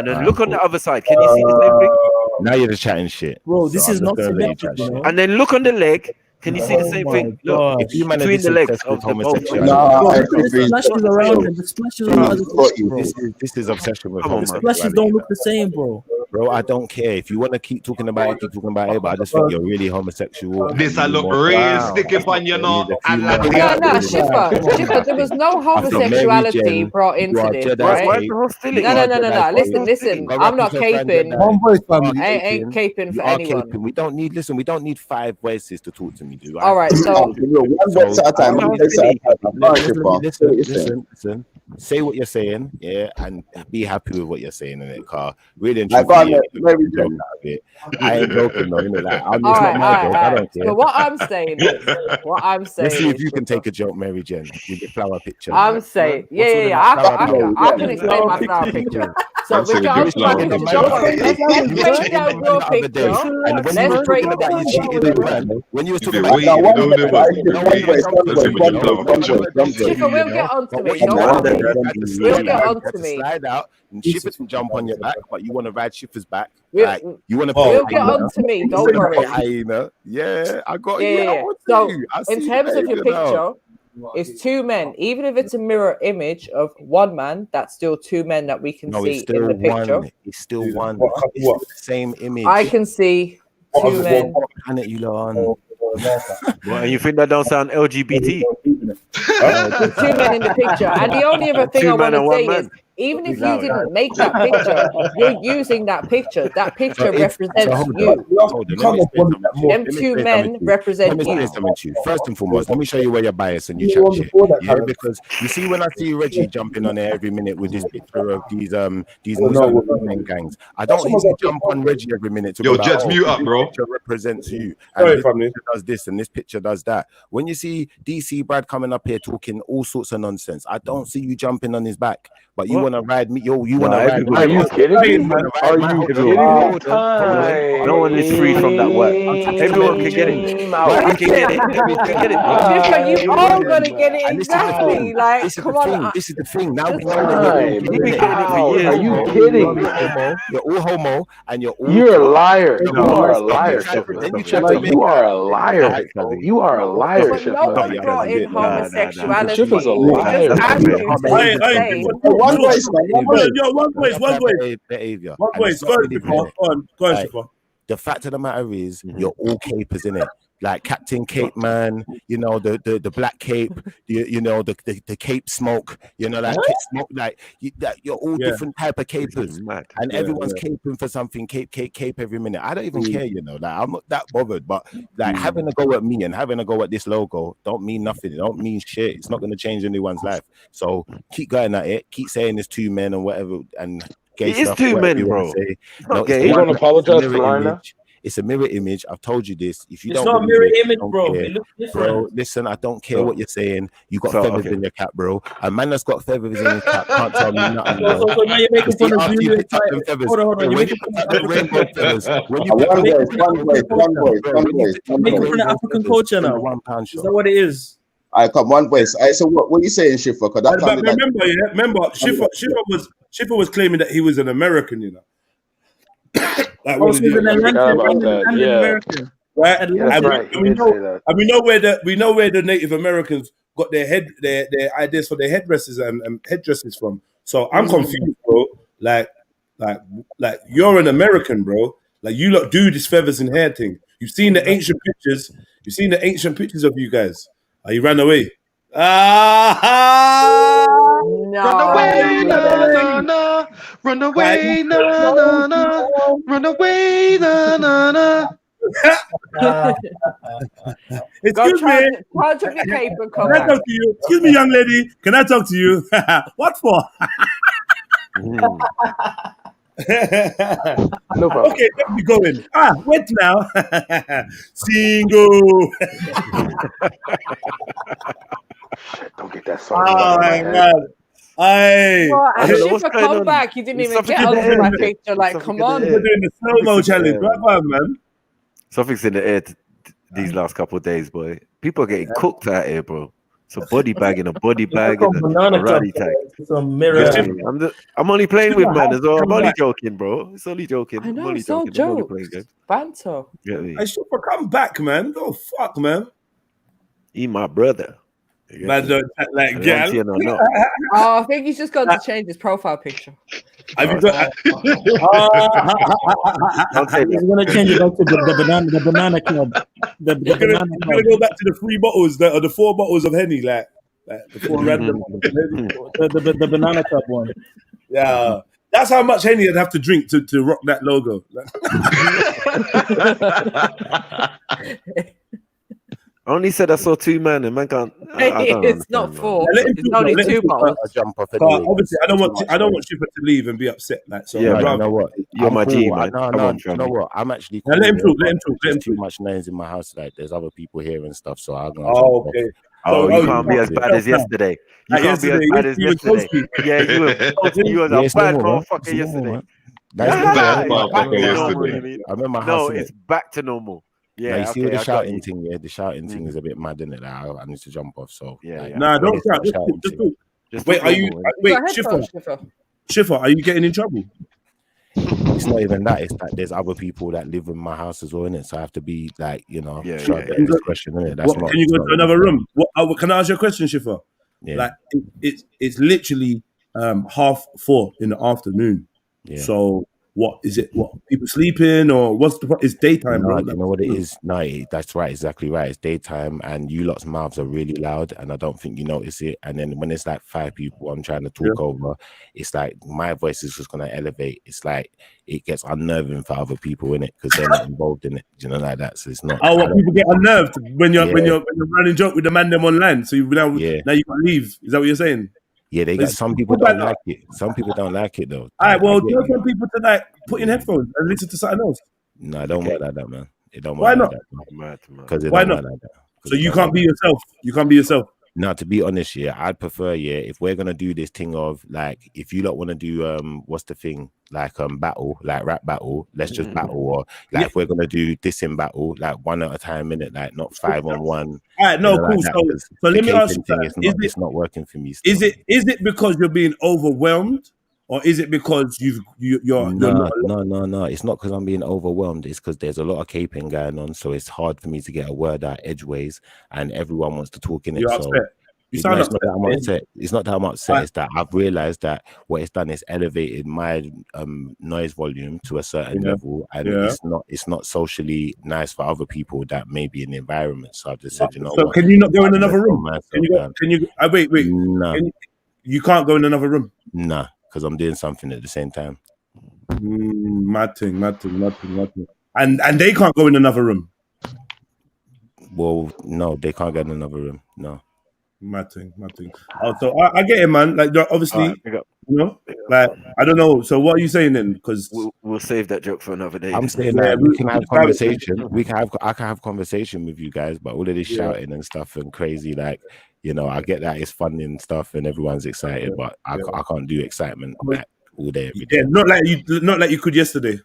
Speaker 15: then look on the other side. Can you see the same thing?
Speaker 20: Now you're just chatting shit,
Speaker 22: bro. This is not symmetrical.
Speaker 15: And then look on the leg. Can you see the same thing? Look,
Speaker 20: if you
Speaker 15: between the legs of the both.
Speaker 22: The splashes around them. The splashes around
Speaker 20: this is obsession with
Speaker 22: the splashes don't look the same, bro.
Speaker 20: Bro, I don't care. If you want to keep talking about it, keep talking about it. But I just think you're really homosexual.
Speaker 18: This I look real sticky on you know.
Speaker 9: Shipper, there was no homosexuality brought into this, right? No. Listen. I'm not caping.
Speaker 6: One voice, family.
Speaker 9: I ain't caping for anyone.
Speaker 20: We don't need 5 voices to talk to me, dude.
Speaker 9: All right, so
Speaker 8: one voice at a time.
Speaker 20: Listen. Say what you're saying, and be happy with what you're saying in it, car. Really and truly, I ain't joking, though. I'm just not my joke. I don't care.
Speaker 9: So what I'm saying is,
Speaker 20: let's see if you can take a joke, Mary Jen, with your flower picture.
Speaker 9: I'm saying, I can explain my flower picture. So we can let's break down your picture. Let's break down.
Speaker 20: When you were talking about
Speaker 9: we'll get on to it. We'll get on to me.
Speaker 20: Slide out and Shippers can jump on your back, but you want to ride Shippers back. You want to.
Speaker 9: We'll get on to me. Don't worry.
Speaker 20: Yeah, I got you.
Speaker 9: Yeah. So in terms of your picture, it's 2 men. Even if it's a mirror image of 1 man, that's still 2 men that we can see in the picture.
Speaker 20: It's still one. It's the same image.
Speaker 9: I can see 2 men.
Speaker 20: Planet you on.
Speaker 15: Well, you think that don't sound LGBT?
Speaker 9: There's 2 men in the picture, and the only other thing I want to say is, even if you didn't make that picture, you're using that picture. That picture represents you. Them 2 men represent you.
Speaker 20: First and foremost, let me show you where you're biased and you chat shit. Yeah, because you see when I see Reggie jumping on there every minute with this picture of these Muslim gangs, I don't need to jump on Reggie every minute to
Speaker 18: yo, Jets mute up, bro.
Speaker 20: This picture represents you. And this picture does this and this picture does that. When you see DC Brad coming up here talking all sorts of nonsense, I don't see you jumping on his back. But you want to ride me, you want to ride me.
Speaker 21: Are you kidding me? Are you kidding me?
Speaker 15: No one is free from that work. Everyone can get it. I can get it.
Speaker 9: You all gonna get it exactly. Like, come on.
Speaker 20: This is the thing. Now we know
Speaker 21: Are you kidding me?
Speaker 20: You're all homo, and you're
Speaker 21: a liar. You are a liar. You are a liar. You are a liar.
Speaker 9: No one brought in homosexuality.
Speaker 21: Chip is a liar.
Speaker 1: One voice.
Speaker 20: Behavior.
Speaker 1: One voice. Go on.
Speaker 20: The fact of the matter is, you're all capers in it. Like Captain Cape Man, the black cape, the cape smoke, like smoke, like you're all different type of capers, and everyone's caping for something. Cape every minute. I don't even care, like I'm not that bothered. But like having a go at me and having a go at this logo don't mean nothing. It don't mean shit. It's not going to change anyone's life. So keep going at it. Keep saying there's 2 men and whatever and.
Speaker 15: It is 2 men, bro.
Speaker 21: You don't apologize for lying now?
Speaker 20: It's a mirror image. I've told you this. If you
Speaker 4: It's
Speaker 20: don't
Speaker 4: not a
Speaker 20: believe
Speaker 4: mirror
Speaker 20: it,
Speaker 4: image,
Speaker 20: don't
Speaker 4: bro.
Speaker 20: care.
Speaker 4: It looks different.
Speaker 20: Bro, listen, I don't care
Speaker 15: So-
Speaker 20: what you're saying. You got
Speaker 15: so,
Speaker 20: feathers
Speaker 15: okay.
Speaker 20: in your cap, bro. A man that's got feathers in his cap can't tell me nothing,
Speaker 4: So
Speaker 20: bro.
Speaker 4: now you're making
Speaker 20: You see,
Speaker 4: fun of
Speaker 20: after you
Speaker 4: Julius.
Speaker 20: pick up them feathers,
Speaker 4: Hold on.
Speaker 20: bro,
Speaker 4: You're
Speaker 20: when you
Speaker 4: making
Speaker 20: pick
Speaker 4: fun
Speaker 20: up
Speaker 4: of
Speaker 20: them
Speaker 4: African
Speaker 20: rainbow
Speaker 4: culture.
Speaker 20: feathers, when you
Speaker 8: One
Speaker 20: pick up
Speaker 8: voice,
Speaker 20: them
Speaker 8: one voice, one voice,
Speaker 20: bro,
Speaker 8: one
Speaker 20: when you
Speaker 8: voice,
Speaker 20: pick
Speaker 8: one
Speaker 20: up
Speaker 4: Making
Speaker 20: them
Speaker 4: fun of
Speaker 20: rainbow
Speaker 4: African
Speaker 20: feathers
Speaker 4: culture
Speaker 20: in the
Speaker 4: now.
Speaker 20: £1
Speaker 4: Is
Speaker 20: shop.
Speaker 4: that what it is?
Speaker 8: I come one voice. So what are you saying, Schiffer? Because that
Speaker 1: But
Speaker 8: sounded like
Speaker 1: remember, Schiffer was claiming that he was an American, you know. Like,
Speaker 4: Oh,
Speaker 1: what
Speaker 4: so
Speaker 1: did
Speaker 4: he's an
Speaker 1: you?
Speaker 4: Atlantic American.
Speaker 1: Right?
Speaker 21: Yeah, that's right. He did say that.
Speaker 1: And we know where the Native Americans got their ideas for their headdresses and headdresses from. So I'm confused, bro. Like you're an American, bro. Like you lot do this feathers in hair thing. You've seen the ancient pictures. You've seen the ancient pictures of you guys. You ran away.
Speaker 9: No.
Speaker 18: Run away, na na na. Run away, na na na. Run away, na na na.
Speaker 1: Excuse me.
Speaker 9: Charge up your paper and come
Speaker 1: Can I
Speaker 9: back.
Speaker 1: talk to you? Excuse me, young lady. Can I talk to you? What for?
Speaker 21: No problem.
Speaker 1: Okay, let me go in. Wait now. Single.
Speaker 21: Don't get that song stuck in my head.
Speaker 1: man. Aye.
Speaker 9: Well,
Speaker 15: I don't know
Speaker 9: Schiffer,
Speaker 15: what's going
Speaker 9: come
Speaker 15: on.
Speaker 9: back. You didn't
Speaker 15: There's
Speaker 9: even
Speaker 15: something
Speaker 9: get
Speaker 15: in the
Speaker 9: onto
Speaker 15: air.
Speaker 9: my
Speaker 15: There's
Speaker 9: picture. Like,
Speaker 15: something
Speaker 9: come
Speaker 15: in the
Speaker 9: on.
Speaker 15: air.
Speaker 1: We're doing the slow-mo
Speaker 15: Something's in the
Speaker 1: challenge.
Speaker 15: air,
Speaker 1: Right, man?
Speaker 15: Something's in the air these last couple of days, boy. People are getting cooked out here, bro. Some body bag and a body bag and a
Speaker 4: Banana
Speaker 15: ruddy
Speaker 4: club,
Speaker 15: tag.
Speaker 4: some mirror.
Speaker 15: Yeah, I'm only playing with man as well. I'm only joking, bro. It's only joking.
Speaker 9: I know,
Speaker 15: I'm only
Speaker 9: it's all
Speaker 15: joking. I'm only playing
Speaker 9: jokes.
Speaker 15: games.
Speaker 9: Banter.
Speaker 15: Get me?
Speaker 1: I should come back, man. Oh, fuck, man.
Speaker 15: He my brother. You get
Speaker 1: Man,
Speaker 15: me?
Speaker 1: don't act like
Speaker 15: And
Speaker 1: gal.
Speaker 15: auntie and not.
Speaker 9: Oh, I think he's just got to change his profile picture.
Speaker 1: Have you got?
Speaker 15: Don't say
Speaker 4: He's
Speaker 15: that.
Speaker 4: gonna change it back to the banana club. The
Speaker 1: You're
Speaker 4: banana
Speaker 1: gonna
Speaker 4: club.
Speaker 1: go back to the 3 bottles, or the 4 bottles of Henny, like the 4 random.
Speaker 4: The banana club one.
Speaker 1: Yeah, that's how much Henny I'd have to drink to rock that logo.
Speaker 15: I only said I saw 2 men and man can't. I don't
Speaker 9: It's not
Speaker 15: understand,
Speaker 9: 4.
Speaker 1: Let him
Speaker 9: It's
Speaker 1: talk,
Speaker 9: only
Speaker 1: let him
Speaker 9: 2
Speaker 1: talk.
Speaker 9: bottles.
Speaker 20: I'll jump off
Speaker 1: Because
Speaker 20: anyway.
Speaker 1: obviously, I don't
Speaker 20: Too
Speaker 1: want
Speaker 20: much,
Speaker 1: Schiffer to leave and be upset. Like, so
Speaker 15: Yeah,
Speaker 1: I'd
Speaker 20: you
Speaker 1: rather.
Speaker 20: know what?
Speaker 15: You're
Speaker 20: I'm
Speaker 15: my G,
Speaker 20: cool.
Speaker 15: man.
Speaker 20: No,
Speaker 15: Come
Speaker 20: no,
Speaker 15: on,
Speaker 20: you know
Speaker 15: family.
Speaker 20: what? I'm actually
Speaker 1: Now,
Speaker 20: cool.
Speaker 1: let him
Speaker 20: here,
Speaker 1: talk. Let
Speaker 20: but
Speaker 1: him talk. Let
Speaker 20: there's
Speaker 1: him
Speaker 20: too
Speaker 1: talk.
Speaker 20: much names in my house. Like, there's other people here and stuff. So I'm gonna jump
Speaker 1: Oh,
Speaker 20: off.
Speaker 1: okay.
Speaker 15: Oh,
Speaker 1: So,
Speaker 15: you can't be as bad as yesterday. You
Speaker 1: Like
Speaker 15: can't be as
Speaker 1: yesterday,
Speaker 15: bad as
Speaker 1: you were
Speaker 15: yesterday.
Speaker 1: toasty.
Speaker 15: Yeah, you were toasty. You was
Speaker 20: Yeah,
Speaker 15: a
Speaker 20: it's
Speaker 15: bad
Speaker 20: normal, man. It's
Speaker 15: motherfucker
Speaker 20: normal,
Speaker 15: yesterday.
Speaker 20: man. That's
Speaker 15: Ah,
Speaker 20: normal.
Speaker 12: Bad
Speaker 15: it's
Speaker 12: motherfucker
Speaker 15: back to
Speaker 12: yesterday.
Speaker 15: normal, you mean?
Speaker 20: I'm in my house,
Speaker 15: No,
Speaker 20: innit?
Speaker 15: it's back to normal.
Speaker 20: Now
Speaker 15: Yeah,
Speaker 20: you see with
Speaker 15: okay,
Speaker 20: the
Speaker 15: I got
Speaker 20: shouting
Speaker 15: you.
Speaker 20: thing, yeah, the shouting thing is a bit mad, innit? Like, I need to jump off. So
Speaker 15: Yeah,
Speaker 20: like,
Speaker 15: yeah.
Speaker 1: Nah, don't
Speaker 20: it's
Speaker 1: shout.
Speaker 20: not
Speaker 1: Just
Speaker 20: shouting
Speaker 1: talk. Just
Speaker 20: thing.
Speaker 1: talk.
Speaker 15: Just
Speaker 1: Wait,
Speaker 15: talk
Speaker 1: are you?
Speaker 15: normal,
Speaker 1: Wait,
Speaker 9: Got headphones, Schiffer.
Speaker 1: Schiffer, are you getting in trouble?
Speaker 20: It's not even that. It's that there's other people that live in my house as well, innit? So I have to be like, you know,
Speaker 15: Yeah,
Speaker 20: show
Speaker 15: yeah,
Speaker 20: a bit
Speaker 15: yeah.
Speaker 20: of discretion, innit? That's
Speaker 1: What,
Speaker 20: not.
Speaker 1: can you
Speaker 20: It's
Speaker 1: go
Speaker 20: not
Speaker 1: to another
Speaker 20: really fair.
Speaker 1: room? What, can I ask you a question, Schiffer?
Speaker 20: Yeah.
Speaker 1: Like it's literally 4:30 in the afternoon.
Speaker 20: Yeah.
Speaker 1: So what is it? What people sleeping or what's the? It's daytime,
Speaker 20: No,
Speaker 1: bro.
Speaker 20: you know what it is? No, that's right, exactly right. It's daytime, and you lot's mouths are really loud, and I don't think you notice it. And then when it's like 5 people I'm trying to talk over, it's like my voice is just gonna elevate. It's like it gets unnerving for other people in it because they're not involved in it. You know, like that. So it's not.
Speaker 1: Oh, people get unnerved when you're
Speaker 20: Yeah.
Speaker 1: running joke with the man them online. So now you can leave. Is that what you're saying?
Speaker 20: Yeah, they got some people don't like it. Some people don't like it though.
Speaker 1: All right, well,
Speaker 20: I get
Speaker 1: tell
Speaker 20: you.
Speaker 1: some people to like put in headphones and listen to something else.
Speaker 20: No, it don't work like that, man. It don't
Speaker 1: Why
Speaker 20: work
Speaker 1: not?
Speaker 20: like that.
Speaker 15: Mad.
Speaker 20: Because it
Speaker 1: Why
Speaker 20: don't
Speaker 1: not?
Speaker 20: work like that.
Speaker 1: So you can't be yourself. You can't be yourself.
Speaker 20: Now, to be honest, yeah, I'd prefer, yeah, if we're gonna do this thing of like, if you don't want to do what's the thing, like battle, like rap battle, let's just battle, or like if we're gonna do this in battle, like one at a time, innit, like not 5-on-1.
Speaker 1: All right, no,
Speaker 20: you know,
Speaker 1: cool.
Speaker 20: like that,
Speaker 1: So
Speaker 20: 'cause
Speaker 1: let
Speaker 20: the
Speaker 1: me ask
Speaker 20: caping
Speaker 1: you
Speaker 20: thing
Speaker 1: that.
Speaker 20: it's not working for me.
Speaker 1: Is it because you're being overwhelmed, or is it because you're not?
Speaker 20: No. It's not because I'm being overwhelmed. It's because there's a lot of caping going on, so it's hard for me to get a word out edgeways, and everyone wants to talk in it.
Speaker 1: You're
Speaker 20: So
Speaker 1: upset. You sound
Speaker 20: it's not that I'm
Speaker 1: upset.
Speaker 20: upset. It's not that I'm upset. It's that I've realized that what it's done is elevated my noise volume to a certain level, and it's not socially nice for other people that may be in the environment. So I've just said, you know
Speaker 1: So
Speaker 20: what?
Speaker 1: can you not go in
Speaker 20: I'm
Speaker 1: another
Speaker 20: gonna
Speaker 1: room?
Speaker 20: calm myself
Speaker 1: Can you go?
Speaker 20: down.
Speaker 1: Can you? Wait.
Speaker 20: Nah.
Speaker 1: You can't go in another room.
Speaker 20: Nah, because I'm doing something at the same time.
Speaker 1: Mad thing. And they can't go in another room.
Speaker 20: Well, no, they can't get in another room. No.
Speaker 1: Mad thing. Oh, so I get it, man. Like, obviously, you know, like, I don't know. So what are you saying then? Because
Speaker 15: we'll save that joke for another day.
Speaker 20: I'm saying that we can have conversation. I can have conversation with you guys, but all of this shouting and stuff and crazy, like, you know, I get that it's fun and stuff and everyone's excited, but I can't do excitement like all day every day.
Speaker 1: Yeah, not like you could yesterday.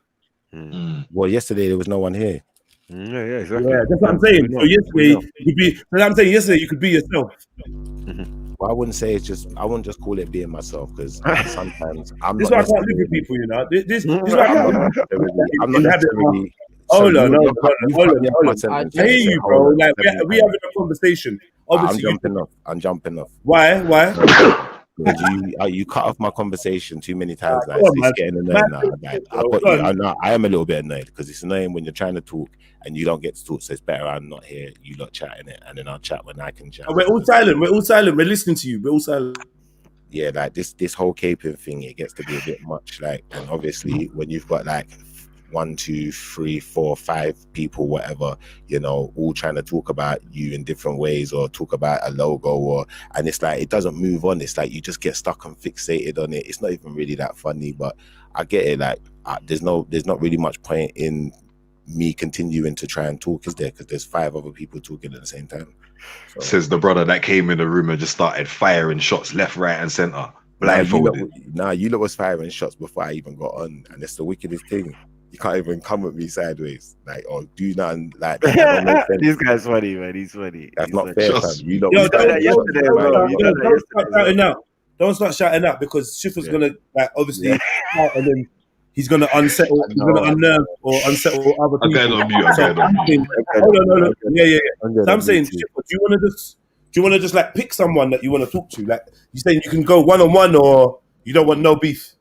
Speaker 20: Well, yesterday there was no one here.
Speaker 15: Yeah, exactly.
Speaker 1: Yeah, that's what I'm saying. So yesterday you could be. I'm saying yesterday you could be yourself.
Speaker 20: Well, I wouldn't say I wouldn't just call it being myself because sometimes I'm
Speaker 1: This is
Speaker 20: not.
Speaker 1: why I can't live with people, you know. This is why
Speaker 20: I'm not necessarily.
Speaker 1: Hold on. I hear you, bro. Like we having a conversation. Obviously,
Speaker 20: I'm jumping off.
Speaker 1: Why?
Speaker 20: You cut off my conversation too many times. Like, it's getting annoying now. I am a little bit annoyed because it's annoying when you're trying to talk and you don't get to talk. So it's better I'm not here. You lot chatting it, and then I'll chat when I can chat.
Speaker 1: We're all silent. We're listening to you. We're all silent.
Speaker 20: Yeah, like this whole caping thing, it gets to be a bit much. Like, and obviously when you've got like 1, 2, 3, 4, 5 people, whatever, you know, all trying to talk about you in different ways or talk about a logo and it's like it doesn't move on. It's like you just get stuck and fixated on it. It's not even really that funny, but I get it. Like there's not really much point in me continuing to try and talk, is there? Because there's 5 other people talking at the same time. So,
Speaker 18: says the brother that came in the room and just started firing shots left, right, and center. Blindfolded.
Speaker 20: You lot was firing shots before I even got on, and it's the wickedest thing. You can't even come with me sideways, like, or do nothing like that.
Speaker 15: This guy's funny, man. He's funny.
Speaker 20: That's not fair, fam. You know,
Speaker 1: don't start shouting out because Schiffer's gonna like obviously shout and then he's gonna unsettle, he's gonna unnerve or unsettle other people.
Speaker 18: Okay, on mute.
Speaker 1: Hold on. Yeah. So I'm saying, Schiffer, do you wanna just like pick someone that you want to talk to? Like, you saying you can go one-on-one or you don't want no beef?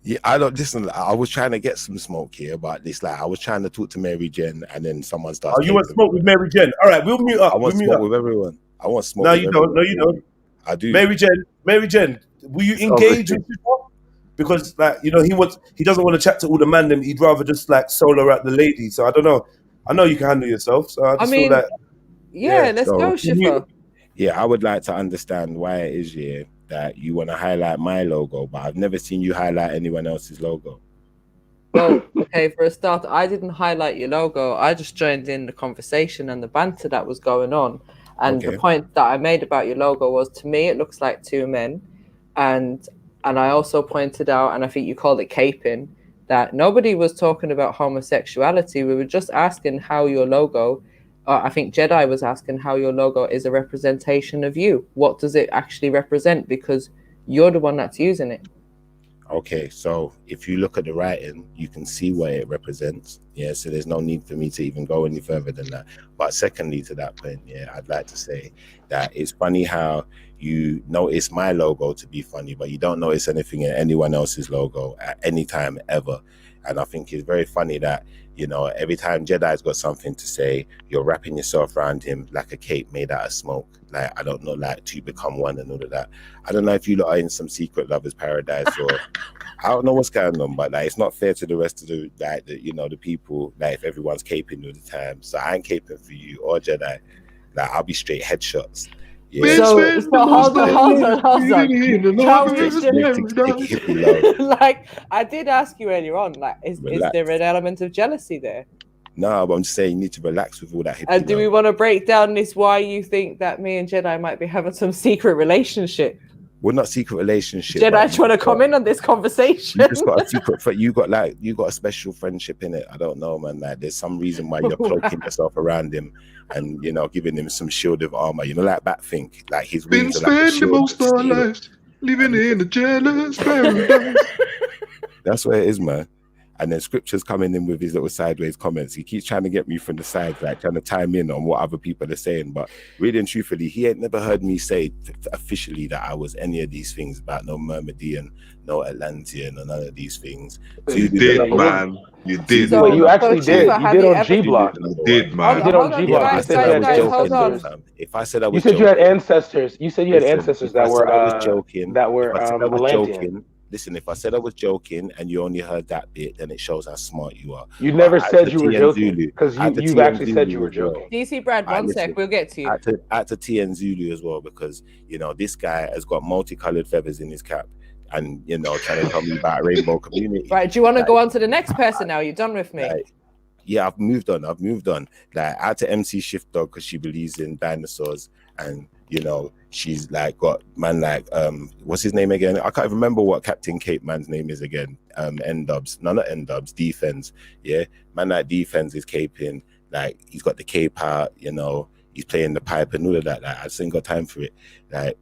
Speaker 20: Yeah, I don't listen. I was trying to get some smoke here, but it's like I was trying to talk to Mary Jen, and then someone starts.
Speaker 1: Oh, you want smoke with Mary Jen? All right, we'll mute up.
Speaker 20: I want smoke with everyone. I want smoke.
Speaker 1: No, you don't. No, you don't.
Speaker 20: I do.
Speaker 1: Mary Jen, will you engage with people? Because like he doesn't want to chat to all the man. Them he'd rather just like solo at the lady. So I don't know. I know you can handle yourself. So I just feel like
Speaker 9: let's go, Schiffer.
Speaker 20: Yeah, I would like to understand why it is that you want to highlight my logo, but I've never seen you highlight anyone else's logo.
Speaker 9: Well, okay, for a start, I didn't highlight your logo. I just joined in the conversation and the banter that was going on. And the point that I made about your logo was, to me, it looks like 2 men. And I also pointed out, and I think you called it caping, that nobody was talking about homosexuality. We were just asking how your logo, I think Jedi was asking how your logo is a representation of you. What does it actually represent? Because you're the one that's using it.
Speaker 20: Okay, so if you look at the writing, you can see what it represents. Yeah, so there's no need for me to even go any further than that. But secondly, to that point, I'd like to say that it's funny how you notice my logo to be funny, but you don't notice anything in anyone else's logo at any time ever. And I think it's very funny that, every time Jedi's got something to say, you're wrapping yourself around him like a cape made out of smoke. Like, I don't know, like to become one and all of that. I don't know if you lot are in some secret lovers paradise or I don't know what's going on, but like, it's not fair to the rest of the people, like if everyone's caping all the time. So I ain't caping for you or Jedi. Like, I'll be straight headshots. Yeah.
Speaker 9: So hold on. Like, I did ask you earlier on, like, is there an element of jealousy there?
Speaker 20: No, but I'm just saying you need to relax with all that.
Speaker 9: And do we want to break down this? Why you think that me and Jedi might be having some secret relationship?
Speaker 20: We're not secret relationship.
Speaker 9: Jedi trying to come in on this conversation.
Speaker 20: You just got a secret. You got a special friendship in it. I don't know, man. Like, there's some reason why you're cloaking yourself around him and giving him some shield of armor. Like Batthink, like his wings are like a shield. Most of our lives living in a jealous paradise. That's what it is, man. And then Scripture's coming in with his little sideways comments. He keeps trying to get me from the side, like trying to time in on what other people are saying. But really and truthfully, he ain't never heard me say officially that I was any of these things about no Myrmidon, no Atlantean, or none of these things. So
Speaker 18: you did, man. You did.
Speaker 21: So you actually did. You did on G Block.
Speaker 18: You did, man.
Speaker 21: You did on G Block.
Speaker 20: If I said I was
Speaker 21: joking, you said you had ancestors. You said you had ancestors that were
Speaker 20: joking.
Speaker 21: That were Atlantean.
Speaker 20: listen, if I said I was joking and you only heard that bit, then it shows how smart you are.
Speaker 21: You never
Speaker 20: But
Speaker 21: said you were joking, because you've actually said you were joking.
Speaker 9: DC Brad, one sec, we'll get to you.
Speaker 20: At the TN Zulu as well, because you know this guy has got multicolored feathers in his cap, and you know trying to tell me about rainbow community.
Speaker 9: Right, do you want to go on to the next person now? You're done with me.
Speaker 20: Yeah, I've moved on. Like out to MC Shift Dog because she believes in dinosaurs, and you know she's like got man like what's his name again? I can't remember what Captain Cape man's name is again. N-Dubs, no, not N-Dubs, Defense. Yeah, man like Defense is caping. Like he's got the cape out, you know, he's playing the pipe and all of that. Like I just ain't got time for it. Like,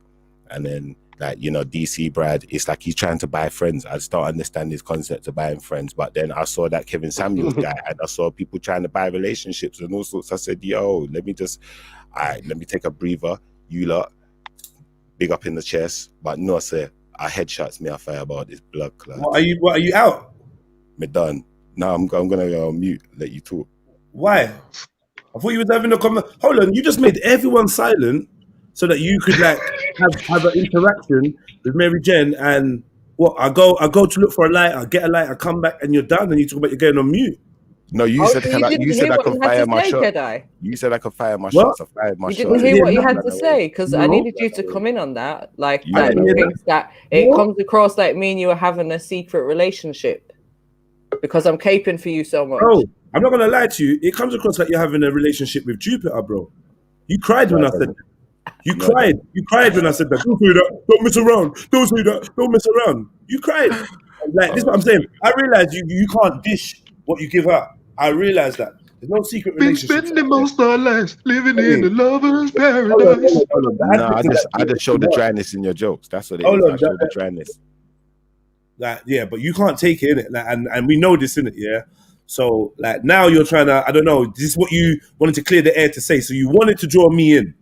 Speaker 20: and then like, you know, DC Brad, it's like he's trying to buy friends. I just don't understand his concept of buying friends. But then I saw that Kevin Samuels guy and I saw people trying to buy relationships and all sorts. I said, yo, let me take a breather. You lot, big up in the chest. But no, sir, I headshots me I fire about this blood clot.
Speaker 1: What are you out?
Speaker 20: Me done. Now I'm gonna go on mute, let you talk.
Speaker 1: Why? I thought you was having a comment. Hold on, you just made everyone silent so that you could like have an interaction with Mary Jen, and what I go to look for a light, I get a light, I come back and you're done and you talk about you're going on mute.
Speaker 20: No, you said I could fire my shot. You said I could fire my shots. I fired my shots.
Speaker 9: You didn't hear what you had to say, because I needed you to come in on that. Like that thinks that it comes across like me and you are having a secret relationship because I'm caping for you so much.
Speaker 1: Bro, I'm not gonna lie to you. It comes across like you're having a relationship with Jupiter, bro. You cried when I said that. You cried when I said that. Don't say that. Don't mess around. Don't say that. Don't mess around. You cried. Like this is what I'm saying. I realize you can't dish what you give her. I realize that. There's no secret relationship.
Speaker 18: Been spending most of our lives living in the lover's paradise.
Speaker 20: No, I just show the dryness in your jokes. That's what it is. I show the dryness.
Speaker 1: Like, yeah, but you can't take it, innit? Like, and we know this, innit? Yeah. So like now you're trying to, I don't know, this is what you wanted to clear the air to say. So you wanted to draw me in.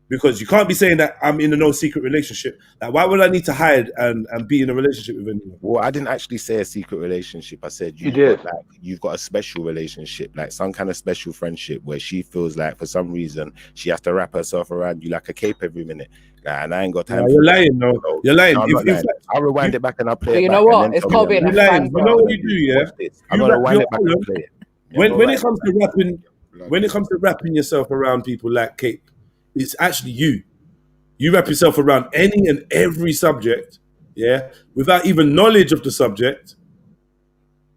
Speaker 1: Because you can't be saying that I'm in a no secret relationship. Like, why would I need to hide and be in a relationship with anyone?
Speaker 20: Well, I didn't actually say a secret relationship. I said you've got a special relationship, like some kind of special friendship where she feels like for some reason she has to wrap herself around you like a cape every minute. Like, and I ain't got time.
Speaker 1: You're lying, no. You're lying.
Speaker 20: No, lying. I'll rewind it back and I'll play it.
Speaker 9: You know what? It's called being a fan.
Speaker 1: You know what you do, yeah?
Speaker 20: I'm gonna rewind it back and play it.
Speaker 1: When it comes to wrapping yourself around people like Cape, it's actually you. You wrap yourself around any and every subject, yeah, without even knowledge of the subject,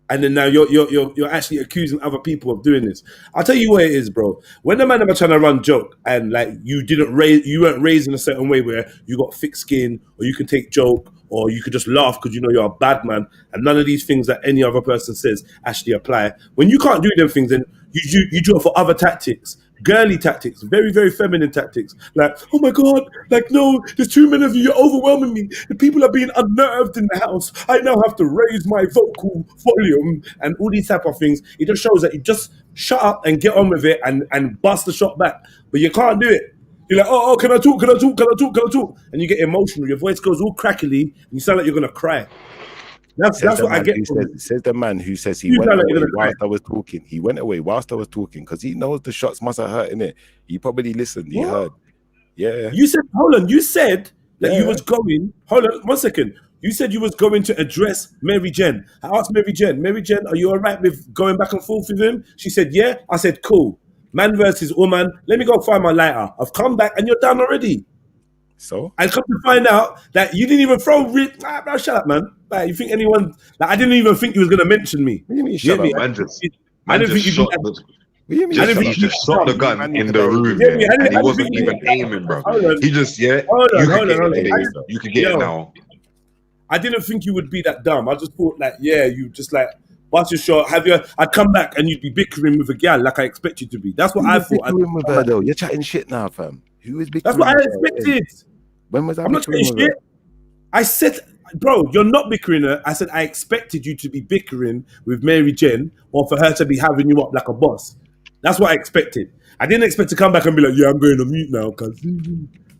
Speaker 1: and then now you're actually accusing other people of doing this. I'll tell you what it is, bro. When the man ever trying to run joke and like you weren't raised in a certain way where you got thick skin, or you can take joke, or you could just laugh because you know you're a bad man, and none of these things that any other person says actually apply. When you can't do them things, then you draw for other tactics. Girly tactics, very, very feminine tactics. Like, oh my God, like, no, there's too many of you, you're overwhelming me. The people are being unnerved in the house. I now have to raise my vocal volume and all these type of things. It just shows that you just shut up and get on with it and bust the shot back. But you can't do it. You're like, oh, can I talk? And you get emotional. Your voice goes all crackly and you sound like you're going to cry. That's what I get.
Speaker 20: Says the man who says he went away whilst I was talking. He went away whilst I was talking because he knows the shots must have hurt in it. He probably listened. He heard. Yeah.
Speaker 1: You said, hold on. You said that you was going. Hold on, 1 second. You said you was going to address Mary Jen. I asked Mary Jen, are you all right with going back and forth with him? She said, yeah. I said, cool. Man versus woman. Let me go find my lighter. I've come back and you're done already.
Speaker 20: So
Speaker 1: I come to find out that you didn't even throw. Bro, shut up, man. Like, you think anyone? Like, I didn't even think you was gonna mention me.
Speaker 20: What do you mean, shut up?
Speaker 1: I didn't think you
Speaker 18: shot the gun in the room, and he wasn't even aiming, bro. He just you can get it now.
Speaker 1: I didn't think you would be that dumb. I just thought like, you just like bust your shot. I'd come back and you'd be bickering with a gal like I expect you to be. That's what I thought.
Speaker 20: Bickering with her though. You're chatting shit now, fam. Who is bickering?
Speaker 1: That's what I expected.
Speaker 20: When was I?
Speaker 1: I'm not saying shit. I said, bro, you're not bickering her. I said I expected you to be bickering with Mary Jen, or for her to be having you up like a boss. That's what I expected. I didn't expect to come back and be like, yeah, I'm going on mute now, cause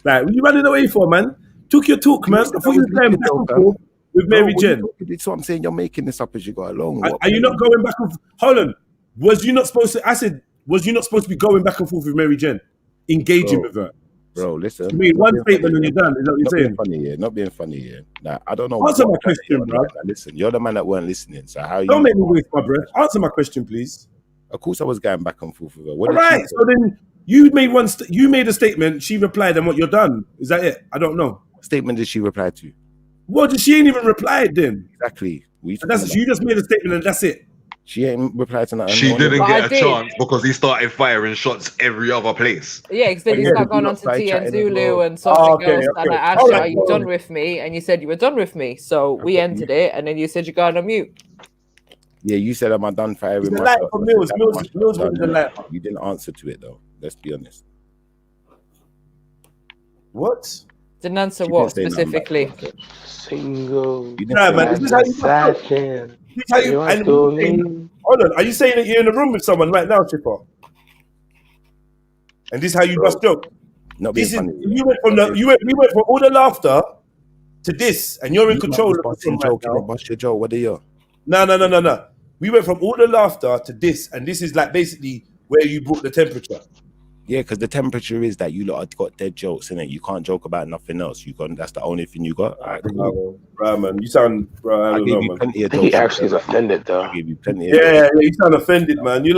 Speaker 1: like, what are you running away for, man? Took your talk, man. I thought you were going back and forth with Mary Jen.
Speaker 20: That's what I'm saying. You're making this up as you go along.
Speaker 1: Are you not going back and forth? Hold on. Was you not supposed to? I said, was you not supposed to be going back and forth with Mary Jen, engaging with her?
Speaker 20: Bro, listen.
Speaker 1: You mean one statement and you're done? Is that what you're saying?
Speaker 20: Funny, yeah. Not being funny, yeah. Nah, I don't know.
Speaker 1: Answer my question, bro.
Speaker 20: Like, listen, you're the man that weren't listening. So how
Speaker 1: don't make me waste my breath. Answer my question, please.
Speaker 20: Of course, I was going back and forth with her.
Speaker 1: All right. So then you made you made a statement. She replied, and what you're done? Is that it? I don't know.
Speaker 20: What statement did she reply to?
Speaker 1: Well, she ain't even replied then.
Speaker 20: Exactly.
Speaker 1: You just made a statement and that's it.
Speaker 20: She ain't replied to nothing.
Speaker 18: She didn't get a chance because he started firing shots every other place.
Speaker 9: Yeah, because then you start going on to T and Zulu and something else. And I asked you, are you done with me? And you said you were done with me. So we ended it. And then you said you're going on mute.
Speaker 20: Yeah, you said, am I done firing?
Speaker 1: Mills
Speaker 20: You didn't answer to it, though. Let's be honest.
Speaker 1: What?
Speaker 9: Didn't answer what specifically?
Speaker 21: Single.
Speaker 1: Nah, man, is this how you hold on, are you saying that you're in a room with someone right now, Chipper? And this is how you bust joke?
Speaker 20: Not being funny.
Speaker 1: We went from all the laughter to this, and you're in control of the room right now.
Speaker 20: Bust your joke. What are you?
Speaker 1: No. We went from all the laughter to this, and this is like basically where you brought the temperature.
Speaker 20: Yeah, because the temperature is that you lot have got dead jokes in it. You can't joke about nothing else. That's the only thing you got. Right, cool.
Speaker 1: Bro, man, you sound. Bro, I gave you
Speaker 21: plenty of jokes. He actually is offended, though.
Speaker 20: I gave you plenty.
Speaker 1: Yeah, you sound offended, man. You're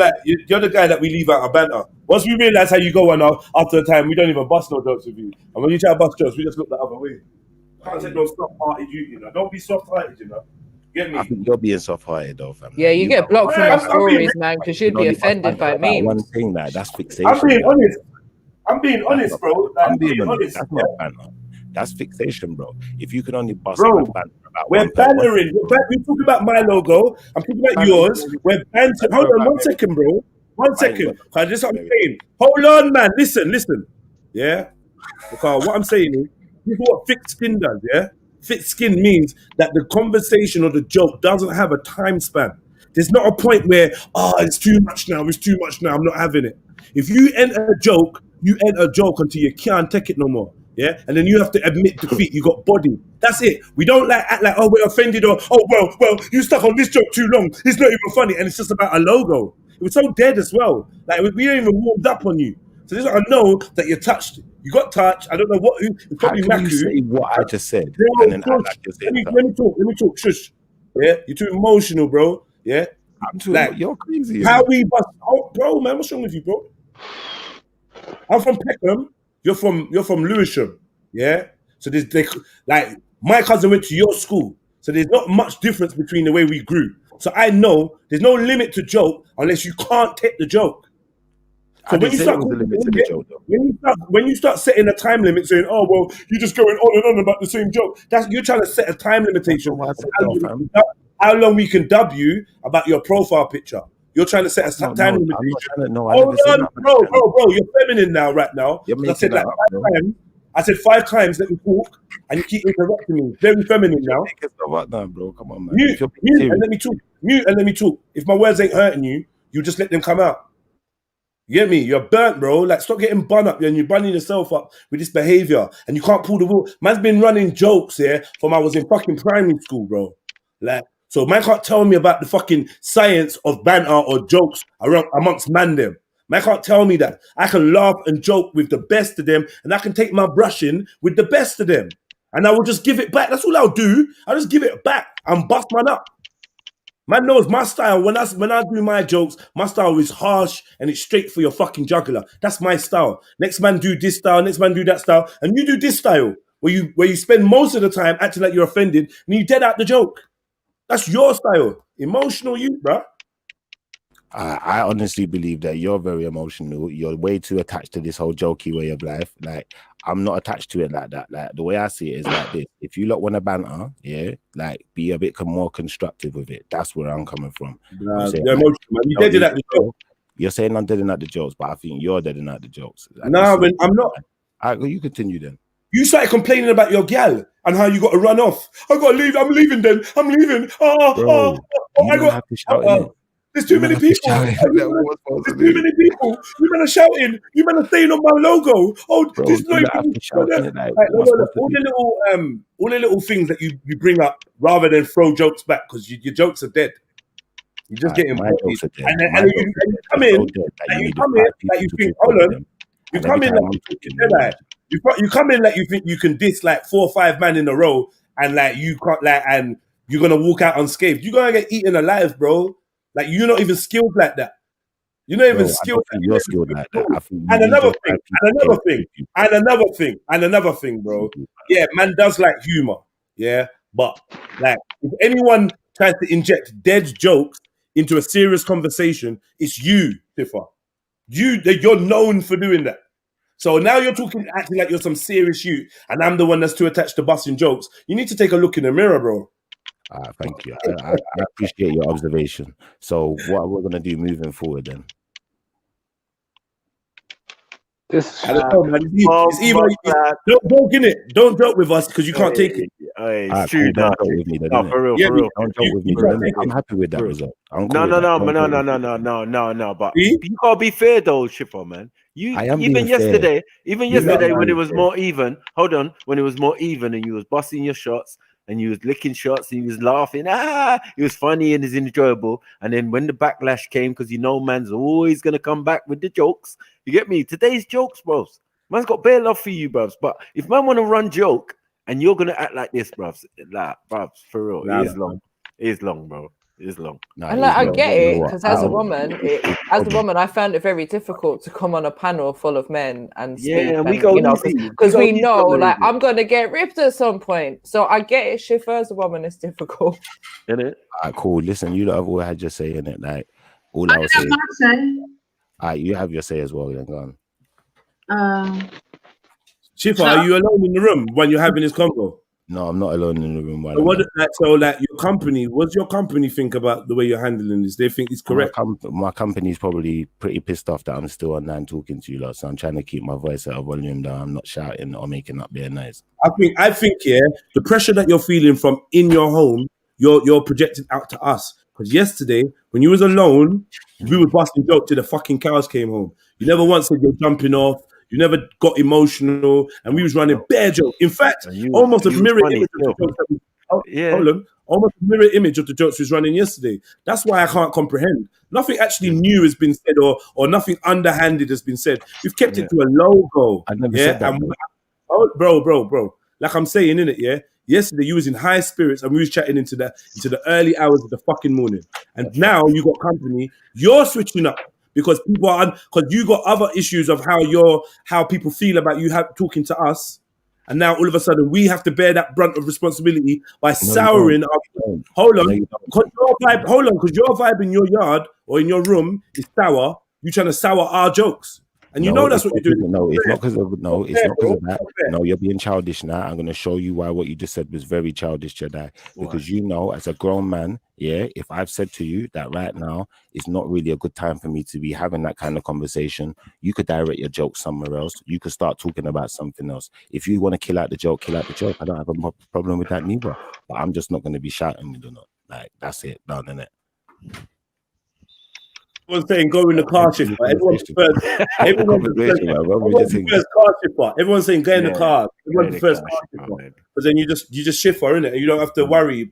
Speaker 1: the guy that we leave out of banter. Once we realize how you go on after a time, we don't even bust no jokes with you. And when you try to bust jokes, we just look the other way. Can't take no soft-hearted you know. Don't be soft-hearted, you know. Get me?
Speaker 20: I think you're being soft-hearted, though, fam.
Speaker 9: Yeah, you get blocked from my stories, man, because you'd be offended by me.
Speaker 20: One thing, that's fixation.
Speaker 1: I'm being honest, bro. Like, I'm being honest.
Speaker 20: That's not banter. That's fixation, bro. If you could only bust
Speaker 1: bro,
Speaker 20: banter about
Speaker 1: we're bantering. We're talking about my logo. I'm talking about yours. We're bantering. Hold on 1 second, bro. 1 second. This is what I'm saying. Hold on, man. Listen. Yeah? Because what I'm saying is, this is what thick skin does, yeah? Thick skin means that the conversation or the joke doesn't have a time span. There's not a point where, it's too much now, I'm not having it. If you enter a joke, you enter a joke until you can't take it no more. Yeah, and then you have to admit defeat. You got body. That's it. We don't act like we're offended or well you stuck on this joke too long. It's not even funny, and it's just about a logo. It was so dead as well. Like we ain't even warmed up on you. So this I know that you're touched. You got touched. I don't know what. Probably
Speaker 20: How can you say what I just said and then act like you're saying
Speaker 1: let me talk. Shush. Yeah, you're too emotional, bro. Yeah,
Speaker 20: I'm too. Like, you're crazy.
Speaker 1: How we bust? Oh, bro, man, what's wrong with you, bro? I'm from Peckham. You're from Lewisham, yeah. So there's like my cousin went to your school, so there's not much difference between the way we grew. So I know there's no limit to joke unless you can't take the joke. So when you start setting a time limit, saying, "Oh well, you're just going on and on about the same joke," you're trying to set a time limitation. How long we can dub you about your profile picture? You're trying to set a time limitation. Hold on, bro. You're feminine right now. I said 5 times let me talk, and you keep interrupting me. Very feminine now.
Speaker 20: Bro, come on, man.
Speaker 1: Mute and let me talk. Mute and let me talk. If my words ain't hurting you, you just let them come out. You get me? You're burnt, bro. Like, stop getting bun up, and you're bunning yourself up with this behavior, and you can't pull the wool. Man's been running jokes here from I was in fucking primary school, bro. Like, so man can't tell me about the fucking science of banter or jokes amongst man them. Man can't tell me that. I can laugh and joke with the best of them, and I can take my brushing with the best of them. And I will just give it back. That's all I'll do. I'll just give it back and bust man up. Man knows my style. When I do my jokes, my style is harsh and it's straight for your fucking jugular. That's my style. Next man do this style, next man do that style, and you do this style where you spend most of the time acting like you're offended and you dead out the joke. That's your style. Emotional you, bro.
Speaker 20: I honestly believe that you're very emotional. You're way too attached to this whole jokey way of life. Like, I'm not attached to it like that. Like, the way I see it is like this. If you lot want to banter, yeah, like, be a bit more constructive with it. That's where I'm coming from. You're
Speaker 1: emotional, man. You dead at the joke.
Speaker 20: You're saying I'm deading at the jokes, but I think you're deading at the jokes. Like,
Speaker 1: I'm not.
Speaker 20: All right, well, you continue then.
Speaker 1: You started complaining about your gal and how you got to run off. I got to leave. I'm leaving then. I'm leaving. There's too many people. There's too many people. You men are shouting. You men are saying on my logo. Oh, there's no all the little things that you bring up rather than throw jokes back because your jokes are dead. You're just getting
Speaker 20: my jokes are dead.
Speaker 1: And you come in like you think, hold on. You come in like You come in like you think you can diss like 4 or 5 man in a row, and like you can't like, and you're gonna walk out unscathed. You're gonna get eaten alive, bro. Like you're not even skilled like that. You're not even skilled.
Speaker 20: You're skilled like that. I think
Speaker 1: And another thing, bro. Yeah, man does like humor. Yeah, but like if anyone tries to inject dead jokes into a serious conversation, it's you, Tiffa. You're known for doing that. So now you're acting like you're some serious youth, and I'm the one that's too attached to busting jokes. You need to take a look in the mirror, bro.
Speaker 20: Thank you. I appreciate your observation. So what are we gonna do moving forward then?
Speaker 1: I don't know, man. It's either don't get it. Don't joke with us because you can't take it.
Speaker 15: It's true.
Speaker 20: Don't joke with me,
Speaker 15: No, for real, for real.
Speaker 20: Don't joke with me. I'm happy with that result.
Speaker 15: No. But you gotta be fair though, Shipper, man. Even yesterday when it was more even. Hold on, when it was more even and you was busting your shots and you was licking shots and you was laughing. It was funny and it's enjoyable. And then when the backlash came, because you know man's always gonna come back with the jokes. You get me? Today's jokes, bros. Man's got bare love for you, bros. But if man want to run joke and you're gonna act like this, bros, like, bros, for real, it is long. It is long, bro. It is long.
Speaker 9: And like, I get it, because as a woman, I found it very difficult to come on a panel full of men and speak.
Speaker 15: Yeah, and we go
Speaker 9: because we know, like, I'm gonna get ripped at some point. So I get it. Shiffer as a woman is difficult.
Speaker 15: Isn't it?
Speaker 20: Alright, cool. Listen, you lot have all had your say in it. Like, all I was saying. Alright, you have your say as well. Then go on.
Speaker 1: Shiffer, are you alone in the room when you're having this convo?
Speaker 20: No, I'm not alone in the room.
Speaker 1: Like your company, what's your company think about the way you're handling this? They think it's correct.
Speaker 20: My company's probably pretty pissed off that I'm still online talking to you lot. So I'm trying to keep my voice at a volume down. I'm not shouting or making up bare noise.
Speaker 1: I think, yeah, the pressure that you're feeling from in your home, you're projecting out to us. Because yesterday, when you was alone, we were busting jokes till the fucking cows came home. You never once said you're jumping off. You never got emotional, and we was running bare jokes. In fact, almost a mirror image of the jokes. Almost a mirror image of the jokes we was running yesterday. That's why I can't comprehend. Nothing actually new has been said, or nothing underhanded has been said. We've kept it to a logo.
Speaker 20: I never said that.
Speaker 1: Bro. Like I'm saying, innit, yeah? Yesterday you was in high spirits and we was chatting into the early hours of the fucking morning. And now you got company, you're switching up. Because because you got other issues of how people feel about you talking to us, and now all of a sudden we have to bear that brunt of responsibility by souring our. Hold on, because your vibe in your yard or in your room is sour. You trying to sour our jokes, and you know that's what you're doing.
Speaker 20: No, it's not because of that. No, you're being childish now. I'm going to show you why what you just said was very childish, Jedi. Because you know, as a grown man, yeah, if I've said to you that right now it's not really a good time for me to be having that kind of conversation, you could direct your joke somewhere else. You could start talking about something else. If you want to kill out the joke, kill out the joke. I don't have a problem with that neither. But I'm just not going to be shouting with you. Like, that's it. Done, innit?
Speaker 1: Everyone's saying go in the car shift. Everyone prefers car shift. Everyone's saying go in the car. Everyone prefers car shift. But then you just shift for, innit? You don't have to worry.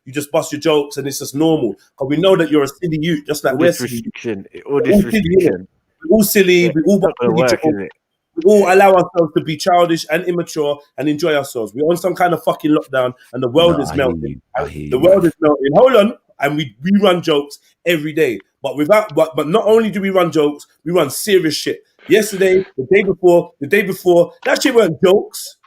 Speaker 1: You just bust your jokes and it's just normal. Because we know that you're a silly youth, just like we're silly.
Speaker 15: All this restriction.
Speaker 1: We're all silly. We all allow ourselves to be childish and immature and enjoy ourselves. We're on some kind of fucking lockdown and the world is melting. The world is melting. Hold on. And we run jokes every day. But not only do we run jokes, we run serious shit. Yesterday, the day before, that shit weren't jokes.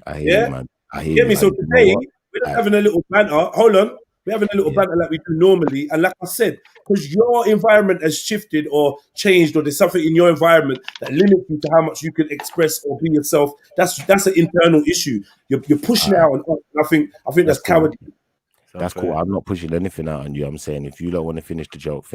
Speaker 20: I hear you, man. I hear
Speaker 1: you. So today, we're not having a little banter. Hold on. We're having a little banter like we do normally. And like I said, because your environment has shifted or changed, or there's something in your environment that limits you to how much you can express or be yourself, that's an internal issue. You're pushing it out on us. I think that's cowardly.
Speaker 20: That's cool. I'm not pushing anything out on you. I'm saying if you don't want to finish the joke,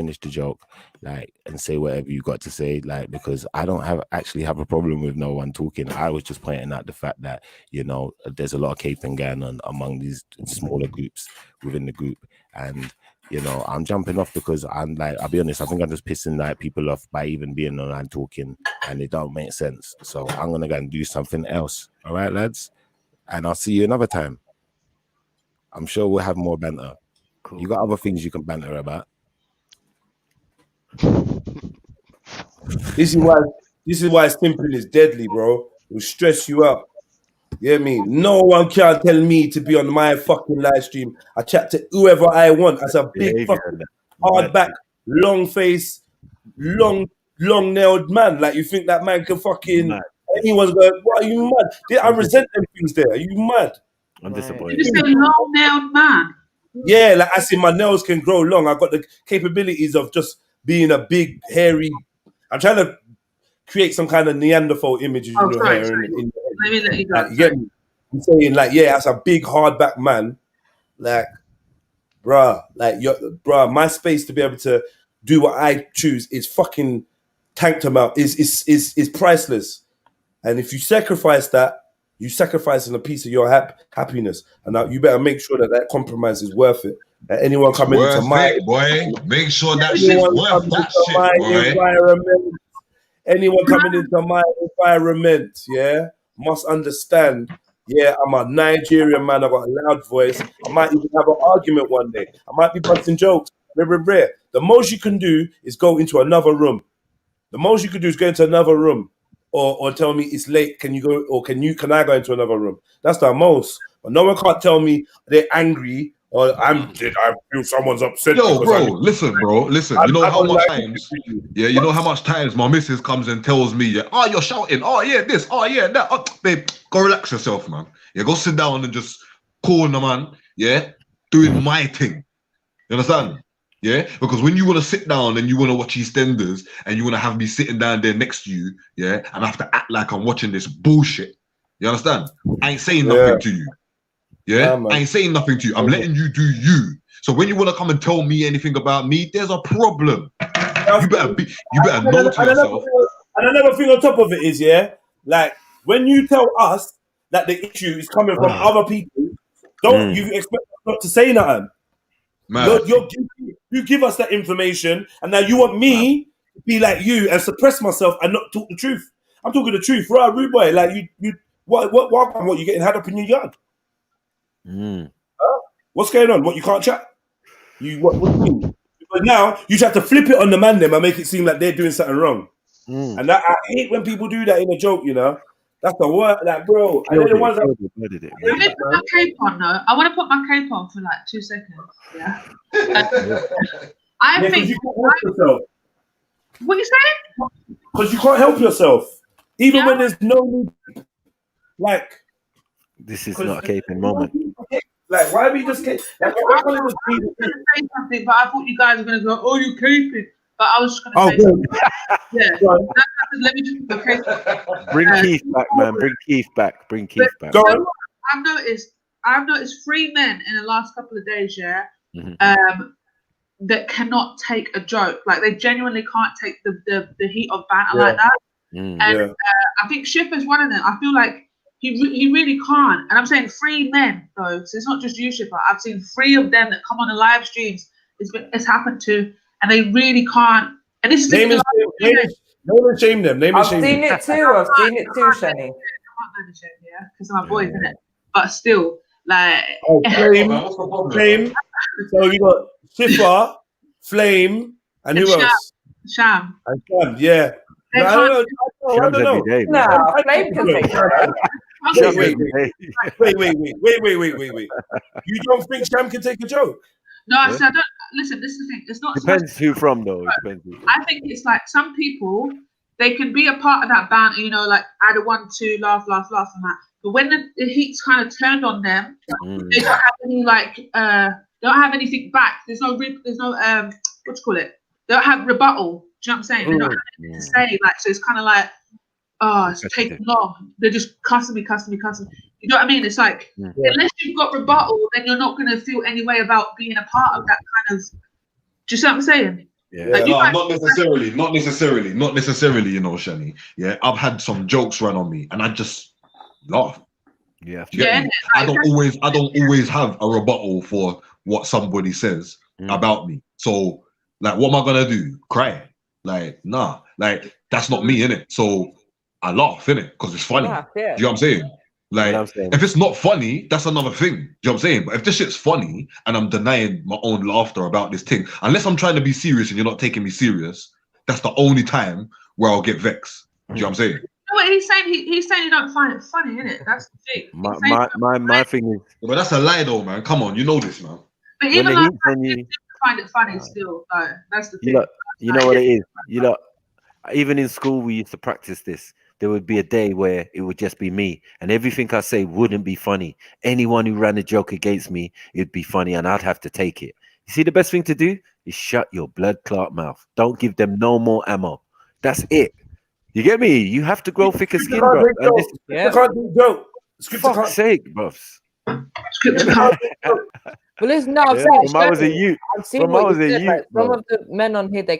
Speaker 20: like, and say whatever you got to say, like, because I don't actually have a problem with no one talking. I was just pointing out the fact that, you know, there's a lot of caping going on among these smaller groups within the group, and you know, I'm jumping off because I'm like, I'll be honest, I think I'm just pissing like people off by even being online talking, and it don't make sense. So I'm gonna go and do something else. All right, lads, and I'll see you another time. I'm sure we'll have more banter. Cool. You got other things you can banter about.
Speaker 1: This is why simping is deadly, bro. will stress you out. You know what I mean? No one can tell me to be on my fucking live stream. I chat to whoever I want as a big fucking hard back, long face, long nailed man. Like you think that man can fucking anyone's going, what are you mad? I resent them things there. Are you mad?
Speaker 15: I'm disappointed.
Speaker 2: Did you say long nailed man?
Speaker 1: Yeah, like I see my nails can grow long. I've got the capabilities of just being a big, hairy. I'm trying to create some kind of Neanderthal image in your hair.
Speaker 2: Let me let you go.
Speaker 1: Like, you get me? I'm saying, like, yeah, as a big, hardback man, like, bruh, my space to be able to do what I choose is fucking tantamount, is priceless. And if you sacrifice that, you're sacrificing a piece of your happiness. And now you better make sure that compromise is worth it. That anyone coming into my
Speaker 18: boy, make sure that shit's worth that shit,
Speaker 1: environment. Anyone coming into my environment, yeah, must understand. Yeah, I'm a Nigerian man. I got a loud voice. I might even have an argument one day. I might be busting jokes. The most you can do is go into another room. The most you can do is go into another room, or tell me it's late. Can you go? Or can I go into another room? That's the most. But no one can't tell me they're angry or I feel someone's upset.
Speaker 18: Yo, bro, listen. You know how much times? Yeah, you know how much times my missus comes and tells me, yeah, oh, you're shouting. Oh, yeah, this. Oh, yeah, that. Oh, babe, go relax yourself, man. Yeah, go sit down and just call the man. Yeah, doing my thing. You understand? Yeah, because when you want to sit down and you want to watch EastEnders and you want to have me sitting down there next to you, yeah, and I have to act like I'm watching this bullshit. You understand? I ain't saying nothing to you. Yeah, I ain't saying nothing to you. I'm letting you do you. So when you want to come and tell me anything about me, there's a problem. You better know to yourself.
Speaker 1: And another thing on top of it is, yeah, like when you tell us that the issue is coming from other people, don't you expect us not to say nothing? You give us that information, and now you want me to be like you and suppress myself and not talk the truth. I'm talking the truth, right, rude boy? Like what you getting had up in your yard? What's going on? What, you can't chat? What do you mean? But now you try to flip it on the man them and make it seem like they're doing something wrong. And I hate when people do that in a joke, you know. That's the word, like, bro.
Speaker 2: Let me put my cape on, though. I want to put my cape on for like 2 seconds. Yeah. I think.
Speaker 1: You can't help yourself.
Speaker 2: What you saying?
Speaker 1: Because you can't help yourself, even when there's no need. Like,
Speaker 15: this is not a caping moment.
Speaker 1: Like, why are we just?
Speaker 2: I was going to say something, but I thought you guys were going to go, "Oh, you caping." But I was just going to say, yeah. Let me just
Speaker 15: bring Keith back, man. Bring Keith back. Bring Keith back.
Speaker 2: I've noticed 3 men in the last couple of days, yeah, that cannot take a joke. Like they genuinely can't take the heat of banter like that. And I think Ship is one of them. I feel like he really can't. And I'm saying 3 men though, so it's not just you, Shipper. I've seen 3 of them that come on the live streams. It's happened to, and they really can't. And this is
Speaker 1: name and shame them.
Speaker 9: I've seen it too, Shani.
Speaker 2: Yeah, because of my boys, isn't it? But still, like
Speaker 1: Flame. So you got Shipper, Flame, and who else?
Speaker 2: Sham.
Speaker 1: And Sham, yeah. No, I don't know.
Speaker 9: No, Flame can take
Speaker 1: Wait. You don't think Sham can take a joke?
Speaker 2: No, I don't. Listen, this is the thing. It's not.
Speaker 15: Depends who from though.
Speaker 2: I think it's like some people, they can be a part of that banter, you know, like add a 1-2, laugh, and that. But when the heat's kind of turned on them, they don't have any they don't have anything back. There's no what do you call it? They don't have rebuttal. Do you know what I'm saying? They don't have anything to say. Like, so it's kind of like, oh, it's taking long. They're just cussing me. You know what I mean? It's like, unless you've got rebuttal, then you're not going to feel any way about being a part of that kind of. Do you see what I'm saying?
Speaker 18: Yeah, like not necessarily, you know, Shani. Yeah, I've had some jokes run on me, and I just laugh.
Speaker 15: Yeah,
Speaker 18: I don't always have a rebuttal for what somebody says about me. So, like, what am I gonna do? Cry? Like, nah. Like, that's not me, innit? So I laugh, innit? Because it's funny. Do you know what I'm saying? Like, if it's not funny, that's another thing. Do you know what I'm saying? But if this shit's funny and I'm denying my own laughter about this thing, unless I'm trying to be serious and you're not taking me serious, that's the only time where I'll get vexed. Do you know what I'm saying?
Speaker 2: what he's saying? He's saying you don't find it funny, innit? That's the thing.
Speaker 15: My thing is.
Speaker 18: But that's a lie, though, man. Come on, you know this, man.
Speaker 2: But even like you find it funny still, though. That's the thing.
Speaker 15: You know what it is. Even in school, we used to practice this. There would be a day where it would just be me, and everything I say wouldn't be funny. Anyone who ran a joke against me, it'd be funny, and I'd have to take it. You see, the best thing to do is shut your blood clot mouth. Don't give them no more ammo. That's it. You get me? You have to grow thicker skin, bro.
Speaker 1: Can't do joke.
Speaker 15: Fuck's sake, bros.
Speaker 9: Well, listen, no, I'm saying
Speaker 15: from I was a youth. From I was a youth,
Speaker 9: like, some of the men on here, they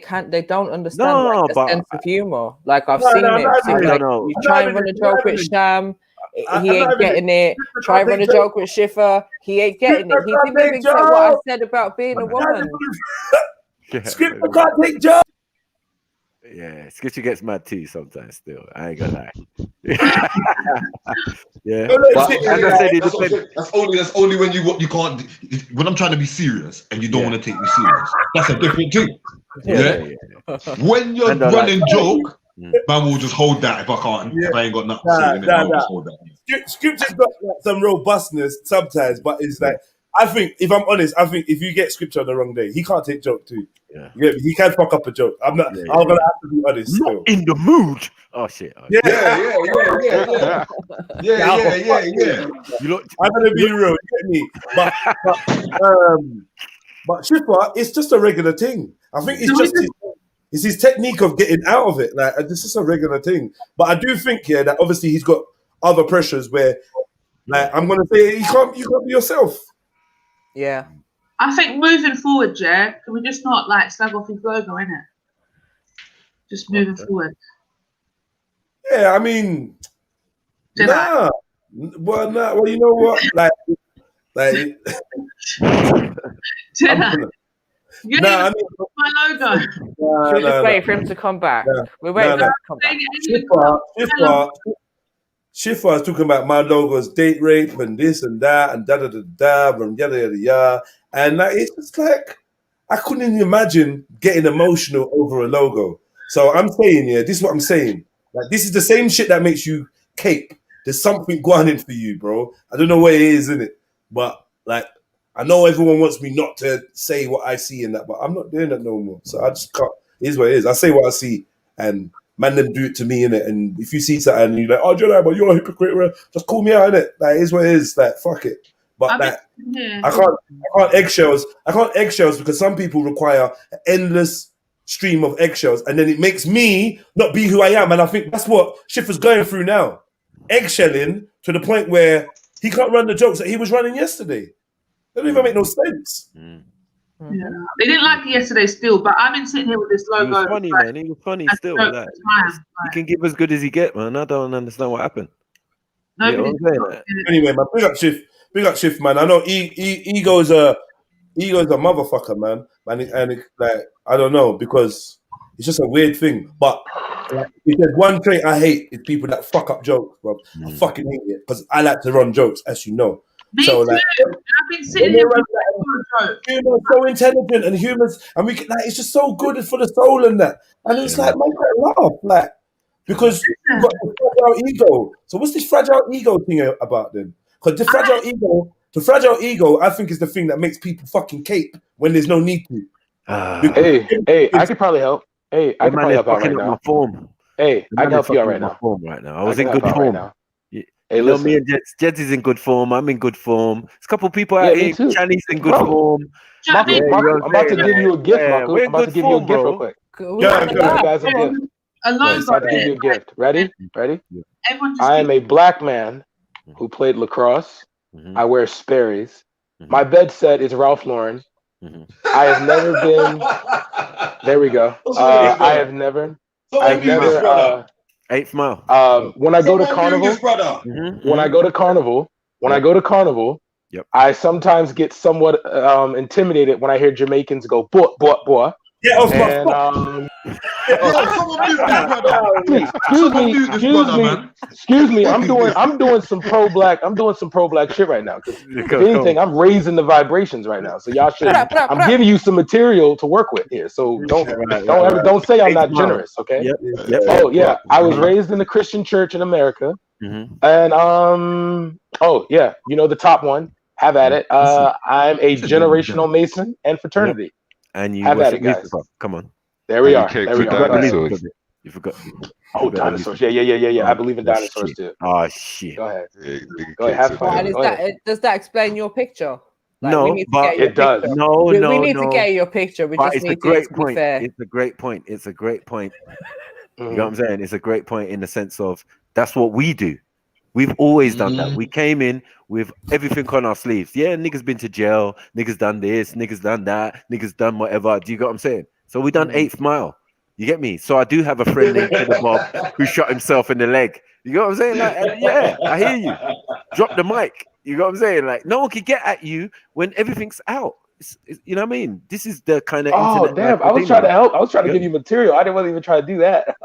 Speaker 9: don't understand like, the sense of humor. Like I've seen it. So, like, you try and run a joke with Sham, he ain't getting it. Try and run a joke with Schiffer, he ain't getting it. He didn't even get what I said about being a woman.
Speaker 1: Scripture can't take jokes.
Speaker 15: Yeah, Scripture gets mad too sometimes. Still, I ain't gonna lie. Yeah,
Speaker 18: but as I said, that's only when you can't. When I'm trying to be serious and you don't want to take me serious, that's a different thing. Yeah. When you're running joke, man will just hold that if I can't. If I ain't got nothing to say, I'll just hold that.
Speaker 1: Scripture's got some robustness sometimes, but it's like I think, if I'm honest, I think if you get Scripture on the wrong day, he can't take joke too. Yeah, he can fuck up a joke. I'm gonna have to be honest.
Speaker 15: Not in the mood. Oh shit.
Speaker 1: Yeah.
Speaker 18: You look.
Speaker 1: I'm gonna be real. You get me? But Schiffer, it's just a regular thing. I think it's just his technique of getting out of it. Like this is a regular thing. But I do think that obviously he's got other pressures where, like, I'm gonna say you can't be yourself.
Speaker 9: Yeah.
Speaker 2: I think moving forward, can we just not like slag off his logo, innit? Just moving forward.
Speaker 1: Yeah, I mean, nah. Well, you know what? Like.
Speaker 2: You I mean, my logo.
Speaker 9: We're just waiting for him to come back. We're waiting for him to come back.
Speaker 1: Schiffer is talking about my logo's date rape and this and that and and yada yada yada. And like, it's just like I couldn't even imagine getting emotional over a logo. So I'm saying, this is what I'm saying. Like this is the same shit that makes you cape. There's something going in for you, bro. I don't know what it is, innit? But like I know everyone wants me not to say what I see in that, but I'm not doing that no more. So I just can't. It is what it is. I say what I see, and man, them do it to me, innit? And if you see something and you're like, oh, Jedi, but you're a hypocrite, just call me out, innit? Like, it is what it is. Like, fuck it. But like, I can't eggshells. I can't eggshells because some people require an endless stream of eggshells, and then it makes me not be who I am. And I think that's what Schiffer's going through now. Eggshelling to the point where he can't run the jokes that he was running yesterday. They don't even make no sense.
Speaker 2: Yeah. They didn't like it yesterday still, but I've been sitting here with this logo.
Speaker 15: He was funny, man. He was funny still. Like, he can give as good as he get, man. I don't understand what happened.
Speaker 1: Anyway, man, big up Shift, man. I know ego's a motherfucker, man. And it's like, I don't know, because it's just a weird thing. But like, if there's one trait I hate, it's people that fuck up jokes, bro. I fucking hate it because I like to run jokes, as you know.
Speaker 2: Me
Speaker 1: so
Speaker 2: too.
Speaker 1: like,
Speaker 2: I've been sitting here with
Speaker 1: humor's so intelligent, and humans, and we can, like, it's just so good for the soul and that. And it's like, man, I laugh, like, because you've got the fragile ego. So what's this fragile ego thing about then? Because the fragile ego, I think, is the thing that makes people fucking cape when there's no need to.
Speaker 21: Hey, I could probably help. Hey, I can probably help out right now. Hey, I can help you out right now.
Speaker 15: Right now, I was in good form. Hey, you know, me and Jeds is in good form. I'm in good form. There's a couple people out here. Chinese in good form.
Speaker 21: Marcus, I'm about to give you a gift, Marcus. I'm about to give you a gift real quick. Guys, a gift. I'm about to give you a gift. Ready? I am a black man who played lacrosse. I wear Sperry's. My bed set is Ralph Lauren. I have never been. There we go. I have never.
Speaker 15: Eighth Mile.
Speaker 21: When I go to carnival, when I go to carnival, I sometimes get somewhat intimidated when I hear Jamaicans go boy.
Speaker 1: Get off my
Speaker 21: And
Speaker 12: man.
Speaker 21: Excuse me. I'm doing some pro black shit right now. Because if anything, I'm raising the vibrations right now. So y'all should. I'm giving you some material to work with here. So don't say I'm not generous. Okay.
Speaker 15: Yep.
Speaker 21: Oh yeah, I was raised in the Christian church in America, and oh yeah, you know the top one. Have at it. I'm a generational Mason and fraternity.
Speaker 15: And you
Speaker 21: have at it, guys.
Speaker 15: Come on.
Speaker 21: There we are.
Speaker 19: You
Speaker 15: forgot.
Speaker 21: Oh, dinosaurs. Yeah. I believe in dinosaurs too.
Speaker 15: Oh shit.
Speaker 21: Go ahead. Go ahead. Have fun.
Speaker 9: Does that explain your picture? Like,
Speaker 15: no, but
Speaker 21: it does.
Speaker 15: No,
Speaker 9: we need to get your picture. We just need to be fair.
Speaker 15: It's a great point. You know what I'm saying? It's a great point in the sense of that's what we do. We've always done that. We came in with everything on our sleeves. Yeah, niggas been to jail. Niggas done this. Niggas done that. Niggas done whatever. Do you get what I'm saying? So we done 8th Mile. You get me? So I do have a friend named the Bob who shot himself in the leg. You know what I'm saying? Like, yeah, I hear you. Drop the mic. You know what I'm saying? Like, no one can get at you when everything's out. You know what I mean? This is the kind of.
Speaker 21: Oh damn! I was trying to help. I was trying to give you material. I didn't even try to do that.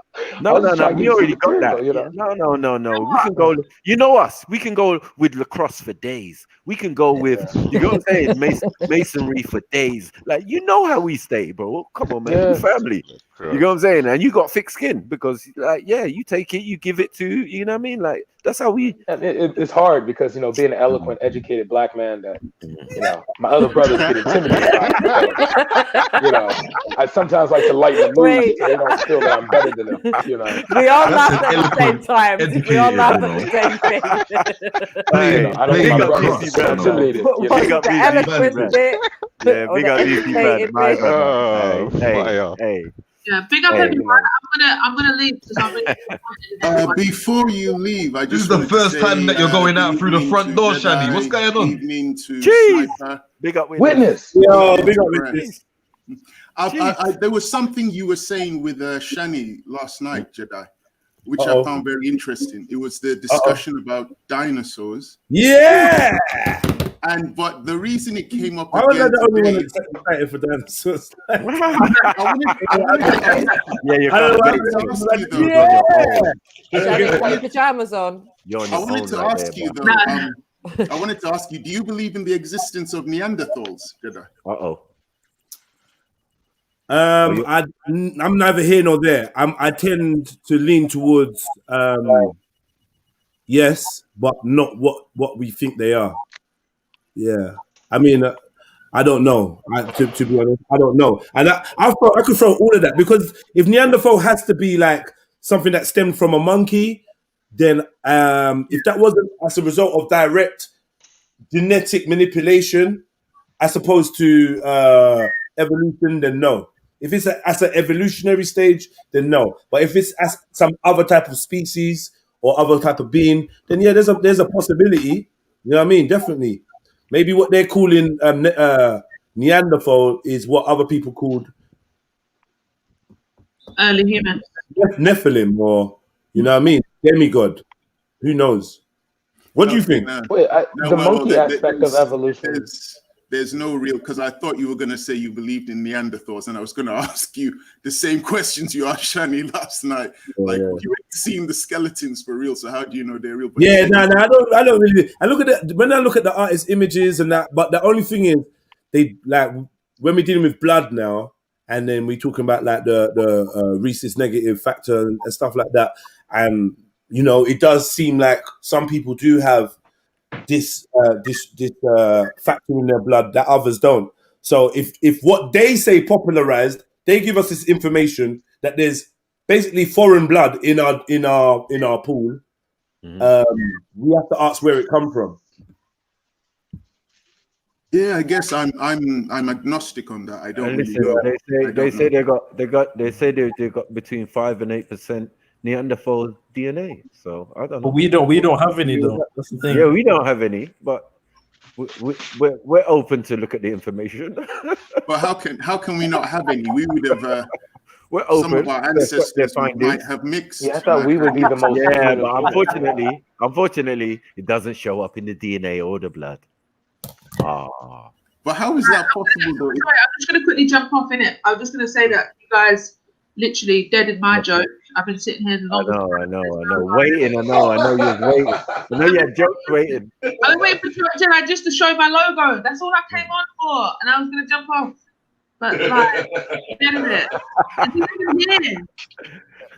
Speaker 15: No. We already got that. You know? No. We can go. You know us. We can go with lacrosse for days. We can go with. You know what I'm saying? Masonry for days. Like you know how we stay, bro. Come on, man. We family. You know what I'm saying? And you got thick skin because, like, yeah, you take it, you give it to. You know what I mean? Like that's how we.
Speaker 21: It's hard because being an eloquent, educated black man that my other brothers get intimidated by. So, I sometimes like to lighten the mood so they don't feel that I'm better than them.
Speaker 9: We all laugh at the same time. We all laugh at the same thing.
Speaker 21: I don't want my brothers to feel intimidated.
Speaker 9: The eloquent bit.
Speaker 15: Yeah, big up DC man. Hey.
Speaker 2: Yeah, big up everyone. I'm gonna leave because
Speaker 5: before you leave, I just
Speaker 12: this is the first time that you're going out through the front door, Shani. What's going on?
Speaker 5: Evening to Sniper.
Speaker 15: Big up
Speaker 21: witness.
Speaker 5: Yo, big up witness. There was something you were saying with Shani last night, Jedi, which I found very interesting. It was the discussion about dinosaurs.
Speaker 1: Yeah.
Speaker 5: But the reason it came up
Speaker 1: I was
Speaker 5: again
Speaker 1: the only one
Speaker 5: today,
Speaker 1: excited for dinosaurs.
Speaker 9: Got your pajamas on.
Speaker 5: I wanted to ask you though. I wanted to ask you: do you believe in the existence of Neanderthals, Jedi?
Speaker 1: I'm neither here nor there. I tend to lean towards yes, but not what we think they are. Yeah, I mean, I don't know. To be honest, I don't know. And I could throw all of that because if Neanderthal has to be like something that stemmed from a monkey, then if that wasn't as a result of direct genetic manipulation as opposed to evolution, then no. If it's as an evolutionary stage, then no. But if it's as some other type of species or other type of being, then yeah, there's a possibility. You know what I mean? Definitely. Maybe what they're calling Neanderthal is what other people called
Speaker 2: early humans.
Speaker 1: Nephilim, or you know what I mean? Demigod. Who knows? What do you think?
Speaker 21: The monkey aspect of evolution.
Speaker 5: There's no real, because I thought you were going to say you believed in Neanderthals, and I was going to ask you the same questions you asked Shani last night. You ain't seen the skeletons for real, so how do you know they're real?
Speaker 1: Yeah, no, I don't really. I look at when I look at the artist images and that, but the only thing is, they like when we're dealing with blood now, and then we're talking about like the rhesus negative factor and stuff like that, and it does seem like some people do have this factor in their blood that others don't. So if what they say popularized, they give us this information that there's basically foreign blood in our pool. We have to ask where it come from.
Speaker 5: Yeah, I guess I'm agnostic on that. I don't really know.
Speaker 15: They say they got between 5 and 8% Neanderthal DNA. So I don't know.
Speaker 22: But we don't have any though. That's the thing.
Speaker 15: Yeah, we don't have any, but we're open to look at the information.
Speaker 5: But how can we not have any? We would have.
Speaker 15: We're open.
Speaker 5: Some of our ancestors might have mixed.
Speaker 21: Yeah, I thought we would be the most.
Speaker 15: Yeah, but unfortunately, it doesn't show up in the DNA or the blood.
Speaker 5: But how is that possible, though?
Speaker 2: Sorry, I'm just going to quickly jump off in it. I'm just going to say that you guys literally deaded my joke. I've been sitting here the longest.
Speaker 15: I know. Waiting, I know you was waiting. I know you had jokes waiting.
Speaker 2: I was waiting for Trill just to show my logo. That's all I came on for. And I was going to jump off. But, like, dead it. And he's even here.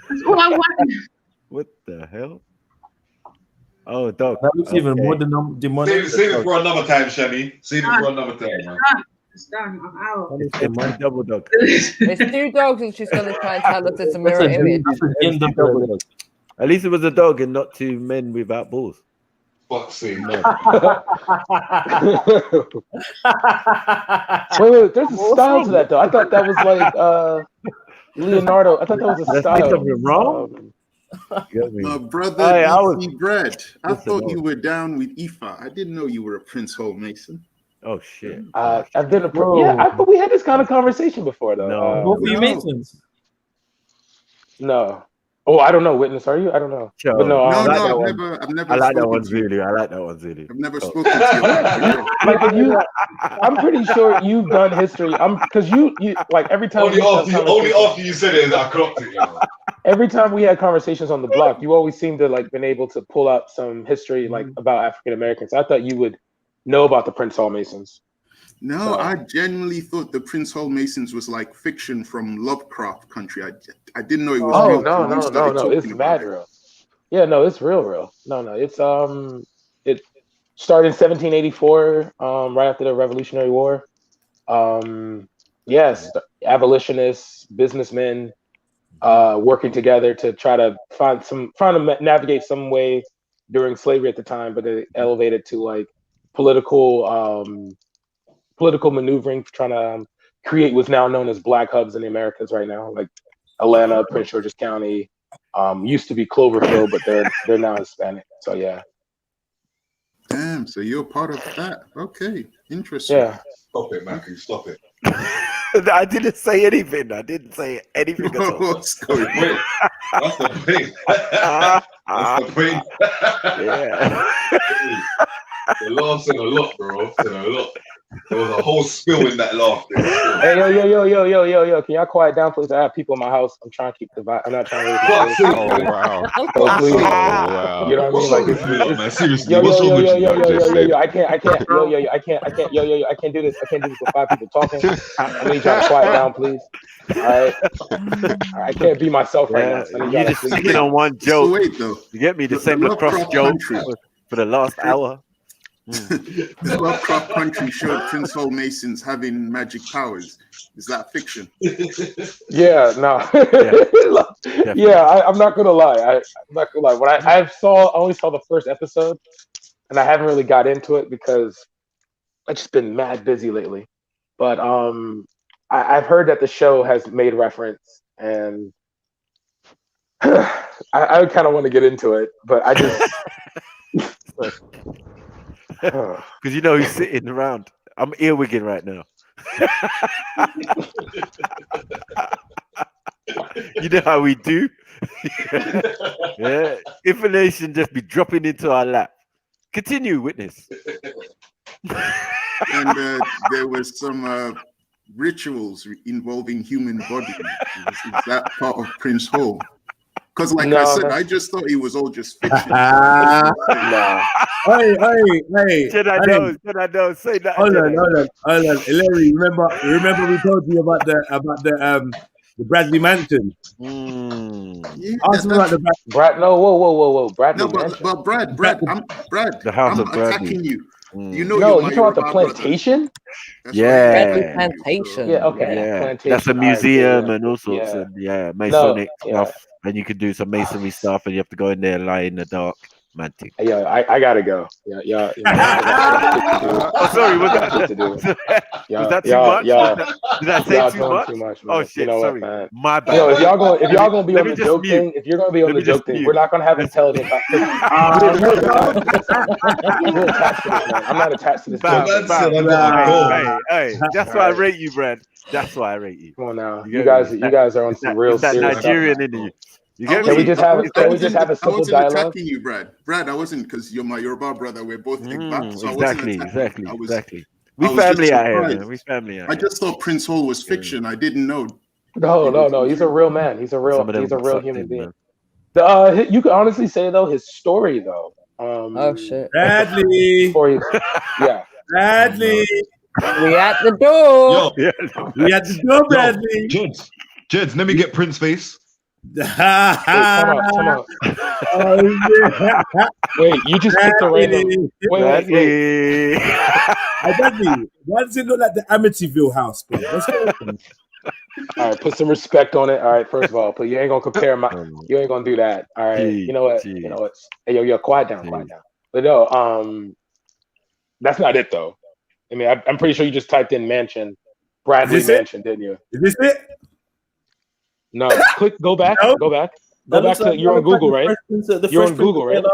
Speaker 2: That's all I wanted.
Speaker 15: What the hell? Oh, dog.
Speaker 21: That was even more demonic.
Speaker 18: Save it for another time, Shani. Save it for another time, man.
Speaker 2: It's done. I'm out.
Speaker 15: It's my double dog.
Speaker 9: It's 2 dogs, and she's gonna try and tell us it's a mirror image.
Speaker 15: At least it was a dog and not 2 men without balls.
Speaker 18: Fuck's sake.
Speaker 21: Wait, there's a style to that though. I thought that was like Leonardo. I thought that was a style.
Speaker 15: Something wrong?
Speaker 5: Brother,
Speaker 15: I
Speaker 5: Bread. I thought you were down with Ifa. I didn't know you were a Prince Hole Mason.
Speaker 15: Oh shit!
Speaker 21: I've been a pro. Yeah, I thought we had this kind of conversation before though. Both of you Masons? No. Oh, I don't know. Witness, are you? I don't know.
Speaker 15: Sure.
Speaker 21: But no,
Speaker 5: I've never.
Speaker 15: I like that one, Zulu. I like that one, Zulu.
Speaker 5: I've never spoken to you.
Speaker 21: Like you, I'm pretty sure you've done history. Because you like every time.
Speaker 18: Only after you said it, I clocked it. You know?
Speaker 21: Every time we had conversations on the block, you always seem to like been able to pull out some history like about African Americans. I thought you would know about the Prince Hall Masons.
Speaker 5: No, I genuinely thought the Prince Hall Masons was like fiction from Lovecraft country. I didn't know it was real.
Speaker 21: No, it's mad real. Yeah, no, it's real. No, it's it started in 1784, right after the Revolutionary War. Yes, abolitionists, businessmen, working together to try to trying to navigate some way during slavery at the time, but it elevated to like political maneuvering, trying to create what's now known as black hubs in the Americas right now, like Atlanta, Prince George's County, used to be Cloverfield, but they're now Hispanic. So yeah.
Speaker 5: Damn, so you're part of that. Okay, interesting.
Speaker 21: Yeah.
Speaker 18: Stop it, Matthew. Stop it.
Speaker 15: I didn't say anything. At all.
Speaker 5: What's going on?
Speaker 18: That's the thing. That's the thing.
Speaker 15: Yeah.
Speaker 18: The laugh said a lot, bro. Said a lot. There was a whole spill in that laugh.
Speaker 21: Hey, yo. Can y'all quiet down, please? I have people in my house. I'm trying to keep the vibe. I'm not trying to raise my voice.
Speaker 19: Oh, wow.
Speaker 21: So please.
Speaker 19: Oh, wow.
Speaker 21: You know what I mean? Like,
Speaker 18: man? Seriously,
Speaker 21: yo,
Speaker 18: what's wrong with you?
Speaker 21: I can't. I can't do this with 5 people talking. I need y'all to quiet down, please. All right. I can't be myself right now. So
Speaker 15: You're just sticking on one joke.
Speaker 5: So wait, though.
Speaker 15: You get me? The same lacrosse joke for the last hour.
Speaker 5: The Lovecraft country showed Prince Hall Masons having magic powers. Is that fiction?
Speaker 21: Yeah, no. I'm not gonna lie. I'm not gonna lie. When I only saw the first episode, and I haven't really got into it because I've just been mad busy lately. But I've heard that the show has made reference, and I kind of want to get into it, but I just.
Speaker 15: Because you know who's sitting around. I'm earwigging right now. You know how we do. Yeah, information just be dropping into our lap. Continue, witness.
Speaker 5: And there was some rituals involving human body. Is that part of Prince Hall? Because, like I said, I just thought it was all just fiction.
Speaker 1: Hey.
Speaker 15: Should I know? Say that.
Speaker 1: Hold on. Larry, remember we told you about the Bradley Mansion.
Speaker 5: Yeah,
Speaker 1: Ask me about the
Speaker 21: Brad. No, whoa. Bradley.
Speaker 5: No, but Brad, I'm
Speaker 15: the house
Speaker 5: I'm
Speaker 15: of Bradley.
Speaker 5: attacking you. You know,
Speaker 21: no, you talking about the plantation?
Speaker 15: Yeah,
Speaker 9: plantation.
Speaker 21: Yeah, okay.
Speaker 15: Yeah,
Speaker 21: Plantation.
Speaker 15: that's a museum
Speaker 21: Right,
Speaker 15: and all sorts
Speaker 21: yeah.
Speaker 15: of Masonic
Speaker 21: No,
Speaker 15: stuff, and you can do some masonry stuff, and you have to go in there and lie in the dark. Man,
Speaker 21: yeah, I gotta go. Yeah.
Speaker 15: Oh, sorry, was that too much? Did I say too much? Oh shit, sorry.
Speaker 21: Man.
Speaker 15: My bad.
Speaker 21: Yo, if y'all gonna be on the joke thing, if you're gonna be on the joke thing, we're not gonna have intelligent conversation. I'm not attached to this.
Speaker 15: Hey, that's why I rate you, Brad. That's why I rate you.
Speaker 21: Come on now, you guys are on some real serious
Speaker 15: Nigerian
Speaker 21: stuff.
Speaker 15: in you.
Speaker 21: Can we just have a simple dialogue?
Speaker 5: Attacking you, Brad. I wasn't, because you're my Yoruba brother. We're both Igba, so
Speaker 15: exactly. We
Speaker 5: I was
Speaker 15: family
Speaker 5: just
Speaker 15: out here,
Speaker 5: surprised.
Speaker 15: man. We family out
Speaker 5: I
Speaker 15: here.
Speaker 5: just thought Prince Hall was fiction. I didn't know.
Speaker 21: No. He's a real man. He's a real human being. You could honestly say though, his story though.
Speaker 9: Oh shit.
Speaker 1: Bradley.
Speaker 21: Yeah.
Speaker 1: Bradley.
Speaker 9: We at the door.
Speaker 18: Yo,
Speaker 1: we at the door, Bradley.
Speaker 18: Jeds, let me get Prince face.
Speaker 21: Come on. Wait, you just picked a random. Wait.
Speaker 1: Bradley, why does it look like the Amityville house, bro? What's going on?
Speaker 21: All right, put some respect on it. All right, first of all, but you ain't gonna compare you ain't gonna do that. All right, you know what? Hey, yo, quiet down. But no, that's not it though. I mean, I'm pretty sure you just typed in mansion, Bradley mansion, didn't you?
Speaker 1: Is this it?
Speaker 21: No, go back. Go back to you're on Google, right? You're on Google, right?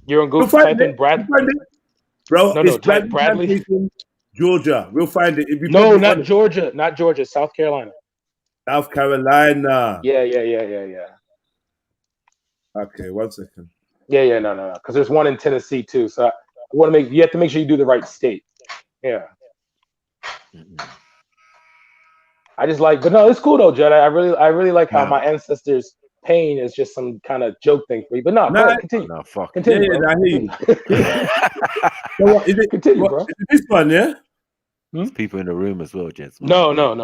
Speaker 21: You're on Google. Type in Brad.
Speaker 1: Bro,
Speaker 21: no, type Bradley.
Speaker 1: Georgia. We'll find it. If you
Speaker 21: no, not Georgia. Not Georgia. South Carolina.
Speaker 1: South Carolina.
Speaker 21: Yeah.
Speaker 1: Okay, 1 second.
Speaker 21: Yeah, no. Because there's one in Tennessee too. So you have to make sure you do the right state. Yeah. I just but no, it's cool though, Jed. I really like how my ancestors' pain is just some kind of joke thing for you. But no, continue.
Speaker 15: No, fuck.
Speaker 21: Continue,
Speaker 1: I hear you. So what, is it,
Speaker 21: continue, bro.
Speaker 1: Is it this one, yeah?
Speaker 15: There's people in the room as well, gents.
Speaker 21: No.
Speaker 1: No.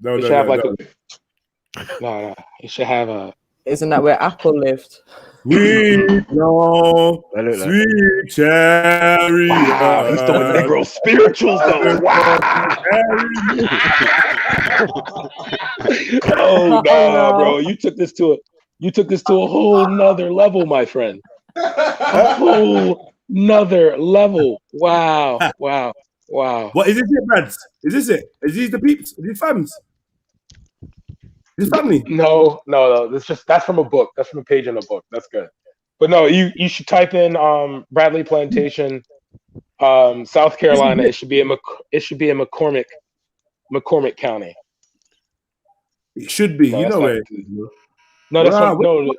Speaker 21: You should have a.
Speaker 9: Isn't that where Apple lived?
Speaker 1: Sweet cherry.
Speaker 21: Wow, he's doing Negro spirituals though. Wow. Oh no, bro! You took this to a whole nother level, my friend. A whole nother level. Wow.
Speaker 1: What is this it, Brads? Is this it? Is these the peeps? Is these fams? Is this family?
Speaker 21: No. That's from a book. That's from a page in a book. That's good. But no, you should type in Bradley Plantation, South Carolina. It should be in McCormick County.
Speaker 1: It should be. You know where it is.
Speaker 21: No, that's no.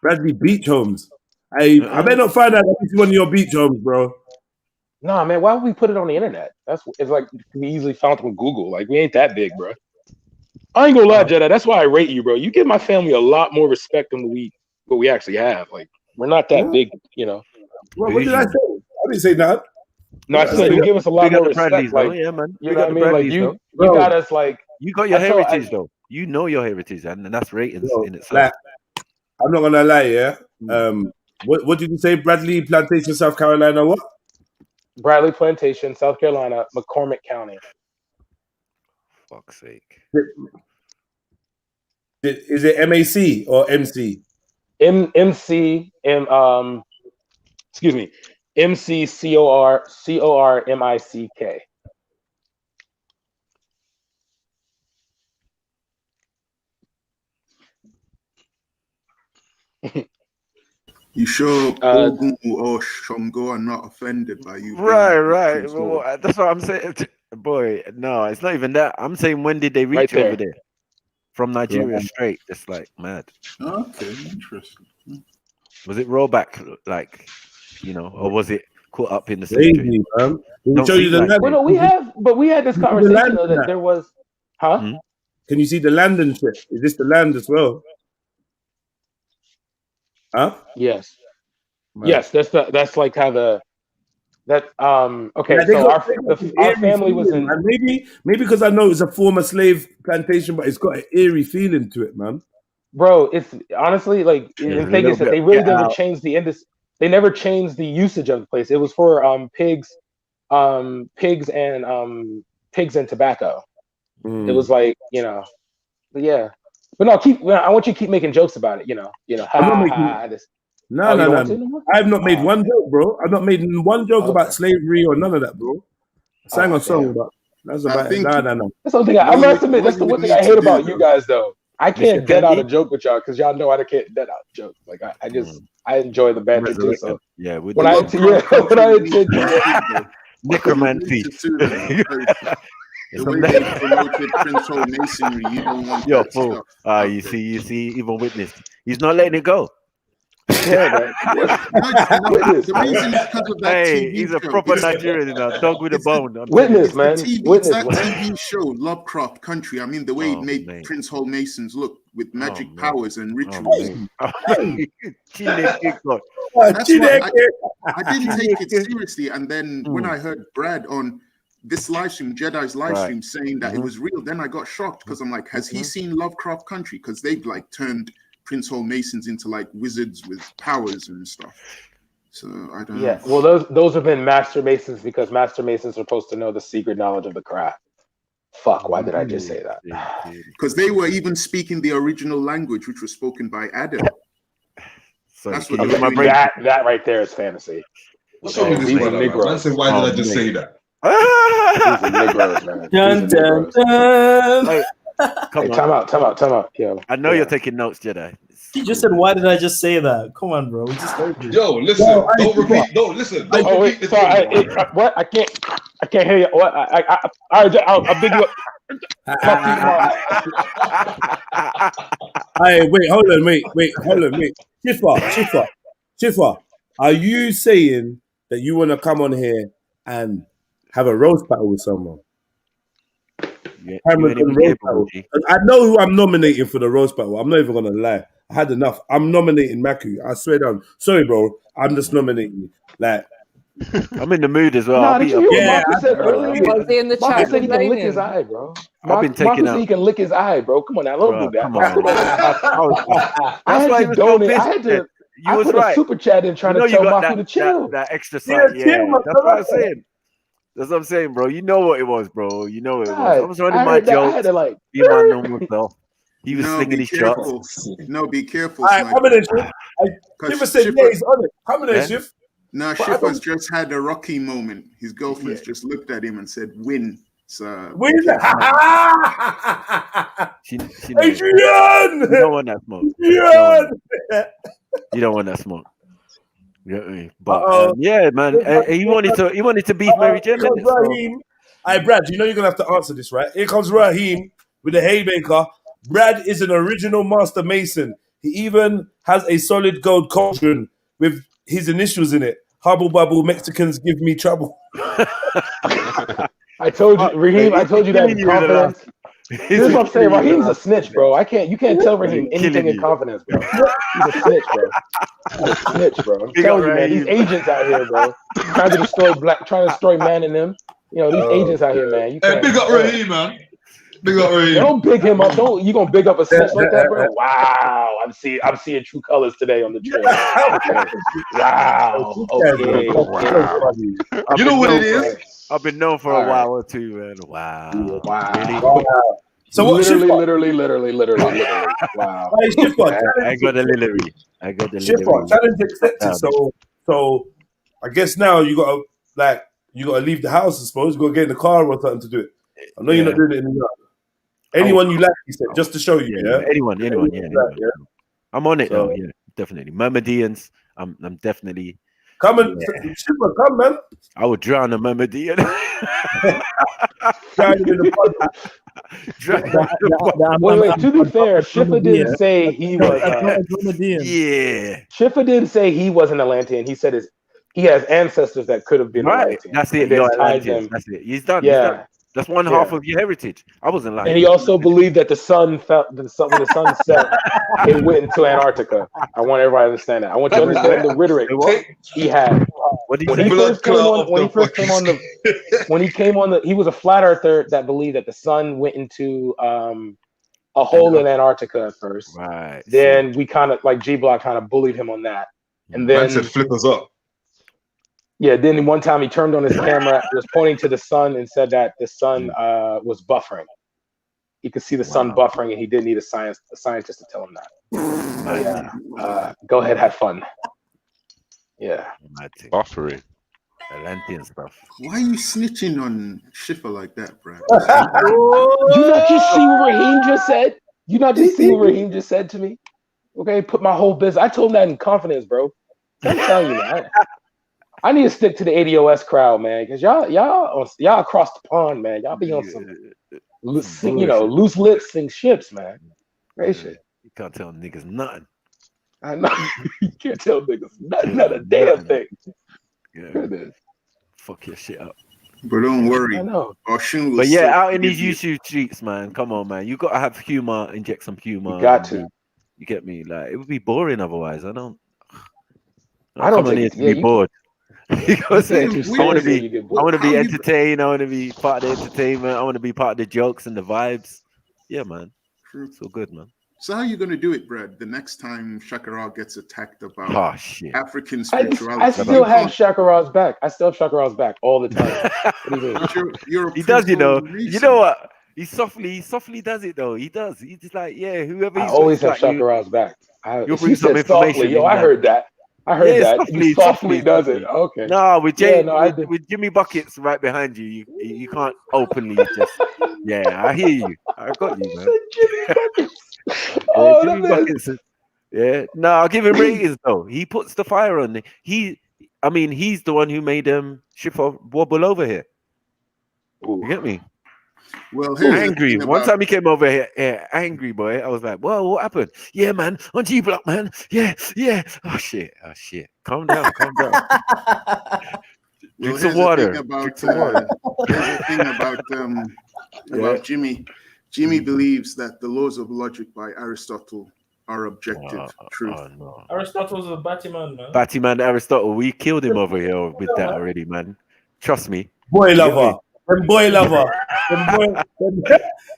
Speaker 1: Bradley Beach Homes. I better not find out that this is one of your beach homes, bro.
Speaker 21: Nah, man. Why would we put it on the internet? It's like we easily found from Google. Like we ain't that big, bro. I ain't gonna lie, Jedi. That's why I rate you, bro. You give my family a lot more respect than what we actually have. Like we're not that big, you know.
Speaker 1: What did I say? I didn't say that.
Speaker 21: No, I said you give us a lot more respect. Like,
Speaker 15: yeah, man.
Speaker 21: You know what I mean? Like you got us like.
Speaker 15: You got your heritage though. You know your heritage, and that's ratings in itself.
Speaker 1: I'm not gonna lie, yeah. What did you say? Bradley Plantation, South Carolina. What?
Speaker 21: Bradley Plantation, South Carolina, McCormick County.
Speaker 15: Fuck's sake.
Speaker 1: Is it MAC or MC?
Speaker 21: MC MCCORMICK.
Speaker 5: You sure Ogun or Shongo are not offended by you?
Speaker 15: Right. Well, that's what I'm saying. Boy, no, it's not even that. I'm saying, when did they reach over there? From Nigeria straight. It's like mad.
Speaker 5: Okay, interesting.
Speaker 15: Was it rollback, like, you know, or was it caught up in the century?
Speaker 21: We had this conversation though, that there was,
Speaker 1: Can you see the land and shit? Is this the land as well? Huh?
Speaker 21: Yes. Man. Yes, that's like how okay.
Speaker 1: Yeah,
Speaker 21: so our family was in.
Speaker 1: Maybe because I know it's a former slave plantation, but it's got an eerie feeling to it, man.
Speaker 21: Bro, it's honestly like the thing is that they really never changed the industry. They never changed the usage of the place. It was for pigs and tobacco. It was like, you know, but yeah. But no, I want you to keep making jokes about it. You know.
Speaker 1: No. I have not made one joke, bro. I've not made one joke about slavery or none of that, bro. I sang a song about. That's about it. No.
Speaker 21: That's the thing. I must admit, that's the one thing I hate about you guys, though. I can't dead out a joke with y'all because y'all know I can't dead out jokes. Like I enjoy the banter too. So
Speaker 15: yeah,
Speaker 21: when I
Speaker 15: necromancy.
Speaker 5: The way they promoted Prince Hall Masonry, you don't want that stuff.
Speaker 15: You see, even witness. He's not letting it go.
Speaker 21: Yeah, man.
Speaker 5: The reason is because of that
Speaker 15: Hey,
Speaker 5: TV
Speaker 15: he's a
Speaker 5: show.
Speaker 15: proper Nigerian, you know, dog with a bone.
Speaker 21: Witness, man.
Speaker 5: It's that TV show, Lovecraft Country. I mean, the way it made Prince Hall Masons look with magic powers and rituals. That's why I didn't take it seriously. And then when I heard Brad on this live stream, Jedi's live stream, saying that it was real, then I got shocked because I'm like, has he seen Lovecraft Country? Because they've like turned Prince Hall Masons into like wizards with powers and stuff. So I don't know.
Speaker 21: Yeah, well, those have been Master Masons because Master Masons are supposed to know the secret knowledge of the craft. Fuck, why did I just say that?
Speaker 5: Because they were even speaking the original language, which was spoken by Adam.
Speaker 15: So
Speaker 5: that's what
Speaker 21: that right there is fantasy.
Speaker 18: What's wrong with this brother? Man? Say, why did I just say that?
Speaker 21: These are Negroes, man.
Speaker 22: Dun, dun, dun.
Speaker 15: Hey, come on.
Speaker 21: Time out. Yo.
Speaker 15: I know you're taking notes, Jedi.
Speaker 22: You just said, why did I just say that? Come on, bro. We just heard you.
Speaker 18: Yo, listen. Don't repeat. No, listen. Don't repeat this.
Speaker 21: What? I can't hear you. What? I'll big you up. Talk to you tomorrow.
Speaker 1: Hey, wait, hold on. Shifa, are you saying that you want to come on here and have a roast battle with someone?
Speaker 15: Yeah,
Speaker 1: I know who I'm nominating for the roast battle. I'm not even gonna lie. I had enough. I'm nominating Maku. I swear down. Sorry, bro. I'm just nominating you. Like,
Speaker 15: I'm in the mood as well.
Speaker 21: Nah, did you hear what Marcus said earlier?
Speaker 9: Was he in the chat?
Speaker 21: Marcus said he can lick his eye, bro.
Speaker 15: I've been taking
Speaker 21: Marcus
Speaker 15: out.
Speaker 21: said he can lick his eye, bro. Come on now, don't do that.
Speaker 15: Come on.
Speaker 21: I had to donate. I had to.
Speaker 15: You was
Speaker 21: put
Speaker 15: right.
Speaker 21: a super chat in trying to tell Marcus to chill.
Speaker 15: That extra side, yeah. That's what I'm saying. That's what I'm saying, bro. You know what it was, bro. You know what it was. I was running my jokes.
Speaker 21: I had to like
Speaker 15: be my normal self. He was slinging his shots.
Speaker 5: No, be careful.
Speaker 1: All right, come in, Shift. Shifa said, yeah, he's on it. Come in, Shift.
Speaker 5: No, Shifa's just had a Rocky moment. His girlfriend's just looked at him and said, win. So,
Speaker 1: win!
Speaker 15: Adrian! You don't want that smoke. You don't want that smoke. But yeah, man, he wanted to beat Mary Jane.
Speaker 1: Raheem. Hey, Brad, you know you're gonna have to answer this, right? Here comes Raheem with the haymaker. Brad is an original master mason. He even has a solid gold cauldron with his initials in it. Hubble bubble, Mexicans give me trouble.
Speaker 21: I told you, Raheem. I told you that in confidence. This is what I'm saying. Raheem's a snitch, bro. You can't tell Raheem anything in confidence, bro. He's a snitch, bro. He's a snitch, bro. I'm telling you, man. These agents out here, bro, trying to destroy man in them. You know, these agents out here, man.
Speaker 18: Hey, big up Raheem, man. Big up Raheem.
Speaker 21: Don't big him up. You gonna big up a snitch like that, bro? Wow. I'm seeing true colors today on the trail. Wow. Okay. Wow.
Speaker 18: You know what it is?
Speaker 15: I've been known for a while or two, man. Wow. Really?
Speaker 1: So what?
Speaker 21: Literally. Wow.
Speaker 15: I got the literary.
Speaker 1: Shifa, challenge accepted. So I guess now you gotta leave the house. I suppose you gotta get in the car or something to do it. I know you're not doing it in the yard. Anyone you like, he said, just to show you. Yeah.
Speaker 15: Anyone. I'm on it though. Yeah, definitely. Mermadians. I'm definitely.
Speaker 1: Come and Shifa, come, man.
Speaker 15: I would drown a Mermadian.
Speaker 21: Wait. To be fair, Shifa didn't say he was. Shifa didn't say he was an Atlantean. He said he has ancestors that could have been Atlantean.
Speaker 15: That's it. That's it. He's done.
Speaker 21: Yeah.
Speaker 15: He's done. That's one half of your heritage. I wasn't lying.
Speaker 21: And he also believed that the sun when the sun set, it went into Antarctica. I want everybody to understand that. I want you to understand the rhetoric he had. When he first came on, he was a flat earther that believed that the sun went into a hole in Antarctica at first.
Speaker 15: Right.
Speaker 21: Then we kind of like G Block kind of bullied him on that, and then
Speaker 18: man said flip us up.
Speaker 21: Yeah, then one time he turned on his camera, was pointing to the sun, and said that the sun was buffering. He could see the sun buffering, and he didn't need a scientist to tell him that. Yeah. Go ahead, have fun. Yeah.
Speaker 19: Buffering.
Speaker 15: Atlantean stuff.
Speaker 5: Why are you snitching on Shifa like that, bro?
Speaker 21: You not just see what Raheem just said? You not just see what Raheem just said to me? Okay, put my whole business. I told him that in confidence, bro. I'm telling you, man. I need to stick to the ADOS crowd, man, because y'all across the pond, man. Y'all be on some, loose lips and ships, man. Great shit.
Speaker 15: You can't tell niggas nothing.
Speaker 21: I know. You can't tell niggas not a damn thing.
Speaker 15: Yeah. Fuck your shit up.
Speaker 5: But don't worry.
Speaker 21: I know.
Speaker 5: Oshun will
Speaker 15: But
Speaker 5: still
Speaker 15: yeah, out in
Speaker 5: forgive
Speaker 15: these
Speaker 5: you.
Speaker 15: YouTube streets, man. Come on, man. You gotta have humor, inject some humor.
Speaker 21: You got to.
Speaker 15: You get me? Like it would be boring otherwise. I don't
Speaker 21: I don't
Speaker 15: come on
Speaker 21: think
Speaker 15: here
Speaker 21: it's
Speaker 15: to be bored. You know what I'm saying? I want to be entertained. I want to be part of the entertainment. I want to be part of the jokes and the vibes. Yeah, man.
Speaker 5: True.
Speaker 15: So good, man.
Speaker 5: So how are you going to do it, Brad? The next time Shakara gets attacked about African
Speaker 21: I
Speaker 5: spirituality,
Speaker 21: still have Shakarar's back. I still have Shakarar's back all the time. What do you mean?
Speaker 5: But you're a
Speaker 15: He does, you know.
Speaker 5: Mason.
Speaker 15: You know what? He softly does it though. He does. He's just like, yeah, whoever
Speaker 21: I
Speaker 15: he's
Speaker 21: always have
Speaker 15: like you,
Speaker 21: Shakarar's back.
Speaker 15: you'll
Speaker 21: She
Speaker 15: bring some
Speaker 21: said softly.
Speaker 15: information.
Speaker 21: Yo, I heard that. I heard that. You softly does it. Okay.
Speaker 15: No, with
Speaker 21: Yeah, no,
Speaker 15: with Jimmy Buckets right behind you, you can't openly just. Yeah, I hear you. I got you, man.
Speaker 21: Oh,
Speaker 15: Jimmy Buckets. Yeah, no, I'll give him ratings though. He puts the fire on. He's the one who made Schiffer wobble over here. You get me?
Speaker 5: Well, here's
Speaker 15: angry.
Speaker 5: the thing
Speaker 15: One
Speaker 5: about-
Speaker 15: time he came over here, angry boy. I was like, "Whoa, what happened?" Yeah, man, on G Block, man. Yeah. Oh shit. Calm down.
Speaker 5: Well,
Speaker 15: Drink some water.
Speaker 5: Here's the thing about Jimmy. Jimmy believes that the laws of logic by Aristotle are objective truth.
Speaker 15: No.
Speaker 4: Aristotle's a Batman, man.
Speaker 15: Batman Aristotle, we killed him over here with that already, man. Trust me.
Speaker 1: Boy lover. Boy lover.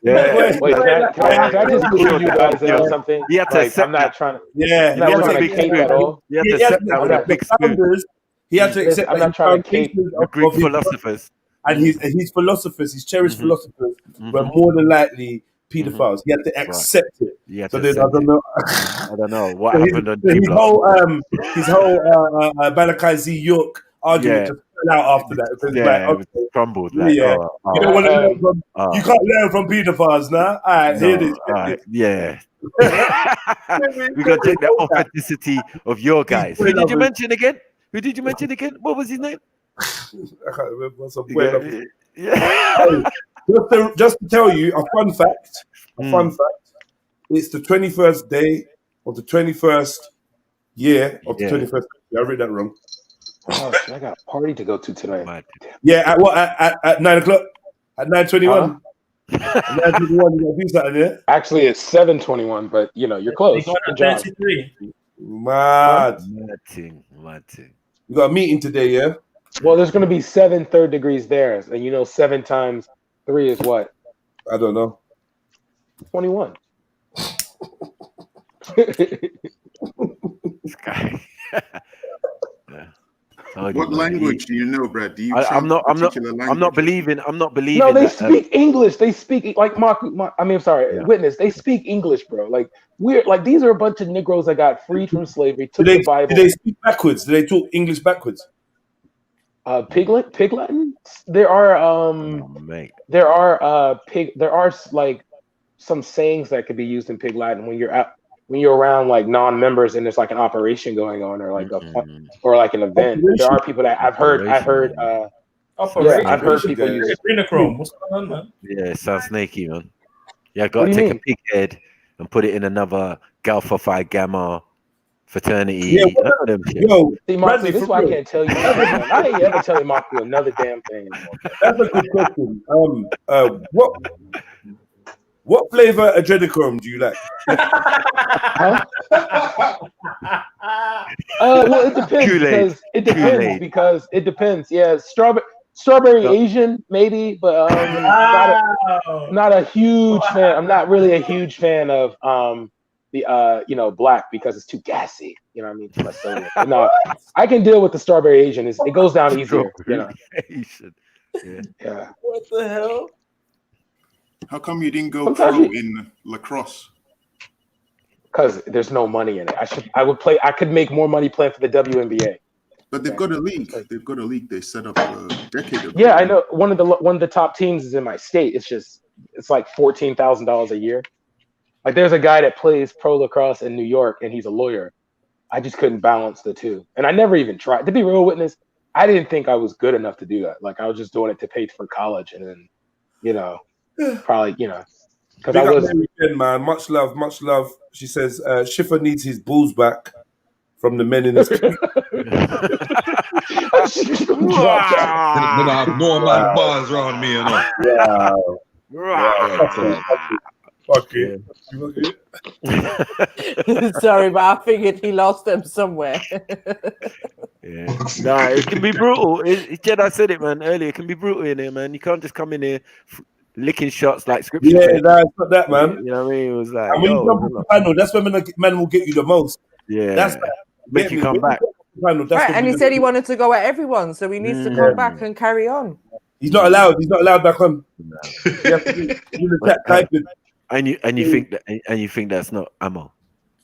Speaker 15: Yeah.
Speaker 21: Wait, can I just clue you guys in on something?
Speaker 15: He had to accept
Speaker 21: I'm not trying to.
Speaker 1: Yeah,
Speaker 21: I'm not trying to cape at all.
Speaker 15: He had to accept that with a big spoon.
Speaker 1: He had to accept
Speaker 21: I'm not trying to cape.
Speaker 15: The Greek philosophers.
Speaker 1: And his philosophers, his cherished philosophers, were more than likely pedophiles. He had to accept it.
Speaker 15: So then I don't know what happened on
Speaker 1: his whole Malachi Z York argument just fell out after that.
Speaker 15: It was crumbled. Like,
Speaker 1: You don't want to learn from. You can't learn from pedophiles now. All right, here it is.
Speaker 15: Yeah. We got to check the authenticity of your guys. Who did you mention again? What was his name?
Speaker 1: I can't remember. Just to tell you a fun fact. It's the 21st day of the 21st year of the 21st century. I read that wrong.
Speaker 21: Oh, shit, I got a party to go to tonight.
Speaker 1: Yeah, at what? At 9 o'clock? At 9:21? 9:21, you got to do something, yeah?
Speaker 21: Actually, it's 7:21, but you're close. Good job.
Speaker 1: Mad. You got a meeting today, yeah?
Speaker 21: Well, there's going to be 7 third degrees there, and 7 times 3 is what?
Speaker 1: I don't know.
Speaker 21: 21.
Speaker 15: This guy.
Speaker 5: What language do you know, Brad? Do you?
Speaker 15: I'm not believing.
Speaker 21: No, they speak English. They speak like Witness. They speak English, bro. Like these are a bunch of Negroes that got freed from slavery. Took the Bible.
Speaker 1: Do they speak backwards? Do they talk English backwards?
Speaker 21: Pig Latin. There are like some sayings that could be used in Pig Latin when you're around like non-members and there's like an operation going on or like or like an event. There are people that I've heard people use
Speaker 4: Adrenochrome. What's going on, man?
Speaker 15: Yeah, it sounds snaky, man. Yeah, I got to take a pig head and put it in another Alpha Phi Gamma fraternity.
Speaker 21: Yeah, see, Mark, this is why I can't tell you. I ain't ever telling Mark another damn thing anymore.
Speaker 1: That's a good question. What flavor adrenochrome do you like?
Speaker 21: Well, it depends because Yeah, strawberry Asian maybe, but not a huge fan. I'm not really a huge fan of the black because it's too gassy. You know what I mean? Too much sodium. No, I can deal with the strawberry Asian. It goes down easier.
Speaker 15: Asian.
Speaker 21: Yeah.
Speaker 4: What the hell?
Speaker 5: How come you didn't go pro in lacrosse?
Speaker 21: Because there's no money in it. I could make more money playing for the WNBA.
Speaker 5: But they've got a league. They set up a decade ago.
Speaker 21: Yeah, I know. One of the top teams is in my state. It's like $14,000 a year. Like there's a guy that plays pro lacrosse in New York, and he's a lawyer. I just couldn't balance the two, and I never even tried. To be real, Witness, I didn't think I was good enough to do that. Like I was just doing it to pay for college, and then, probably,
Speaker 1: Big up Mary Jen, man. Much love, much love. She says Schiffer needs his balls back from the men in his clique.
Speaker 18: Then I have no man bars around me, you know.
Speaker 1: Fuck it.
Speaker 9: Sorry, but I figured he lost them somewhere.
Speaker 15: Yeah. Nah, it can be brutal. Jedi said it, man, earlier. It can be brutal in here, man. You can't just come in here licking shots like scripture.
Speaker 1: Yeah, nah, it's not that, man.
Speaker 15: You know what I mean? It was like,
Speaker 1: and when you jump on the panel, that's when man will get you the most.
Speaker 15: Yeah.
Speaker 1: That's like,
Speaker 15: make you come back.
Speaker 1: Panel,
Speaker 9: Right, and he said he wanted to go at everyone, so he needs to come back and carry on.
Speaker 1: He's not allowed. He's not allowed back on.
Speaker 15: And you think that's not ammo.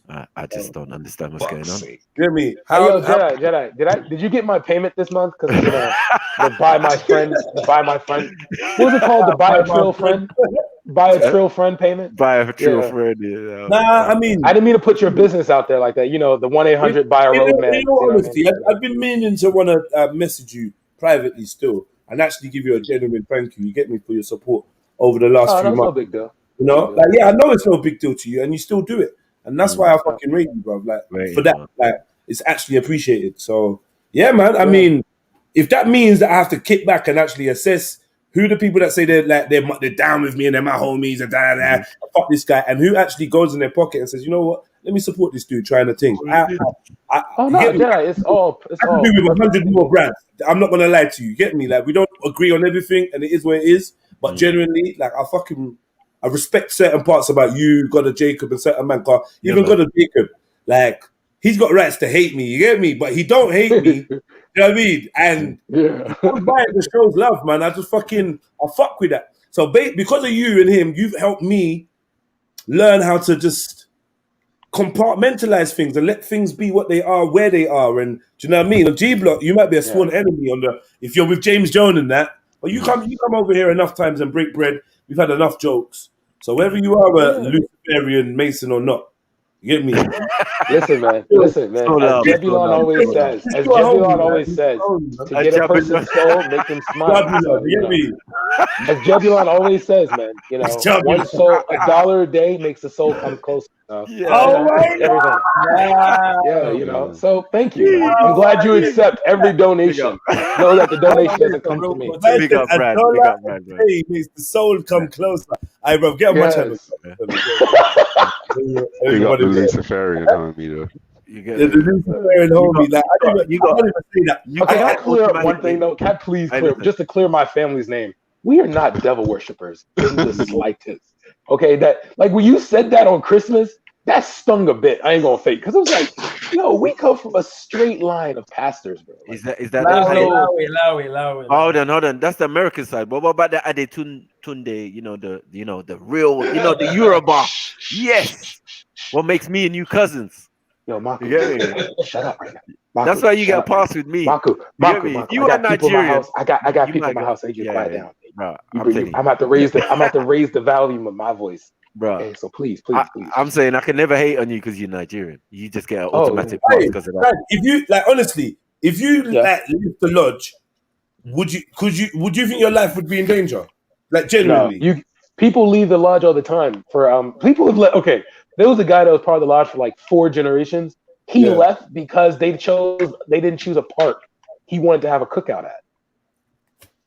Speaker 15: I just don't understand what's going on.
Speaker 1: Hear me?
Speaker 21: Jedi, did you get my payment this month? Because the buy my friend. What was it called? The buy a Trill friend. Buy a Trill friend payment.
Speaker 15: Buy a Trill friend. Yeah.
Speaker 1: Nah, I mean,
Speaker 21: I didn't mean to put your business out there like that. You know, the 1-800 buy a roadman.
Speaker 1: In all honesty, I've been meaning to want to message you privately still and actually give you a genuine thank you. You get me for your support over the last few months.
Speaker 21: No big deal.
Speaker 1: You know, like I know it's no big deal to you, and you still do it. And that's why I fucking rate you, bro. Like for that, like it's actually appreciated. So yeah, man. I mean, if that means that I have to kick back and actually assess who the people that say they're down with me and they're my homies and fuck this guy, and who actually goes in their pocket and says, you know what, let me support this dude trying to think.
Speaker 21: It's all.
Speaker 1: I can do with 100 more brands. I'm not gonna lie to you. Get me? Like we don't agree on everything, and it is what it is. But genuinely, like I respect certain parts about you, God of Jacob, and certain man. Even God of Jacob, like he's got rights to hate me. You get me? But he don't hate me. You know what I mean? And the show's love, man. I fuck with that. So because of you and him, you've helped me learn how to just compartmentalize things and let things be what they are, where they are. And do you know what I mean? On G Block, you might be a sworn enemy if you're with James Jones and that. But you come over here enough times and break bread. We've had enough jokes. So whether you are a Luciferian Mason or not, you get me?
Speaker 21: Listen, man. As Jebulon always says, to get a person's soul, make them smile.
Speaker 1: You get me?
Speaker 21: As Jebulon always says, man, you know, one soul, $1 a day makes the soul come closer. You know. So thank you. I'm glad you accept every donation. Know that the donation doesn't come from me.
Speaker 15: Big up, Brad.
Speaker 1: Hey, makes the soul come closer. Hey, bro, get on my channel.
Speaker 19: Big up the Luciferian homie, though.
Speaker 1: You get the Luciferian homie. Like,
Speaker 21: can I clear up one thing though? Can I please clear just to clear my family's name? We are not devil worshippers in the slightest. Okay, that like when you said that on Christmas, that stung a bit. I ain't gonna fake because it was like, yo, we come from a straight line of pastors, bro. Like,
Speaker 15: is that
Speaker 21: Lowy.
Speaker 15: Hold on. That's the American side. But what about the Ade Tunde? You know the real. You know the Yoruba. Yes. What makes me and you cousins?
Speaker 21: Yo, Marco, shut up right now. Marco,
Speaker 15: that's why you got passed with me.
Speaker 21: Marco,
Speaker 15: you are Nigerian.
Speaker 21: I got people in my house. They just quiet down.
Speaker 15: Bro,
Speaker 21: I'm about to raise the volume of my voice,
Speaker 15: bro.
Speaker 21: Okay, so please.
Speaker 15: I'm saying I can never hate on you because you're Nigerian. You just get an automatic pass because of that.
Speaker 1: If you honestly, if you leave the lodge, would you think your life would be in danger? Like genuinely,
Speaker 21: no, people leave the lodge all the time. For people have okay. There was a guy that was part of the lodge for like 4 generations. He left because they didn't choose a park he wanted to have a cookout at.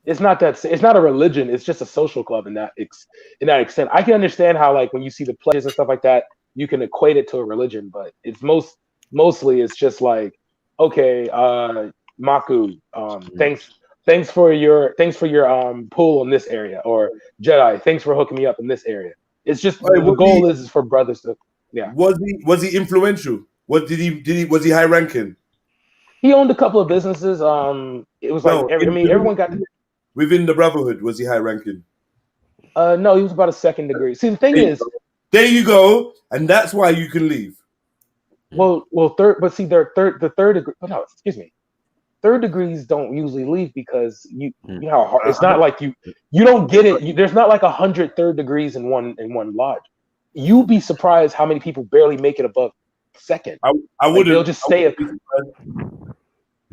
Speaker 21: It's not a religion. It's just a social club in that extent. I can understand how like when you see the pledges and stuff like that, you can equate it to a religion, but it's mostly it's just like, okay, Maku, thanks for your pool in this area, or Jedi, thanks for hooking me up in this area. It's just the goal is for brothers to
Speaker 1: Was he influential? Was he high ranking?
Speaker 21: He owned a couple of businesses. It was everyone got
Speaker 1: within the brotherhood. Was he high ranking?
Speaker 21: No, he was about a 2nd degree. See, the thing is,
Speaker 1: there you go, and that's why you can leave.
Speaker 21: Well, third, but see, the 3rd degree. Oh, no, excuse me. 3rd degrees don't usually leave because you know how hard, it's not like you don't get it. There's not like 100 3rd degrees in one lodge. You'd be surprised how many people barely make it above 2nd.
Speaker 1: I wouldn't.
Speaker 21: They'll just stay.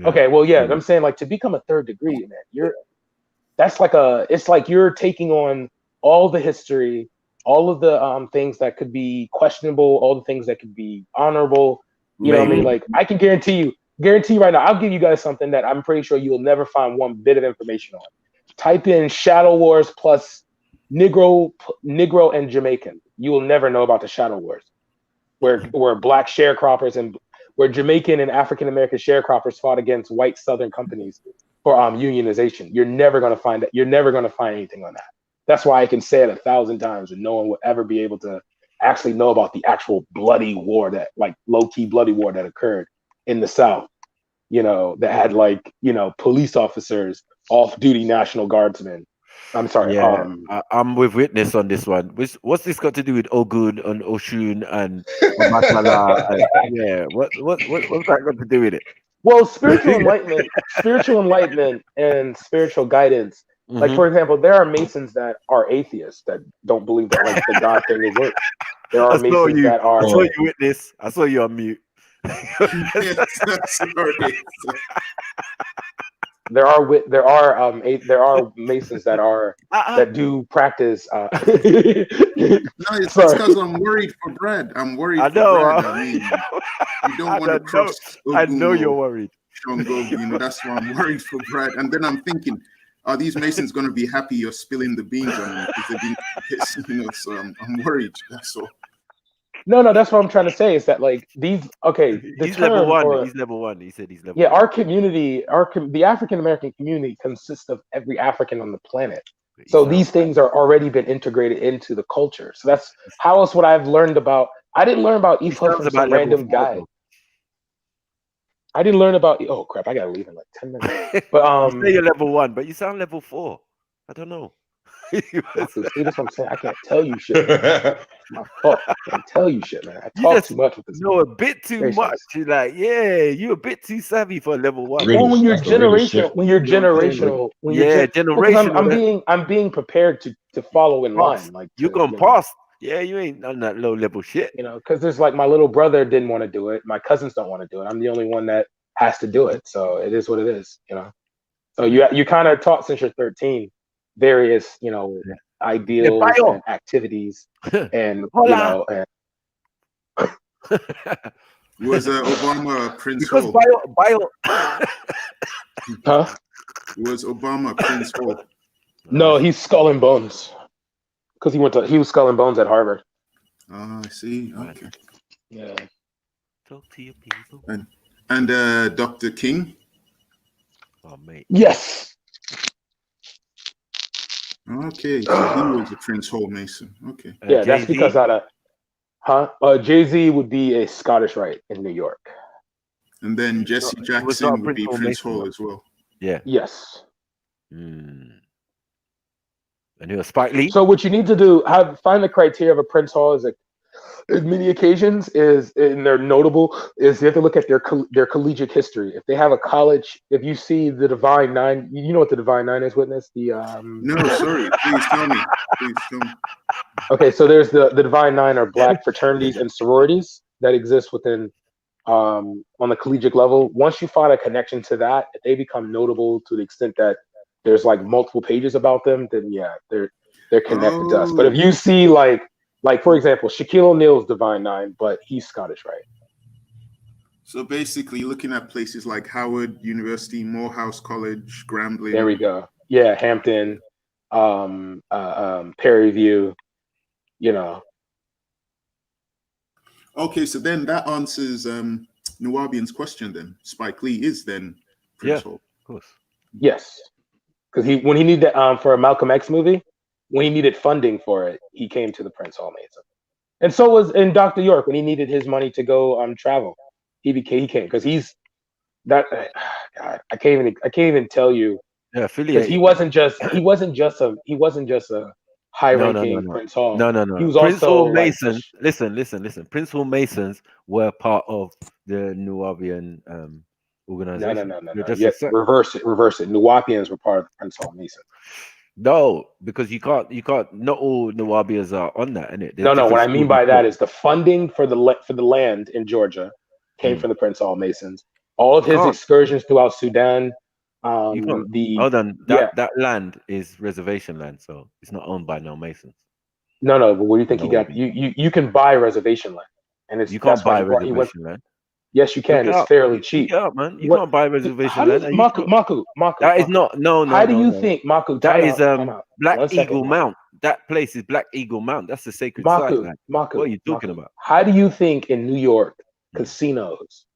Speaker 21: Okay, well, yeah, I'm saying like to become a 3rd degree, man, it's like you're taking on all the history, all of the things that could be questionable, all the things that could be honorable. You know what I mean? Like, I can guarantee you right now, I'll give you guys something that I'm pretty sure you'll never find one bit of information on. Type in Shadow Wars plus Negro and Jamaican. You will never know about the Shadow Wars, where black sharecroppers and where Jamaican and African American sharecroppers fought against white Southern companies for unionization. You're never going to find that. You're never going to find anything on that. That's why I can say it 1,000 times, and no one will ever be able to actually know about the actual bloody war, that like low-key bloody war that occurred in the South. You know, that had like, you know, police officers, off-duty National Guardsmen. I'm sorry.
Speaker 15: Yeah, I'm with Witness on this one. What's this got to do with Ogun and Oshun and Obatala? Yeah, what's that got to do with it?
Speaker 21: Well, spiritual enlightenment and spiritual guidance. Like, for example, there are Masons that are atheists that don't believe that like the God thing will work. There are Masons that are.
Speaker 15: I saw you, Witness. I saw you on mute.
Speaker 21: There are Masons that are that do practice.
Speaker 5: No, it's because I'm worried for Brad. I'm worried for Brad. I mean, you don't want to cross.
Speaker 15: I know you're worried.
Speaker 5: Shango, you know, that's why I'm worried for Brad. And then I'm thinking, are these Masons going to be happy you're spilling the beans on them? Because they've been, you know, so I'm worried. That's all.
Speaker 21: No, that's what I'm trying to say is that like these. Okay,
Speaker 15: he's level one. He's level one. He said he's level.
Speaker 21: Yeah,
Speaker 15: one.
Speaker 21: our community, the African American community consists of every African on the planet. So these things are already been integrated into the culture. So that's how else would I have learned about? I didn't learn about Ifa from some random guy. I didn't learn about. Oh crap! I gotta leave in like 10 minutes. But
Speaker 15: you say you're level 1, but you sound level 4. I don't know.
Speaker 21: See, that's what I'm saying. I can't tell you shit. My fault. I can't tell you shit, man. I talk too much with this.
Speaker 15: No, a bit too much. You're like, yeah, you're a bit too savvy for level 1.
Speaker 21: Well, when you're generational, I'm being prepared to follow in line. Like
Speaker 15: you're going past. Yeah, you ain't on that low level shit.
Speaker 21: You know, because there's like my little brother didn't want to do it. My cousins don't want to do it. I'm the only one that has to do it. So it is what it is. You know. So you kind of taught since you're 13 various, you know, ideals and activities, and you know, and
Speaker 5: was Obama Prince
Speaker 15: because
Speaker 5: Hall?
Speaker 21: Huh?
Speaker 5: Was Obama Prince Hall?
Speaker 21: No, he's Skull and Bones. Because he was Skull and Bones at Harvard.
Speaker 5: Oh, I see. Okay.
Speaker 21: Yeah.
Speaker 15: Talk to your people.
Speaker 5: And Dr. King.
Speaker 15: Oh, mate.
Speaker 21: Yes.
Speaker 5: Okay, so he was a Prince Hall Mason. Okay.
Speaker 21: Yeah, that's because Jay-Z would be a Scottish Rite in New York.
Speaker 5: And then Jesse Jackson would be Prince Hall as well.
Speaker 15: Yeah.
Speaker 21: Yes.
Speaker 15: And you're Spike Lee.
Speaker 21: So what you need to do, find the criteria of a Prince Hall is in many occasions and they're notable, is you have to look at their collegiate history. If they have a college, if you see the Divine Nine, you know what the Divine Nine is, Witness?
Speaker 5: No, sorry. Please tell me.
Speaker 21: Okay, so there's the Divine Nine are black fraternities and sororities that exist within on the collegiate level. Once you find a connection to that, if they become notable to the extent that there's like multiple pages about them, then yeah, they're connected to us. But if you see like for example, Shaquille O'Neal's Divine Nine, but he's Scottish, right?
Speaker 5: So basically, looking at places like Howard University, Morehouse College, Grambling.
Speaker 21: There we go. Yeah, Hampton, Perryview, you know.
Speaker 5: Okay, so then that answers Nuwabian's question. Then Spike Lee is then Prince Hall.
Speaker 15: Of course.
Speaker 21: Yes, because when he needed for a Malcolm X movie. When he needed funding for it, he came to the Prince Hall Mason, and so was in Dr. York when he needed his money to go travel. He came because he's that. God, I can't even tell you.
Speaker 15: Yeah, affiliated.
Speaker 21: He wasn't just a high-ranking Prince Hall.
Speaker 15: No.
Speaker 21: He was
Speaker 15: Prince
Speaker 21: also
Speaker 15: Hall Masons. Listen. Prince Hall Masons were part of the Nuwabian organization.
Speaker 21: No. Yes, reverse it. Nuwapians were part of the Prince Hall Mason.
Speaker 15: No, because you can't. Not all Nuwabians are on that, innit?
Speaker 21: No. What I mean by that is the funding for the land in Georgia came from the Prince Hall Masons. All of his excursions throughout Sudan.
Speaker 15: Hold on. That land is reservation land, so it's not owned by no Masons.
Speaker 21: No, but what do you think he got? You can buy reservation land, and it's
Speaker 15: you can't buy reservation land.
Speaker 21: Yes, you can. It's fairly cheap.
Speaker 15: Yeah, man. You can't buy reservation land.
Speaker 21: Maku.
Speaker 15: That is not. No.
Speaker 21: How do you think, Maku?
Speaker 15: That is Black Eagle Mount. That place is Black Eagle Mount. That's the sacred site. Man. What are you talking about?
Speaker 21: How do you think in New York casinos,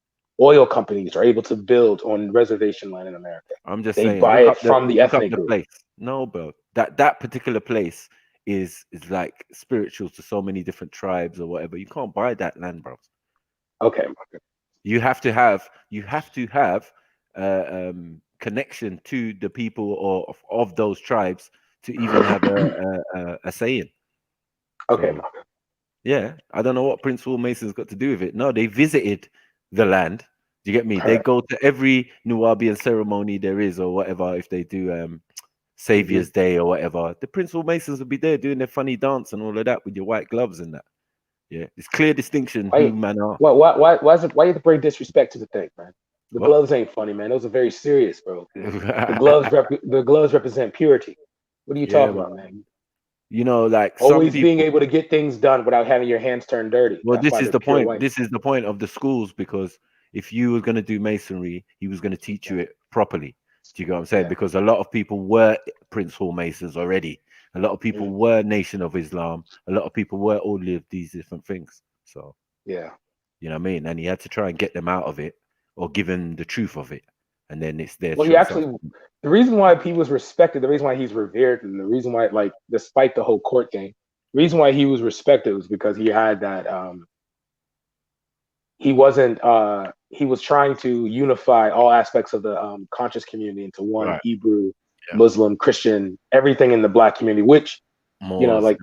Speaker 21: oil companies are able to build on reservation land in America?
Speaker 15: I'm just
Speaker 21: saying
Speaker 15: they
Speaker 21: buy it from the ethnic group.
Speaker 15: Place. No, bro. That particular place is like spiritual to so many different tribes or whatever. You can't buy that land, bro.
Speaker 21: Okay.
Speaker 15: You have to have connection to the people or of those tribes to even have a say in.
Speaker 21: Okay.
Speaker 15: So, yeah, I don't know what Prince Mason's got to do with it. No, they visited the land. Do you get me? They go to every Nubian ceremony there is or whatever. If they do Savior's Day or whatever, the Prince Masons will be there doing their funny dance and all of that with your white gloves and that. Yeah, it's clear distinction who man are.
Speaker 21: Why you bring disrespect to the thing, man? The gloves ain't funny, man. Those are very serious, bro. The gloves represent purity. What are you talking about, man?
Speaker 15: You know, like
Speaker 21: always being able to get things done without having your hands turned dirty.
Speaker 15: Well, this is the point. White. This is the point of the schools, because if you were going to do masonry, he was going to teach you it properly. Do you get what I'm saying? Yeah. Because a lot of people were Prince Hall Masons already. A lot of people were Nation of Islam. A lot of people were all of these different things. So
Speaker 21: yeah,
Speaker 15: you know what I mean. And he had to try and get them out of it, or give them the truth of it, and then it's their.
Speaker 21: Well, he actually, the reason why he was respected, the reason why he's revered, and the reason why, like, despite the whole court thing, the reason why he was respected was because he had that. He wasn't. He was trying to unify all aspects of the conscious community into one Hebrew. Muslim, Christian, everything in the Black community, which you know, like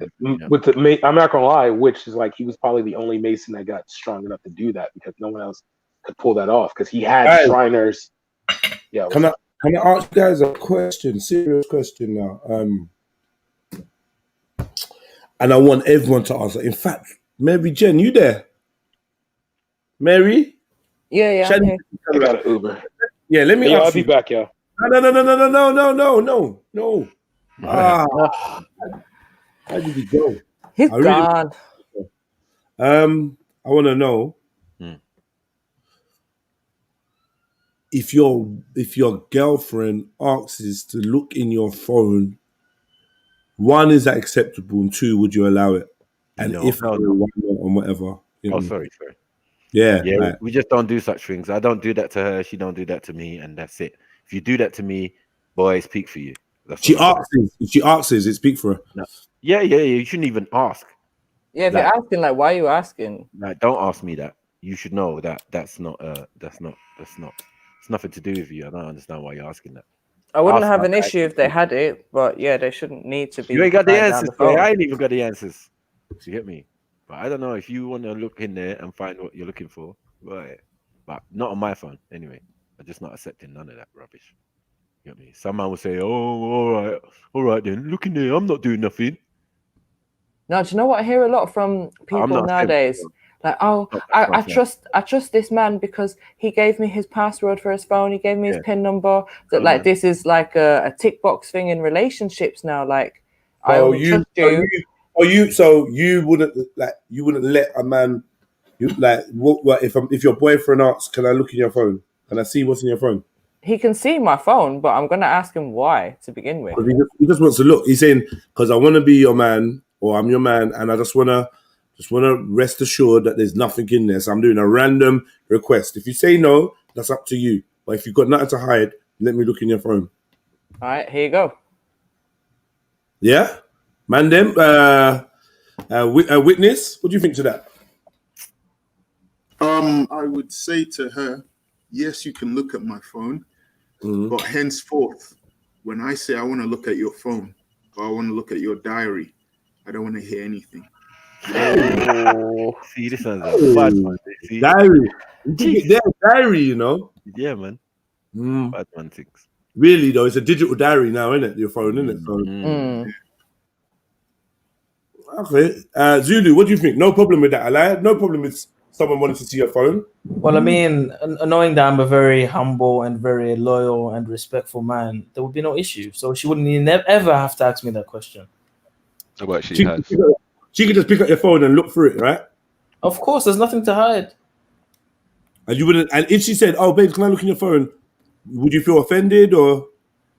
Speaker 21: with the, I'm not gonna lie, which is like he was probably the only Mason that got strong enough to do that, because no one else could pull that off, because he had Shriners. Yeah.
Speaker 1: Can I ask you guys a question? Serious question now. And I want everyone to answer. In fact, Mary Jen, you there? Mary?
Speaker 9: Yeah.
Speaker 21: I got an Uber.
Speaker 1: Yeah, let me ask
Speaker 21: I'll be back, y'all.
Speaker 1: No. How did he go?
Speaker 9: He's gone.
Speaker 1: I want to know if your girlfriend asks you to look in your phone. One, is that acceptable? And two, would you allow it? And
Speaker 15: no,
Speaker 1: if
Speaker 15: no.
Speaker 1: why not, and whatever. You know?
Speaker 15: Sorry.
Speaker 1: Yeah.
Speaker 15: We just don't do such things. I don't do that to her. She don't do that to me, and that's it. If you do that to me, boy, it's peak for you.
Speaker 1: She asks, it's peak for her.
Speaker 15: No. Yeah. You shouldn't even ask.
Speaker 9: Yeah, if you're asking, like, why are you asking?
Speaker 15: Like, don't ask me that. You should know that that's not. It's nothing to do with you. I don't understand why you're asking that.
Speaker 9: I wouldn't have an issue if they had it, but yeah, they shouldn't need to be.
Speaker 15: You ain't got the answers. I ain't even got the answers. You get me? But I don't know if you want to look in there and find what you're looking for. Right. But not on my phone anyway. I'm just not accepting none of that rubbish. You get me? Someone will say, "Oh, all right then. Look in there. I'm not doing nothing."
Speaker 9: No, do you know what I hear a lot from people nowadays? Like, I trust this man because he gave me his password for his phone. He gave me his PIN number. That like this is like a tick box thing in relationships now. Like, I only trust you.
Speaker 1: So you wouldn't let a man. What if your boyfriend asks, "Can I look in your phone? Can I see what's in your phone?"
Speaker 9: He can see my phone, but I'm gonna ask him why to begin with.
Speaker 1: He just wants to look. He's saying, "Because I want to be your man, or I'm your man, and I just wanna rest assured that there's nothing in there." So I'm doing a random request. If you say no, that's up to you. But if you've got nothing to hide, let me look in your phone.
Speaker 9: All right, here you go.
Speaker 1: Yeah, man. Them witness. What do you think to that?
Speaker 5: I would say to her, yes, you can look at my phone, but henceforth, when I say I want to look at your phone or I want to look at your diary, I don't want to hear anything.
Speaker 15: See, this sounds like a bad one.
Speaker 1: Diary. Diary, you know?
Speaker 15: Yeah, man. Bad one things.
Speaker 1: Really, though, it's a digital diary now, isn't it? Your phone, isn't it? So, okay. Zulu, what do you think? No problem with that, Alaya? No problem with someone wanting to see your phone?
Speaker 22: Well, I mean, knowing that I'm a very humble and very loyal and respectful man, there would be no issue. So she wouldn't ever have to ask me that question.
Speaker 19: But she has.
Speaker 1: she could just pick up your phone and look through it, right?
Speaker 22: Of course, there's nothing to hide.
Speaker 1: And you wouldn't. And if she said, "Oh, babe, can I look in your phone?" Would you feel offended or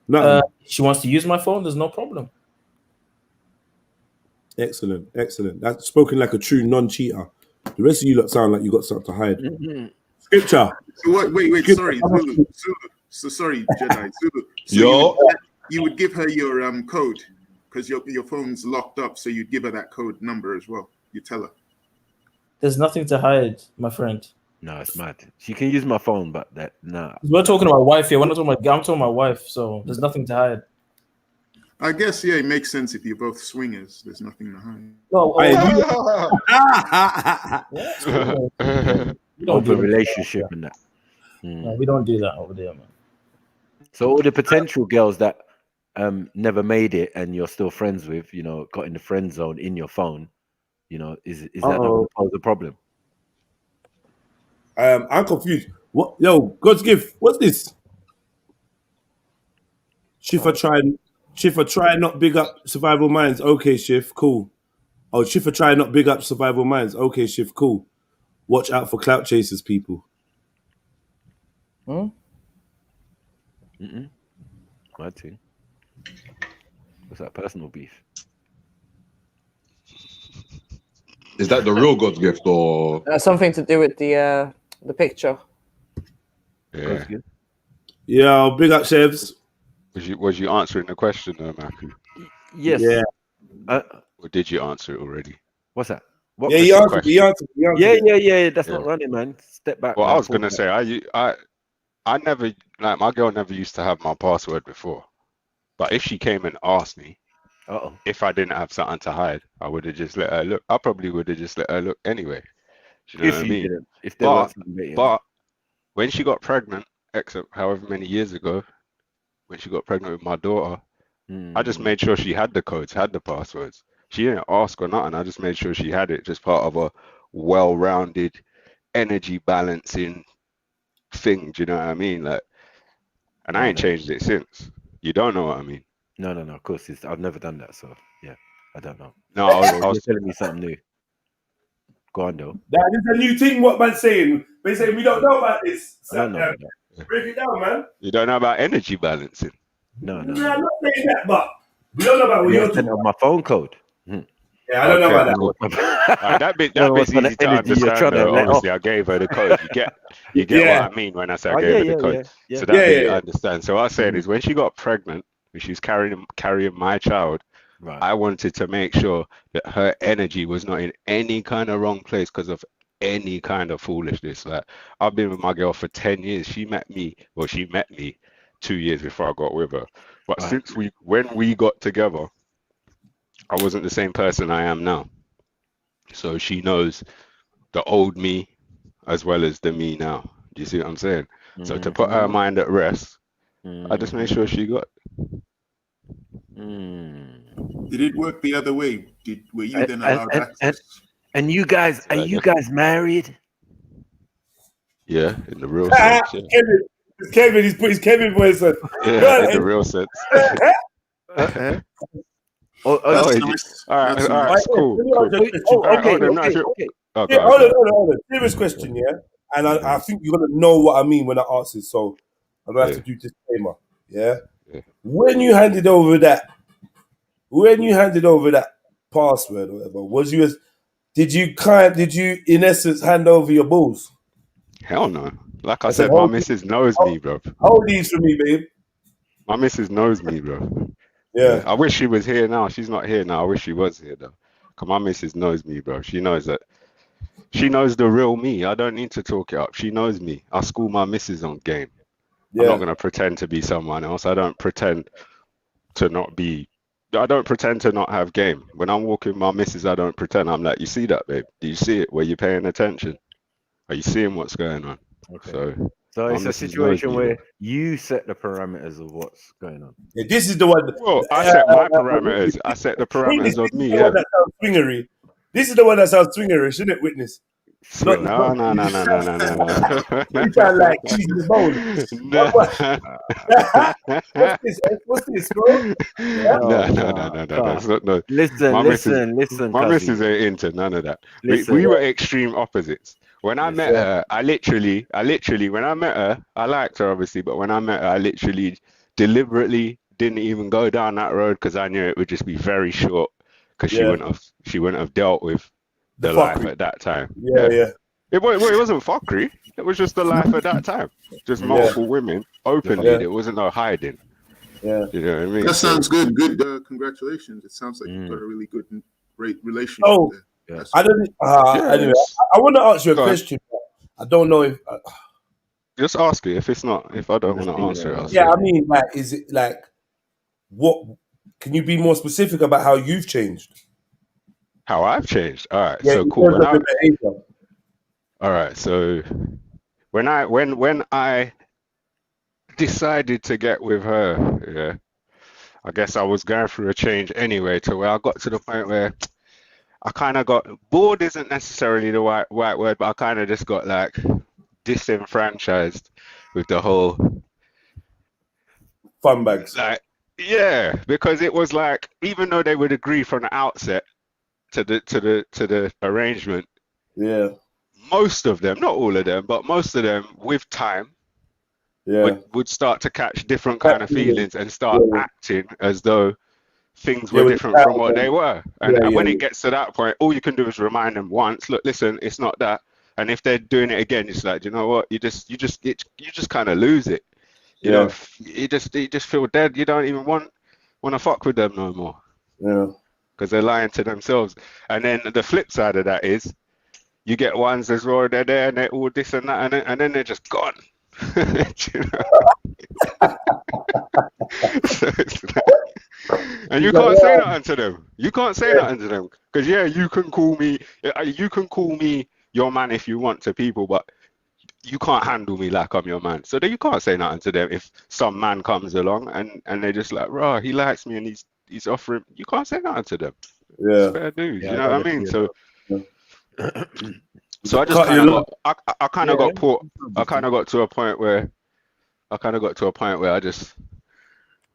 Speaker 1: nothing?
Speaker 22: She wants to use my phone. There's no problem.
Speaker 1: Excellent, excellent. That's spoken like a true non-cheater. The rest of you lot sound like you got something to hide. Scripture.
Speaker 5: So what, wait,
Speaker 1: Scripture.
Speaker 5: sorry, Zulu. So sorry, Jedi. Zulu. So you would give her your code because your phone's locked up. So you'd give her that code number as well. You tell her.
Speaker 22: There's nothing to hide, my friend.
Speaker 15: No, it's mad. She can use my phone, but
Speaker 22: We're talking about wife here. We're not talking about. I'm talking about wife. So there's nothing to hide.
Speaker 5: I guess it makes sense if you're both swingers. There's nothing to hide.
Speaker 22: No,
Speaker 15: we don't do a relationship in that.
Speaker 22: No, we don't do that over there, man.
Speaker 15: So all the potential girls that never made it and you're still friends with, got in the friend zone in your phone, is that not going to pose a problem?
Speaker 1: I'm confused. What? Yo, God's gift. What's this? Schiffer try not big up survival minds. Okay, Schiff, cool. Oh, Schiffer try not big up survival minds. Okay, Schiff, cool. Watch out for clout chasers, people.
Speaker 15: Mad thing. What's that personal beef?
Speaker 18: Is that the real God's gift or
Speaker 9: something to do with the picture?
Speaker 19: Yeah.
Speaker 1: Yeah, big up, Chefs.
Speaker 19: Was you answering the question, though, Matthew?
Speaker 15: Yes.
Speaker 1: Yeah.
Speaker 19: Or did you answer it already?
Speaker 15: What's that?
Speaker 1: Yeah, he answered.
Speaker 15: Yeah. That's not running, man. Step back.
Speaker 19: Well,
Speaker 15: man.
Speaker 19: I was gonna say, I never, like, my girl never used to have my password before. But if she came and asked me, if I didn't have something to hide, I would have just let her look. I probably would have just let her look anyway. Do you know what I mean?
Speaker 15: Didn't, if there was something,
Speaker 19: but when she got pregnant, however many years ago, when she got pregnant with my daughter, I just made sure she had the codes, had the passwords. She didn't ask or nothing. I just made sure she had it, just part of a well-rounded energy balancing thing. Do you know what I mean? Like, and I ain't changed it since. You don't know what I mean?
Speaker 15: No. Of course, I've never done that. So yeah, I don't know.
Speaker 19: No, I was
Speaker 15: telling me something new. Go on, though.
Speaker 1: That is a new thing. What man's saying? They say we don't know about this.
Speaker 15: I don't know about that.
Speaker 1: Break it down, man.
Speaker 19: You don't know about energy balancing?
Speaker 15: No.
Speaker 1: Yeah, I'm not saying that, but we don't know about what you're talking
Speaker 15: about. My phone code.
Speaker 1: Yeah, I don't know about that.
Speaker 19: Cool. That bit's easy to understand. Though. Obviously, I gave her the code. You get what I mean when I say I gave her the code. So that bit I understand. So what I'm saying is, when she got pregnant, when she was carrying my child, I wanted to make sure that her energy was not in any kind of wrong place because of any kind of foolishness. Like, I've been with my girl for 10 years. She met me 2 years before I got with her. But when we got together, I wasn't the same person I am now. So she knows the old me as well as the me now. Do you see what I'm saying? So to put her mind at rest, I just made sure she got.
Speaker 5: Did it work the other way? Were you then allowed access?
Speaker 15: And you guys, are you guys married?
Speaker 19: Yeah, in the real sense. Yeah.
Speaker 1: Kevin, he's put his Kevin voice on.
Speaker 19: Yeah, in the real sense. All right, cool.
Speaker 1: Okay. Hold on. Serious question, yeah? And I think you're going to know what I mean when I ask this, so I'm going to have to do disclaimer, yeah? When you handed over that password or whatever, did you in essence hand over your balls?
Speaker 19: Hell no. Like I said, my missus knows me, bro.
Speaker 1: Hold these for me, babe.
Speaker 19: My missus knows me, bro.
Speaker 1: Yeah.
Speaker 19: I wish she was here now. She's not here now. I wish she was here though. Cause my missus knows me, bro. She knows that. She knows the real me. I don't need to talk it up. She knows me. I school my missus on game. I'm not gonna pretend to be someone else. I don't pretend to not have game. When I'm walking with my missus, I don't pretend. I'm like, you see that, babe? Do you see it? Were you paying attention? Are you seeing what's going on?
Speaker 15: Okay. So it's a situation where you set the parameters of what's going on.
Speaker 1: Yeah, this is the one.
Speaker 19: Well, I set my parameters. I set the parameters of me.
Speaker 1: That sounds swingery. This is the one that sounds swingery, shouldn't it, witness?
Speaker 19: No.
Speaker 1: You sound like cheese in the bowl. What's this, bro?
Speaker 19: No. That's not, no.
Speaker 15: Listen.
Speaker 19: My missus ain't into none of that. We were extreme opposites. When I met her, I literally, when I met her, I liked her obviously, but when I met her, I literally deliberately didn't even go down that road because I knew it would just be very short because she wouldn't have dealt with the life at that time.
Speaker 1: Yeah.
Speaker 19: It wasn't fuckery. It was just the life at that time. Just multiple women openly. There wasn't no hiding.
Speaker 1: Yeah.
Speaker 19: You know what I mean?
Speaker 5: That sounds good. Good. Congratulations. It sounds like you've got a really good and great relationship.
Speaker 1: Oh,
Speaker 5: there.
Speaker 1: I don't. Anyway, I want to ask you a question. I don't know if.
Speaker 19: Just ask it. If I don't want to answer it.
Speaker 1: I mean, like, is it like, what? Can you be more specific about how you've changed?
Speaker 19: How I've changed. All right.
Speaker 1: Yeah,
Speaker 19: so cool.
Speaker 1: All
Speaker 19: right. So when I decided to get with her, I guess I was going through a change anyway, to where I got to the point where I kind of got bored. Isn't necessarily the right word, but I kind of just got like disenfranchised with the whole
Speaker 1: fun bags.
Speaker 19: Like, yeah, because it was like, even though they would agree from the outset to the arrangement, most of them, not all of them, but most of them, with time, would start to catch different kind of feelings and start acting as though things were different from what they were. And when it gets to that point, all you can do is remind them once, look, listen, it's not that. And if they're doing it again, it's like, you know what, you just kind of lose it. You know, you just feel dead. You don't even want to fuck with them no more.
Speaker 1: Yeah.
Speaker 19: Because they're lying to themselves. And then the flip side of that is, you get ones as well, they're there and they're all this and that, and then they're just gone. You know? And you can't say nothing to them. You can't say nothing to them. Because you can call me your man if you want to people, but you can't handle me like I'm your man. So then you can't say nothing to them if some man comes along and they're just like, rah, he likes me and he's offering. You can't say nothing to them.
Speaker 1: Yeah.
Speaker 19: It's fair dues. You know what I mean? So I just kind of got to a point where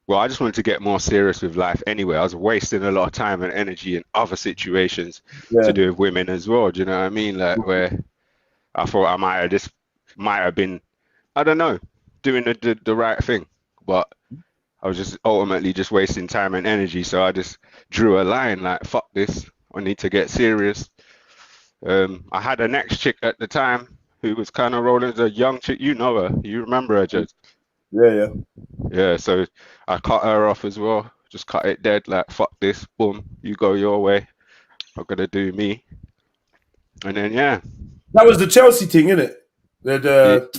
Speaker 19: I just wanted to get more serious with life anyway. I was wasting a lot of time and energy in other situations to do with women as well. Do you know what I mean? Like, where I thought I might have been, I don't know, doing the right thing, but I was just ultimately just wasting time and energy. So I just drew a line, like, fuck this, I need to get serious. I had a next chick at the time who was kind of rolling as a young chick. You know her, you remember her, Jez? Yeah, so I cut her off as well, just cut it dead, like, fuck this, boom, you go your way, I'm gonna do me. And then
Speaker 1: that was the Chelsea thing, innit? The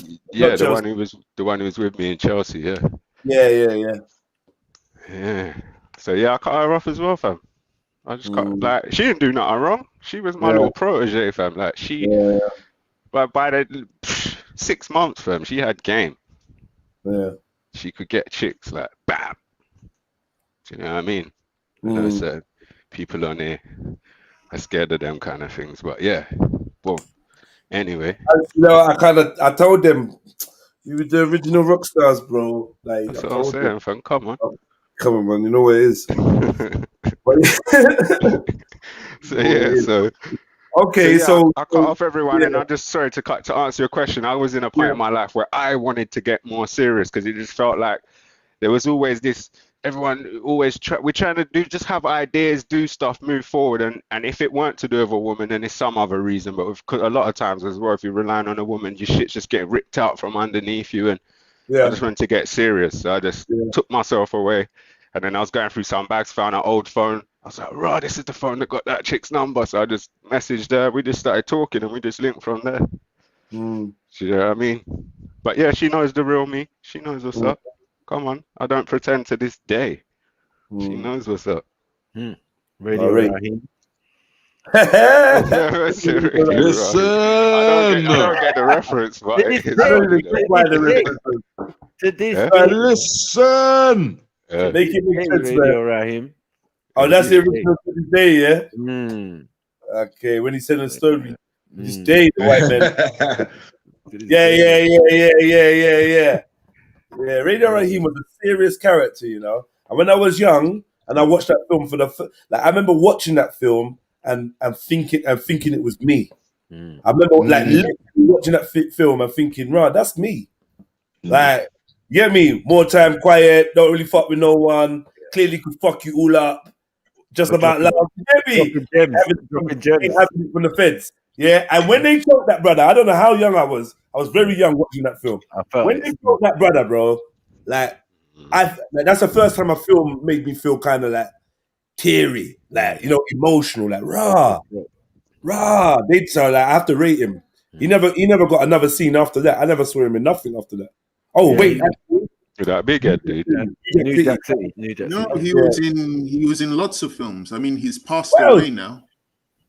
Speaker 19: one who was with me in Chelsea.
Speaker 1: Yeah.
Speaker 19: So I cut her off as well, fam. I just cut, like, she didn't do nothing wrong. She was my little protege, fam. Like, but by the 6 months, fam, she had game.
Speaker 1: Yeah.
Speaker 19: She could get chicks like bam. Do you know what I mean? I know certain people on there are scared of them kind of things, but well, anyway.
Speaker 1: I told them, you were the original rock stars, bro. Like,
Speaker 19: that's what I'm saying, fam. Come on.
Speaker 1: Come on, man. You know what it is. So
Speaker 19: I cut off everyone, and I'm just sorry to answer your question. I was in a point in my life where I wanted to get more serious because it just felt like there was always this. Everyone always we're trying to just have ideas, do stuff, move forward, and if it weren't to do with a woman, then it's some other reason. But a lot of times as well, if you're relying on a woman, your shit's just getting ripped out from underneath you, and I just wanted to get serious. So I just took myself away, and then I was going through some bags, found an old phone. I was like, "Raw, this is the phone that got that chick's number." So I just messaged her. We just started talking, and we just linked from there. You know what I mean? But yeah, she knows the real me. She knows what's up. Come on, I don't pretend to this day. She knows what's up.
Speaker 15: Radio Raheem.
Speaker 19: Listen, I don't get the reference, but
Speaker 12: listen.
Speaker 1: Make it make sense,
Speaker 15: Radio Raheem.
Speaker 1: Oh, that's the original to this day, yeah? Okay, when he said a story. This day, the white man. Yeah. Radio Raheem was a serious character, you know. And when I was young and I watched that film I remember watching that film and thinking it was me. I remember literally watching that film and thinking, right, that's me. Like, you get me? More time quiet, don't really fuck with no one, clearly could fuck you all up, just about love. You get me? Having it from the feds. Yeah, and when they shot that brother, I don't know how young I was very young watching that film. When they shot that brother, bro, that's the first time a film made me feel kind of like teary, like, you know, emotional, like rah. So like, I have to rate him. He never got another scene after that. I never saw him in nothing after that. Oh wait,
Speaker 19: that big head, dude.
Speaker 5: New Jack City. No, he was in lots of films. I mean, he's passed away now.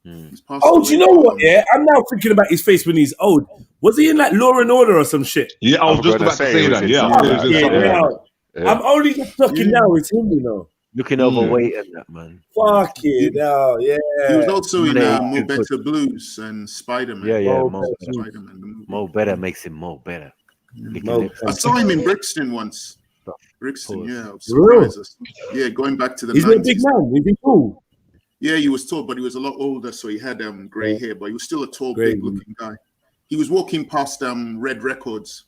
Speaker 5: He's passed away.
Speaker 1: Do you know what? Yeah, I'm now thinking about his face when he's old. Was he in like Law and Order or some shit?
Speaker 18: Yeah, I was just about to say that. Yeah.
Speaker 1: I'm only just looking now. It's him, you know.
Speaker 15: Looking overweight and that, man.
Speaker 1: Fuck it, yeah.
Speaker 5: He was also in Mo Better Blues and Spider-Man.
Speaker 15: Yeah, Mo Better makes him Mo Better.
Speaker 5: I saw him in Brixton once. Brixton, yeah. Surprised. Yeah, going back to the 90s.
Speaker 1: He's a big man. Is he cool?
Speaker 5: Yeah, he was tall, but he was a lot older, so he had grey hair, but he was still a tall, big-looking guy. He was walking past Red Records,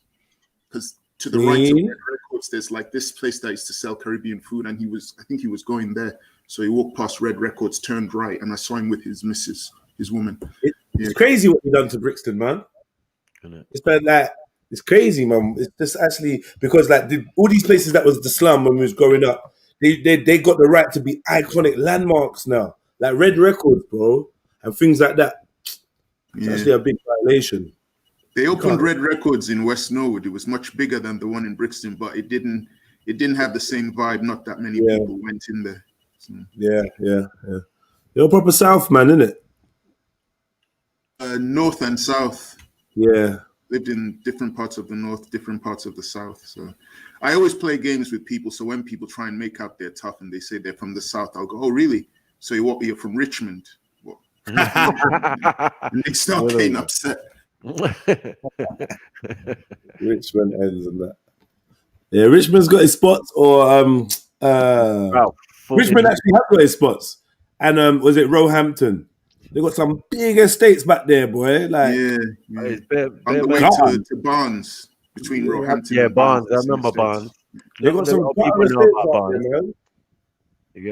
Speaker 5: because to the right of Red Records, there's like this place that used to sell Caribbean food, and I think he was going there. So he walked past Red Records, turned right, and I saw him with his missus, his woman.
Speaker 1: It's crazy what he done to Brixton, man. It's been like, it's crazy, man. It's just actually because like all these places that was the slum when we was growing up, they got the right to be iconic landmarks now, like Red Records, bro, and things like that. It's actually a big violation.
Speaker 5: They opened Red Records in West Norwood. It was much bigger than the one in Brixton, but it didn't have the same vibe. Not that many people went in there. So.
Speaker 1: Yeah. You're a proper South man, innit?
Speaker 5: North and South.
Speaker 1: Yeah.
Speaker 5: Lived in different parts of the North, different parts of the South. So I always play games with people. So when people try and make out they're tough and they say they're from the South, I'll go, oh, really? So you're from Richmond? What? And they start getting upset.
Speaker 1: Richmond ends and that. Yeah, Richmond's got his spots, or Richmond actually has got his spots. And was it Roehampton? They got some big estates back there, boy. Like,
Speaker 5: on the way to Barnes, between Roehampton.
Speaker 15: Yeah, Barnes. I remember Barnes.
Speaker 1: They got some people know about Barnes. Man.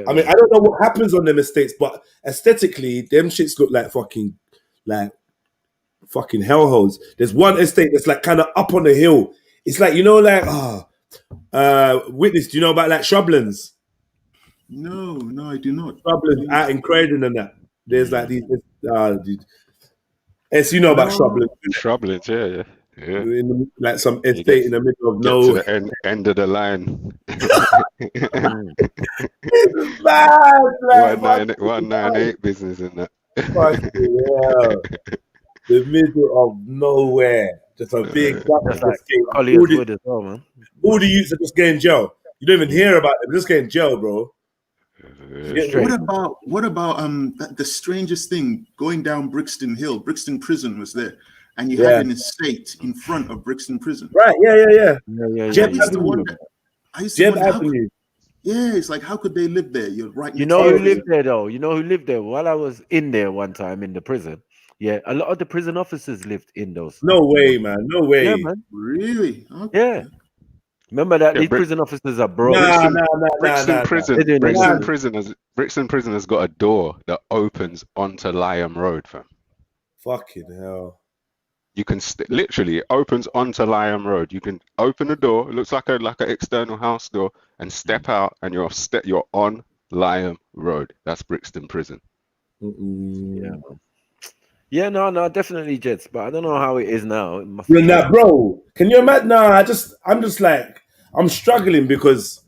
Speaker 1: I mean, I don't know what happens on them estates, but aesthetically, them shits look like fucking hellholes. There's one estate that's like kind of up on the hill. It's like, you know, like Witness. Do you know about like Shrublands?
Speaker 5: No, I do not.
Speaker 1: Shrublands out in Croydon and that. There's like these. As you know about Shrublands.
Speaker 19: Shrublands, yeah.
Speaker 1: In like some estate in the middle of nowhere.
Speaker 19: To the end of the line. 198 business in that.
Speaker 1: The middle of nowhere. Just a big all the youths are just getting jail. You don't even hear about them, just getting jail, bro.
Speaker 5: What about the strangest thing, going down Brixton Hill? Brixton Prison was there, and you had an estate in front of Brixton Prison.
Speaker 1: Right, yeah.
Speaker 5: Jeb Avenue. Yeah, it's like, how could they live there? You're right.
Speaker 15: You know who lived there though? You know who lived there? While I was in there one time in the prison, yeah, a lot of the prison officers lived in those.
Speaker 1: No way, man. No way.
Speaker 5: Yeah, man. Really? Okay.
Speaker 15: Yeah. Remember that these prison officers are broke.
Speaker 19: Brixton Prison has got a door that opens onto Lyam Road, fam.
Speaker 1: Fucking hell.
Speaker 19: You can literally, it opens onto Lyam Road. You can open the door. It looks like an external house door, and step out, and you're on Lyam Road. That's Brixton Prison.
Speaker 15: Yeah, no, definitely Jets, but I don't know how it is now.
Speaker 1: Bro, can you imagine? I'm just like, I'm struggling because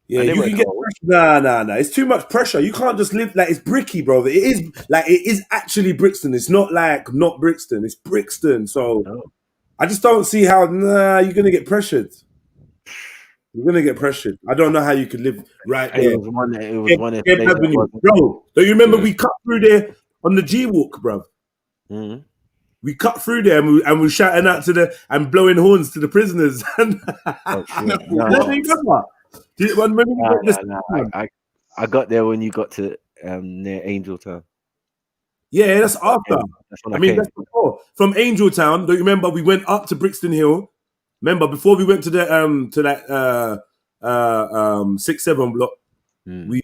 Speaker 1: you can get pressure. It's too much pressure. You can't just live like it's bricky, bro. It is actually Brixton. It's not like not Brixton. It's Brixton. So I just don't see how you're gonna get pressured. You're gonna get pressured. I don't know how you could live right there.
Speaker 15: It was one
Speaker 1: bro, don't you remember we cut through there on the G Walk, bro? We cut through there and we're shouting out and blowing horns to the prisoners.
Speaker 15: Oh shit! No. I got there when you got to near Angel Town.
Speaker 1: Yeah, that's after. That's before. From Angel Town, don't you remember? We went up to Brixton Hill. Remember, before we went to the to that 6-7 block, we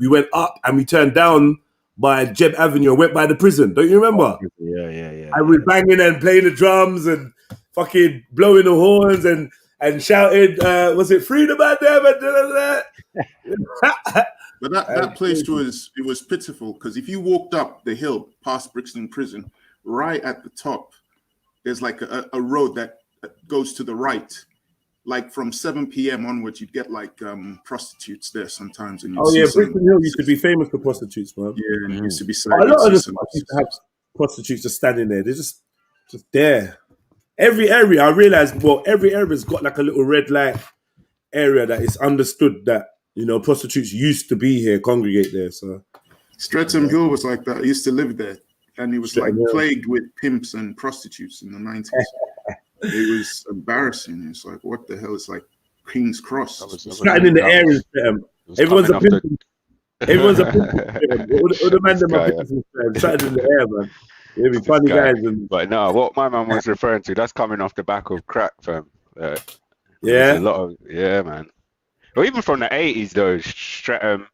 Speaker 1: went up and we turned down by Jeb Avenue and went by the prison. Don't you remember?
Speaker 15: Yeah.
Speaker 1: And we banging and playing the drums and fucking blowing the horns and shouting, was it freedom out there?
Speaker 5: But that place was pitiful, because if you walked up the hill past Brixton Prison, right at the top, there's like a road that goes to the right. Like from 7 p.m. onwards, you'd get like prostitutes there sometimes. And
Speaker 1: Brixton Hill used to be famous for prostitutes, man.
Speaker 5: Yeah, and it used to be.
Speaker 1: A lot of the spots used to have prostitutes just standing there. They're just there. Every area, I realized, every area's got like a little red light area that is understood that, prostitutes used to be here, congregate there. So
Speaker 5: Streatham Hill was like that. I used to live there, and it was plagued with pimps and prostitutes in the 90s. It was embarrassing. It's like, what the hell? It's like King's Cross.
Speaker 1: Starting in the air is everyone's a pimp. Everyone's a pimp. All the man them are pimps. Starting in the air, man. It'll be funny guys.
Speaker 19: But no, what my man was referring to, that's coming off the back of crack, fam. A lot of man. Or even from the 80s though, Streatham,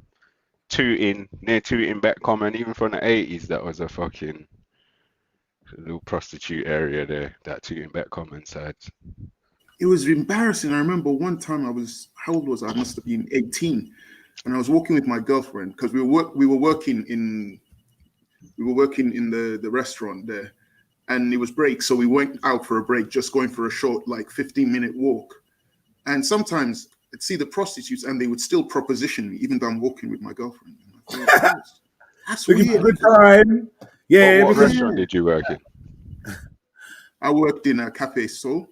Speaker 19: near Tooting, Beckcommon, even from the 80s, that was a fucking little prostitute area there, that Tooting, Beckcommon side.
Speaker 5: It was embarrassing. I remember one time how old was I? I must have been 18, and I was walking with my girlfriend because we were working in the restaurant there, and it was break, so we went out for a break, just going for a short 15-minute walk. And sometimes I'd see the prostitutes and they would still proposition me even though I'm walking with my girlfriend. That's weird.
Speaker 1: Good time. Yeah.
Speaker 19: What restaurant did you work in?
Speaker 5: I worked in a Cafe Soul.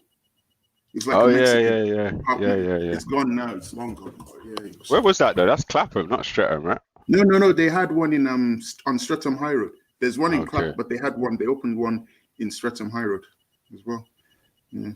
Speaker 5: It's like
Speaker 19: yeah.
Speaker 5: It's gone now. It's long gone.
Speaker 19: Where was that though? That's Clapham, not Streatham, right?
Speaker 5: No. They had one in on Streatham High Road. There's one in Clapham, but they opened one in Streatham High Road as well. Yeah.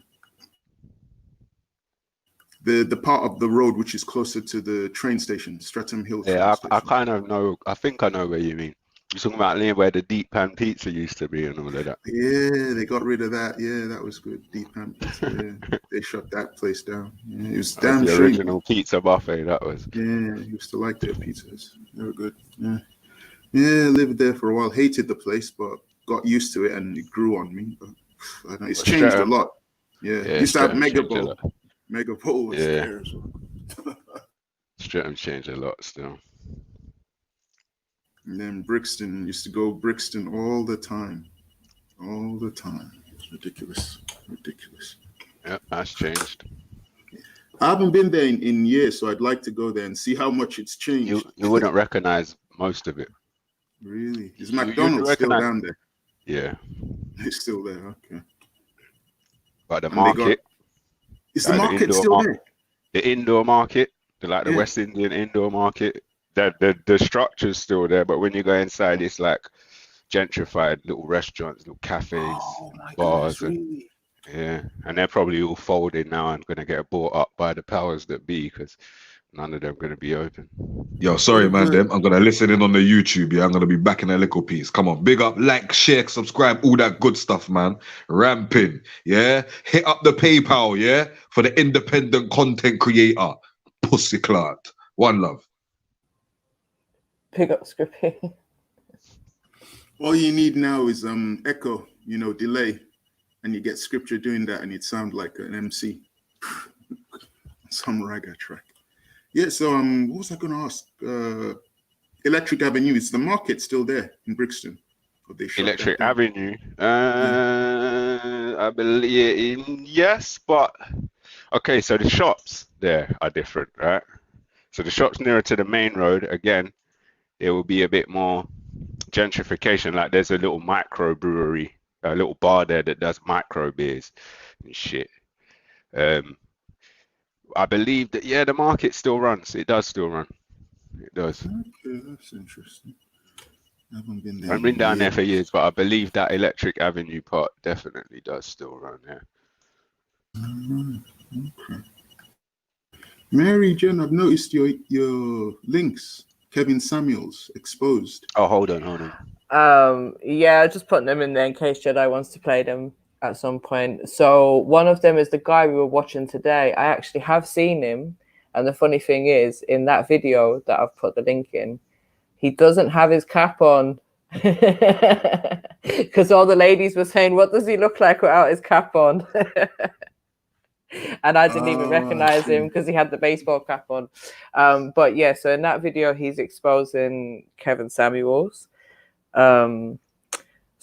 Speaker 5: The part of the road which is closer to the train station, Streatham Hill.
Speaker 19: Yeah, I kind of know. I think I know where you mean. You're talking about near where the Deep Pan Pizza used to be and all of that.
Speaker 5: Yeah, they got rid of that. Yeah, that was good. Deep Pan Pizza. Yeah. They shut that place down. Yeah, it was damn
Speaker 19: the original pizza buffet. That was.
Speaker 5: Yeah, I used to like their pizzas. They were good. Yeah, lived there for a while. Hated the place, but got used to it and it grew on me. But I don't know, it's changed a lot. Yeah, used to have Mega Bowl. Mega Bowl was there as well.
Speaker 19: Streatham changed a lot still.
Speaker 5: And then Brixton, used to go Brixton all the time. All the time. It's ridiculous.
Speaker 19: Yeah, that's changed.
Speaker 5: I haven't been there in years, so I'd like to go there and see how much it's changed.
Speaker 19: You wouldn't recognize most of it.
Speaker 5: Really? Is McDonald's still down there?
Speaker 19: Yeah.
Speaker 5: It's still there, okay.
Speaker 19: But the market.
Speaker 5: Is the market still there?
Speaker 19: The indoor market, the West Indian indoor market, the structure's still there, but when you go inside, it's like gentrified little restaurants, little cafes, bars,
Speaker 1: really?
Speaker 19: And they're probably all folded now and going to get bought up by the powers that be because none of them are going to be open.
Speaker 18: Yo, sorry, man, them. I'm going to listen in on the YouTube, yeah? I'm going to be back in a little piece. Come on, big up, like, share, subscribe, all that good stuff, man. Ramping, yeah? Hit up the PayPal, yeah? For the independent content creator. Pussy clot. One love.
Speaker 9: Pick up Scrippy.
Speaker 5: All you need now is echo, delay. And you get scripture doing that and it sounds like an MC. Some ragga track. Yeah, so what was I going to ask? Electric Avenue, is the market still there in Brixton?
Speaker 19: Electric Avenue? I believe, yes, but... Okay, so the shops there are different, right? So the shops nearer to the main road, again, there will be a bit more gentrification. Like there's a little micro brewery, a little bar there that does micro beers and shit. I believe that, the market still runs. It does still run. It does.
Speaker 5: Okay, that's interesting. I haven't been there.
Speaker 19: I've been down there for years, but I believe that Electric Avenue part definitely does still run there.
Speaker 5: Okay. Mary Jen, I've noticed your links. Kevin Samuels exposed.
Speaker 19: Oh, hold on.
Speaker 9: Yeah, just putting them in there in case Jedi wants to play them at some point. So one of them is the guy we were watching today. I actually have seen him, and the funny thing is, in that video that I've put the link in, he doesn't have his cap on. Because all the ladies were saying, what does he look like without his cap on? And I didn't even recognize him because he had the baseball cap on. But yeah, so in that video, he's exposing Kevin Samuels. So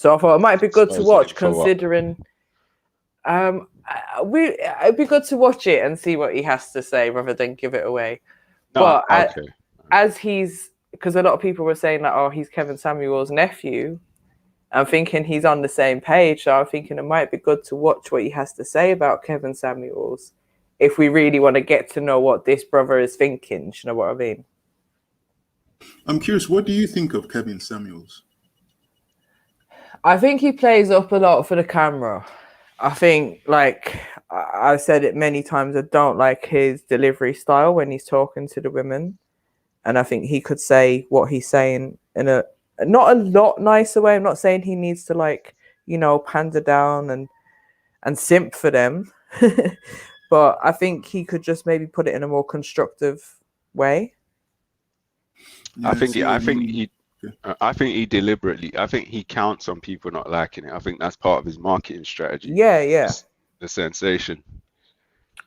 Speaker 9: I thought it might be good to watch, considering it'd be good to watch it and see what he has to say rather than give it away.
Speaker 19: No,
Speaker 9: but as he's, because a lot of people were saying that, oh, he's Kevin Samuels' nephew. I'm thinking he's on the same page. So I'm thinking it might be good to watch what he has to say about Kevin Samuels if we really want to get to know what this brother is thinking. Do you know what I mean?
Speaker 5: I'm curious, what do you think of Kevin Samuels?
Speaker 9: I think he plays up a lot for the camera. I think, like I've said it many times, I don't like his delivery style when he's talking to the women. And I think he could say what he's saying in a not a lot nicer way. I'm not saying he needs to, like, you know, pander down and simp for them. But I think he could just maybe put it in a more constructive way.
Speaker 19: I think he deliberately, I think he counts on people not liking it. I think that's part of his marketing strategy.
Speaker 9: Yeah.
Speaker 19: The sensation.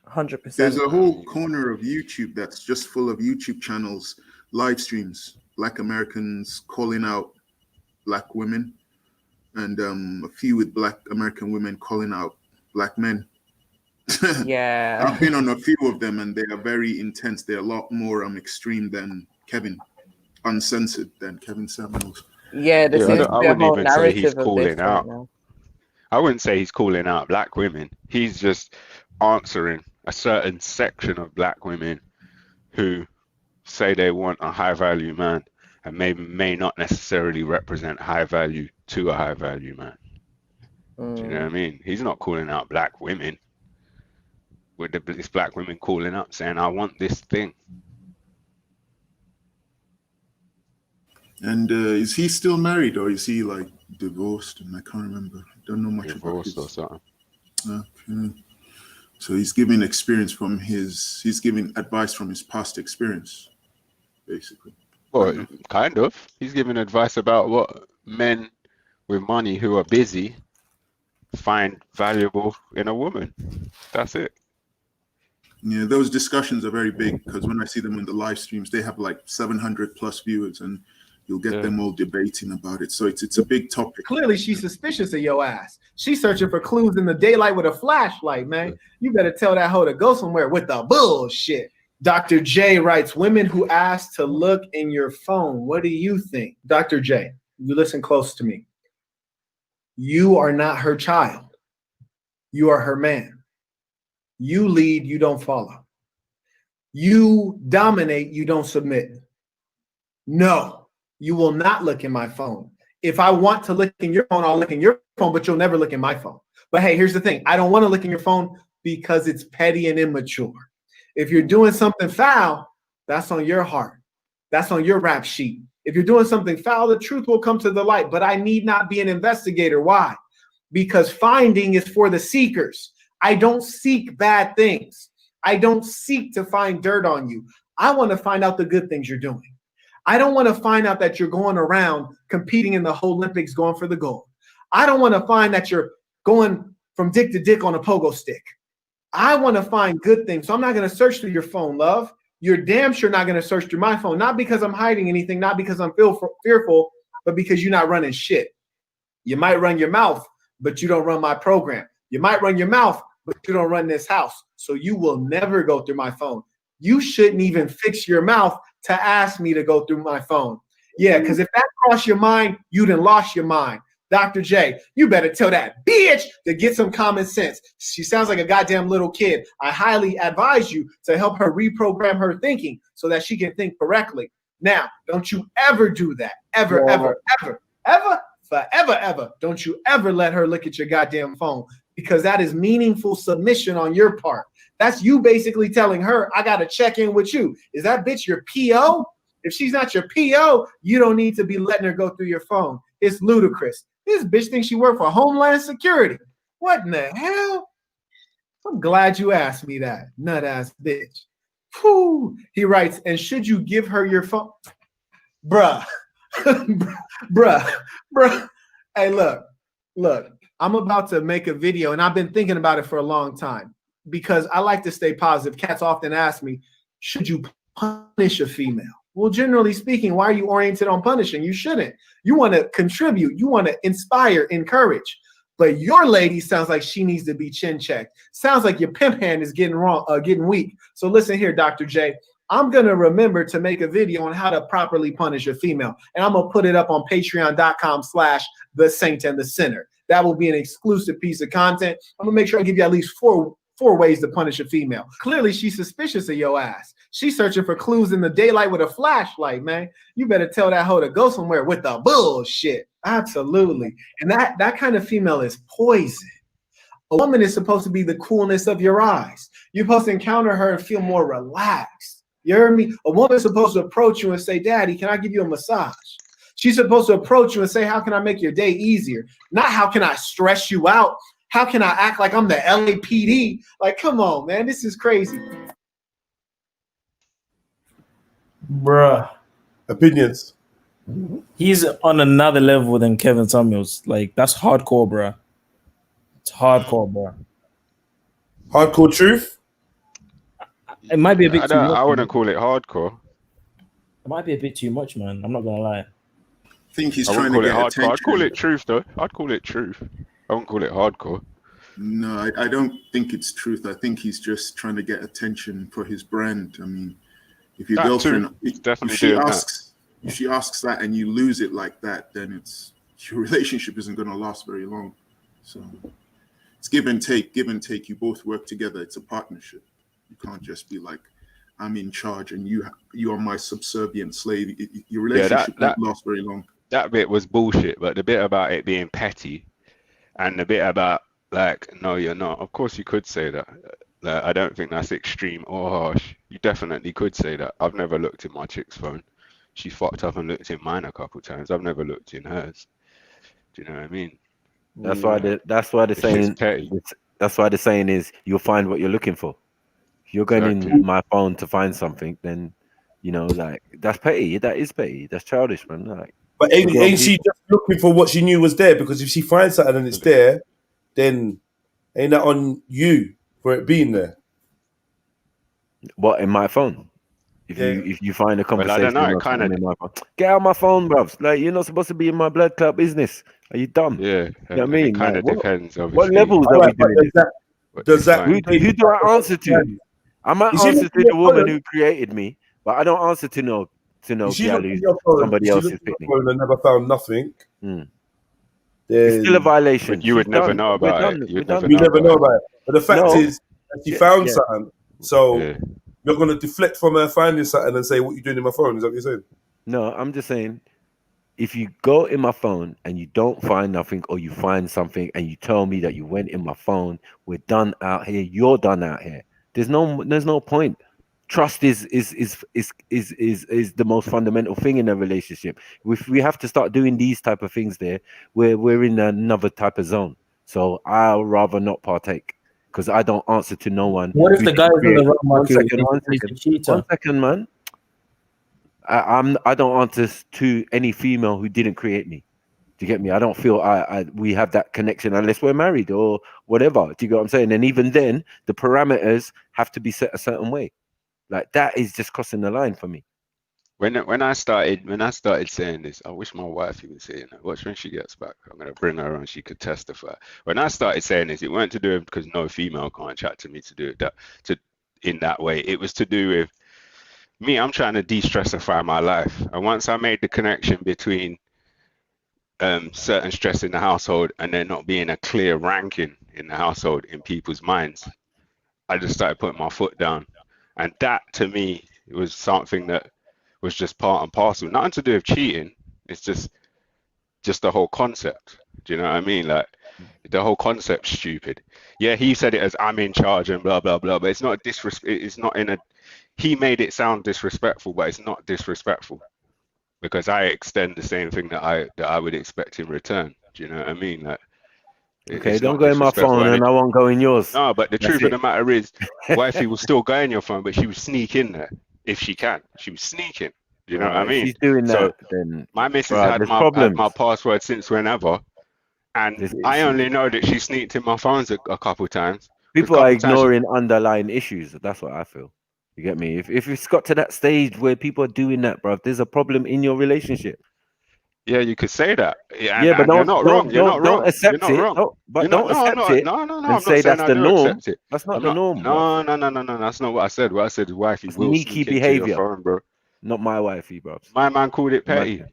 Speaker 9: 100%.
Speaker 5: There's a whole corner of YouTube that's just full of YouTube channels, live streams, Black Americans calling out Black women, and a few with Black American women calling out Black men.
Speaker 9: Yeah.
Speaker 5: I've been on a few of them, and they are very intense. They're a lot more extreme than Kevin, uncensored than Kevin Samuels.
Speaker 9: Yeah,
Speaker 19: I wouldn't even say he's calling out. I wouldn't say he's calling out Black women. He's just answering a certain section of Black women who say they want a high value man and may not necessarily represent high value to a high value man. Do you know what I mean? He's not calling out Black women. It's Black women calling up saying, I want this thing.
Speaker 5: And is he still married, or is he like divorced? And I can't remember. I don't know much
Speaker 19: divorced
Speaker 5: about his...
Speaker 19: or something.
Speaker 5: Okay. So he's giving experience from he's giving advice from his past experience, basically.
Speaker 19: Well, kind of. He's giving advice about what men with money who are busy find valuable in a woman. That's it.
Speaker 5: Yeah, those discussions are very big, because when I see them in the live streams, they have like 700 plus viewers, and you'll get them all debating about it. So it's a big topic.
Speaker 13: Clearly, she's suspicious of your ass. She's searching for clues in the daylight with a flashlight, man. You better tell that hoe to go somewhere with the bullshit. Dr. J writes, women who ask to look in your phone. What do you think? Dr. J, you listen close to me. You are not her child. You are her man. You lead, you don't follow. You dominate, you don't submit. No, you will not look in my phone. If I want to look in your phone, I'll look in your phone, but you'll never look in my phone. But hey, here's the thing. I don't want to look in your phone because it's petty and immature. If you're doing something foul, that's on your heart. That's on your rap sheet. If you're doing something foul, the truth will come to the light. But I need not be an investigator. Why? Because finding is for the seekers. I don't seek bad things. I don't seek to find dirt on you. I want to find out the good things you're doing. I don't want to find out that you're going around competing in the Olympics going for the gold. I don't want to find that you're going from dick to dick on a pogo stick. I want to find good things. So I'm not going to search through your phone, love. You're damn sure not going to search through my phone. Not because I'm hiding anything, not because I'm fearful, but because you're not running shit. You might run your mouth, but you don't run my program. You might run your mouth, but you don't run this house. So you will never go through my phone. You shouldn't even fix your mouth to ask me to go through my phone. Yeah, because if that crossed your mind, you done lost your mind. Dr. J, you better tell that bitch to get some common sense. She sounds like a goddamn little kid. I highly advise you to help her reprogram her thinking so that she can think correctly. Now, don't you ever do that. Ever, ever, ever, ever, forever, ever. Don't you ever let her look at your goddamn phone, because that is meaningful submission on your part. That's you basically telling her, I got to check in with you. Is that bitch your PO? If she's not your PO, you don't need to be letting her go through your phone. It's ludicrous. This bitch thinks she worked for Homeland Security. What in the hell? I'm glad you asked me that, nut ass bitch. Whew. He writes, and should you give her your phone? Bruh. bruh. Hey, look, I'm about to make a video, and I've been thinking about it for a long time because I like to stay positive. Cats often ask me, should you punish a female? Well, generally speaking, why are you oriented on punishing? You shouldn't. You want to contribute. You want to inspire, encourage. But your lady sounds like she needs to be chin checked. Sounds like your pimp hand is getting weak. So listen here, Dr. J. I'm going to remember to make a video on how to properly punish a female. And I'm going to put it up on patreon.com/The Saint and the Sinner. That will be an exclusive piece of content. I'm going to make sure I give you at least four ways to punish a female. Clearly, she's suspicious of your ass. She's searching for clues in the daylight with a flashlight, man. You better tell that hoe to go somewhere with the bullshit. Absolutely. And that kind of female is poison. A woman is supposed to be the coolness of your eyes. You're supposed to encounter her and feel more relaxed. You heard me? A woman's supposed to approach you and say, Daddy, can I give you a massage? She's supposed to approach you and say, how can I make your day easier? Not how can I stress you out? How can I act like I'm the LAPD? Like, come on, man. This is crazy.
Speaker 22: Bruh.
Speaker 1: Opinions.
Speaker 22: He's on another level than Kevin Samuels. Like, that's hardcore, bruh. It's hardcore, bruh.
Speaker 1: Hardcore truth?
Speaker 22: It might be a bit too much.
Speaker 19: I wouldn't call it hardcore.
Speaker 22: It might be a bit too much, man. I'm not going to lie.
Speaker 5: I think he's trying to get attention.
Speaker 19: I'd call it truth, though. I'd call it truth. I won't call it hardcore.
Speaker 5: No, I don't think it's truth. I think he's just trying to get attention for his brand. I mean, if your girlfriend, if she asks that and you lose it like that, then your relationship isn't going to last very long. So it's give and take. Give and take. You both work together. It's a partnership. You can't just be like, I'm in charge and you are my subservient slave. Your relationship won't last very long.
Speaker 19: That bit was bullshit, but the bit about it being petty and the bit about like, no, you're not. Of course you could say that. I don't think that's extreme or harsh. You definitely could say that. I've never looked in my chick's phone. She fucked up and looked in mine a couple times. I've never looked in hers. Do you know what I mean?
Speaker 15: That's why the saying is you'll find what you're looking for. If you're going in my phone to find something, then like that's petty. That is petty. That's childish, man. Like,
Speaker 1: but ain't she just looking for what she knew was there? Because if she finds something and it's there, then ain't that on you for it being there?
Speaker 15: What, in my phone? If you find a conversation,
Speaker 19: well, I don't know,
Speaker 15: in my phone, get out of my phone, bruv. Like, you're not supposed to be in my blood clot business. Are you dumb?
Speaker 19: Yeah,
Speaker 15: you know what I mean?
Speaker 19: It kind of depends. Obviously.
Speaker 15: What levels are we doing? Who do I answer to? I might answer to the woman who created me, but I don't answer to no gal who's somebody else's picnic.
Speaker 1: And never found nothing.
Speaker 15: It's still a violation.
Speaker 19: But you would never know about it. You
Speaker 1: never know about it. But the fact is, she found something, so you're going to deflect from her finding something and say, what you doing in my phone? Is that what you're saying?
Speaker 15: No, I'm just saying, if you go in my phone and you don't find nothing, or you find something and you tell me that you went in my phone, we're done out here. You're done out here. There's no point. Trust is the most fundamental thing in a relationship. If we have to start doing these type of things there, we're in another type of zone. So I'll rather not partake, because I don't answer to no one.
Speaker 22: What if the guy is in the wrong market?
Speaker 15: One second, man. I don't answer to any female who didn't create me. Do you get me? I don't feel we have that connection unless we're married or whatever. Do you get what I'm saying? And even then, the parameters have to be set a certain way. Like, that is just crossing the line for me.
Speaker 19: When I started saying this, I wish my wife even saying that. Watch when she gets back. I'm gonna bring her on. She could testify. When I started saying this, it weren't to do with because no female can't chat to me to do it in that way. It was to do with me. I'm trying to de-stressify my life, and once I made the connection between certain stress in the household and there not being a clear ranking in the household in people's minds, I just started putting my foot down. And that, to me, was something that was just part and parcel. Nothing to do with cheating. It's just the whole concept. Do you know what I mean? Like the whole concept's stupid. Yeah, he said it as I'm in charge and blah blah blah, but it's not disrespect. It's not in a. He made it sound disrespectful, but it's not disrespectful because I extend the same thing that I would expect in return. Do you know what I mean? Like,
Speaker 15: okay, don't go in my phone and I won't go in yours.
Speaker 19: No, but the truth of the matter is, wifey will still go in your phone, but she would sneak in there if she can. She was sneaking. Do you know what I mean?
Speaker 15: If she's doing that,
Speaker 19: so
Speaker 15: then
Speaker 19: my missus had my password since whenever, and I only know that she sneaked in my phones a couple times.
Speaker 15: People are ignoring underlying issues. That's what I feel. You get me? If it's got to that stage where people are doing that, bro, there's a problem in your relationship.
Speaker 19: Yeah, you could say that.
Speaker 15: Yeah, but
Speaker 19: you're not wrong. You're not wrong.
Speaker 15: Don't accept
Speaker 19: You're not
Speaker 15: it.
Speaker 19: wrong.
Speaker 15: Don't accept it.
Speaker 19: No.
Speaker 15: And
Speaker 19: I'm
Speaker 15: say
Speaker 19: not
Speaker 15: that's the norm.
Speaker 19: Accept it.
Speaker 15: That's not the norm.
Speaker 19: No. That's not what I said. What I said is wifey will
Speaker 15: sneaky
Speaker 19: sneak
Speaker 15: behavior.
Speaker 19: into your phone, bro.
Speaker 15: Not my wifey, bro.
Speaker 19: My man called it petty.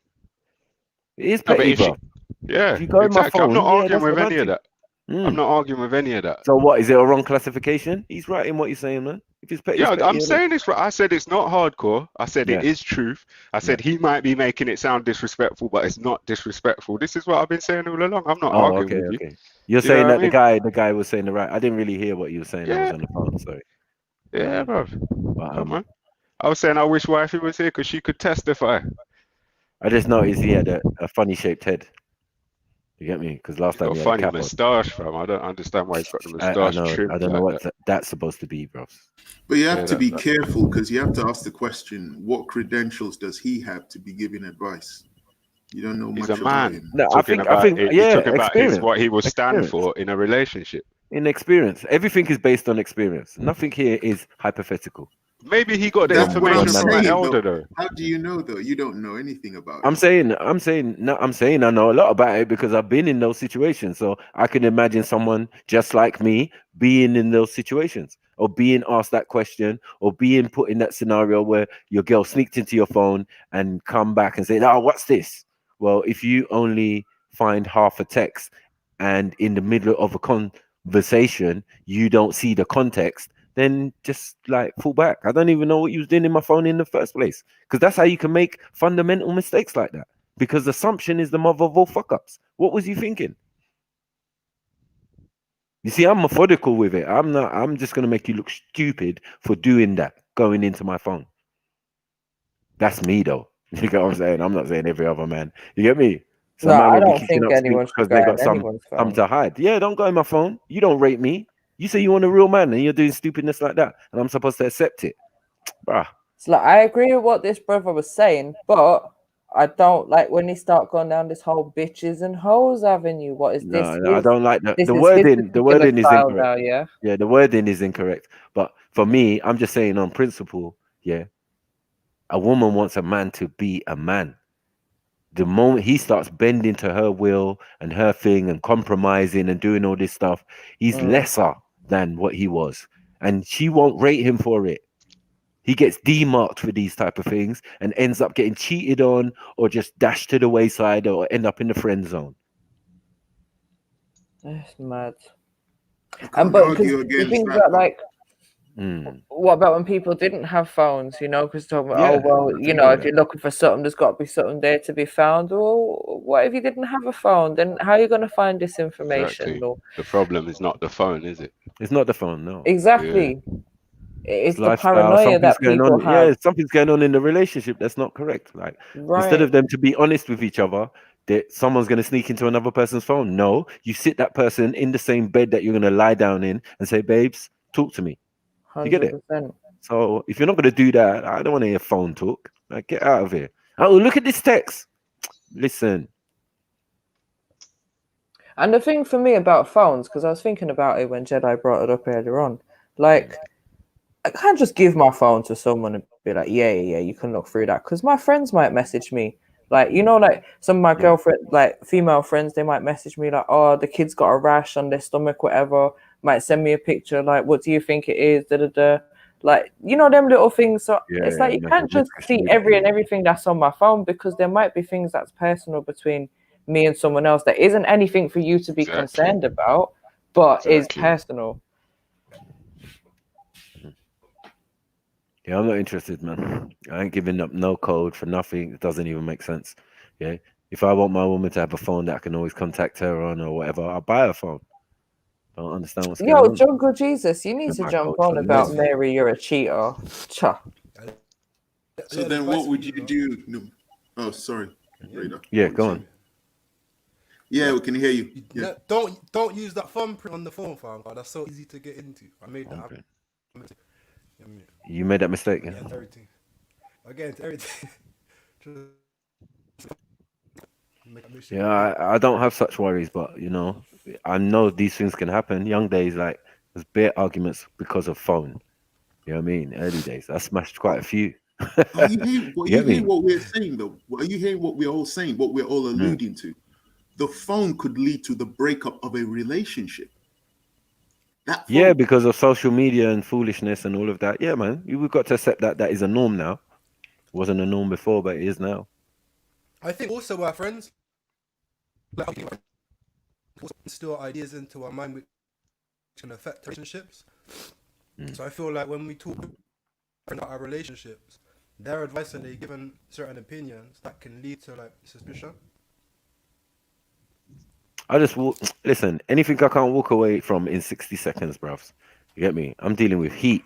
Speaker 15: It is petty, bro.
Speaker 19: Yeah,
Speaker 15: you go
Speaker 19: exactly.
Speaker 15: Phone,
Speaker 19: I'm not arguing with
Speaker 15: romantic.
Speaker 19: any of that. I'm not arguing with any of that.
Speaker 15: So what, is it a wrong classification? He's right in what you're saying, man. If it's petty,
Speaker 19: Yeah,
Speaker 15: it's petty,
Speaker 19: I'm saying this. I said it's not hardcore. I said it is truth. I said he might be making it sound disrespectful, but it's not disrespectful. This is what I've been saying all along. I'm not arguing with you.
Speaker 15: You're saying that the guy was saying the right. I didn't really hear what you were saying. I was on the phone. Sorry.
Speaker 19: Yeah, bro. Come on. I was saying I wish wifey was here because she could testify.
Speaker 15: I just noticed he had a funny shaped head. You get me? Because last time
Speaker 19: got
Speaker 15: he
Speaker 19: a
Speaker 15: had
Speaker 19: funny
Speaker 15: a cap
Speaker 19: moustache, fam. I don't understand why he's got the moustache trimmed.
Speaker 15: I don't know what that's supposed to be, bro.
Speaker 5: But you have to be careful because you have to ask the question: what credentials does he have to be giving advice? You don't know much about him.
Speaker 15: No, I think
Speaker 19: experience. What he will stand for in a relationship.
Speaker 15: In experience, everything is based on experience. Nothing here is hypothetical.
Speaker 19: Maybe he got the information from an elder, though.
Speaker 5: How do you know, though? You don't know anything about it.
Speaker 15: I'm saying I know a lot about it because I've been in those situations. So I can imagine someone just like me being in those situations or being asked that question or being put in that scenario where your girl sneaked into your phone and come back and say, "Oh, what's this?" Well, if you only find half a text and in the middle of a conversation, you don't see the context, then just like fall back. I don't even know what you was doing in my phone in the first place, because that's how you can make fundamental mistakes like that, because assumption is the mother of all fuck ups. What was you thinking? You see, I'm methodical with it. I'm just going to make you look stupid for doing that, going into my phone. That's me though. You get what I'm saying? I'm not saying every other man. You get me? So
Speaker 9: no, I don't think anyone should
Speaker 15: because they got something to hide. Yeah, don't go in my phone. You don't rate me. You say you want a real man and you're doing stupidness like that, and I'm supposed to accept it. Bruh.
Speaker 9: It's like, I agree with what this brother was saying, but I don't like when he start going down this whole bitches and hoes avenue. What is this?
Speaker 15: No, I don't like that. The wording is incorrect.
Speaker 9: Now, yeah,
Speaker 15: the wording is incorrect. But for me, I'm just saying on principle, yeah, a woman wants a man to be a man. The moment he starts bending to her will and her thing and compromising and doing all this stuff, he's lesser than what he was. And she won't rate him for it. He gets demarked for these type of things and ends up getting cheated on or just dashed to the wayside or end up in the friend zone.
Speaker 9: That's mad. And but the thing about like, what about when people didn't have phones, you know, because talking about, if you're looking for something, there's got to be something there to be found. Well, what if you didn't have a phone? Then how are you going to find this information?
Speaker 19: Exactly. The problem is not the phone, is it?
Speaker 15: It's not the phone, no.
Speaker 9: Exactly. Yeah. It's the
Speaker 15: lifestyle,
Speaker 9: paranoia that people have.
Speaker 15: Yeah, something's going on in the relationship that's not correct. Like, instead of them to be honest with each other, that someone's going to sneak into another person's phone. No, you sit that person in the same bed that you're going to lie down in and say, babes, talk to me. 100%. You get it? So if you're not going to do that, I don't want to hear phone talk. Like, get out of here. Oh, look at this text. Listen.
Speaker 9: And the thing for me about phones, because I was thinking about it when Jedi brought it up earlier on, like, I can't just give my phone to someone and be like, yeah, you can look through that. Because my friends might message me. Like, you know, like some of my girlfriend, like female friends, they might message me like, oh, the kid's got a rash on their stomach, whatever. Might send me a picture like, what do you think it is? Like, you know, them little things. So it's like you can't just see everything that's on my phone, because there might be things that's personal between me and someone else that isn't anything for you to be concerned about, but is personal.
Speaker 15: Yeah, I'm not interested, man. I ain't giving up no code for nothing. It doesn't even make sense. Yeah. If I want my woman to have a phone that I can always contact her on or whatever, I'll buy a phone. Don't understand what's going
Speaker 9: Yo,
Speaker 15: on.
Speaker 9: John Good Jesus, you need
Speaker 15: Yeah,
Speaker 9: to
Speaker 15: my
Speaker 9: jump
Speaker 15: coach
Speaker 9: on
Speaker 15: for
Speaker 9: about
Speaker 15: lesbian.
Speaker 9: Mary, you're a cheater. Cha.
Speaker 5: So then what would you do? No. Oh, sorry. Radar.
Speaker 15: Yeah, go on.
Speaker 5: Yeah, we can hear you. Yeah.
Speaker 3: Don't use that thumbprint on the phone, fam. That's so easy to get into. I made that.
Speaker 15: You made that mistake, yeah?
Speaker 3: Against everything. Against everything.
Speaker 15: Yeah, I don't have such worries, but you know, I know these things can happen. Young days, like there's bare arguments because of phone. You know what I mean? Early days, I smashed quite a few.
Speaker 5: Are you hearing
Speaker 15: Get me?
Speaker 5: what we're saying though? Are you hearing what we're all saying? What we're all alluding to? The phone could lead to the breakup of a relationship.
Speaker 15: Yeah, because of social media and foolishness and all of that. Yeah, man, we've got to accept that is a norm now. It wasn't a norm before, but it is now.
Speaker 3: I think also our friends instill ideas into our mind which can affect relationships. So I feel like when we talk about our relationships, their advice and they given certain opinions that can lead to like suspicion.
Speaker 15: I just listen. Anything I can't walk away from in 60 seconds, bruv. You get me? I'm dealing with heat.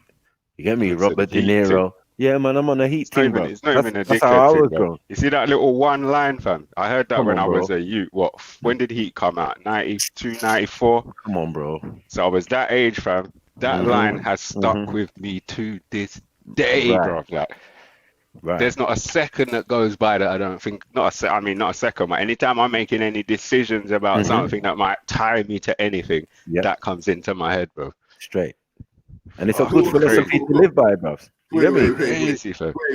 Speaker 15: You get me? Robert De Niro. Yeah, man, I'm on a heat team, bro.
Speaker 19: It's not even a
Speaker 15: that's how I
Speaker 19: dickhead
Speaker 15: was,
Speaker 19: thing,
Speaker 15: bro.
Speaker 19: bro. You see that little one line, fam? I heard that
Speaker 15: Come
Speaker 19: when
Speaker 15: on,
Speaker 19: I was
Speaker 15: bro.
Speaker 19: a youth. What? When did Heat come out? 92, 94?
Speaker 15: Come on, bro.
Speaker 19: So I was that age, fam. That line has stuck with me to this day, bro. Like, there's not a second that goes by that I don't think. Not a second. But anytime I'm making any decisions about something that might tie me to anything, that comes into my head, bro.
Speaker 15: Straight. And it's a good philosophy to live by, bro. You get me?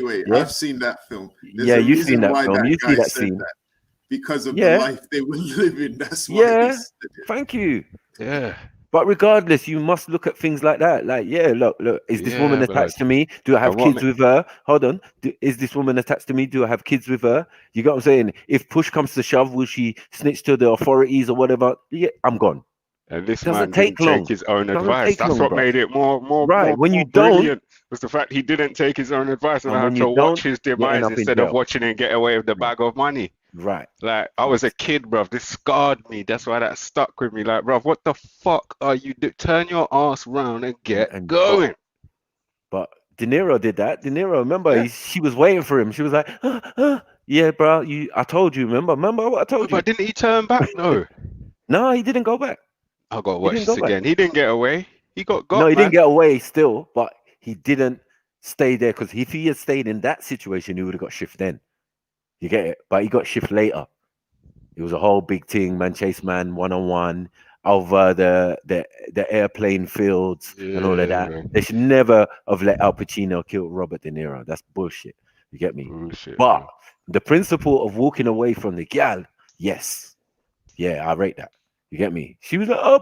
Speaker 5: Wait.
Speaker 15: Yeah?
Speaker 5: I've seen that film. There's
Speaker 15: Yeah,
Speaker 5: a
Speaker 15: you've
Speaker 5: reason
Speaker 15: seen that
Speaker 5: why
Speaker 15: film. You
Speaker 5: guy
Speaker 15: see that
Speaker 5: said
Speaker 15: scene.
Speaker 5: that. Because of
Speaker 15: Yeah.
Speaker 5: the life they were living. That's why
Speaker 15: Yeah.
Speaker 5: he said it.
Speaker 15: Thank you.
Speaker 19: Yeah.
Speaker 15: But regardless, you must look at things like that. Like, yeah, look, is this woman attached to me? Do I have kids with her? Hold on. Is this woman attached to me? Do I have kids with her? You got what I'm saying? If push comes to shove, will she snitch to the authorities or whatever? Yeah, I'm gone.
Speaker 19: And this
Speaker 15: Doesn't
Speaker 19: man
Speaker 15: take
Speaker 19: didn't
Speaker 15: long.
Speaker 19: take his own
Speaker 15: Doesn't
Speaker 19: advice.
Speaker 15: take
Speaker 19: That's
Speaker 15: long,
Speaker 19: what
Speaker 15: bro.
Speaker 19: made it more
Speaker 15: Right, when you
Speaker 19: brilliant. Was the fact he didn't take his own advice and
Speaker 15: And
Speaker 19: I
Speaker 15: when
Speaker 19: had
Speaker 15: you
Speaker 19: to watch
Speaker 15: don't,
Speaker 19: his
Speaker 15: you end
Speaker 19: demise
Speaker 15: up in
Speaker 19: instead of
Speaker 15: jail.
Speaker 19: watching him get away with the bag of money.
Speaker 15: Right.
Speaker 19: Like I was a kid, bruv. This scarred me. That's why that stuck with me. Like, bruv, what the fuck are you doing? Turn your ass round and get going.
Speaker 15: But De Niro did that. De Niro, remember, she was waiting for him. She was like, yeah, bro, I told you. Remember what I told you?
Speaker 19: But didn't he turn back? No.
Speaker 15: No, he didn't go back.
Speaker 19: I gotta
Speaker 15: He
Speaker 19: watch
Speaker 15: didn't
Speaker 19: this
Speaker 15: go back.
Speaker 19: again. He didn't get away. He got
Speaker 15: No, he
Speaker 19: man.
Speaker 15: didn't get away still, but he didn't stay there because if he had stayed in that situation, he would have got shift then. You get it? But he got shift later. It was a whole big thing, man. Chase man 1-on-1 over the airplane fields and all of that. They should never have let Al Pacino kill Robert De Niro. That's bullshit. You get me? But the principle of walking away from the gal, yes. Yeah, I rate that. You get me? She was like, oh,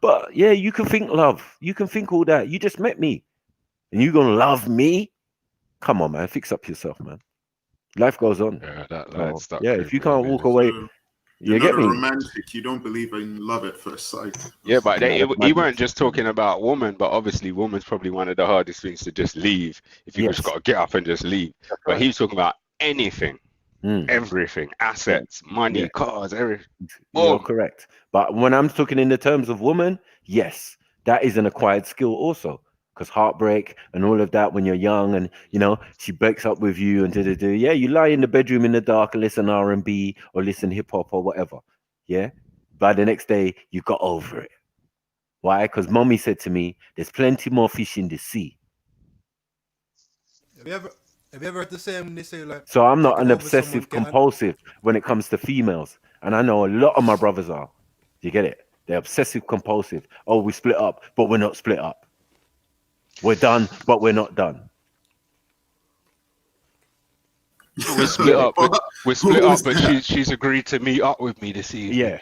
Speaker 15: but yeah, you can think love. You can think all that. You just met me. And you gonna love me? Come on, man. Fix up yourself, man. Life goes on.
Speaker 19: Yeah, that line stuck.
Speaker 15: Yeah, if you can't walk away,
Speaker 5: You're
Speaker 15: you
Speaker 5: not
Speaker 15: get
Speaker 5: a
Speaker 15: me?
Speaker 5: romantic. You don't believe in love at first sight.
Speaker 19: Yeah, but
Speaker 15: No,
Speaker 19: he
Speaker 15: that's
Speaker 19: weren't just talking about woman, but obviously woman's probably one of the hardest things to just leave. If you just got to get up and just leave. But he's talking about anything, everything, assets, money, cars, everything.
Speaker 15: You're correct. But when I'm talking in the terms of woman, yes, that is an acquired skill also. Because heartbreak and all of that when you're young and, you know, she breaks up with you and yeah, you lie in the bedroom in the dark and listen R&B or listen hip hop or whatever. Yeah. By the next day, you got over it. Why? Because mommy said to me, there's plenty more fish in the sea.
Speaker 3: Have you ever heard the saying when they say like?
Speaker 15: So I'm not
Speaker 3: take
Speaker 15: an
Speaker 3: over
Speaker 15: obsessive
Speaker 3: someone,
Speaker 15: compulsive when it comes to females. And I know a lot of my brothers are. You get it? They're obsessive compulsive. Oh, we split up, but we're not split up. We're done, but we're not done.
Speaker 19: We're split up. We're split up, but she's agreed to meet up with me this evening.
Speaker 15: Yeah.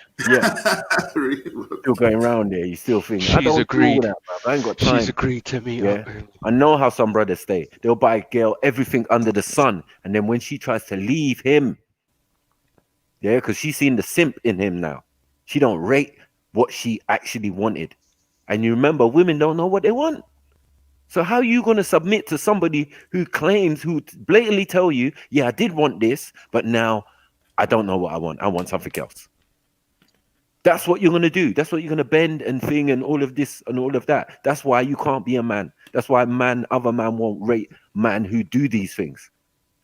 Speaker 15: Still going around there. You still think I
Speaker 19: She's
Speaker 15: don't
Speaker 19: agreed.
Speaker 15: do all that, bruv. I ain't got time.
Speaker 19: She's agreed to meet up.
Speaker 15: I know how some brothers stay. They'll buy a girl everything under the sun, and then when she tries to leave him, because she's seen the simp in him now. She don't rate what she actually wanted. And you remember, women don't know what they want. So how are you going to submit to somebody who claims, who blatantly tell you, yeah, I did want this, but now I don't know what I want. I want something else. That's what you're going to do. That's what you're going to bend and thing and all of this and all of that. That's why you can't be a man. That's why other man won't rate man who do these things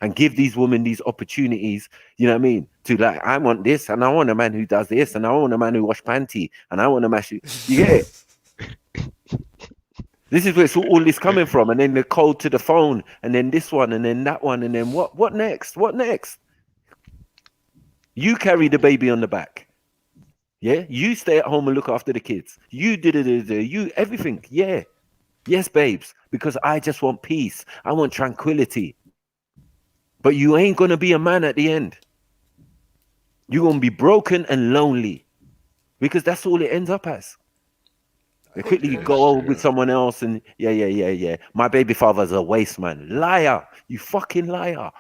Speaker 15: and give these women these opportunities, you know what I mean? To like, I want this and I want a man who does this and I want a man who wash panty and I want a man who, you get it? This is where it's all this coming from. And then the code to the phone and then this one and then that one and then what next? What next? You carry the baby on the back. Yeah, you stay at home and look after the kids. You you everything. Yeah, yes, babes, because I just want peace. I want tranquility. But you ain't gonna be a man at the end. You're gonna be broken and lonely, because that's all it ends up as. They quickly go over with someone else and yeah. My baby father's a waste man. Liar, you fucking liar.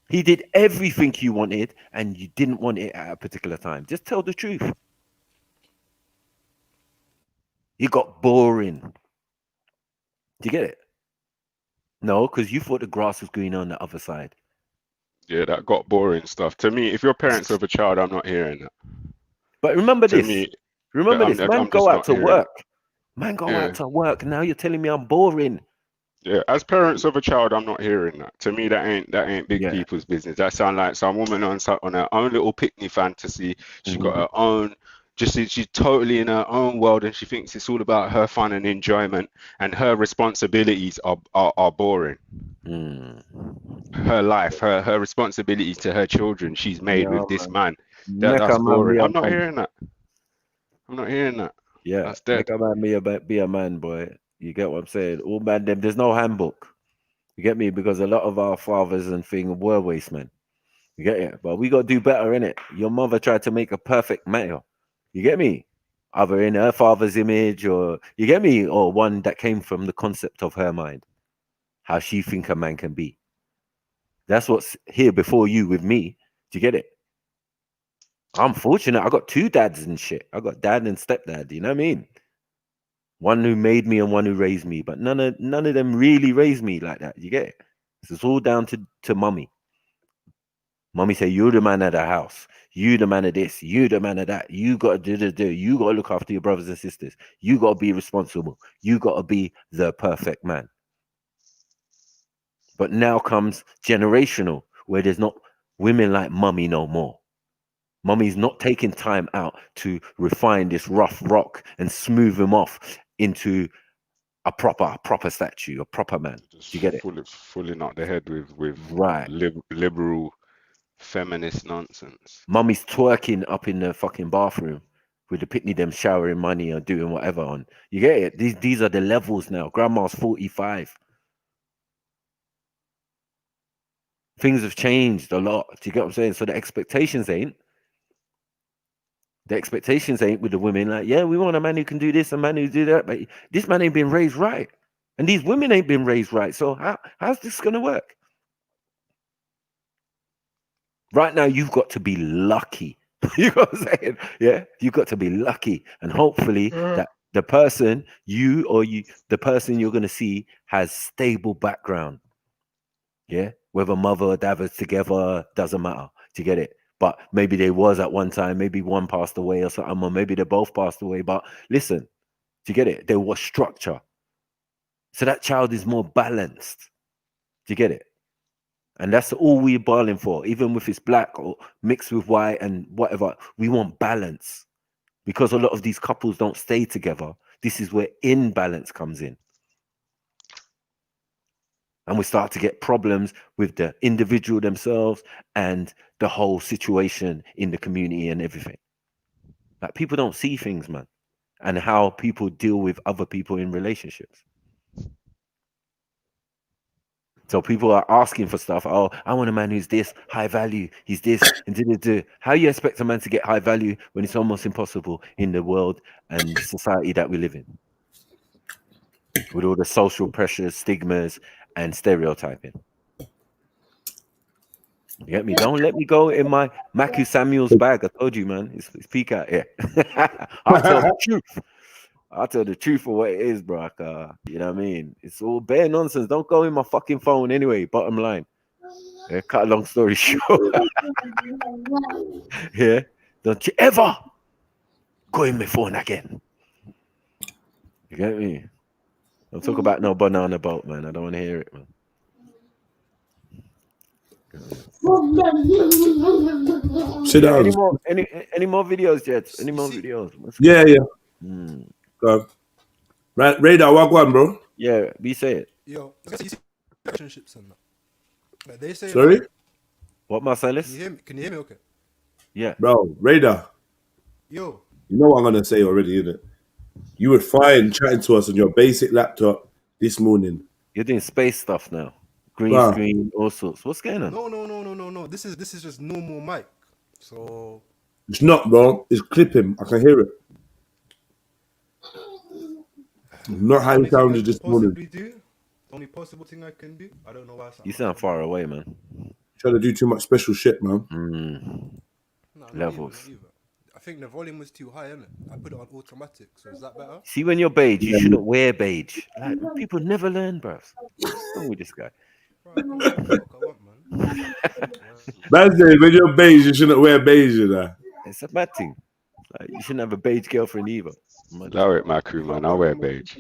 Speaker 15: He did everything you wanted and you didn't want it at a particular time. Just tell the truth. He got boring. Do you get it? No, because you thought the grass was green on the other side.
Speaker 19: Yeah, that got boring stuff. To me, if you're parents of a child, I'm not hearing that.
Speaker 15: But remember
Speaker 19: To
Speaker 15: this.
Speaker 19: me,
Speaker 15: Remember this. Man, go out to work.
Speaker 19: Man,
Speaker 15: go out to work. Now you're telling me I'm boring.
Speaker 19: Yeah, as parents of a child, I'm not hearing that. To me, that ain't big people's business. That sound like some woman on her own little picnic fantasy. She got her own, she's totally in her own world, and she thinks it's all about her fun and enjoyment, and her responsibilities are boring. Her life, her responsibilities to her children, she's made with this man. That's boring. I'm not hearing that. I'm not hearing that.
Speaker 15: Yeah,
Speaker 19: that's dead.
Speaker 15: Make a man be a man, boy. You get what I'm saying? All man, there's no handbook. You get me? Because a lot of our fathers and thing were waste men. You get it? But we got to do better, innit? Your mother tried to make a perfect male. You get me? Either in her father's image or, you get me? Or one that came from the concept of her mind. How she think a man can be. That's what's here before you with me. Do you get it? I'm fortunate. I got two dads and shit. I got dad and stepdad. You know what I mean? One who made me and one who raised me, but none of them really raised me like that. You get it? It's all down to mummy. Mummy say, you're the man of the house. You the man of this. You the man of that. You got to do. You got to look after your brothers and sisters. You got to be responsible. You got to be the perfect man. But now comes generational, where there's not women like mummy no more. Mummy's not taking time out to refine this rough rock and smooth him off into a proper statue, a proper man. Do you get it?
Speaker 19: Fully knock the head with
Speaker 15: right
Speaker 19: liberal feminist nonsense.
Speaker 15: Mummy's twerking up in the fucking bathroom with the pitney them showering money or doing whatever on. You get it? These are the levels now. Grandma's 45. Things have changed a lot. Do you get what I'm saying? So the expectations ain't with the women. Like, yeah, we want a man who can do this, a man who do that, but this man ain't been raised right, and these women ain't been raised right. So how's this gonna work? Right now, you've got to be lucky. You know what I'm saying? Yeah, you've got to be lucky, and hopefully that the person the person you're gonna see has stable background. Yeah, whether mother or dad is together doesn't matter. Do you get it? But maybe they was at one time, maybe one passed away or something, or maybe they both passed away. But listen, do you get it? There was structure. So that child is more balanced. Do you get it? And that's all we're barling for. Even if it's black or mixed with white and whatever, we want balance. Because a lot of these couples don't stay together. This is where imbalance comes in. And we start to get problems with the individual themselves and the whole situation in the community and everything. Like, people don't see things, man, and how people deal with other people in relationships. So people are asking for stuff. Oh, I want a man who's this, high value. He's this, and how you expect a man to get high value when it's almost impossible in the world and society that we live in? With all the social pressures, stigmas, and stereotyping. You get me? Don't let me go in my Maku Samuel's bag. I told you, man. It's peak out here. I'll tell the truth. I'll tell the truth for what it is, bro. You know what I mean? It's all bare nonsense. Don't go in my fucking phone anyway. Bottom line. Yeah, cut a long story short. Yeah. Don't you ever go in my phone again. You get me? Don't talk about no banana boat, man. I don't want to hear it, man.
Speaker 1: Sit down.
Speaker 15: Any more videos, Jets? Any more videos?
Speaker 1: Yeah. Go. Right, Radar, what one, bro?
Speaker 15: Yeah, be say it.
Speaker 3: Yo, relationships and that. Like they say.
Speaker 1: Sorry?
Speaker 15: What, Marcellus?
Speaker 3: Can you hear me? Okay.
Speaker 15: Yeah.
Speaker 1: Bro, Radar.
Speaker 3: Yo.
Speaker 1: You know what I'm gonna say already, innit? You were fine chatting to us on your basic laptop this morning.
Speaker 15: You're doing space stuff now. Green screen, all sorts. What's going on?
Speaker 3: No. This is just normal mic. So
Speaker 1: it's not, bro. It's clipping. I can hear it. Not how you sounded this morning.
Speaker 3: Only possible thing I can do. I don't know why.
Speaker 15: You sound far away, man.
Speaker 1: Trying to do too much special shit, man.
Speaker 15: Levels.
Speaker 3: I think the volume was too high, innit? I put it on automatic, so is that better?
Speaker 15: See, when you're beige, you shouldn't wear beige. Like, people never learn, bro. What's wrong with this guy?
Speaker 1: Man said, when you're beige, you shouldn't wear beige, you know.
Speaker 15: It's a bad thing. Like, you shouldn't have a beige girlfriend either.
Speaker 19: Allow it, my crew, man. I'll wear beige.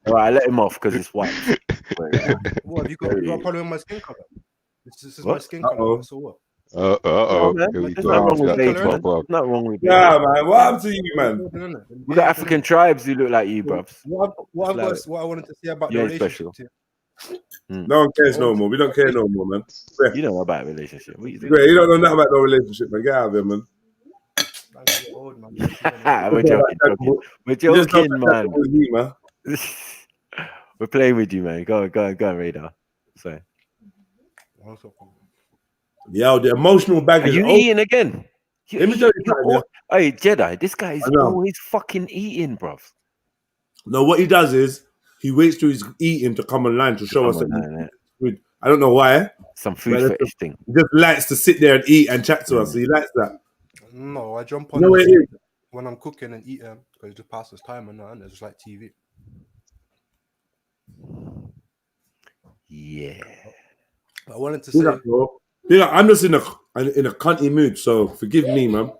Speaker 15: All right, I let him off because it's white.
Speaker 3: What, have you got a problem with my skin color? This is my skin color, so what?
Speaker 15: There's nothing wrong with beige, man. Not wrong with beige.
Speaker 1: Yeah, man. What happened to you, man?
Speaker 15: We got African tribes who look like you, bruv.
Speaker 3: What I wanted to say about the relationship.
Speaker 1: No one cares no more. We don't care no more, man.
Speaker 15: You don't know about a relationship. What you
Speaker 1: you don't know nothing about no relationship, man. Get out of here, man.
Speaker 15: We're joking. We're joking, man. We're playing with you, man. Go on, Radar. So.
Speaker 1: Yo, the emotional baggage.
Speaker 15: Are you eating again? Hey, Jedi, this guy is always fucking eating, bruv.
Speaker 1: No, what he does is he waits till he's eating to come online to show us that food. I don't know why.
Speaker 15: Some food fetish thing.
Speaker 1: He just likes to sit there and eat and chat to us. So he likes that.
Speaker 3: No, I jump on when I'm cooking and eating because it just passes time and it's just like TV.
Speaker 15: Yeah.
Speaker 3: I wanted to say,
Speaker 1: I'm just in a cunty mood, so forgive me, man.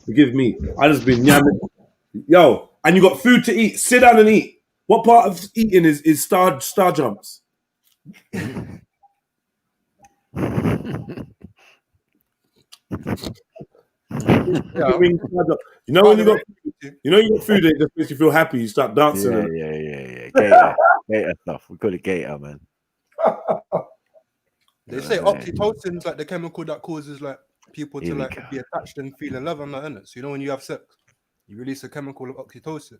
Speaker 1: Forgive me. I just been yamming. Yo, and you got food to eat. Sit down and eat. What part of eating is star jumps? You know when you got food, it just makes you feel happy. You start dancing.
Speaker 15: Yeah. Gator stuff. We call it gator, man.
Speaker 3: They say oxytocin is like the chemical that causes like people to like be attached and feel in love and that, innit? So you know when you have sex, you release a chemical of oxytocin.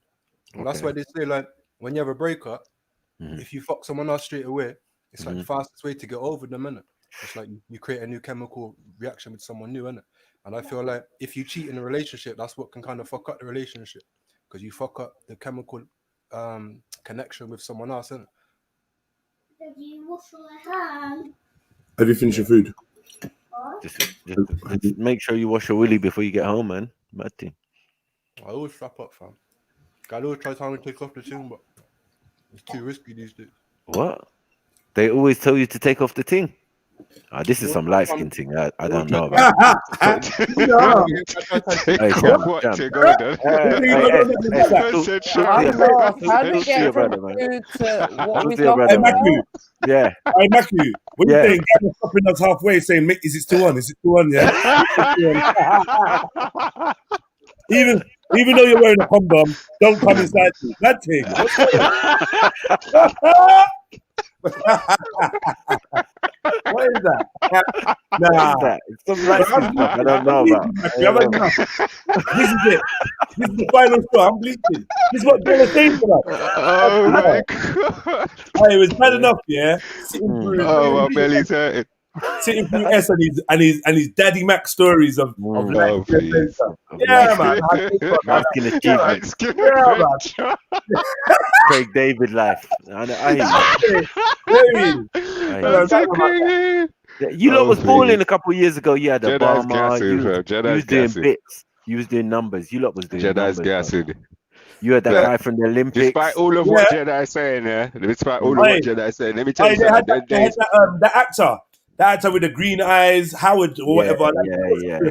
Speaker 3: Well, that's why they say like when you have a breakup, if you fuck someone else straight away, it's like the fastest way to get over them, innit? It's like you create a new chemical reaction with someone new, innit? And I feel like if you cheat in a relationship, that's what can kind of fuck up the relationship because you fuck up the chemical connection with someone else, innit?
Speaker 7: Did you wash your hands?
Speaker 1: Have you finished your food?
Speaker 15: Just make sure you wash your willy before you get home, man. Bad thing.
Speaker 3: I always strap up, fam. I always try to take off the thing, but it's too risky these days.
Speaker 15: What? They always tell you to take off the thing. This is some light skin thing. I don't know about. Yeah.
Speaker 1: Hey, Matthew, when you saying stopping us halfway, saying, "Is it still on? Is it still on?" Yeah. Even though you're wearing a condom, don't come inside me. That thing. What is that? Nah.
Speaker 15: It's some light skin stuff I don't know about.
Speaker 1: This is it. This is the final straw. I'm bleaching. This is what they're saying for us.
Speaker 19: Oh my god.
Speaker 1: It was bad enough, yeah.
Speaker 19: My belly's hurting.
Speaker 1: Sitting through S and his Daddy Mac stories of life. Yeah, man.
Speaker 15: Craig David life. I You lot was
Speaker 19: Oh,
Speaker 15: balling
Speaker 19: please.
Speaker 15: a couple of years ago. You had
Speaker 19: Jedi's
Speaker 15: Obama.
Speaker 19: gassing,
Speaker 15: You
Speaker 19: fam.
Speaker 15: was
Speaker 19: Jedi's
Speaker 15: doing
Speaker 19: gassing.
Speaker 15: bits. You was doing numbers. You lot was doing
Speaker 19: Jedi's
Speaker 15: numbers. Bro.
Speaker 19: gassing.
Speaker 15: You had that
Speaker 19: Look,
Speaker 15: guy from the Olympics.
Speaker 19: Despite all of what Jedi's saying, despite all of
Speaker 1: Hey,
Speaker 19: what Jedi's saying, let me tell
Speaker 1: hey,
Speaker 19: you
Speaker 1: they had
Speaker 19: something.
Speaker 1: that actor. That actor with the green eyes, Howard or whatever.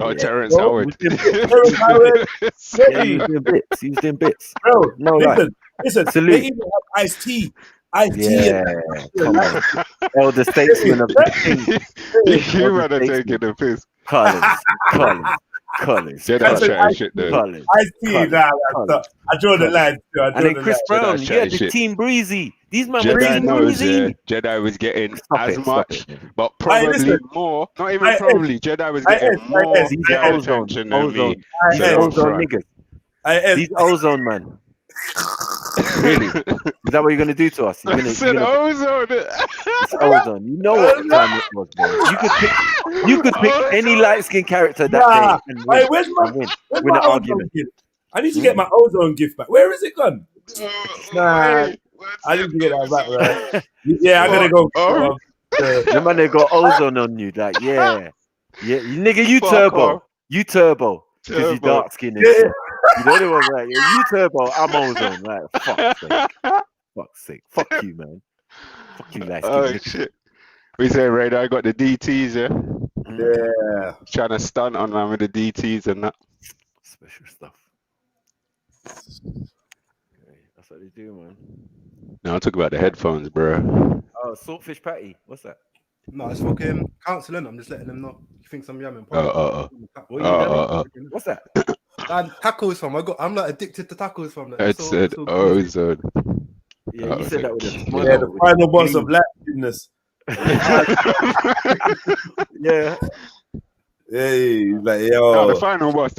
Speaker 19: Oh, Terrence Howard.
Speaker 1: Terrence Howard.
Speaker 15: Yeah, he was doing bits. He was doing bits.
Speaker 1: Bro,
Speaker 15: No,
Speaker 1: listen.
Speaker 15: Salute.
Speaker 1: They even have Ice-T. Ice-T.
Speaker 15: Yeah, come on. Elder statesman of the king.
Speaker 19: You man are taking the piss.
Speaker 15: Collins.
Speaker 19: Jedi chatting shit though.
Speaker 1: Ice-T, nah, I draw the line.
Speaker 15: And then Chris Brown, yeah, the Team Breezy. These man were
Speaker 19: Jedi
Speaker 15: Team
Speaker 19: knows,
Speaker 15: Breezy.
Speaker 19: Jedi was getting as
Speaker 15: Stop
Speaker 19: much,
Speaker 15: it.
Speaker 19: but probably more. Not even probably. Jedi was getting more attention than me.
Speaker 15: These ozone niggas. These ozone man. Really? Is that what you're gonna do to us? You're gonna,
Speaker 19: ozone.
Speaker 15: It's ozone. You know what time it was, bro. You could pick any light skinned character that day and win.
Speaker 1: Where's my
Speaker 15: an argument.
Speaker 1: gift? I need to get my ozone gift back. Where is it gone? Nah, I need to get that back, right? Yeah, I'm gonna go.
Speaker 15: The man, they got ozone on you, like yeah, nigga, you turbo, because you dark skinned. You know the one, right? Yeah, you turbo, I'm ozone, right? Fuck's sake, fuck you, man. Fuck you, light
Speaker 19: Oh shit. We say, Ray, I got the DTs, yeah.
Speaker 1: Yeah.
Speaker 19: Trying to stunt on man with the DTs and that.
Speaker 15: Special stuff. That's what they do, man.
Speaker 19: No, I'm talking about the headphones, bro.
Speaker 15: Oh, saltfish patty. What's that?
Speaker 3: No, it's fucking counselling. I'm just letting them know. He thinks I'm yamming.
Speaker 15: What's that?
Speaker 3: Tacos, fam. I'm like addicted to tacos, fam.
Speaker 19: It said ozone.
Speaker 15: Yeah, you said that with a smile.
Speaker 1: Yeah, the final boss of Latinness.
Speaker 15: Yeah.
Speaker 1: Hey, like yo.
Speaker 19: No, the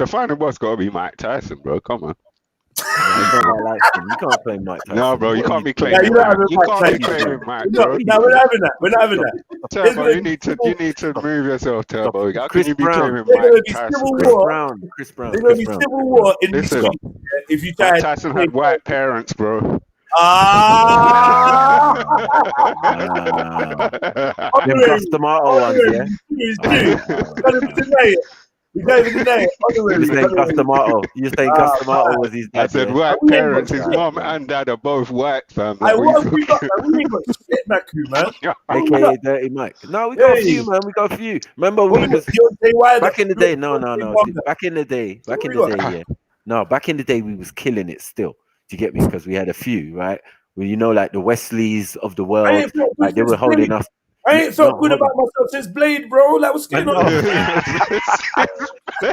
Speaker 19: final boss gotta be Mike Tyson, bro. Come on.
Speaker 15: You can't play Mike Tyson.
Speaker 19: No, bro, you can't be claiming Mike. You can't be claiming Mike, bro.
Speaker 1: No, we're not having that. We're not having that.
Speaker 19: Turbo, you need to move yourself, Turbo. How can you be claiming
Speaker 1: There's
Speaker 19: Mike
Speaker 1: gonna be
Speaker 19: Tyson?
Speaker 1: civil war.
Speaker 15: Chris Brown.
Speaker 1: There's gonna be civil war in this
Speaker 19: Listen,
Speaker 1: if you try.
Speaker 19: Mike Tyson had white parents, bro.
Speaker 15: Them Gus Tomato ones, yeah.
Speaker 1: You can't even deny it.
Speaker 15: You saying Gus Tomato? You saying Gus Tomato was his dad?
Speaker 19: I said white parents. His mom and dad are both white, fam.
Speaker 1: We got shit back, man.
Speaker 15: AKA Dirty Mike. No, we got a few, man. We got a few. Remember, we was back in the day. No. Back in the day, yeah. No, back in the day, we was killing it still. Do you get me? Because we had a few, right? Well, you know, like the Wesleys of the world, like they were holding us.
Speaker 1: I ain't felt good about myself since Blade, bro. Like, what's going on?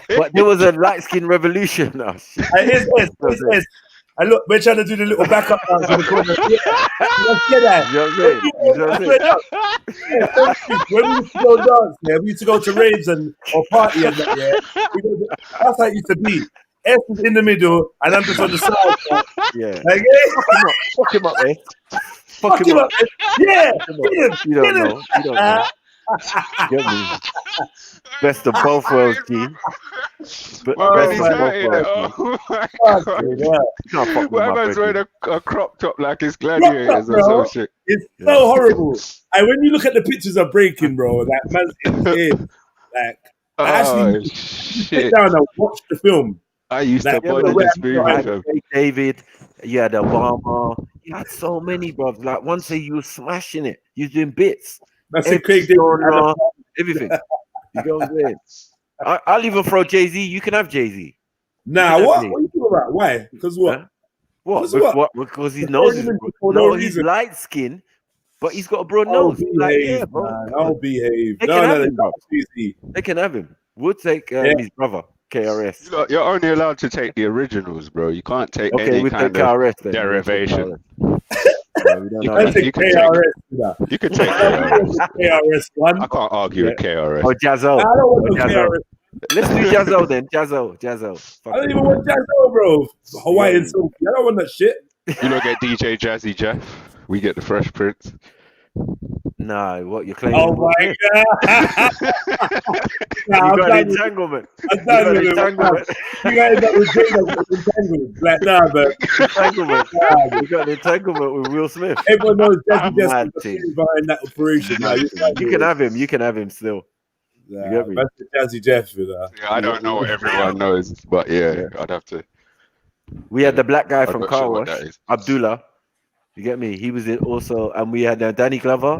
Speaker 15: But there was a light skin revolution. Oh, shit.
Speaker 1: It is. And look, we're trying to do the little backup dance in the corner. When we used to go dance, we used to go to raves or party and that, that's how it used to be. S is in the middle, and I'm just on the side.
Speaker 15: Yeah.
Speaker 1: Like,
Speaker 15: fuck him up, eh?
Speaker 1: Fuck him up. Yeah.
Speaker 15: You don't know. Get me. Best of both worlds, G. Best of both worlds.
Speaker 19: What happens wearing a crop top like his gladiators or some shit?
Speaker 1: It's so horrible. And when you look at the pictures of breaking, bro, that man's insane. Like, I actually sit down and watch the film.
Speaker 19: I used to body this movie.
Speaker 15: David, you had Obama, you had so many, bro. Like one day you were smashing it, you was doing bits.
Speaker 1: That's a Craig
Speaker 15: everything. You know what I'm saying? I'll even throw Jay-Z. You can have Jay-Z.
Speaker 1: Nah, what are you talking about? Why? Because what?
Speaker 15: What? Because his nose is he's light skinned, but he's got a broad nose.
Speaker 1: Behave, like, bro. I'll behave.
Speaker 15: They can have him. We'll take his brother. KRS.
Speaker 19: You're only allowed to take the originals, bro. You can't take any kind of
Speaker 15: KRS,
Speaker 19: derivation.
Speaker 1: You can take KRS.
Speaker 19: You can take KRS.
Speaker 1: One.
Speaker 19: I can't argue with KRS.
Speaker 15: Oh, Jazzo.
Speaker 1: I don't want no KRS.
Speaker 15: Let's do Jazzo then. Jazzo.
Speaker 1: I don't even want Jazzo, bro. Hawaiian Sophie. I don't want that shit.
Speaker 19: You don't get DJ Jazzy Jeff. We get the Fresh Prince.
Speaker 15: Nah, what you're claiming?
Speaker 1: Oh my god!
Speaker 15: You got an entanglement.
Speaker 1: I'm done with it. You guys got entanglement. Like, nah, man.
Speaker 15: Entanglement. You got an entanglement with Will Smith.
Speaker 1: Everyone knows Jazzy Jeff
Speaker 15: Mad
Speaker 1: was
Speaker 15: thing.
Speaker 1: behind that operation. Nah,
Speaker 15: You can have him. You can have him still.
Speaker 1: Nah,
Speaker 15: you get me?
Speaker 1: that's the Jazzy Jeff, you know.
Speaker 19: Yeah, I don't know what everyone knows, but yeah, I'd have to.
Speaker 15: We had the black guy
Speaker 19: I'm
Speaker 15: from
Speaker 19: not
Speaker 15: Car
Speaker 19: sure what
Speaker 15: Wash,
Speaker 19: that is.
Speaker 15: Abdullah. You get me? He was in also, and we had Danny Glover.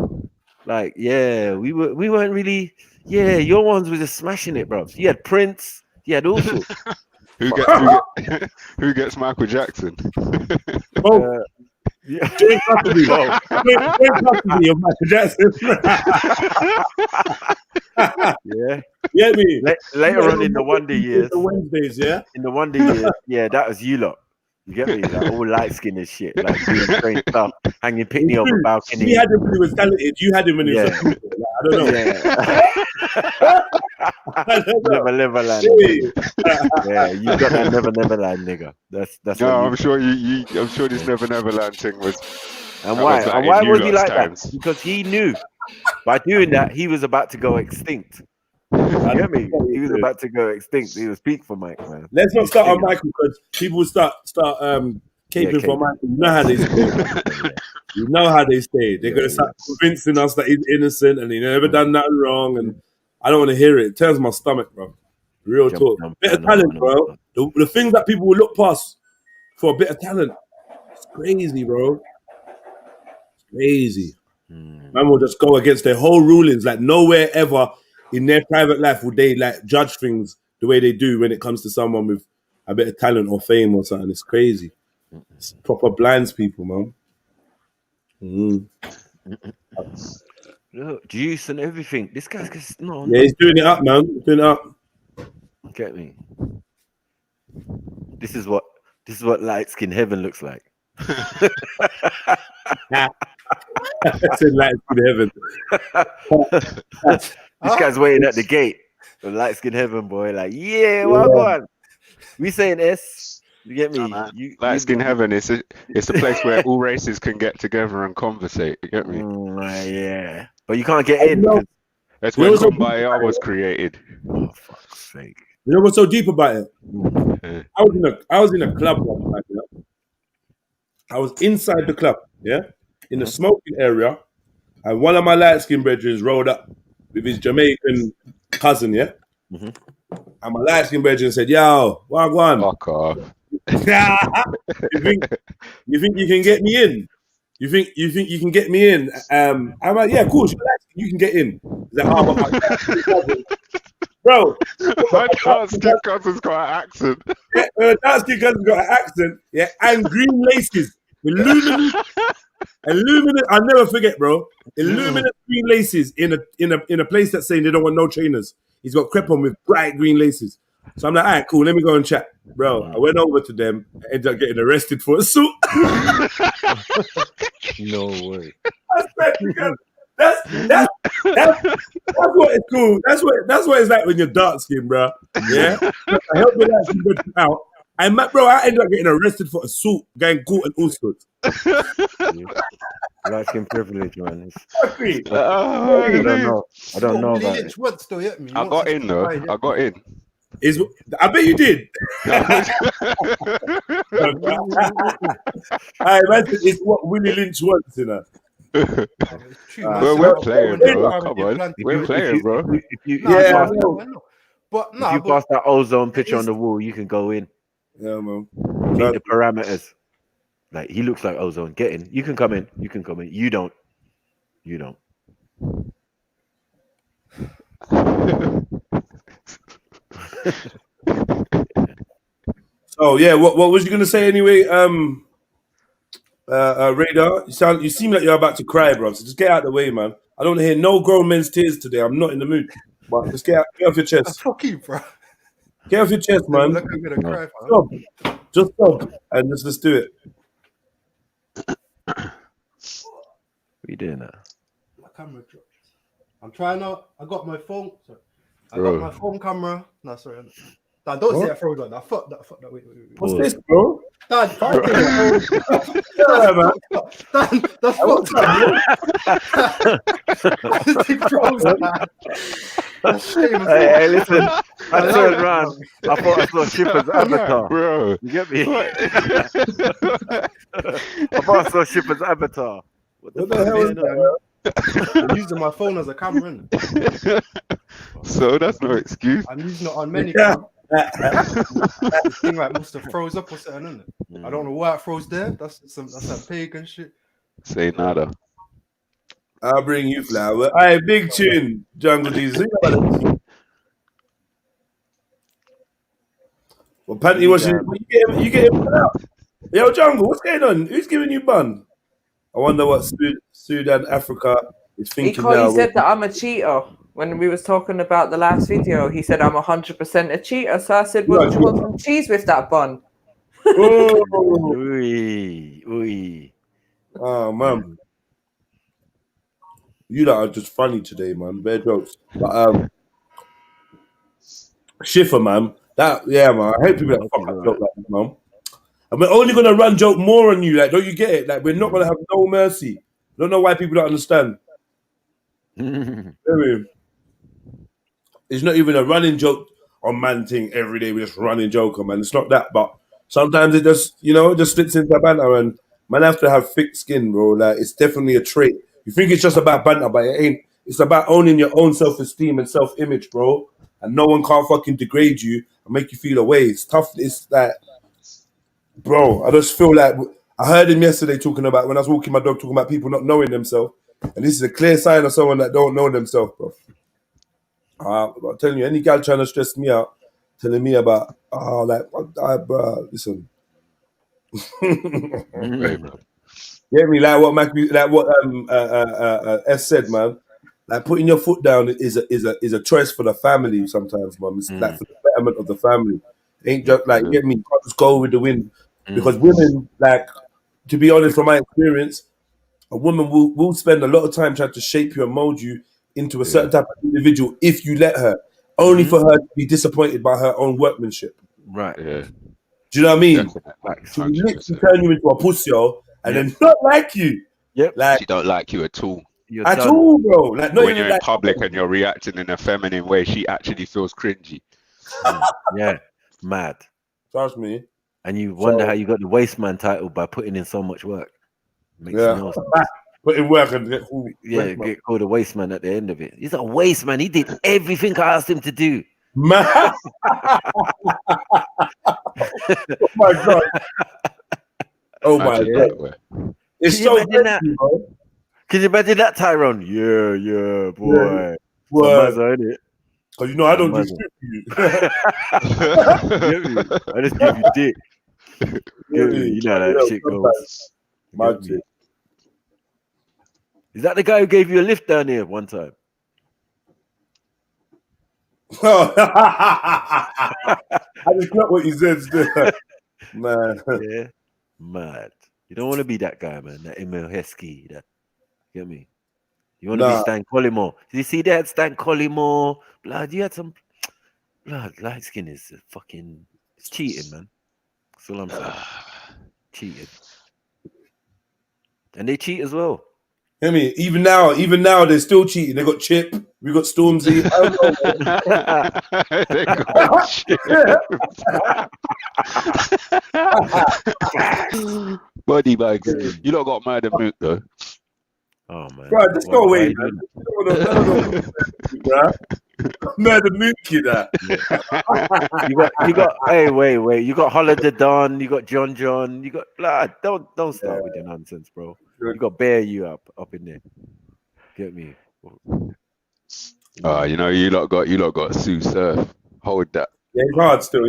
Speaker 15: Like, yeah, we weren't really. Yeah, your ones were just smashing it, bro. You had Prince. You had all sorts.
Speaker 19: Who gets Michael Jackson?
Speaker 1: James Custody. James Custody of Michael Jackson.
Speaker 15: Yeah.
Speaker 1: Yeah, me.
Speaker 15: Later on in the Wonder Years.
Speaker 1: The Wednesdays, yeah?
Speaker 15: In the Wonder Years, yeah, that was you lot. You get me? Like all light skin and shit. Like doing strange stuff. Hanging Pitney on the balcony.
Speaker 1: We had him when he was talented. You had him when he was a like, I don't know.
Speaker 15: Never Neverland. Yeah, you got that Never Land, nigga. That's
Speaker 19: No, I'm sure I'm sure this Never Neverland thing was.
Speaker 15: And why? And why was he like that? Because he knew by doing that he was about to go extinct. You get me? He was about to go extinct. He was peak for Mike, man.
Speaker 1: Let's not start on Michael because people will start caping for Michael. You know how they stay. You know how they stay. They're gonna start convincing us that he's innocent and he never done nothing wrong. And I don't want to hear it. It turns my stomach, bro. Real talk. Bit of talent, bro. The things that people will look past for a bit of talent. It's crazy, bro. It's crazy. Man will just go against their whole rulings. Like nowhere ever in their private life would they like judge things the way they do when it comes to someone with a bit of talent or fame or something. It's crazy. It's proper blinds people, man.
Speaker 15: Look, juice and everything. This guy's just no.
Speaker 1: Yeah, he's doing it up, man. He's doing it up.
Speaker 15: Get me? This is what light skin heaven looks like.
Speaker 1: That's in light skin heaven.
Speaker 15: This guy's waiting at the gate. The light skin heaven boy, like, yeah, well, go on. We saying S. You get me?
Speaker 19: Light skin heaven is it's a place where all races can get together and conversate. You get me?
Speaker 15: Yeah, but you can't get in.
Speaker 19: That's when Kumbaya was created.
Speaker 15: Oh, fuck's sake!
Speaker 1: You know what's so deep about it? I was in a club one time, yeah? I was inside the club, yeah, in the smoking area, and one of my light skin brethren rolled up with his Jamaican cousin, yeah. And my light skin brethren said, "Yo, wagwan."
Speaker 19: Fuck off.
Speaker 1: You think you can get me in? You think you can get me in? I'm like, yeah, cool. You can get in. He's like, oh, but bro,
Speaker 19: my dark skin cousin's got an accent.
Speaker 1: Yeah, dark skin cousin's got an accent. Yeah, and green laces, illuminate. I'll never forget, bro. Illuminate green laces in a place that's saying they don't want no trainers. He's got crepe on with bright green laces. So I'm like, all right, cool, let me go and chat. Bro, I went over to them, I ended up getting arrested for assault.
Speaker 15: No way.
Speaker 1: That's what it's cool. That's what it's like when you're dark skinned, bro. Yeah? I helped me out. And bro, I ended up getting arrested for assault, going court and all sorts.
Speaker 15: Light skin privilege, man.
Speaker 1: I
Speaker 15: don't know about it.
Speaker 19: I got in though. I got in.
Speaker 1: I bet you did. I imagine it's what Willie Lynch wants, you know.
Speaker 19: Well, we're playing, bro. Come on, we're playing, bro.
Speaker 15: If you pass that ozone picture on the wall, you can go in.
Speaker 1: Yeah, man.
Speaker 15: Meet the parameters. Like he looks like ozone. Get in. You can come in. You can come in. You don't.
Speaker 1: So yeah, what was you gonna say anyway? Radar, you seem like you're about to cry, bro. So just get out of the way, man. I don't want to hear no grown men's tears today. I'm not in the mood. But just get off your chest.
Speaker 3: Fuck you, bro.
Speaker 1: Get off your chest, man.
Speaker 3: Look, I'm gonna cry,
Speaker 1: Stop. Just stop and let's do it.
Speaker 15: What are you doing now?
Speaker 3: My camera dropped. I'm trying out. I got my phone. Sorry. I got my phone camera. No, sorry. No, don't say that, throw that. Fuck that. Wait.
Speaker 1: What's this, bro?
Speaker 3: Dad, that's fucked up.
Speaker 15: Hey, listen. I turned around. I thought I saw Shipper's avatar.
Speaker 19: Bro.
Speaker 15: You get me? I thought I saw Shipper's avatar. What the hell is that?
Speaker 3: I'm using my phone as a camera.
Speaker 19: So that's no excuse.
Speaker 3: I'm using it on many cams. This thing like must have froze up or something, isn't it? I don't know why it froze there. That's some pagan shit.
Speaker 19: Say nada.
Speaker 1: I'll bring you flower. Hey, big tune, Jungle Jesus. Well, panty washing. You get him out. Yo, Jungle, what's going on? Who's giving you bun? I wonder what Sudan, Africa is thinking now.
Speaker 9: He said that I'm a cheater. When we was talking about the last video, he said I'm 100% a cheater. So I said, well, do you want some cheese with that bun?
Speaker 1: Oh, man. You lot are just funny today, man. Bare jokes. But, Schiffer, man. Man. I hate people that fuck up joke like that, man. And we're only going to run joke more on you. Like, don't you get it? Like, we're not going to have no mercy. Don't know why people don't understand. It's not even a running joke on man thing every day. We just running joke on man. It's not that, but sometimes it just, just slips into banter, and man have to have thick skin, bro. Like, it's definitely a trait. You think it's just about banter, but it ain't. It's about owning your own self-esteem and self-image, bro. And no one can't fucking degrade you and make you feel away. It's tough. It's like, bro, I just feel like I heard him yesterday talking about, when I was walking my dog, talking about people not knowing themselves. And this is a clear sign of someone that don't know themselves, bro. I'm telling you, any gal trying to stress me out, telling me about, bro, listen. Get me? Like what S said, man. Like, putting your foot down is a choice for the family sometimes, man. It's like for the betterment of the family. It ain't just like, get me, you can't just go with the wind. Because women, like, to be honest, from my experience, a woman will spend a lot of time trying to shape you and mold you into a certain type of individual if you let her, only for her to be disappointed by her own workmanship.
Speaker 15: Right. Yeah.
Speaker 1: Do you know what I mean? She will literally turn you into a pussy, and then not like you.
Speaker 15: Yep.
Speaker 1: Like,
Speaker 19: She don't like you at all.
Speaker 1: At all, bro. Like, not
Speaker 19: when
Speaker 1: even
Speaker 19: you're in
Speaker 1: like
Speaker 19: public and you're reacting in a feminine way, she actually feels cringy.
Speaker 15: Yeah. Mad.
Speaker 1: Trust me.
Speaker 15: And you wonder how you got the wasteman title by putting in so much work. Makes no sense.
Speaker 1: Put in work and get called.
Speaker 15: Get called a wasteman at the end of it. He's a waste man. He did everything I asked him to do.
Speaker 1: Man. Oh my god. Oh my god. It's so crazy, bro.
Speaker 15: Can you imagine that, Tyrone? Yeah, boy.
Speaker 1: Because you know I don't do shit for you.
Speaker 15: I just give you dick. You know how that shit goes.
Speaker 1: My dick.
Speaker 15: Is that the guy who gave you a lift down here one time?
Speaker 1: I just got what you said still. Man.
Speaker 15: Yeah. Mad. You don't want to be that guy, man. That Emil Heskey. That, get me? You want to be Stan Collymore. Did you see that? Stan Collymore. Blood, you had some blood. Light skin is fucking, it's cheating, man. That's all I'm saying. Cheating. And they cheat as well.
Speaker 1: I mean, even now, they're still cheating. They got Chip, we got Stormzy.
Speaker 19: They got Chip. Body bags. You lot got mad and moot though.
Speaker 15: Oh man,
Speaker 1: bro, just go away, man. Murder Mookie, that.
Speaker 15: You got. Hey, wait. You got Holiday Don. You got John. You got blood. Don't start with your nonsense, bro. You got Bear you up in there. Get me?
Speaker 19: You know, you lot got Sue Surf. Hold that.
Speaker 1: Yeah, he's hard still.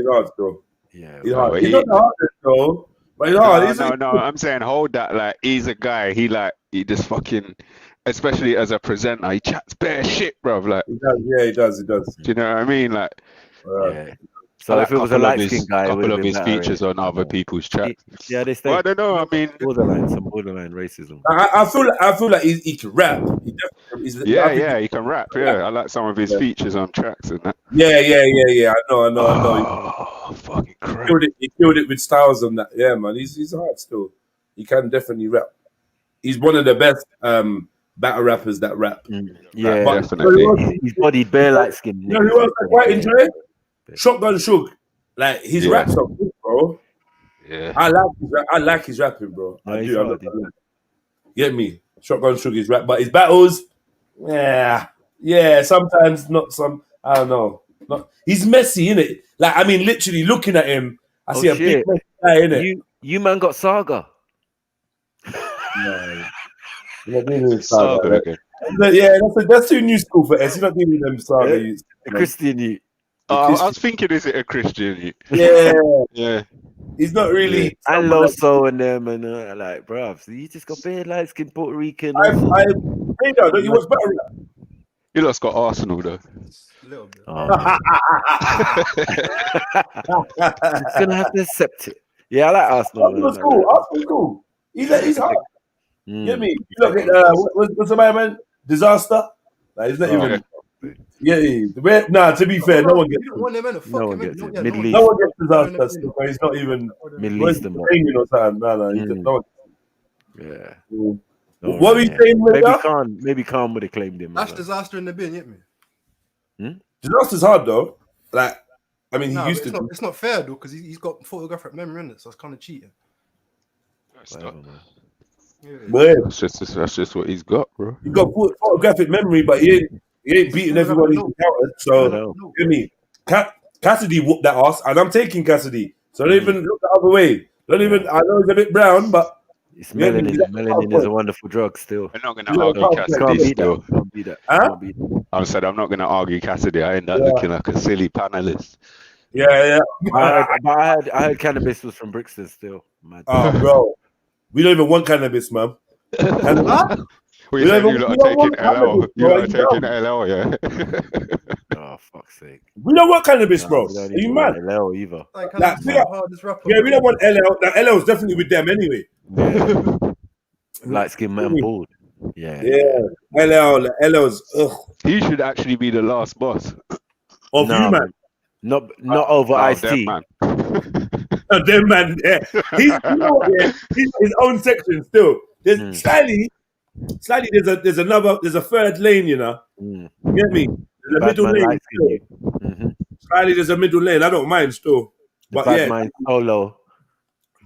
Speaker 15: Yeah,
Speaker 1: he's hard. He's not the hardest though, but he's hard.
Speaker 19: No. I'm saying hold that. Like, he's a guy. He just fucking, especially as a presenter, he chats bare shit, bro. Like,
Speaker 1: he does.
Speaker 19: Do you know what I mean? Like,
Speaker 15: yeah. So if it was a light skinned guy,
Speaker 19: couple of his features on other people's chats.
Speaker 15: Yeah, they stay.
Speaker 19: Well, I don't know. I mean,
Speaker 15: some borderline racism.
Speaker 1: I feel like he can rap. He
Speaker 19: can rap. Yeah, I like some of his features on tracks and that.
Speaker 1: Yeah. I know.
Speaker 19: Oh, fucking Christ.
Speaker 1: He killed it with styles and that. Yeah, man. He's hard still. He can definitely rap. He's one of the best battle rappers that rap.
Speaker 15: Yeah,
Speaker 1: But
Speaker 19: definitely.
Speaker 15: He's bodied bare light skin.
Speaker 1: You know who else I quite enjoy? Shotgun Suge. Like his raps are good, bro.
Speaker 19: Yeah.
Speaker 1: I like his rapping, bro. I do. I'm not gonna lie. Get me? Shotgun Suge his rap, but his battles, yeah. Sometimes not some. I don't know. He's messy, innit? Like I mean, literally looking at him, I see a big messy guy, innit?
Speaker 15: You man got Saga.
Speaker 1: No. You're not dealing with Saga again. Yeah, that's too new school for us. You're not dealing with them Saga youths.
Speaker 15: The Christian youth.
Speaker 19: I was thinking, is it a Christian youth?
Speaker 1: Yeah.
Speaker 19: Yeah.
Speaker 1: He's not really.
Speaker 15: And Loso and them and like, bruv, so you just got bare light skin Puerto Rican.
Speaker 1: Hey, don't you watch battle rap?
Speaker 19: You lot's got Arsenal though.
Speaker 3: A little bit.
Speaker 15: It's gonna have to accept it. Yeah, I like Arsenal.
Speaker 1: Arsenal's cool. Arsenal's cool. He's hot. Get me? You look at what's the man? Disaster. Like, he's not even. Yeah. Nah, to be fair, no one gets.
Speaker 3: You don't want him in. Fuck him in.
Speaker 15: Middle East.
Speaker 1: No one gets Disaster. Still, but he's not even.
Speaker 15: Middle Eastern.
Speaker 1: No.
Speaker 15: Yeah.
Speaker 1: What were you saying?
Speaker 15: Maybe Khan would have claimed him.
Speaker 3: That's Disaster in the bin, get me?
Speaker 1: Disaster's hard though. Like, I mean, he used to.
Speaker 3: It's not fair though, because he's got photographic memory in it, so it's kind of cheating.
Speaker 19: That's just what he's got, bro.
Speaker 1: He got photographic memory, but he ain't beating everybody he encountered. So, get me? Cassidy whooped that ass, and I'm taking Cassidy. So don't even look the other way. Don't even. I know he's a bit brown, but
Speaker 15: it's melanin. Melanin is a wonderful drug. Still,
Speaker 19: I'm not gonna argue Cassidy. Still, I said I'm not gonna argue Cassidy. I end up looking like a silly panelist.
Speaker 1: Yeah.
Speaker 15: I heard cannabis was from Brixton. Still, mad.
Speaker 1: Oh, bro, we don't even want cannabis, man.
Speaker 19: You lot are taking LL. You lot are taking LL, yeah.
Speaker 15: Oh, fuck's sake.
Speaker 1: We don't want cannabis, bro. Are you mad?
Speaker 15: LL either.
Speaker 1: We don't want LL. Now, LL is definitely with them anyway.
Speaker 15: Light skin man bald. Yeah.
Speaker 1: LL's.
Speaker 19: He should actually be the last boss.
Speaker 1: Of you, man.
Speaker 15: Not over Ice-T.
Speaker 1: Them man, yeah. He's his own section still. There's slightly. There's a third lane, you know. You get me? There's a middle lane. Slightly, there's a middle lane. I don't mind still, but
Speaker 15: solo.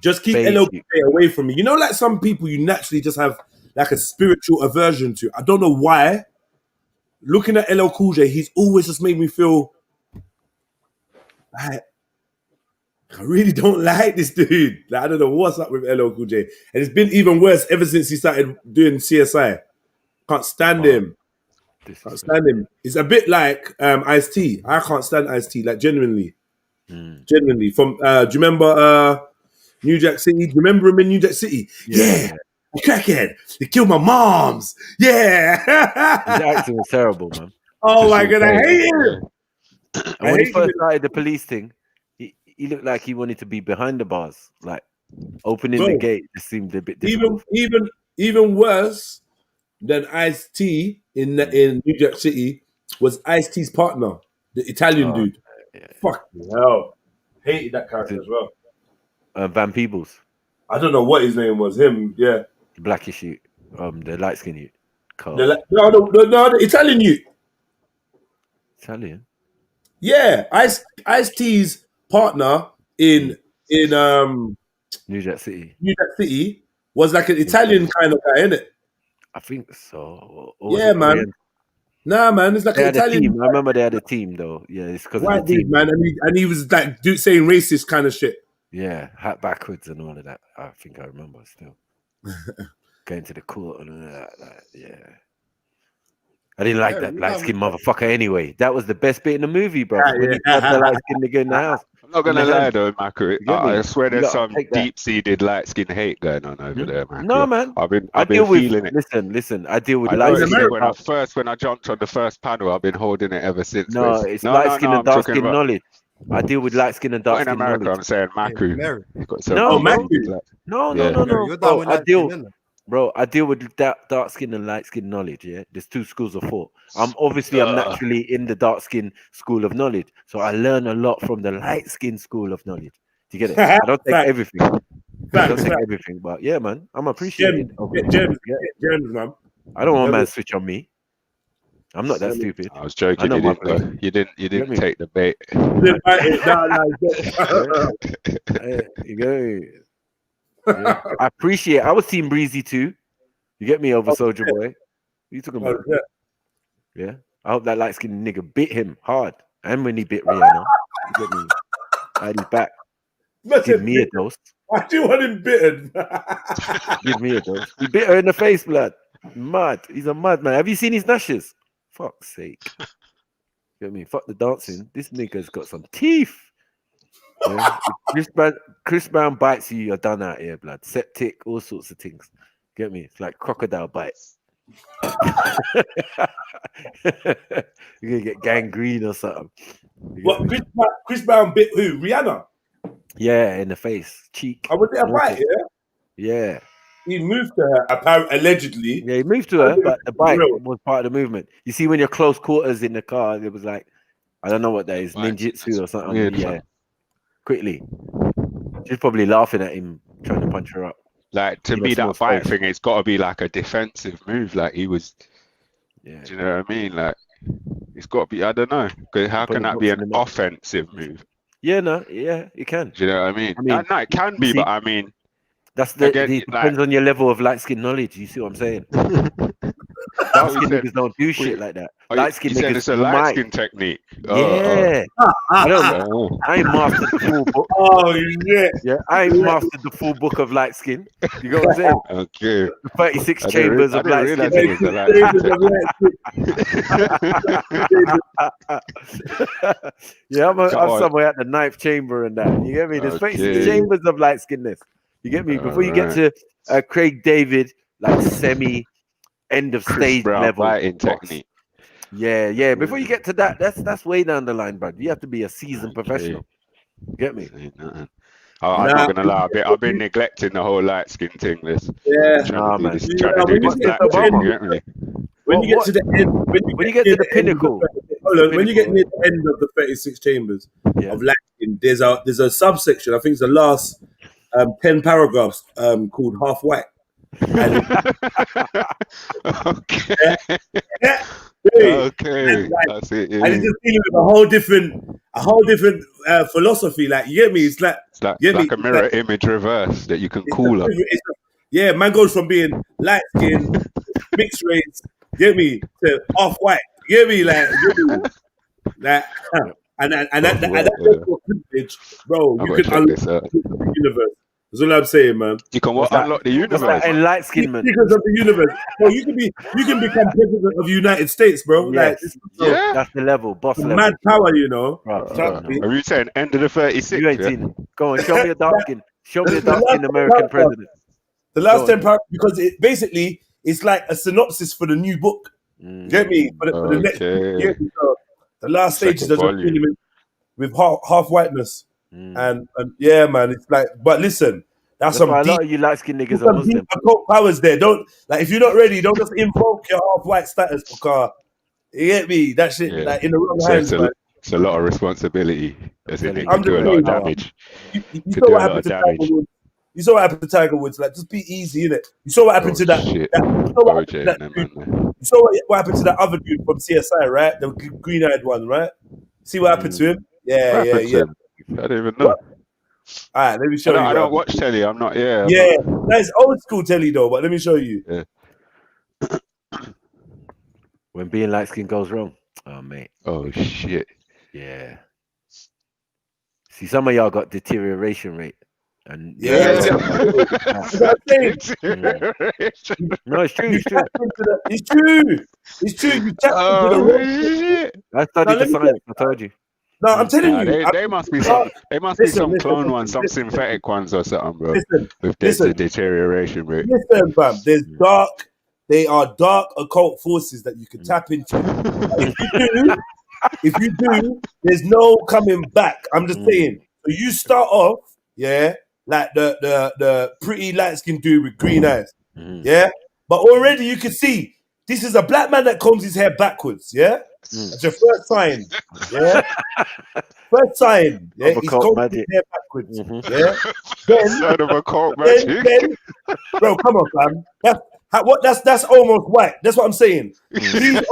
Speaker 1: Just keep LL away from me. You know, like some people, you naturally just have like a spiritual aversion to. I don't know why. Looking at LL Cool J, he's always just made me feel like I really don't like this dude. Like, I don't know what's up with LL Cool J. And it's been even worse ever since he started doing CSI. Can't stand him. Can't stand him. It's a bit like Ice-T. I can't stand Ice-T, like genuinely. Genuinely. From do you remember New Jack City? Do you remember him in New Jack City? Yeah. Crackhead. They killed my moms. Yeah.
Speaker 15: His acting was terrible, man.
Speaker 1: Oh my god, I hate him.
Speaker 15: And when he first started the police thing, he looked like he wanted to be behind the bars, like opening the gate. Just seemed a bit difficult.
Speaker 1: Even worse than Ice-T in New Jack City was Ice-T's partner, the Italian dude. Yeah. Fuck hell, hated that character as well.
Speaker 15: Van Peebles.
Speaker 1: I don't know what his name was. Him, yeah.
Speaker 15: Blackish youth, the light skin youth.
Speaker 1: No, the Italian youth.
Speaker 15: Italian.
Speaker 1: Yeah, Ice-T's partner in
Speaker 15: New Jack City.
Speaker 1: New Jack City was like an Italian kind of guy, innit?
Speaker 15: I think so.
Speaker 1: Yeah, man. Korean? Nah, man, it's like an Italian.
Speaker 15: I remember they had a team though. Yeah, it's because
Speaker 1: of the team, man. And he was like saying racist kind of shit.
Speaker 15: Yeah, hat backwards and all of that. I think I remember still going to the court and all that. Yeah. I didn't like that light-skinned motherfucker anyway. That was the best bit in the movie, bro. When he got the light-skinned nigga in the house.
Speaker 19: I'm not going to lie, though, Maku. I swear there's some deep-seated light-skinned hate going on over there, man.
Speaker 15: No, man.
Speaker 19: I've been
Speaker 15: feeling
Speaker 19: it.
Speaker 15: Listen. I deal with light-skinned.
Speaker 19: When I jumped on the first panel, I've been holding it ever since.
Speaker 15: No, it's light-skinned and dark-skinned knowledge. I deal with light-skinned and dark-skinned knowledge.
Speaker 19: In America, I'm saying Maku.
Speaker 15: No. Bro, I deal with dark skin and light skin knowledge. Yeah, there's two schools of thought. I'm naturally in the dark skin school of knowledge, so I learn a lot from the light skin school of knowledge. you get it? I don't take
Speaker 1: Fact.
Speaker 15: everything. I don't take
Speaker 1: Fact.
Speaker 15: everything, but yeah, man, I'm appreciated.
Speaker 1: Gems, man.
Speaker 15: I don't want man switch on me. I'm not that stupid.
Speaker 19: I was joking.
Speaker 15: I know my
Speaker 19: You didn't take the bait.
Speaker 15: You go. Yeah. I appreciate. I was Team Breezy too. You get me over Soldier Boy. What you talking about? Yeah. I hope that light skinned nigga bit him hard, and when he bit Rihanna, you get me. Had his back. Give me a dose.
Speaker 1: Why do you want him bitten?
Speaker 15: Give me a dose. He bit her in the face, blood. Mad. He's a mad man. Have you seen his gnashes? Fuck's sake. You get me? Fuck the dancing. This nigga's got some teeth. Yeah? Chris Brown bites you, you're done out here, blood. Septic, all sorts of things. Get me? It's like crocodile bites. You're gonna get gangrene or something.
Speaker 1: What? Chris Brown bit who? Rihanna?
Speaker 15: Yeah, in the face, cheek.
Speaker 1: I was it a bite,
Speaker 15: yeah?
Speaker 1: He moved to her, apparently, allegedly.
Speaker 15: Yeah, he moved to her, but the bite was part of the movement. You see, when you're close quarters in the car, it was like, I don't know what that is, ninjutsu or something.
Speaker 19: Weird,
Speaker 15: yeah, quickly. She's probably laughing at him, trying to punch her up.
Speaker 19: Like, to me, that fight thing, it's got to be like a defensive move. Like, he was, do you know what I mean? Like, it's got to be, I don't know. Because how can that be an offensive move?
Speaker 15: Yeah, no, yeah, it can.
Speaker 19: Do you know what I mean? No, it can be, but I mean,
Speaker 15: it depends on your level of light skin knowledge. You see what I'm saying? Dark skin niggas don't do shit like that. Light skin niggas,
Speaker 19: it's a light skin technique.
Speaker 15: Yeah. I don't know. I ain't mastered the full book.
Speaker 1: Oh shit.
Speaker 15: Yeah, I ain't mastered the full book of light skin. You know what I'm saying?
Speaker 19: Okay.
Speaker 15: The 36 chambers of light skin. Yeah, I'm somewhere at the 9th chamber and that. You get me? There's 36 chambers of light skinness. You get me? Before you get to Craig David, like semi end of stage level
Speaker 19: technique.
Speaker 15: Yeah. Before you get to that, that's way down the line, bro. You have to be a seasoned professional. You get me?
Speaker 19: I'm not gonna lie. I've been neglecting the whole light skin thing.
Speaker 15: Man.
Speaker 1: When you get to the end,
Speaker 15: when you get to the pinnacle,
Speaker 1: when you get near the end of the 36 chambers of light skin, there's a subsection. I think it's the last 10 paragraphs called half white.
Speaker 19: Okay.
Speaker 1: Okay.
Speaker 19: That's it.
Speaker 1: And it's just dealing with a whole different philosophy. Like, you get me? It's like
Speaker 19: a mirror image reverse that you can cool up.
Speaker 1: Yeah, man goes from being light skin, mixed race, get me, to off white. Get me, like, that. And that privilege, bro. You can unlock the universe. That's all I'm saying, man.
Speaker 19: You can unlock the universe.
Speaker 15: And light skin, man.
Speaker 1: Because of the universe. Bro, you can become president of the United States, bro.
Speaker 15: Yes.
Speaker 1: Like,
Speaker 15: that's the level, boss level.
Speaker 1: Mad power, you know.
Speaker 19: Are you saying end of the 36?
Speaker 15: You ain't seen it. Go on, show me a dark skin. Show me a dark skin American president.
Speaker 1: The last 10 paragraphs, because it's like a synopsis for the new book. Get me? For the next book. Get me? So the last stages are with half whiteness. And yeah, man, it's like, but listen, that's some
Speaker 15: a
Speaker 1: deep,
Speaker 15: lot of you light skinned niggas are Muslim.
Speaker 1: occult powers there. Don't, like, if you're not ready, don't just invoke your half white status, because you get me? That shit, like, in the wrong hands, man.
Speaker 19: It's a lot of responsibility. As in, it
Speaker 1: I'm
Speaker 19: can do a
Speaker 1: just
Speaker 19: lot of
Speaker 1: saying,
Speaker 19: damage.
Speaker 1: You saw what happened to Tiger Woods. You saw what happened to Tiger Woods. Like, just be easy, innit? You saw what happened to that. You saw what happened to that other dude from CSI, right? The green-eyed one, right? See what happened to him? Yeah.
Speaker 19: I don't even know.
Speaker 1: All right, let me show you.
Speaker 19: I don't watch telly. I'm not. Yeah.
Speaker 1: That's old school telly though. But let me show you.
Speaker 19: Yeah.
Speaker 15: When being light skin goes wrong, oh mate.
Speaker 19: Oh shit.
Speaker 15: Yeah. See, some of y'all got deterioration rate, and
Speaker 1: No, it's true. It's true. You tap into the wrong.
Speaker 15: I studied the science. I told you.
Speaker 1: No, I'm telling you.
Speaker 19: They must be some. They must be some clone ones, some synthetic ones or something, bro. With the deterioration rate.
Speaker 1: Listen, fam. They are dark occult forces that you can tap into. If you do, there's no coming back. I'm just saying. So you start off, like the pretty light skinned dude with green eyes, but already you can see this is a black man that combs his hair backwards, That's your first sign. Yeah. First sign. Yeah.
Speaker 15: Of
Speaker 1: He's
Speaker 15: occult
Speaker 1: going
Speaker 15: magic.
Speaker 1: there backwards. Yeah. Then,
Speaker 19: Sign of occult magic.
Speaker 1: then, bro, come on, fam. That's almost white. That's what I'm saying. He's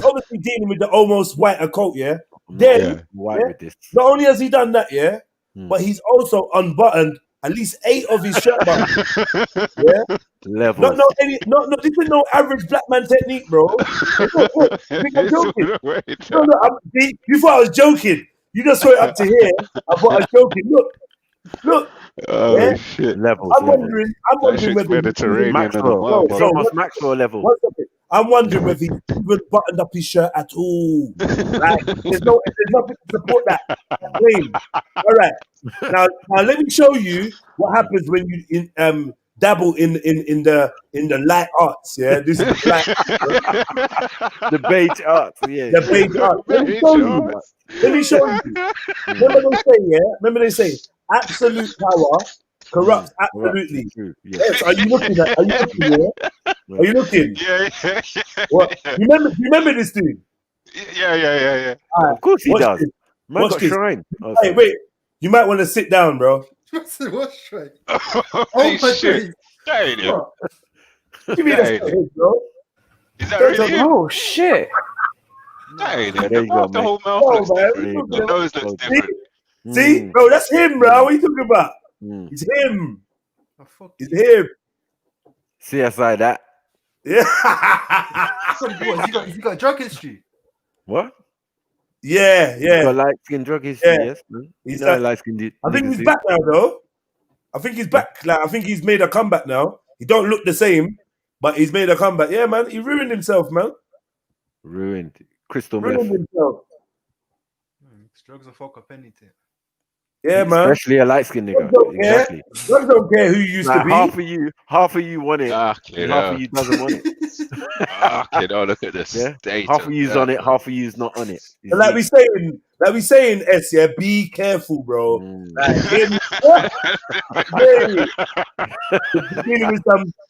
Speaker 1: obviously dealing with the almost white occult, yeah. Then
Speaker 15: white with this.
Speaker 1: not only has he done that, yeah, but he's also unbuttoned at least 8 of his shirt buttons. Yeah.
Speaker 15: Levels.
Speaker 1: This is no average black man technique, bro. I'm joking. You thought I was joking. You just saw it up to here. I thought I was joking. Look.
Speaker 19: Oh shit!
Speaker 15: Levels.
Speaker 1: I'm wondering whether
Speaker 19: Mediterranean
Speaker 1: Maxwell.
Speaker 15: It's almost Maxwell level.
Speaker 1: I'm wondering whether he even buttoned up his shirt at all. Like, there's nothing to support that claim. All right. Now let me show you what happens when you dabble in the light arts. Yeah, this is the light
Speaker 15: the beige arts. Yeah,
Speaker 1: the beige arts. Let me show you. Remember they say absolute power corrupts absolutely. Yes. Are you looking? Yeah? Are you looking?
Speaker 19: Yeah.
Speaker 1: What? You remember this dude?
Speaker 19: Yeah.
Speaker 1: Right.
Speaker 15: Of course he does.
Speaker 1: This.
Speaker 15: Man got
Speaker 1: this.
Speaker 15: shrine.
Speaker 1: Hey, wait. You might want to sit down, bro.
Speaker 3: What's shrine?
Speaker 19: Oh
Speaker 3: my
Speaker 19: shit!
Speaker 1: Give me that, bro.
Speaker 19: Is that really him?
Speaker 9: Oh shit!
Speaker 15: There you go,
Speaker 19: The whole mouth looks different. The nose looks different.
Speaker 1: See, bro, that's him, bro. What are you talking about? It's him. It's him.
Speaker 15: CSI that.
Speaker 1: Yeah.
Speaker 3: He got drug history.
Speaker 15: What?
Speaker 1: Yeah.
Speaker 15: Got light skin drug history.
Speaker 1: Yeah.
Speaker 15: Yes, man.
Speaker 1: He's
Speaker 15: light skin.
Speaker 1: I think he's back now, though. I think he's back. Like, I think he's made a comeback now. He don't look the same, but he's made a comeback. Yeah, man. He ruined himself, man.
Speaker 15: Ruined. Crystal
Speaker 1: Ruined
Speaker 15: meth.
Speaker 1: himself.
Speaker 3: Drugs are fuck up anything.
Speaker 1: Yeah, man.
Speaker 15: Especially a light skinned nigga. Exactly.
Speaker 1: Drugs don't care who you used to be.
Speaker 15: Half of you want it. Half of you doesn't want it.
Speaker 19: Look at this.
Speaker 15: Yeah.
Speaker 19: Data.
Speaker 15: Half of you's on it. Half of you's not on it.
Speaker 1: Like we saying, S, yeah, be careful, bro. Like him, dealing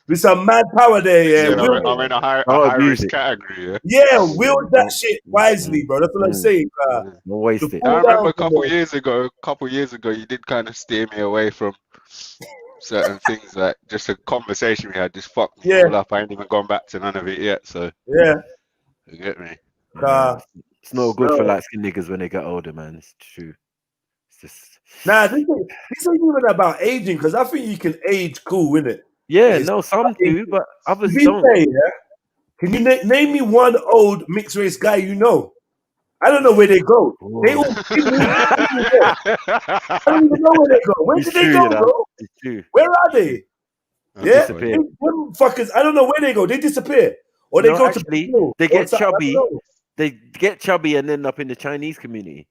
Speaker 1: with some mad power there, yeah.
Speaker 19: I'm in a high risk category.
Speaker 1: Yeah, wield that shit wisely, bro. That's what I'm saying.
Speaker 15: No waste it.
Speaker 19: I remember a couple years ago, you did kind of steer me away from certain things, like just a conversation we had just fucked me all up. I ain't even gone back to none of it yet. So
Speaker 1: yeah,
Speaker 19: you get me.
Speaker 15: It's not good for light skinned niggas when they get older, man. It's true. It's just
Speaker 1: this ain't even about aging, because I think you can age cool, innit?
Speaker 15: Yeah, no, some do, but others don't.
Speaker 1: Fair, yeah? Can you name me one old mixed race guy you know? I don't know where they go. They all. I don't even know where they go. Where did they go, bro? Where are they? Yeah, them fuckers. I don't know where they go. They disappear, or they go
Speaker 15: actually,
Speaker 1: to.
Speaker 15: They get chubby. They get chubby and end up in the Chinese community.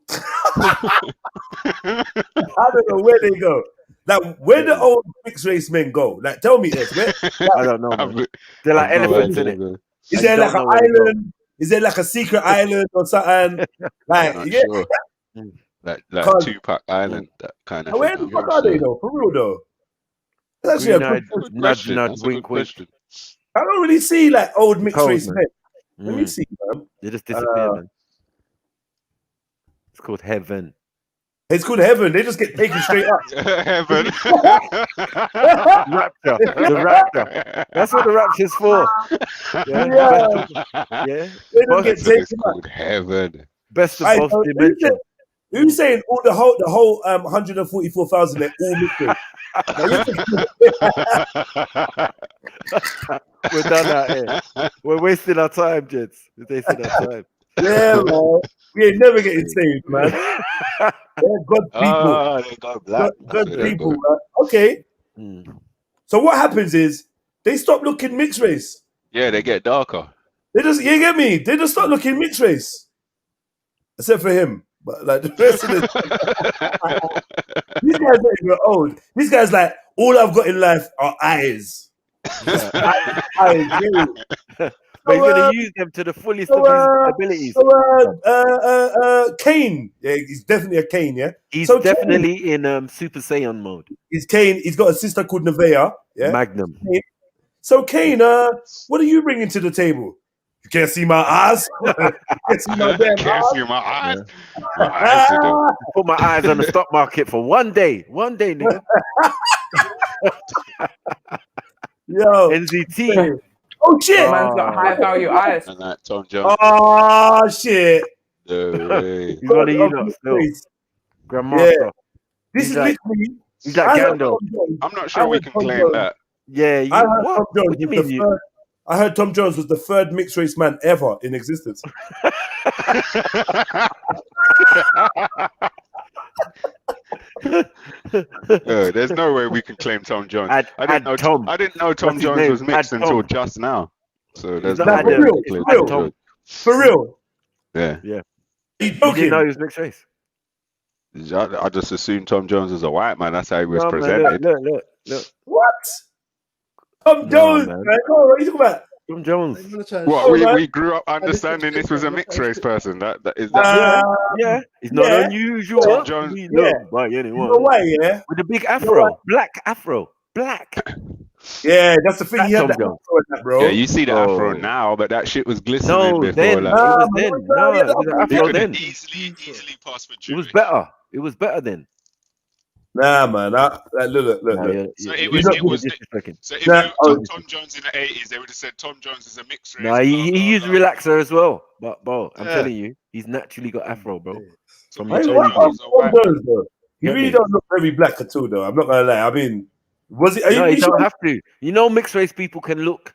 Speaker 1: I don't know where they go. Like, where the old mixed race men go? Like, tell me this.
Speaker 15: I don't know. Man. They're like elephants in it.
Speaker 1: Is there like an island? Is there like a secret island or something? Like,
Speaker 19: sure. Like Tupac Island, that kind of.
Speaker 1: Where the fuck are they though? For real though. That's actually a good question.
Speaker 15: Wink, question.
Speaker 1: I don't really see like old mixed race men. Let me see, man.
Speaker 15: They just disappear, man. It's called heaven.
Speaker 1: It's called heaven. They just get taken straight up.
Speaker 19: Heaven.
Speaker 15: Rapture. The rapture. That's what the rapture's for. Yeah.
Speaker 1: They don't get taken up.
Speaker 19: Heaven.
Speaker 15: Best of both dimensions.
Speaker 1: Who's saying all the whole 144,000? They're all mixed.
Speaker 15: We're done out here. We're wasting our time, gents. We're wasting our time.
Speaker 1: Yeah, man. We ain't never getting saved, man. They're good people.
Speaker 19: They got black.
Speaker 1: Good people, man. Okay. So what happens is they stop looking mixed race.
Speaker 19: Yeah, they get darker.
Speaker 1: You get me? They just start looking mixed race. Except for him. But like the rest of these guys are even old. These guys like, all I've got in life are eyes. eyes.
Speaker 15: But you're gonna use them to the fullest of his abilities.
Speaker 1: Kane. Yeah, he's definitely a Kane, yeah?
Speaker 15: He's definitely Kane, in Super Saiyan mode.
Speaker 1: He's Kane. He's got a sister called Nevaeh. Yeah?
Speaker 15: Magnum.
Speaker 1: So Kane, what are you bringing to the table? You can't see my eyes. You can't see my damn
Speaker 19: Can't
Speaker 1: eyes.
Speaker 19: see my eyes. My eyes are doing.
Speaker 15: Put my eyes on the stock market for one day, nigga.
Speaker 1: Yo,
Speaker 15: NZT.
Speaker 1: Oh shit!
Speaker 9: Man's got high value eyes.
Speaker 19: And that Tom Jones.
Speaker 1: Oh shit!
Speaker 19: No way.
Speaker 15: He's one of you lot still. Grandmaster.
Speaker 1: Yeah. This is
Speaker 15: like,
Speaker 1: literally.
Speaker 15: he's like Gandalf.
Speaker 19: I'm not sure we can claim that.
Speaker 15: Yeah, you,
Speaker 1: I heard
Speaker 15: what?
Speaker 1: Tom Jones
Speaker 15: What do you
Speaker 1: was
Speaker 15: mean?
Speaker 1: the third. I heard Tom Jones was the third mixed race man ever in existence.
Speaker 19: No, there's no way we can claim Tom Jones. I didn't know Tom Jones was mixed until just now. So there's no way we can claim Tom Jones.
Speaker 1: For real.
Speaker 19: Yeah.
Speaker 15: Yeah.
Speaker 1: You
Speaker 15: didn't know
Speaker 1: joking?
Speaker 15: he was mixed race.
Speaker 19: I just assumed Tom Jones was a white man. That's how he was
Speaker 15: No, man,
Speaker 19: presented.
Speaker 15: Look.
Speaker 1: What? Tom Jones, man. Oh, what are you talking about?
Speaker 15: Tom Jones.
Speaker 19: What we grew up understanding this was a mixed race person. That is
Speaker 15: Yeah, yeah. He's not
Speaker 1: yeah.
Speaker 15: unusual.
Speaker 19: Tom Jones.
Speaker 15: He's
Speaker 1: Yeah.
Speaker 15: loved by anyone.
Speaker 1: You know why, yeah?
Speaker 15: With the big afro, black afro, black.
Speaker 1: Yeah, that's the thing. He had
Speaker 15: Tom
Speaker 1: that
Speaker 15: Jones.
Speaker 1: afro in that, bro.
Speaker 19: Yeah, you see the afro now, but that shit was glistening
Speaker 15: No,
Speaker 19: before.
Speaker 15: then
Speaker 19: Like,
Speaker 15: it was then. No, it was an
Speaker 19: he
Speaker 15: afro
Speaker 19: could
Speaker 15: then.
Speaker 19: have easily passed for
Speaker 15: It
Speaker 19: Jewish.
Speaker 15: was better. It was better then.
Speaker 1: Nah, man. Look.
Speaker 15: No, yeah,
Speaker 19: So
Speaker 15: yeah,
Speaker 19: it
Speaker 15: you're
Speaker 19: was.
Speaker 15: not
Speaker 19: It was.
Speaker 15: disrespecting.
Speaker 19: So if
Speaker 1: Nah,
Speaker 19: you
Speaker 1: oh,
Speaker 19: took Tom Jones in the 80s, they would have said Tom Jones is a mixed race.
Speaker 15: No, he used relaxer as well. But bro, I'm
Speaker 19: Yeah.
Speaker 15: telling you, he's naturally got afro, bro. From
Speaker 1: Hey,
Speaker 15: his
Speaker 1: what
Speaker 15: early
Speaker 1: about
Speaker 15: days.
Speaker 1: Tom Jones, though? He
Speaker 15: Get
Speaker 1: really
Speaker 15: me?
Speaker 1: don't look very black at all, though. I'm not gonna lie. I mean, was it? Are
Speaker 15: No,
Speaker 1: you
Speaker 15: you
Speaker 1: sure?
Speaker 15: don't have to. You know, mixed race people can look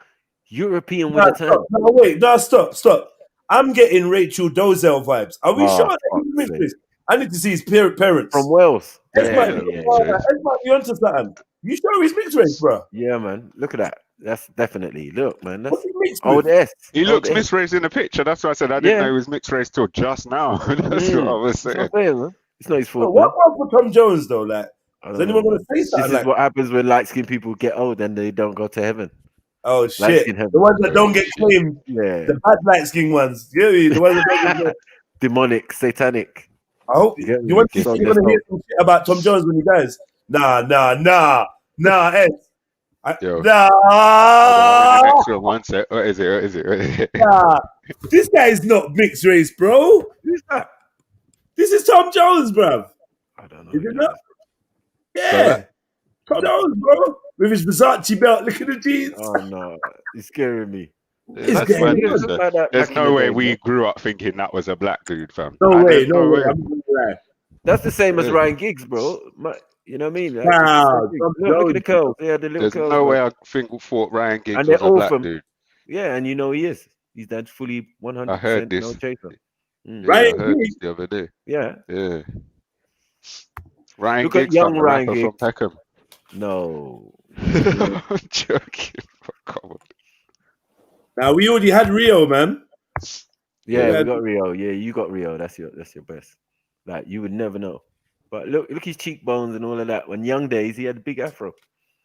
Speaker 15: European with
Speaker 1: Nah,
Speaker 15: a tan.
Speaker 1: stop. No, wait. No, stop. I'm getting Rachel Dozel vibes. Are we
Speaker 15: Oh,
Speaker 1: sure that
Speaker 15: fuck's
Speaker 1: he's mixed
Speaker 15: sake.
Speaker 1: race? I need to see his parents.
Speaker 15: From Wales.
Speaker 1: X
Speaker 15: Yeah,
Speaker 1: might
Speaker 15: yeah,
Speaker 1: be onto something. You sure he's mixed race, bro?
Speaker 15: yeah, man. Look at that. That's definitely look, man. That's
Speaker 1: What's he mixed
Speaker 15: old
Speaker 1: with?
Speaker 15: S.
Speaker 19: He
Speaker 15: Old
Speaker 19: looks
Speaker 15: S.
Speaker 19: mixed race in the picture. That's why I said I didn't
Speaker 15: Yeah.
Speaker 19: know he was mixed race till just now. That's what I was
Speaker 15: That's what
Speaker 19: saying.
Speaker 15: I'm saying, man. It's not his
Speaker 1: Bro,
Speaker 15: fault,
Speaker 1: what
Speaker 15: man.
Speaker 1: about for Tom Jones though? Like,
Speaker 15: I
Speaker 1: is
Speaker 15: don't
Speaker 1: anyone
Speaker 15: know,
Speaker 1: gonna
Speaker 15: man.
Speaker 1: say
Speaker 15: This
Speaker 1: something
Speaker 15: is
Speaker 1: like?
Speaker 15: what happens when light-skinned people get old and they don't go to heaven.
Speaker 1: Oh
Speaker 15: Light
Speaker 1: shit!
Speaker 15: skin heaven.
Speaker 1: The ones that don't get claimed,
Speaker 15: Yeah.
Speaker 1: the bad light skin ones. Yeah, the ones that don't get claimed.
Speaker 15: Demonic, satanic.
Speaker 1: I hope
Speaker 15: You get me?
Speaker 1: you want to
Speaker 15: Get
Speaker 1: you're gonna
Speaker 15: sold.
Speaker 1: hear some shit about Tom Jones when he dies. Nah, Ed.
Speaker 19: Yo.
Speaker 1: Nah,
Speaker 19: Extra one set. What is it?
Speaker 1: nah. This guy is not mixed race, bro.
Speaker 15: Who's that?
Speaker 1: This is Tom Jones, bruv.
Speaker 15: I don't know.
Speaker 1: Is it not? Yeah, Tom Jones, bro, with his Versace belt. Look at the jeans.
Speaker 15: Oh no, it's scaring me.
Speaker 19: That's
Speaker 1: getting
Speaker 19: mad,
Speaker 1: worse.
Speaker 19: isn't
Speaker 15: Like
Speaker 19: it?
Speaker 15: that
Speaker 19: There's
Speaker 15: back in
Speaker 19: no
Speaker 15: the
Speaker 19: way
Speaker 15: day,
Speaker 19: we
Speaker 15: man.
Speaker 19: grew up thinking that was a black dude, fam.
Speaker 1: No way,
Speaker 19: There's
Speaker 1: no way. I'm not gonna lie.
Speaker 15: That's the same as
Speaker 19: Yeah.
Speaker 15: Ryan Giggs, bro. You know what I mean? Like,
Speaker 1: Wow,
Speaker 15: it's the same
Speaker 1: Tom
Speaker 15: thing. Look at the
Speaker 1: Jones.
Speaker 15: curls. Yeah, the little
Speaker 19: There's
Speaker 15: curls.
Speaker 19: no
Speaker 15: man.
Speaker 19: way I thought Ryan Giggs
Speaker 15: And they're
Speaker 19: was a
Speaker 15: all
Speaker 19: black
Speaker 15: from.
Speaker 19: dude.
Speaker 15: Yeah, and you know he is. He's that fully 100%
Speaker 19: I heard
Speaker 15: no
Speaker 19: this.
Speaker 15: chaser.
Speaker 19: Yeah,
Speaker 1: Right?
Speaker 19: I heard this the other day.
Speaker 15: Yeah.
Speaker 19: Yeah. Ryan
Speaker 15: Look at
Speaker 19: Giggs,
Speaker 15: young
Speaker 19: fam, the
Speaker 15: Ryan
Speaker 19: rapper from
Speaker 15: Giggs.
Speaker 19: Peckham.
Speaker 15: No.
Speaker 19: I'm joking. Come on.
Speaker 1: Now we already had Rio, man.
Speaker 15: Yeah,
Speaker 1: Yeah.
Speaker 15: we got Rio. Yeah, you got Rio. That's your best. Like you would never know. But look his cheekbones and all of that. When young days, he had a big afro.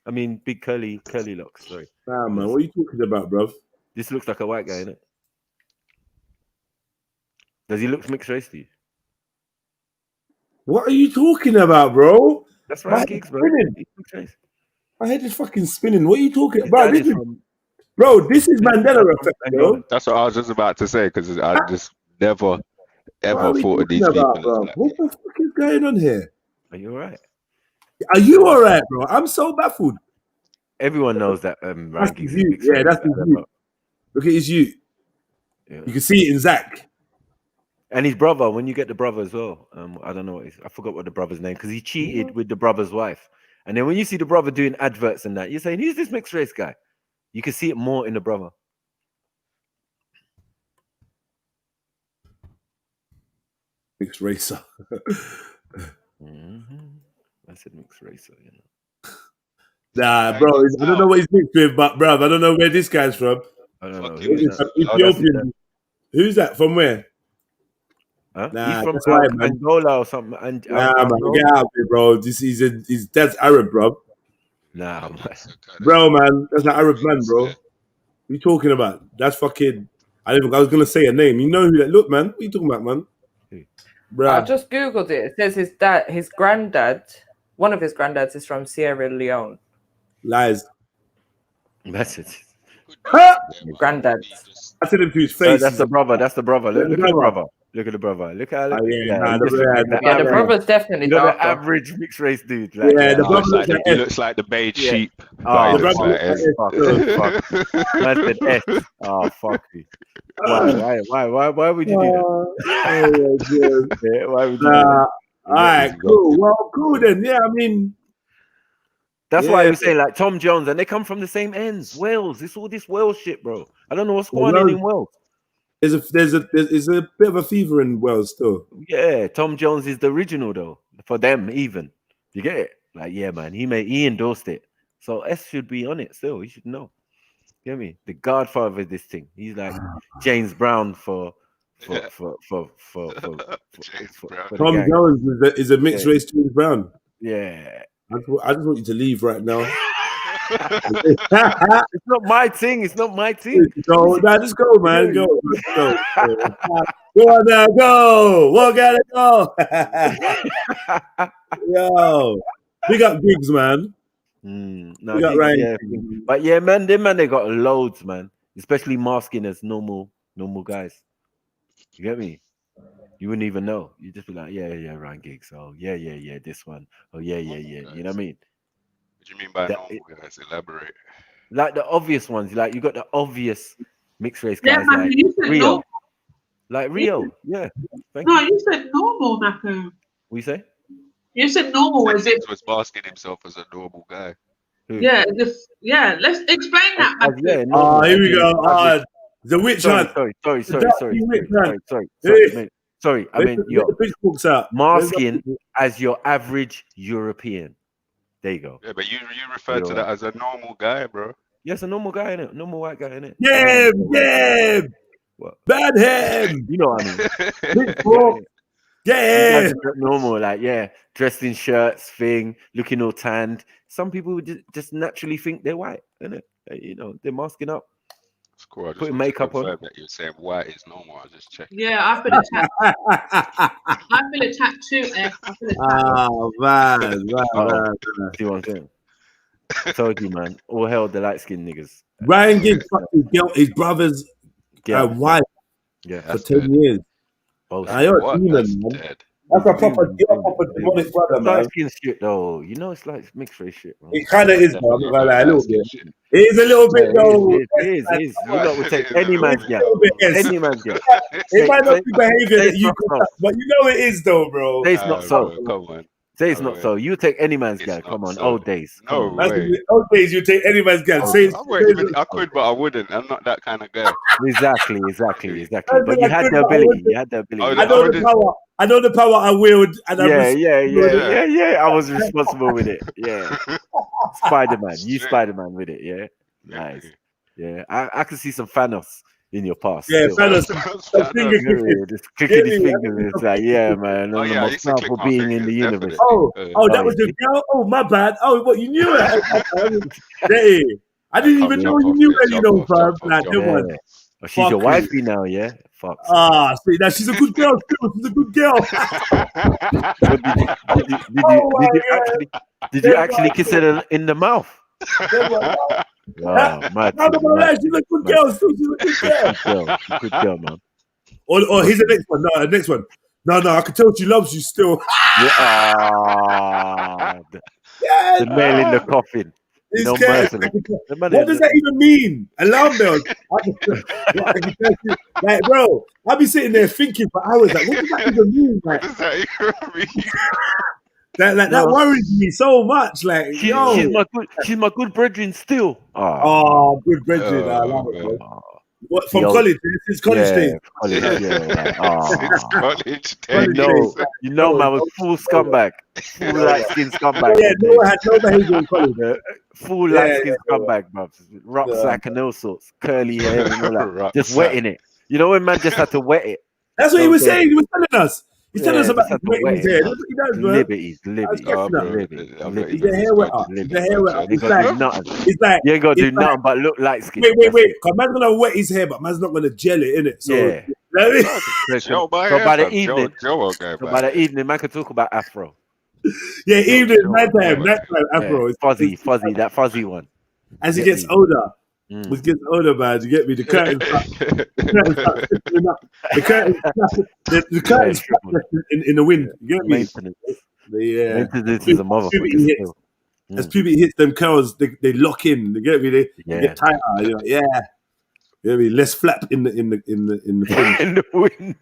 Speaker 15: I mean, big curly locks. Sorry.
Speaker 1: Nah, man. What are you talking about, bro?
Speaker 15: This looks like a white guy, innit? Does he look mixed race to you?
Speaker 1: What are you talking about, bro?
Speaker 15: That's
Speaker 1: My
Speaker 15: Ryan
Speaker 1: head
Speaker 15: Giggs,
Speaker 1: is
Speaker 15: bro.
Speaker 1: spinning.
Speaker 15: He's mixed race.
Speaker 1: My head is fucking spinning. What are you talking
Speaker 15: His
Speaker 1: about?
Speaker 15: dad
Speaker 1: This
Speaker 15: is
Speaker 1: is,
Speaker 15: from
Speaker 1: bro, this is Mandela effect, bro.
Speaker 19: That's what I was just about to say because I just never,
Speaker 1: What
Speaker 19: ever
Speaker 1: are we
Speaker 19: thought of
Speaker 1: talking
Speaker 19: these
Speaker 1: about,
Speaker 19: people as
Speaker 1: bro?
Speaker 19: black.
Speaker 1: What the fuck is going on here?
Speaker 15: Are you alright?
Speaker 1: Are you all right, bro? I'm so baffled.
Speaker 15: Everyone knows that Ryan
Speaker 1: That's
Speaker 15: Giggs
Speaker 1: his
Speaker 15: is
Speaker 1: you.
Speaker 15: mixed
Speaker 1: Yeah,
Speaker 15: race.
Speaker 1: that's his you. Look at his you.
Speaker 15: Yeah.
Speaker 1: You can see it in Zach.
Speaker 15: And his brother, when you get the brother as well, I don't know I forgot what the brother's name because he cheated with the brother's wife. And then when you see the brother doing adverts and that, you're saying, who's this mixed race guy? You can see it more in the brother.
Speaker 1: Mixed racer.
Speaker 15: I said mixed racer, you know.
Speaker 1: Nah, bro. I don't know what he's mixed with, but bro, I don't know where this guy's from.
Speaker 15: I don't know.
Speaker 1: It's Ethiopian. Who's that? From where?
Speaker 15: Huh?
Speaker 1: Nah,
Speaker 15: He's from
Speaker 1: that's why, man.
Speaker 15: Angola or something. And
Speaker 1: Nah, man, get out of here, bro. He's that's Arab, bro.
Speaker 15: Nah, man.
Speaker 1: Bro, man, that's an Arab man, bro. What you talking about? That's fucking. I was gonna say a name. You know who that? Look, man. What you talking about, man? Bro,
Speaker 9: I just googled it. It says his granddad, one of his granddads, is from Sierra Leone.
Speaker 1: Lies.
Speaker 15: That's it.
Speaker 9: Granddad.
Speaker 1: I said him to his face.
Speaker 15: That's the brother. That's the brother. Look at the brother. Look at the brother. Look at
Speaker 9: the brother's definitely
Speaker 15: the
Speaker 9: darker.
Speaker 15: average mixed race dude. Like,
Speaker 1: Yeah, the brother
Speaker 19: like he looks like the beige sheep.
Speaker 15: Oh,
Speaker 19: But he looks like
Speaker 15: fuck. Man said S. Oh, fuck me. Why would you do that? Yeah, why would you do that?
Speaker 1: All right, cool. Well, cool then. Yeah, I mean,
Speaker 15: that's why I was saying, like Tom Jones, and they come from the same ends. Wales. It's all this Wales shit, bro. I don't know what's going on in Wales.
Speaker 1: There's a bit of a fever in Wales still.
Speaker 15: Yeah, Tom Jones is the original though. For them, even. You get it? Like, yeah, man. He endorsed it. So S should be on it still. You should know. You get me? The godfather of this thing. He's like James Brown for
Speaker 1: Tom
Speaker 15: Tom
Speaker 1: Jones is a mixed race James Brown.
Speaker 15: Yeah.
Speaker 1: I just want you to leave right now.
Speaker 15: It's not my thing. It's not my thing.
Speaker 1: Go, now just go, man. Go. Go on now, go. What gotta go? Yo, big up Gigs, man.
Speaker 15: No, but yeah, man, they got loads, man. Especially masking as normal guys. You get me? You wouldn't even know. You just be like, yeah, Ryan Giggs. Oh, yeah, this one. Oh, yeah. You know what I mean?
Speaker 19: What do you mean by normal guys? Elaborate.
Speaker 15: Like the obvious ones. Like you got the obvious mixed race guys,
Speaker 2: man,
Speaker 15: like
Speaker 2: you said
Speaker 15: Rio.
Speaker 2: normal.
Speaker 15: Like Rio, yeah.
Speaker 2: You said normal, Naku.
Speaker 15: What you say?
Speaker 2: You said normal, is it?
Speaker 19: He was masking himself as a normal guy.
Speaker 2: Yeah, let's explain that, Naku.
Speaker 15: Yeah,
Speaker 1: here we go. The witch hunt.
Speaker 15: Sorry. I mean, masking as your average European. There you go.
Speaker 19: Yeah, but you referred to that as a normal guy, bro.
Speaker 15: Yes, a normal guy, innit? Normal white guy, innit?
Speaker 1: Yeah.
Speaker 15: What?
Speaker 1: Bad him.
Speaker 15: You know what I mean?
Speaker 1: Yeah.
Speaker 15: Normal, like, dressed in shirts, looking all tanned. Some people would just naturally think they're white, innit? You know, they're masking up.
Speaker 19: Cool.
Speaker 15: Putting makeup on.
Speaker 19: That you're saying white is normal. I just checked.
Speaker 2: Yeah, I feel attacked too.
Speaker 1: Oh man.
Speaker 15: See what I'm saying? I told you, man. All hell the light skinned niggas.
Speaker 1: Ryan Giggs fucked his brother's wife for 10 years. You're a demon, man. That's a proper demonic brother, man.
Speaker 15: Light skin shit, though. You know, it's like mixed race shit, man.
Speaker 1: It kind of is, though. I'm not gonna lie, a little bit. It is a little bit, though.
Speaker 15: It is. You lot would take any man's girl. Any man's girl.
Speaker 1: It might not be behavior that you could, but you know it is, though, bro.
Speaker 15: Say it's not so.
Speaker 19: Come on.
Speaker 15: Say it's not so. You take any man's girl. Come on, old days.
Speaker 19: No way.
Speaker 1: Old days, you take any man's girl.
Speaker 19: I could, but I wouldn't. I'm not that kind of guy.
Speaker 15: Exactly. But you had the ability.
Speaker 1: I know the power I wield. And
Speaker 15: yeah. I was responsible with it. Yeah. Spider-Man. You Spider-Man with it. Yeah. Nice. Yeah. I can see some Thanos in your past.
Speaker 1: Yeah, Thanos.
Speaker 15: Just clicking his fingers. It's like, yeah, man. The most powerful being in the universe.
Speaker 1: That was your girl? Oh, my bad. Oh, what, you knew it? I didn't even know you knew any of those, fam. Like,
Speaker 15: she's your wifey now, yeah? Fuck.
Speaker 1: See, now she's a good girl still. She's a good girl.
Speaker 15: Did you actually kiss her in the mouth? Wow, mad.
Speaker 1: She's a good girl still. She's a good girl.
Speaker 15: Good girl, man.
Speaker 1: Or here's the next one. No, the next one. No, I can tell she loves you still.
Speaker 15: The nail in the coffin. No mercy.
Speaker 1: What does that even mean? Alarm bells. Like, bro, I'll be sitting there thinking for hours. Like, what does that even mean? Like, that worries me so much. Like,
Speaker 15: she's my good brethren still.
Speaker 1: Oh, good brethren. I love it, bro. What, from college? Since college days.
Speaker 19: Since college days.
Speaker 15: You know, man, was full scumbag. Full light skin scumbag.
Speaker 1: Yeah, no one had no behavior in college.
Speaker 15: Full light skin scumbag, bro. Rucksack and all sorts. Curly hair and all that. Just wetting it. You know when man just had to wet it?
Speaker 1: That's what he was saying. He was telling us. He's telling us about wetting his hair. That's what he does, bro.
Speaker 15: Liberties.
Speaker 1: He's a hair wetter. He's a hair wetter.
Speaker 15: He's like, you ain't got to do nothing but look light skin.
Speaker 1: Wait. Because man's going to wet his hair, but man's not going to gel it, innit? So,
Speaker 15: so by the evening, man can talk about afro.
Speaker 1: Yeah, evening, nighttime afro.
Speaker 15: Fuzzy, that fuzzy one.
Speaker 1: As he gets older. was getting older, man. You get me? The curtains, the curtains in the wind. You get me?
Speaker 15: Maintenance.
Speaker 1: Yeah.
Speaker 15: Maintenance is a motherfucker still.
Speaker 1: As puberty hits, them curls, they lock in. You get me? They get tighter. You're like, yeah. You know what I mean? Less flap in the thing.
Speaker 15: In the wind.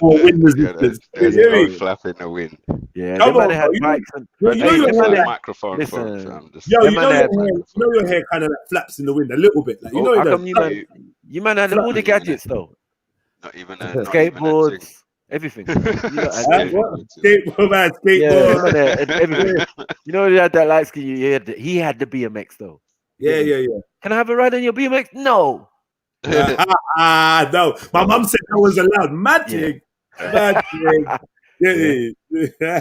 Speaker 1: More wind resistance.
Speaker 19: There's no flap in the wind.
Speaker 15: Yeah,
Speaker 1: Come
Speaker 15: them
Speaker 1: on,
Speaker 15: man had
Speaker 1: bro.
Speaker 15: bikes and
Speaker 1: You know your
Speaker 19: microphone.
Speaker 1: Yo, you know your hair kind of like flaps in the wind a little bit. Like, you know
Speaker 15: how
Speaker 1: it
Speaker 15: come
Speaker 1: does.
Speaker 15: you man had all the gadgets though?
Speaker 19: Not even
Speaker 15: skateboards, everything.
Speaker 1: Skateboard, man, skateboard.
Speaker 15: Yeah, everything. You know, he had that light skin. He had the BMX though.
Speaker 1: Yeah.
Speaker 15: Can I have a ride on your BMX? No.
Speaker 1: No. My mum said that was allowed. Magic. Yeah.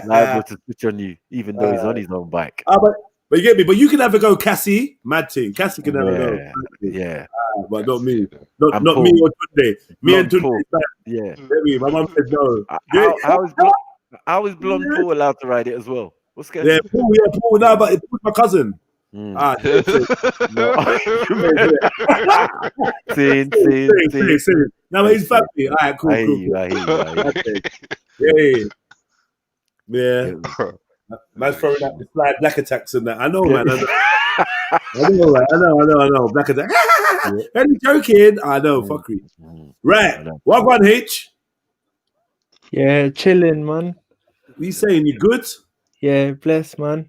Speaker 15: Liable to switch on you, even though he's on his own bike.
Speaker 1: But you get me. But you can have a go, Cassie. Mad thing. Cassie can have a go.
Speaker 15: Yeah.
Speaker 1: But not me. Not me or Tunde. Me and Tunde.
Speaker 15: Yeah.
Speaker 1: My mum said no.
Speaker 15: How is Blonde Paul allowed to ride it as well? What's going on?
Speaker 1: Yeah, Paul. No, but it's my cousin.
Speaker 15: See.
Speaker 1: No, but he's family. All right, cool. Yeah. Man's throwing out the slide black attacks and that. I know, man. I know. Black attack. Only joking. I know, fuckery. Right. What one, H?
Speaker 10: Yeah, chilling, man.
Speaker 1: What you saying? You good?
Speaker 10: Yeah, blessed, man.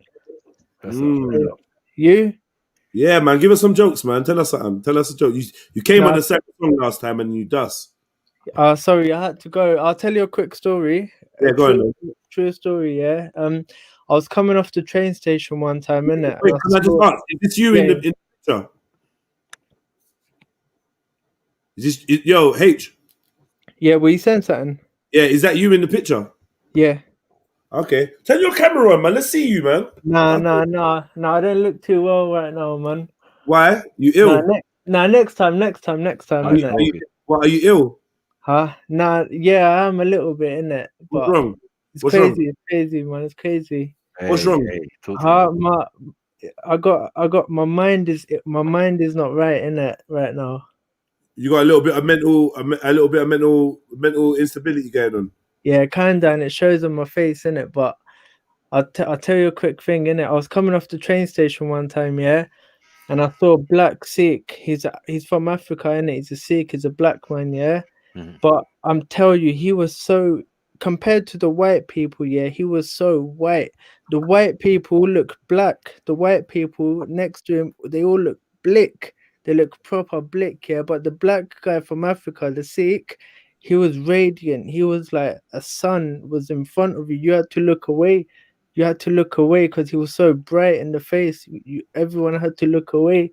Speaker 10: You?
Speaker 1: Yeah, man. Give us some jokes, man. Tell us something. Tell us a joke. You came on the second song last time and you dust.
Speaker 10: Sorry, I had to go. I'll tell you a quick story.
Speaker 1: Yeah, go on.
Speaker 10: True story, yeah. I was coming off the train station one time, innit?
Speaker 1: Wait, can I just ask? Is this you in the picture? Is this yo H?
Speaker 10: Yeah, were you saying something?
Speaker 1: Yeah, is that you in the picture?
Speaker 10: Yeah.
Speaker 1: Okay. Turn your camera on, man. Let's see you, man.
Speaker 10: No. I don't look too well right now, man.
Speaker 1: Why? You ill?
Speaker 10: Next time.
Speaker 1: What, are you ill?
Speaker 10: Huh? Yeah, I am a little bit, innit?
Speaker 1: What's wrong?
Speaker 10: It's crazy, man. It's crazy.
Speaker 1: What's wrong?
Speaker 10: I got my mind is not right, innit, right now.
Speaker 1: You got a little bit of mental instability going on.
Speaker 10: Yeah, kinda, and it shows on my face, innit? But I'll tell you a quick thing, innit? I was coming off the train station one time, yeah, and I saw a black Sikh. He's from Africa, innit? He's a Sikh. He's a black man, yeah. But I'm telling you, he was so, compared to the white people, yeah, he was so white. The white people look black. The white people next to him, they all look blick. They look proper blick, yeah. But the black guy from Africa, the Sikh, he was radiant. He was like a sun was in front of you. You had to look away. You had to look away because he was so bright in the face. Everyone had to look away.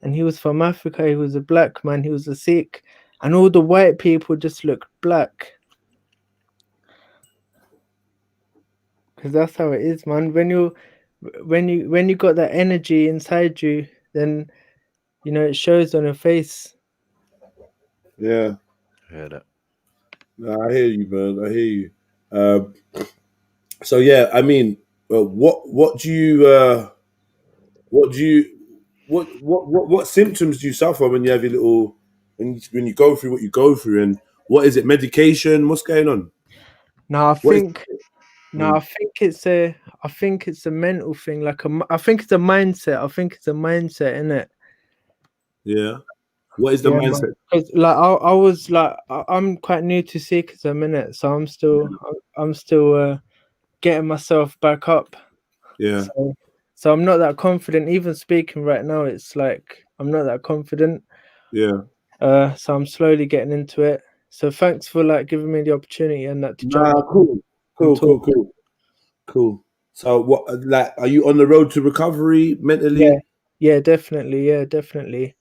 Speaker 10: And he was from Africa. He was a black man. He was a Sikh. And all the white people just looked black. Because that's how it is, man. When you got that energy inside you, then you know it shows on your face.
Speaker 1: Yeah.
Speaker 15: I hear that.
Speaker 1: No, I hear you, man. I hear you. So yeah, I mean, what symptoms do you suffer when you have your little when you go through what you go through, and what is it? Medication? What's going on?
Speaker 10: No, I think it's a mental thing. I think it's a mindset. I think it's a mindset, innit?
Speaker 1: Yeah. What is the mindset?
Speaker 10: Because like I was like I'm quite new to Sikhism, innit? So I'm still getting myself back up.
Speaker 1: Yeah.
Speaker 10: So I'm not that confident. Even speaking right now, it's like I'm not that confident.
Speaker 1: Yeah.
Speaker 10: So I'm slowly getting into it. So thanks for like giving me the opportunity and that to jump.
Speaker 1: Cool. So what? Like, are you on the road to recovery mentally?
Speaker 10: Yeah, definitely. Yeah, definitely.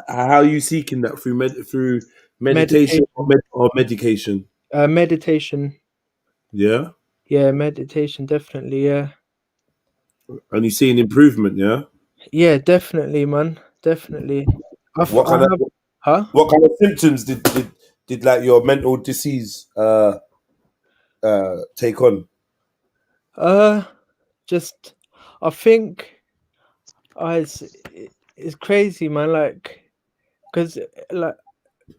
Speaker 1: How are you seeking that through meditation or medication?
Speaker 10: Meditation.
Speaker 1: Yeah.
Speaker 10: Yeah, meditation, definitely. Yeah.
Speaker 1: And you seeing improvement? Yeah.
Speaker 10: Yeah, definitely, man. Definitely.
Speaker 1: What kind of symptoms did like your mental disease take on?
Speaker 10: Just I think Oh, it's crazy, man. Like, because like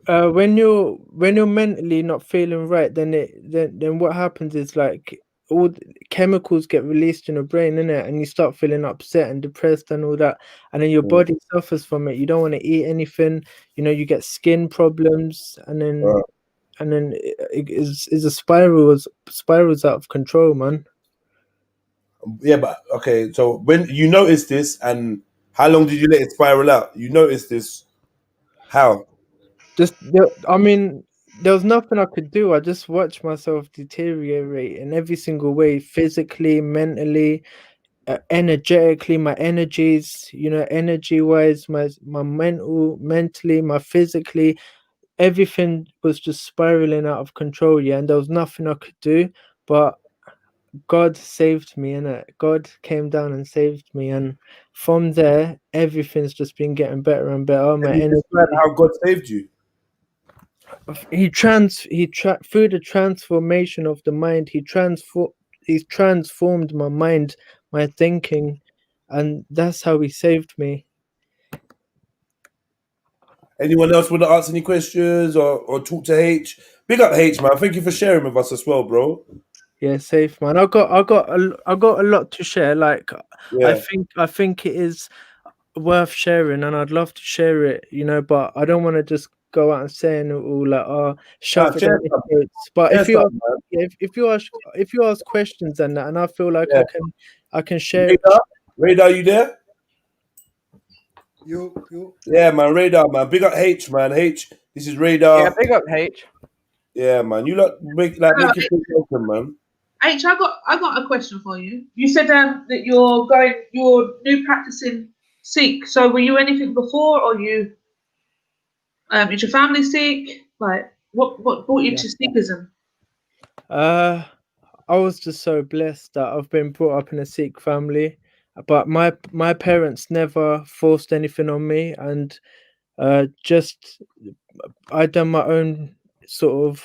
Speaker 10: when you're mentally not feeling right, then what happens is like all the chemicals get released in your brain, innit? And you start feeling upset and depressed and all that, and then your body suffers from it. You don't want to eat anything. You know, you get skin problems, and then it's a spirals out of control, man.
Speaker 1: Yeah, but okay. So when you noticed this, and how long did you let it spiral out? You noticed this. How?
Speaker 10: I mean, there was nothing I could do. I just watched myself deteriorate in every single way, physically, mentally, energetically, my energies, you know, energy wise, my mentally, my physically, everything was just spiraling out of control. Yeah, and there was nothing I could do, but God saved me, and God came down and saved me, and from there, everything's just been getting better and better. My
Speaker 1: Can you
Speaker 10: energy.
Speaker 1: describe how God saved you?
Speaker 10: Through the transformation of the mind, he transformed my mind, my thinking, and that's how he saved me.
Speaker 1: Anyone else want to ask any questions or talk to H? Big up H, man. Thank you for sharing with us as well, bro.
Speaker 10: Yeah, safe, man. I got a lot to share. Like,
Speaker 1: Yeah.
Speaker 10: I think it is worth sharing, and I'd love to share it, you know, but I don't want to just go out and saying it all like shove it
Speaker 1: share
Speaker 10: in
Speaker 1: some.
Speaker 10: the notes. But
Speaker 1: Share
Speaker 10: if you
Speaker 1: some, man.
Speaker 10: if you ask questions and that, and I feel like
Speaker 1: Yeah.
Speaker 10: I can share.
Speaker 1: Radar, you there?
Speaker 3: You.
Speaker 1: Yeah, man. Radar, man. Big up H, man. H. This is Radar.
Speaker 9: Yeah, big up H.
Speaker 1: Yeah, man. You lot make it feel welcome, man.
Speaker 2: H, I got a question for you. You said that you're new practicing Sikh. So were you anything before, or you is your family Sikh? Like, what brought you to Sikhism?
Speaker 10: I was just so blessed that I've been brought up in a Sikh family, but my parents never forced anything on me, and just I done my own sort of.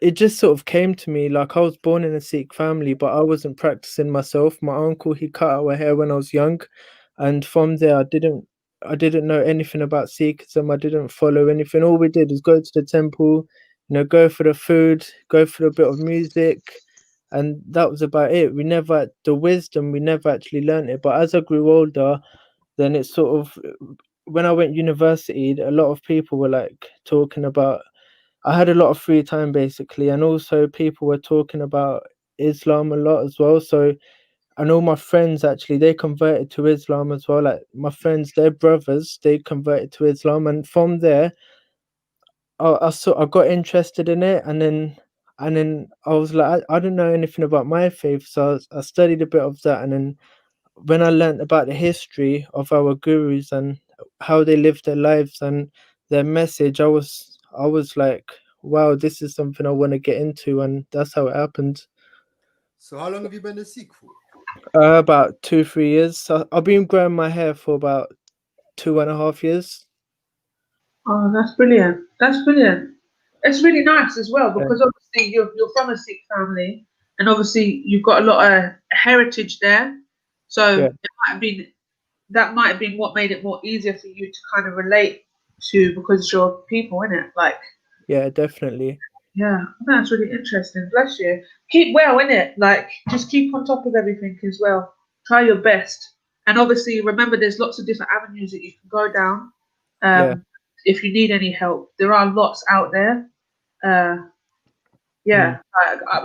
Speaker 10: It just sort of came to me. Like, I was born in a Sikh family, but I wasn't practicing myself. My uncle, he cut our hair when I was young, and from there I didn't know anything about Sikhism. I didn't follow anything. All we did was go to the temple, you know, go for the food, go for a bit of music, and that was about it. We never actually learned it. But as I grew older, then it's sort of, when I went university, a lot of people were like talking about, I had a lot of free time basically, and also people were talking about Islam a lot as well. So, and all my friends actually, they converted to Islam as well. Like my friends, their brothers, they converted to Islam, and from there, I got interested in it, and then I was like, I don't know anything about my faith, so I studied a bit of that, and then when I learned about the history of our gurus and how they lived their lives and their message, I was like, wow, this is something I want to get into, and that's how it happened.
Speaker 3: So how long have you been a Sikh for?
Speaker 10: About 2-3 years. I've been growing my hair for about 2.5 years.
Speaker 2: Oh, that's brilliant. That's brilliant. It's really nice as well, because obviously you're from a Sikh family, and obviously you've got a lot of heritage there. So that might have been what made it more easier for you to kind of relate to, because you're people, innit? Like,
Speaker 10: yeah, definitely.
Speaker 2: Yeah, that's really interesting. Bless you. Keep well, innit? Like, just keep on top of everything as well. Try your best. And obviously, remember, there's lots of different avenues that you can go down. If you need any help, there are lots out there.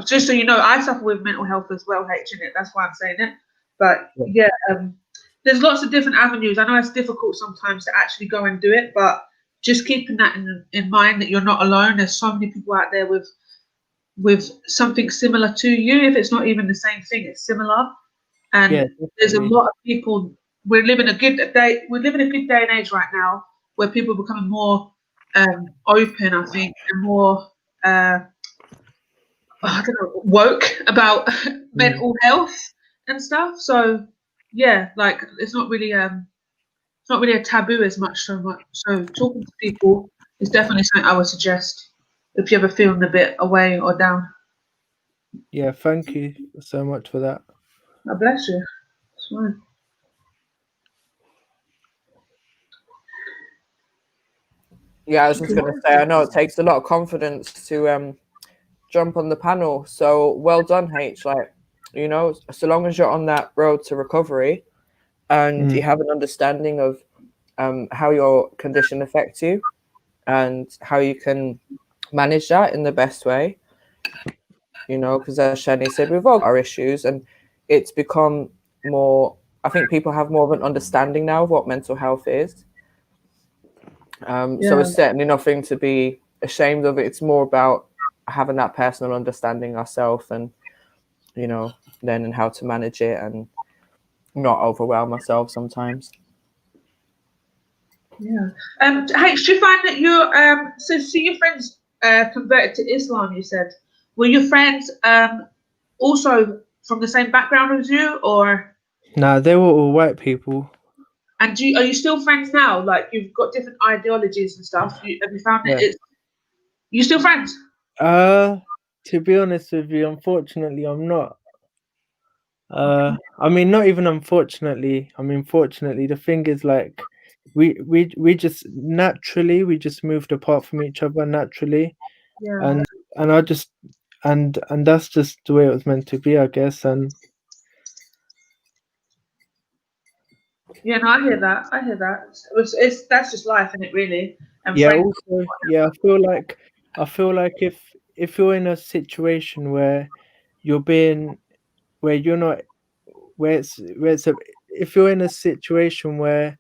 Speaker 2: Just so you know, I suffer with mental health as well, innit? That's why I'm saying it. But there's lots of different avenues. I know it's difficult sometimes to actually go and do it, but just keeping that in mind, that you're not alone. There's so many people out there with something similar to you. If it's not even the same thing, it's similar. And there's a lot of people. We're living a good day and age right now, where people are becoming more open, I think, and more woke about mental health and stuff. So like, it's not really a taboo as much. So talking to people is definitely something I would suggest if you're ever feeling a bit away or down.
Speaker 10: Yeah, thank you so much for that.
Speaker 2: God bless you. It's fine.
Speaker 9: Yeah, I was just going to say, I know it takes a lot of confidence to jump on the panel. So well done, H. Like, you know, so long as you're on that road to recovery and you have an understanding of how your condition affects you and how you can manage that in the best way, you know, because as Shani said, we've all got our issues, and it's become more, I think people have more of an understanding now of what mental health is. So it's certainly nothing to be ashamed of. It's more about having that personal understanding ourselves and, you know, learning how to manage it and not overwhelm ourselves sometimes.
Speaker 2: Yeah. H, do you find that you're so your friends converted to Islam? You said, were your friends also from the same background as you, or?
Speaker 10: Nah, they were all white people.
Speaker 2: And are you still friends now? Like, you've got different ideologies and stuff. Have you found that you still friends?
Speaker 10: To be honest with you, unfortunately, I'm not. I mean, not even unfortunately. I mean, fortunately, the thing is, like, we just naturally moved apart from each other naturally, and I just and that's just the way it was meant to be, I guess. And
Speaker 2: yeah, no, I hear that. It's that's just life, isn't it? Really. And
Speaker 10: yeah,
Speaker 2: friends.
Speaker 10: also, yeah, I feel like if you're in a situation where you're not if you're in a situation where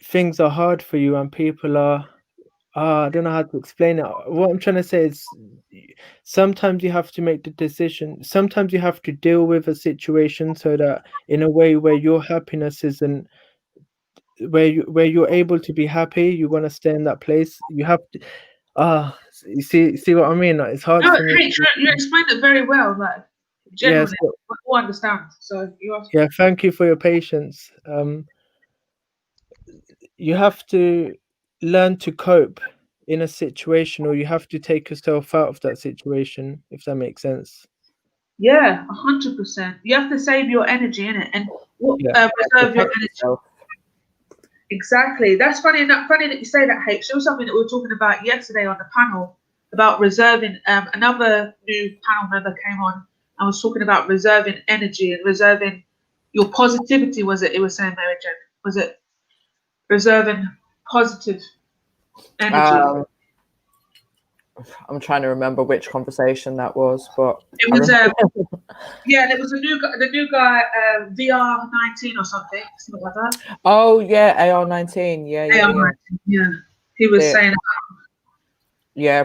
Speaker 10: things are hard for you and people are I don't know how to explain it. What I'm trying to say is sometimes you have to make the decision. Sometimes you have to deal with a situation so that in a way where your happiness isn't where you're able to be happy, you want to stay in that place. You have to you see what I mean? Like, it's hard
Speaker 2: No,
Speaker 10: for me.
Speaker 2: H, you explained it very well. Like,
Speaker 10: Yes.
Speaker 2: generally, we all understand. So you are.
Speaker 10: Yeah, thank you for your patience. You have to learn to cope in a situation, or you have to take yourself out of that situation, if that makes sense.
Speaker 2: Yeah, 100%. You have to save your energy in it, and reserve your energy. Exactly. That's funny that you say that, H. It was something that we were talking about yesterday on the panel about reserving. Another new panel member came on and was talking about reserving energy and reserving your positivity. Was it? It was saying, Mary Jane. Was it reserving positive energy?
Speaker 9: I'm trying to remember which conversation that was, but
Speaker 2: it was yeah, it was the new guy, VR19 or something like that.
Speaker 9: Oh yeah, AR19.
Speaker 2: Yeah. He was saying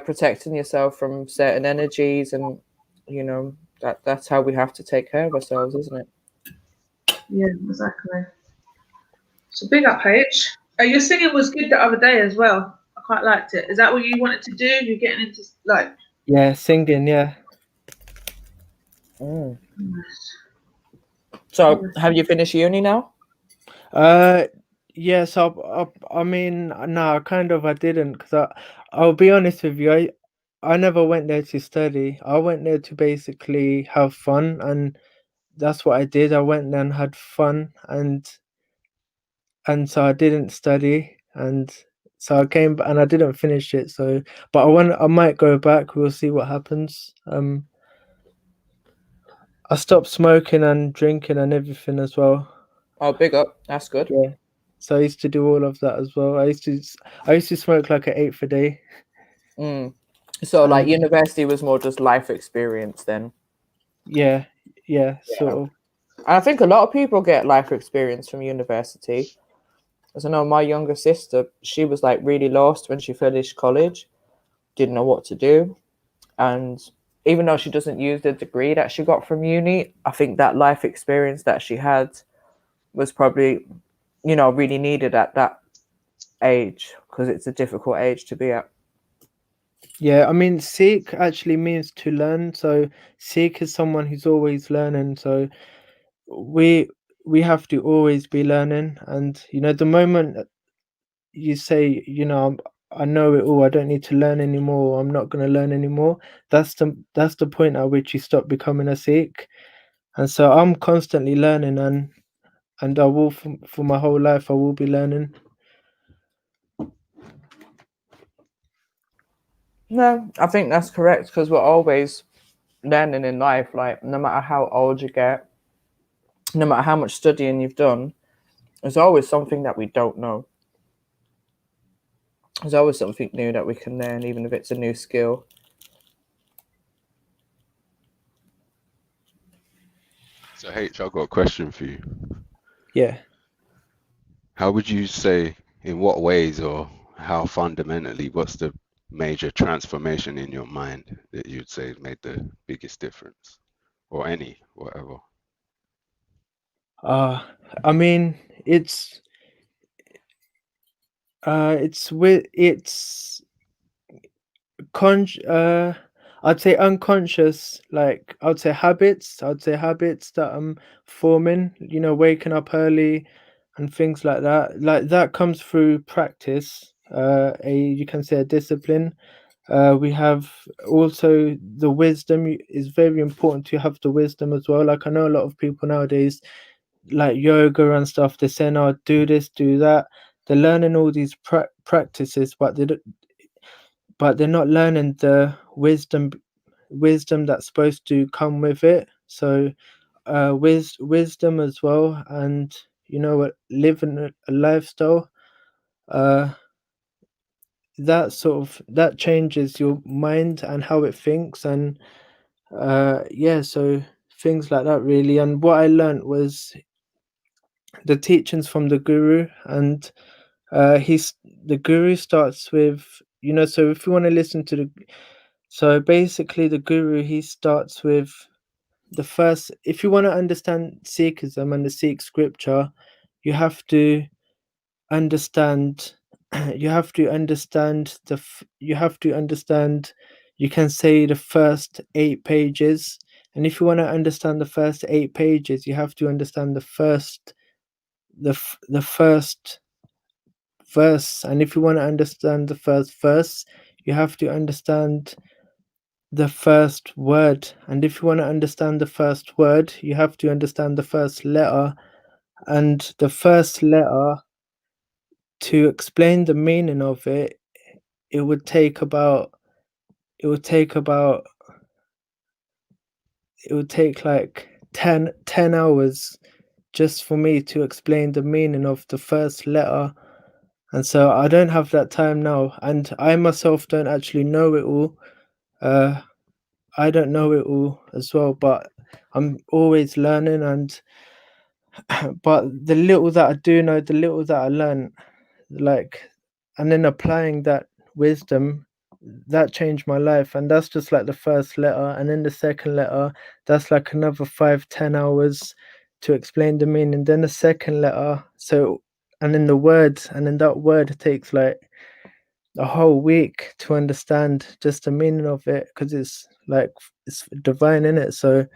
Speaker 9: protecting yourself from certain energies, and you know that's how we have to take care of ourselves, isn't it?
Speaker 2: Yeah, exactly. So big up, H. Your singing was good the other day as well. I quite liked it. Is that what you wanted to do? You're getting into like
Speaker 10: singing, yeah.
Speaker 9: So have you finished uni now?
Speaker 10: Yes, I mean, no, I didn't, because I'll be honest with you, I never went there to study. I went there to basically have fun, and that's what I did. I went there and had fun, and so I didn't study, and so I came and I didn't finish it. So, but I might go back. We'll see what happens. I stopped smoking and drinking and everything as well.
Speaker 9: Oh, big up. That's good.
Speaker 10: Yeah. So I used to do all of that as well. I used to smoke like an 8 a day.
Speaker 9: So like university was more just life experience then.
Speaker 10: Yeah, sort of.
Speaker 9: I think a lot of people get life experience from university. As I know, my younger sister, she was like really lost when she finished college, didn't know what to do. And even though she doesn't use the degree that she got from uni, I think that life experience that she had was probably, really needed at that age, because it's a difficult age to be at.
Speaker 10: Yeah, I mean, Sikh actually means to learn. So Sikh is someone who's always learning. So we have to always be learning. And, the moment you say, I know it all, I don't need to learn anymore, I'm not going to learn anymore, that's the point at which you stop becoming a Sikh. And so I'm constantly learning, and I will, for my whole life, I will be learning.
Speaker 9: No, I think that's correct because we're always learning in life. Like, no matter how old you get, no matter how much studying you've done, there's always something that we don't know. There's always something new that we can learn, even if it's a new skill.
Speaker 19: So H, I've got a question for you.
Speaker 10: Yeah.
Speaker 19: How would you say, in what ways or how fundamentally, what's the major transformation in your mind that you'd say made the biggest difference? Or any, whatever.
Speaker 10: I mean, it's I'd say unconscious, like I'd say habits that I'm forming, you know, waking up early and things like that. Like that comes through practice, you can say a discipline. We have also the wisdom is very important to have the wisdom as well. Like I know a lot of people nowadays, like yoga and stuff, they're saying, "Oh, do this, do that." They're learning all these practices, but they're not learning the wisdom that's supposed to come with it. So, wisdom as well, and you know, living a lifestyle. That changes your mind and how it thinks, and yeah, so things like that really. And what I learned was the teachings from the guru, and the guru starts with, you know, so if you want to listen to so basically the guru, he starts with the first. If you want to understand Sikhism and the Sikh scripture, you have to understand you have to understand you can say the first 8 pages, and if you want to understand the first 8 pages, you have to understand the first verse, and if you want to understand the first verse, you have to understand the first word, and if you want to understand the first word, you have to understand the first letter, and the first letter, to explain the meaning of it, it would take like 10 hours just for me to explain the meaning of the first letter. And so I don't have that time now, and I myself don't actually know it all. I don't know it all as well, but I'm always learning, and but the little that I do know, the little that I learn, like, and then applying that wisdom, that changed my life. And that's just like the first letter, and then the second letter, that's like another 5-10 hours to explain the meaning. Then the second letter, so, and then the words, and then that word takes like a whole week to understand just the meaning of it, because it's like it's divine in it. So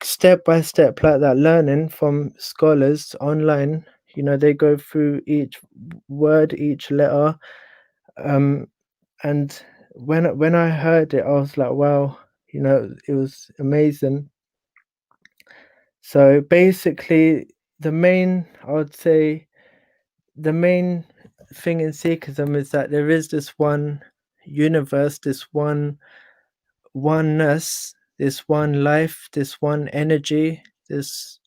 Speaker 10: step by step like that, learning from scholars online, you know, they go through each word, each letter, and when I heard it, I was like, wow, you know, it was amazing. So basically I would say the main thing in Sikhism is that there is this one universe, this oneness, this one life, this one energy, this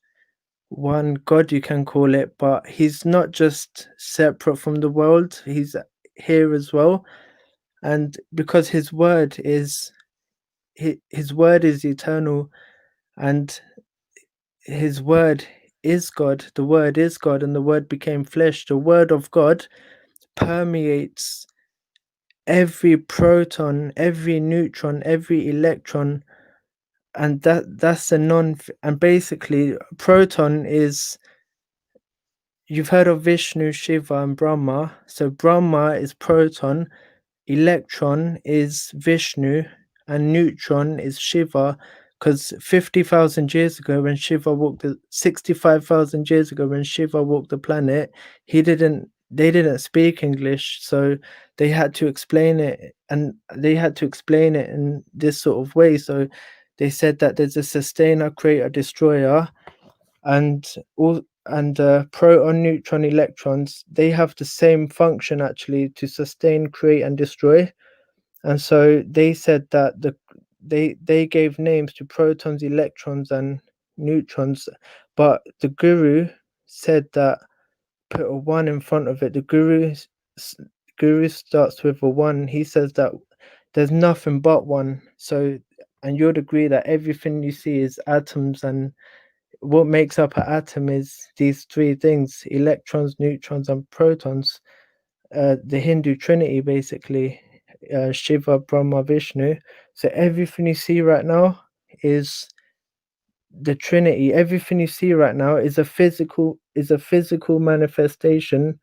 Speaker 10: one God, you can call it, but he's not just separate from the world, he's here as well. And because his word is eternal, and his word is God, the word is God, and the word became flesh. The word of God permeates every proton, every neutron, every electron, and that's a and basically proton is, you've heard of Vishnu, Shiva, and Brahma. So Brahma is proton, electron is Vishnu, and neutron is Shiva. Because 50,000 years ago, when Shiva walked 65,000 years ago, when Shiva walked the planet, they didn't speak English, so they had to explain it, and they had to explain it in this sort of way. So they said that there's a sustainer, creator, destroyer, and proton, neutron, electrons, they have the same function actually, to sustain, create, and destroy. And so they said that they gave names to protons, electrons, and neutrons, but the guru said that put a 1 in front of it. The guru starts with a 1. He says that there's nothing but 1. So, and you'd agree that everything you see is atoms, and what makes up an atom is these 3 things: electrons, neutrons, and protons. The Hindu Trinity, basically, Shiva, Brahma, Vishnu. So everything you see right now is the Trinity. Everything you see right now is a physical manifestation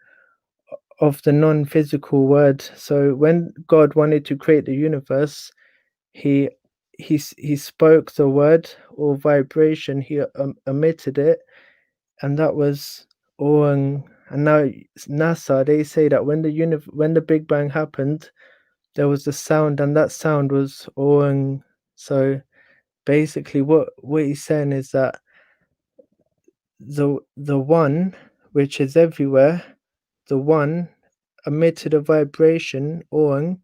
Speaker 10: of the non-physical word. So when God wanted to create the universe, he spoke the word or vibration. He emitted it, and that was Oang. And now NASA, they say that when the Big Bang happened, there was a sound, and that sound was Oang. So basically, what he's saying is that the one, which is everywhere, the one emitted a vibration, Oang,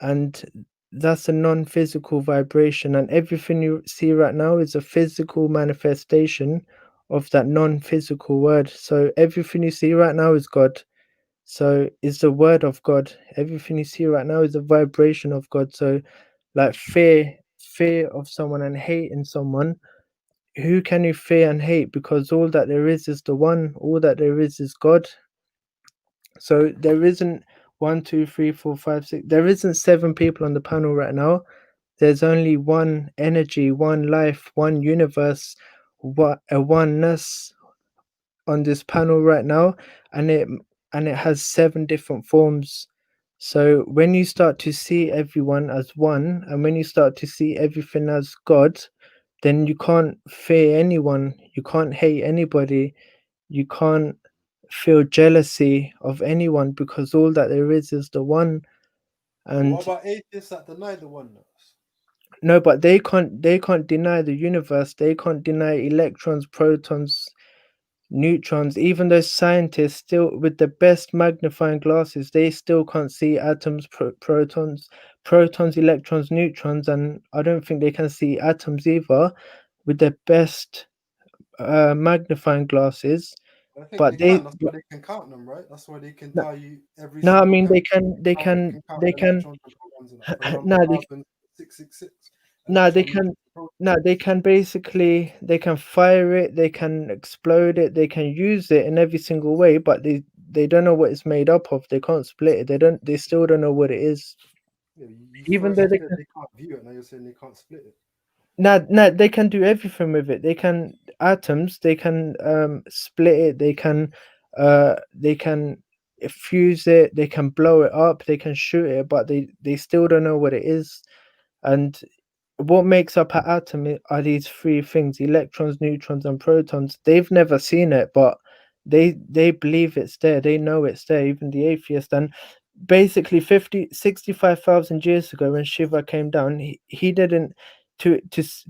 Speaker 10: and that's a non-physical vibration, and everything you see right now is a physical manifestation of that non-physical word. So everything you see right now is God. So it's the word of God. Everything you see right now is a vibration of God. So like fear of someone and hate in someone, who can you fear and hate? Because all that there is the one. All that there is God. So there isn't 1, 2, 3, 4, 5, 6. There isn't 7 people on the panel right now. There's only one energy, one life, one universe, a oneness on this panel right now, and it has 7 different forms. So when you start to see everyone as one, and when you start to see everything as God, then you can't fear anyone, you can't hate anybody, you can't feel jealousy of anyone, because all that there is the one. And
Speaker 3: what about atheists that deny the oneness?
Speaker 10: No, but they can't deny the universe. They can't deny electrons, protons, neutrons. Even though scientists still, with the best magnifying glasses, they still can't see atoms, protons, electrons, neutrons, and I don't think they can see atoms either with the best magnifying glasses.
Speaker 3: I think
Speaker 10: But
Speaker 3: they can. That's why they can count them, right? That's why they can tell you every.
Speaker 10: No, I
Speaker 3: single
Speaker 10: mean
Speaker 3: count.
Speaker 10: they can.
Speaker 3: For example,
Speaker 10: No,
Speaker 3: carbon 666.
Speaker 10: No, they can. No, they can basically. They can fire it. They can explode it. They can use it in every single way. But they don't know what it's made up of. They can't split it. They don't. They still don't know what it is.
Speaker 3: Yeah, you
Speaker 10: Even
Speaker 3: first
Speaker 10: though they
Speaker 3: said
Speaker 10: can.
Speaker 3: they can't view it, now you're saying they can't split it.
Speaker 10: No, they can do everything with it. They can atoms. They can split it. They can fuse it. They can blow it up. They can shoot it. But they still don't know what it is. And what makes up an atom are these 3 things: electrons, neutrons, and protons. They've never seen it, but they believe it's there. They know it's there, even the atheist. And basically 65,000 years ago, when Shiva came down, he didn't to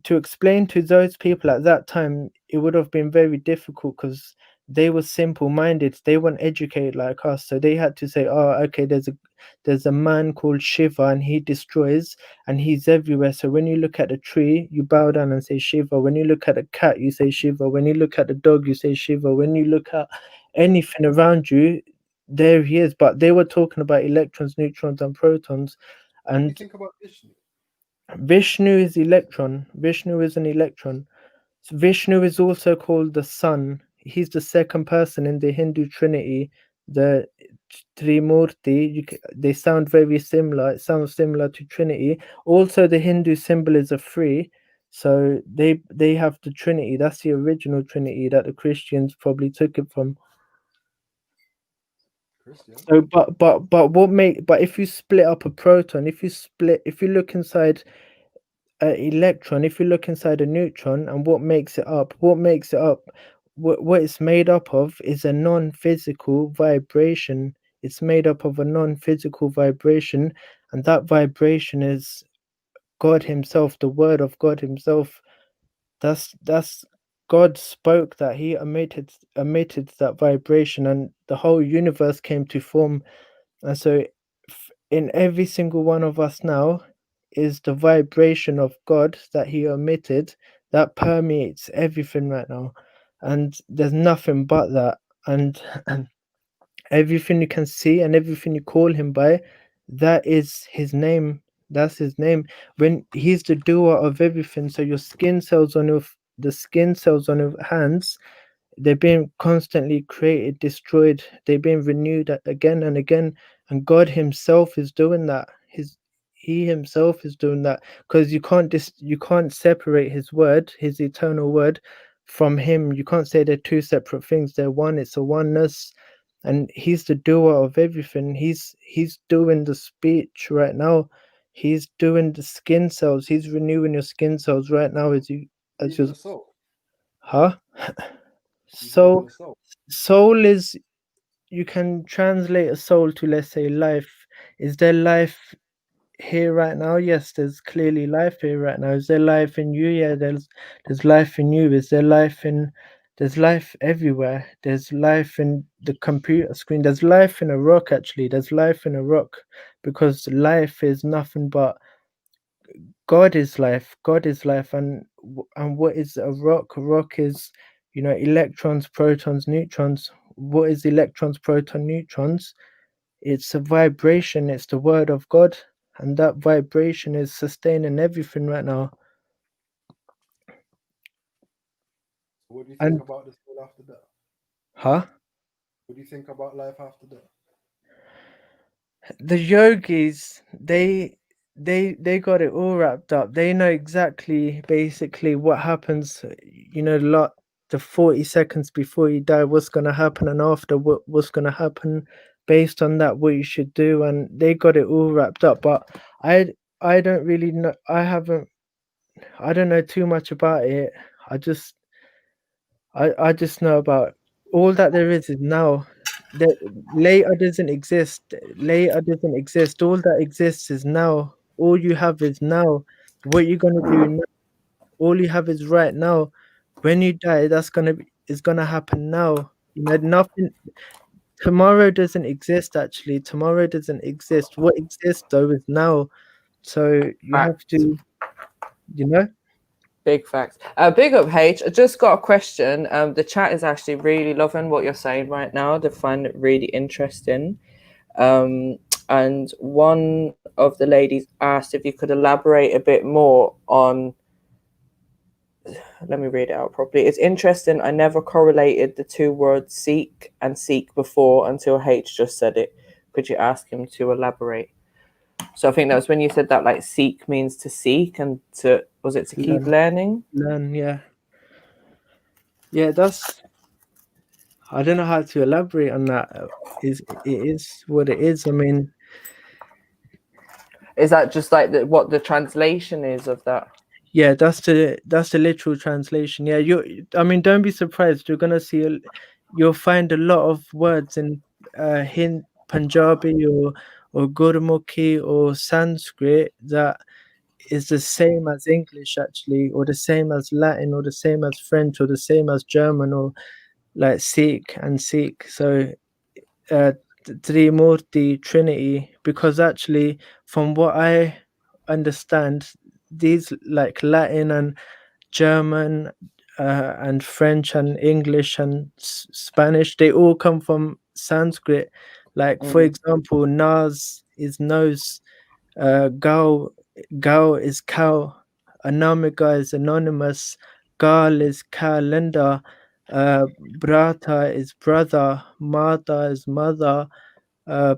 Speaker 10: explain to those people at that time. It would have been very difficult, because they were simple-minded. They weren't educated like us, so they had to say, oh, okay, there's a man called Shiva, and he destroys, and he's everywhere. So when you look at a tree, you bow down and say Shiva. When you look at a cat, you say Shiva. When you look at a dog, you say Shiva. When you look at anything around you, there he is. But they were talking about electrons, neutrons, and protons.
Speaker 3: What do you
Speaker 10: And
Speaker 3: think about Vishnu?
Speaker 10: Vishnu is electron. Vishnu is an electron. So Vishnu is also called the sun. He's the second person in the Hindu Trinity, the Trimurti. They sound very similar. It sounds similar to Trinity. Also, the Hindu symbol is a 3. So they have the Trinity. That's the original Trinity that the Christians probably took it from. So, but if you split up a proton, if you look inside an electron, if you look inside a neutron, and what makes it up, what it's made up of is a non-physical vibration. It's made up of a non-physical vibration, and that vibration is God Himself, the Word of God Himself. That's God spoke that. He emitted that vibration, and the whole universe came to form. And so in every single one of us now is the vibration of God that he emitted that permeates everything right now. And there's nothing but that. And everything you can see and everything you call him by, that is his name. That's his name. When he's the doer of everything. So your skin cells on the skin cells on your hands, they're being constantly created, destroyed. They're being renewed again and again. And God himself is doing that. He himself is doing that, because you can't separate his word, his eternal word, from him. You can't say they're two separate things. They're one. It's a oneness. And he's the doer of everything. He's doing the speech right now. He's doing the skin cells. He's renewing your skin cells right now as your
Speaker 3: soul.
Speaker 10: Huh? So soul is, you can translate a soul to, let's say, life. Is there life here right now? Yes, there's clearly life here right now. Is there life in you? Yeah, there's life in you. Is there life in, there's life everywhere. There's life in the computer screen. There's life in a rock, actually. There's life in a rock, because life is nothing but God is life. God is life. And what is a rock? A rock is, electrons, protons, neutrons. What is electrons, proton, neutrons? It's a vibration. It's the word of God, and that vibration is sustaining everything right now.
Speaker 3: What do you think about the soul after that?
Speaker 10: Huh?
Speaker 3: What do you think about life after that?
Speaker 10: The yogis, they got it all wrapped up. They know exactly, basically, what happens. The 40 seconds before you die, what's going to happen, and after, what's going to happen, based on that, what you should do. And they got it all wrapped up. But I don't really know. I don't know too much about it. I just know about all that there is now. That later doesn't exist. Later doesn't exist. All that exists is now. All you have is now. What you're gonna do now, all you have is right now. When you die, is gonna happen now. Nothing. Tomorrow doesn't exist. Actually, tomorrow doesn't exist. What exists though is now. So you have to,
Speaker 9: Big facts. Big up, H. I just got a question. The chat is actually really loving what you're saying right now. They find it really interesting. And one of the ladies asked if you could elaborate a bit more on, let me read it out properly. It's interesting. I never correlated the two words seek and seek before until H just said it. Could you ask him to elaborate? So I think that was when you said that, like, seek means to seek, and was it to keep learning?
Speaker 10: Learn, yeah. Yeah, I don't know how to elaborate on that. It is what it is. I mean,
Speaker 9: is that just like what the translation is of that?
Speaker 10: Yeah, that's the literal translation. Yeah, don't be surprised. You're gonna see, you'll find a lot of words in Punjabi or Gurmukhi or Sanskrit that is the same as English, actually, or the same as Latin, or the same as French, or the same as German, or like Sikh and Sikh. So Trimurti, Trinity, because actually, from what I understand, these, like Latin and German and French and English and Spanish, they all come from Sanskrit. Like, for example, Nas is nose, Gao is cow, Anamika is anonymous, Gal is calendar, Brata is brother, Mata is mother,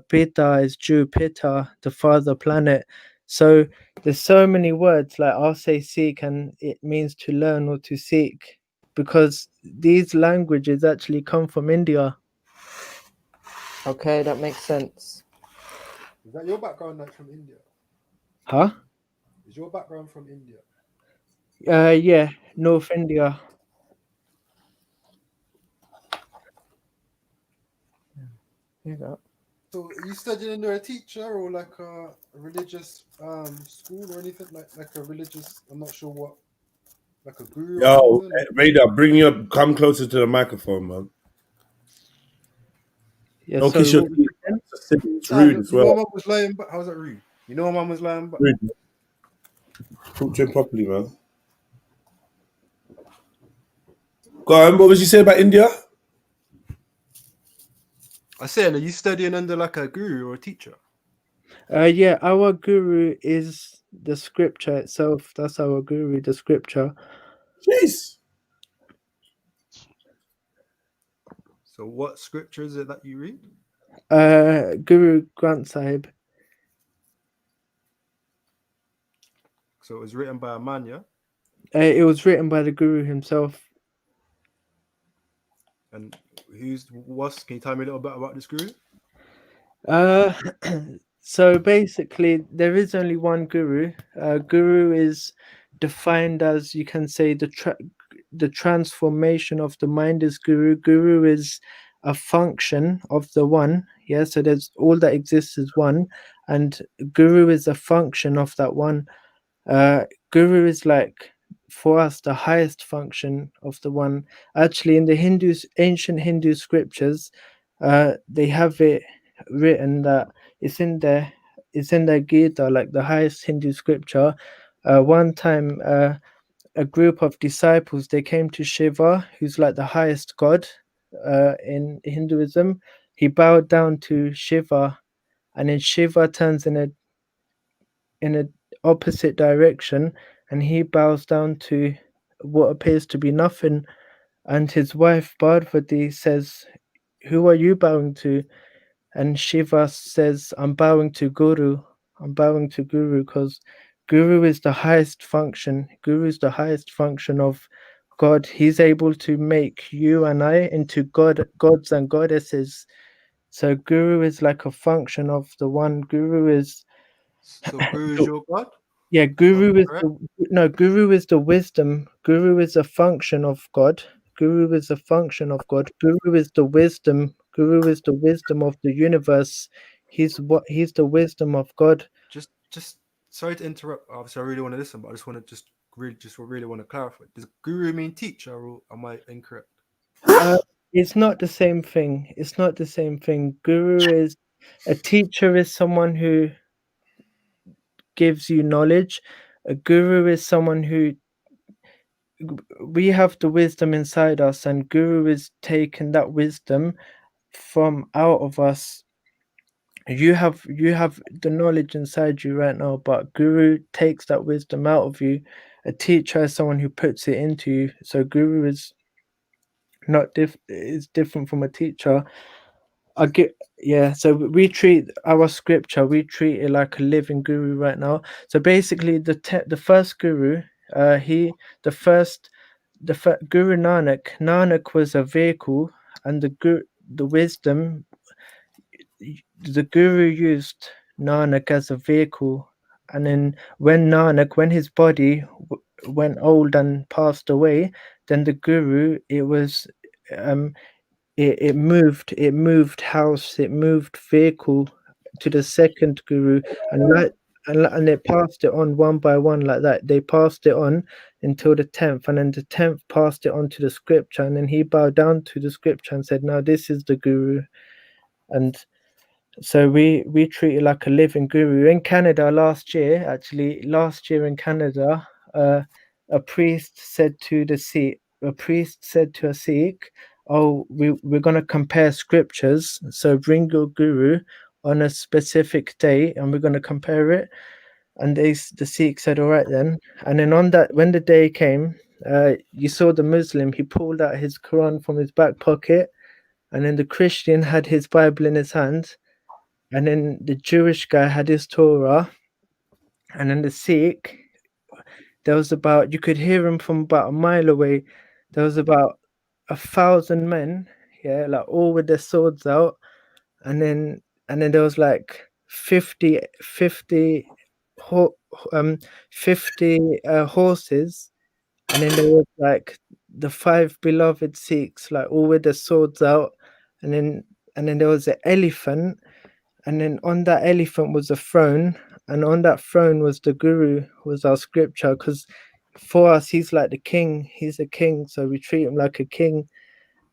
Speaker 10: Pita is Jupiter, the father planet. So there's so many words. Like, I'll say seek, and it means to learn or to seek, because these languages actually come from India.
Speaker 9: Okay, that makes sense.
Speaker 3: Is that your background, like, from India?
Speaker 10: Huh?
Speaker 3: Is your background from India?
Speaker 10: Yeah, North India.
Speaker 9: Yeah.
Speaker 3: So are you studying under a teacher or like a religious school or anything, like a religious, I'm not sure what, like a guru?
Speaker 1: Yo, Radar, come closer to the microphone, man.
Speaker 10: Yeah,
Speaker 1: Don't kiss your feet. It's rude as
Speaker 3: You know
Speaker 1: well.
Speaker 3: mum was lying back. How's that rude? You know mum was lying back.
Speaker 1: Rude. Talk to him properly, man. Go on, what was you saying about India?
Speaker 3: I said, are you studying under like a guru or a teacher?
Speaker 10: Yeah, our guru is the scripture itself. That's our guru, the scripture.
Speaker 1: Jeez.
Speaker 3: So what scripture is it that you read?
Speaker 10: Guru Granth Sahib.
Speaker 3: So it was written by a man, yeah?
Speaker 10: It was written by the guru himself.
Speaker 3: And can you tell me a little bit about this guru?
Speaker 10: So basically, there is only one guru. Guru is defined as, you can say, the transformation of the mind is guru. Guru is a function of the one. Yeah, so there's all that exists is one, and guru is a function of that one. Guru is like, for us, the highest function of the one. Actually, in the ancient Hindu scriptures, they have it written that it's in their Gita, like the highest Hindu scripture. One time, a group of disciples, they came to Shiva, who's like the highest god in Hinduism. He bowed down to Shiva, and then Shiva turns in a opposite direction, and he bows down to what appears to be nothing. And his wife Parvati says, "Who are you bowing to?" And Shiva says, "I'm bowing to Guru. I'm bowing to Guru, because Guru is the highest function. Guru is the highest function of God. He's able to make you and I into gods and goddesses. So Guru is like a function of the one. Guru is."
Speaker 3: So Guru is your God?
Speaker 10: Yeah, Guru is Guru is the wisdom. Guru is a function of God. Guru is a function of God. Guru is the wisdom. Guru is the wisdom of the universe. He's the wisdom of God.
Speaker 3: Just sorry to interrupt. Obviously, I really want to listen, but I just want to really want to clarify. Does guru mean teacher, or am I incorrect?
Speaker 10: It's not the same thing. It's not the same thing. A teacher is someone who gives you knowledge. A guru is someone who, we have the wisdom inside us, and guru is taking that wisdom from out of us. You have the knowledge inside you right now, but guru takes that wisdom out of you. A teacher is someone who puts it into you. So guru is different from a teacher. So we treat our scripture, we treat it like a living guru right now. So basically, the first guru, Guru Nanak was a vehicle, and the wisdom, the guru used Nanak as a vehicle. And then when his body went old and passed away, then the guru, it moved house, it moved vehicle to the second guru, and it passed it on one by one like that. They passed it on until the 10th, and then the 10th passed it on to the scripture, and then he bowed down to the scripture and said, "Now this is the guru." And so we treat it like a living guru. In Canada last year in Canada, a priest said to a Sikh, "Oh, we're going to compare scriptures, so bring your guru on a specific day and we're going to compare it." And the Sikh said, "All right then." And then when the day came, you saw the Muslim, he pulled out his Quran from his back pocket, and then the Christian had his Bible in his hand, and then the Jewish guy had his Torah, and then the Sikh, you could hear him from about a mile away. There was about 1,000 men, like all with their swords out, and then there was like 50 horses, and then there was like the 5 beloved Sikhs, like all with their swords out, and then there was an elephant, and then on that elephant was a throne, and on that throne was the guru, was our scripture, because for us he's like the king, he's a king, so we treat him like a king.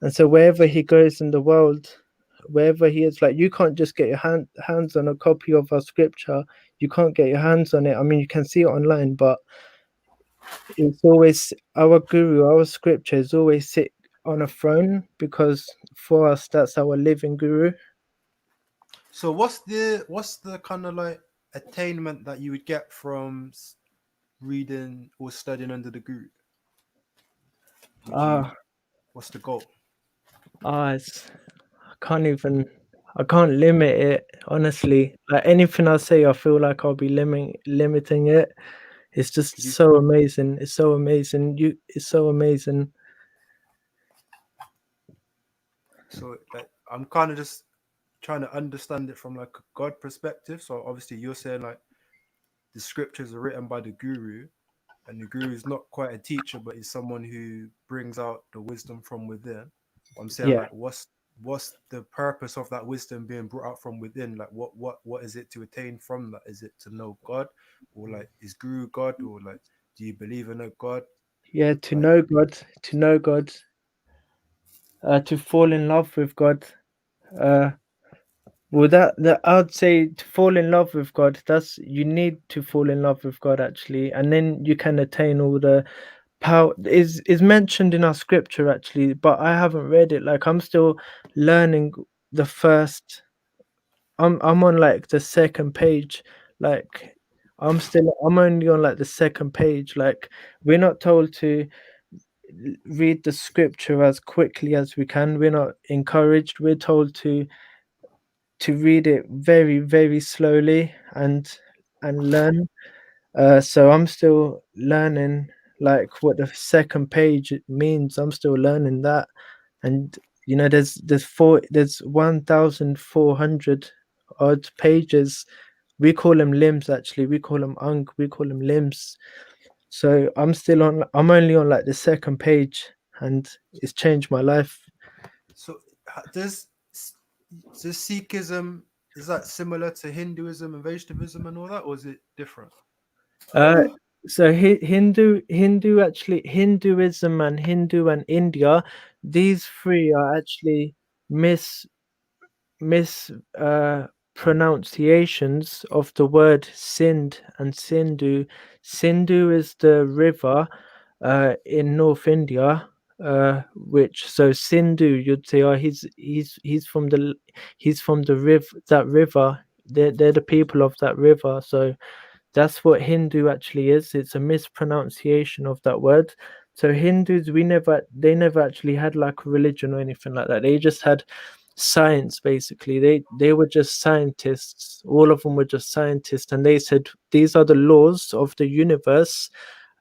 Speaker 10: And so wherever he goes in the world, wherever he is. Like, you can't just get your hands on a copy of our scripture. You can't get your hands on it. I mean, you can see it online, but it's always our guru, our scripture is always sit on a throne, because for us that's our living guru.
Speaker 3: So what's the kind of like attainment that you would get from reading or studying under the guru? What's the goal?
Speaker 10: I can't limit it, honestly. Like, anything I say, I feel like I'll be limiting it. It's just so amazing. It's so amazing. It's so amazing.
Speaker 3: So like, I'm kind of just trying to understand it from like a God perspective. So obviously you're saying like the scriptures are written by the guru, and the guru is not quite a teacher, but he's someone who brings out the wisdom from within. I'm saying like, what's the purpose of that wisdom being brought out from within? Like, what is it to attain from that? Is it to know God, or like, is guru God, or like, do you believe in a God?
Speaker 10: Yeah, to know God, to fall in love with God. Well, that I'd say, to fall in love with God, you need to fall in love with God, actually, and then you can attain all the power. Is mentioned in our scripture, actually, but I haven't read it. Like, I'm still learning the first. I'm on like the second page. Like, I'm only on like the second page. Like, we're not told to read the scripture as quickly as we can. We're not encouraged. We're told to read it very, very slowly and learn. So I'm still learning, like, what the second page means. I'm still learning that. And there's 1,400 odd pages. We call them limbs, actually. We call them we call them limbs. So I'm only on like the second page, and it's changed my life.
Speaker 3: So does Sikhism, is that similar to Hinduism and Vaishnavism and all that, or is it different?
Speaker 10: So Hinduism and Hindu and India, these three are actually pronunciations of the word Sindh and Sindhu. Sindhu is the river in North India, which, so Sindhu, you'd say, oh, he's from the river. They're the people of that river. So that's what Hindu actually is. It's a mispronunciation of that word. So Hindus, they never actually had like a religion or anything like that. They just had science, basically. They were just scientists. All of them were just scientists, and they said these are the laws of the universe,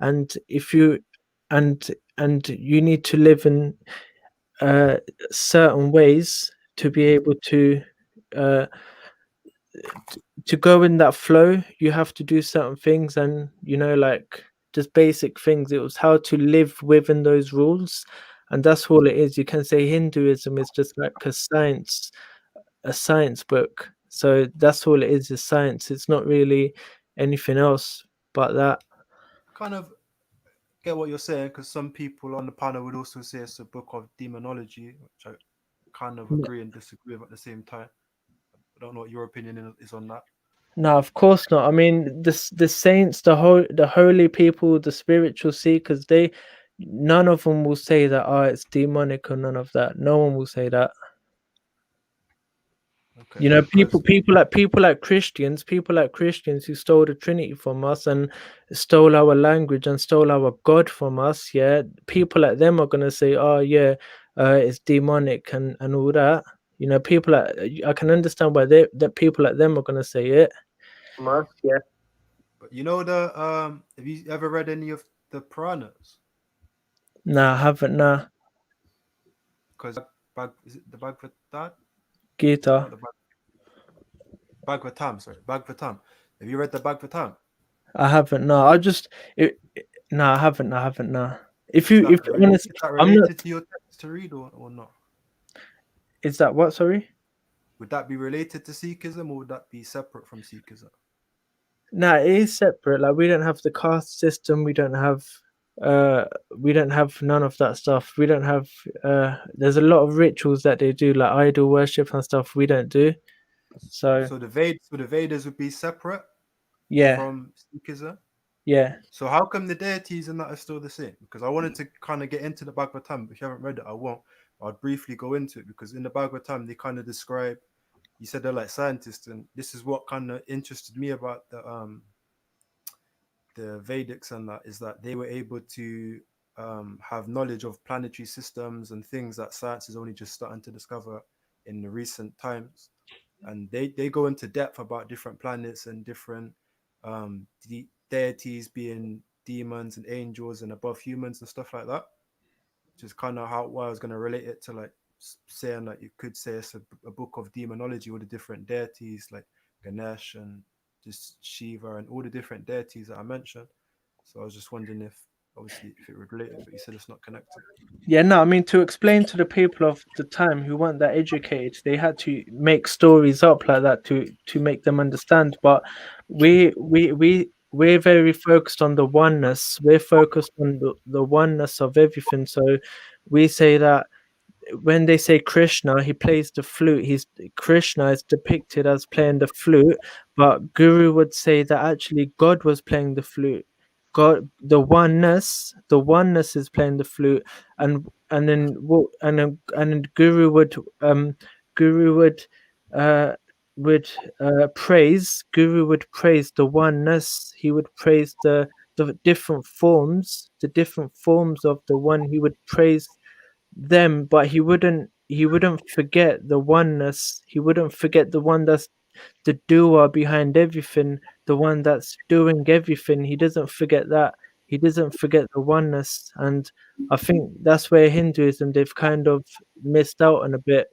Speaker 10: and if you and you need to live in certain ways to be able to go in that flow. You have to do certain things, and like, just basic things. It was how to live within those rules, and that's all it is. You can say Hinduism is just like a science book. So that's all it is science. It's not really anything else but that.
Speaker 3: Kind of get what you're saying, because some people on the panel would also say it's a book of demonology, which I kind of agree and disagree with at the same time. I don't know what your opinion is on that.
Speaker 10: No, of course not. I mean, the saints, the holy people, the spiritual seekers, none of them will say that, oh, it's demonic, or none of that. No one will say that. Okay, people like Christians who stole the Trinity from us and stole our language and stole our God from us. Yeah, people like them are gonna say, oh yeah, it's demonic and all that. I can understand why that people like them are gonna say it. Yeah.
Speaker 3: But have you ever read any of the Puranas?
Speaker 10: No, I haven't. Nah.
Speaker 3: Because is it the Bhagavad
Speaker 10: Gita?
Speaker 3: Bhagavatam, sorry, Bhagavatam. Have you read the Bhagavatam?
Speaker 10: I haven't. No, I haven't. No. If honestly,
Speaker 3: I'm related to your text to read or not?
Speaker 10: Is that what? Sorry.
Speaker 3: Would that be related to Sikhism, or would that be separate from Sikhism?
Speaker 10: No, it is separate. Like, we don't have the caste system. We don't have we don't have none of that stuff. We don't have. There's a lot of rituals that they do, like idol worship and stuff. We don't do. So
Speaker 3: So the Vedas would be separate.
Speaker 10: Yeah.
Speaker 3: From Sikhism.
Speaker 10: Yeah.
Speaker 3: So how come the deities and that are still the same? Because I wanted to kind of get into the Bhagavatam. If you haven't read it, I won't. I'll briefly go into it because in the Bhagavatam they kind of describe. You said they're like scientists, and this is what kind of interested me about the Vedics and that is that they were able to have knowledge of planetary systems and things that science is only just starting to discover in the recent times. And they go into depth about different planets and different deities being demons and angels and above humans and stuff like that. Which is kind of why I was going to relate it to like saying like you could say it's a book of demonology, all the different deities like Ganesh and just Shiva and all the different deities that I mentioned. So I was just wondering if obviously if it would relate, but you said it's not connected.
Speaker 10: Yeah, no, I mean, to explain to the people of the time who weren't that educated, they had to make stories up like that to make them understand. But we're very focused on the oneness. We're focused on the oneness of everything. So we say that when they say Krishna, he plays the flute. Krishna is depicted as playing the flute, but Guru would say that actually God was playing the flute. God, the oneness is playing the flute, and then Guru would praise. Guru would praise the oneness. He would praise the different forms of the one. He would praise them, but he wouldn't forget the oneness. He wouldn't forget the one that's the doer behind everything, the one that's doing everything. He doesn't forget that. He doesn't forget the oneness. And I think that's where Hinduism, they've kind of missed out on a bit.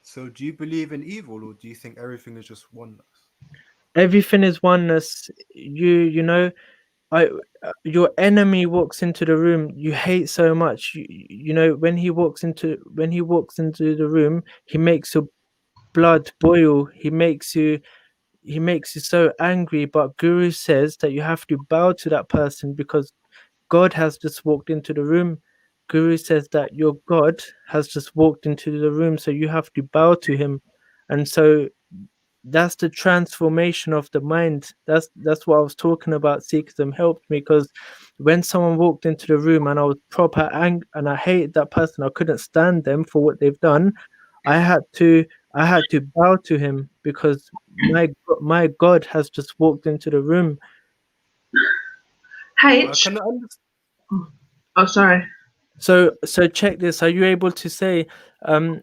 Speaker 3: So do you believe in evil, or do you think everything is just oneness?
Speaker 10: Everything is oneness. You know, your enemy walks into the room you hate so much. You know, when he walks into the room, he makes your blood boil. He makes you so angry. But Guru says that you have to bow to that person because God has just walked into the room. Guru says that your God has just walked into the room, so you have to bow to him. And so that's the transformation of the mind. That's what I was talking about. Sikhism helped me because when someone walked into the room and I was proper angry and I hated that person, I couldn't stand them for what they've done. I had to bow to him because my God has just walked into the room.
Speaker 2: H. Oh, sorry.
Speaker 10: So check this. Are you able to say, and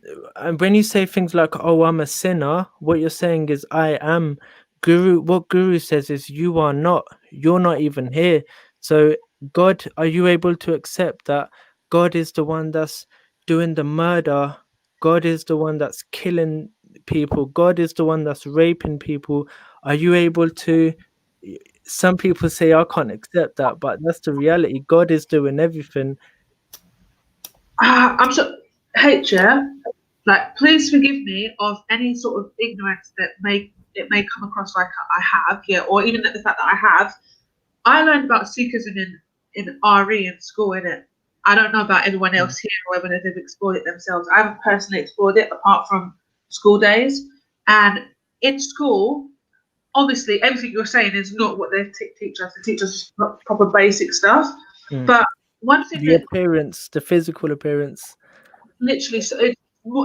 Speaker 10: when you say things like, "Oh, I'm a sinner," what you're saying is, "I am." Guru. What Guru says is, "You are not. You're not even here." So God, are you able to accept that God is the one that's doing the murder? God is the one that's killing people. God is the one that's raping people. Are you able to? Some people say, "I can't accept that," but that's the reality. God is doing everything.
Speaker 2: I'm so yeah. Like, please forgive me of any sort of ignorance that may come across like I have, yeah, or even the fact that I have. I learned about Sikhism in RE in school, innit? I don't know about everyone else here or whether they've explored it themselves. I haven't personally explored it apart from school days. And in school, obviously, everything you're saying is not what they teach us. They teach us proper basic stuff. But one thing
Speaker 10: The appearance, the physical appearance.
Speaker 2: Literally, so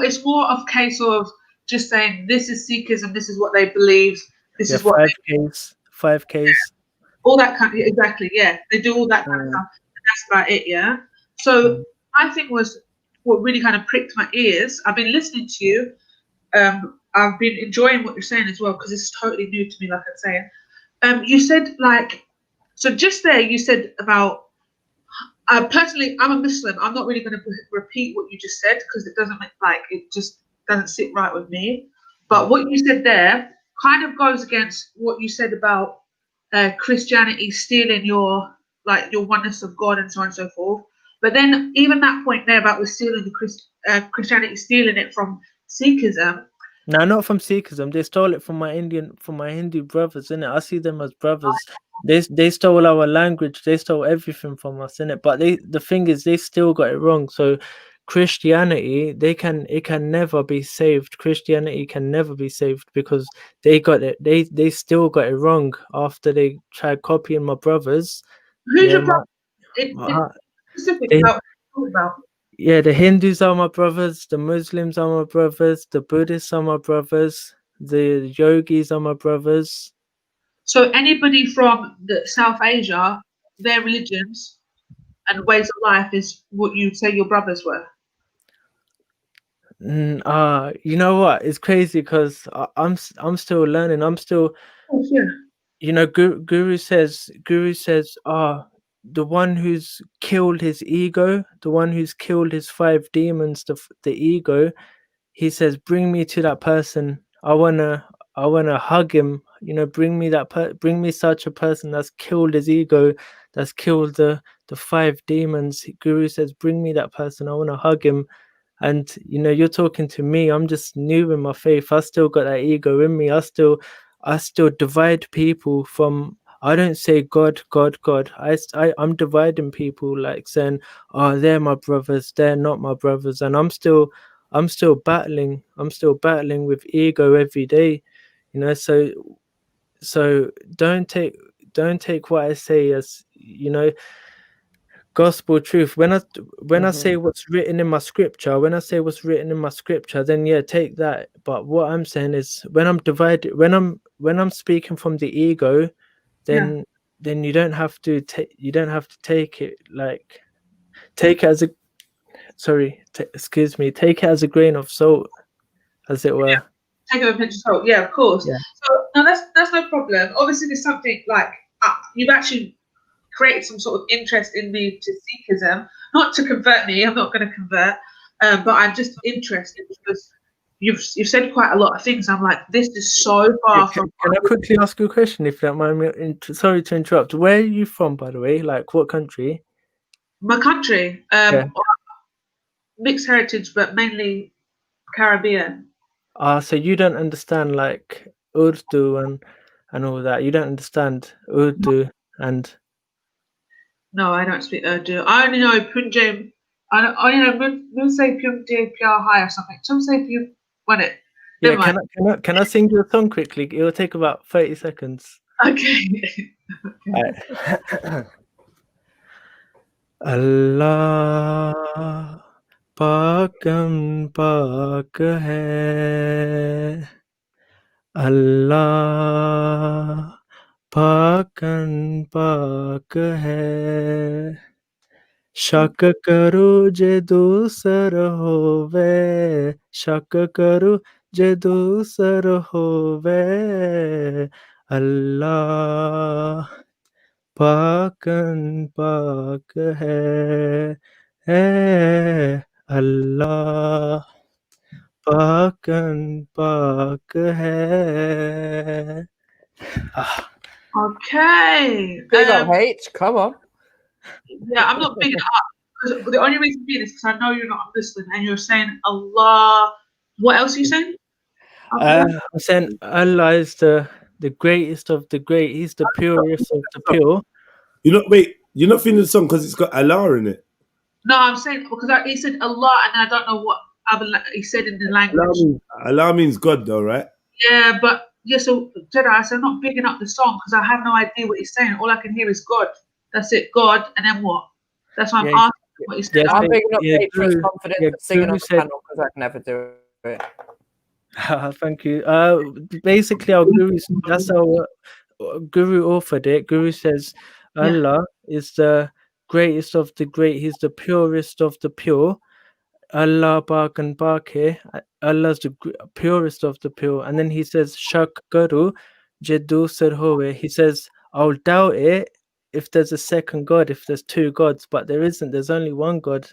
Speaker 2: it's more of a case of just saying this is Sikhism, this is what they believe, this is what
Speaker 10: 5Ks,
Speaker 2: all that kind of, exactly, yeah, they do all that kind of stuff, and that's about it, yeah. So my thing was what really kind of pricked my ears. I've been listening to you. I've been enjoying what you're saying as well because it's totally new to me, like I'm saying. You said so just there. You said about. Personally, I'm a Muslim. I'm not really going to repeat what you just said because it just doesn't sit right with me. But what you said there kind of goes against what you said about Christianity stealing your oneness of God and so on and so forth. But then even that point there about stealing Christianity stealing it from Sikhism,
Speaker 10: No, not from Sikhism. They stole it from my Hindu brothers, innit? I see them as brothers. They stole our language. They stole everything from us, innit? But the thing is, they still got it wrong. So Christianity, it can never be saved. Christianity can never be saved because they got it. They still got it wrong after they tried copying my brothers.
Speaker 2: Who's
Speaker 10: Yeah,
Speaker 2: your brother? Specific
Speaker 10: they-
Speaker 2: about what about?
Speaker 10: yeah, the Hindus are my brothers, the Muslims are my brothers, the Buddhists are my brothers, the yogis are my brothers.
Speaker 2: So anybody from the South Asia, their religions and ways of life is what you'd say your brothers were.
Speaker 10: You know what? It's crazy because I'm still learning. I'm still, you know, Guru says, the one who's killed his ego, the one who's killed his 5 demons, the ego. He says, bring me to that person. I wanna hug him. You know, bring me such a person that's killed his ego, that's killed the 5 demons. Guru says, bring me that person. I wanna hug him. And you know, you're talking to me. I'm just new in my faith. I still got that ego in me. I still divide people from. I don't say God, God, God. I'm dividing people, like saying, oh, they're my brothers, they're not my brothers, and I'm still battling. I'm still battling with ego every day, you know. So don't take what I say as, you know, gospel truth. When I say what's written in my scripture, then yeah, take that. But what I'm saying is, when I'm divided, when I'm speaking from the ego, then you don't have to take it like, take it as a take it as a grain of salt, as it were.
Speaker 2: Take it with a pinch of salt. Yeah, of course.
Speaker 10: Yeah.
Speaker 2: So no, that's no problem. Obviously, there's something like you've actually created some sort of interest in me to Sikhism. Not to convert me. I'm not going to convert, but I'm just interested because you've said quite a lot of things. I'm like, this is so far from.
Speaker 10: Can I quickly ask you a question, if you don't mind me? Sorry to interrupt. Where are you from, by the way? Like, what country?
Speaker 2: My country, mixed heritage, but mainly Caribbean.
Speaker 10: So you don't understand like Urdu and all that. You don't understand Urdu and.
Speaker 2: No, I don't speak Urdu. I only know Punjab. I know say Punjab Pyar Hai or something. Some say you want it.
Speaker 10: Yeah, can I sing you a song quickly? It will take about 30 seconds.
Speaker 2: Okay.
Speaker 10: Allah Pakam Pak hai, Allah Pakam Pak hai, शक करो जे दूसर होवे, शक करो जे दूसर होवे, अल्लाह पाकन पाक है, अल्लाह पाकन पाक है.
Speaker 2: Okay.
Speaker 9: Big up H, come on.
Speaker 2: Yeah, I'm not bigging it up. Because the only reason being is because I know you're not a Muslim and you're saying Allah. What else are you saying?
Speaker 10: I'm saying Allah is the greatest of the great. He's the purest of the pure.
Speaker 1: You're not feeling the song because it's got Allah in it.
Speaker 2: No, I'm saying because he said Allah and I don't know what he said in the language.
Speaker 1: Allah means God, though, right?
Speaker 2: Yeah, but yeah, so Jedi, so I'm not bigging up the song because I have no idea what he's saying. All I can hear is God. That's it, God, and then what? That's why I'm asking what he's saying.
Speaker 9: I'm bigging up Patriot's confidence and singing on the panel because I can never do it.
Speaker 10: Thank you. Basically, our gurus, that's our guru authored it. Guru says Allah is the greatest of the great. He's the purest of the pure. Allah Pak and Pak hai. Allah's the purest of the pure. And then he says Shak Karu Jedu Sar Howe. He says, I'll doubt it if there's a second God, if there's 2 gods, but there isn't. There's only one God.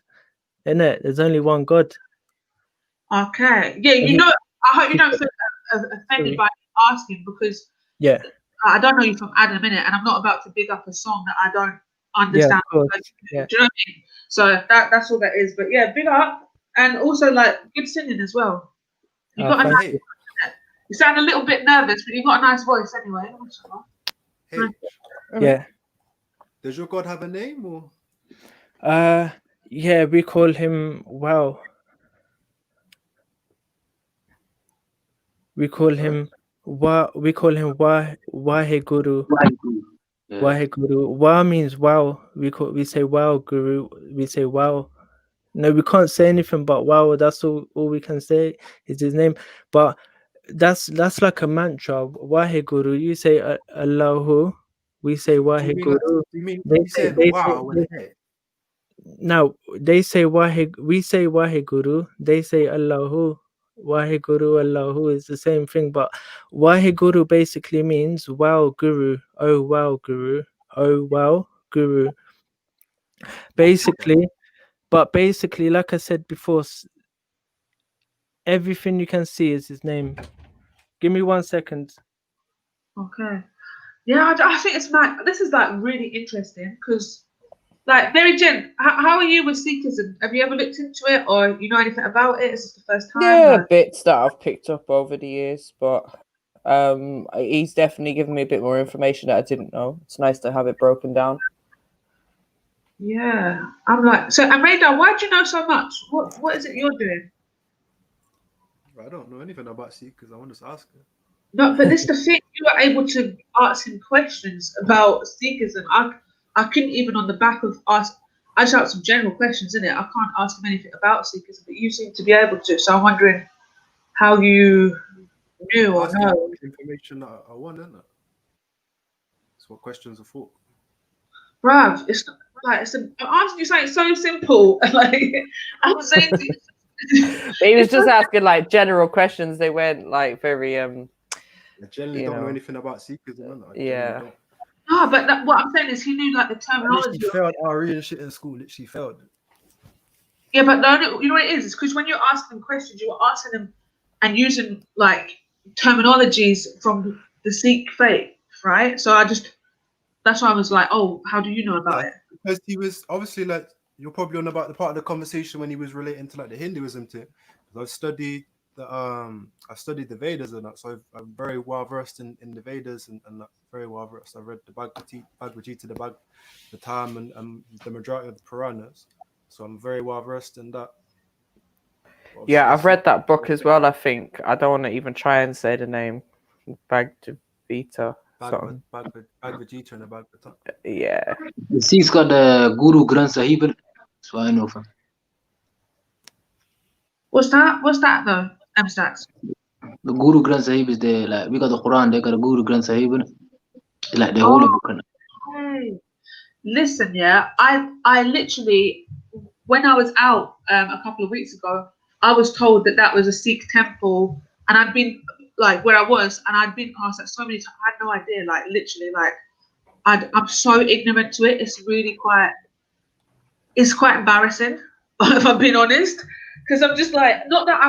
Speaker 10: Innit? There's only one God.
Speaker 2: Okay. Yeah, you know, I hope you don't feel offended by asking because I don't know you from Adam, innit? And I'm not about to big up a song that I don't understand.
Speaker 10: Yeah,
Speaker 2: do you know what I mean? So that's all that is. But yeah, big up and also like good singing as well. You got a nice You sound a little bit nervous, but you've got a nice voice anyway.
Speaker 3: Hey,
Speaker 10: Yeah.
Speaker 3: does your God have a name or?
Speaker 10: Yeah, we call him Wow. We call him Waheguru. Waheguru. Wow means wow. We say wow, Guru. We say wow. No, we can't say anything but wow. That's all we can say is his name. But that's like a mantra. Waheguru. You say Allahu. We say Waheguru.
Speaker 3: You said wow when it.
Speaker 10: Now they say we say Waheguru, they say Allahu. Waheguru, Allahu is the same thing, but Waheguru basically means wow guru, oh wow guru, oh wow guru. Basically, like I said before, everything you can see is his name. Give me 1 second.
Speaker 2: Okay. Yeah, I think it's this is like really interesting because. Like, Mary Jen, how are you with Sikhism? Have you ever looked into it or you know anything about it? Is this the first time?
Speaker 9: Yeah, bits that I've picked up over the years, but he's definitely given me a bit more information that I didn't know. It's nice to have it broken down.
Speaker 2: Yeah, I'm like, so Amreda, why do you know so much? What is it you're doing?
Speaker 3: I don't know anything about Sikhs. I want to ask her.
Speaker 2: No, but this is the thing. You were able to ask him questions about Sikhism. I couldn't even on the back of ask. I just asked some general questions in it. I can't ask him anything about Sikhism, but you seem to be able to. So I'm wondering how you knew or know
Speaker 3: information that I want, isn't it? That's what questions are for.
Speaker 2: Bruv, it's like I'm asking you something so simple. Like I'm saying to you.
Speaker 9: He was just asking like general questions. They weren't like very
Speaker 3: I generally don't know anything about Sikhism.
Speaker 9: Yeah.
Speaker 2: No, but what I'm saying is he knew like the terminology.
Speaker 3: He failed RE and shit in school. Literally failed.
Speaker 2: Yeah, but you know what it is? It's because when you're asking them questions, you were asking them and using like terminologies from the Sikh faith, right? So that's why I was like, oh, how do you know about it?
Speaker 3: Because he was obviously like, you're probably on about the part of the conversation when he was relating to like the Hinduism thing. I've studied I studied the Vedas and that, so I'm very well versed in the Vedas and very well versed. I've read the Bhagavad Gita, the Tam, and the majority of the Puranas. So I'm very well versed in that.
Speaker 9: Yeah, I've read that book as well. I think I don't want to even try and say the name. Bhagavad Gita.
Speaker 3: Bhagavad Gita and the Bhagavad Gita.
Speaker 9: Yeah.
Speaker 14: The Sikhs got the Guru Granth Sahib. That's what I know from.
Speaker 2: What's that though? Abstracts.
Speaker 14: The Guru Granth Sahib is the like we got the Quran. They got a Guru Granth Sahib. It's like the holy book.
Speaker 2: Hey. Listen, yeah, I literally when I was out a couple of weeks ago, I was told that was a Sikh temple, and I'd been like where I was, and I'd been past that so many times. I had no idea, like literally, like I'm so ignorant to it. It's really quite embarrassing, if I'm being honest, because I'm just like, not that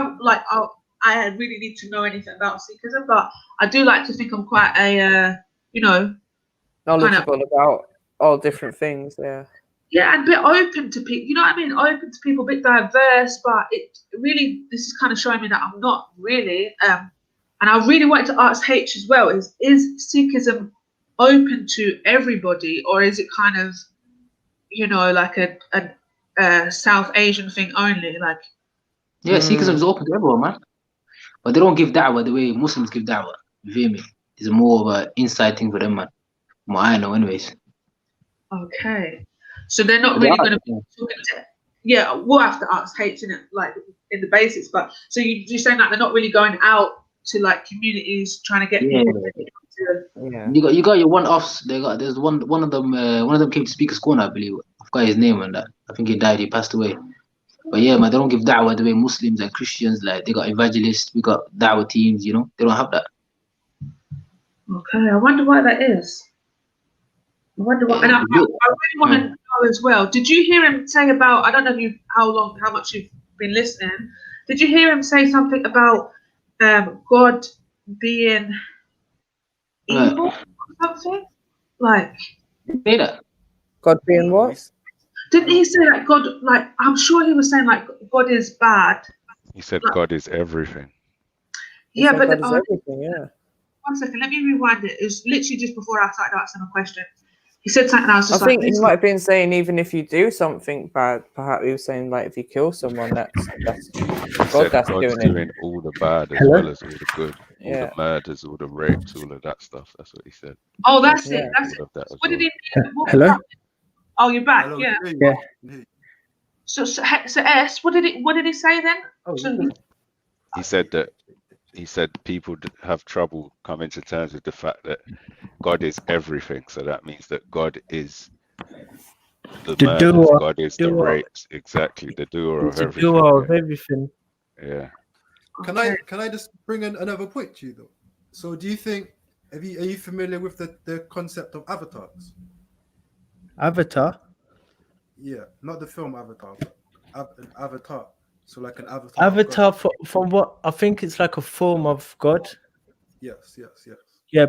Speaker 2: I really need to know anything about Sikhism, but I do like to think I'm quite a
Speaker 9: knowledgeable about all different things.
Speaker 2: Yeah, and a bit open to people, you know what I mean? Open to people, a bit diverse, but it really, this is kind of showing me that I'm not really. And I really wanted to ask H as well, is Sikhism open to everybody, or is it kind of, like a South Asian thing only? Like,
Speaker 14: yeah, Sikhism is open to everyone, man. But they don't give da'wah the way Muslims give da'wah. You feel me? It's more of an inside thing for them, man. From what I know, anyways.
Speaker 2: Okay. So they're not really going to be talking to. Yeah, we'll have to ask H in it, like in the basics. But so you're saying that they're not really going out to like communities trying to get people.
Speaker 14: Yeah. You got your one-offs. There's one of them came to Speaker's Corner, I believe. I forgot his name and that. I think he died. He passed away. But yeah, man, they don't give da'wah the way Muslims and Christians, like they got evangelists, we got da'wah teams, they don't have that.
Speaker 2: Okay, I wonder why that is. I wonder what, and I really want to know as well. Did you hear him say about? I don't know how much you've been listening. Did you hear him say something about God being evil or something? Like,
Speaker 14: say that.
Speaker 9: God being what?
Speaker 2: Didn't he say that God? Like, I'm sure he was saying like God is bad.
Speaker 19: He said God is everything.
Speaker 2: Yeah, but
Speaker 10: God is everything. Yeah.
Speaker 2: 1 second, let me rewind it. It's literally just before I started asking a question. He said something else.
Speaker 9: I think he might have been saying even if you do something bad, perhaps he was saying like if you kill someone, that's God that's
Speaker 19: God's
Speaker 9: doing
Speaker 19: doing
Speaker 9: it.
Speaker 19: all the bad as
Speaker 10: Hello?
Speaker 19: well as all the good, all the murders, all the rapes, all of that stuff. That's what he said.
Speaker 2: Oh, that's
Speaker 19: God's
Speaker 2: it.
Speaker 19: doing
Speaker 2: That's
Speaker 19: all of that as
Speaker 2: what did
Speaker 19: well.
Speaker 2: he mean?
Speaker 10: Hello?
Speaker 2: Oh, you're back.
Speaker 3: Hello,
Speaker 2: Yeah.
Speaker 10: Yeah.
Speaker 2: So S, what did he say then?
Speaker 10: Oh,
Speaker 19: He said people have trouble coming to terms with the fact that God is everything. So that means that God is the
Speaker 10: the
Speaker 19: murders,
Speaker 10: doer.
Speaker 19: God is the rapes, exactly, the doer of
Speaker 10: It's a
Speaker 19: everything.
Speaker 10: doer of everything.
Speaker 19: Yeah.
Speaker 3: Can I just bring in another point to you though? So do you think are you familiar with the concept of avatars?
Speaker 10: Avatar.
Speaker 3: Yeah, not the film Avatar, but an avatar. So like an avatar.
Speaker 10: Avatar from what I think it's like a form of God.
Speaker 3: Yes.
Speaker 10: Yeah.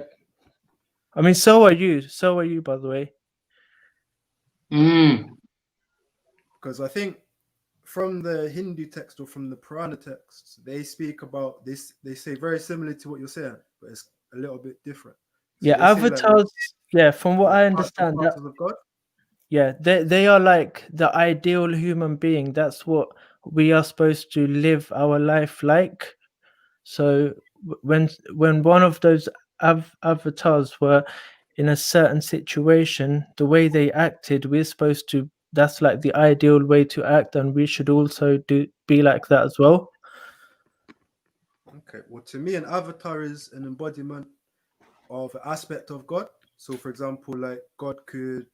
Speaker 10: I mean, so are you. So are you, by the way.
Speaker 3: Because I think from the Hindu text or from the Purana texts, they speak about this. They say very similar to what you're saying, but it's a little bit different. So
Speaker 10: Yeah,
Speaker 3: they say,
Speaker 10: avatars. Yeah, from what I understand, that
Speaker 3: of God.
Speaker 10: yeah, they are like the ideal human being. That's what we are supposed to live our life like. So when one of those avatars were in a certain situation, the way they acted, we're supposed to. That's like the ideal way to act, and we should also be like that as well.
Speaker 3: Okay. Well, to me, an avatar is an embodiment of an aspect of God. So, for example, like God could,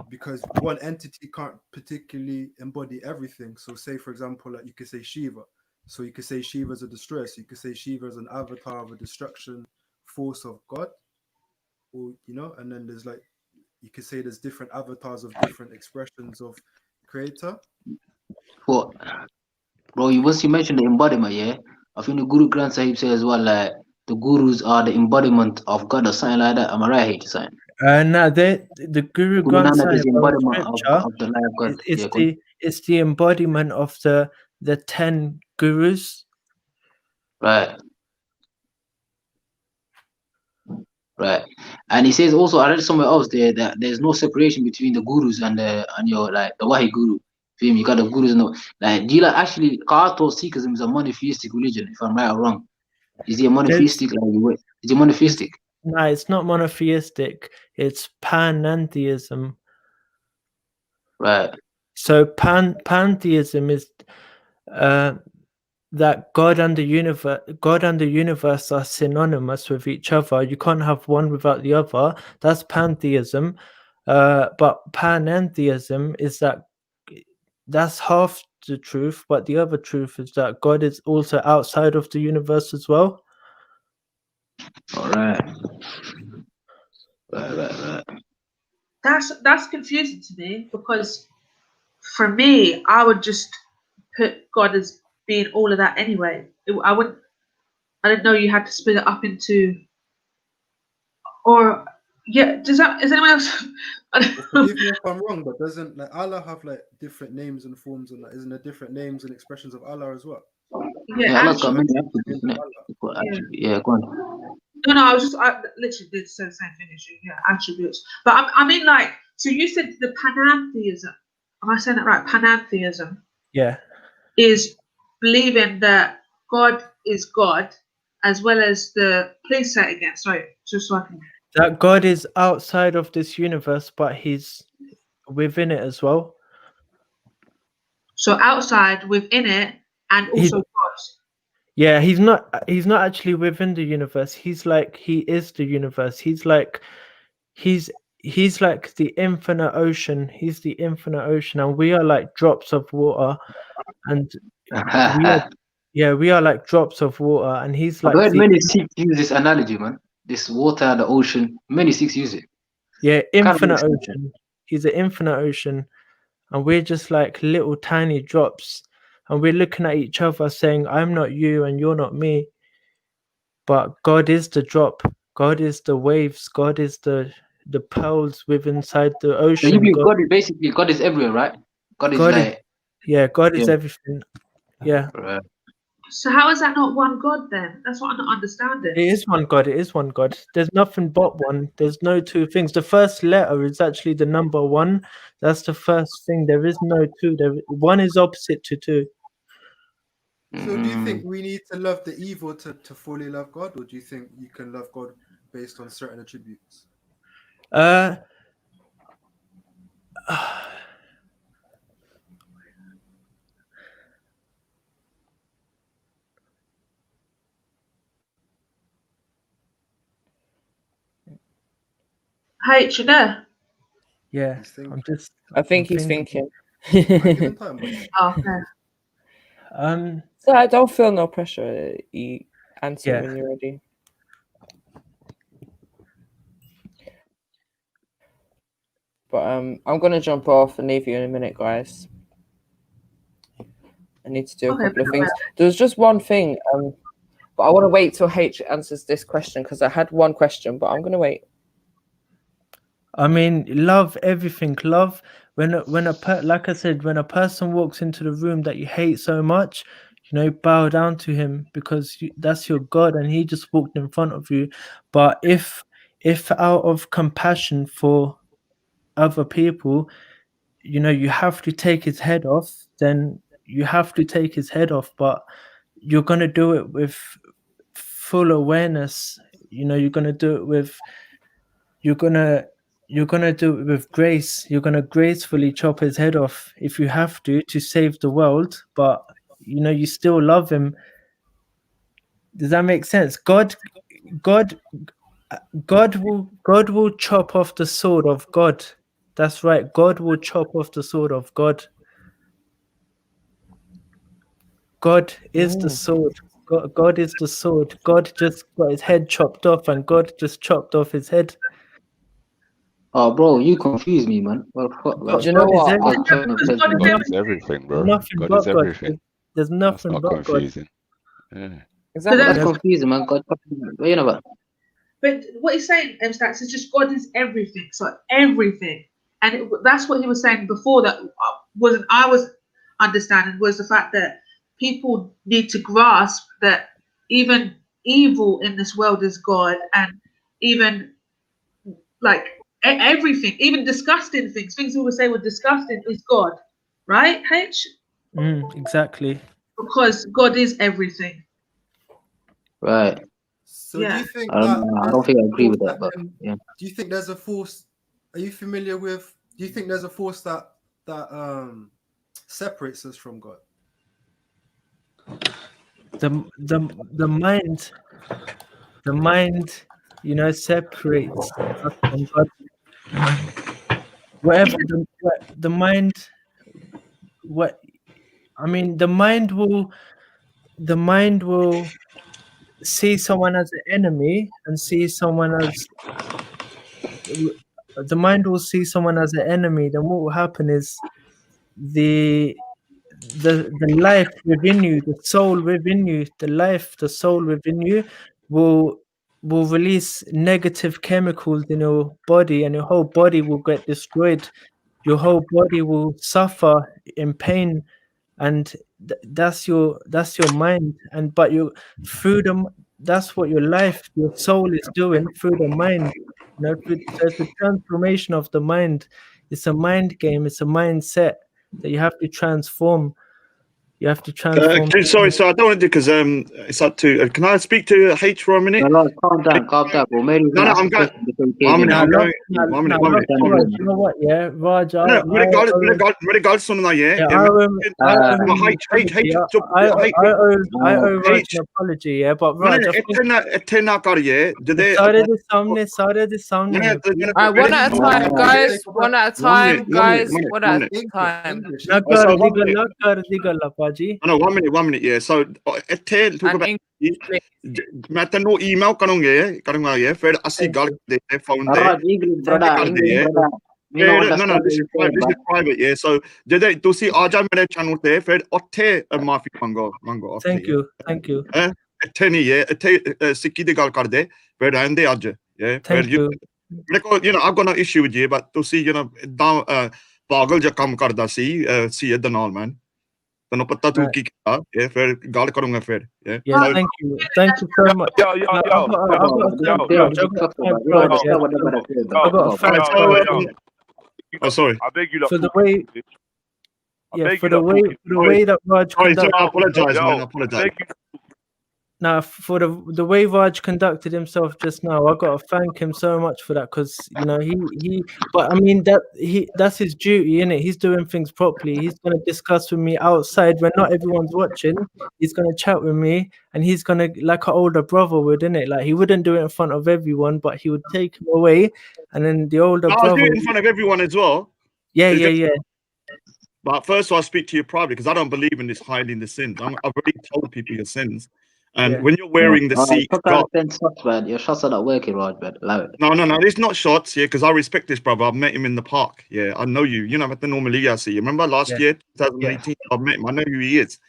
Speaker 3: because one entity can't particularly embody everything. So, say, for example, like you could say Shiva. So you could say Shiva is a destroyer. So you could say Shiva is an avatar of a destruction force of God. Or, and then there's like, you could say there's different avatars of different expressions of creator.
Speaker 14: What, bro? Once you mentioned the embodiment, yeah, I think the Guru Granth Sahib says as well, like the gurus are the embodiment of God or something like that. Am I right here, saying?
Speaker 10: No, the Guru Granth
Speaker 14: Nanak is
Speaker 10: Sahib
Speaker 14: the embodiment
Speaker 10: scripture.
Speaker 14: of the life of God.
Speaker 10: It's the embodiment of the 10 gurus.
Speaker 14: Right. Right. And he says also, I read somewhere else there that there's no separation between the gurus and your like the Wahi guru. Feel me? You got the gurus and like do you like actually I thought Sikhism is a monotheistic religion, if I'm right or wrong. Is it a monotheistic is it monotheistic?
Speaker 10: No, it's not monotheistic, it's panentheism.
Speaker 14: Right.
Speaker 10: So pantheism is that God and the universe are synonymous with each other. You can't have one without the other. That's pantheism. But panentheism is that's half the truth, but the other truth is that God is also outside of the universe as well.
Speaker 14: All right. Right.
Speaker 2: That's confusing to me because for me, I would just put God as being all of that anyway. I didn't know you had to split it up into. Or is anyone else?
Speaker 3: Forgive me if I'm wrong, but doesn't like Allah have like different names and forms and isn't there different names and expressions of Allah as well?
Speaker 14: Yeah, Allah's got many attributes. Yeah, go on.
Speaker 2: No, I literally did say the same thing as you. Yeah, attributes. But I mean, like, so you said the panentheism. Am I saying that right? Panentheism.
Speaker 10: Yeah.
Speaker 2: Is believing that God is God, as well as please say it again. Sorry, just so I can.
Speaker 10: That God is outside of this universe, but He's within it as well.
Speaker 2: So outside, within it, and also God.
Speaker 10: Yeah, he's not actually within the universe. He's like he is the universe. He's like the infinite ocean. He's the infinite ocean, and we are like drops of water. And we are like drops of water, and he's like.
Speaker 14: I've heard many Sikhs use this analogy, man. This water, the ocean. Many Sikhs use it.
Speaker 10: Yeah, infinite ocean. He's an infinite ocean, and we're just like little tiny drops. And we're looking at each other saying, I'm not you and you're not me. But God is the drop. God is the waves. God is the pearls within inside the ocean.
Speaker 14: So you believe God is everywhere, right? God is
Speaker 10: everything. Yeah.
Speaker 14: Right.
Speaker 2: So how is that not one God then? That's what I'm not understanding.
Speaker 10: It is one God. It is one God. There's nothing but one. There's no two things. The first letter is actually the number one. That's the first thing. There is no two. One is opposite to two.
Speaker 3: So do you think we need to love the evil to fully love God, or do you think you can love God based on certain attributes?
Speaker 2: H, you there?
Speaker 10: Yeah, I'm just.
Speaker 9: I think he's thinking.
Speaker 2: Okay.
Speaker 9: So I don't feel no pressure. You answer when you're ready. But I'm gonna jump off and leave you in a minute, guys. I need to do a couple of things. There's just one thing, but I want to wait till H answers this question because I had one question, but I'm gonna wait.
Speaker 10: I mean, love everything. Love like I said, when a person walks into the room that you hate so much, bow down to him because that's your God, and he just walked in front of you. But if out of compassion for other people, you have to take his head off, then you have to take his head off. But you're gonna do it with full awareness. You're gonna do it with. You're gonna do it with grace. You're gonna gracefully chop his head off if you have to save the world, but you still love him. Does that make sense? God will chop off the sword of God. That's right. God will chop off the sword of God. God is the sword. God is the sword. God just got his head chopped off, and God just chopped off his head.
Speaker 14: Oh, bro, you confuse me, man. Well,
Speaker 9: But you know what?
Speaker 19: God is everything, bro.
Speaker 10: Nothing
Speaker 19: God
Speaker 10: but
Speaker 19: is everything.
Speaker 10: There's nothing
Speaker 19: That's
Speaker 10: but
Speaker 19: not confusing. Yeah.
Speaker 14: Exactly. That's confusing, man. God, what you know about?
Speaker 2: But what he's saying, Stacks, is just God is everything. So everything, and that's what he was saying before. That I was understanding was the fact that people need to grasp that even evil in this world is God, and even like everything, even disgusting things we would say were disgusting is God, right? H.
Speaker 10: Exactly.
Speaker 2: Because God is everything.
Speaker 14: Right.
Speaker 3: So do you think
Speaker 14: I don't think I agree with that, but yeah.
Speaker 3: Do you think there's a force? Are you familiar with? Do you think there's a force that separates us from God?
Speaker 10: The mind, separates us from God. Whatever the mind, the mind will see someone as an enemy and see someone as. The mind will see someone as an enemy. Then what will happen is the life within you, the soul within you, the soul within you will release negative chemicals in your body, and your whole body will get destroyed. Your whole body will suffer in pain, and that's your mind. And but you through them, that's what your soul is doing through the mind. So it's a transformation of the mind. It's a mind game. It's a mindset that you have to transform. You have to transform.
Speaker 16: Sorry, so I don't want to do because it's up to. Can I speak to H for a minute?
Speaker 14: No, calm down, bro. Maybe
Speaker 16: no, I'm going. 1 minute. I'm going. 1 minute. 1 minute.
Speaker 10: You know what? Yeah, Raj.
Speaker 16: Regards to that, yeah.
Speaker 10: I owe Raj an apology, yeah, but Raj, I think.
Speaker 9: One at a time, guys. One at a time, guys. One at a time.
Speaker 16: No, 1 minute. 1 minute. Yeah. So, talk about. मैं तेनू email करूंगा ये फिर असि गल करदे phone ते no this is private yeah so जदे तुसी आ जा मेरे चैनल ते फिर ओथे माफी मांगो
Speaker 10: thank you
Speaker 16: इत्थे नहीं है इत्थे सिक्की दी गल करदे फिर रहंदे अज yeah
Speaker 10: thank you
Speaker 16: I've got no issue with you but तुसी पागल जा काम करदा सी द नाल man Tanto patatu kika, yeah, fair, gala karunga fair, yeah.
Speaker 10: Yeah, thank you so much.
Speaker 16: Yo,
Speaker 10: No, I've got a thank Raj.
Speaker 16: Oh, sorry.
Speaker 11: I beg you, lot.
Speaker 10: For the way, yeah, for the way that Raj
Speaker 16: Sorry,
Speaker 10: conducted.
Speaker 16: I apologize, man. I apologize.
Speaker 10: Now, for the way Raj conducted himself just now, I got to thank him so much for that, because you know he. But I mean that's his duty, innit? He's doing things properly. He's gonna discuss with me outside when not everyone's watching. He's gonna chat with me, and he's gonna, like an older brother would, innit? Like he wouldn't do it in front of everyone, but he would take him away, and then the older
Speaker 16: I'll
Speaker 10: brother.
Speaker 16: do it in front of everyone as well.
Speaker 10: Yeah,
Speaker 16: It's
Speaker 10: yeah,
Speaker 16: just-
Speaker 10: yeah.
Speaker 16: But first, I'll speak to you privately, because I don't believe in this hiding the sins. I've already told people your sins. And
Speaker 14: Yeah.
Speaker 16: when you're wearing the Sikh garb,
Speaker 14: shots, man. Your shots are not working, Rod, man. Allow it.
Speaker 16: no, it's not shots, yeah, because I respect this brother. I've met him in the park. Yeah, I know you. You know, at the normally I see you. Remember last year, 2018, I've met him. I know who he is.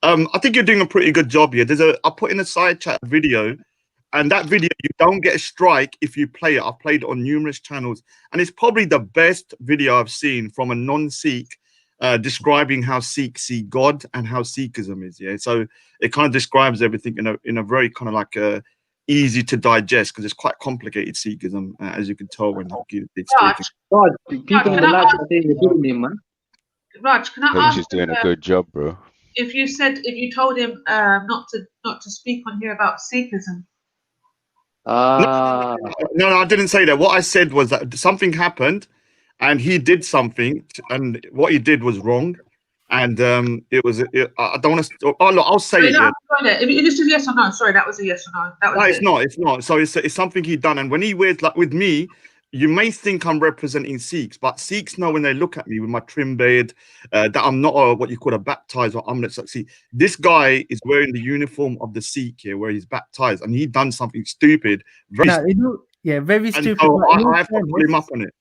Speaker 16: I think you're doing a pretty good job here. I put in a side chat video, and that video, you don't get a strike if you play it. I've played it on numerous channels, and it's probably the best video I've seen from a non-Sikh describing how Sikhs see God and how Sikhism is. Yeah, so it kind of describes everything in a very kind of like easy to digest, because it's quite complicated Sikhism, as you can tell when you
Speaker 14: Raj, people in the live are saying you're doing him, man.
Speaker 2: Raj, can I
Speaker 19: Coach
Speaker 2: ask
Speaker 19: is doing
Speaker 2: you,
Speaker 19: a good job, bro.
Speaker 2: if you told him not to speak on here about Sikhism?
Speaker 16: No, I didn't say that. What I said was that something happened, and he did something, and what he did was wrong, and I don't want to. Oh, look, I'll say it. Yeah.
Speaker 2: If it's just yes or no, sorry, that was a yes or no. That was
Speaker 16: No,
Speaker 2: it.
Speaker 16: it's not. So it's something he done, and when he wears, like with me, you may think I'm representing Sikhs, but Sikhs know when they look at me with my trim beard that I'm not what you call a baptized or I'm not. See, this guy is wearing the uniform of the Sikh here, where he's baptized, and he done something stupid. Very
Speaker 10: very stupid.
Speaker 16: So I have to pull him up on it.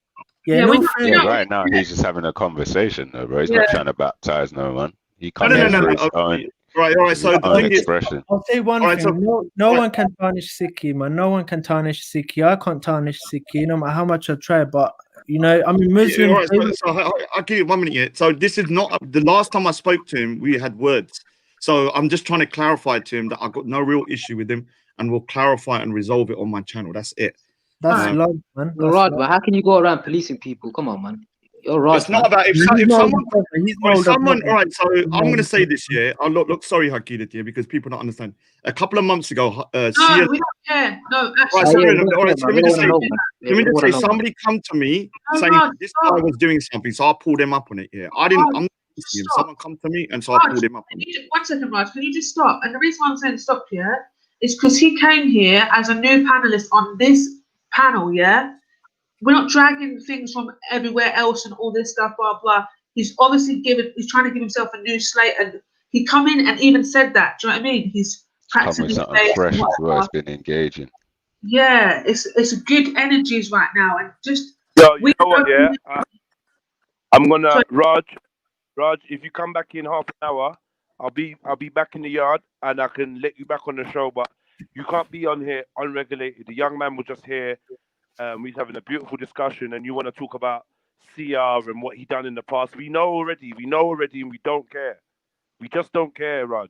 Speaker 10: Yeah,
Speaker 19: Right now he's just having a conversation, though, bro. He's not trying to baptize no one. He comes
Speaker 16: No.
Speaker 19: in for his own,
Speaker 16: Right. So the
Speaker 19: own
Speaker 16: thing is,
Speaker 19: expression.
Speaker 10: I'll say one
Speaker 16: Alright,
Speaker 10: thing.
Speaker 16: so-
Speaker 10: No one can tarnish Sikhi, man. No one can tarnish Sikhi. I can't tarnish Sikhi, no matter how much I try. But you know, I mean, Muslims.
Speaker 16: Yeah, right, so I'll give you 1 minute yet. So this is not the last time I spoke to him. We had words. So I'm just trying to clarify to him that I've got no real issue with him, and we'll clarify and resolve it on my channel. That's it.
Speaker 10: That's love, man.
Speaker 14: You're Rod, but how can you go around policing people? Come on, man. You're Rod.
Speaker 16: It's not about if someone. All right, so I'm going to say this year. Look, sorry, Hakeem, here, because people don't understand. A couple of months ago,
Speaker 2: No, we don't care. No,
Speaker 16: right,
Speaker 2: actually.
Speaker 16: all right, so let me just say, somebody come to me saying this guy was doing something, so I pulled him up on it. Yeah, I'm not him. Someone come to me, and so I pulled him up on it.
Speaker 2: 1 second, Raj. Can you just stop? And the reason why I'm saying stop here is because he came here as a new panelist on this panel. Yeah, we're not dragging things from everywhere else and all this stuff. Blah blah. He's obviously he's trying to give himself a new slate, and he come in and even said that. Do you know what I mean? He's
Speaker 19: Come with something fresh as well. It's been engaging.
Speaker 2: Yeah, it's good energies right now, and just
Speaker 11: you know what? Yeah, I'm gonna Raj. If you come back in half an hour, I'll be back in the yard, and I can let you back on the show. But you can't be on here unregulated. The young man was just here. We're having a beautiful discussion, and you want to talk about CR and what he done in the past. We know already, and we don't care. We just don't care, Raj.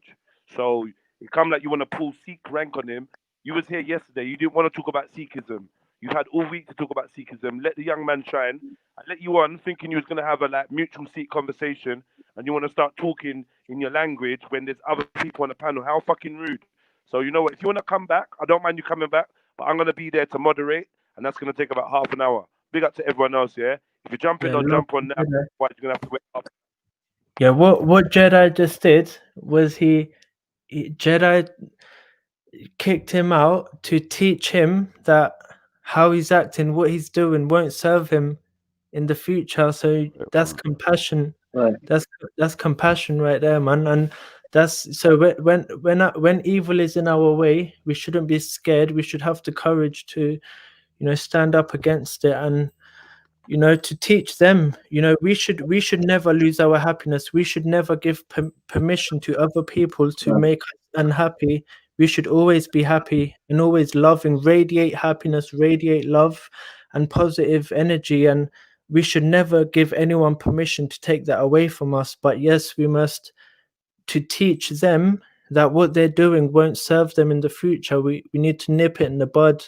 Speaker 11: So it come like you want to pull Sikh rank on him. You was here yesterday. You didn't want to talk about Sikhism. You had all week to talk about Sikhism. Let the young man shine. I let you on thinking you was going to have a mutual Sikh conversation, and you want to start talking in your language when there's other people on the panel. How fucking rude. So you know what? If you want to come back, I don't mind you coming back, but I'm going to be there to moderate, and that's going to take about half an hour. Big up to everyone else, yeah? If you jump in, jump on now. Why you're going to have to wait up.
Speaker 10: Yeah, what Jedi just did was Jedi kicked him out to teach him that how he's acting, what he's doing won't serve him in the future. So that's compassion.
Speaker 14: Right.
Speaker 10: That's compassion right there, man. And that's so when evil is in our way, we shouldn't be scared. We should have the courage to, stand up against it and, to teach them. We should never lose our happiness. We should never give permission to other people to make us unhappy. We should always be happy and always loving, radiate happiness, radiate love and positive energy. And we should never give anyone permission to take that away from us. But yes, we must to teach them that what they're doing won't serve them in the future. We need to nip it in the bud,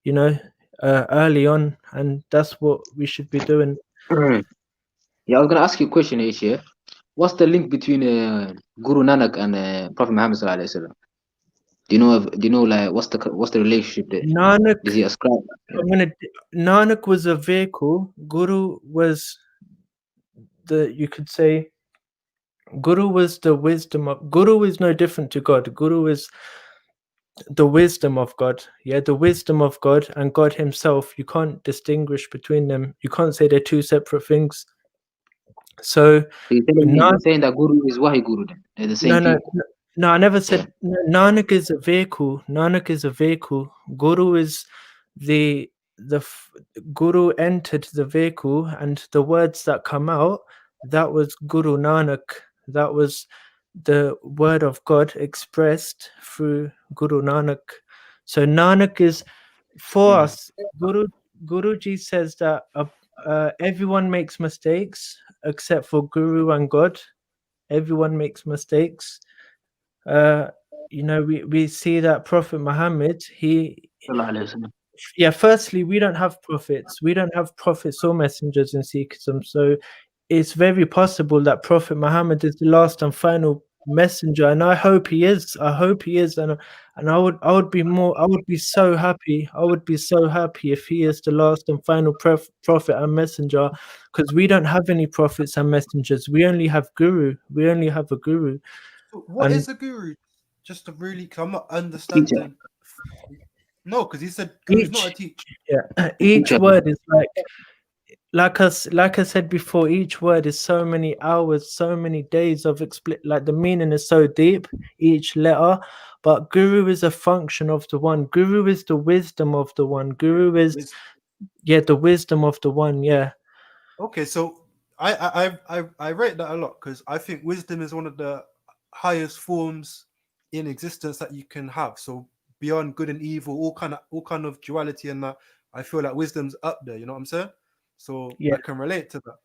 Speaker 10: you know, early on, and that's what we should be doing.
Speaker 14: Yeah, I was gonna ask you a question, H. Yeah, what's the link between Guru Nanak and Prophet Muhammad sallallahu alaihi wasallam? Do you know like what's the relationship there?
Speaker 10: Nanak,
Speaker 14: Is he ascribed?
Speaker 10: Nanak was a vehicle. Guru was you could say, Guru was the wisdom of. Guru is no different to God. Guru is the wisdom of God. Yeah, the wisdom of God and God Himself. You can't distinguish between them. You can't say they're two separate things. So
Speaker 14: you're saying that Guru is Wahi Guru then? They're the same people.
Speaker 10: No, I never said Nanak is a vehicle. Nanak is a vehicle. Guru is the Guru entered the vehicle, and the words that come out, that was Guru Nanak. That was the word of God expressed through Guru Nanak. So Nanak is for us. Guruji says that everyone makes mistakes except for Guru and God. Everyone makes mistakes. You know, we see that Prophet Muhammad, firstly, we don't have prophets. We don't have prophets or messengers in Sikhism. So it's very possible that Prophet Muhammad is the last and final messenger, and I hope he is. I hope he is, and I would be so happy. I would be so happy if he is the last and final prophet and messenger, because we don't have any prophets and messengers. We only have Guru. We only have a Guru.
Speaker 3: What is a Guru? Just to really, because I'm not understanding.
Speaker 10: Teacher.
Speaker 3: No, because he said Guru's not a teacher.
Speaker 10: Yeah, each word is like I said before, each word is so many hours, so many days of like the meaning is so deep, each letter. But Guru is a function of the one. Guru is the wisdom of the one. Guru is the wisdom of the one. Yeah.
Speaker 3: Okay, so I rate that a lot, because I think wisdom is one of the highest forms in existence that you can have. So beyond good and evil, all kind of duality and that, I feel like wisdom's up there. You know what I'm saying? So I can relate to that.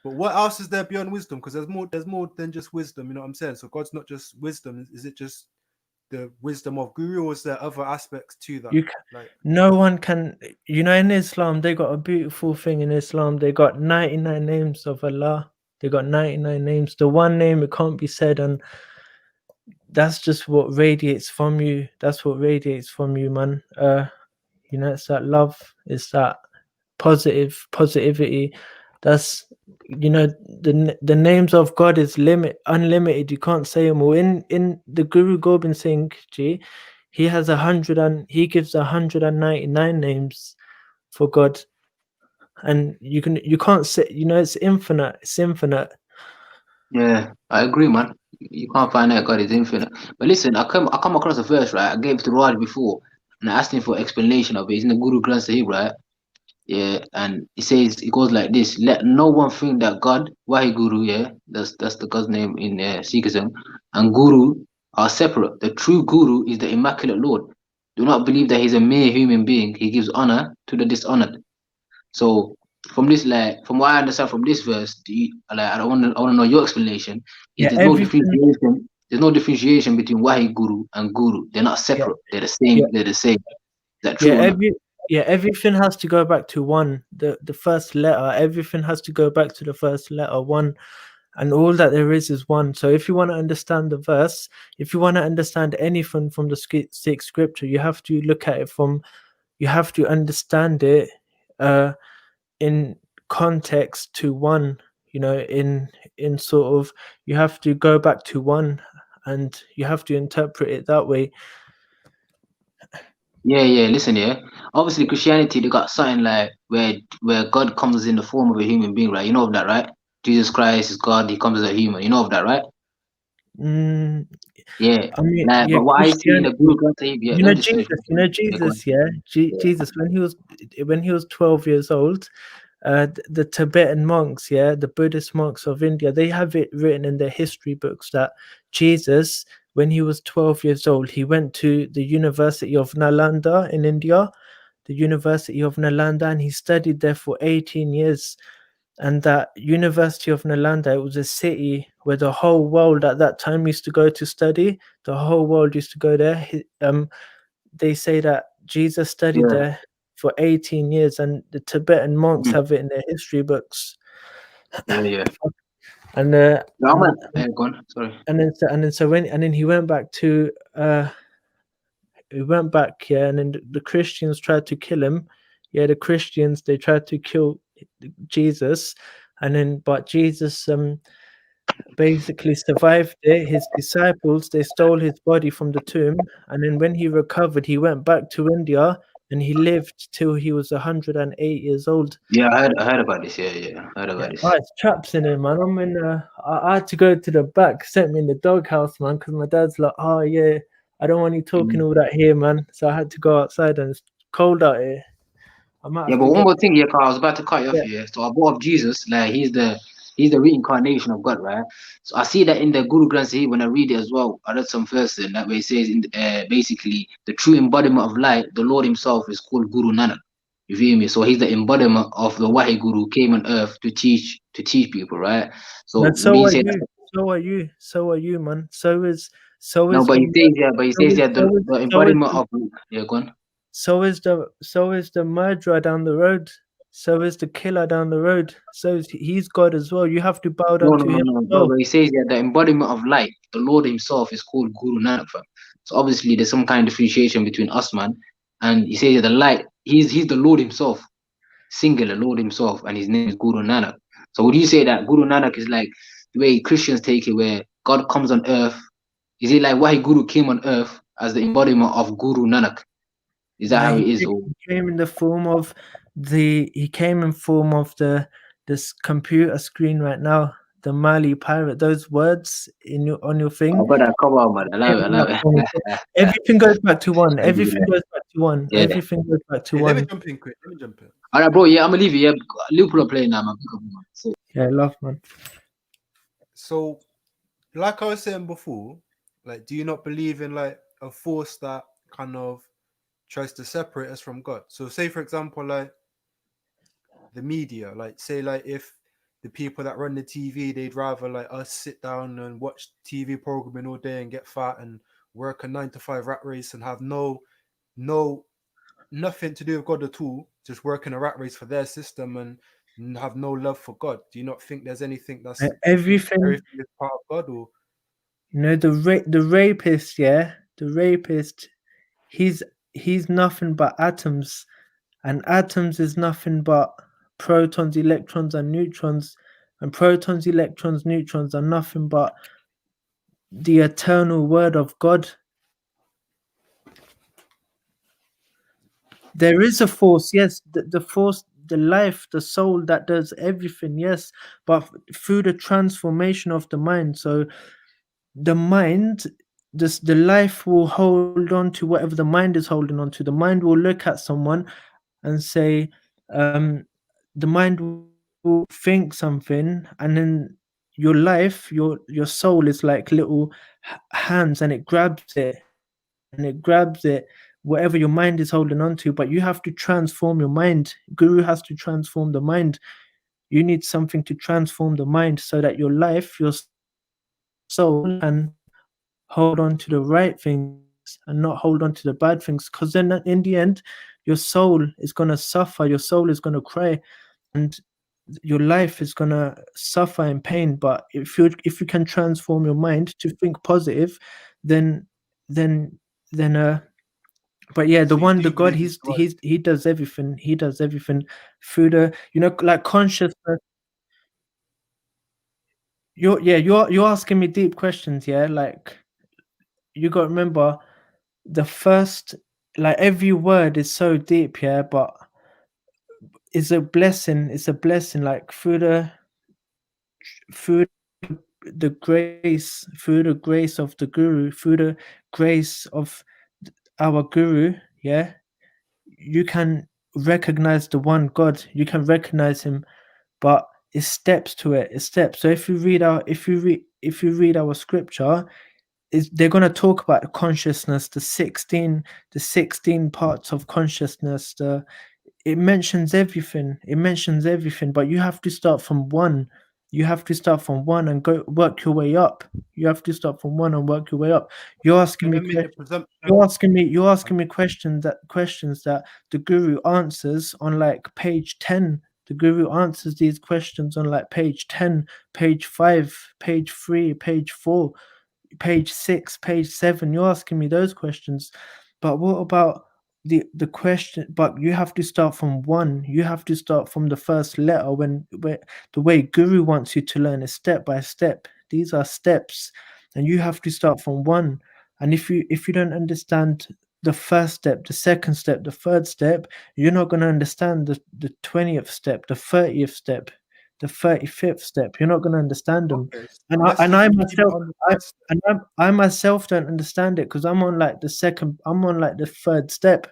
Speaker 3: But what else is there beyond wisdom? Because there's more than just wisdom. You know what I'm saying? So God's not just wisdom. Is it just the wisdom of Guru, or is there other aspects to that?
Speaker 10: No one can. You know, in Islam, they got a beautiful thing. In Islam, they got 99 names of Allah. They got 99 names. The one name, it can't be said, and that's just what radiates from you. That's what radiates from you, man. You know, it's that love. It's that positivity. That's, you know, the names of God is unlimited. You can't say them all. In the Guru Gobind Singh Ji, he has he gives 199 names for God, and you can't say, you know, it's infinite. It's infinite.
Speaker 14: Yeah, I agree, man. You can't find out God is infinite. But listen, I come across a verse, right? I gave it to Raj before, and I asked him for explanation of it. It's in the Guru Granth Sahib, right? Yeah, and it goes like this: let no one think that God, Waheguru, yeah, that's the God's name in Sikhism, and Guru are separate. The true Guru is the Immaculate Lord. Do not believe that he's a mere human being. He gives honor to the dishonored. So from this, from what I understand from this verse, I want to know your explanation. There's no differentiation between Waheguru and Guru. They're not separate. They're the same.
Speaker 10: Yeah.
Speaker 14: They're the same. Is that true?
Speaker 10: Everything has to go back to one. The first letter. Everything has to go back to the first letter, one, and all that there is one. So if you want to understand the verse, if you want to understand anything from the sixth scripture, you have to look at it you have to understand it in context to one. You know, in sort of, you have to go back to one, and you have to interpret it that way.
Speaker 14: Yeah. Listen, yeah. Obviously, Christianity, they got something like where God comes in the form of a human being, right? You know of that, right? Jesus Christ is God. He comes as a human. You know of that, right? Yeah.
Speaker 10: I mean,
Speaker 14: but what I see in the Guru Granth Sahib,
Speaker 10: you know Jesus, Jesus, when he was 12 years old, the Tibetan monks, the Buddhist monks of India, they have it written in their history books that Jesus, when he was 12 years old, he went to the University of Nalanda in India, and he studied there for 18 years. And that University of Nalanda, it was a city where the whole world at that time used to go to study. The whole world used to go there. They say that Jesus studied there for 18 years, and the Tibetan monks have it in their history books.
Speaker 14: Yeah.
Speaker 10: And
Speaker 14: Sorry.
Speaker 10: And then he went back to and then the Christians tried to kill him. Yeah, the Christians, they tried to kill Jesus, but Jesus basically survived it. His disciples, they stole his body from the tomb, and then when he recovered, he went back to India and he lived till he was 108 years old.
Speaker 14: Yeah, I heard about this. Yeah, I heard about this.
Speaker 10: Oh, it's traps in it, man. I'm in. I had to go to the back, sent me in the doghouse, man, because my dad's like, oh yeah, I don't want you talking all that here, man. So I had to go outside, and it's cold out here.
Speaker 14: Yeah, but one more thing, I was about to cut you off here. So I brought up Jesus, like he's the reincarnation of God, right? So I see that in the Guru Granth Sahib when I read it as well. I read some verses that where it says basically the true embodiment of light, the Lord Himself is called Guru Nanak. You feel me? So he's the embodiment of the Wahi Guru who came on earth to teach people, right? So
Speaker 10: But so are you, man. So is
Speaker 14: no, but he says the embodiment of go on.
Speaker 10: So is the murderer down the road. So is the killer down the road. So he's God as well. You have to bow down to him.
Speaker 14: No, but he says the embodiment of light, the Lord Himself is called Guru Nanak. So obviously there's some kind of differentiation between us, man. And he says that the light, he's the Lord Himself, singular Lord Himself, and His name is Guru Nanak. So would you say that Guru Nanak is like the way Christians take it, where God comes on earth? Is it like why Guru came on earth as the embodiment of Guru Nanak? Is that how it is?
Speaker 10: He came in the form of this computer screen right now. The Mali pirate. Those words on your thing.
Speaker 14: Oh, but come on, man. I love it.
Speaker 10: Everything goes back to one. Everything goes back to one.
Speaker 14: Yeah.
Speaker 10: Everything goes back to one.
Speaker 3: Let me jump in quick.
Speaker 14: All right, bro. Yeah, I'm gonna leave you. Yeah, Liverpool are playing now, man.
Speaker 10: Yeah, love, man.
Speaker 3: So, like I was saying before, like, do you not believe in like a force that kind of tries to separate us from God? So, say for example, like the media, like say like if the people that run the TV, they'd rather like us sit down and watch TV programming all day and get fat and work a 9-to-5 rat race and have nothing to do with God at all, just work in a rat race for their system and have no love for God. Do you not think there's anything that's
Speaker 10: everything
Speaker 3: is part of God? Or
Speaker 10: the rapist, yeah, the rapist, he's nothing but atoms, and atoms is nothing but protons, electrons, and neutrons, and protons, electrons, neutrons are nothing but the eternal word of God. There is a force, yes, the force, the life, the soul that does everything, yes, but through the transformation of the mind. So the mind, the life will hold on to whatever the mind is holding on to. The mind will look at someone and say, the mind will think something, and then your life, your soul is like little hands, and it grabs it, whatever your mind is holding on to. But you have to transform your mind. Guru has to transform the mind. You need something to transform the mind so that your life, your soul, can hold on to the right things and not hold on to the bad things, because then in the end your soul is going to suffer, your soul is going to cry, and your life is going to suffer in pain. But if you can transform your mind to think positive, then but yeah, the God, he does everything. He does everything through the, like consciousness. You're asking me deep questions, yeah. Like, you got to remember, the first, like, every word is so deep, yeah. But it's a blessing. It's a blessing. Like through the grace of the Guru, through the grace of our Guru, yeah, you can recognize the one God. You can recognize Him, but it's steps to it. It's steps. So if you read our scripture, they're going to talk about consciousness, the 16 parts of consciousness. It mentions everything. But you have to start from one. You have to start from one and go work your way up. You have to start from one and work your way up. You're asking me questions. You're asking me questions that the guru answers on like page 10. The guru answers these questions on like page 10, page 5, page 3, page 4, page 6, page 7. You're asking me those questions. But what about the question? But you have to start from one. You have to start from the first letter. When the way guru wants you to learn is step by step. These are steps, and you have to start from one. And if you don't understand the first step, the second step, the third step, you're not going to understand the 20th step, the 30th step, the 35th step. You're not going to understand them.
Speaker 3: Okay, so
Speaker 10: And
Speaker 3: let's
Speaker 10: I
Speaker 3: just keep
Speaker 10: myself,
Speaker 3: on the first step.
Speaker 10: I myself don't understand it because I'm on like the third step.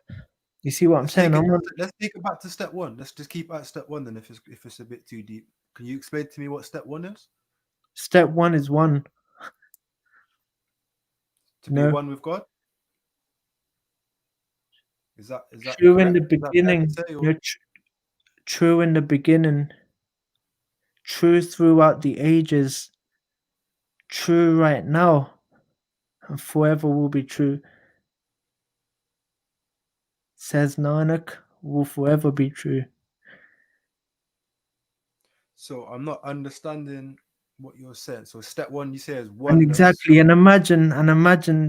Speaker 10: You see what I'm saying?
Speaker 3: Let's take it back to step one. Let's just keep at step one then. If it's a bit too deep, can you explain to me what step one is?
Speaker 10: Step one is one.
Speaker 3: To be one with God. Is that
Speaker 10: true
Speaker 3: correct?
Speaker 10: in the beginning? True in the beginning. True throughout the ages. True right now, and forever will be true. Says Nanak, will forever be true.
Speaker 3: So I'm not understanding what you're saying. So step one, you say is
Speaker 10: And
Speaker 3: oneness.
Speaker 10: exactly, and imagine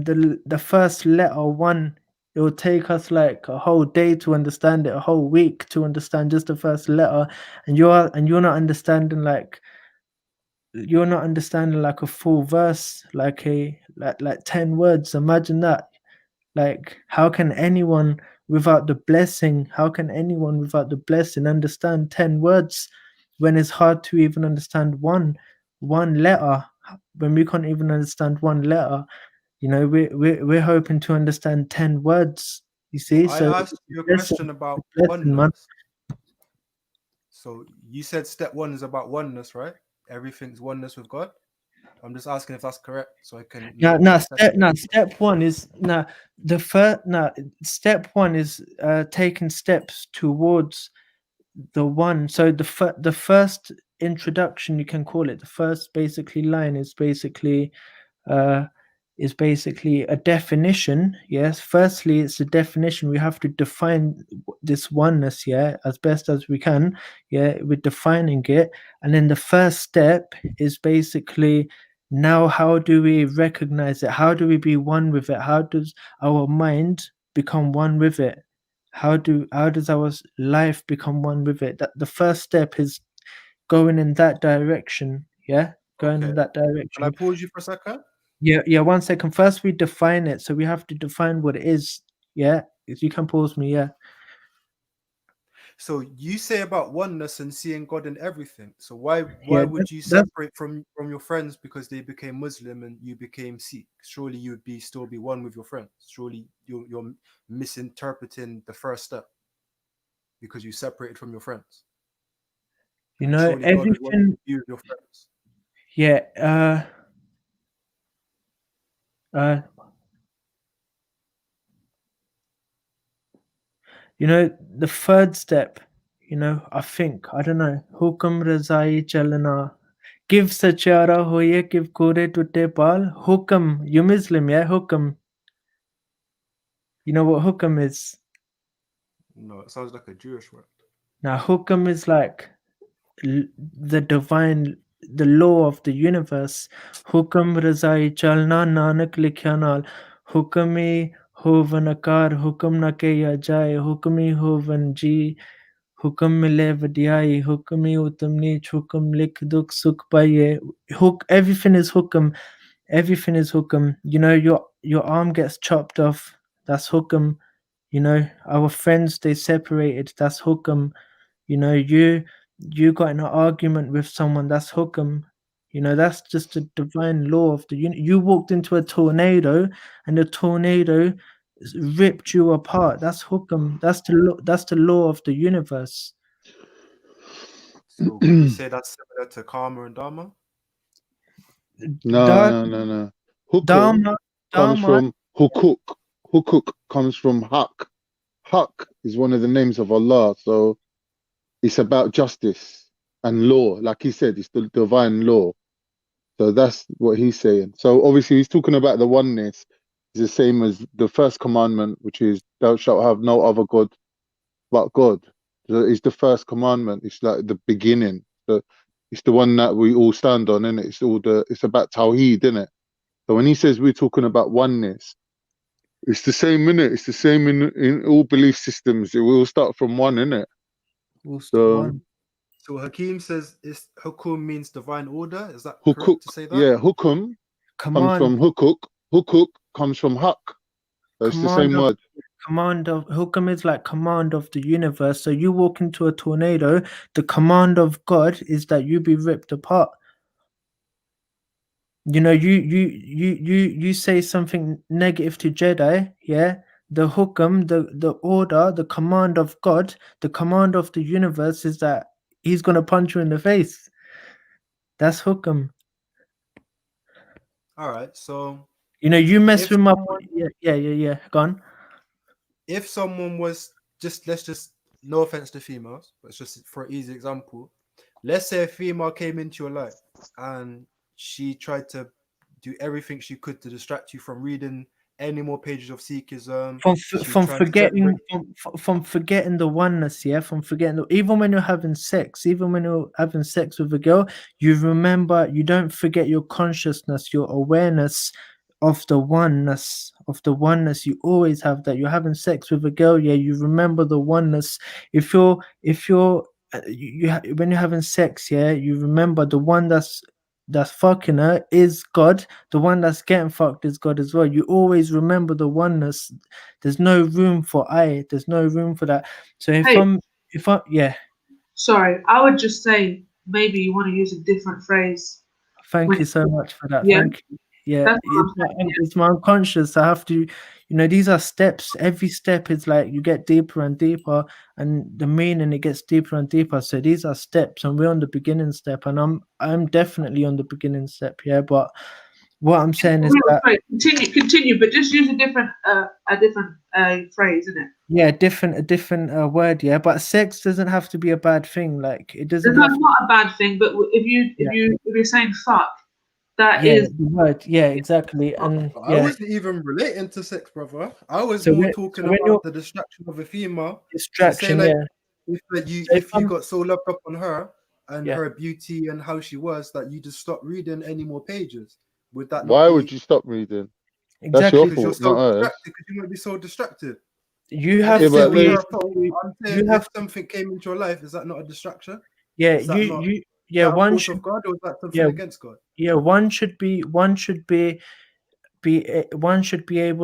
Speaker 10: the first letter one. It will take us like a whole day to understand it, a whole week to understand just the first letter, and you're not understanding like a full verse, like 10 words. Imagine that. Like, how can anyone without the blessing understand 10 words when it's hard to even understand one letter? When we can't even understand one letter, you know, we're hoping to understand 10 words. You see,
Speaker 3: I
Speaker 10: so
Speaker 3: asked you a question about oneness. So you said step one is about oneness, right? Everything's oneness with God. I'm just asking if that's correct, so I can.
Speaker 10: Step one is step one is taking steps towards the one. So the first introduction, you can call it, the first basically line is basically a definition. Yes, firstly it's a definition. We have to define this oneness, yeah, as best as we can. Yeah, we're defining it, and then the first step is basically, now how do we recognize it? How do we be one with it? How does our mind become one with it? How does our life become one with it? That the first step is going in that direction. Yeah, going in that direction.
Speaker 3: Can I pause you for a second?
Speaker 10: Yeah, 1 second. First we define it, so we have to define what it is. Yeah, if you can pause me. Yeah.
Speaker 3: So you say about oneness and seeing God in everything. So why would you separate from your friends because they became Muslim and you became Sikh? Surely you would still be one with your friends. Surely you're misinterpreting the first step because you separated from your friends.
Speaker 10: You know, everything.
Speaker 3: You with your friends.
Speaker 10: Yeah. You know, the third step, you know, I don't know, Hukam Razai Chalana. Give Sachara Hoye, give Kore Tutte Pal. Hukam, you Muslim, yeah? Hukam. You know what hukam is?
Speaker 3: No, it sounds like a Jewish word.
Speaker 10: Now, hukam is like the divine, the law of the universe. Hukam Razai Chalna Nanak Likhanal. Hukami Hovan Akar, Hukam na ke ya jaye, Hukami Hovan ji. Hukam mile vadiyayi, hukami utam neech, hukam lik duk sukh paye. Everything is hukam. Everything is hukam. You know, your arm gets chopped off. That's hukam. You know, our friends, they separated. That's hukam. You know, you got in an argument with someone. That's hukam. You know, that's just a divine law of the universe. You walked into a tornado, and the tornado ripped you apart. That's hukam. That's the law of the universe.
Speaker 3: So you say that's similar to karma and dharma?
Speaker 6: No. Hukum comes from hukuk. Hukuk comes from haq. Haq is one of the names of Allah, so it's about justice. and law. Like he said, it's the divine law. So that's what he's saying. So obviously he's talking about the oneness. It's the same as the first commandment, which is thou shalt have no other God but God. So it's the first commandment. It's like the beginning. So it's the one that we all stand on, and it's about Tawheed, innit? So when he says we're talking about oneness, it's the same, innit? It's the same in all belief systems. It will start from one, innit? So
Speaker 3: So Hakeem says hukum means divine order. Is that
Speaker 6: hukuk,
Speaker 3: correct to say that?
Speaker 6: yeah, hukum comes from hukuk. Hukuk comes from haq. So it's the same word.
Speaker 10: Command of Hukam is like command of the universe. So you walk into a tornado, the command of God is that you be ripped apart. You know, you say something negative to Jedi, yeah. The Hukam, the order, the command of God, the command of the universe is that he's gonna punch you in the face. That's Hukam.
Speaker 3: All right. So
Speaker 10: you know, you mess
Speaker 3: if
Speaker 10: with my
Speaker 3: someone-
Speaker 10: yeah. Go on.
Speaker 3: if someone was let's just no offense to females, but it's just for an easy example. Let's say a female came into your life and she tried to do everything she could to distract you from reading any more pages of Sikhism.
Speaker 10: From forgetting the oneness, yeah, from forgetting even when you're having sex with a girl, you remember, you don't forget your consciousness, your awareness of the oneness, you always have that. You're having sex with a girl, yeah, you remember the oneness. If you're when you're having sex, yeah, you remember the one that's fucking her is God. The one that's getting fucked is God as well. You always remember the oneness. There's no room for I. There's no room for that. So if I yeah.
Speaker 2: Sorry, I would just say maybe you want to use a different phrase.
Speaker 10: Thank you so much for that.
Speaker 2: Yeah.
Speaker 10: Thank you. Yeah,
Speaker 2: That's what I'm saying,
Speaker 10: it's my unconscious. I have to, you know, these are steps. Every step is like you get deeper and deeper, and the meaning it gets deeper and deeper. So these are steps, and we're on the beginning step, and I'm definitely on the beginning step. Yeah, but what I'm saying is that
Speaker 2: continue, but just use a different phrase, isn't it?
Speaker 10: yeah, a different word. Yeah, but sex doesn't have to be a bad thing. Like it doesn't.
Speaker 2: It's not a bad thing, but if you're saying fuck, that is
Speaker 10: the word. Yeah, exactly. And
Speaker 3: I wasn't even relating to sex, brother. I was more talking about the distraction of a female.
Speaker 10: Distraction,
Speaker 3: so say,
Speaker 10: yeah.
Speaker 3: If you got so loved up on her and her beauty and how she was that you just stopped reading any more pages, would that not
Speaker 6: Why
Speaker 3: be...
Speaker 6: would you stop reading?
Speaker 10: Exactly.
Speaker 6: That's your
Speaker 3: Because you're
Speaker 6: fault,
Speaker 3: so
Speaker 6: not hers.
Speaker 3: distracted. Because you might be so distracted.
Speaker 10: You have to be.
Speaker 3: If something came into your life, is that not a distraction?
Speaker 10: Yeah,
Speaker 3: is
Speaker 10: one
Speaker 3: should. Of God, or is that something against God?
Speaker 10: Yeah, one should be able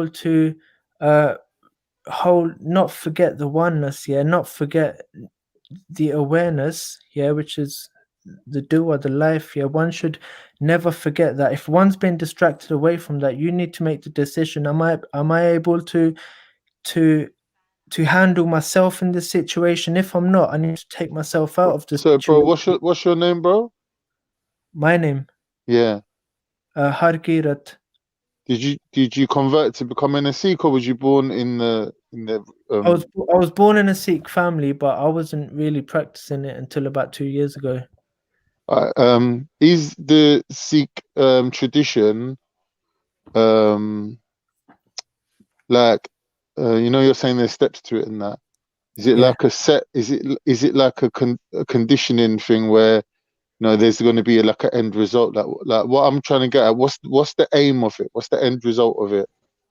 Speaker 10: to not forget the oneness, yeah, not forget the awareness, yeah, which is the do or the life, yeah. One should never forget that. If one's been distracted away from that, you need to make the decision. Am I able to handle myself in this situation? If I'm not, I need to take myself out of this situation.
Speaker 6: Bro, what's your name, bro?
Speaker 10: My name?
Speaker 6: Yeah.
Speaker 10: Harkirat.
Speaker 6: Did you convert to becoming a Sikh, or was you born in the
Speaker 10: I was born in a Sikh family, but I wasn't really practicing it until about 2 years ago.
Speaker 6: Is the Sikh tradition like you know, you're saying there's steps to it and that? Is it like a set? Is it like a conditioning thing where, you know, there's going to be like an end result? Like what I'm trying to get at, what's the aim of it? What's the end result of it?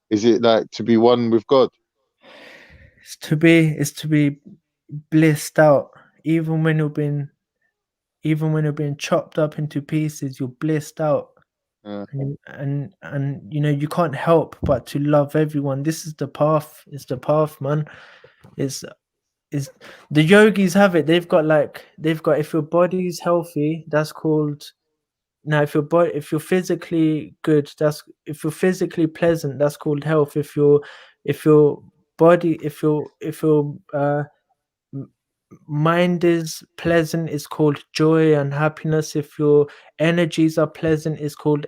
Speaker 6: Is it like to be one with God?
Speaker 10: It's to be blissed out. Even when you're being chopped up into pieces, you're blissed out.
Speaker 6: Yeah.
Speaker 10: And you know, you can't help but to love everyone. This is the path. It's the path, man. Is the yogis have it. They've got if your body's healthy, that's called. Now, if you're physically good, if you're physically pleasant, that's called health. If your mind is pleasant, it's called joy and happiness. If your energies are pleasant, it's called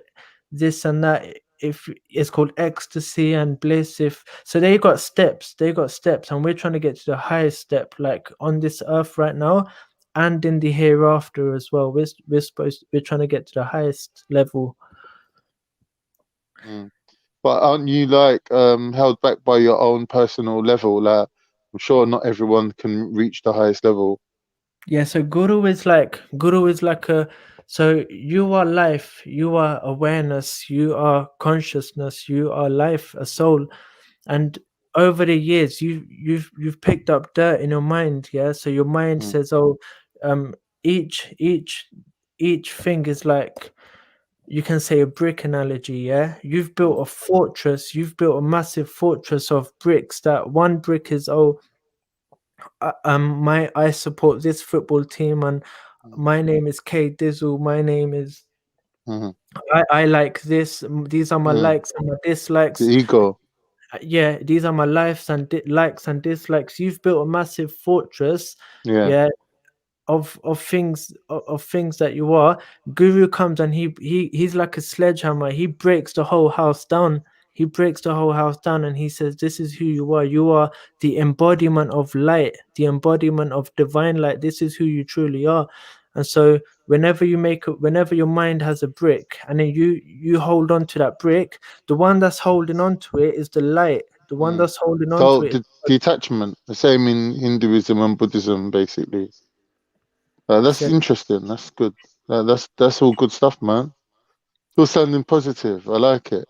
Speaker 10: this and that. If it's called ecstasy and bliss. So they got steps, and we're trying to get to the highest step. Like on this earth right now, and in the hereafter as well. We're trying to get to the highest level.
Speaker 6: But aren't you like held back by your own personal level? Like, I'm sure not everyone can reach the highest level.
Speaker 10: Yeah, so guru is like a, so you are life, you are awareness, you are consciousness, you are life, a soul. And over the years you've picked up dirt in your mind, yeah. So your mind says, oh, each thing is like, you can say a brick analogy, yeah. You've built a fortress, you've built a massive fortress of bricks. That one brick is, oh, I support this football team, and my name is K Dizzle, my name is I like this, these are my likes and my dislikes.
Speaker 6: The ego.
Speaker 10: Yeah, these are my likes and likes and dislikes. You've built a massive fortress,
Speaker 6: Yeah.
Speaker 10: of things that you are. Guru comes and he's like a sledgehammer. He breaks the whole house down. He breaks the whole house down, and he says, this is who you are. You are the embodiment of light, the embodiment of divine light. This is who you truly are. And so whenever your mind has a brick, and then you hold on to that brick, the one that's holding on to it is the light. The one that's holding on
Speaker 6: So
Speaker 10: to it.
Speaker 6: detachment, the same in Hinduism and Buddhism, basically. That's interesting. That's good. That's all good stuff, man. Still sounding positive. I like it.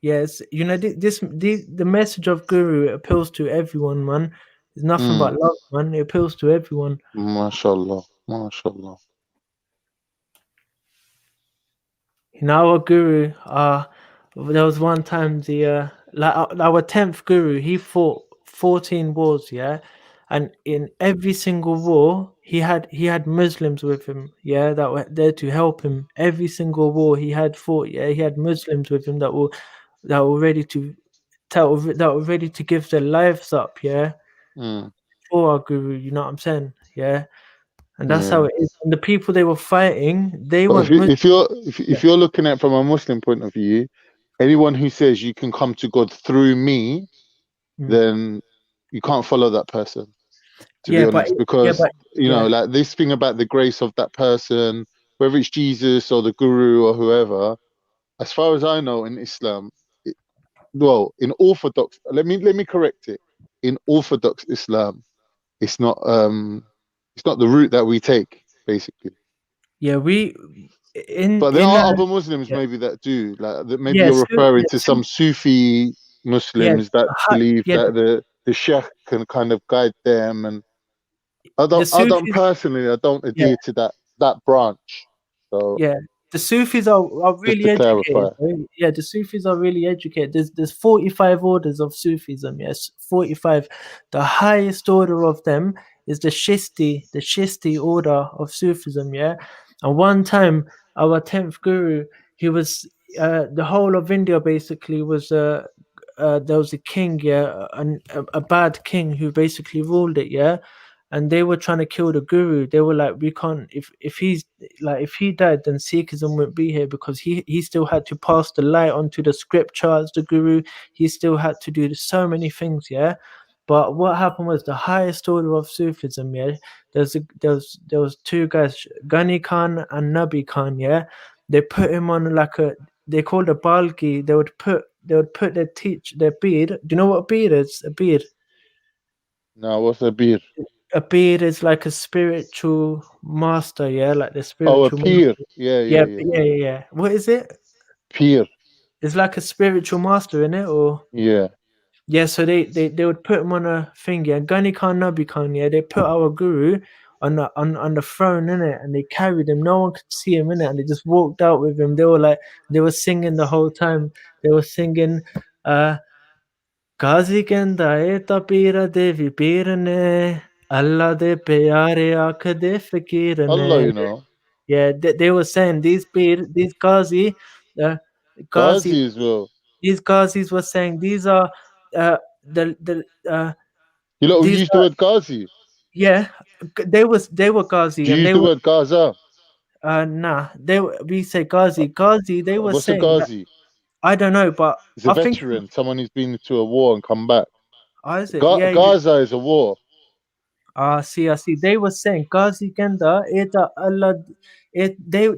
Speaker 10: Yes, the message of Guru appeals to everyone, man. It's nothing but love, man. It appeals to everyone.
Speaker 6: MashaAllah, MashaAllah.
Speaker 10: In our Guru, there was one time our 10th Guru, he fought 14 wars, yeah, and in every single war he had Muslims with him, yeah, that were there to help him. Every single war he had fought, yeah, he had Muslims with him that were ready to give their lives up, yeah, for our Guru. You know what I'm saying? Yeah, and that's how it is. And the people they were fighting, they
Speaker 6: But
Speaker 10: weren't
Speaker 6: if you're looking at it from a Muslim point of view, anyone who says you can come to God through me, then you can't follow that person. To be honest, because you know, like this thing about the grace of that person, whether it's Jesus or the Guru or whoever, as far as I know in Islam, in Orthodox, let me correct it. In Orthodox Islam, it's not the route that we take, basically.
Speaker 10: Yeah,
Speaker 6: but there are other Muslims maybe that do, like that. Maybe you're referring to some Sufi Muslims that believe that the Sheikh can kind of guide them, and I don't personally, I don't adhere to that branch. So
Speaker 10: yeah, the Sufis are really educated. Right? Yeah, the Sufis are really educated. There's 45 orders of Sufism. Yes, 45. The highest order of them is the Shishti order of Sufism. Yeah, and one time our 10th Guru, he was the whole of India basically was there was a king, yeah, a bad king who basically ruled it, yeah. And they were trying to kill the Guru. They were like, we can't. If he died, then Sikhism wouldn't be here, because he still had to pass the light onto the scriptures. The Guru, he still had to do so many things, yeah. But what happened was the highest order of Sufism, yeah. There was two guys, Ghani Khan and Nabi Khan, yeah. They put him on like they called a balgi. They would put their beard. Do you know what a beard is? A beard.
Speaker 6: No, what's a beard?
Speaker 10: A beard is like a spiritual master, yeah, like the
Speaker 6: Oh,
Speaker 10: spiritual.
Speaker 6: a peer. Yeah.
Speaker 10: What is it?
Speaker 6: Peer.
Speaker 10: It's like a spiritual master, in it, or yeah. So they would put him on a thing, yeah. Ghani Khan, Nabi Khan, yeah. They put our Guru on the throne, in it, and they carried him. No one could see him, in it, and they just walked out with him. They were singing the whole time. They were singing, Kazi kenda eta pira devi pirane, Allah de pyare akh de fakir
Speaker 6: Allah,
Speaker 10: ne.
Speaker 6: you know.
Speaker 10: Yeah, they were saying these Ghazi,
Speaker 6: Ghazi as well.
Speaker 10: These Ghazis were saying these are
Speaker 6: you lot use the word Ghazi.
Speaker 10: Yeah, they were Ghazi.
Speaker 6: Do you
Speaker 10: and
Speaker 6: use
Speaker 10: they
Speaker 6: the
Speaker 10: were,
Speaker 6: word Gaza?
Speaker 10: Nah, we say Ghazi. Ghazi, they were
Speaker 6: What's
Speaker 10: saying
Speaker 6: a Ghazi?
Speaker 10: I don't know, but
Speaker 6: It's a veteran, someone who's been to a war and come back.
Speaker 10: Is it?
Speaker 6: Gaza is a war.
Speaker 10: I see. They were saying Ghazi Kenda eta Allah they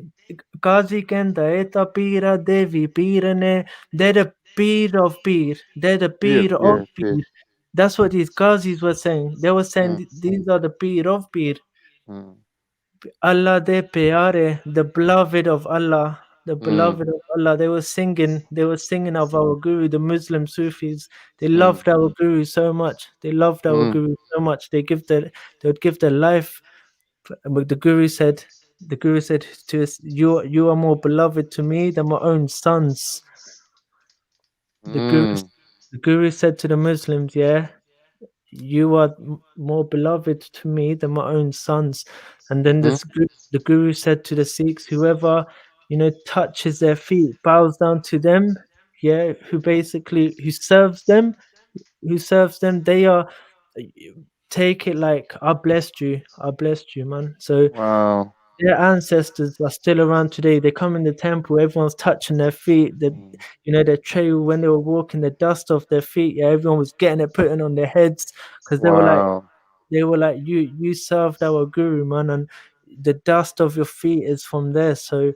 Speaker 10: Ghazi Kenda eta Pira Devi Pirane, they're the Pir of Pir. They're the Pir of
Speaker 6: Pir.
Speaker 10: Pir. That's what these Ghazis were saying. They were saying
Speaker 6: Mm.
Speaker 10: these are the Pir of Pir.
Speaker 6: Mm.
Speaker 10: Allah de Pyare, the beloved of Allah, the
Speaker 6: Mm.
Speaker 10: beloved of Allah. They were singing of our Guru, the Muslim Sufis. They
Speaker 6: Mm.
Speaker 10: loved our Guru so much. They loved our
Speaker 6: Mm.
Speaker 10: Guru so much. They would give their life. But the Guru said to us, you are more beloved to me than my own sons. The Guru said to the Muslims, yeah, you are more beloved to me than my own sons. And then the Guru said to the Sikhs, whoever touches their feet, bows down to them, yeah, who serves them, they are, take it like I blessed you, man. So
Speaker 6: wow.
Speaker 10: their ancestors are still around today. They come in the temple, everyone's touching their feet. Their trail, when they were walking, the dust off their feet, yeah, everyone was getting it, putting on their heads, because they were like, you served our Guru, man, and the dust of your feet is from there. So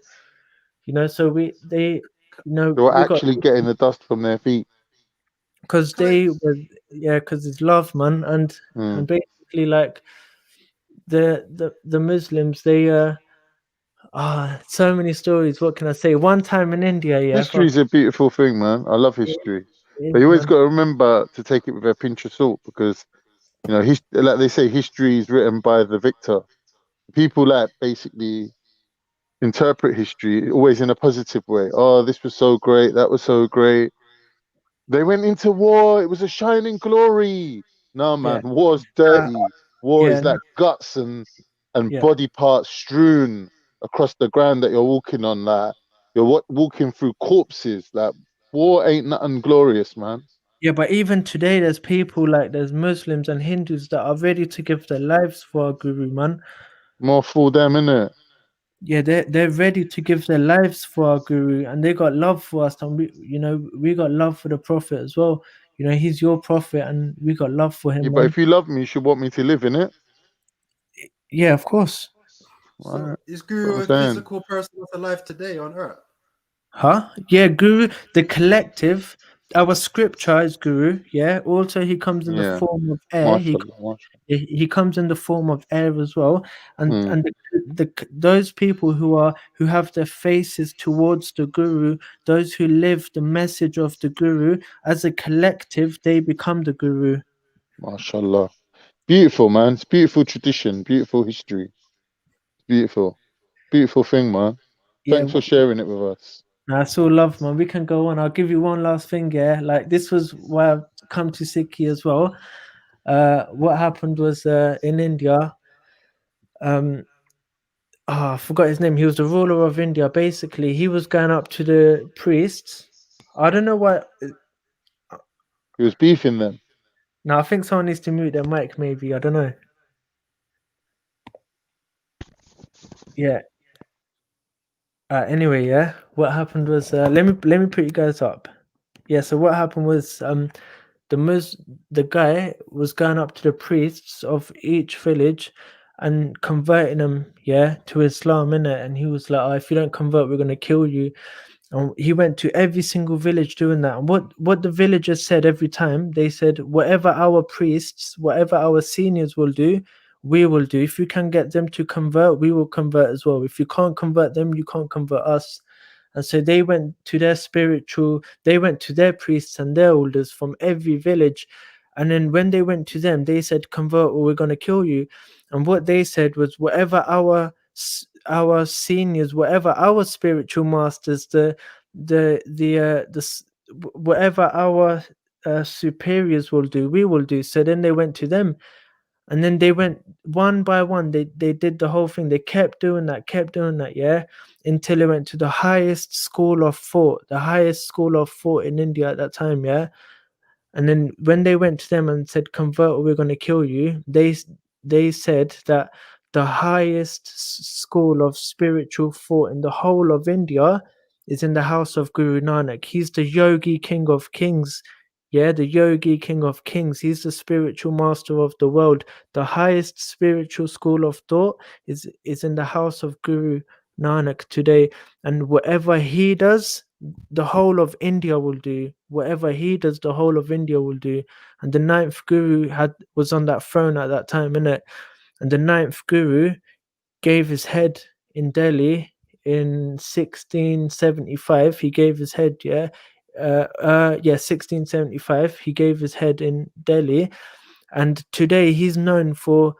Speaker 10: so
Speaker 6: they were
Speaker 10: we got,
Speaker 6: actually getting the dust from their feet.
Speaker 10: because it's love, man, and basically, like, the Muslims, they so many stories. What can I say? One time in India, yeah.
Speaker 6: History is a beautiful thing, man. I love history, but you always got to remember to take it with a pinch of salt, because like they say, history is written by the victor. People that basically interpret history always in a positive way. Oh, this was so great, that was so great. They went into war, it was a shining glory. No, man, war's dirty. War is like guts and body parts strewn across the ground that you're walking on. Like, you're walking through corpses. Like, war ain't nothing glorious, man.
Speaker 10: Yeah, but even today, there's Muslims and Hindus that are ready to give their lives for our Guru, man.
Speaker 6: More for them, innit?
Speaker 10: Yeah, they're ready to give their lives for our Guru, and they got love for us, and we got love for the Prophet as well. He's your Prophet, and we got love for him.
Speaker 6: Yeah, but if you love me, you should want me to live in it.
Speaker 10: Yeah, of course.
Speaker 3: So is Guru a physical person that's alive today on earth?
Speaker 10: Huh? Yeah, Guru, the collective. Our scripture is Guru. Yeah. Also, he comes in the form of air. He comes in the form of air as well. And those people who have their faces towards the Guru, those who live the message of the Guru, as a collective, they become the Guru.
Speaker 6: MashaAllah. Beautiful, man. It's beautiful tradition, beautiful history. Beautiful. Beautiful thing, man. Thanks for sharing it with us.
Speaker 10: That's all love, man. We can go on. I'll give you one last thing, yeah. Like, this was why I've come to Sikhi as well. What happened was in India, I forgot his name. He was the ruler of India. Basically, he was going up to the priests. I don't know why.
Speaker 6: He was beefing them.
Speaker 10: No, I think someone needs to mute their mic, maybe. I don't know. Yeah. Anyway, yeah. What happened was, let me put you guys up. Yeah. So what happened was, the guy was going up to the priests of each village and converting them, to Islam, innit? And he was like, if you don't convert, we're going to kill you. And he went to every single village doing that. And what the villagers said every time, they said, whatever our priests, whatever our seniors will do, we will do. If you can get them to convert, we will convert as well. If you can't convert them, you can't convert us. And so they went to their priests and their elders from every village. And then when they went to them, they said, convert or we're going to kill you. And what they said was, whatever our seniors, whatever our spiritual masters, whatever our superiors will do, we will do. So then they went to them. And then they went one by one. They did the whole thing. They kept doing that, yeah, until they went to the highest school of thought in India at that time, yeah. And then when they went to them and said, convert or we're going to kill you, they said that the highest school of spiritual thought in the whole of India is in the house of Guru Nanak. He's the yogi king of kings. Yeah, the Yogi King of Kings. He's the spiritual master of the world. The highest spiritual school of thought is in the house of Guru Nanak today. And whatever he does, the whole of India will do. Whatever he does, the whole of India will do. And the ninth Guru was on that throne at that time, innit? And the ninth Guru gave his head in Delhi in 1675. He gave his head, 1675. He gave his head in Delhi, and today he's known for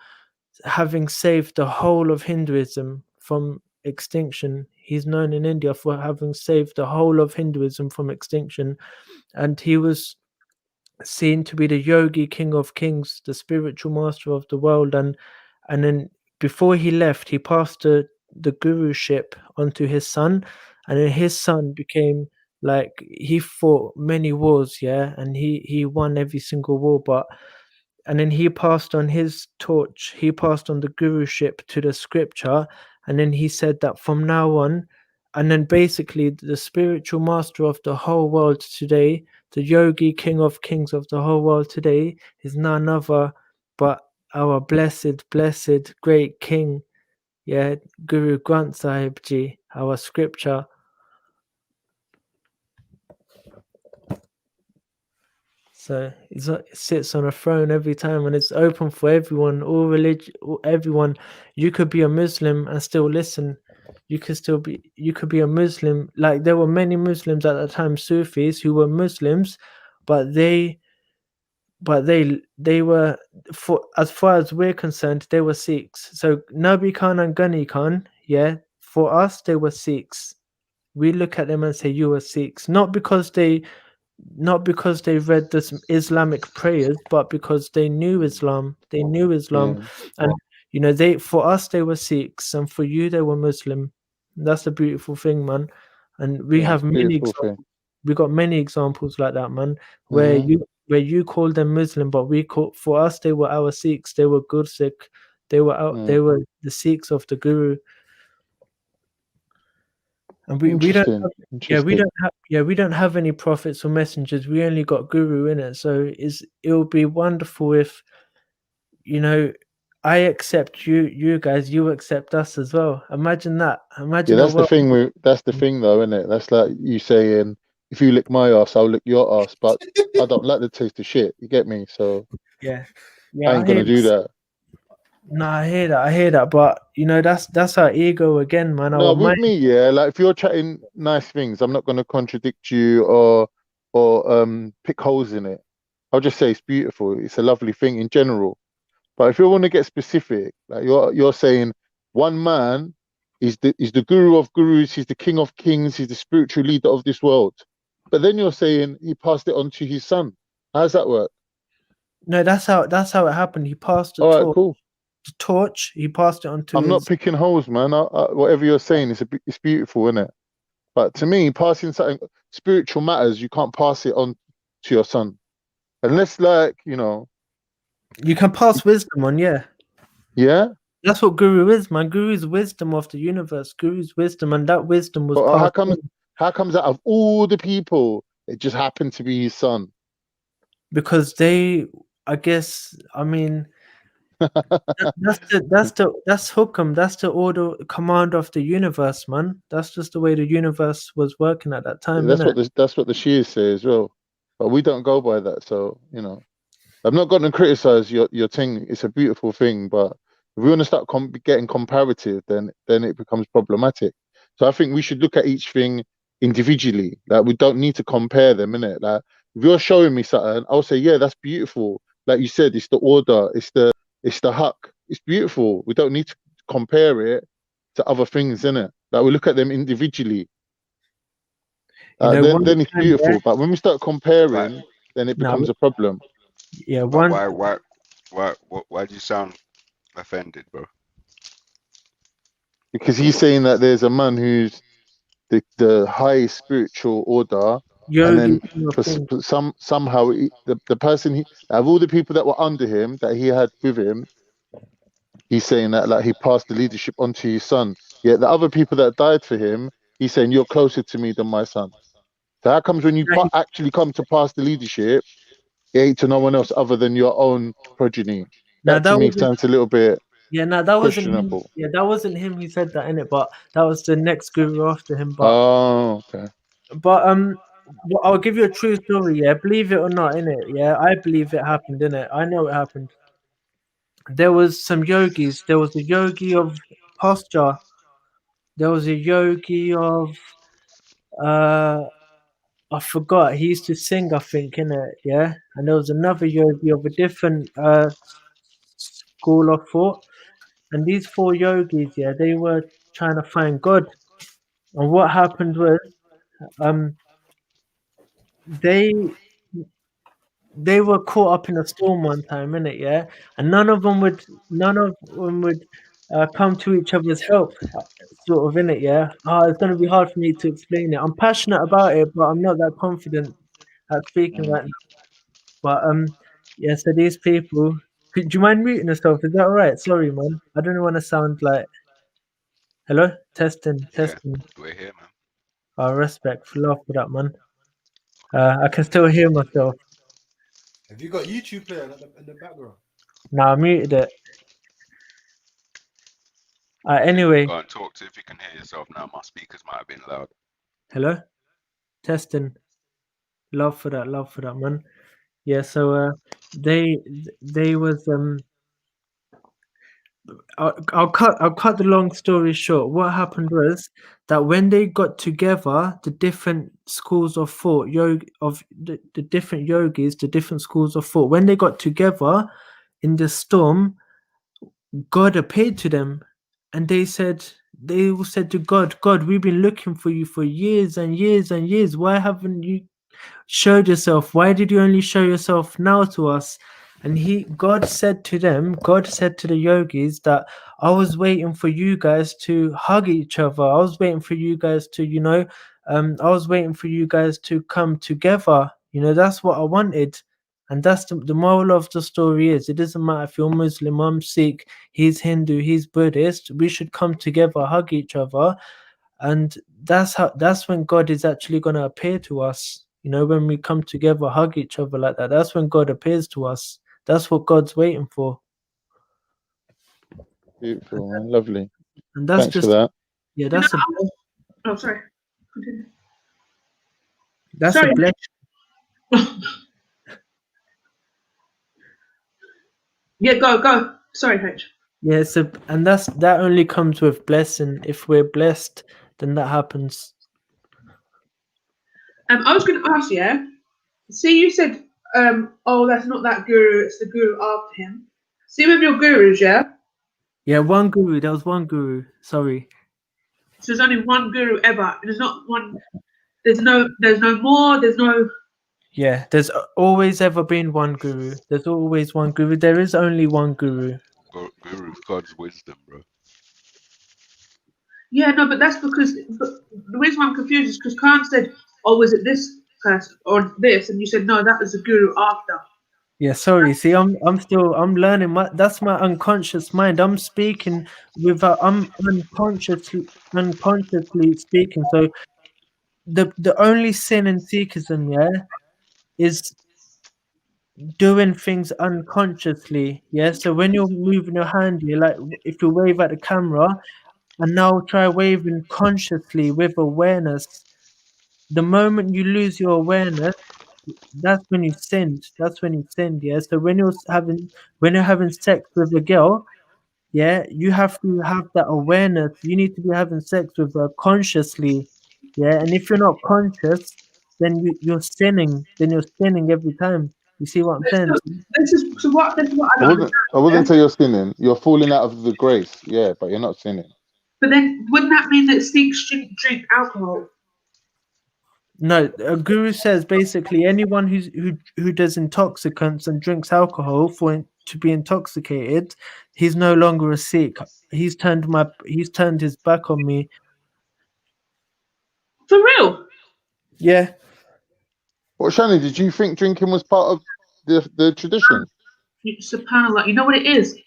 Speaker 10: having saved the whole of Hinduism from extinction. He's known in India for having saved the whole of Hinduism from extinction, and he was seen to be the Yogi King of Kings, the spiritual master of the world. And then before he left, he passed the guruship onto his son, and then his son became like, he fought many wars, and he won every single war, and then he passed on his torch, he passed on the guruship to the scripture, and then he said that from now on, and then basically the spiritual master of the whole world today, the Yogi King of Kings of the whole world today, is none other but our blessed great King, Guru Granth Sahib Ji, our scripture. So it sits on a throne every time, and it's open for everyone, all religion, everyone. You could be a Muslim and still listen. You could be a Muslim. Like, there were many Muslims at the time, Sufis, who were Muslims, but they were, for as far as we're concerned, they were Sikhs. So Nabi Khan and Ghani Khan, for us, they were Sikhs. We look at them and say, you are Sikhs, not because they read this Islamic prayers, but because they knew Islam. They knew Islam, and for us they were Sikhs, and for you they were Muslim. That's a beautiful thing, man. And we have many examples. We got many examples like that, man, where you call them Muslim, but for us they were our Sikhs. They were good Sikh. They were they were the Sikhs of the Guru. And we don't have any prophets or messengers. We only got Guru in it. So it will be wonderful if I accept you guys, you accept us as well. Imagine that. Imagine
Speaker 6: that's the thing. That's the thing, though, isn't it? That's like you saying, if you lick my ass, I'll lick your ass. But I don't like the taste of shit. You get me? So
Speaker 10: I
Speaker 6: ain't gonna do that.
Speaker 10: No, I hear that, but that's our ego again, man.
Speaker 6: No, with me, like if you're chatting nice things, I'm not gonna contradict you or pick holes in it. I'll just say it's beautiful. It's a lovely thing in general. But if you want to get specific, like you're saying, one man is the guru of gurus, he's the king of kings, he's the spiritual leader of this world. But then you're saying he passed it on to his son. How does that work?
Speaker 10: No, that's how it happened. He passed the torch. Cool. The torch. He passed it on to.
Speaker 6: I'm not picking holes, man. Whatever you're saying it's beautiful, isn't it? But to me, passing something spiritual matters. You can't pass it on to your son, unless
Speaker 10: you can pass wisdom on, yeah. That's what Guru is, man. Guru is wisdom of the universe. Guru's wisdom, and that wisdom was.
Speaker 6: But how comes out of all the people, it just happened to be his son?
Speaker 10: Because that's Hukam. That's the order, command of the universe, man. That's just the way the universe was working at that time.
Speaker 6: That's what the Shias say as well, but we don't go by that. So I'm not going to criticize your thing. It's a beautiful thing, but if we want to start getting comparative, then it becomes problematic. So I think we should look at each thing individually. Like, we don't need to compare them, innit? Like, if you're showing me something, I'll say, yeah, that's beautiful. Like you said, it's the order, it's the huck. It's beautiful. We don't need to compare it to other things, innit? Like, we look at them individually. Then it's beautiful. But when we start comparing, then it becomes a problem.
Speaker 10: Yeah.
Speaker 19: Why do you sound offended, bro?
Speaker 6: Because he's saying that there's a man who's the highest spiritual order, and then somehow the person of all the people that were under him, that he had with him, he's saying that like he passed the leadership on to his son. Yet the other people that died for him, he's saying, you're closer to me than my son. So how comes when you actually come to pass the leadership, it ain't to no one else other than your own progeny?
Speaker 10: Now
Speaker 6: That to me sounds a little bit
Speaker 10: that wasn't him.
Speaker 6: questionable.
Speaker 10: Yeah, that wasn't him who said that in it, but that was the next guru after him. But
Speaker 6: okay.
Speaker 10: But well, I'll give you a true story. Yeah, believe it or not, in it. Yeah, I believe it happened. In it, I know it happened. There was some yogis. There was a yogi of posture. There was a yogi of I forgot. He used to sing, I think, in it. Yeah, and there was another yogi of a different school of thought. And these four yogis, yeah, they were trying to find God. And what happened was, they were caught up in a storm one time, innit? Yeah, and none of them would come to each other's help, sort of, innit? Yeah. It's gonna be hard for me to explain it. I'm passionate about it, but I'm not that confident at speaking right now. But yeah. So these people, do you mind muting yourself? Is that all right? Sorry, man. I don't want to sound like. Hello, testing.
Speaker 19: We're here, man.
Speaker 10: Respect for love for that, man. I can still hear myself.
Speaker 3: Have you got YouTube playing in the background?
Speaker 10: No, I muted it. Anyway.
Speaker 19: Go and talk to if you can hear yourself now. My speakers might have been loud.
Speaker 10: Hello? Testing. Love for that, man. Yeah, so they was I'll cut the long story short. What happened was that when they got together, the different schools of thought, the different yogis, the different schools of thought, when they got together in the storm, God appeared to them, and they all said to God, we've been looking for you for years and years and years. Why haven't you showed yourself? Why did you only show yourself now to us? And God said to the yogis that I was waiting for you guys to hug each other. I was waiting for you guys to, I was waiting for you guys to come together. That's what I wanted. And that's the moral of the story is, it doesn't matter if you're Muslim, I'm Sikh, he's Hindu, he's Buddhist. We should come together, hug each other. And that's when God is actually going to appear to us. When we come together, hug each other like that, that's when God appears to us. That's what God's waiting for.
Speaker 6: Beautiful, man. Lovely.
Speaker 10: And that's
Speaker 6: Thanks
Speaker 10: just
Speaker 6: for that.
Speaker 10: Yeah, that's
Speaker 2: Oh, sorry. Continue.
Speaker 10: That's
Speaker 2: sorry.
Speaker 10: a blessing.
Speaker 2: Yeah, go. Sorry, H.
Speaker 10: Yeah, and that only comes with blessing. If we're blessed, then that happens.
Speaker 2: I was going to ask you. See, you said, that's not that guru. It's the guru after him. See, with your gurus, yeah.
Speaker 10: Yeah, one guru. There was one guru. Sorry.
Speaker 2: So there's only one guru ever. There's not one. There's no more. There's no.
Speaker 10: Yeah, there's always ever been one guru. There's always one guru. There is only one guru.
Speaker 19: Guru's God's wisdom, bro.
Speaker 2: Yeah, no, but that's because the reason why I'm confused is because Khan said, was it this person or this? And you said, no, that was the guru after.
Speaker 10: Yeah, sorry. See, I'm learning. That's my unconscious mind. I'm speaking I'm unconsciously speaking. So the only sin in Sikhism, yeah, is doing things unconsciously. Yeah. So when you're moving your hand, you're like, if you wave at the camera, and now try waving consciously with awareness. The moment you lose your awareness, that's when you sinned. Yeah. So when you're having sex with a girl, yeah, you have to have that awareness. You need to be having sex with her consciously. Yeah. And if you're not conscious, then you're sinning. Then you're sinning every time. You see what I'm saying?
Speaker 2: This is what
Speaker 6: I wouldn't say you're sinning. You're falling out of the grace. Yeah, but you're not sinning.
Speaker 2: But then wouldn't that mean that Sikhs shouldn't drink alcohol?
Speaker 10: No, a guru says basically anyone who does intoxicants and drinks alcohol to be intoxicated, he's no longer a Sikh. He's turned his back on me.
Speaker 2: For real?
Speaker 10: Yeah.
Speaker 6: Well, Shani, did you think drinking was part of the tradition?
Speaker 2: SubhanAllah, you know what it is?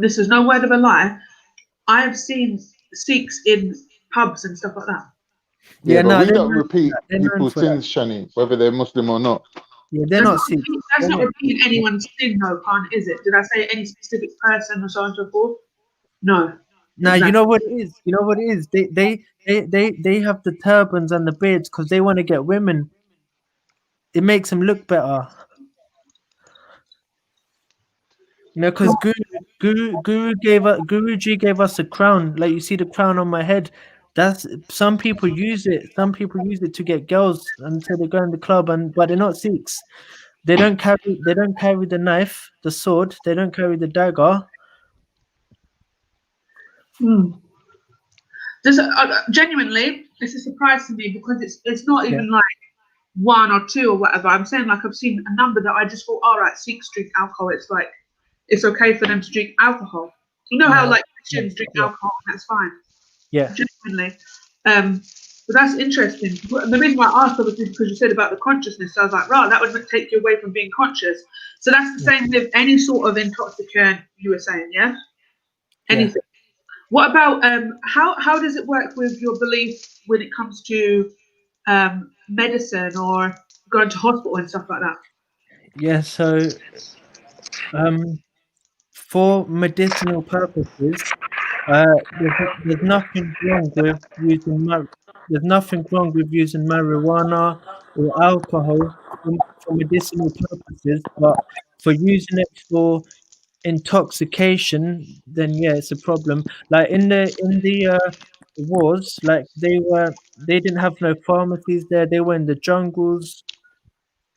Speaker 2: This is no word of a lie. I have seen Sikhs in pubs and stuff like that.
Speaker 6: Yeah, but
Speaker 10: no,
Speaker 6: we
Speaker 10: they're
Speaker 6: don't
Speaker 10: known for
Speaker 6: repeat
Speaker 10: that. They're known
Speaker 6: people's
Speaker 10: for that.
Speaker 6: sins, Shani, whether they're Muslim or not.
Speaker 10: Yeah, they're not Sikhs.
Speaker 2: That's
Speaker 10: They're
Speaker 2: not
Speaker 10: not.
Speaker 2: repeating anyone's sin, though, can't is it? Did I say any specific person or so on and so forth? No.
Speaker 10: Now you know what it is. You know what it is. They have the turbans and the beards because they want to get women. It makes them look better. You know, because Guruji gave us a crown. Like you see the crown on my head. That's some people use it. Some people use it to get girls until they go in the club, but they're not Sikhs. They don't carry the knife, the sword. They don't carry the dagger.
Speaker 2: Genuinely, it's a surprise to me because it's not even like one or two or whatever. I'm saying like I've seen a number that I just thought, all right, Sikhs drink alcohol. It's like it's okay for them to drink alcohol. You know how like Christians drink alcohol, and that's fine.
Speaker 10: Yeah.
Speaker 2: Genuinely. But that's interesting. The reason why I asked obviously because you said about the consciousness. So I was like, right, that would take you away from being conscious. So that's the same with any sort of intoxicant you were saying, yeah? Anything. What about how does it work with your belief when it comes to medicine or going to hospital and stuff like that?
Speaker 10: Yeah, so for medicinal purposes, there's nothing wrong with using there's nothing wrong with using marijuana or alcohol for medicinal purposes, but for using it for intoxication, then yeah, it's a problem. Like in the wars, like they didn't have no pharmacies there. They were in the jungles.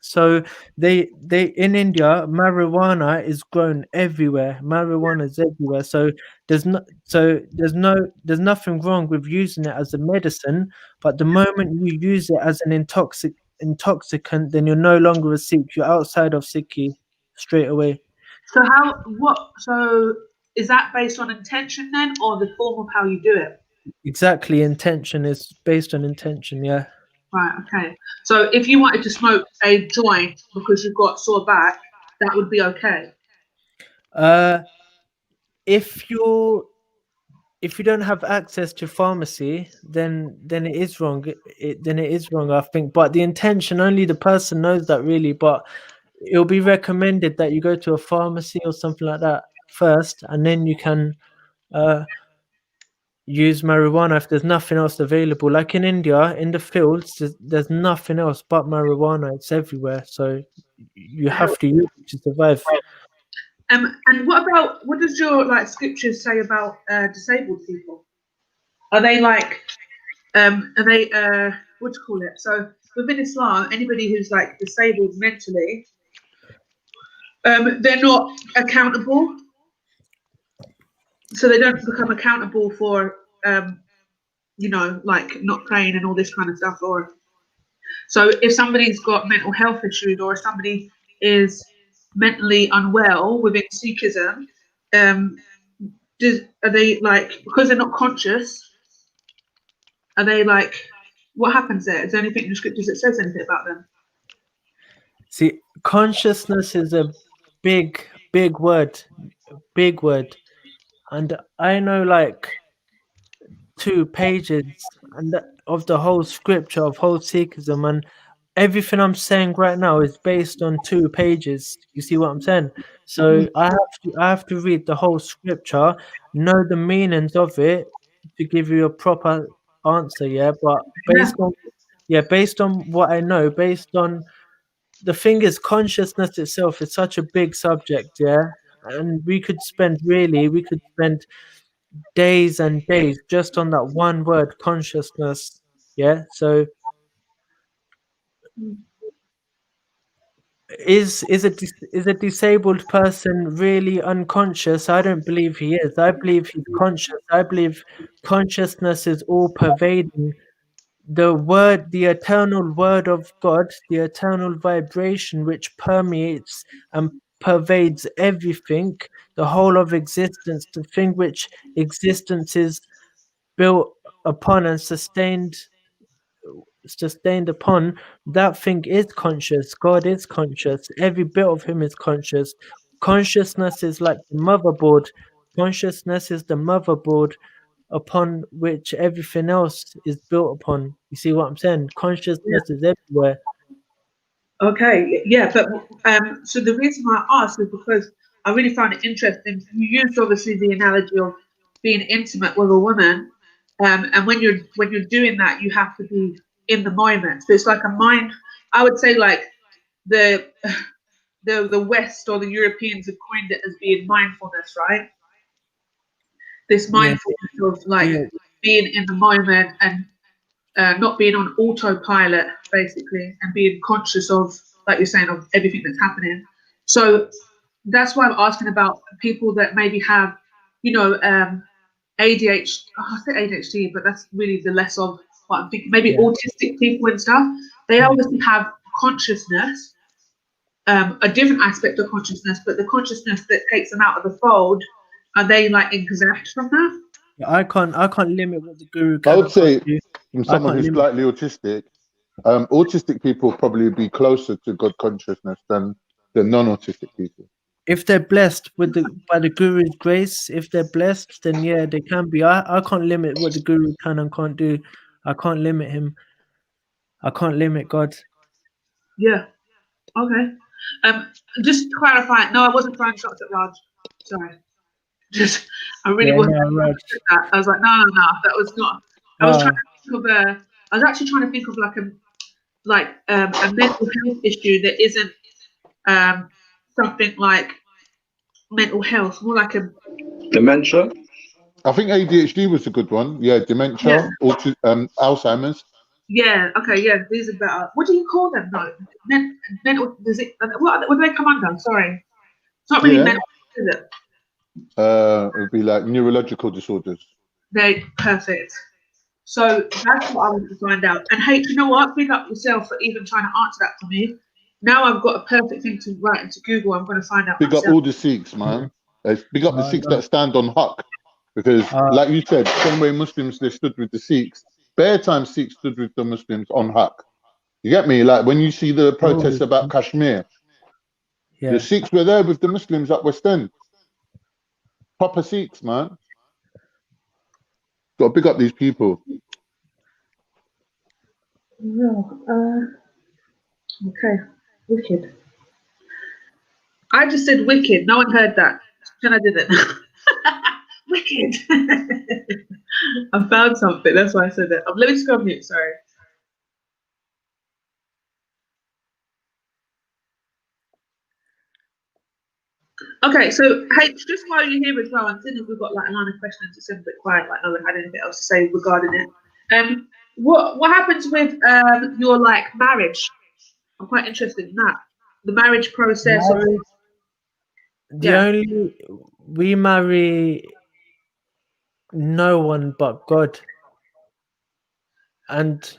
Speaker 10: So they in India, marijuana is grown everywhere. Marijuana is everywhere. So there's nothing wrong with using it as a medicine, but the moment you use it as an intoxicant, then you're no longer a Sikh. You're outside of Sikhi straight away.
Speaker 2: So is that based on intention then, or the form of how you do it?
Speaker 10: Exactly, intention is based on intention. Yeah.
Speaker 2: Right. Okay. So if you wanted to smoke a joint because you've got sore back, that would be okay.
Speaker 10: If you don't have access to pharmacy, then it is wrong. Then it is wrong, I think. But the intention, only the person knows that really. But it'll be recommended that you go to a pharmacy or something like that first, and then you can use marijuana if there's nothing else available. Like in India, in the fields, there's nothing else but marijuana. It's everywhere, so you have to use it to survive.
Speaker 2: And what does your scriptures say about disabled people? Are they what do you call it? So within Islam, anybody who's disabled mentally, they're not accountable. So they don't become accountable for not praying and all this kind of stuff. Or so if somebody's got mental health issues or if somebody is mentally unwell within Sikhism, are they because they're not conscious? Are they what happens there? Is there anything in the scriptures that says anything about them?
Speaker 10: See, consciousness is a big word, and I know 2 pages of the whole scripture of whole Sikhism, and everything I'm saying right now is based on 2 pages. You see what I'm saying? So I have to read the whole scripture, know the meanings of it to give you a proper answer. Yeah, but based on what I know, based on the thing is, consciousness itself is such a big subject. Yeah, and we could spend days and days just on that one word, consciousness. Yeah, so is a disabled person really unconscious? I don't believe he is. I believe he's conscious. I believe consciousness is all pervading. The eternal word of God, the eternal vibration which permeates and pervades everything, the whole of existence, the thing which existence is built upon and sustained upon, that thing is conscious. God is conscious. Every bit of him is conscious. Consciousness is like the motherboard. Consciousness is the motherboard upon which everything else is built upon. You see what I'm saying? Consciousness is everywhere.
Speaker 2: Okay, yeah, but so the reason why I asked is because I really found it interesting. You used obviously the analogy of being intimate with a woman, and when you're doing that, you have to be in the moment. So it's like a mind. I would say like the West or the Europeans have coined it as being mindfulness, right? This mindfulness of like being in the moment and not being on autopilot, basically, and being conscious of, like you're saying, of everything that's happening. So that's why I'm asking about people that maybe have, ADHD. I say ADHD, but that's really the less of what I'm thinking. Maybe autistic people and stuff. They obviously have consciousness, a different aspect of consciousness, but the consciousness that takes them out of the fold, are they like exempt from that?
Speaker 10: I can't limit what the guru can.
Speaker 6: I would say,
Speaker 10: do.
Speaker 6: from someone who's slightly autistic, autistic people probably be closer to God consciousness than non-autistic people.
Speaker 10: If they're blessed with by the guru's grace, if they're blessed, then yeah, they can be. I can't limit what the guru can and can't do. I can't limit him. I can't limit God.
Speaker 2: Yeah. Okay. Just to clarify, no, I wasn't throwing shots at Raj. Sorry. Just, I really wasn't. That. I was like, no, that was not. I was trying to think of I was actually trying to think of like a mental health issue that isn't something like mental health, more like a
Speaker 6: dementia. I think ADHD was a good one. Yeah, dementia, Alzheimer's.
Speaker 2: Yeah. Okay. Yeah, these are better. What do you call them though? Mental? Does it? What do they come under? Sorry, it's not really mental, is it?
Speaker 6: It would be like neurological disorders.
Speaker 2: Perfect. So that's what I want to find out. And hey, you know what? Big up yourself for even trying to answer that for me. Now I've got a perfect thing to write into Google. I'm going to find out.
Speaker 6: Big up all the Sikhs, man. Big up the Sikhs that stand on Haqq. Because, like you said, same way Muslims, they stood with the Sikhs. Bare time Sikhs stood with the Muslims on Haqq. You get me? Like when you see the protests about Kashmir, the Sikhs were there with the Muslims at West End. Proper Sikhs, man. Got to big up these people.
Speaker 2: No. Okay. Wicked. I just said wicked. No one heard that. Then I didn't. Wicked. I found something. That's why I said that. Let me just go on mute. Sorry. Okay, so hey, just while you're here as well, and since we've got like a line of questions, it's a bit quiet, like no one had anything else to say regarding it. What happens with your like marriage? I'm quite interested in that. The marriage process.
Speaker 10: We marry no one but God, and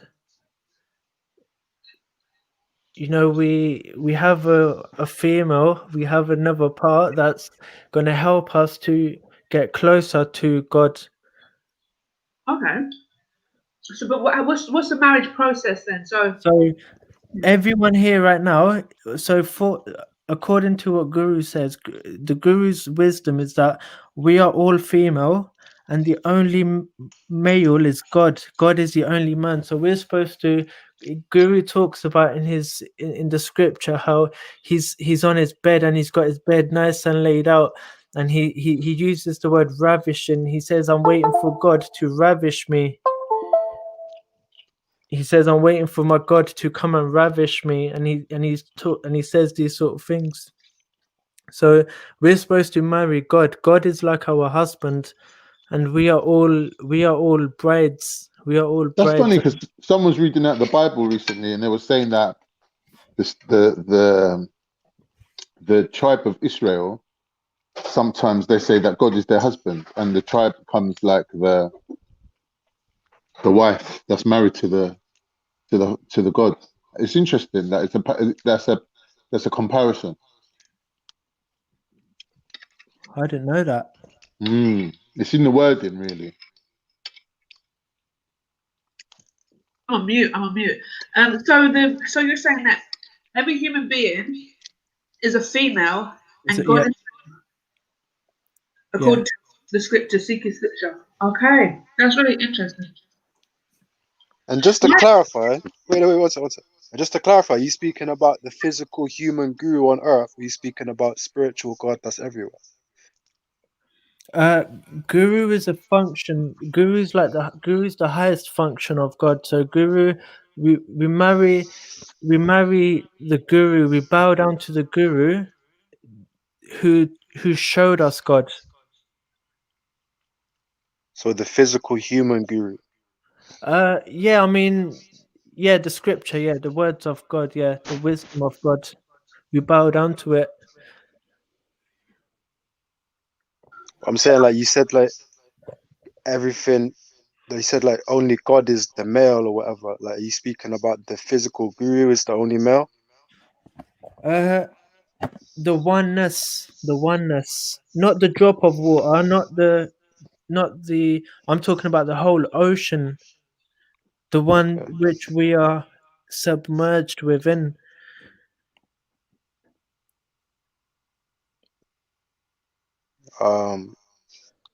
Speaker 10: we have a female, we have another part that's going to help us to get closer to God.
Speaker 2: Okay. So, but what's the marriage process then? So
Speaker 10: everyone here right now, according to what Guru says, the Guru's wisdom is that we are all female and the only male is God. God is the only man. So we're supposed to, Guru talks about in the scripture how he's on his bed and he's got his bed nice and laid out, and he uses the word ravishing. He says, I'm waiting for God to ravish me. He says, I'm waiting for my God to come and ravish me, and he says these sort of things. So we're supposed to marry God. God is like our husband, and we are all brides. We are all brides.
Speaker 6: That's funny because someone was reading out the Bible recently, and they were saying that the tribe of Israel, sometimes they say that God is their husband, and the tribe becomes like the wife that's married to the God. It's interesting that that's a comparison.
Speaker 10: I didn't know that.
Speaker 6: It's in the wording, really.
Speaker 2: I'm on mute. So you're saying that every human being is a female, and God is, according to the scripture, seeking scripture. Okay, that's really interesting.
Speaker 8: And just to clarify, wait, one second. And just to clarify, you speaking about the physical human guru on earth, or you speaking about spiritual God that's everywhere?
Speaker 10: Guru is a function. Guru is the highest function of God. So guru, we marry the guru. We bow down to the guru, who showed us God.
Speaker 8: So the physical human guru.
Speaker 10: Yeah, I mean, yeah, the scripture, yeah, the words of God, yeah, the wisdom of God. We bow down to it.
Speaker 8: I'm saying, like, you said, like, everything, they said, like, only God is the male or whatever. Like, are you speaking about the physical guru is the only male?
Speaker 10: The oneness, not the drop of water, not the. I'm talking about the whole ocean, the one which we are submerged within.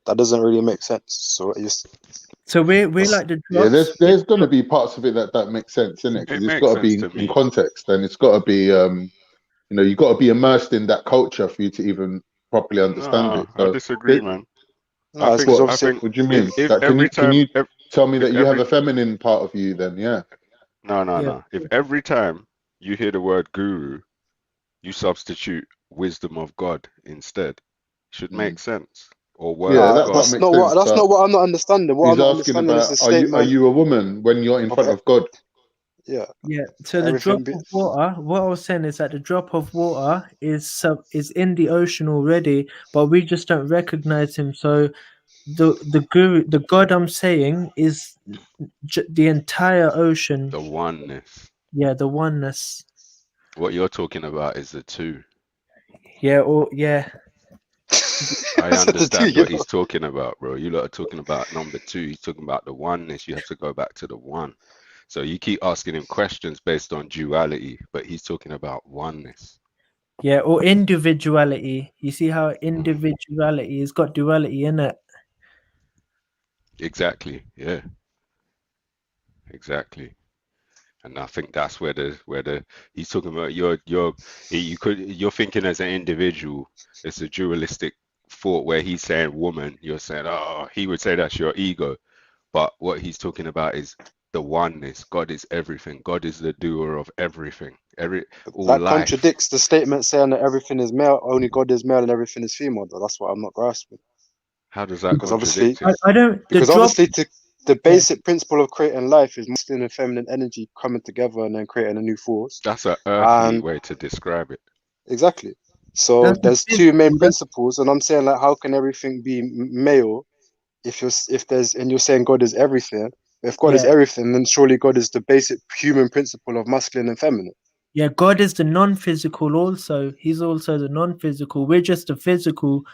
Speaker 8: That doesn't really make sense.
Speaker 10: So we're like the
Speaker 6: Yeah,
Speaker 10: drops.
Speaker 6: there's going to be parts of it that make sense, isn't it? Because it's got to be in context, and it's got to be you've got to be immersed in that culture for you to even properly understand it. So
Speaker 19: I disagree, man. I think,
Speaker 6: what do you mean?
Speaker 19: If
Speaker 6: Like,
Speaker 19: every
Speaker 6: can you
Speaker 19: time,
Speaker 6: tell me that you have
Speaker 19: every-
Speaker 6: a feminine part of you? Then yeah.
Speaker 19: No. If every time you hear the word guru, you substitute wisdom of God instead, it should make sense. Or word
Speaker 6: Yeah,
Speaker 19: of
Speaker 6: that
Speaker 19: God.
Speaker 6: part makes sense.
Speaker 8: That's not what I'm not understanding. What
Speaker 6: He's
Speaker 8: I'm not
Speaker 6: asking
Speaker 8: understanding is the
Speaker 6: about are
Speaker 8: statement.
Speaker 6: you a woman when you're in front of God?
Speaker 8: Yeah.
Speaker 10: Yeah. So the drop of water. What I was saying is that the drop of water is in the ocean already, but we just don't recognize him. So the guru, the God I'm saying, is the entire ocean.
Speaker 19: The oneness.
Speaker 10: Yeah, the oneness.
Speaker 19: What you're talking about is the two.
Speaker 10: Yeah. Yeah.
Speaker 19: I understand what he's talking about, bro. You lot are talking about number two. He's talking about the oneness. You have to go back to the one. So you keep asking him questions based on duality, but he's talking about oneness.
Speaker 10: Yeah, or individuality. You see how individuality has got duality in it.
Speaker 19: Exactly. Yeah. Exactly. And I think that's where he's talking about you're thinking as an individual. It's a dualistic thought where he's saying woman, you're saying, oh, he would say that's your ego. But what he's talking about is the oneness. God is everything. God is the doer of everything. All
Speaker 8: That
Speaker 19: life.
Speaker 8: contradicts the statement saying that everything is male, only God is male and everything is female, though. That's what I'm not grasping.
Speaker 19: How does that
Speaker 8: contradict
Speaker 19: it?
Speaker 10: I don't.
Speaker 8: Because obviously the basic principle of creating life is masculine and feminine energy coming together and then creating a new force.
Speaker 19: That's an earthly way to describe it.
Speaker 8: Exactly. So there's two main principles, and I'm saying, like, how can everything be male if you're saying God is everything? If God is everything, then surely God is the basic human principle of masculine and feminine.
Speaker 10: Yeah, God is the non-physical also. He's also the non-physical. We're just the physical.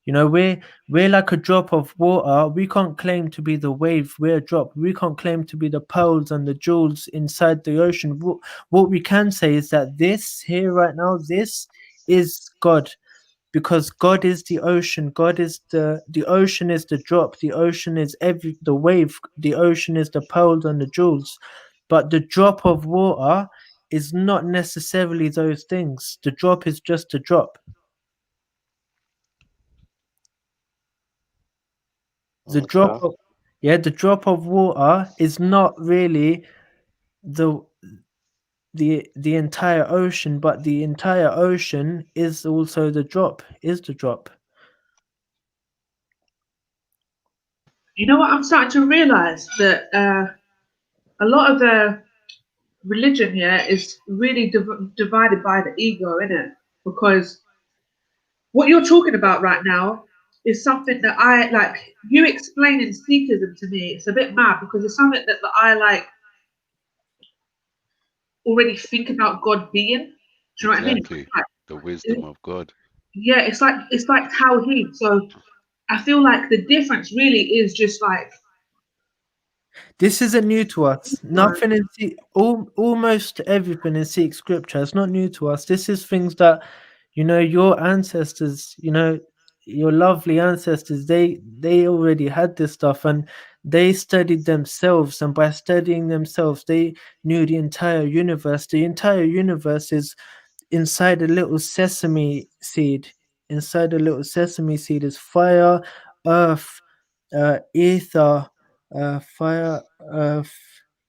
Speaker 10: You know, we're like a drop of water. We can't claim to be the wave. We're a drop. We can't claim to be the pearls and the jewels inside the ocean. What we can say is that this here right now, this is God. Because God is the ocean. God is the ocean is the drop. The ocean is the wave. The ocean is the pearls and the jewels. But the drop of water is not necessarily those things. The drop is just a drop. The drop of water is not really the entire ocean, but the entire ocean is also the drop.
Speaker 2: You know what? I'm starting to realize that a lot of the religion here is really divided by the ego, innit? Because what you're talking about right now is something that I like. You explaining Sikhism to me, it's a bit mad because it's something that I like already think about God being. Do you know what I mean?
Speaker 19: Exactly. The wisdom of God.
Speaker 2: Yeah, it's like Tawheed. So I feel like the difference really is just like.
Speaker 10: This isn't new to us. Nothing in almost everything in Sikh scripture is not new to us. This is things that, your ancestors, your lovely ancestors, they already had this stuff, and they studied themselves, and by studying themselves, they knew the entire universe. The entire universe is inside a little sesame seed. Inside a little sesame seed is fire, earth, ether, fire, earth,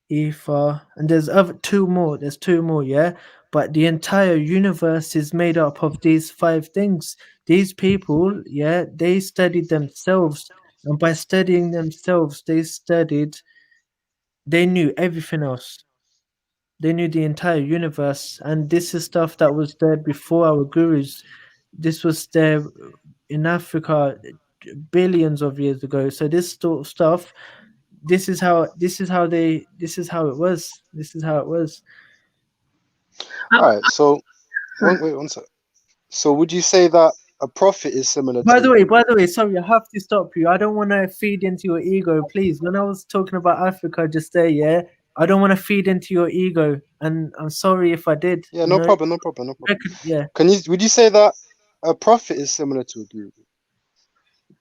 Speaker 10: ether, and there's two more. There's two more, yeah. But the entire universe is made up of these 5 things. These people, yeah, they studied themselves, and by studying themselves, they knew everything else. They knew the entire universe, and this is stuff that was there before our gurus. This was there in Africa billions of years ago. So this sort of stuff, this is how it was. This is how it was.
Speaker 8: All right. So, wait, one sec. So, would you say that a prophet is similar
Speaker 10: By
Speaker 8: to?
Speaker 10: the way, sorry, I have to stop you. I don't want to feed into your ego, please. When I was talking about Africa just there, yeah, I don't want to feed into your ego, and I'm sorry if I did.
Speaker 8: Yeah, no problem.
Speaker 10: Yeah.
Speaker 8: Would you say that a prophet is similar to a guru?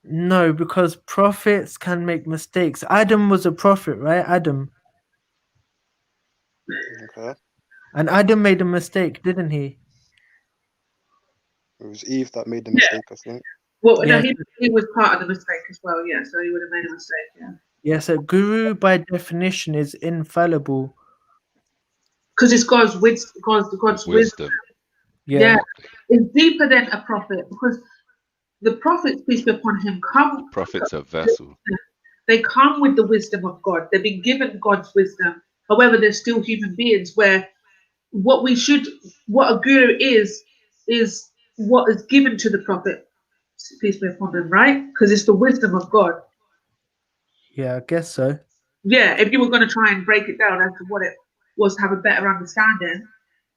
Speaker 10: No, because prophets can make mistakes. Adam was a prophet, right? Adam.
Speaker 8: Okay.
Speaker 10: And Adam made a mistake, didn't he?
Speaker 8: It was Eve that made the mistake, I think.
Speaker 2: Well, no, he was part of the mistake as well. Yeah, so he would have made a mistake. Yeah.
Speaker 10: Yeah. So guru by definition is infallible.
Speaker 2: Because it's God's wisdom.
Speaker 10: Yeah.
Speaker 2: It's deeper than a prophet, because the prophets, peace be upon him, come.
Speaker 19: Prophets are vessel.
Speaker 2: They come with the wisdom of God. They've been given God's wisdom. However, they're still human beings. Where what a guru is what is given to the prophet, peace be upon him, right? Because it's the wisdom of God.
Speaker 10: Yeah, I guess so.
Speaker 2: Yeah, if you were going to try and break it down as to what it was to have a better understanding,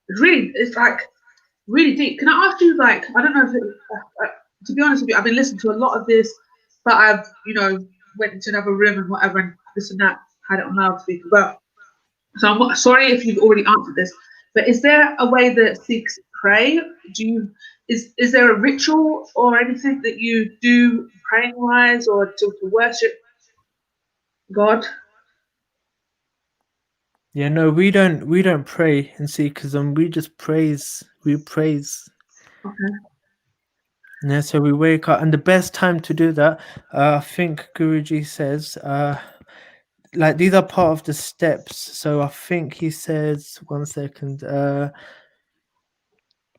Speaker 2: it's like really deep. Can I ask you, like, I don't know if to be honest with you, I've been listening to a lot of this, but I've, went into another room and whatever, and this and that, had it on loudspeaker. But so I'm sorry if you've already answered this, but is there a way that Sikhs pray? Is there a ritual or anything that you do praying wise or to worship God?
Speaker 10: Yeah, no, we don't pray in Sikhism. We just praise. We praise.
Speaker 2: Okay.
Speaker 10: Yeah, so we wake up, and the best time to do that, I think Guruji says, like these are part of the steps. So I think he says, 1 second.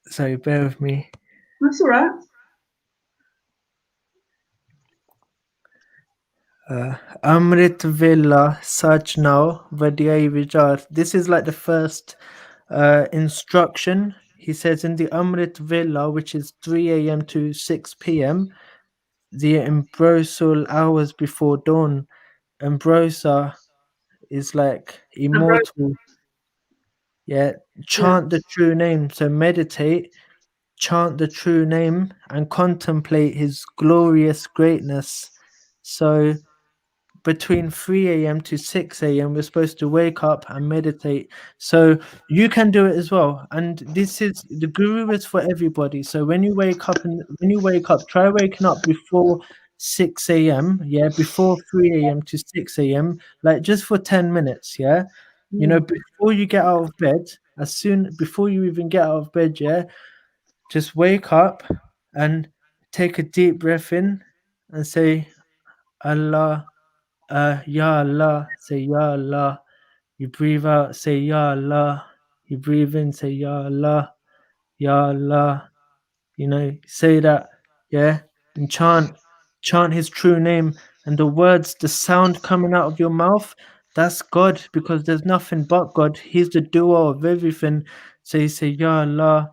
Speaker 10: Sorry, bear with me.
Speaker 2: That's all right.
Speaker 10: Amrit Villa Sajnao Vadiyai Vijar. This is like the first instruction. He says in the Amrit Villa, which is 3 a.m. to 6 p.m., the ambrosial hours before dawn. Ambrosia is like immortal. Yeah, chant the true name. So meditate, chant the true name, and contemplate his glorious greatness. So between 3 a.m. to 6 a.m. we're supposed to wake up and meditate. So you can do it as well. And this is the guru is for everybody. So when you wake up, try waking up before 6 a.m. Yeah, before 3 a.m. to 6 a.m. like just for 10 minutes. Yeah, before you get out of bed, before you even get out of bed, yeah, just wake up and take a deep breath in and say Allah. Ya Allah, say Ya Allah. You breathe out, say Ya Allah. You breathe in, say Ya Allah, Ya Allah. Say that, yeah, and chant his true name, and the words, the sound coming out of your mouth, that's God, because there's nothing but God. He's the doer of everything. So you say Ya Allah,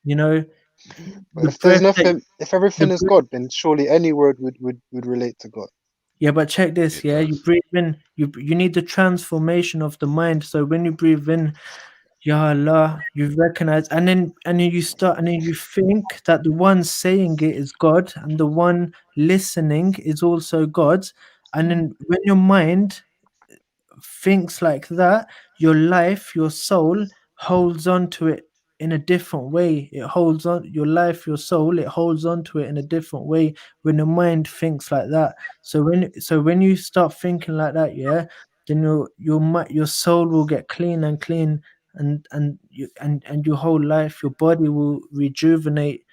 Speaker 8: But if there's nothing, if everything is God, then surely any word would relate to God.
Speaker 10: Yeah, but check this. You breathe in. You need the transformation of the mind. So when you breathe in, Ya Allah, you recognize, and then you start, and then you think that the one saying it is God, and the one listening is also God. And then when your mind thinks like that, your life, your soul holds on to it in a different way. It holds on your life, your soul. It holds on to it in a different way when the mind thinks like that. So when you start thinking like that, yeah, then your soul will get clean and clean, and your whole life, your body will rejuvenate.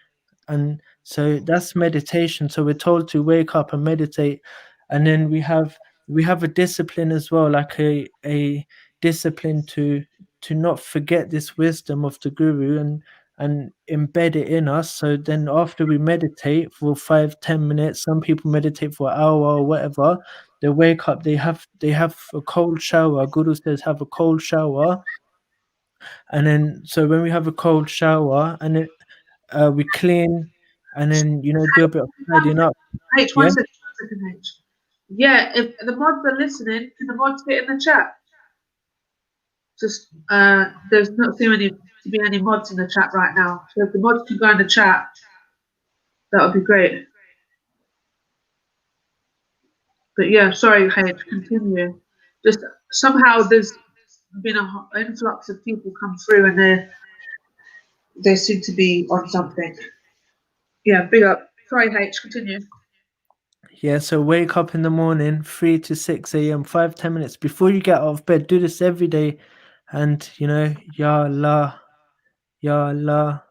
Speaker 10: And so that's meditation. So we're told to wake up and meditate, and then we have a discipline as well, like a discipline to not forget this wisdom of the guru and embed it in us. So then after we meditate for 5-10 minutes, some people meditate for an hour or whatever, they wake up, they have a cold shower. Guru says have a cold shower. And then so when we have a cold shower, and it we clean, and then do a bit of tidying up.
Speaker 2: H, one second, H. Yeah, if the mods are listening, can the mods get in the chat? Just there's not too many to be any mods in the chat right now. So if the mods can go in the chat, that would be great. But yeah, sorry, H, continue. Just somehow there's been an influx of people come through, and they seem to be on something. Yeah, big up. Sorry, H, continue.
Speaker 10: Yeah, so wake up in the morning, 3 to 6 a.m., 5-10 minutes before you get out of bed. Do this every day, and Ya Allah, Ya Allah,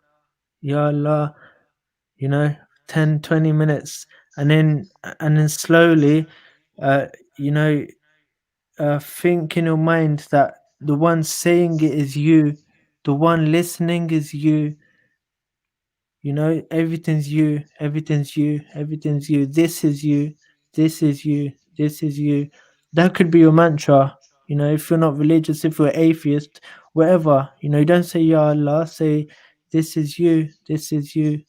Speaker 10: Ya Allah, 10-20 minutes, and then slowly, think in your mind that the one saying it is you, the one listening is you. Everything's you, everything's you, everything's you. This is you, this is you, this is you. That could be your mantra. If you're not religious, if you're atheist, whatever, you don't say Ya Allah, say this is you, this is you.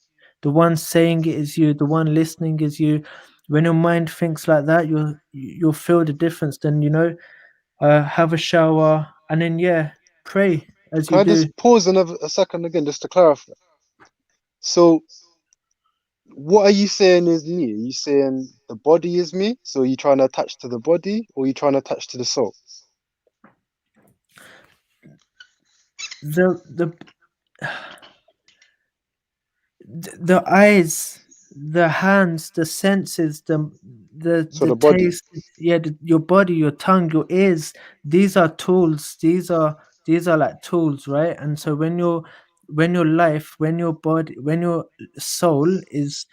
Speaker 10: The one saying it is you, the one listening is you. When your mind thinks like that, you'll feel the difference. Then have a shower, and then pray as
Speaker 8: Can
Speaker 10: you
Speaker 8: I
Speaker 10: do.
Speaker 8: just pause a second again, just to clarify? So, what are you saying is me? Are you saying the body is me? So, are you trying to attach to the body, or are you trying to attach to the soul?
Speaker 10: The eyes, the hands, the senses, the
Speaker 8: body.
Speaker 10: taste, your body, your tongue, your ears, these are tools. These are like tools, right? And so when your life, when your body, when your soul is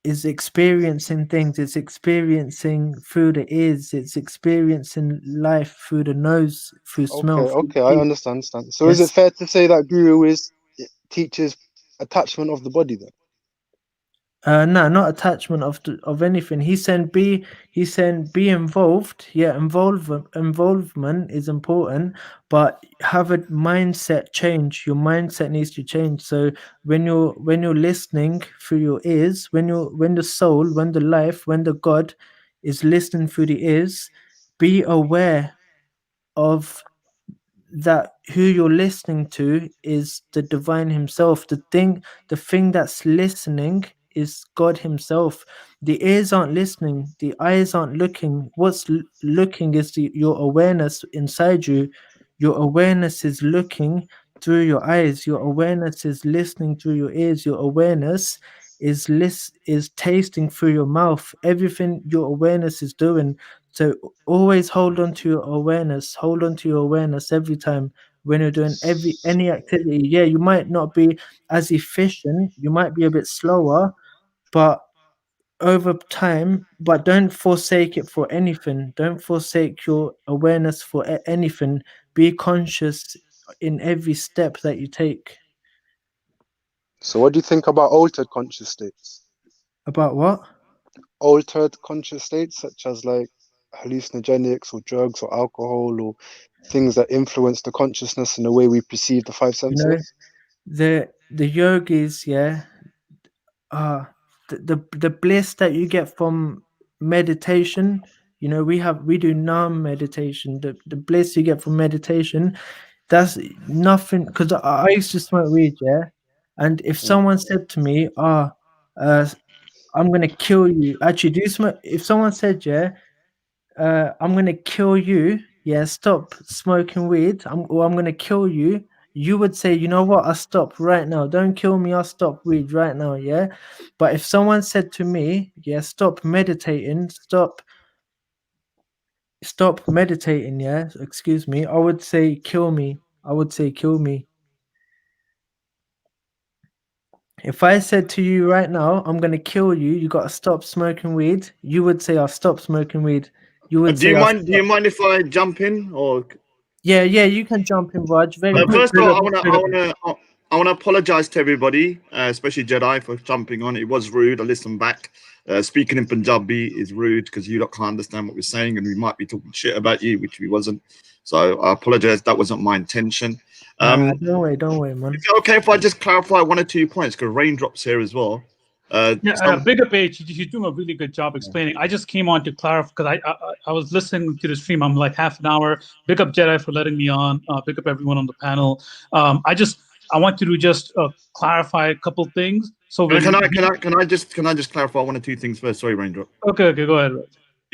Speaker 10: experiencing things, it's experiencing through the ears, it's experiencing life through the nose, through smell.
Speaker 8: Okay, I understand. So, is it fair to say that guru teaches attachment of the body then?
Speaker 10: No, not attachment of anything. He's saying be involved. Yeah, involvement is important, but have a mindset change. Your mindset needs to change. So when you're listening through your ears, when the soul, when the life, when the God is listening through the ears, be aware of that who you're listening to is the divine himself. The thing that's listening is God himself. The ears aren't listening, the eyes aren't looking. What's looking is your awareness inside you. Your awareness is looking through your eyes, your awareness is listening through your ears, your awareness is tasting through your mouth. Everything your awareness is doing. So always hold on to your awareness. Hold on to your awareness every time when you're doing any activity. Yeah, you might not be as efficient. You might be a bit slower, but over time. But don't forsake it for anything. Don't forsake your awareness for anything. Be conscious in every step that you take.
Speaker 8: So, what do you think about altered conscious states?
Speaker 10: About what?
Speaker 8: Altered conscious states, such as like hallucinogenics or drugs or alcohol or things that influence the consciousness and the way we perceive the five senses.
Speaker 10: The yogis, the bliss that you get from meditation. We do Nam meditation. The bliss you get from meditation, that's nothing. Because I used to smoke weed, and if someone said to me, I'm gonna kill you. Actually, do you smoke? If someone said, I'm gonna kill you. Yeah, stop smoking weed. I'm gonna kill you. you would say, you know what, I'll stop right now. Don't kill me, I'll stop weed right now, yeah? But if someone said to me, yeah, stop meditating, stop meditating, yeah, excuse me, I would say kill me. I would say kill me. If I said to you right now, I'm gonna kill you, you gotta stop smoking weed, you would say I'll stop smoking weed. You would
Speaker 16: Do
Speaker 10: say
Speaker 16: you
Speaker 10: I'll
Speaker 16: mind? Do you mind if I jump in? Or
Speaker 10: Yeah, you can jump in, Raj. Very quick.
Speaker 16: first of all, I wanna apologize to everybody, especially Jedi, for jumping on. It was rude. I listened back. Speaking in Punjabi is rude because you lot can't understand what we're saying, and we might be talking shit about you, which we wasn't. So I apologize. That wasn't my intention.
Speaker 10: Don't worry, man.
Speaker 16: Is it okay if I just clarify 1 or 2 points? Because Raindrop's here as well.
Speaker 17: Big up H. You're doing a really good job explaining. I just came on to clarify because I was listening to the stream. I'm like half an hour. Big up Jedi for letting me on. Big up everyone on the panel. I want you to just clarify a couple things. So
Speaker 16: Can I just clarify 1 or 2 things first? Sorry, Raindrop.
Speaker 17: Okay, go ahead.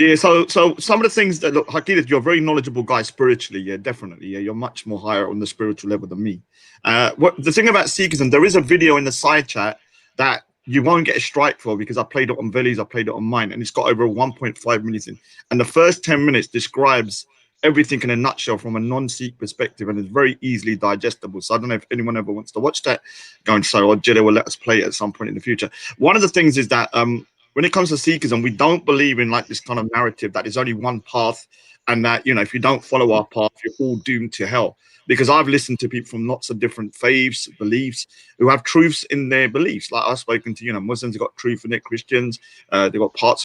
Speaker 16: Yeah, so some of the things that look, Hakeem, you're a very knowledgeable guy spiritually. Yeah, definitely. Yeah, you're much more higher on the spiritual level than me. What the thing about Sikhism, there is a video in the side chat that you won't get a strike for because I played it on Veli's, I played it on mine, and it's got over 1.5 million. And the first 10 minutes describes everything in a nutshell from a non-Sikh perspective, and it's very easily digestible. So I don't know if anyone ever wants to watch that. Go and say, or Jedi will let us play it at some point in the future. One of the things is that when it comes to Sikhism, we don't believe in like this kind of narrative that there's only one path and that, you know, if you don't follow our path, you're all doomed to hell. Because I've listened to people from lots of different faiths, beliefs, who have truths in their beliefs. Like I've spoken to, you know, Muslims have got truth in it, Christians, they've got parts